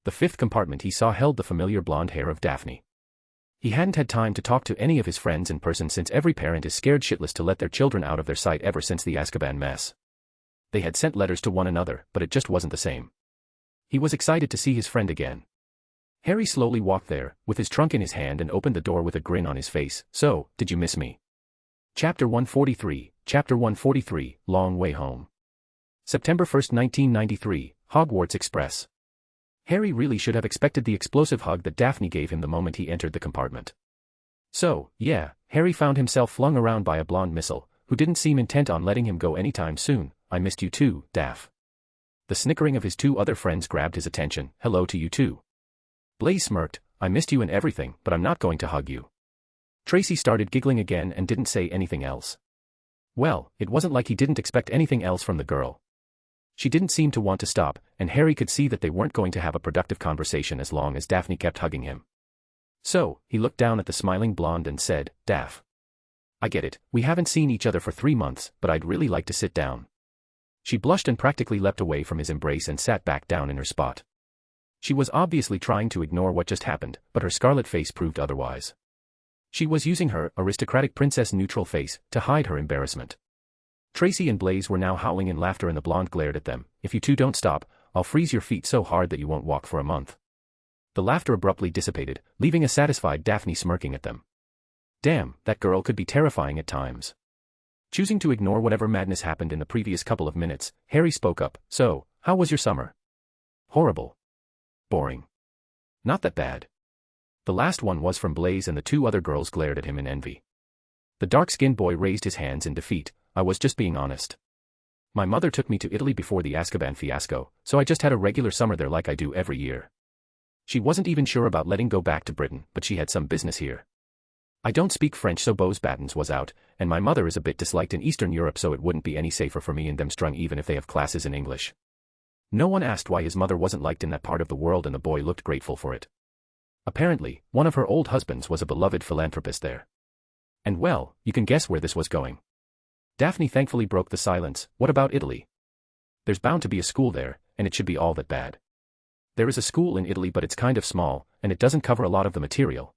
The fifth compartment he saw held the familiar blonde hair of Daphne. He hadn't had time to talk to any of his friends in person since every parent is scared shitless to let their children out of their sight ever since the Azkaban mess. They had sent letters to one another, but it just wasn't the same. He was excited to see his friend again. Harry slowly walked there, with his trunk in his hand and opened the door with a grin on his face. So, did you miss me? Chapter 143, Long Way Home. September 1, 1993, Hogwarts Express. Harry really should have expected the explosive hug that Daphne gave him the moment he entered the compartment. So, yeah, Harry found himself flung around by a blonde missile, who didn't seem intent on letting him go anytime soon. I missed you too, Daph. The snickering of his two other friends grabbed his attention. Hello to you too. Blaise smirked. I missed you and everything, but I'm not going to hug you. Tracy started giggling again and didn't say anything else. Well, it wasn't like he didn't expect anything else from the girl. She didn't seem to want to stop, and Harry could see that they weren't going to have a productive conversation as long as Daphne kept hugging him. So, he looked down at the smiling blonde and said, Daph. I get it, we haven't seen each other for 3 months, but I'd really like to sit down. She blushed and practically leapt away from his embrace and sat back down in her spot. She was obviously trying to ignore what just happened, but her scarlet face proved otherwise. She was using her aristocratic princess-neutral face to hide her embarrassment. Tracy and Blaise were now howling in laughter and the blonde glared at them. If you two don't stop, I'll freeze your feet so hard that you won't walk for a month. The laughter abruptly dissipated, leaving a satisfied Daphne smirking at them. Damn, that girl could be terrifying at times. Choosing to ignore whatever madness happened in the previous couple of minutes, Harry spoke up. So, how was your summer? Horrible. Boring. Not that bad. The last one was from Blaise and the two other girls glared at him in envy. The dark-skinned boy raised his hands in defeat. I was just being honest. My mother took me to Italy before the Azkaban fiasco, so I just had a regular summer there like I do every year. She wasn't even sure about letting go back to Britain, but she had some business here. I don't speak French, so Bose Battens was out, and my mother is a bit disliked in Eastern Europe, so it wouldn't be any safer for me and them strung even if they have classes in English. No one asked why his mother wasn't liked in that part of the world and the boy looked grateful for it. Apparently, one of her old husbands was a beloved philanthropist there. And well, you can guess where this was going. Daphne thankfully broke the silence. What about Italy? There's bound to be a school there, and it should be all that bad. There is a school in Italy, but it's kind of small, and it doesn't cover a lot of the material.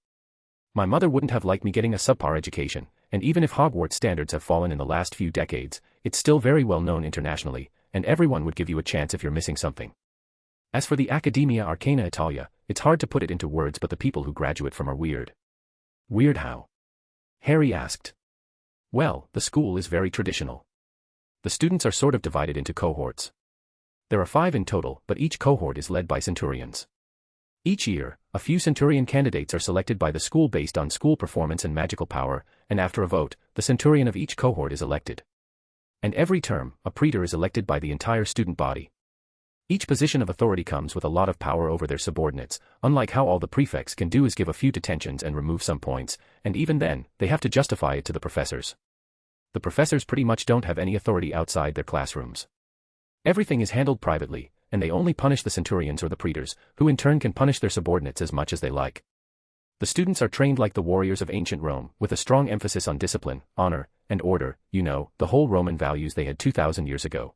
My mother wouldn't have liked me getting a subpar education, and even if Hogwarts standards have fallen in the last few decades, it's still very well known internationally, and everyone would give you a chance if you're missing something. As for the Academia Arcana Italia, it's hard to put it into words, but the people who graduate from are weird. Weird how? Harry asked. Well, the school is very traditional. The students are sort of divided into cohorts. There are 5 in total, but each cohort is led by centurions. Each year, a few centurion candidates are selected by the school based on school performance and magical power, and after a vote, the centurion of each cohort is elected. And every term, a praetor is elected by the entire student body. Each position of authority comes with a lot of power over their subordinates, unlike how all the prefects can do is give a few detentions and remove some points, and even then, they have to justify it to the professors. The professors pretty much don't have any authority outside their classrooms. Everything is handled privately, and they only punish the centurions or the praetors, who in turn can punish their subordinates as much as they like. The students are trained like the warriors of ancient Rome, with a strong emphasis on discipline, honor, and order, the whole Roman values they had 2,000 years ago.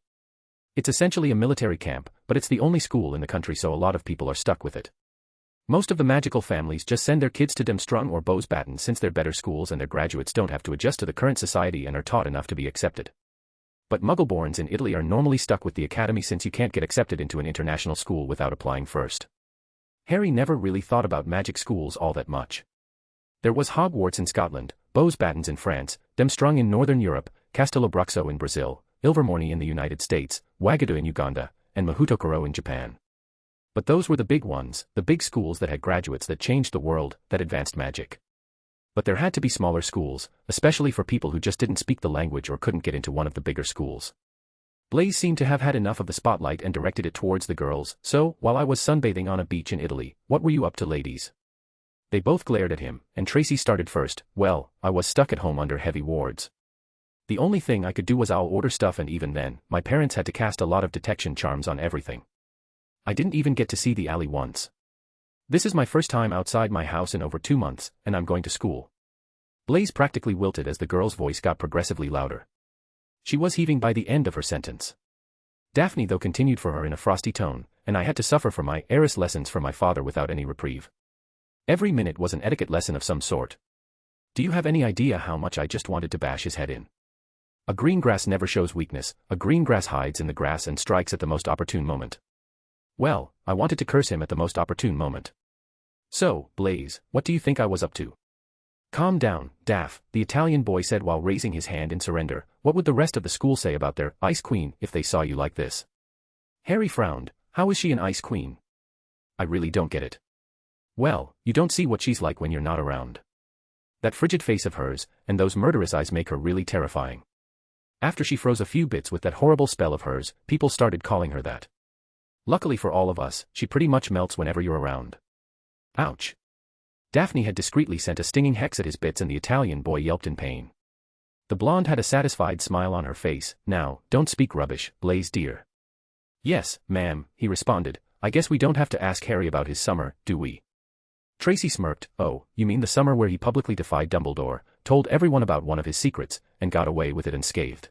It's essentially a military camp, but it's the only school in the country, so a lot of people are stuck with it. Most of the magical families just send their kids to Dumstrung or Bosbatten since they're better schools and their graduates don't have to adjust to the current society and are taught enough to be accepted. But Muggleborns in Italy are normally stuck with the academy since you can't get accepted into an international school without applying first. Harry never really thought about magic schools all that much. There was Hogwarts in Scotland, Bosbattens in France, Dumstrung in Northern Europe, Castelobruxo in Brazil, Ilvermorny in the United States, Wagadu in Uganda, and Mahutokoro in Japan. But those were the big ones, the big schools that had graduates that changed the world, that advanced magic. But there had to be smaller schools, especially for people who just didn't speak the language or couldn't get into one of the bigger schools. Blaise seemed to have had enough of the spotlight and directed it towards the girls. So, while I was sunbathing on a beach in Italy, what were you up to, ladies? They both glared at him, and Tracy started first. Well, I was stuck at home under heavy wards. The only thing I could do was I'll order stuff, and even then, my parents had to cast a lot of detection charms on everything. I didn't even get to see the alley once. This is my first time outside my house in over 2 months, and I'm going to school. Blaise practically wilted as the girl's voice got progressively louder. She was heaving by the end of her sentence. Daphne though continued for her in a frosty tone, and I had to suffer for my heiress lessons from my father without any reprieve. Every minute was an etiquette lesson of some sort. Do you have any idea how much I just wanted to bash his head in? A green grass never shows weakness, a green grass hides in the grass and strikes at the most opportune moment. Well, I wanted to curse him at the most opportune moment. So, Blaise, what do you think I was up to? Calm down, Daff, the Italian boy said while raising his hand in surrender. What would the rest of the school say about their ice queen if they saw you like this? Harry frowned. How is she an ice queen? I really don't get it. Well, you don't see what she's like when you're not around. That frigid face of hers, and those murderous eyes make her really terrifying. After she froze a few bits with that horrible spell of hers, people started calling her that. Luckily for all of us, she pretty much melts whenever you're around. Ouch. Daphne had discreetly sent a stinging hex at his bits and the Italian boy yelped in pain. The blonde had a satisfied smile on her face. Now, don't speak rubbish, Blaise dear. Yes, ma'am, he responded. I guess we don't have to ask Harry about his summer, do we? Tracy smirked. Oh, you mean the summer where he publicly defied Dumbledore, told everyone about one of his secrets, and got away with it unscathed?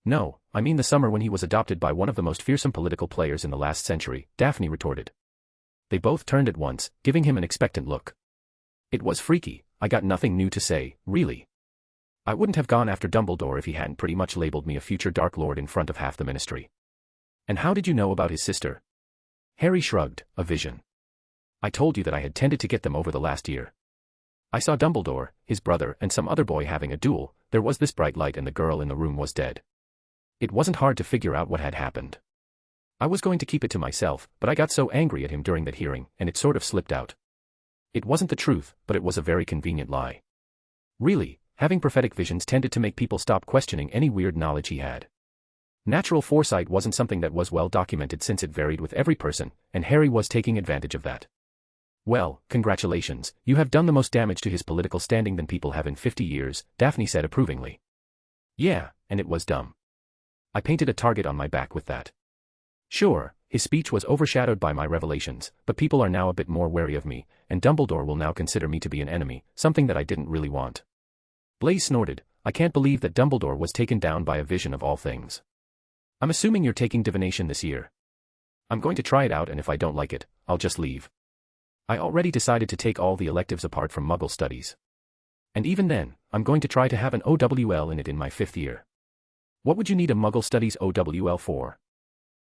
No, I mean the summer when he was adopted by one of the most fearsome political players in the last century, Daphne retorted. They both turned at once, giving him an expectant look. It was freaky. I got nothing new to say, really. I wouldn't have gone after Dumbledore if he hadn't pretty much labeled me a future Dark Lord in front of half the ministry. And how did you know about his sister? Harry shrugged. A vision. I told you that I had tended to get them over the last year. I saw Dumbledore, his brother, and some other boy having a duel. There was this bright light and the girl in the room was dead. It wasn't hard to figure out what had happened. I was going to keep it to myself, but I got so angry at him during that hearing, and it sort of slipped out. It wasn't the truth, but it was a very convenient lie. Really, having prophetic visions tended to make people stop questioning any weird knowledge he had. Natural foresight wasn't something that was well documented since it varied with every person, and Harry was taking advantage of that. Well, congratulations, you have done the most damage to his political standing than people have in 50 years, Daphne said approvingly. Yeah, and it was dumb. I painted a target on my back with that. Sure, his speech was overshadowed by my revelations, but people are now a bit more wary of me, and Dumbledore will now consider me to be an enemy, something that I didn't really want. Blaise snorted. I can't believe that Dumbledore was taken down by a vision of all things. I'm assuming you're taking divination this year. I'm going to try it out, and if I don't like it, I'll just leave. I already decided to take all the electives apart from Muggle studies. And even then, I'm going to try to have an OWL in it in my 5th year. What would you need a Muggle studies OWL for?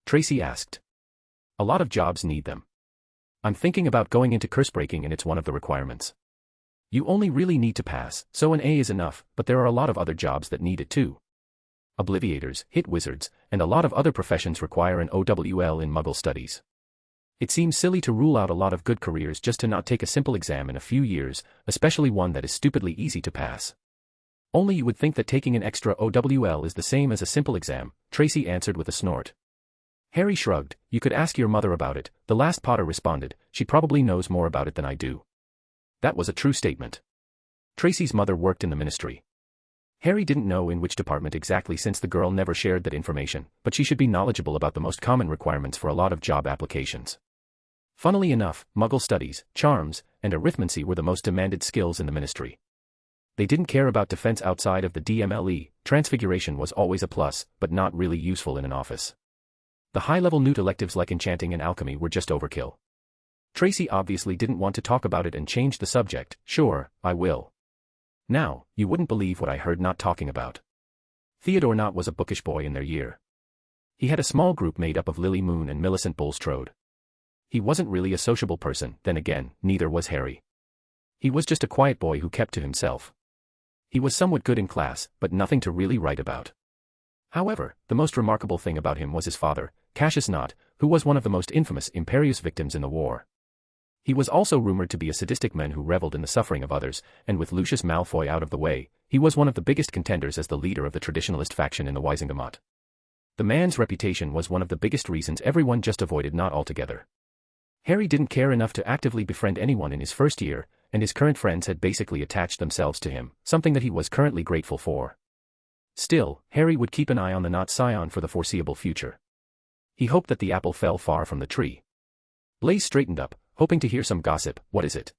Tracy asked. A lot of jobs need them. I'm thinking about going into curse breaking and it's one of the requirements. You only really need to pass, so an A is enough, but there are a lot of other jobs that need it too. Obliviators, hit wizards, and a lot of other professions require an OWL in Muggle studies. It seems silly to rule out a lot of good careers just to not take a simple exam in a few years, especially one that is stupidly easy to pass. Only you would think that taking an extra OWL is the same as a simple exam, Tracy answered with a snort. Harry shrugged. You could ask your mother about it, the last Potter responded. She probably knows more about it than I do. That was a true statement. Tracy's mother worked in the ministry. Harry didn't know in which department exactly since the girl never shared that information, but she should be knowledgeable about the most common requirements for a lot of job applications. Funnily enough, Muggle studies, charms, and arithmancy were the most demanded skills in the ministry. They didn't care about defense outside of the DMLE, transfiguration was always a plus, but not really useful in an office. The high-level newt electives like enchanting and alchemy were just overkill. Tracy obviously didn't want to talk about it and changed the subject. Sure, I will. Now, you wouldn't believe what I heard not talking about. Theodore Nott was a bookish boy in their year. He had a small group made up of Lily Moon and Millicent Bulstrode. He wasn't really a sociable person, then again, neither was Harry. He was just a quiet boy who kept to himself. He was somewhat good in class, but nothing to really write about. However, the most remarkable thing about him was his father, Cassius Nott, who was one of the most infamous Imperius victims in the war. He was also rumored to be a sadistic man who reveled in the suffering of others, and with Lucius Malfoy out of the way, he was one of the biggest contenders as the leader of the traditionalist faction in the Wisingamot. The man's reputation was one of the biggest reasons everyone just avoided Nott altogether. Harry didn't care enough to actively befriend anyone in his first year, and his current friends had basically attached themselves to him, something that he was currently grateful for. Still, Harry would keep an eye on the Nott scion for the foreseeable future. He hoped that the apple fell far from the tree. Blaise straightened up, hoping to hear some gossip. What is it?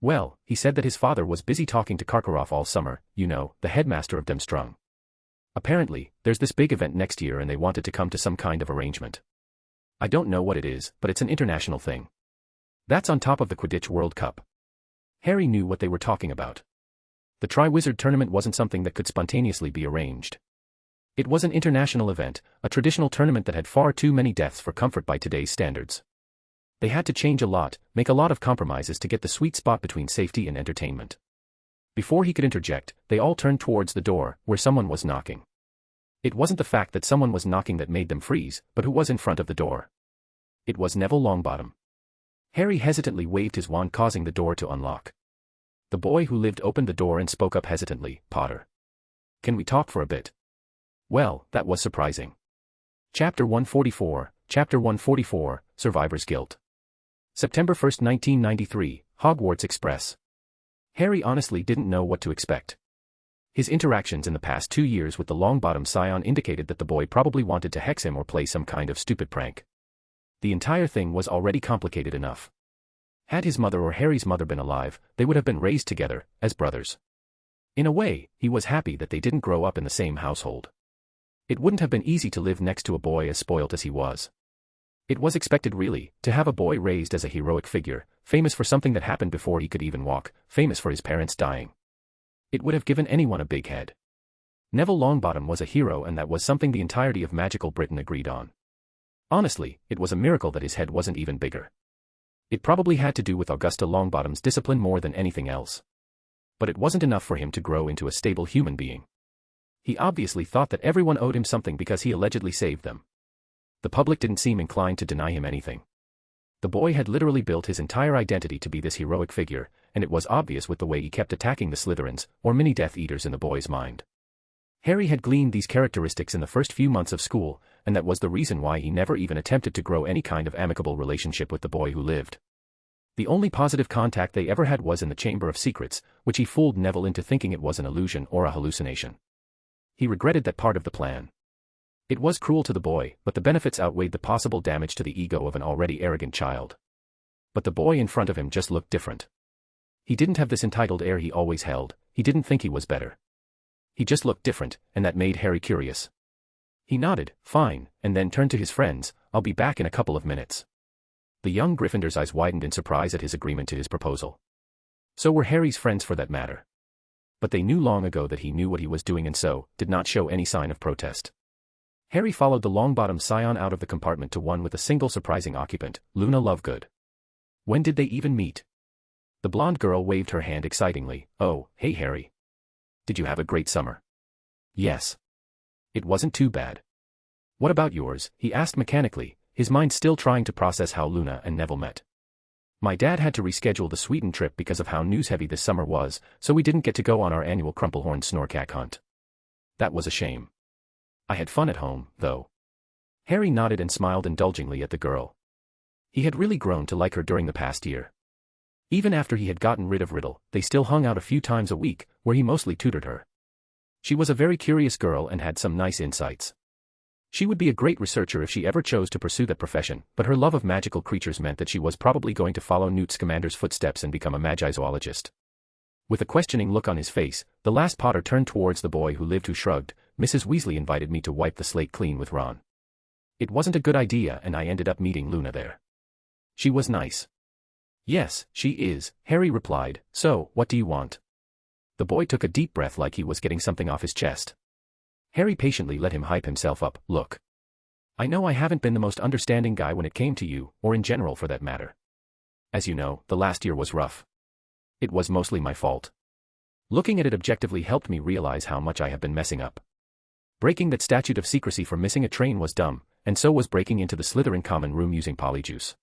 Well, he said that his father was busy talking to Karkaroff all summer, you know, the headmaster of Durmstrang. Apparently, there's this big event next year and they wanted to come to some kind of arrangement. I don't know what it is, but it's an international thing. That's on top of the Quidditch World Cup. Harry knew what they were talking about. The Triwizard Tournament wasn't something that could spontaneously be arranged. It was an international event, a traditional tournament that had far too many deaths for comfort by today's standards. They had to change a lot, make a lot of compromises to get the sweet spot between safety and entertainment. Before he could interject, they all turned towards the door, where someone was knocking. It wasn't the fact that someone was knocking that made them freeze, but who was in front of the door. It was Neville Longbottom. Harry hesitantly waved his wand, causing the door to unlock. The boy who lived opened the door and spoke up hesitantly. Potter. Can we talk for a bit? Well, that was surprising. Chapter 144, Chapter 144, Survivor's Guilt. September 1, 1993, Hogwarts Express. Harry honestly didn't know what to expect. His interactions in the past 2 years with the Longbottom scion indicated that the boy probably wanted to hex him or play some kind of stupid prank. The entire thing was already complicated enough. Had his mother or Harry's mother been alive, they would have been raised together, as brothers. In a way, he was happy that they didn't grow up in the same household. It wouldn't have been easy to live next to a boy as spoilt as he was. It was expected really, to have a boy raised as a heroic figure, famous for something that happened before he could even walk, famous for his parents dying. It would have given anyone a big head. Neville Longbottom was a hero, and that was something the entirety of magical Britain agreed on. Honestly, it was a miracle that his head wasn't even bigger. It probably had to do with Augusta Longbottom's discipline more than anything else. But it wasn't enough for him to grow into a stable human being. He obviously thought that everyone owed him something because he allegedly saved them. The public didn't seem inclined to deny him anything. The boy had literally built his entire identity to be this heroic figure, and it was obvious with the way he kept attacking the Slytherins, or mini Death Eaters in the boy's mind. Harry had gleaned these characteristics in the first few months of school, and that was the reason why he never even attempted to grow any kind of amicable relationship with the boy who lived. The only positive contact they ever had was in the Chamber of Secrets, which he fooled Neville into thinking it was an illusion or a hallucination. He regretted that part of the plan. It was cruel to the boy, but the benefits outweighed the possible damage to the ego of an already arrogant child. But the boy in front of him just looked different. He didn't have this entitled air he always held, he didn't think he was better. He just looked different, and that made Harry curious. He nodded, fine, and then turned to his friends. I'll be back in a couple of minutes. The young Gryffindor's eyes widened in surprise at his agreement to his proposal. So were Harry's friends for that matter. But they knew long ago that he knew what he was doing and so, did not show any sign of protest. Harry followed the Longbottom scion out of the compartment to one with a single surprising occupant, Luna Lovegood. When did they even meet? The blonde girl waved her hand excitingly. Oh, hey Harry. Did you have a great summer? Yes. It wasn't too bad. What about yours? He asked mechanically, his mind still trying to process how Luna and Neville met. My dad had to reschedule the Sweden trip because of how news-heavy this summer was, so we didn't get to go on our annual Crumplehorn Snorkack hunt. That was a shame. I had fun at home, though. Harry nodded and smiled indulgently at the girl. He had really grown to like her during the past year. Even after he had gotten rid of Riddle, they still hung out a few times a week, where he mostly tutored her. She was a very curious girl and had some nice insights. She would be a great researcher if she ever chose to pursue that profession, but her love of magical creatures meant that she was probably going to follow Newt Scamander's footsteps and become a magizoologist. With a questioning look on his face, the last Potter turned towards the boy who lived who shrugged. Mrs. Weasley invited me to wipe the slate clean with Ron. It wasn't a good idea and I ended up meeting Luna there. She was nice. Yes, she is, Harry replied. So, what do you want? The boy took a deep breath like he was getting something off his chest. Harry patiently let him hype himself up. Look. I know I haven't been the most understanding guy when it came to you, or in general for that matter. As you know, the last year was rough. It was mostly my fault. Looking at it objectively helped me realize how much I have been messing up. Breaking that statute of secrecy for missing a train was dumb, and so was breaking into the Slytherin common room using polyjuice.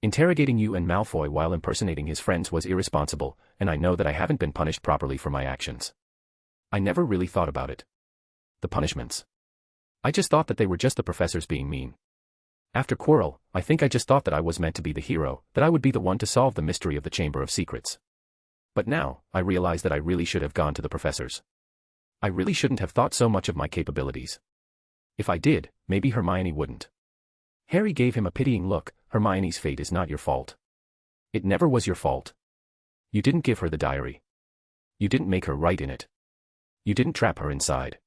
Interrogating you and Malfoy while impersonating his friends was irresponsible, and I know that I haven't been punished properly for my actions. I never really thought about it. The punishments. I just thought that they were just the professors being mean. After Quirrell, I think I just thought that I was meant to be the hero, that I would be the one to solve the mystery of the Chamber of Secrets. But now, I realize that I really should have gone to the professors. I really shouldn't have thought so much of my capabilities. If I did, maybe Hermione wouldn't. Harry gave him a pitying look. Hermione's fate is not your fault. It never was your fault. You didn't give her the diary. You didn't make her write in it. You didn't trap her inside.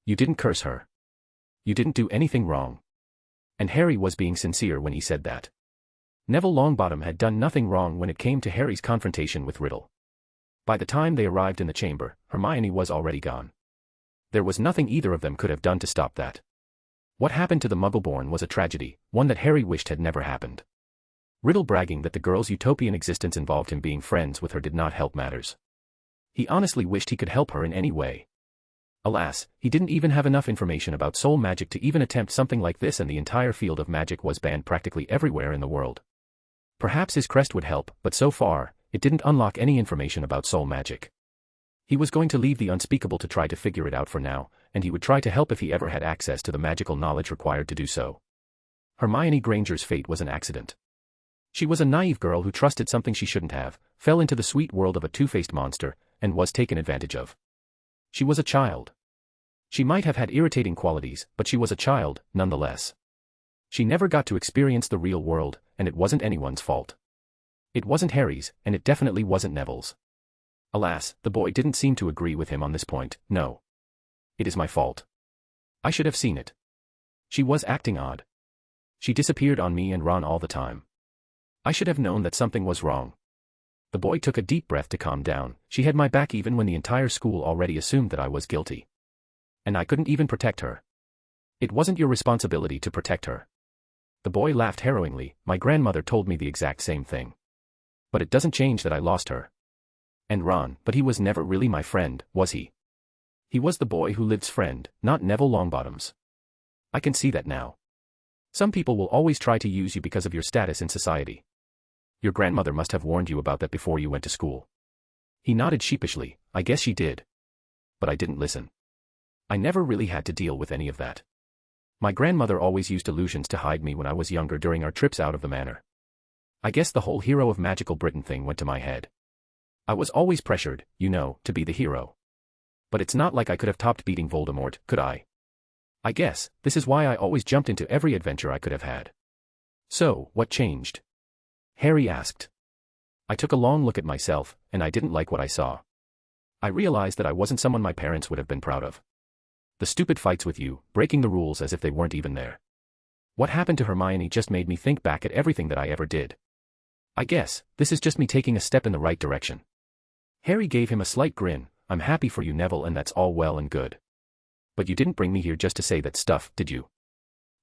You didn't curse her. You didn't do anything wrong. And Harry was being sincere when he said that. Neville Longbottom had done nothing wrong when it came to Harry's confrontation with Riddle. By the time they arrived in the chamber, Hermione was already gone. There was nothing either of them could have done to stop that. What happened to the Muggleborn was a tragedy, one that Harry wished had never happened. Riddle bragging that the girl's utopian existence involved him being friends with her did not help matters. He honestly wished he could help her in any way. Alas, he didn't even have enough information about soul magic to even attempt something like this, and the entire field of magic was banned practically everywhere in the world. Perhaps his crest would help, but so far, it didn't unlock any information about soul magic. He was going to leave the unspeakable to try to figure it out for now, and he would try to help if he ever had access to the magical knowledge required to do so. Hermione Granger's fate was an accident. She was a naive girl who trusted something she shouldn't have, fell into the sweet world of a two-faced monster, and was taken advantage of. She was a child. She might have had irritating qualities, but she was a child, nonetheless. She never got to experience the real world, and it wasn't anyone's fault. It wasn't Harry's, and it definitely wasn't Neville's. Alas, the boy didn't seem to agree with him on this point. No. It is my fault. I should have seen it. She was acting odd. She disappeared on me and Ron all the time. I should have known that something was wrong. The boy took a deep breath to calm down. She had my back even when the entire school already assumed that I was guilty. And I couldn't even protect her. It wasn't your responsibility to protect her. The boy laughed harrowingly. My grandmother told me the exact same thing. But it doesn't change that I lost her. And Ron, but he was never really my friend, was he? He was the boy who lived's friend, not Neville Longbottom's. I can see that now. Some people will always try to use you because of your status in society. Your grandmother must have warned you about that before you went to school. He nodded sheepishly. I guess she did. But I didn't listen. I never really had to deal with any of that. My grandmother always used illusions to hide me when I was younger during our trips out of the manor. I guess the whole hero of magical Britain thing went to my head. I was always pressured, you know, to be the hero. But it's not like I could have topped beating Voldemort, could I? I guess, this is why I always jumped into every adventure I could have had. So, what changed? Harry asked. I took a long look at myself, and I didn't like what I saw. I realized that I wasn't someone my parents would have been proud of. The stupid fights with you, breaking the rules as if they weren't even there. What happened to Hermione just made me think back at everything that I ever did. I guess, this is just me taking a step in the right direction. Harry gave him a slight grin. I'm happy for you, Neville, and that's all well and good. But you didn't bring me here just to say that stuff, did you?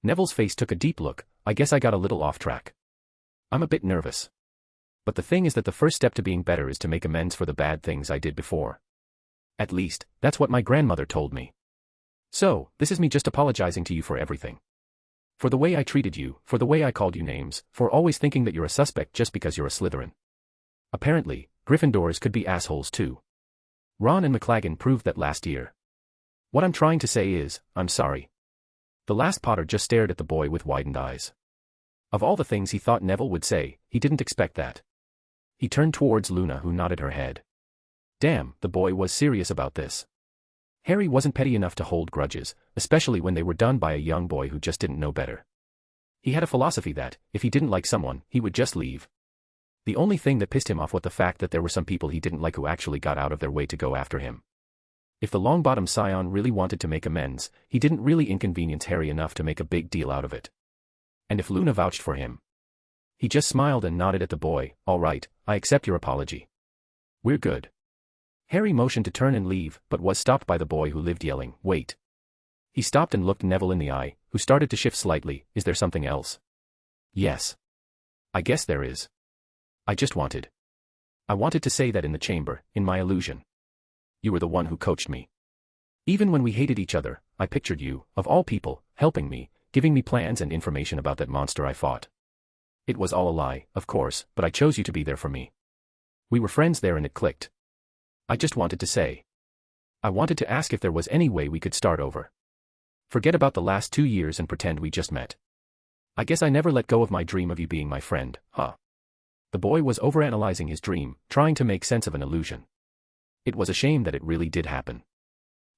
Neville's face took a deep look. I guess I got a little off track. I'm a bit nervous. But the thing is that the first step to being better is to make amends for the bad things I did before. At least, that's what my grandmother told me. So, this is me just apologizing to you for everything. For the way I treated you, for the way I called you names, for always thinking that you're a suspect just because you're a Slytherin. Apparently, Gryffindors could be assholes too. Ron and McLaggen proved that last year. What I'm trying to say is, I'm sorry. The last Potter just stared at the boy with widened eyes. Of all the things he thought Neville would say, he didn't expect that. He turned towards Luna, who nodded her head. Damn, the boy was serious about this. Harry wasn't petty enough to hold grudges, especially when they were done by a young boy who just didn't know better. He had a philosophy that, if he didn't like someone, he would just leave. The only thing that pissed him off was the fact that there were some people he didn't like who actually got out of their way to go after him. If the Longbottom Scion really wanted to make amends, he didn't really inconvenience Harry enough to make a big deal out of it. And if Luna vouched for him, he just smiled and nodded at the boy. All right, I accept your apology. We're good. Harry motioned to turn and leave, but was stopped by the boy who lived yelling, wait. He stopped and looked Neville in the eye, who started to shift slightly. Is there something else? Yes. I guess there is. I wanted to say that in the chamber, in my illusion. You were the one who coached me. Even when we hated each other, I pictured you, of all people, helping me, giving me plans and information about that monster I fought. It was all a lie, of course, but I chose you to be there for me. We were friends there and it clicked. I just wanted to say. I wanted to ask if there was any way we could start over. Forget about the last 2 years and pretend we just met. I guess I never let go of my dream of you being my friend, huh? The boy was overanalyzing his dream, trying to make sense of an illusion. It was a shame that it really did happen.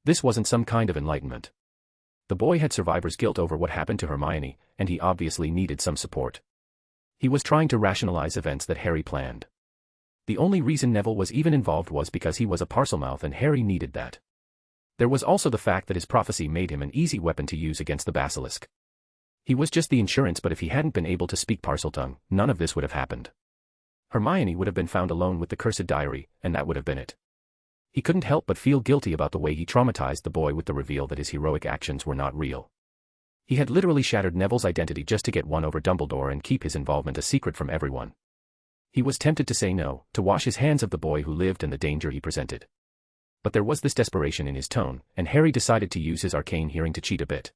This wasn't some kind of enlightenment. The boy had survivor's guilt over what happened to Hermione, and he obviously needed some support. He was trying to rationalize events that Harry planned. The only reason Neville was even involved was because he was a Parselmouth and Harry needed that. There was also the fact that his prophecy made him an easy weapon to use against the basilisk. He was just the insurance, but if he hadn't been able to speak Parseltongue, none of this would have happened. Hermione would have been found alone with the cursed diary, and that would have been it. He couldn't help but feel guilty about the way he traumatized the boy with the reveal that his heroic actions were not real. He had literally shattered Neville's identity just to get one over Dumbledore and keep his involvement a secret from everyone. He was tempted to say no, to wash his hands of the boy who lived and the danger he presented. But there was this desperation in his tone, and Harry decided to use his arcane hearing to cheat a bit.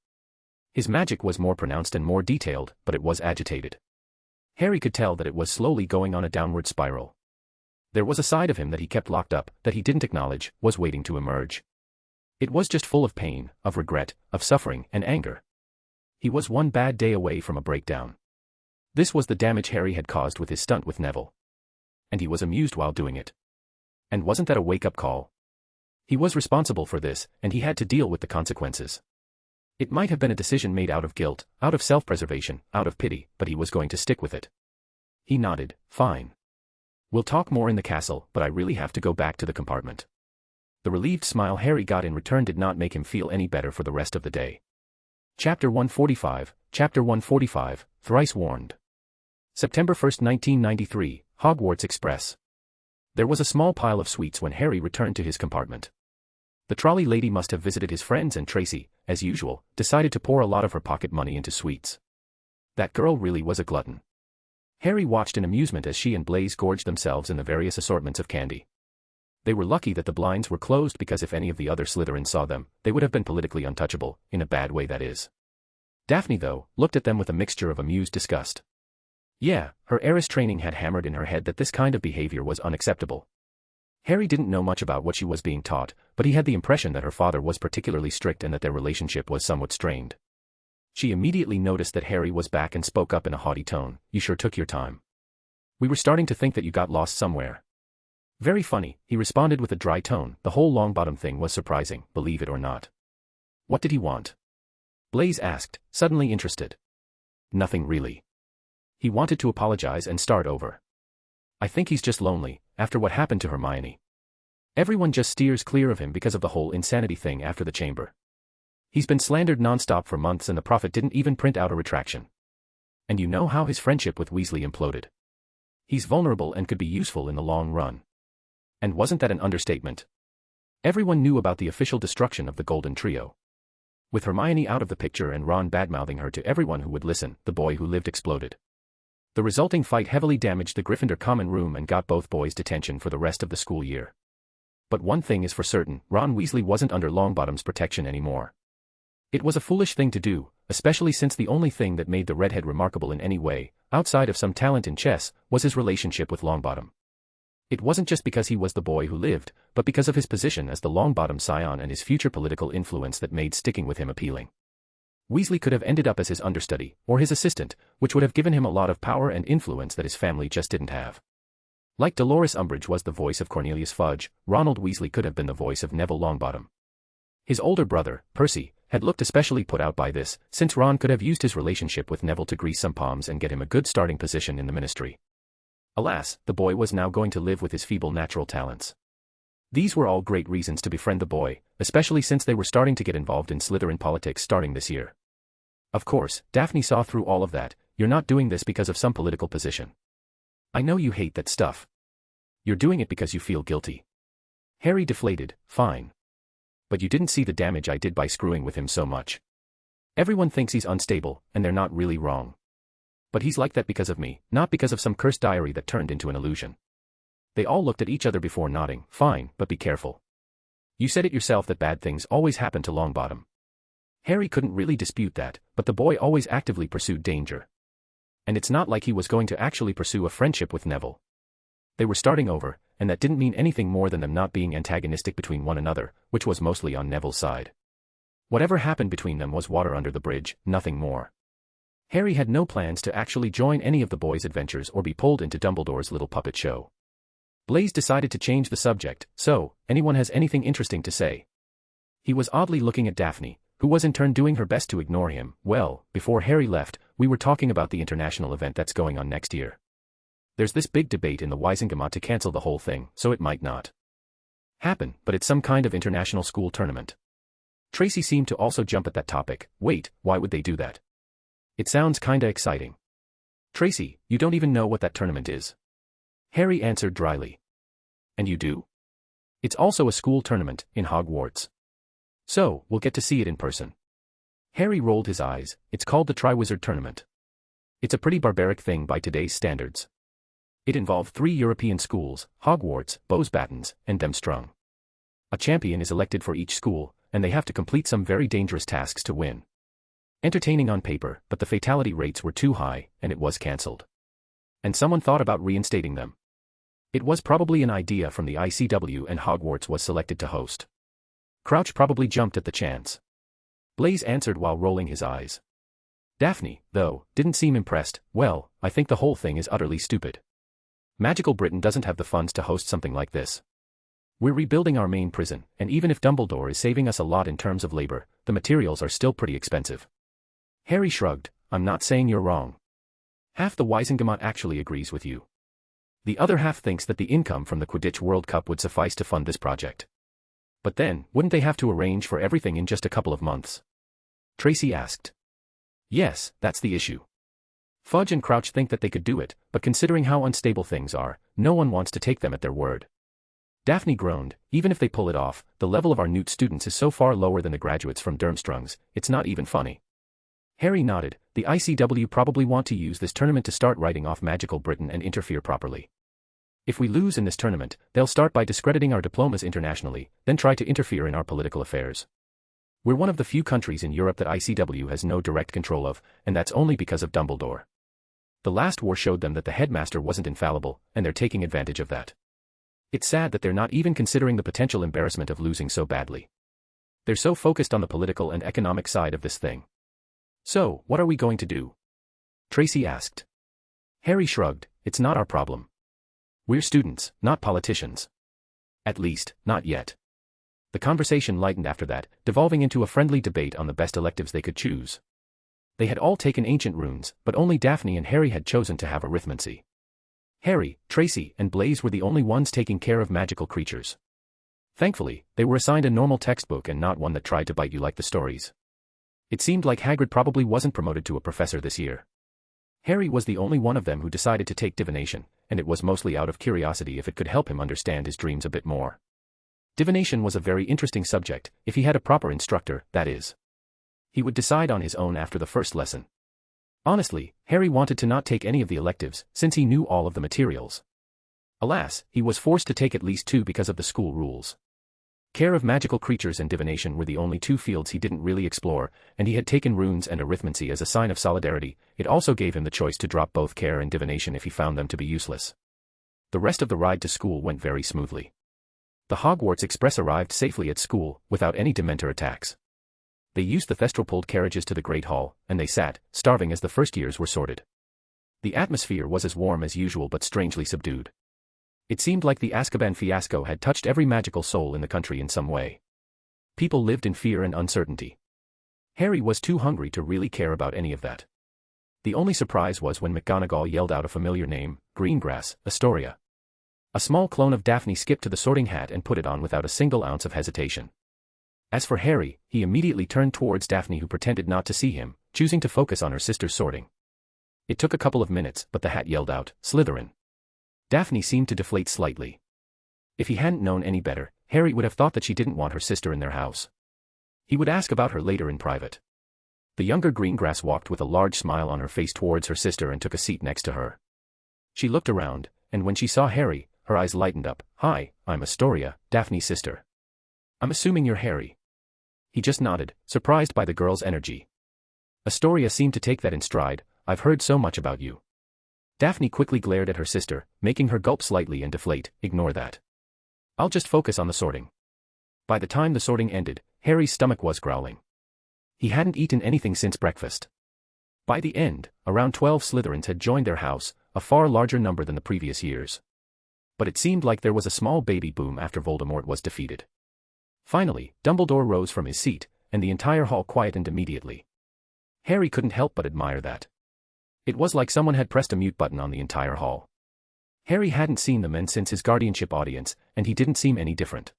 His magic was more pronounced and more detailed, but it was agitated. Harry could tell that it was slowly going on a downward spiral. There was a side of him that he kept locked up, that he didn't acknowledge, was waiting to emerge. It was just full of pain, of regret, of suffering, and anger. He was one bad day away from a breakdown. This was the damage Harry had caused with his stunt with Neville. And he was amused while doing it. And wasn't that a wake-up call? He was responsible for this, and he had to deal with the consequences. It might have been a decision made out of guilt, out of self-preservation, out of pity, but he was going to stick with it. He nodded, fine. We'll talk more in the castle, but I really have to go back to the compartment. The relieved smile Harry got in return did not make him feel any better for the rest of the day. Chapter 145, Thrice Warned. September 1st, 1993, Hogwarts Express. There was a small pile of sweets when Harry returned to his compartment. The trolley lady must have visited his friends, and Tracy, as usual, decided to pour a lot of her pocket money into sweets. That girl really was a glutton. Harry watched in amusement as she and Blaise gorged themselves in the various assortments of candy. They were lucky that the blinds were closed, because if any of the other Slytherins saw them, they would have been politically untouchable, in a bad way that is. Daphne, though, looked at them with a mixture of amused disgust. Yeah, her heiress training had hammered in her head that this kind of behavior was unacceptable. Harry didn't know much about what she was being taught, but he had the impression that her father was particularly strict and that their relationship was somewhat strained. She immediately noticed that Harry was back and spoke up in a haughty tone. You sure took your time. We were starting to think that you got lost somewhere. Very funny, he responded with a dry tone. The whole Longbottom thing was surprising, believe it or not. What did he want? Blaise asked, suddenly interested. Nothing really. He wanted to apologize and start over. I think he's just lonely, after what happened to Hermione. Everyone just steers clear of him because of the whole insanity thing after the chamber. He's been slandered non-stop for months and the prophet didn't even print out a retraction. And you know how his friendship with Weasley imploded. He's vulnerable and could be useful in the long run. And wasn't that an understatement? Everyone knew about the official destruction of the Golden Trio. With Hermione out of the picture and Ron badmouthing her to everyone who would listen, the boy who lived exploded. The resulting fight heavily damaged the Gryffindor common room and got both boys detention for the rest of the school year. But one thing is for certain, Ron Weasley wasn't under Longbottom's protection anymore. It was a foolish thing to do, especially since the only thing that made the redhead remarkable in any way, outside of some talent in chess, was his relationship with Longbottom. It wasn't just because he was the boy who lived, but because of his position as the Longbottom scion and his future political influence that made sticking with him appealing. Weasley could have ended up as his understudy, or his assistant, which would have given him a lot of power and influence that his family just didn't have. Like Dolores Umbridge was the voice of Cornelius Fudge, Ronald Weasley could have been the voice of Neville Longbottom. His older brother, Percy, had looked especially put out by this, since Ron could have used his relationship with Neville to grease some palms and get him a good starting position in the ministry. Alas, the boy was now going to live with his feeble natural talents. These were all great reasons to befriend the boy, especially since they were starting to get involved in Slytherin politics starting this year. Of course, Daphne saw through all of that. You're not doing this because of some political position. I know you hate that stuff. You're doing it because you feel guilty. Harry deflated, fine. But you didn't see the damage I did by screwing with him so much. Everyone thinks he's unstable, and they're not really wrong. But he's like that because of me, not because of some cursed diary that turned into an illusion. They all looked at each other before nodding. Fine, but be careful. You said it yourself that bad things always happen to Longbottom. Harry couldn't really dispute that, but the boy always actively pursued danger. And it's not like he was going to actually pursue a friendship with Neville. They were starting over, and that didn't mean anything more than them not being antagonistic between one another, which was mostly on Neville's side. Whatever happened between them was water under the bridge, nothing more. Harry had no plans to actually join any of the boys' adventures or be pulled into Dumbledore's little puppet show. Blaise decided to change the subject, so, anyone has anything interesting to say? He was oddly looking at Daphne, who was in turn doing her best to ignore him. Well, before Harry left, we were talking about the international event that's going on next year. There's this big debate in the Wisengamot to cancel the whole thing, so it might not happen, but it's some kind of international school tournament. Tracy seemed to also jump at that topic. Wait, why would they do that? It sounds kinda exciting. Tracy, you don't even know what that tournament is. Harry answered dryly. And you do? It's also a school tournament, in Hogwarts. So, we'll get to see it in person. Harry rolled his eyes. It's called the Triwizard Tournament. It's a pretty barbaric thing by today's standards. It involved 3 European schools, Hogwarts, Beauxbatons, and Durmstrang. A champion is elected for each school, and they have to complete some very dangerous tasks to win. Entertaining on paper, but the fatality rates were too high, and it was cancelled. And someone thought about reinstating them. It was probably an idea from the ICW and Hogwarts was selected to host. Crouch probably jumped at the chance. Blaise answered while rolling his eyes. Daphne, though, didn't seem impressed. Well, I think the whole thing is utterly stupid. Magical Britain doesn't have the funds to host something like this. We're rebuilding our main prison, and even if Dumbledore is saving us a lot in terms of labor, the materials are still pretty expensive. Harry shrugged. I'm not saying you're wrong. Half the Wisengamot actually agrees with you. The other half thinks that the income from the Quidditch World Cup would suffice to fund this project. But then, wouldn't they have to arrange for everything in just a couple of months? Tracy asked. Yes, that's the issue. Fudge and Crouch think that they could do it, but considering how unstable things are, no one wants to take them at their word. Daphne groaned. Even if they pull it off, the level of our Newt students is so far lower than the graduates from Durmstrang's, it's not even funny. Harry nodded. The ICW probably want to use this tournament to start writing off Magical Britain and interfere properly. If we lose in this tournament, they'll start by discrediting our diplomas internationally, then try to interfere in our political affairs. We're one of the few countries in Europe that ICW has no direct control of, and that's only because of Dumbledore. The last war showed them that the headmaster wasn't infallible, and they're taking advantage of that. It's sad that they're not even considering the potential embarrassment of losing so badly. They're so focused on the political and economic side of this thing. So, what are we going to do? Tracy asked. Harry shrugged. It's not our problem. We're students, not politicians. At least, not yet. The conversation lightened after that, devolving into a friendly debate on the best electives they could choose. They had all taken ancient runes, but only Daphne and Harry had chosen to have arithmancy. Harry, Tracy, and Blaise were the only ones taking care of magical creatures. Thankfully, they were assigned a normal textbook and not one that tried to bite you like the stories. It seemed like Hagrid probably wasn't promoted to a professor this year. Harry was the only one of them who decided to take divination, and it was mostly out of curiosity if it could help him understand his dreams a bit more. Divination was a very interesting subject, if he had a proper instructor, that is. He would decide on his own after the first lesson. Honestly, Harry wanted to not take any of the electives, since he knew all of the materials. Alas, he was forced to take at least 2 because of the school rules. Care of magical creatures and divination were the only 2 fields he didn't really explore, and he had taken runes and arithmancy as a sign of solidarity. It also gave him the choice to drop both care and divination if he found them to be useless. The rest of the ride to school went very smoothly. The Hogwarts Express arrived safely at school, without any Dementor attacks. They used the Thestral-pulled carriages to the Great Hall, and they sat, starving as the first years were sorted. The atmosphere was as warm as usual but strangely subdued. It seemed like the Azkaban fiasco had touched every magical soul in the country in some way. People lived in fear and uncertainty. Harry was too hungry to really care about any of that. The only surprise was when McGonagall yelled out a familiar name, Greengrass, Astoria. A small clone of Daphne skipped to the sorting hat and put it on without a single ounce of hesitation. As for Harry, he immediately turned towards Daphne, who pretended not to see him, choosing to focus on her sister's sorting. It took a couple of minutes, but the hat yelled out, Slytherin. Daphne seemed to deflate slightly. If he hadn't known any better, Harry would have thought that she didn't want her sister in their house. He would ask about her later in private. The younger Greengrass walked with a large smile on her face towards her sister and took a seat next to her. She looked around, and when she saw Harry, her eyes lightened up. Hi, I'm Astoria, Daphne's sister. I'm assuming you're Harry. He just nodded, surprised by the girl's energy. Astoria seemed to take that in stride. I've heard so much about you. Daphne quickly glared at her sister, making her gulp slightly and deflate. Ignore that. I'll just focus on the sorting. By the time the sorting ended, Harry's stomach was growling. He hadn't eaten anything since breakfast. By the end, around 12 Slytherins had joined their house, a far larger number than the previous years. But it seemed like there was a small baby boom after Voldemort was defeated. Finally, Dumbledore rose from his seat, and the entire hall quietened immediately. Harry couldn't help but admire that. It was like someone had pressed a mute button on the entire hall. Harry hadn't seen the men since his guardianship audience, and he didn't seem any different.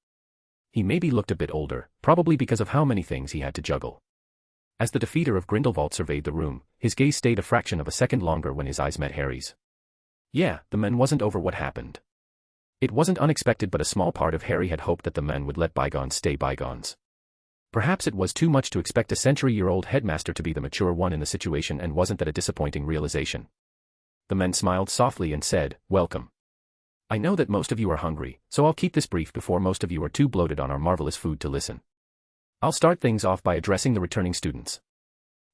He maybe looked a bit older, probably because of how many things he had to juggle. As the defeater of Grindelwald surveyed the room, his gaze stayed a fraction of a second longer when his eyes met Harry's. Yeah, the men wasn't over what happened. It wasn't unexpected, but a small part of Harry had hoped that the men would let bygones stay bygones. Perhaps it was too much to expect a century-year-old headmaster to be the mature one in the situation, and wasn't that a disappointing realization? The men smiled softly and said, Welcome. I know that most of you are hungry, so I'll keep this brief before most of you are too bloated on our marvelous food to listen. I'll start things off by addressing the returning students.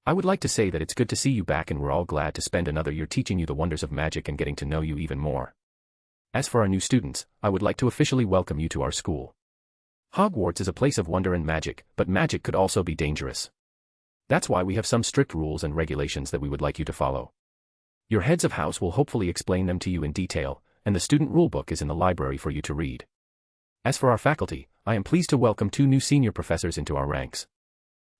I would like to say that it's good to see you back, and we're all glad to spend another year teaching you the wonders of magic and getting to know you even more. As for our new students, I would like to officially welcome you to our school. Hogwarts is a place of wonder and magic, but magic could also be dangerous. That's why we have some strict rules and regulations that we would like you to follow. Your heads of house will hopefully explain them to you in detail, and the student rulebook is in the library for you to read. As for our faculty, I am pleased to welcome 2 new senior professors into our ranks.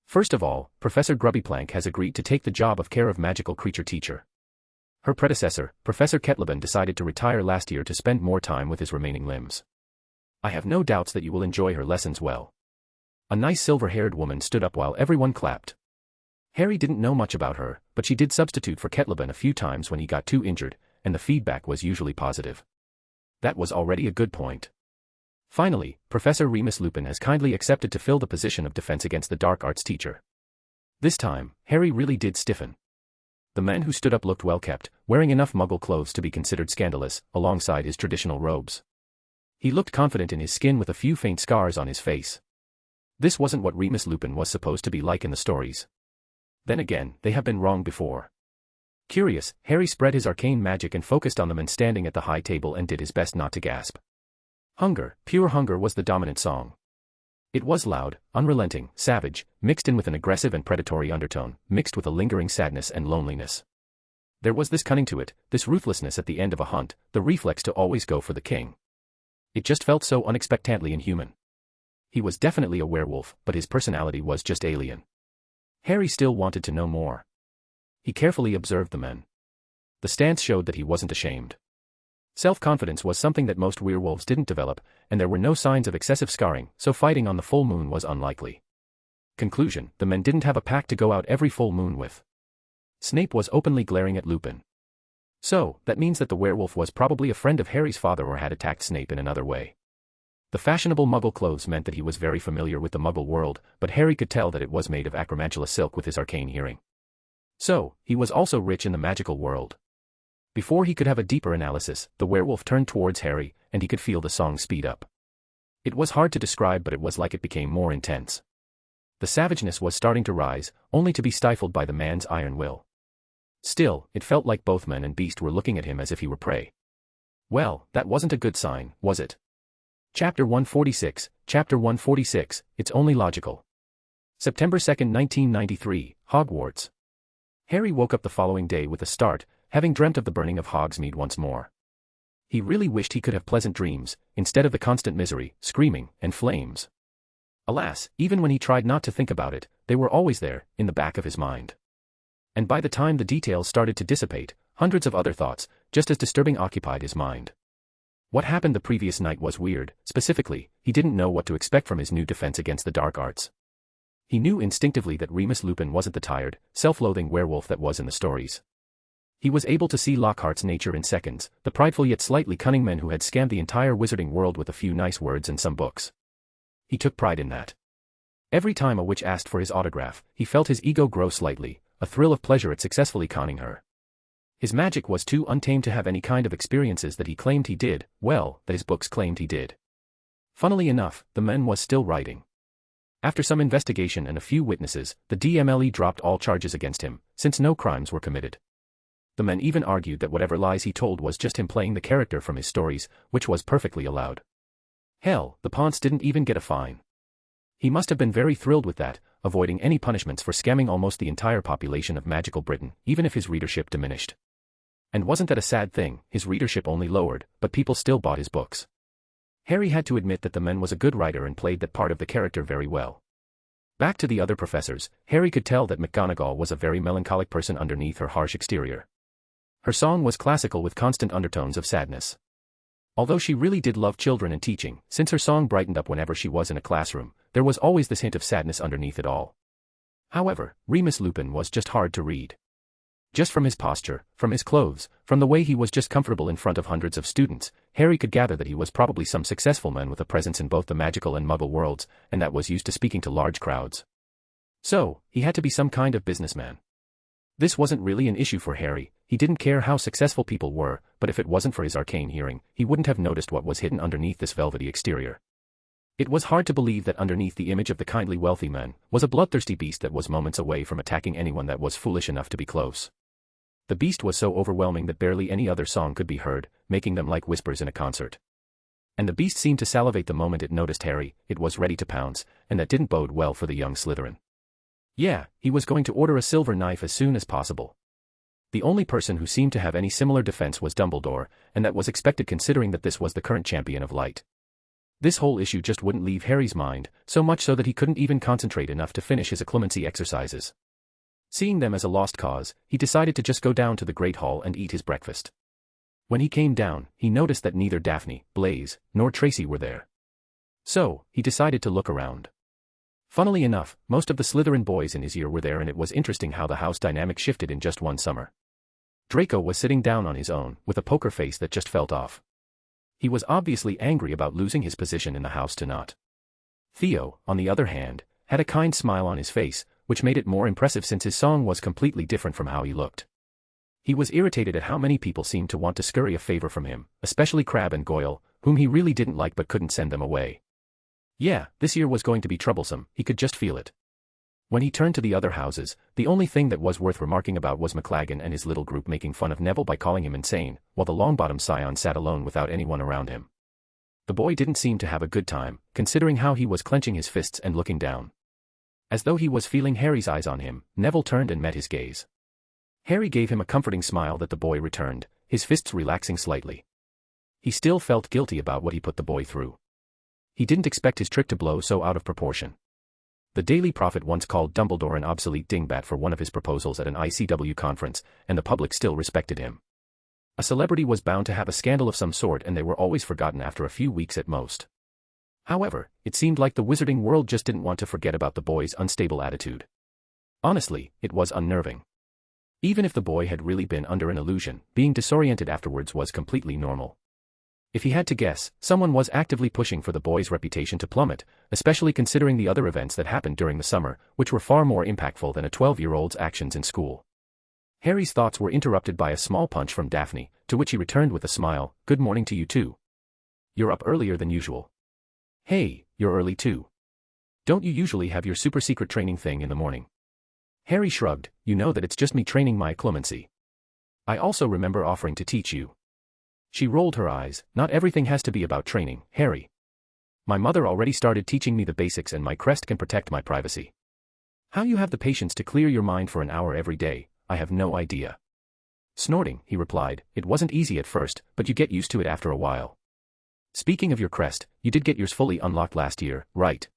First of all, Professor Grubbyplank has agreed to take the job of care of magical creature teacher. Her predecessor, Professor Ketleban, decided to retire last year to spend more time with his remaining limbs. I have no doubts that you will enjoy her lessons well. A nice silver-haired woman stood up while everyone clapped. Harry didn't know much about her, but she did substitute for Ketleban a few times when he got too injured, and the feedback was usually positive. That was already a good point. Finally, Professor Remus Lupin has kindly accepted to fill the position of Defense Against the Dark Arts teacher. This time, Harry really did stiffen. The man who stood up looked well kept, wearing enough Muggle clothes to be considered scandalous, alongside his traditional robes. He looked confident in his skin with a few faint scars on his face. This wasn't what Remus Lupin was supposed to be like in the stories. Then again, they have been wrong before. Curious, Harry spread his arcane magic and focused on the man standing at the high table and did his best not to gasp. Hunger, Pure Hunger was the dominant song. It was loud, unrelenting, savage, mixed in with an aggressive and predatory undertone, mixed with a lingering sadness and loneliness. There was this cunning to it, this ruthlessness at the end of a hunt, the reflex to always go for the king. It just felt so unexpectedly inhuman. He was definitely a werewolf, but his personality was just alien. Harry still wanted to know more. He carefully observed the men. The stance showed that he wasn't ashamed. Self-confidence was something that most werewolves didn't develop, and there were no signs of excessive scarring, so fighting on the full moon was unlikely. Conclusion: the men didn't have a pack to go out every full moon with. Snape was openly glaring at Lupin. So, that means that the werewolf was probably a friend of Harry's father or had attacked Snape in another way. The fashionable Muggle clothes meant that he was very familiar with the Muggle world, but Harry could tell that it was made of acromantula silk with his arcane hearing. So, he was also rich in the magical world. Before he could have a deeper analysis, the werewolf turned towards Harry, and he could feel the song speed up. It was hard to describe, but it was like it became more intense. The savageness was starting to rise, only to be stifled by the man's iron will. Still, it felt like both man and beast were looking at him as if he were prey. Well, that wasn't a good sign, was it? Chapter 146, Chapter 146, It's Only Logical. September 2, 1993, Hogwarts. Harry woke up the following day with a start, having dreamt of the burning of Hogsmeade once more. He really wished he could have pleasant dreams, instead of the constant misery, screaming, and flames. Alas, even when he tried not to think about it, they were always there, in the back of his mind. And by the time the details started to dissipate, hundreds of other thoughts, just as disturbing, occupied his mind. What happened the previous night was weird. Specifically, he didn't know what to expect from his new defense against the dark arts. He knew instinctively that Remus Lupin wasn't the tired, self-loathing werewolf that was in the stories. He was able to see Lockhart's nature in seconds, the prideful yet slightly cunning man who had scammed the entire wizarding world with a few nice words and some books. He took pride in that. Every time a witch asked for his autograph, he felt his ego grow slightly, a thrill of pleasure at successfully conning her. His magic was too untamed to have any kind of experiences that he claimed he did, well, that his books claimed he did. Funnily enough, the man was still writing. After some investigation and a few witnesses, the DMLE dropped all charges against him, since no crimes were committed. The men even argued that whatever lies he told was just him playing the character from his stories, which was perfectly allowed. Hell, the Ponce didn't even get a fine. He must have been very thrilled with that, avoiding any punishments for scamming almost the entire population of magical Britain, even if his readership diminished. And wasn't that a sad thing? His readership only lowered, but people still bought his books. Harry had to admit that the man was a good writer and played that part of the character very well. Back to the other professors, Harry could tell that McGonagall was a very melancholic person underneath her harsh exterior. Her song was classical with constant undertones of sadness. Although she really did love children and teaching, since her song brightened up whenever she was in a classroom, there was always this hint of sadness underneath it all. However, Remus Lupin was just hard to read. Just from his posture, from his clothes, from the way he was just comfortable in front of hundreds of students, Harry could gather that he was probably some successful man with a presence in both the magical and Muggle worlds, and that was used to speaking to large crowds. So, he had to be some kind of businessman. This wasn't really an issue for Harry. He didn't care how successful people were, but if it wasn't for his arcane hearing, he wouldn't have noticed what was hidden underneath this velvety exterior. It was hard to believe that underneath the image of the kindly wealthy man was a bloodthirsty beast that was moments away from attacking anyone that was foolish enough to be close. The beast was so overwhelming that barely any other song could be heard, making them like whispers in a concert. And the beast seemed to salivate the moment it noticed Harry. It was ready to pounce, and that didn't bode well for the young Slytherin. Yeah, he was going to order a silver knife as soon as possible. The only person who seemed to have any similar defense was Dumbledore, and that was expected considering that this was the current champion of light. This whole issue just wouldn't leave Harry's mind, so much so that he couldn't even concentrate enough to finish his occlumency exercises. Seeing them as a lost cause, he decided to just go down to the Great Hall and eat his breakfast. When he came down, he noticed that neither Daphne, Blaise, nor Tracy were there. So, he decided to look around. Funnily enough, most of the Slytherin boys in his year were there, and it was interesting how the house dynamic shifted in just one summer. Draco was sitting down on his own, with a poker face that just felt off. He was obviously angry about losing his position in the house to Nott. Theo, on the other hand, had a kind smile on his face, which made it more impressive since his song was completely different from how he looked. He was irritated at how many people seemed to want to scurry a favor from him, especially Crabbe and Goyle, whom he really didn't like but couldn't send them away. Yeah, this year was going to be troublesome, he could just feel it. When he turned to the other houses, the only thing that was worth remarking about was McLaggen and his little group making fun of Neville by calling him insane, while the Longbottom scion sat alone without anyone around him. The boy didn't seem to have a good time, considering how he was clenching his fists and looking down. As though he was feeling Harry's eyes on him, Neville turned and met his gaze. Harry gave him a comforting smile that the boy returned, his fists relaxing slightly. He still felt guilty about what he put the boy through. He didn't expect his trick to blow so out of proportion. The Daily Prophet once called Dumbledore an obsolete dingbat for one of his proposals at an ICW conference, and the public still respected him. A celebrity was bound to have a scandal of some sort, and they were always forgotten after a few weeks at most. However, it seemed like the wizarding world just didn't want to forget about the boy's unstable attitude. Honestly, it was unnerving. Even if the boy had really been under an illusion, being disoriented afterwards was completely normal. If he had to guess, someone was actively pushing for the boy's reputation to plummet, especially considering the other events that happened during the summer, which were far more impactful than a 12-year-old's actions in school. Harry's thoughts were interrupted by a small punch from Daphne, to which he returned with a smile. "Good morning to you too. You're up earlier than usual." "Hey, you're early too. Don't you usually have your super secret training thing in the morning?" Harry shrugged. "You know that it's just me training my clemency. I also remember offering to teach you." She rolled her eyes. "Not everything has to be about training, Harry. My mother already started teaching me the basics and my crest can protect my privacy. How you have the patience to clear your mind for an hour every day, I have no idea." Snorting, he replied, "It wasn't easy at first, but you get used to it after a while. Speaking of your crest, you did get yours fully unlocked last year, right?"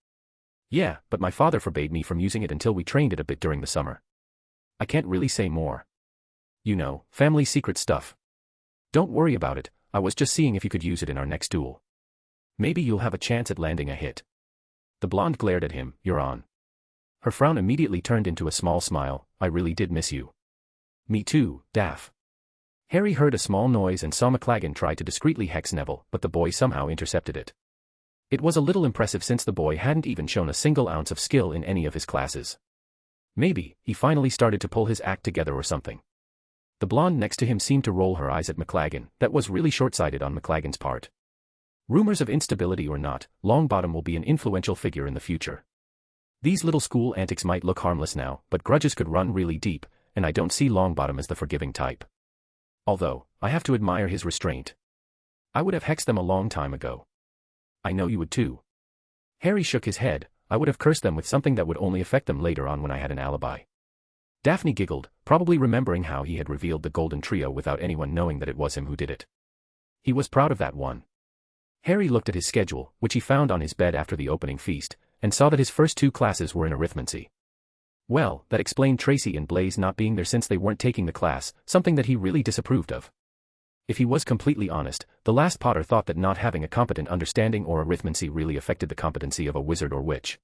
"Yeah, but my father forbade me from using it until we trained it a bit during the summer. I can't really say more. You know, family secret stuff. Don't worry about it, I was just seeing if you could use it in our next duel. Maybe you'll have a chance at landing a hit." The blonde glared at him. "You're on." Her frown immediately turned into a small smile. "I really did miss you." "Me too, Daph." Harry heard a small noise and saw McLaggen try to discreetly hex Neville, but the boy somehow intercepted it. It was a little impressive since the boy hadn't even shown a single ounce of skill in any of his classes. Maybe he finally started to pull his act together or something. The blonde next to him seemed to roll her eyes at McLaggen. That was really short-sighted on McLaggen's part. Rumors of instability or not, Longbottom will be an influential figure in the future. These little school antics might look harmless now, but grudges could run really deep, and I don't see Longbottom as the forgiving type. Although, I have to admire his restraint. I would have hexed them a long time ago. I know you would too. Harry shook his head. I would have cursed them with something that would only affect them later on when I had an alibi. Daphne giggled, probably remembering how he had revealed the golden trio without anyone knowing that it was him who did it. He was proud of that one. Harry looked at his schedule, which he found on his bed after the opening feast, and saw that his first 2 classes were in arithmancy. Well, that explained Tracy and Blaze not being there since they weren't taking the class, something that he really disapproved of. If he was completely honest, the last Potter thought that not having a competent understanding or arithmancy really affected the competency of a wizard or witch.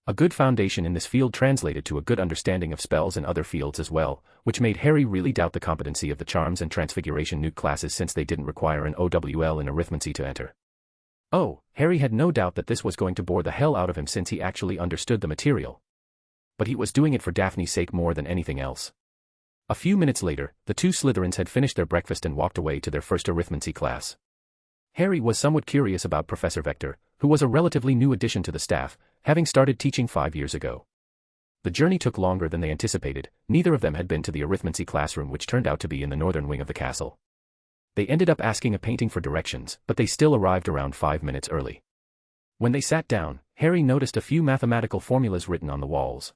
A good foundation in this field translated to a good understanding of spells in other fields as well, which made Harry really doubt the competency of the Charms and Transfiguration Newt classes since they didn't require an OWL in arithmancy to enter. Oh, Harry had no doubt that this was going to bore the hell out of him since he actually understood the material. But he was doing it for Daphne's sake more than anything else. A few minutes later, the 2 Slytherins had finished their breakfast and walked away to their first arithmancy class. Harry was somewhat curious about Professor Vector, who was a relatively new addition to the staff, having started teaching 5 years ago. The journey took longer than they anticipated. Neither of them had been to the arithmancy classroom, which turned out to be in the northern wing of the castle. They ended up asking a painting for directions, but they still arrived around 5 minutes early. When they sat down, Harry noticed a few mathematical formulas written on the walls.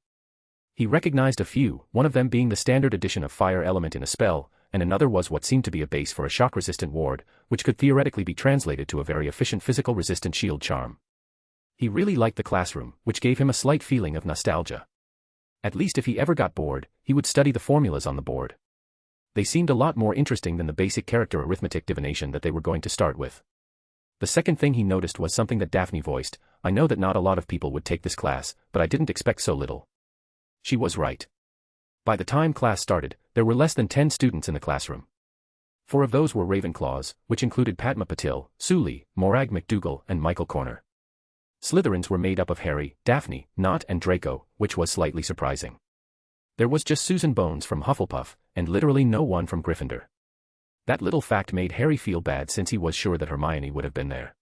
He recognized a few, one of them being the standard addition of fire element in a spell, and another was what seemed to be a base for a shock-resistant ward, which could theoretically be translated to a very efficient physical-resistant shield charm. He really liked the classroom, which gave him a slight feeling of nostalgia. At least if he ever got bored, he would study the formulas on the board. They seemed a lot more interesting than the basic character arithmetic divination that they were going to start with. The second thing he noticed was something that Daphne voiced. I know that not a lot of people would take this class, but I didn't expect so little. She was right. By the time class started, there were less than 10 students in the classroom. 4 of those were Ravenclaws, which included Padma Patil, Sully, Morag McDougal, and Michael Corner. Slytherins were made up of Harry, Daphne, Nott and Draco, which was slightly surprising. There was just Susan Bones from Hufflepuff, and literally no one from Gryffindor. That little fact made Harry feel bad since he was sure that Hermione would have been there.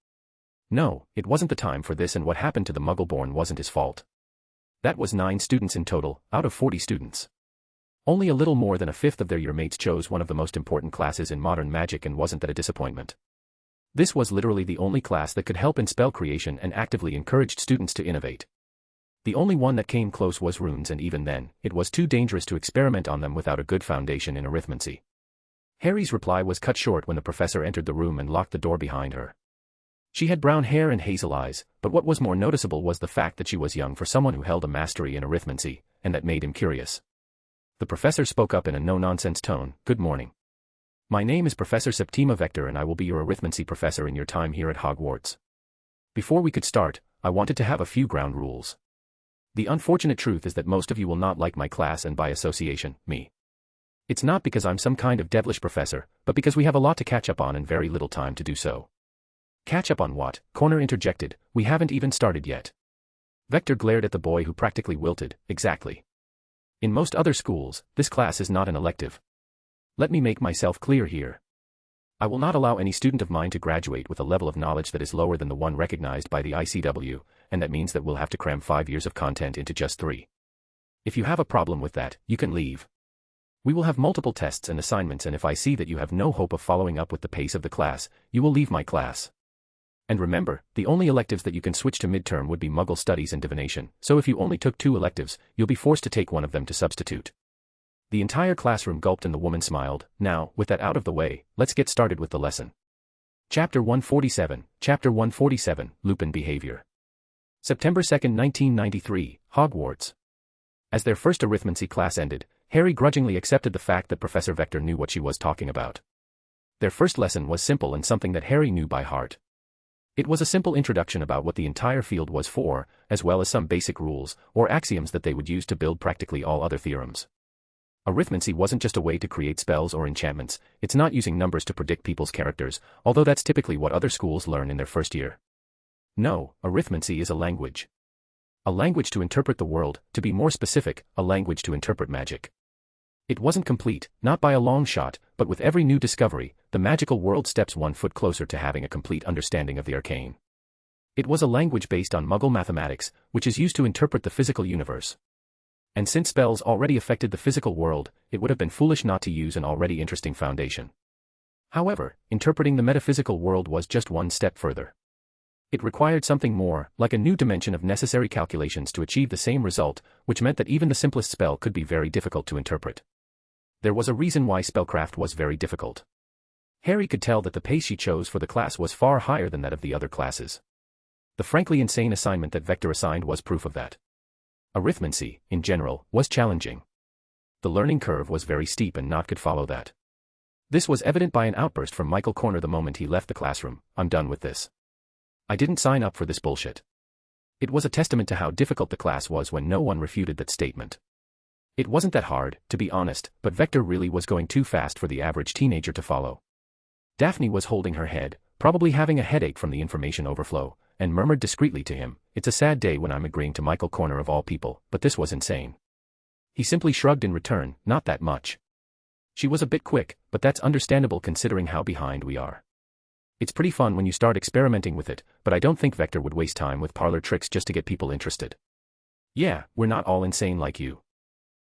No, it wasn't the time for this, and what happened to the Muggleborn wasn't his fault. That was 9 students in total, out of 40 students. Only a little more than a fifth of their year mates chose one of the most important classes in modern magic, and wasn't that a disappointment? This was literally the only class that could help in spell creation and actively encouraged students to innovate. The only one that came close was runes, and even then, it was too dangerous to experiment on them without a good foundation in arithmancy. Harry's reply was cut short when the professor entered the room and locked the door behind her. She had brown hair and hazel eyes, but what was more noticeable was the fact that she was young for someone who held a mastery in arithmancy, and that made him curious. The professor spoke up in a no-nonsense tone. Good morning. My name is Professor Septima Vector, and I will be your arithmancy professor in your time here at Hogwarts. Before we could start, I wanted to have a few ground rules. The unfortunate truth is that most of you will not like my class, and by association, me. It's not because I'm some kind of devilish professor, but because we have a lot to catch up on and very little time to do so. Catch up on what? Corner interjected, we haven't even started yet. Vector glared at the boy who practically wilted, exactly. In most other schools, this class is not an elective. Let me make myself clear here. I will not allow any student of mine to graduate with a level of knowledge that is lower than the one recognized by the ICW, and that means that we'll have to cram 5 years of content into just 3. If you have a problem with that, you can leave. We will have multiple tests and assignments, and if I see that you have no hope of following up with the pace of the class, you will leave my class. And remember, the only electives that you can switch to midterm would be Muggle Studies and Divination, so if you only took 2 electives, you'll be forced to take one of them to substitute. The entire classroom gulped and the woman smiled. Now, with that out of the way, let's get started with the lesson. Chapter 147, Lupin Behavior. September 2, 1993, Hogwarts. As their first arithmancy class ended, Harry grudgingly accepted the fact that Professor Vector knew what she was talking about. Their first lesson was simple and something that Harry knew by heart. It was a simple introduction about what the entire field was for, as well as some basic rules, or axioms that they would use to build practically all other theorems. Arithmancy wasn't just a way to create spells or enchantments, it's not using numbers to predict people's characters, although that's typically what other schools learn in their first year. No, arithmancy is a language. A language to interpret the world, to be more specific, a language to interpret magic. It wasn't complete, not by a long shot, but with every new discovery, the magical world steps 1 foot closer to having a complete understanding of the arcane. It was a language based on Muggle mathematics, which is used to interpret the physical universe. And since spells already affected the physical world, it would have been foolish not to use an already interesting foundation. However, interpreting the metaphysical world was just one step further. It required something more, like a new dimension of necessary calculations to achieve the same result, which meant that even the simplest spell could be very difficult to interpret. There was a reason why spellcraft was very difficult. Harry could tell that the pace she chose for the class was far higher than that of the other classes. The frankly insane assignment that Vector assigned was proof of that. Arithmancy, in general, was challenging. The learning curve was very steep and not could follow that. This was evident by an outburst from Michael Corner the moment he left the classroom. I'm done with this. I didn't sign up for this bullshit. It was a testament to how difficult the class was when no one refuted that statement. It wasn't that hard, to be honest, but Vector really was going too fast for the average teenager to follow. Daphne was holding her head, probably having a headache from the information overflow, and murmured discreetly to him, "It's a sad day when I'm agreeing to Michael Corner of all people, but this was insane." He simply shrugged in return, "Not that much." She was a bit quick, but that's understandable considering how behind we are. It's pretty fun when you start experimenting with it, but I don't think Vector would waste time with parlor tricks just to get people interested. Yeah, we're not all insane like you.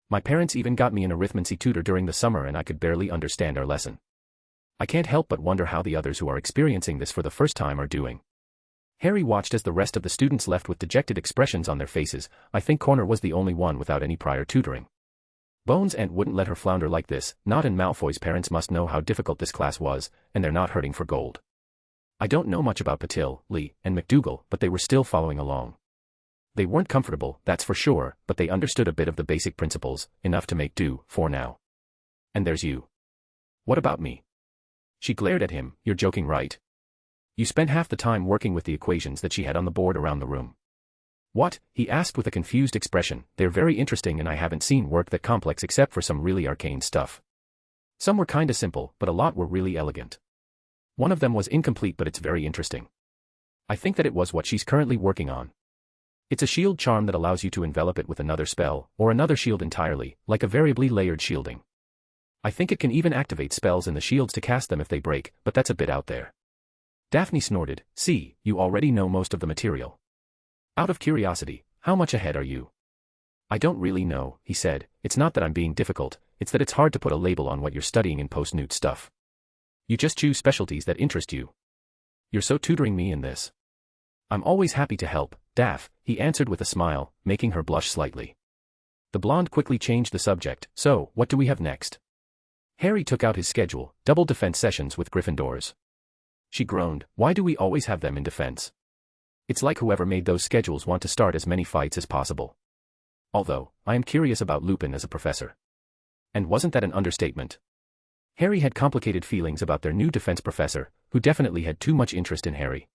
My parents even got me an arithmancy tutor during the summer and I could barely understand our lesson. I can't help but wonder how the others who are experiencing this for the first time are doing. Harry watched as the rest of the students left with dejected expressions on their faces. I think Corner was the only one without any prior tutoring. Bones Aunt wouldn't let her flounder like this. Not and Malfoy's parents must know how difficult this class was, and they're not hurting for gold. I don't know much about Patil, Lee, and McDougal, but they were still following along. They weren't comfortable, that's for sure, but they understood a bit of the basic principles, enough to make do, for now. And there's you. What about me? She glared at him. You're joking, right? You spent half the time working with the equations that she had on the board around the room. What? He asked with a confused expression. They're very interesting and I haven't seen work that complex except for some really arcane stuff. Some were kinda simple, but a lot were really elegant. One of them was incomplete but it's very interesting. I think that it was what she's currently working on. It's a shield charm that allows you to envelop it with another spell, or another shield entirely, like a variably layered shielding. I think it can even activate spells in the shields to cast them if they break, but that's a bit out there. Daphne snorted. See, you already know most of the material. Out of curiosity, how much ahead are you? I don't really know, he said. It's not that I'm being difficult, it's that it's hard to put a label on what you're studying in post-newt stuff. You just choose specialties that interest you. You're so tutoring me in this. I'm always happy to help, Daph, he answered with a smile, making her blush slightly. The blonde quickly changed the subject. So, what do we have next? Harry took out his schedule, double defense sessions with Gryffindors. She groaned. Why do we always have them in defense? It's like whoever made those schedules want to start as many fights as possible. Although, I am curious about Lupin as a professor. And wasn't that an understatement? Harry had complicated feelings about their new defense professor, who definitely had too much interest in Harry.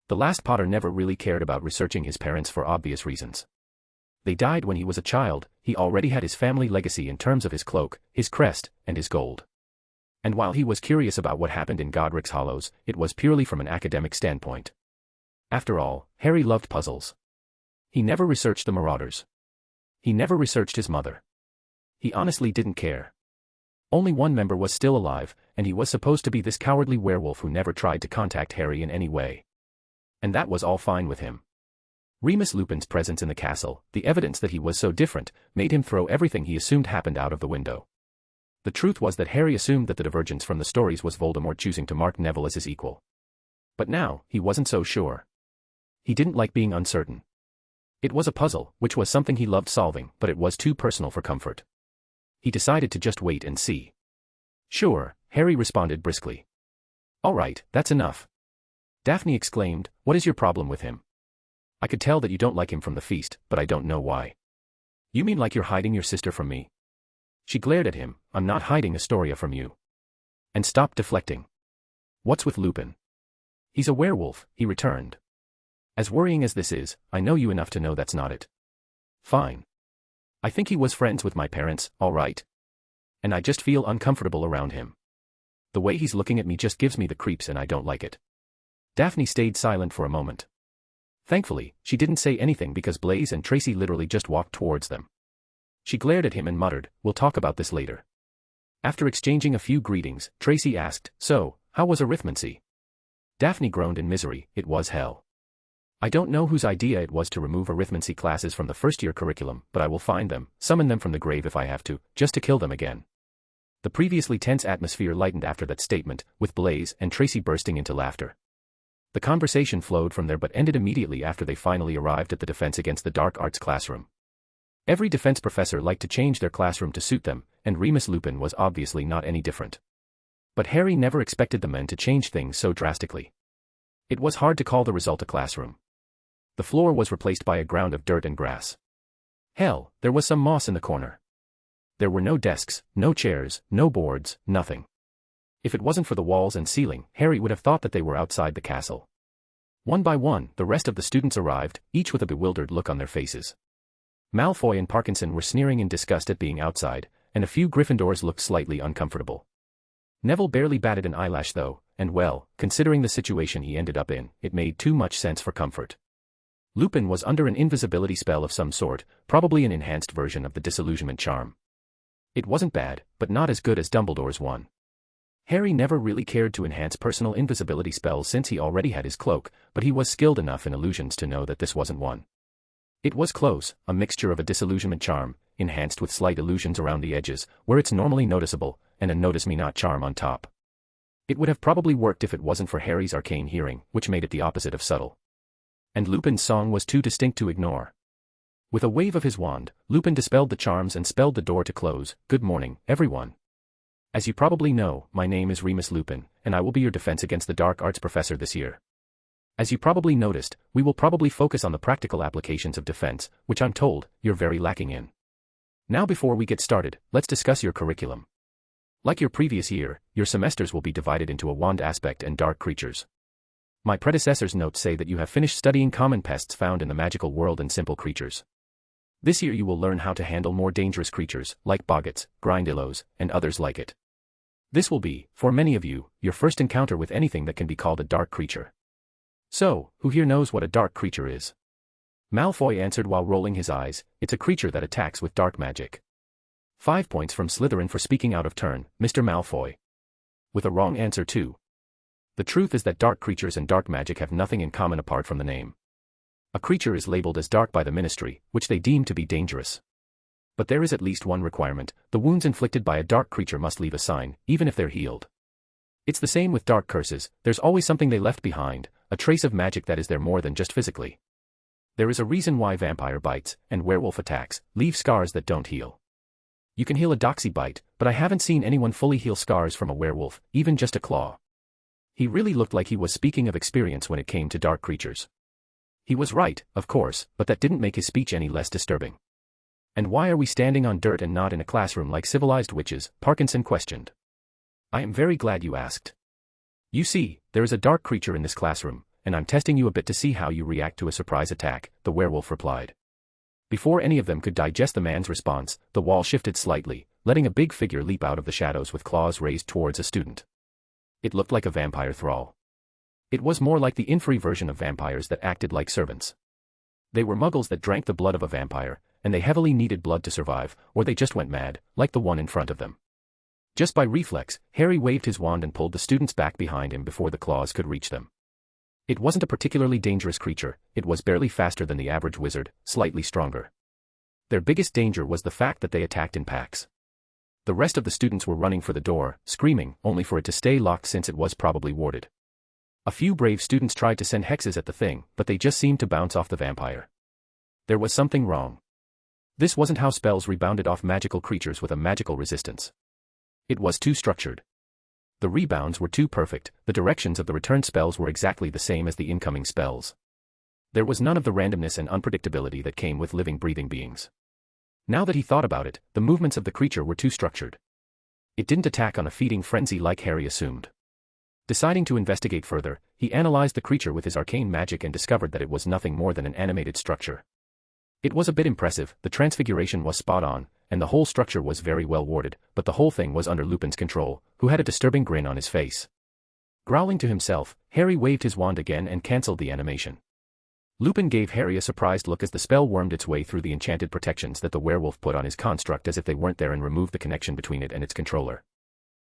The last Potter never really cared about researching his parents for obvious reasons. They died when he was a child. He already had his family legacy in terms of his cloak, his crest, and his gold. And while he was curious about what happened in Godric's Hollows, it was purely from an academic standpoint. After all, Harry loved puzzles. He never researched the Marauders. He never researched his mother. He honestly didn't care. Only one member was still alive, and he was supposed to be this cowardly werewolf who never tried to contact Harry in any way. And that was all fine with him. Remus Lupin's presence in the castle, the evidence that he was so different, made him throw everything he assumed happened out of the window. The truth was that Harry assumed that the divergence from the stories was Voldemort choosing to mark Neville as his equal. But now, he wasn't so sure. He didn't like being uncertain. It was a puzzle, which was something he loved solving, but it was too personal for comfort. He decided to just wait and see. Sure, Harry responded briskly. All right, that's enough. Daphne exclaimed, what is your problem with him? I could tell that you don't like him from the feast, but I don't know why. You mean like you're hiding your sister from me? She glared at him, I'm not hiding Astoria from you. And stopped deflecting. What's with Lupin? He's a werewolf, he returned. As worrying as this is, I know you enough to know that's not it. Fine. I think he was friends with my parents, all right. And I just feel uncomfortable around him. The way he's looking at me just gives me the creeps and I don't like it. Daphne stayed silent for a moment. Thankfully, she didn't say anything because Blaise and Tracy literally just walked towards them. She glared at him and muttered, we'll talk about this later. After exchanging a few greetings, Tracy asked, so, how was arithmancy? Daphne groaned in misery, it was hell. I don't know whose idea it was to remove arithmancy classes from the first-year curriculum, but I will find them, summon them from the grave if I have to, just to kill them again. The previously tense atmosphere lightened after that statement, with Blaise and Tracy bursting into laughter. The conversation flowed from there but ended immediately after they finally arrived at the Defense Against the Dark Arts classroom. Every defense professor liked to change their classroom to suit them, and Remus Lupin was obviously not any different. But Harry never expected the men to change things so drastically. It was hard to call the result a classroom. The floor was replaced by a ground of dirt and grass. Hell, there was some moss in the corner. There were no desks, no chairs, no boards, nothing. If it wasn't for the walls and ceiling, Harry would have thought that they were outside the castle. One by one, the rest of the students arrived, each with a bewildered look on their faces. Malfoy and Parkinson were sneering in disgust at being outside, and a few Gryffindors looked slightly uncomfortable. Neville barely batted an eyelash though, and well, considering the situation he ended up in, it made too much sense for comfort. Lupin was under an invisibility spell of some sort, probably an enhanced version of the disillusionment charm. It wasn't bad, but not as good as Dumbledore's one. Harry never really cared to enhance personal invisibility spells since he already had his cloak, but he was skilled enough in illusions to know that this wasn't one. It was close, a mixture of a disillusionment charm, enhanced with slight illusions around the edges, where it's normally noticeable, and a notice-me-not charm on top. It would have probably worked if it wasn't for Harry's arcane hearing, which made it the opposite of subtle. And Lupin's song was too distinct to ignore. With a wave of his wand, Lupin dispelled the charms and spelled the door to close. Good morning, everyone. As you probably know, my name is Remus Lupin, and I will be your Defense Against the Dark Arts professor this year. As you probably noticed, we will probably focus on the practical applications of defense, which I'm told, you're very lacking in. Now before we get started, let's discuss your curriculum. Like your previous year, your semesters will be divided into a wand aspect and dark creatures. My predecessor's notes say that you have finished studying common pests found in the magical world and simple creatures. This year you will learn how to handle more dangerous creatures, like boggots, grindillos, and others like it. This will be, for many of you, your first encounter with anything that can be called a dark creature. So, who here knows what a dark creature is? Malfoy answered while rolling his eyes, it's a creature that attacks with dark magic. 5 points from Slytherin for speaking out of turn, Mr. Malfoy. With a wrong answer too. The truth is that dark creatures and dark magic have nothing in common apart from the name. A creature is labeled as dark by the Ministry, which they deem to be dangerous. But there is at least one requirement, the wounds inflicted by a dark creature must leave a sign, even if they're healed. It's the same with dark curses, there's always something they left behind, a trace of magic that is there more than just physically. There is a reason why vampire bites, and werewolf attacks, leave scars that don't heal. You can heal a doxy bite, but I haven't seen anyone fully heal scars from a werewolf, even just a claw. He really looked like he was speaking of experience when it came to dark creatures. He was right, of course, but that didn't make his speech any less disturbing. And why are we standing on dirt and not in a classroom like civilized witches? Parkinson questioned. I am very glad you asked. You see, there is a dark creature in this classroom, and I'm testing you a bit to see how you react to a surprise attack, the werewolf replied. Before any of them could digest the man's response, the wall shifted slightly, letting a big figure leap out of the shadows with claws raised towards a student. It looked like a vampire thrall. It was more like the inferi version of vampires that acted like servants. They were muggles that drank the blood of a vampire, and they heavily needed blood to survive, or they just went mad, like the one in front of them. Just by reflex, Harry waved his wand and pulled the students back behind him before the claws could reach them. It wasn't a particularly dangerous creature, it was barely faster than the average wizard, slightly stronger. Their biggest danger was the fact that they attacked in packs. The rest of the students were running for the door, screaming, only for it to stay locked since it was probably warded. A few brave students tried to send hexes at the thing, but they just seemed to bounce off the vampire. There was something wrong. This wasn't how spells rebounded off magical creatures with a magical resistance. It was too structured. The rebounds were too perfect, the directions of the return spells were exactly the same as the incoming spells. There was none of the randomness and unpredictability that came with living breathing beings. Now that he thought about it, the movements of the creature were too structured. It didn't attack on a feeding frenzy like Harry assumed. Deciding to investigate further, he analyzed the creature with his arcane magic and discovered that it was nothing more than an animated structure. It was a bit impressive, the transfiguration was spot on, and the whole structure was very well warded, but the whole thing was under Lupin's control, who had a disturbing grin on his face. Growling to himself, Harry waved his wand again and cancelled the animation. Lupin gave Harry a surprised look as the spell wormed its way through the enchanted protections that the werewolf put on his construct as if they weren't there and removed the connection between it and its controller.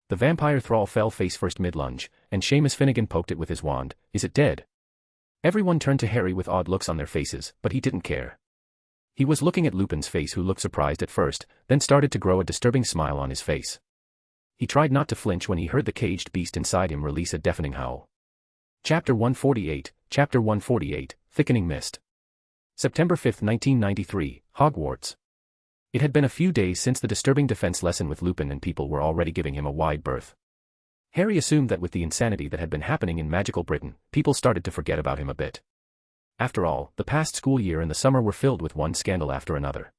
The vampire thrall fell face first mid-lunge, and Seamus Finnegan poked it with his wand. Is it dead? Everyone turned to Harry with odd looks on their faces, but he didn't care. He was looking at Lupin's face, who looked surprised at first, then started to grow a disturbing smile on his face. He tried not to flinch when he heard the caged beast inside him release a deafening howl. Chapter 148, Chapter 148, Thickening Mist. September 5, 1993, Hogwarts. It had been a few days since the disturbing defense lesson with Lupin and people were already giving him a wide berth. Harry assumed that with the insanity that had been happening in magical Britain, people started to forget about him a bit. After all, the past school year and the summer were filled with one scandal after another.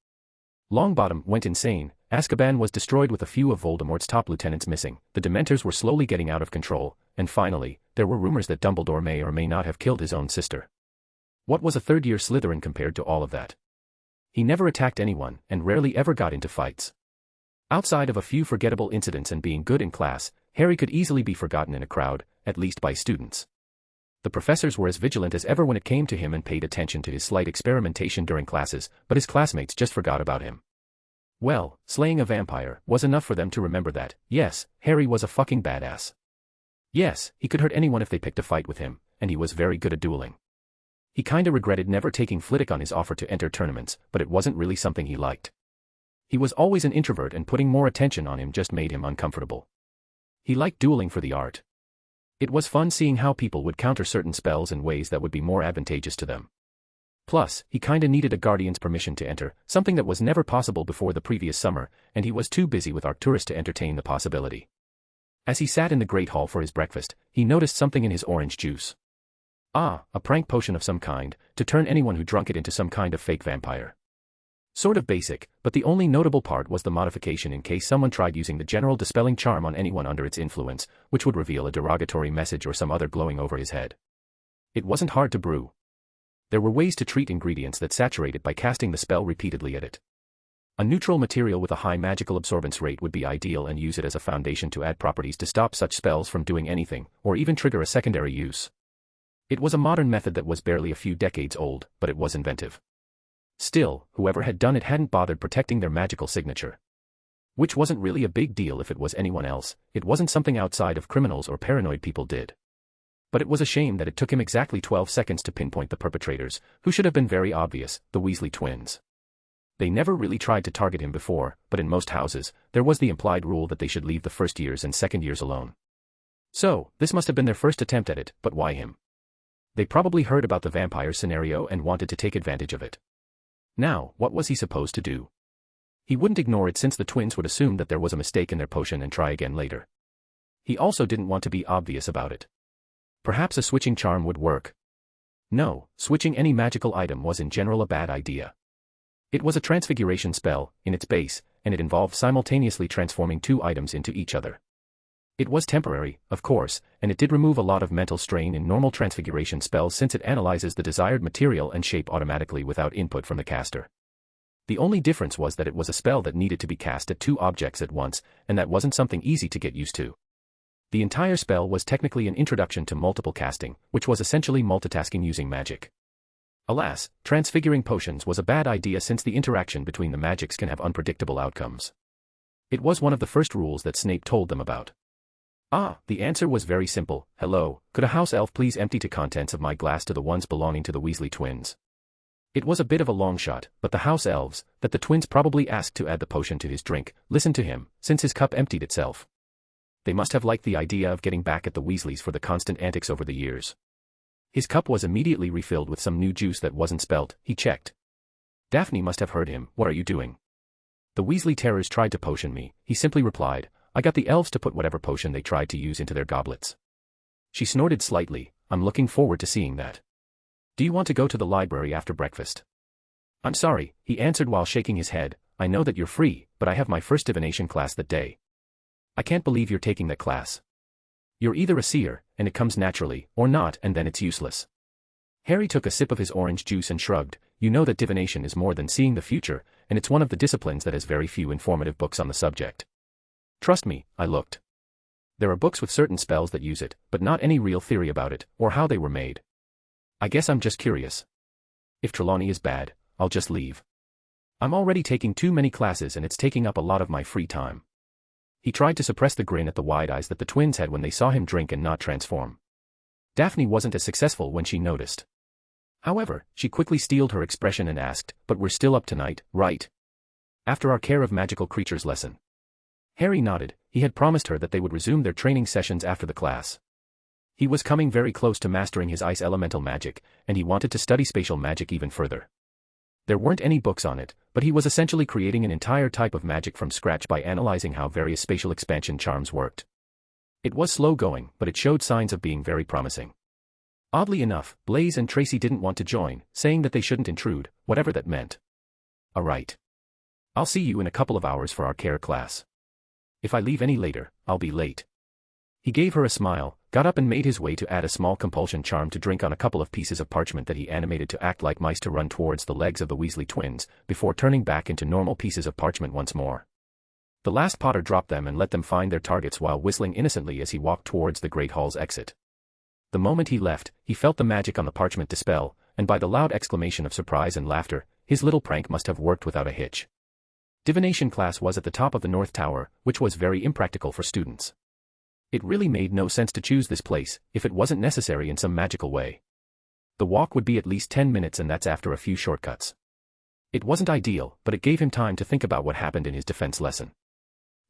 Longbottom went insane, Azkaban was destroyed with a few of Voldemort's top lieutenants missing, the Dementors were slowly getting out of control, and finally, there were rumors that Dumbledore may or may not have killed his own sister. What was a third-year Slytherin compared to all of that? He never attacked anyone, and rarely ever got into fights. Outside of a few forgettable incidents and being good in class, Harry could easily be forgotten in a crowd, at least by students. The professors were as vigilant as ever when it came to him and paid attention to his slight experimentation during classes, but his classmates just forgot about him. Well, slaying a vampire was enough for them to remember that, yes, Harry was a fucking badass. Yes, he could hurt anyone if they picked a fight with him, and he was very good at dueling. He kinda regretted never taking Flitwick on his offer to enter tournaments, but it wasn't really something he liked. He was always an introvert and putting more attention on him just made him uncomfortable. He liked dueling for the art. It was fun seeing how people would counter certain spells in ways that would be more advantageous to them. Plus, he kinda needed a guardian's permission to enter, something that was never possible before the previous summer, and he was too busy with Arcturus to entertain the possibility. As he sat in the Great Hall for his breakfast, he noticed something in his orange juice. Ah, a prank potion of some kind, to turn anyone who drank it into some kind of fake vampire. Sort of basic, but the only notable part was the modification in case someone tried using the general dispelling charm on anyone under its influence, which would reveal a derogatory message or some other glowing over his head. It wasn't hard to brew. There were ways to treat ingredients that saturate it by casting the spell repeatedly at it. A neutral material with a high magical absorbance rate would be ideal, and use it as a foundation to add properties to stop such spells from doing anything, or even trigger a secondary use. It was a modern method that was barely a few decades old, but it was inventive. Still, whoever had done it hadn't bothered protecting their magical signature. Which wasn't really a big deal if it was anyone else, it wasn't something outside of criminals or paranoid people did. But it was a shame that it took him exactly 12 seconds to pinpoint the perpetrators, who should have been very obvious, the Weasley twins. They never really tried to target him before, but in most houses, there was the implied rule that they should leave the first years and second years alone. So, this must have been their first attempt at it, but why him? They probably heard about the vampire scenario and wanted to take advantage of it. Now, what was he supposed to do? He wouldn't ignore it since the twins would assume that there was a mistake in their potion and try again later. He also didn't want to be obvious about it. Perhaps a switching charm would work. No, switching any magical item was in general a bad idea. It was a transfiguration spell, in its base, and it involved simultaneously transforming two items into each other. It was temporary, of course, and it did remove a lot of mental strain in normal transfiguration spells since it analyzes the desired material and shape automatically without input from the caster. The only difference was that it was a spell that needed to be cast at 2 objects at once, and that wasn't something easy to get used to. The entire spell was technically an introduction to multiple casting, which was essentially multitasking using magic. Alas, transfiguring potions was a bad idea since the interaction between the magics can have unpredictable outcomes. It was one of the first rules that Snape told them about. The answer was very simple. Hello, could a house elf please empty the contents of my glass to the ones belonging to the Weasley twins? It was a bit of a long shot, but the house elves, that the twins probably asked to add the potion to his drink, listened to him, since his cup emptied itself. They must have liked the idea of getting back at the Weasleys for the constant antics over the years. His cup was immediately refilled with some new juice that wasn't spelt, he checked. Daphne must have heard him. What are you doing? The Weasley terrors tried to potion me, he simply replied. I got the elves to put whatever potion they tried to use into their goblets. She snorted slightly. I'm looking forward to seeing that. Do you want to go to the library after breakfast? I'm sorry, he answered while shaking his head. I know that you're free, but I have my first divination class that day. I can't believe you're taking that class. You're either a seer, and it comes naturally, or not, and then it's useless. Harry took a sip of his orange juice and shrugged. You know that divination is more than seeing the future, and it's one of the disciplines that has very few informative books on the subject. Trust me, I looked. There are books with certain spells that use it, but not any real theory about it, or how they were made. I guess I'm just curious. If Trelawney is bad, I'll just leave. I'm already taking too many classes and it's taking up a lot of my free time. He tried to suppress the grin at the wide eyes that the twins had when they saw him drink and not transform. Daphne wasn't as successful when she noticed. However, she quickly steeled her expression and asked, but we're still up tonight, right? After our care of magical creatures lesson. Harry nodded. He had promised her that they would resume their training sessions after the class. He was coming very close to mastering his ice elemental magic, and he wanted to study spatial magic even further. There weren't any books on it, but he was essentially creating an entire type of magic from scratch by analyzing how various spatial expansion charms worked. It was slow going, but it showed signs of being very promising. Oddly enough, Blaise and Tracy didn't want to join, saying that they shouldn't intrude, whatever that meant. Alright. I'll see you in a couple of hours for our care class. If I leave any later, I'll be late. He gave her a smile, got up and made his way to add a small compulsion charm to drink on a couple of pieces of parchment that he animated to act like mice to run towards the legs of the Weasley twins, before turning back into normal pieces of parchment once more. The last Potter dropped them and let them find their targets while whistling innocently as he walked towards the Great Hall's exit. The moment he left, he felt the magic on the parchment dispel, and by the loud exclamation of surprise and laughter, his little prank must have worked without a hitch. Divination class was at the top of the North Tower, which was very impractical for students. It really made no sense to choose this place, if it wasn't necessary in some magical way. The walk would be at least 10 minutes and that's after a few shortcuts. It wasn't ideal, but it gave him time to think about what happened in his defense lesson.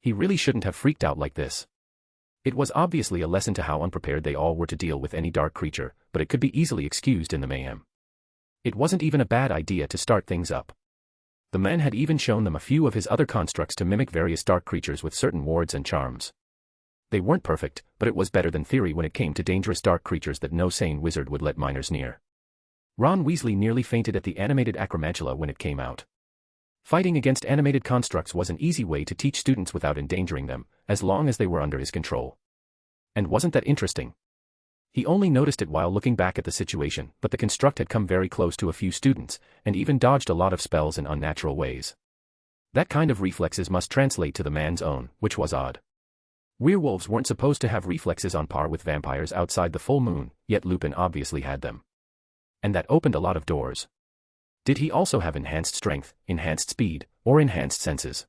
He really shouldn't have freaked out like this. It was obviously a lesson to how unprepared they all were to deal with any dark creature, but it could be easily excused in the mayhem. It wasn't even a bad idea to start things up. The man had even shown them a few of his other constructs to mimic various dark creatures with certain wards and charms. They weren't perfect, but it was better than theory when it came to dangerous dark creatures that no sane wizard would let minors near. Ron Weasley nearly fainted at the animated acromantula when it came out. Fighting against animated constructs was an easy way to teach students without endangering them, as long as they were under his control. And wasn't that interesting? He only noticed it while looking back at the situation, but the construct had come very close to a few students, and even dodged a lot of spells in unnatural ways. That kind of reflexes must translate to the man's own, which was odd. Werewolves weren't supposed to have reflexes on par with vampires outside the full moon, yet Lupin obviously had them. And that opened a lot of doors. Did he also have enhanced strength, enhanced speed, or enhanced senses?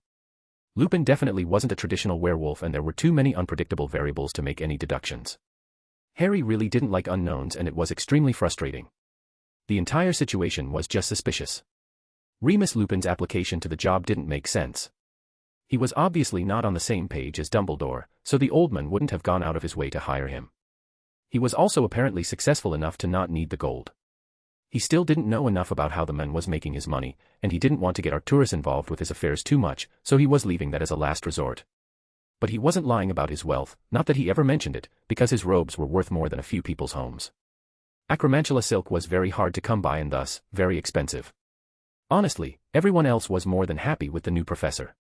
Lupin definitely wasn't a traditional werewolf and there were too many unpredictable variables to make any deductions. Harry really didn't like unknowns and it was extremely frustrating. The entire situation was just suspicious. Remus Lupin's application to the job didn't make sense. He was obviously not on the same page as Dumbledore, so the old man wouldn't have gone out of his way to hire him. He was also apparently successful enough to not need the gold. He still didn't know enough about how the man was making his money, and he didn't want to get Arcturus involved with his affairs too much, so he was leaving that as a last resort. But he wasn't lying about his wealth, not that he ever mentioned it, because his robes were worth more than a few people's homes. Acromantula silk was very hard to come by and thus, very expensive. Honestly, everyone else was more than happy with the new professor.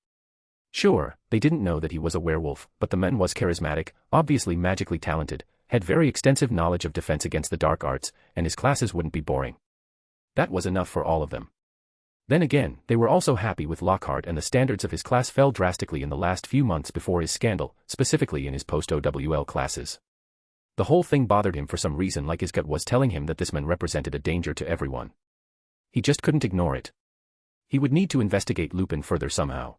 Sure, they didn't know that he was a werewolf, but the man was charismatic, obviously magically talented, had very extensive knowledge of defense against the dark arts, and his classes wouldn't be boring. That was enough for all of them. Then again, they were also happy with Lockhart, and the standards of his class fell drastically in the last few months before his scandal, specifically in his post-OWL classes. The whole thing bothered him for some reason, like his gut was telling him that this man represented a danger to everyone. He just couldn't ignore it. He would need to investigate Lupin further somehow.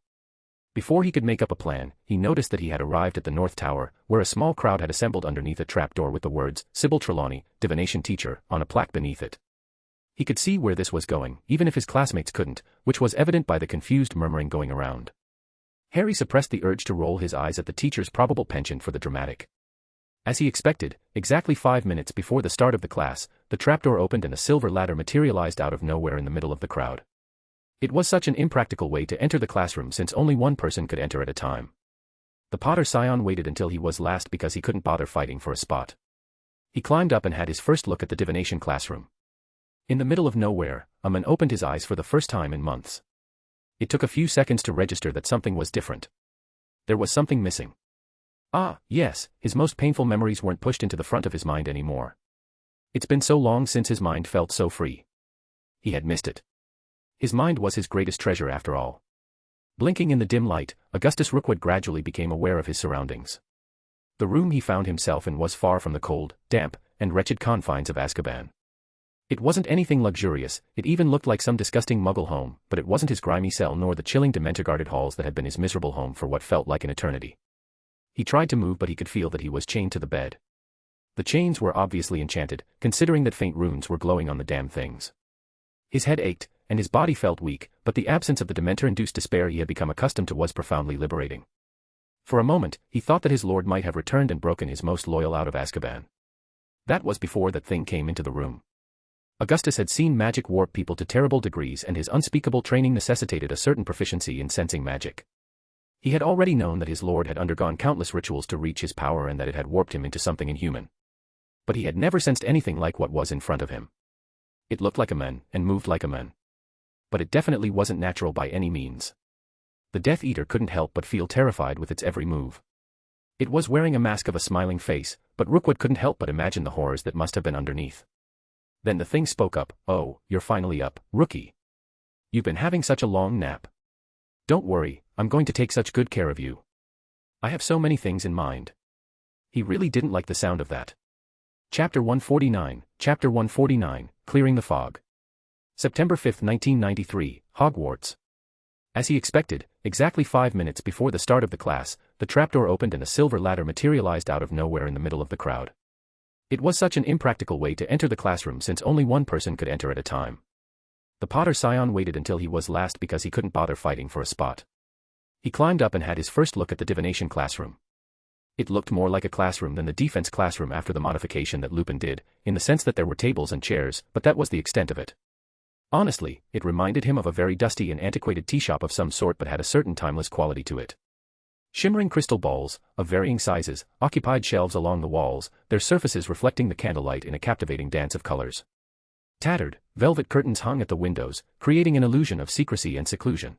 Before he could make up a plan, he noticed that he had arrived at the North Tower, where a small crowd had assembled underneath a trapdoor with the words, "Sybil Trelawney, Divination Teacher," on a plaque beneath it. He could see where this was going, even if his classmates couldn't, which was evident by the confused murmuring going around. Harry suppressed the urge to roll his eyes at the teacher's probable penchant for the dramatic. As he expected, exactly 5 minutes before the start of the class, the trapdoor opened and a silver ladder materialized out of nowhere in the middle of the crowd. It was such an impractical way to enter the classroom since only one person could enter at a time. The Potter scion waited until he was last because he couldn't bother fighting for a spot. He climbed up and had his first look at the divination classroom. In the middle of nowhere, a man opened his eyes for the first time in months. It took a few seconds to register that something was different. There was something missing. Ah, yes, his most painful memories weren't pushed into the front of his mind anymore. It's been so long since his mind felt so free. He had missed it. His mind was his greatest treasure after all. Blinking in the dim light, Augustus Rookwood gradually became aware of his surroundings. The room he found himself in was far from the cold, damp, and wretched confines of Azkaban. It wasn't anything luxurious, it even looked like some disgusting muggle home, but it wasn't his grimy cell nor the chilling dementor-guarded halls that had been his miserable home for what felt like an eternity. He tried to move, but he could feel that he was chained to the bed. The chains were obviously enchanted, considering that faint runes were glowing on the damn things. His head ached, and his body felt weak, but the absence of the dementor-induced despair he had become accustomed to was profoundly liberating. For a moment, he thought that his lord might have returned and broken his most loyal out of Azkaban. That was before that thing came into the room. Augustus had seen magic warp people to terrible degrees, and his unspeakable training necessitated a certain proficiency in sensing magic. He had already known that his lord had undergone countless rituals to reach his power and that it had warped him into something inhuman. But he had never sensed anything like what was in front of him. It looked like a man, and moved like a man. But it definitely wasn't natural by any means. The Death Eater couldn't help but feel terrified with its every move. It was wearing a mask of a smiling face, but Rookwood couldn't help but imagine the horrors that must have been underneath. Then the thing spoke up. "Oh, you're finally up, rookie. You've been having such a long nap. Don't worry, I'm going to take such good care of you. I have so many things in mind." He really didn't like the sound of that. Chapter 149, Clearing the Fog. September 5, 1993, Hogwarts. As he expected, exactly 5 minutes before the start of the class, the trapdoor opened and a silver ladder materialized out of nowhere in the middle of the crowd. It was such an impractical way to enter the classroom since only one person could enter at a time. The Potter scion waited until he was last because he couldn't bother fighting for a spot. He climbed up and had his first look at the divination classroom. It looked more like a classroom than the defense classroom after the modification that Lupin did, in the sense that there were tables and chairs, but that was the extent of it. Honestly, it reminded him of a very dusty and antiquated tea shop of some sort, but had a certain timeless quality to it. Shimmering crystal balls, of varying sizes, occupied shelves along the walls, their surfaces reflecting the candlelight in a captivating dance of colors. Tattered, velvet curtains hung at the windows, creating an illusion of secrecy and seclusion.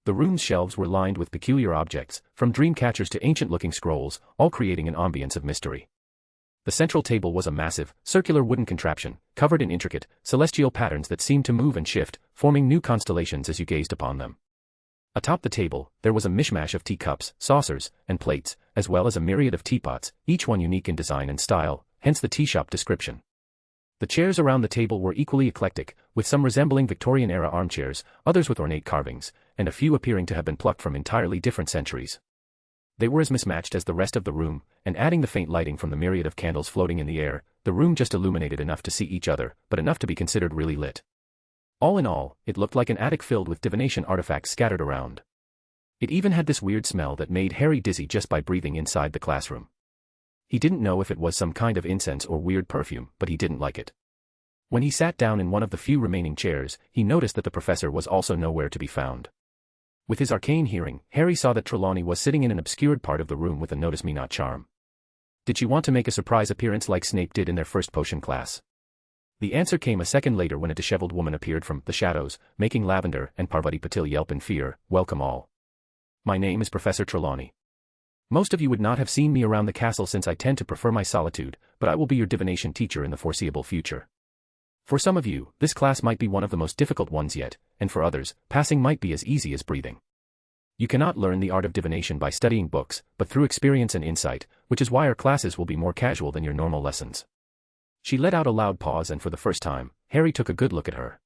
The room's shelves were lined with peculiar objects, from dream catchers to ancient-looking scrolls, all creating an ambience of mystery. The central table was a massive, circular wooden contraption, covered in intricate, celestial patterns that seemed to move and shift, forming new constellations as you gazed upon them. Atop the table, there was a mishmash of teacups, saucers, and plates, as well as a myriad of teapots, each one unique in design and style, hence the tea shop description. The chairs around the table were equally eclectic, with some resembling Victorian-era armchairs, others with ornate carvings, and a few appearing to have been plucked from entirely different centuries. They were as mismatched as the rest of the room, and adding the faint lighting from the myriad of candles floating in the air, the room just illuminated enough to see each other, but enough to be considered really lit. All in all, it looked like an attic filled with divination artifacts scattered around. It even had this weird smell that made Harry dizzy just by breathing inside the classroom. He didn't know if it was some kind of incense or weird perfume, but he didn't like it. When he sat down in one of the few remaining chairs, he noticed that the professor was also nowhere to be found. With his arcane hearing, Harry saw that Trelawney was sitting in an obscured part of the room with a notice-me-not charm. Did she want to make a surprise appearance like Snape did in their first potion class? The answer came a second later when a disheveled woman appeared from the shadows, making Lavender and Parvati Patil yelp in fear. "Welcome all. My name is Professor Trelawney. Most of you would not have seen me around the castle since I tend to prefer my solitude, but I will be your divination teacher in the foreseeable future. For some of you, this class might be one of the most difficult ones yet, and for others, passing might be as easy as breathing. You cannot learn the art of divination by studying books, but through experience and insight, which is why our classes will be more casual than your normal lessons. She let out a loud pause, and for the first time, Harry took a good look at her.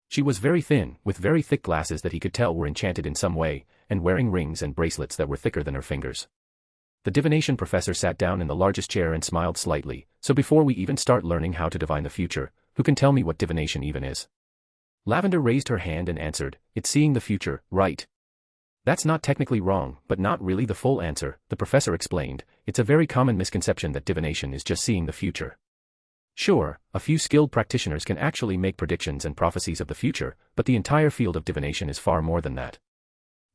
She was very thin, with very thick glasses that he could tell were enchanted in some way, and wearing rings and bracelets that were thicker than her fingers. The divination professor sat down in the largest chair and smiled slightly. So before we even start learning how to divine the future, who can tell me what divination even is? Lavender raised her hand and answered, "It's seeing the future, right?" "That's not technically wrong, but not really the full answer," the professor explained. "It's a very common misconception that divination is just seeing the future. Sure, a few skilled practitioners can actually make predictions and prophecies of the future, but the entire field of divination is far more than that.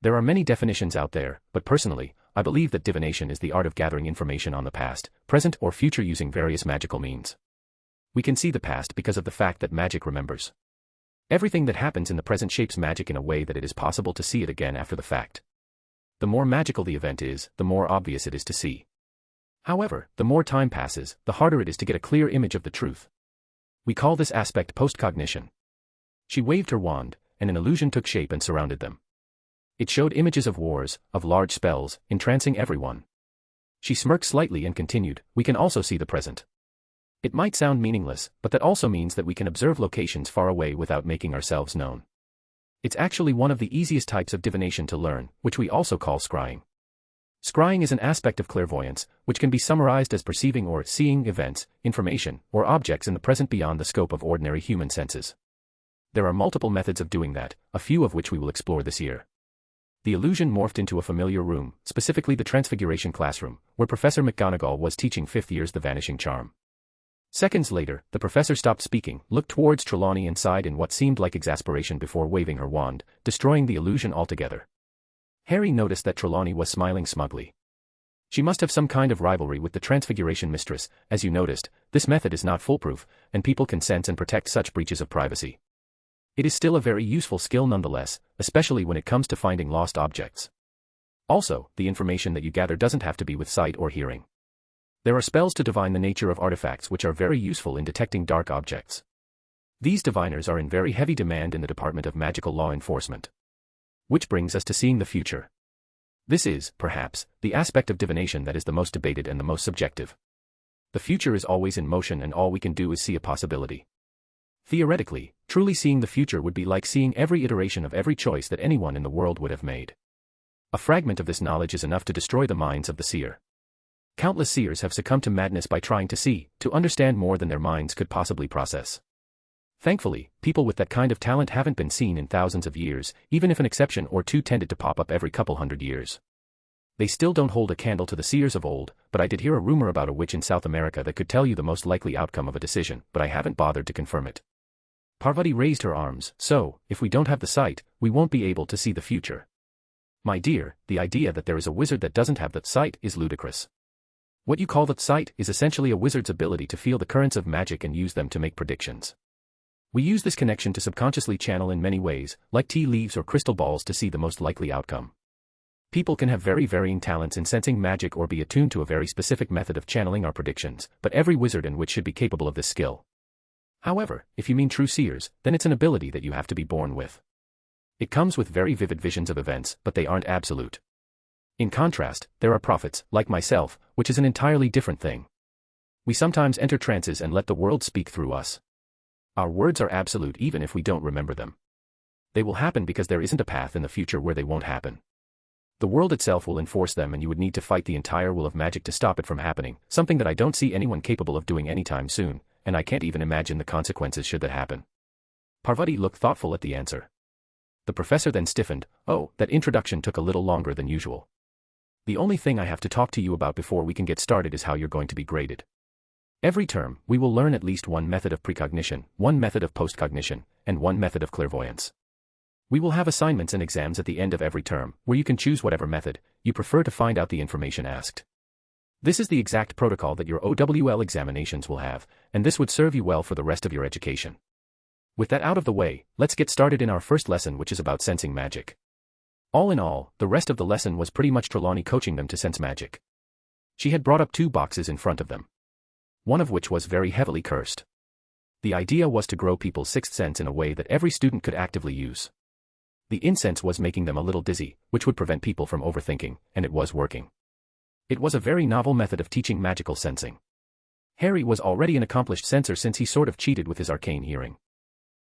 There are many definitions out there, but personally, I believe that divination is the art of gathering information on the past, present, or future using various magical means. We can see the past because of the fact that magic remembers. Everything that happens in the present shapes magic in a way that it is possible to see it again after the fact. The more magical the event is, the more obvious it is to see. However, the more time passes, the harder it is to get a clear image of the truth. We call this aspect postcognition. She waved her wand, and an illusion took shape and surrounded them. It showed images of wars, of large spells, entrancing everyone. She smirked slightly and continued, "We can also see the present. It might sound meaningless, but that also means that we can observe locations far away without making ourselves known. It's actually one of the easiest types of divination to learn, which we also call scrying. Scrying is an aspect of clairvoyance, which can be summarized as perceiving or seeing events, information, or objects in the present beyond the scope of ordinary human senses. There are multiple methods of doing that, a few of which we will explore this year." The illusion morphed into a familiar room, specifically the Transfiguration classroom, where Professor McGonagall was teaching 5th years the Vanishing Charm. Seconds later, the professor stopped speaking, looked towards Trelawney and sighed in what seemed like exasperation before waving her wand, destroying the illusion altogether. Harry noticed that Trelawney was smiling smugly. She must have some kind of rivalry with the Transfiguration mistress. As you noticed, this method is not foolproof, and people can sense and protect such breaches of privacy. It is still a very useful skill nonetheless, especially when it comes to finding lost objects. Also, the information that you gather doesn't have to be with sight or hearing. There are spells to divine the nature of artifacts which are very useful in detecting dark objects. These diviners are in very heavy demand in the Department of Magical Law Enforcement. Which brings us to seeing the future. This is, perhaps, the aspect of divination that is the most debated and the most subjective. The future is always in motion, and all we can do is see a possibility. Theoretically, truly seeing the future would be like seeing every iteration of every choice that anyone in the world would have made. A fragment of this knowledge is enough to destroy the minds of the seer. Countless seers have succumbed to madness by trying to see, to understand more than their minds could possibly process. Thankfully, people with that kind of talent haven't been seen in thousands of years, even if an exception or two tended to pop up every couple hundred years. They still don't hold a candle to the seers of old, but I did hear a rumor about a witch in South America that could tell you the most likely outcome of a decision, but I haven't bothered to confirm it. Parvati raised her arms. "So, if we don't have the sight, we won't be able to see the future." "My dear, the idea that there is a wizard that doesn't have that sight is ludicrous. What you call that sight is essentially a wizard's ability to feel the currents of magic and use them to make predictions. We use this connection to subconsciously channel in many ways, like tea leaves or crystal balls, to see the most likely outcome. People can have very varying talents in sensing magic or be attuned to a very specific method of channeling our predictions, but every wizard and witch should be capable of this skill. However, if you mean true seers, then it's an ability that you have to be born with. It comes with very vivid visions of events, but they aren't absolute. In contrast, there are prophets, like myself, which is an entirely different thing. We sometimes enter trances and let the world speak through us. Our words are absolute even if we don't remember them. They will happen because there isn't a path in the future where they won't happen. The world itself will enforce them, and you would need to fight the entire will of magic to stop it from happening, something that I don't see anyone capable of doing anytime soon, and I can't even imagine the consequences should that happen. Parvati looked thoughtful at the answer. The professor then stiffened. "Oh, that introduction took a little longer than usual. The only thing I have to talk to you about before we can get started is how you're going to be graded. Every term, we will learn at least one method of precognition, one method of postcognition, and one method of clairvoyance. We will have assignments and exams at the end of every term, where you can choose whatever method you prefer to find out the information asked. This is the exact protocol that your OWL examinations will have, and this would serve you well for the rest of your education. With that out of the way, let's get started in our first lesson, which is about sensing magic." All in all, the rest of the lesson was pretty much Trelawney coaching them to sense magic. She had brought up 2 boxes in front of them, one of which was very heavily cursed. The idea was to grow people's sixth sense in a way that every student could actively use. The incense was making them a little dizzy, which would prevent people from overthinking, and it was working. It was a very novel method of teaching magical sensing. Harry was already an accomplished sensor since he sort of cheated with his arcane hearing.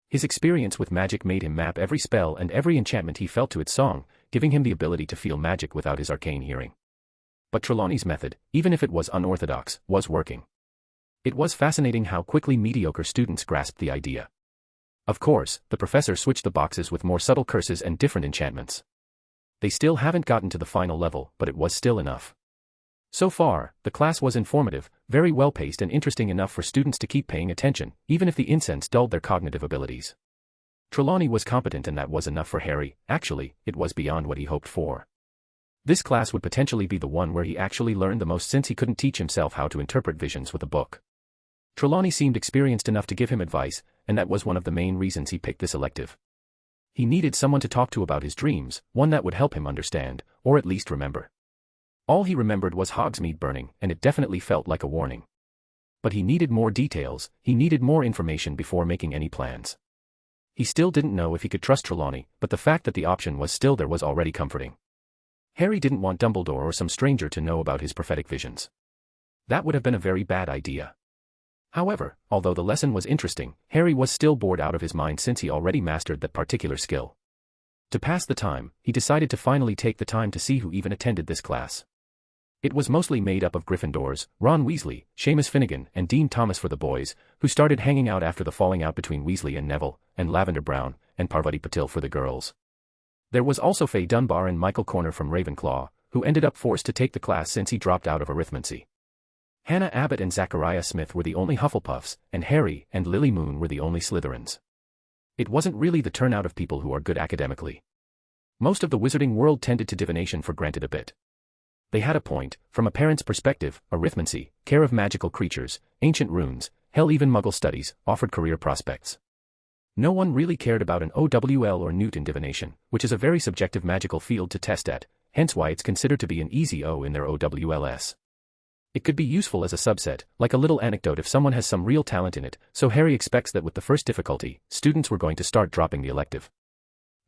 His experience with magic made him map every spell and every enchantment he felt to its song, giving him the ability to feel magic without his arcane hearing. But Trelawney's method, even if it was unorthodox, was working. It was fascinating how quickly mediocre students grasped the idea. Of course, the professor switched the boxes with more subtle curses and different enchantments. They still haven't gotten to the final level, but it was still enough. So far, the class was informative, very well-paced and interesting enough for students to keep paying attention, even if the incense dulled their cognitive abilities. Trelawney was competent and that was enough for Harry. Actually, it was beyond what he hoped for. This class would potentially be the one where he actually learned the most since he couldn't teach himself how to interpret visions with a book. Trelawney seemed experienced enough to give him advice, and that was one of the main reasons he picked this elective. He needed someone to talk to about his dreams, one that would help him understand, or at least remember. All he remembered was Hogsmeade burning, and it definitely felt like a warning. But he needed more details, he needed more information before making any plans. He still didn't know if he could trust Trelawney, but the fact that the option was still there was already comforting. Harry didn't want Dumbledore or some stranger to know about his prophetic visions. That would have been a very bad idea. However, although the lesson was interesting, Harry was still bored out of his mind since he already mastered that particular skill. To pass the time, he decided to finally take the time to see who even attended this class. It was mostly made up of Gryffindors, Ron Weasley, Seamus Finnegan, and Dean Thomas for the boys, who started hanging out after the falling out between Weasley and Neville, and Lavender Brown, and Parvati Patil for the girls. There was also Faye Dunbar and Michael Corner from Ravenclaw, who ended up forced to take the class since he dropped out of arithmancy. Hannah Abbott and Zachariah Smith were the only Hufflepuffs, and Harry and Lily Moon were the only Slytherins. It wasn't really the turnout of people who are good academically. Most of the wizarding world tended to divination for granted a bit. They had a point, from a parent's perspective, arithmancy, care of magical creatures, ancient runes, hell even Muggle studies, offered career prospects. No one really cared about an OWL or Newt in divination, which is a very subjective magical field to test at, hence why it's considered to be an easy O in their OWLS. It could be useful as a subset, like a little anecdote if someone has some real talent in it, so Harry expects that with the first difficulty, students were going to start dropping the elective.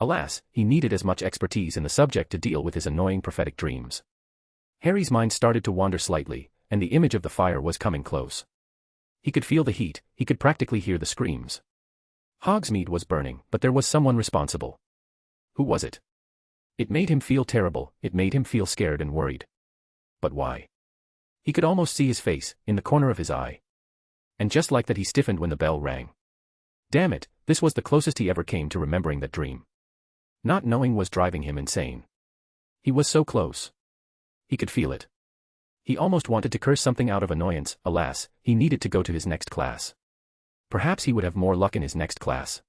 Alas, he needed as much expertise in the subject to deal with his annoying prophetic dreams. Harry's mind started to wander slightly, and the image of the fire was coming close. He could feel the heat, he could practically hear the screams. Hogsmeade was burning, but there was someone responsible. Who was it? It made him feel terrible, it made him feel scared and worried. But why? He could almost see his face, in the corner of his eye. And just like that he stiffened when the bell rang. Damn it, this was the closest he ever came to remembering that dream. Not knowing was driving him insane. He was so close. He could feel it. He almost wanted to curse something out of annoyance. Alas, he needed to go to his next class. Perhaps he would have more luck in his next class.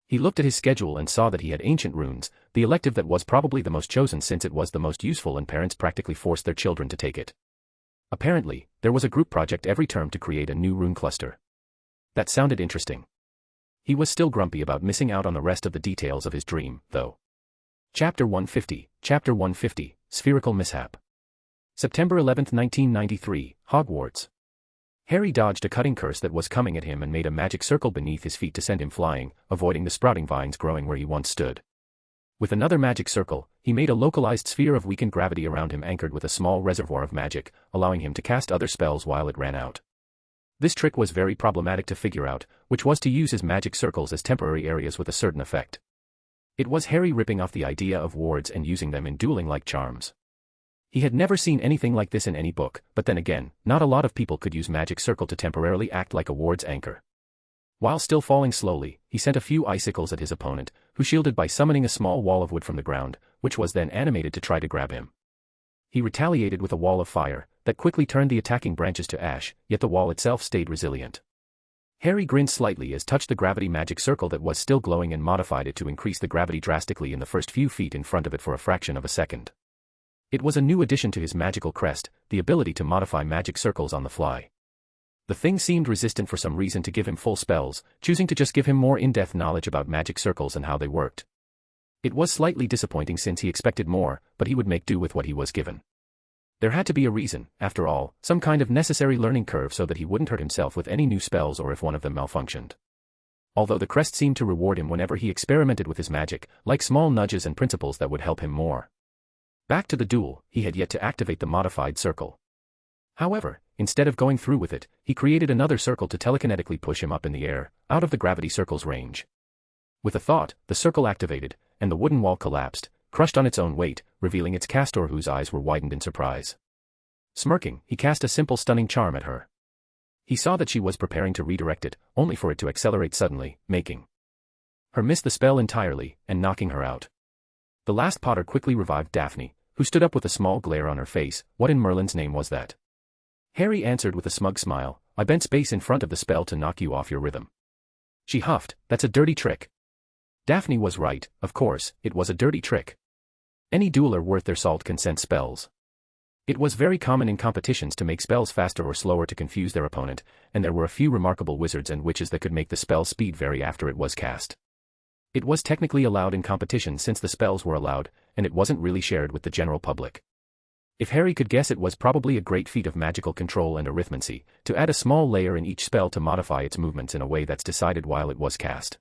He looked at his schedule and saw that he had ancient runes, the elective that was probably the most chosen since it was the most useful and parents practically forced their children to take it. Apparently, there was a group project every term to create a new rune cluster. That sounded interesting. He was still grumpy about missing out on the rest of the details of his dream, though. Chapter 150, Spherical Mishap. September 11, 1993, Hogwarts. Harry dodged a cutting curse that was coming at him and made a magic circle beneath his feet to send him flying, avoiding the sprouting vines growing where he once stood. With another magic circle, he made a localized sphere of weakened gravity around him anchored with a small reservoir of magic, allowing him to cast other spells while it ran out. This trick was very problematic to figure out, which was to use his magic circles as temporary areas with a certain effect. It was Harry ripping off the idea of wards and using them in dueling-like charms. He had never seen anything like this in any book, but then again, not a lot of people could use magic circle to temporarily act like a ward's anchor. While still falling slowly, he sent a few icicles at his opponent, who shielded by summoning a small wall of wood from the ground, which was then animated to try to grab him. He retaliated with a wall of fire, that quickly turned the attacking branches to ash, yet the wall itself stayed resilient. Harry grinned slightly as touched the gravity magic circle that was still glowing and modified it to increase the gravity drastically in the first few feet in front of it for a fraction of a second. It was a new addition to his magical crest, the ability to modify magic circles on the fly. The thing seemed resistant for some reason to give him full spells, choosing to just give him more in-depth knowledge about magic circles and how they worked. It was slightly disappointing since he expected more, but he would make do with what he was given. There had to be a reason, after all, some kind of necessary learning curve so that he wouldn't hurt himself with any new spells or if one of them malfunctioned. Although the crest seemed to reward him whenever he experimented with his magic, like small nudges and principles that would help him more. Back to the duel, he had yet to activate the modified circle. However, instead of going through with it, he created another circle to telekinetically push him up in the air, out of the gravity circle's range. With a thought, the circle activated, and the wooden wall collapsed, crushed on its own weight, revealing its caster whose eyes were widened in surprise. Smirking, he cast a simple stunning charm at her. He saw that she was preparing to redirect it, only for it to accelerate suddenly, making her miss the spell entirely, and knocking her out. The last Potter quickly revived Daphne, who stood up with a small glare on her face. What in Merlin's name was that? Harry answered with a smug smile, I bent space in front of the spell to knock you off your rhythm. She huffed, that's a dirty trick. Daphne was right, of course, it was a dirty trick. Any dueler worth their salt can sense spells. It was very common in competitions to make spells faster or slower to confuse their opponent, and there were a few remarkable wizards and witches that could make the spell speed vary after it was cast. It was technically allowed in competition since the spells were allowed, and it wasn't really shared with the general public. If Harry could guess, it was probably a great feat of magical control and arithmancy, to add a small layer in each spell to modify its movements in a way that's decided while it was cast.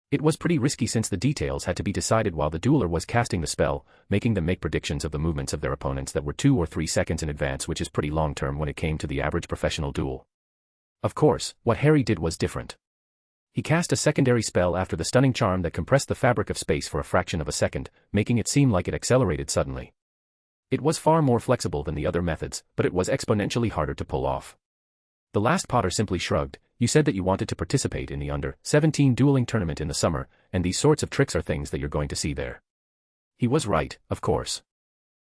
It was pretty risky since the details had to be decided while the dueler was casting the spell, making them make predictions of the movements of their opponents that were 2 or 3 seconds in advance, which is pretty long-term when it came to the average professional duel. Of course, what Harry did was different. He cast a secondary spell after the stunning charm that compressed the fabric of space for a fraction of a second, making it seem like it accelerated suddenly. It was far more flexible than the other methods, but it was exponentially harder to pull off. The last Potter simply shrugged. You said that you wanted to participate in the under-17 dueling tournament in the summer, and these sorts of tricks are things that you're going to see there. He was right, of course.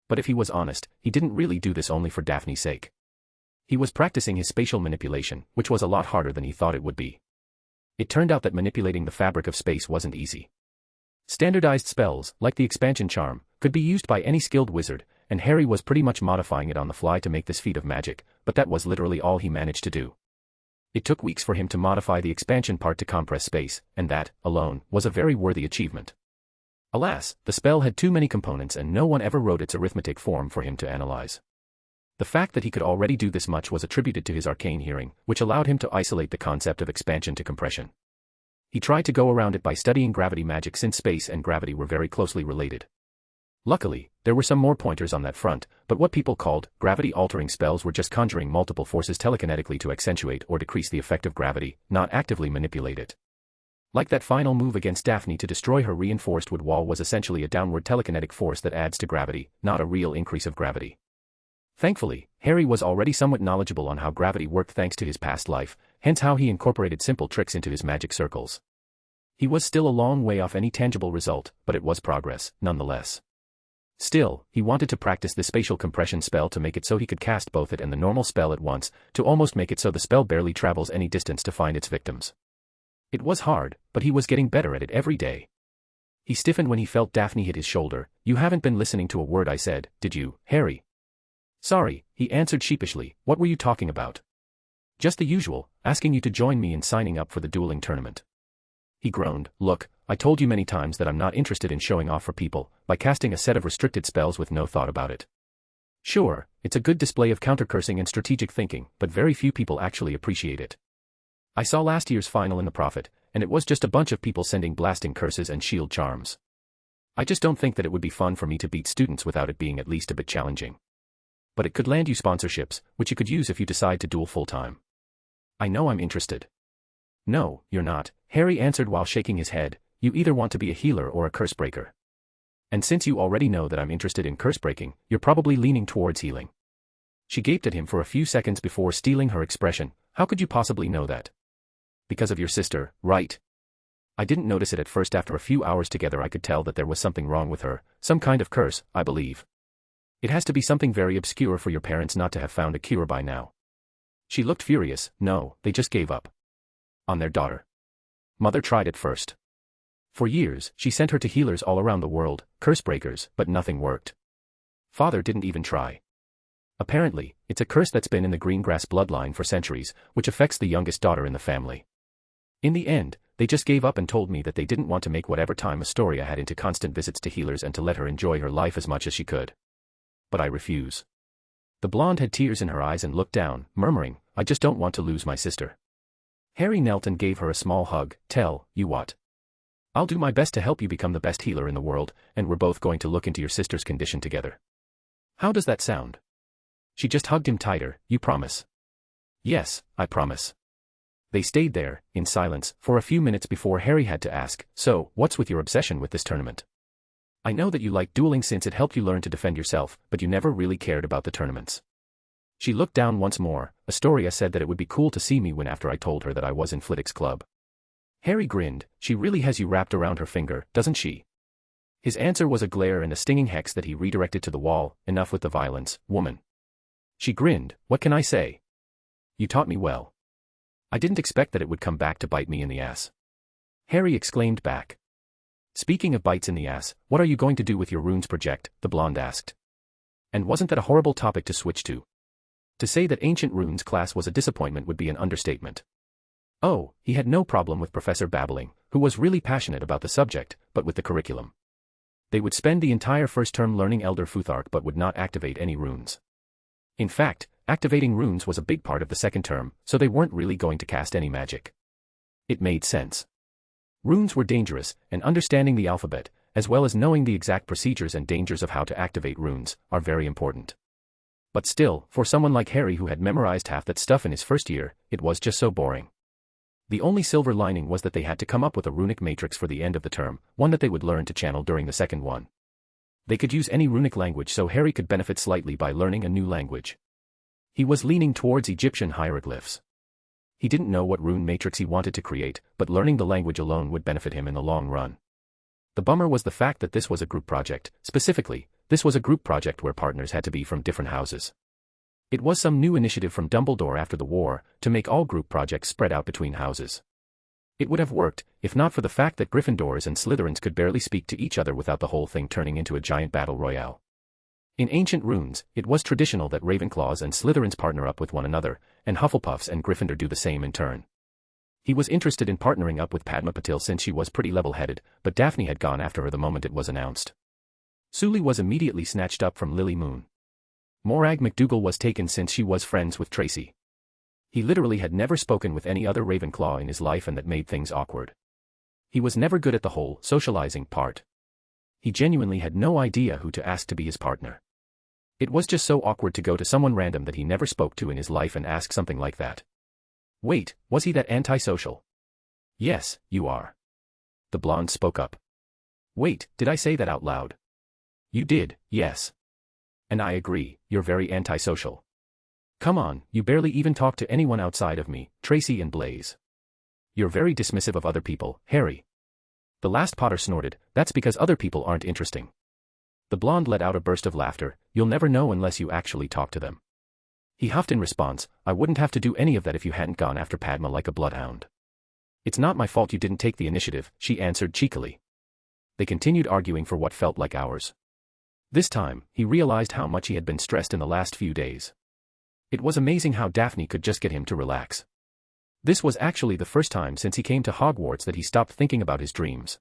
But if he was honest, he didn't really do this only for Daphne's sake. He was practicing his spatial manipulation, which was a lot harder than he thought it would be. It turned out that manipulating the fabric of space wasn't easy. Standardized spells, like the expansion charm, could be used by any skilled wizard, and Harry was pretty much modifying it on the fly to make this feat of magic, but that was literally all he managed to do. It took weeks for him to modify the expansion part to compress space, and that, alone, was a very worthy achievement. Alas, the spell had too many components and no one ever wrote its arithmetic form for him to analyze. The fact that he could already do this much was attributed to his arcane hearing, which allowed him to isolate the concept of expansion to compression. He tried to go around it by studying gravity magic since space and gravity were very closely related. Luckily, there were some more pointers on that front, but what people called gravity-altering spells were just conjuring multiple forces telekinetically to accentuate or decrease the effect of gravity, not actively manipulate it. Like that final move against Daphne to destroy her reinforced wood wall was essentially a downward telekinetic force that adds to gravity, not a real increase of gravity. Thankfully, Harry was already somewhat knowledgeable on how gravity worked thanks to his past life, hence how he incorporated simple tricks into his magic circles. He was still a long way off any tangible result, but it was progress, nonetheless. Still, he wanted to practice the spatial compression spell to make it so he could cast both it and the normal spell at once, to almost make it so the spell barely travels any distance to find its victims. It was hard, but he was getting better at it every day. He stiffened when he felt Daphne hit his shoulder. You haven't been listening to a word I said, did you, Harry? Sorry, he answered sheepishly. What were you talking about? Just the usual, asking you to join me in signing up for the dueling tournament. He groaned. Look, I told you many times that I'm not interested in showing off for people, by casting a set of restricted spells with no thought about it. Sure, it's a good display of counter-cursing and strategic thinking, but very few people actually appreciate it. I saw last year's final in the Prophet, and it was just a bunch of people sending blasting curses and shield charms. I just don't think that it would be fun for me to beat students without it being at least a bit challenging. But it could land you sponsorships, which you could use if you decide to duel full-time. I know I'm interested. No, you're not, Harry answered while shaking his head. You either want to be a healer or a curse breaker. And since you already know that I'm interested in curse breaking, you're probably leaning towards healing. She gaped at him for a few seconds before stealing her expression. How could you possibly know that? Because of your sister, right? I didn't notice it at first. After a few hours together I could tell that there was something wrong with her, some kind of curse, I believe. It has to be something very obscure for your parents not to have found a cure by now. She looked furious. No, they just gave up. On their daughter. Mother tried it first. For years, she sent her to healers all around the world, curse breakers, but nothing worked. Father didn't even try. Apparently, it's a curse that's been in the Greengrass bloodline for centuries, which affects the youngest daughter in the family. In the end, they just gave up and told me that they didn't want to make whatever time Astoria had into constant visits to healers and to let her enjoy her life as much as she could. But I refuse. The blonde had tears in her eyes and looked down, murmuring, "I just don't want to lose my sister." Harry knelt and gave her a small hug. "Tell you what. I'll do my best to help you become the best healer in the world, and we're both going to look into your sister's condition together. How does that sound?" She just hugged him tighter. "You promise?" "Yes, I promise." They stayed there, in silence, for a few minutes before Harry had to ask, "So, what's with your obsession with this tournament? I know that you like dueling since it helped you learn to defend yourself, but you never really cared about the tournaments." She looked down once more. "Astoria said that it would be cool to see me when after I told her that I was in Flitwick's club." Harry grinned. "She really has you wrapped around her finger, doesn't she?" His answer was a glare and a stinging hex that he redirected to the wall. "Enough with the violence, woman." She grinned. "What can I say? You taught me well. I didn't expect that it would come back to bite me in the ass." Harry exclaimed back. "Speaking of bites in the ass, what are you going to do with your runes project?" the blonde asked. And wasn't that a horrible topic to switch to? To say that Ancient Runes class was a disappointment would be an understatement. Oh, he had no problem with Professor Babbling, who was really passionate about the subject, but with the curriculum. They would spend the entire first term learning Elder Futhark but would not activate any runes. In fact, activating runes was a big part of the second term, so they weren't really going to cast any magic. It made sense. Runes were dangerous, and understanding the alphabet, as well as knowing the exact procedures and dangers of how to activate runes, are very important. But still, for someone like Harry who had memorized half that stuff in his first year, it was just so boring. The only silver lining was that they had to come up with a runic matrix for the end of the term, one that they would learn to channel during the second one. They could use any runic language, so Harry could benefit slightly by learning a new language. He was leaning towards Egyptian hieroglyphs. He didn't know what rune matrix he wanted to create, but learning the language alone would benefit him in the long run. The bummer was the fact that this was a group project. Specifically, this was a group project where partners had to be from different houses. It was some new initiative from Dumbledore after the war, to make all group projects spread out between houses. It would have worked, if not for the fact that Gryffindors and Slytherins could barely speak to each other without the whole thing turning into a giant battle royale. In Ancient Runes, it was traditional that Ravenclaws and Slytherins partner up with one another, and Hufflepuffs and Gryffindor do the same in turn. He was interested in partnering up with Padma Patil since she was pretty level-headed, but Daphne had gone after her the moment it was announced. Sully was immediately snatched up from Lily Moon. Morag McDougal was taken since she was friends with Tracy. He literally had never spoken with any other Ravenclaw in his life, and that made things awkward. He was never good at the whole socializing part. He genuinely had no idea who to ask to be his partner. It was just so awkward to go to someone random that he never spoke to in his life and ask something like that. Wait, was he that antisocial? Yes, you are. The blonde spoke up. Wait, did I say that out loud? You did, yes. And I agree, you're very antisocial. Come on, you barely even talk to anyone outside of me, Tracy and Blaze. You're very dismissive of other people, Harry. The last Potter snorted. That's because other people aren't interesting. The blonde let out a burst of laughter. You'll never know unless you actually talk to them. He huffed in response. I wouldn't have to do any of that if you hadn't gone after Padma like a bloodhound. It's not my fault you didn't take the initiative, she answered cheekily. They continued arguing for what felt like hours. This time, he realized how much he had been stressed in the last few days. It was amazing how Daphne could just get him to relax. This was actually the first time since he came to Hogwarts that he stopped thinking about his dreams.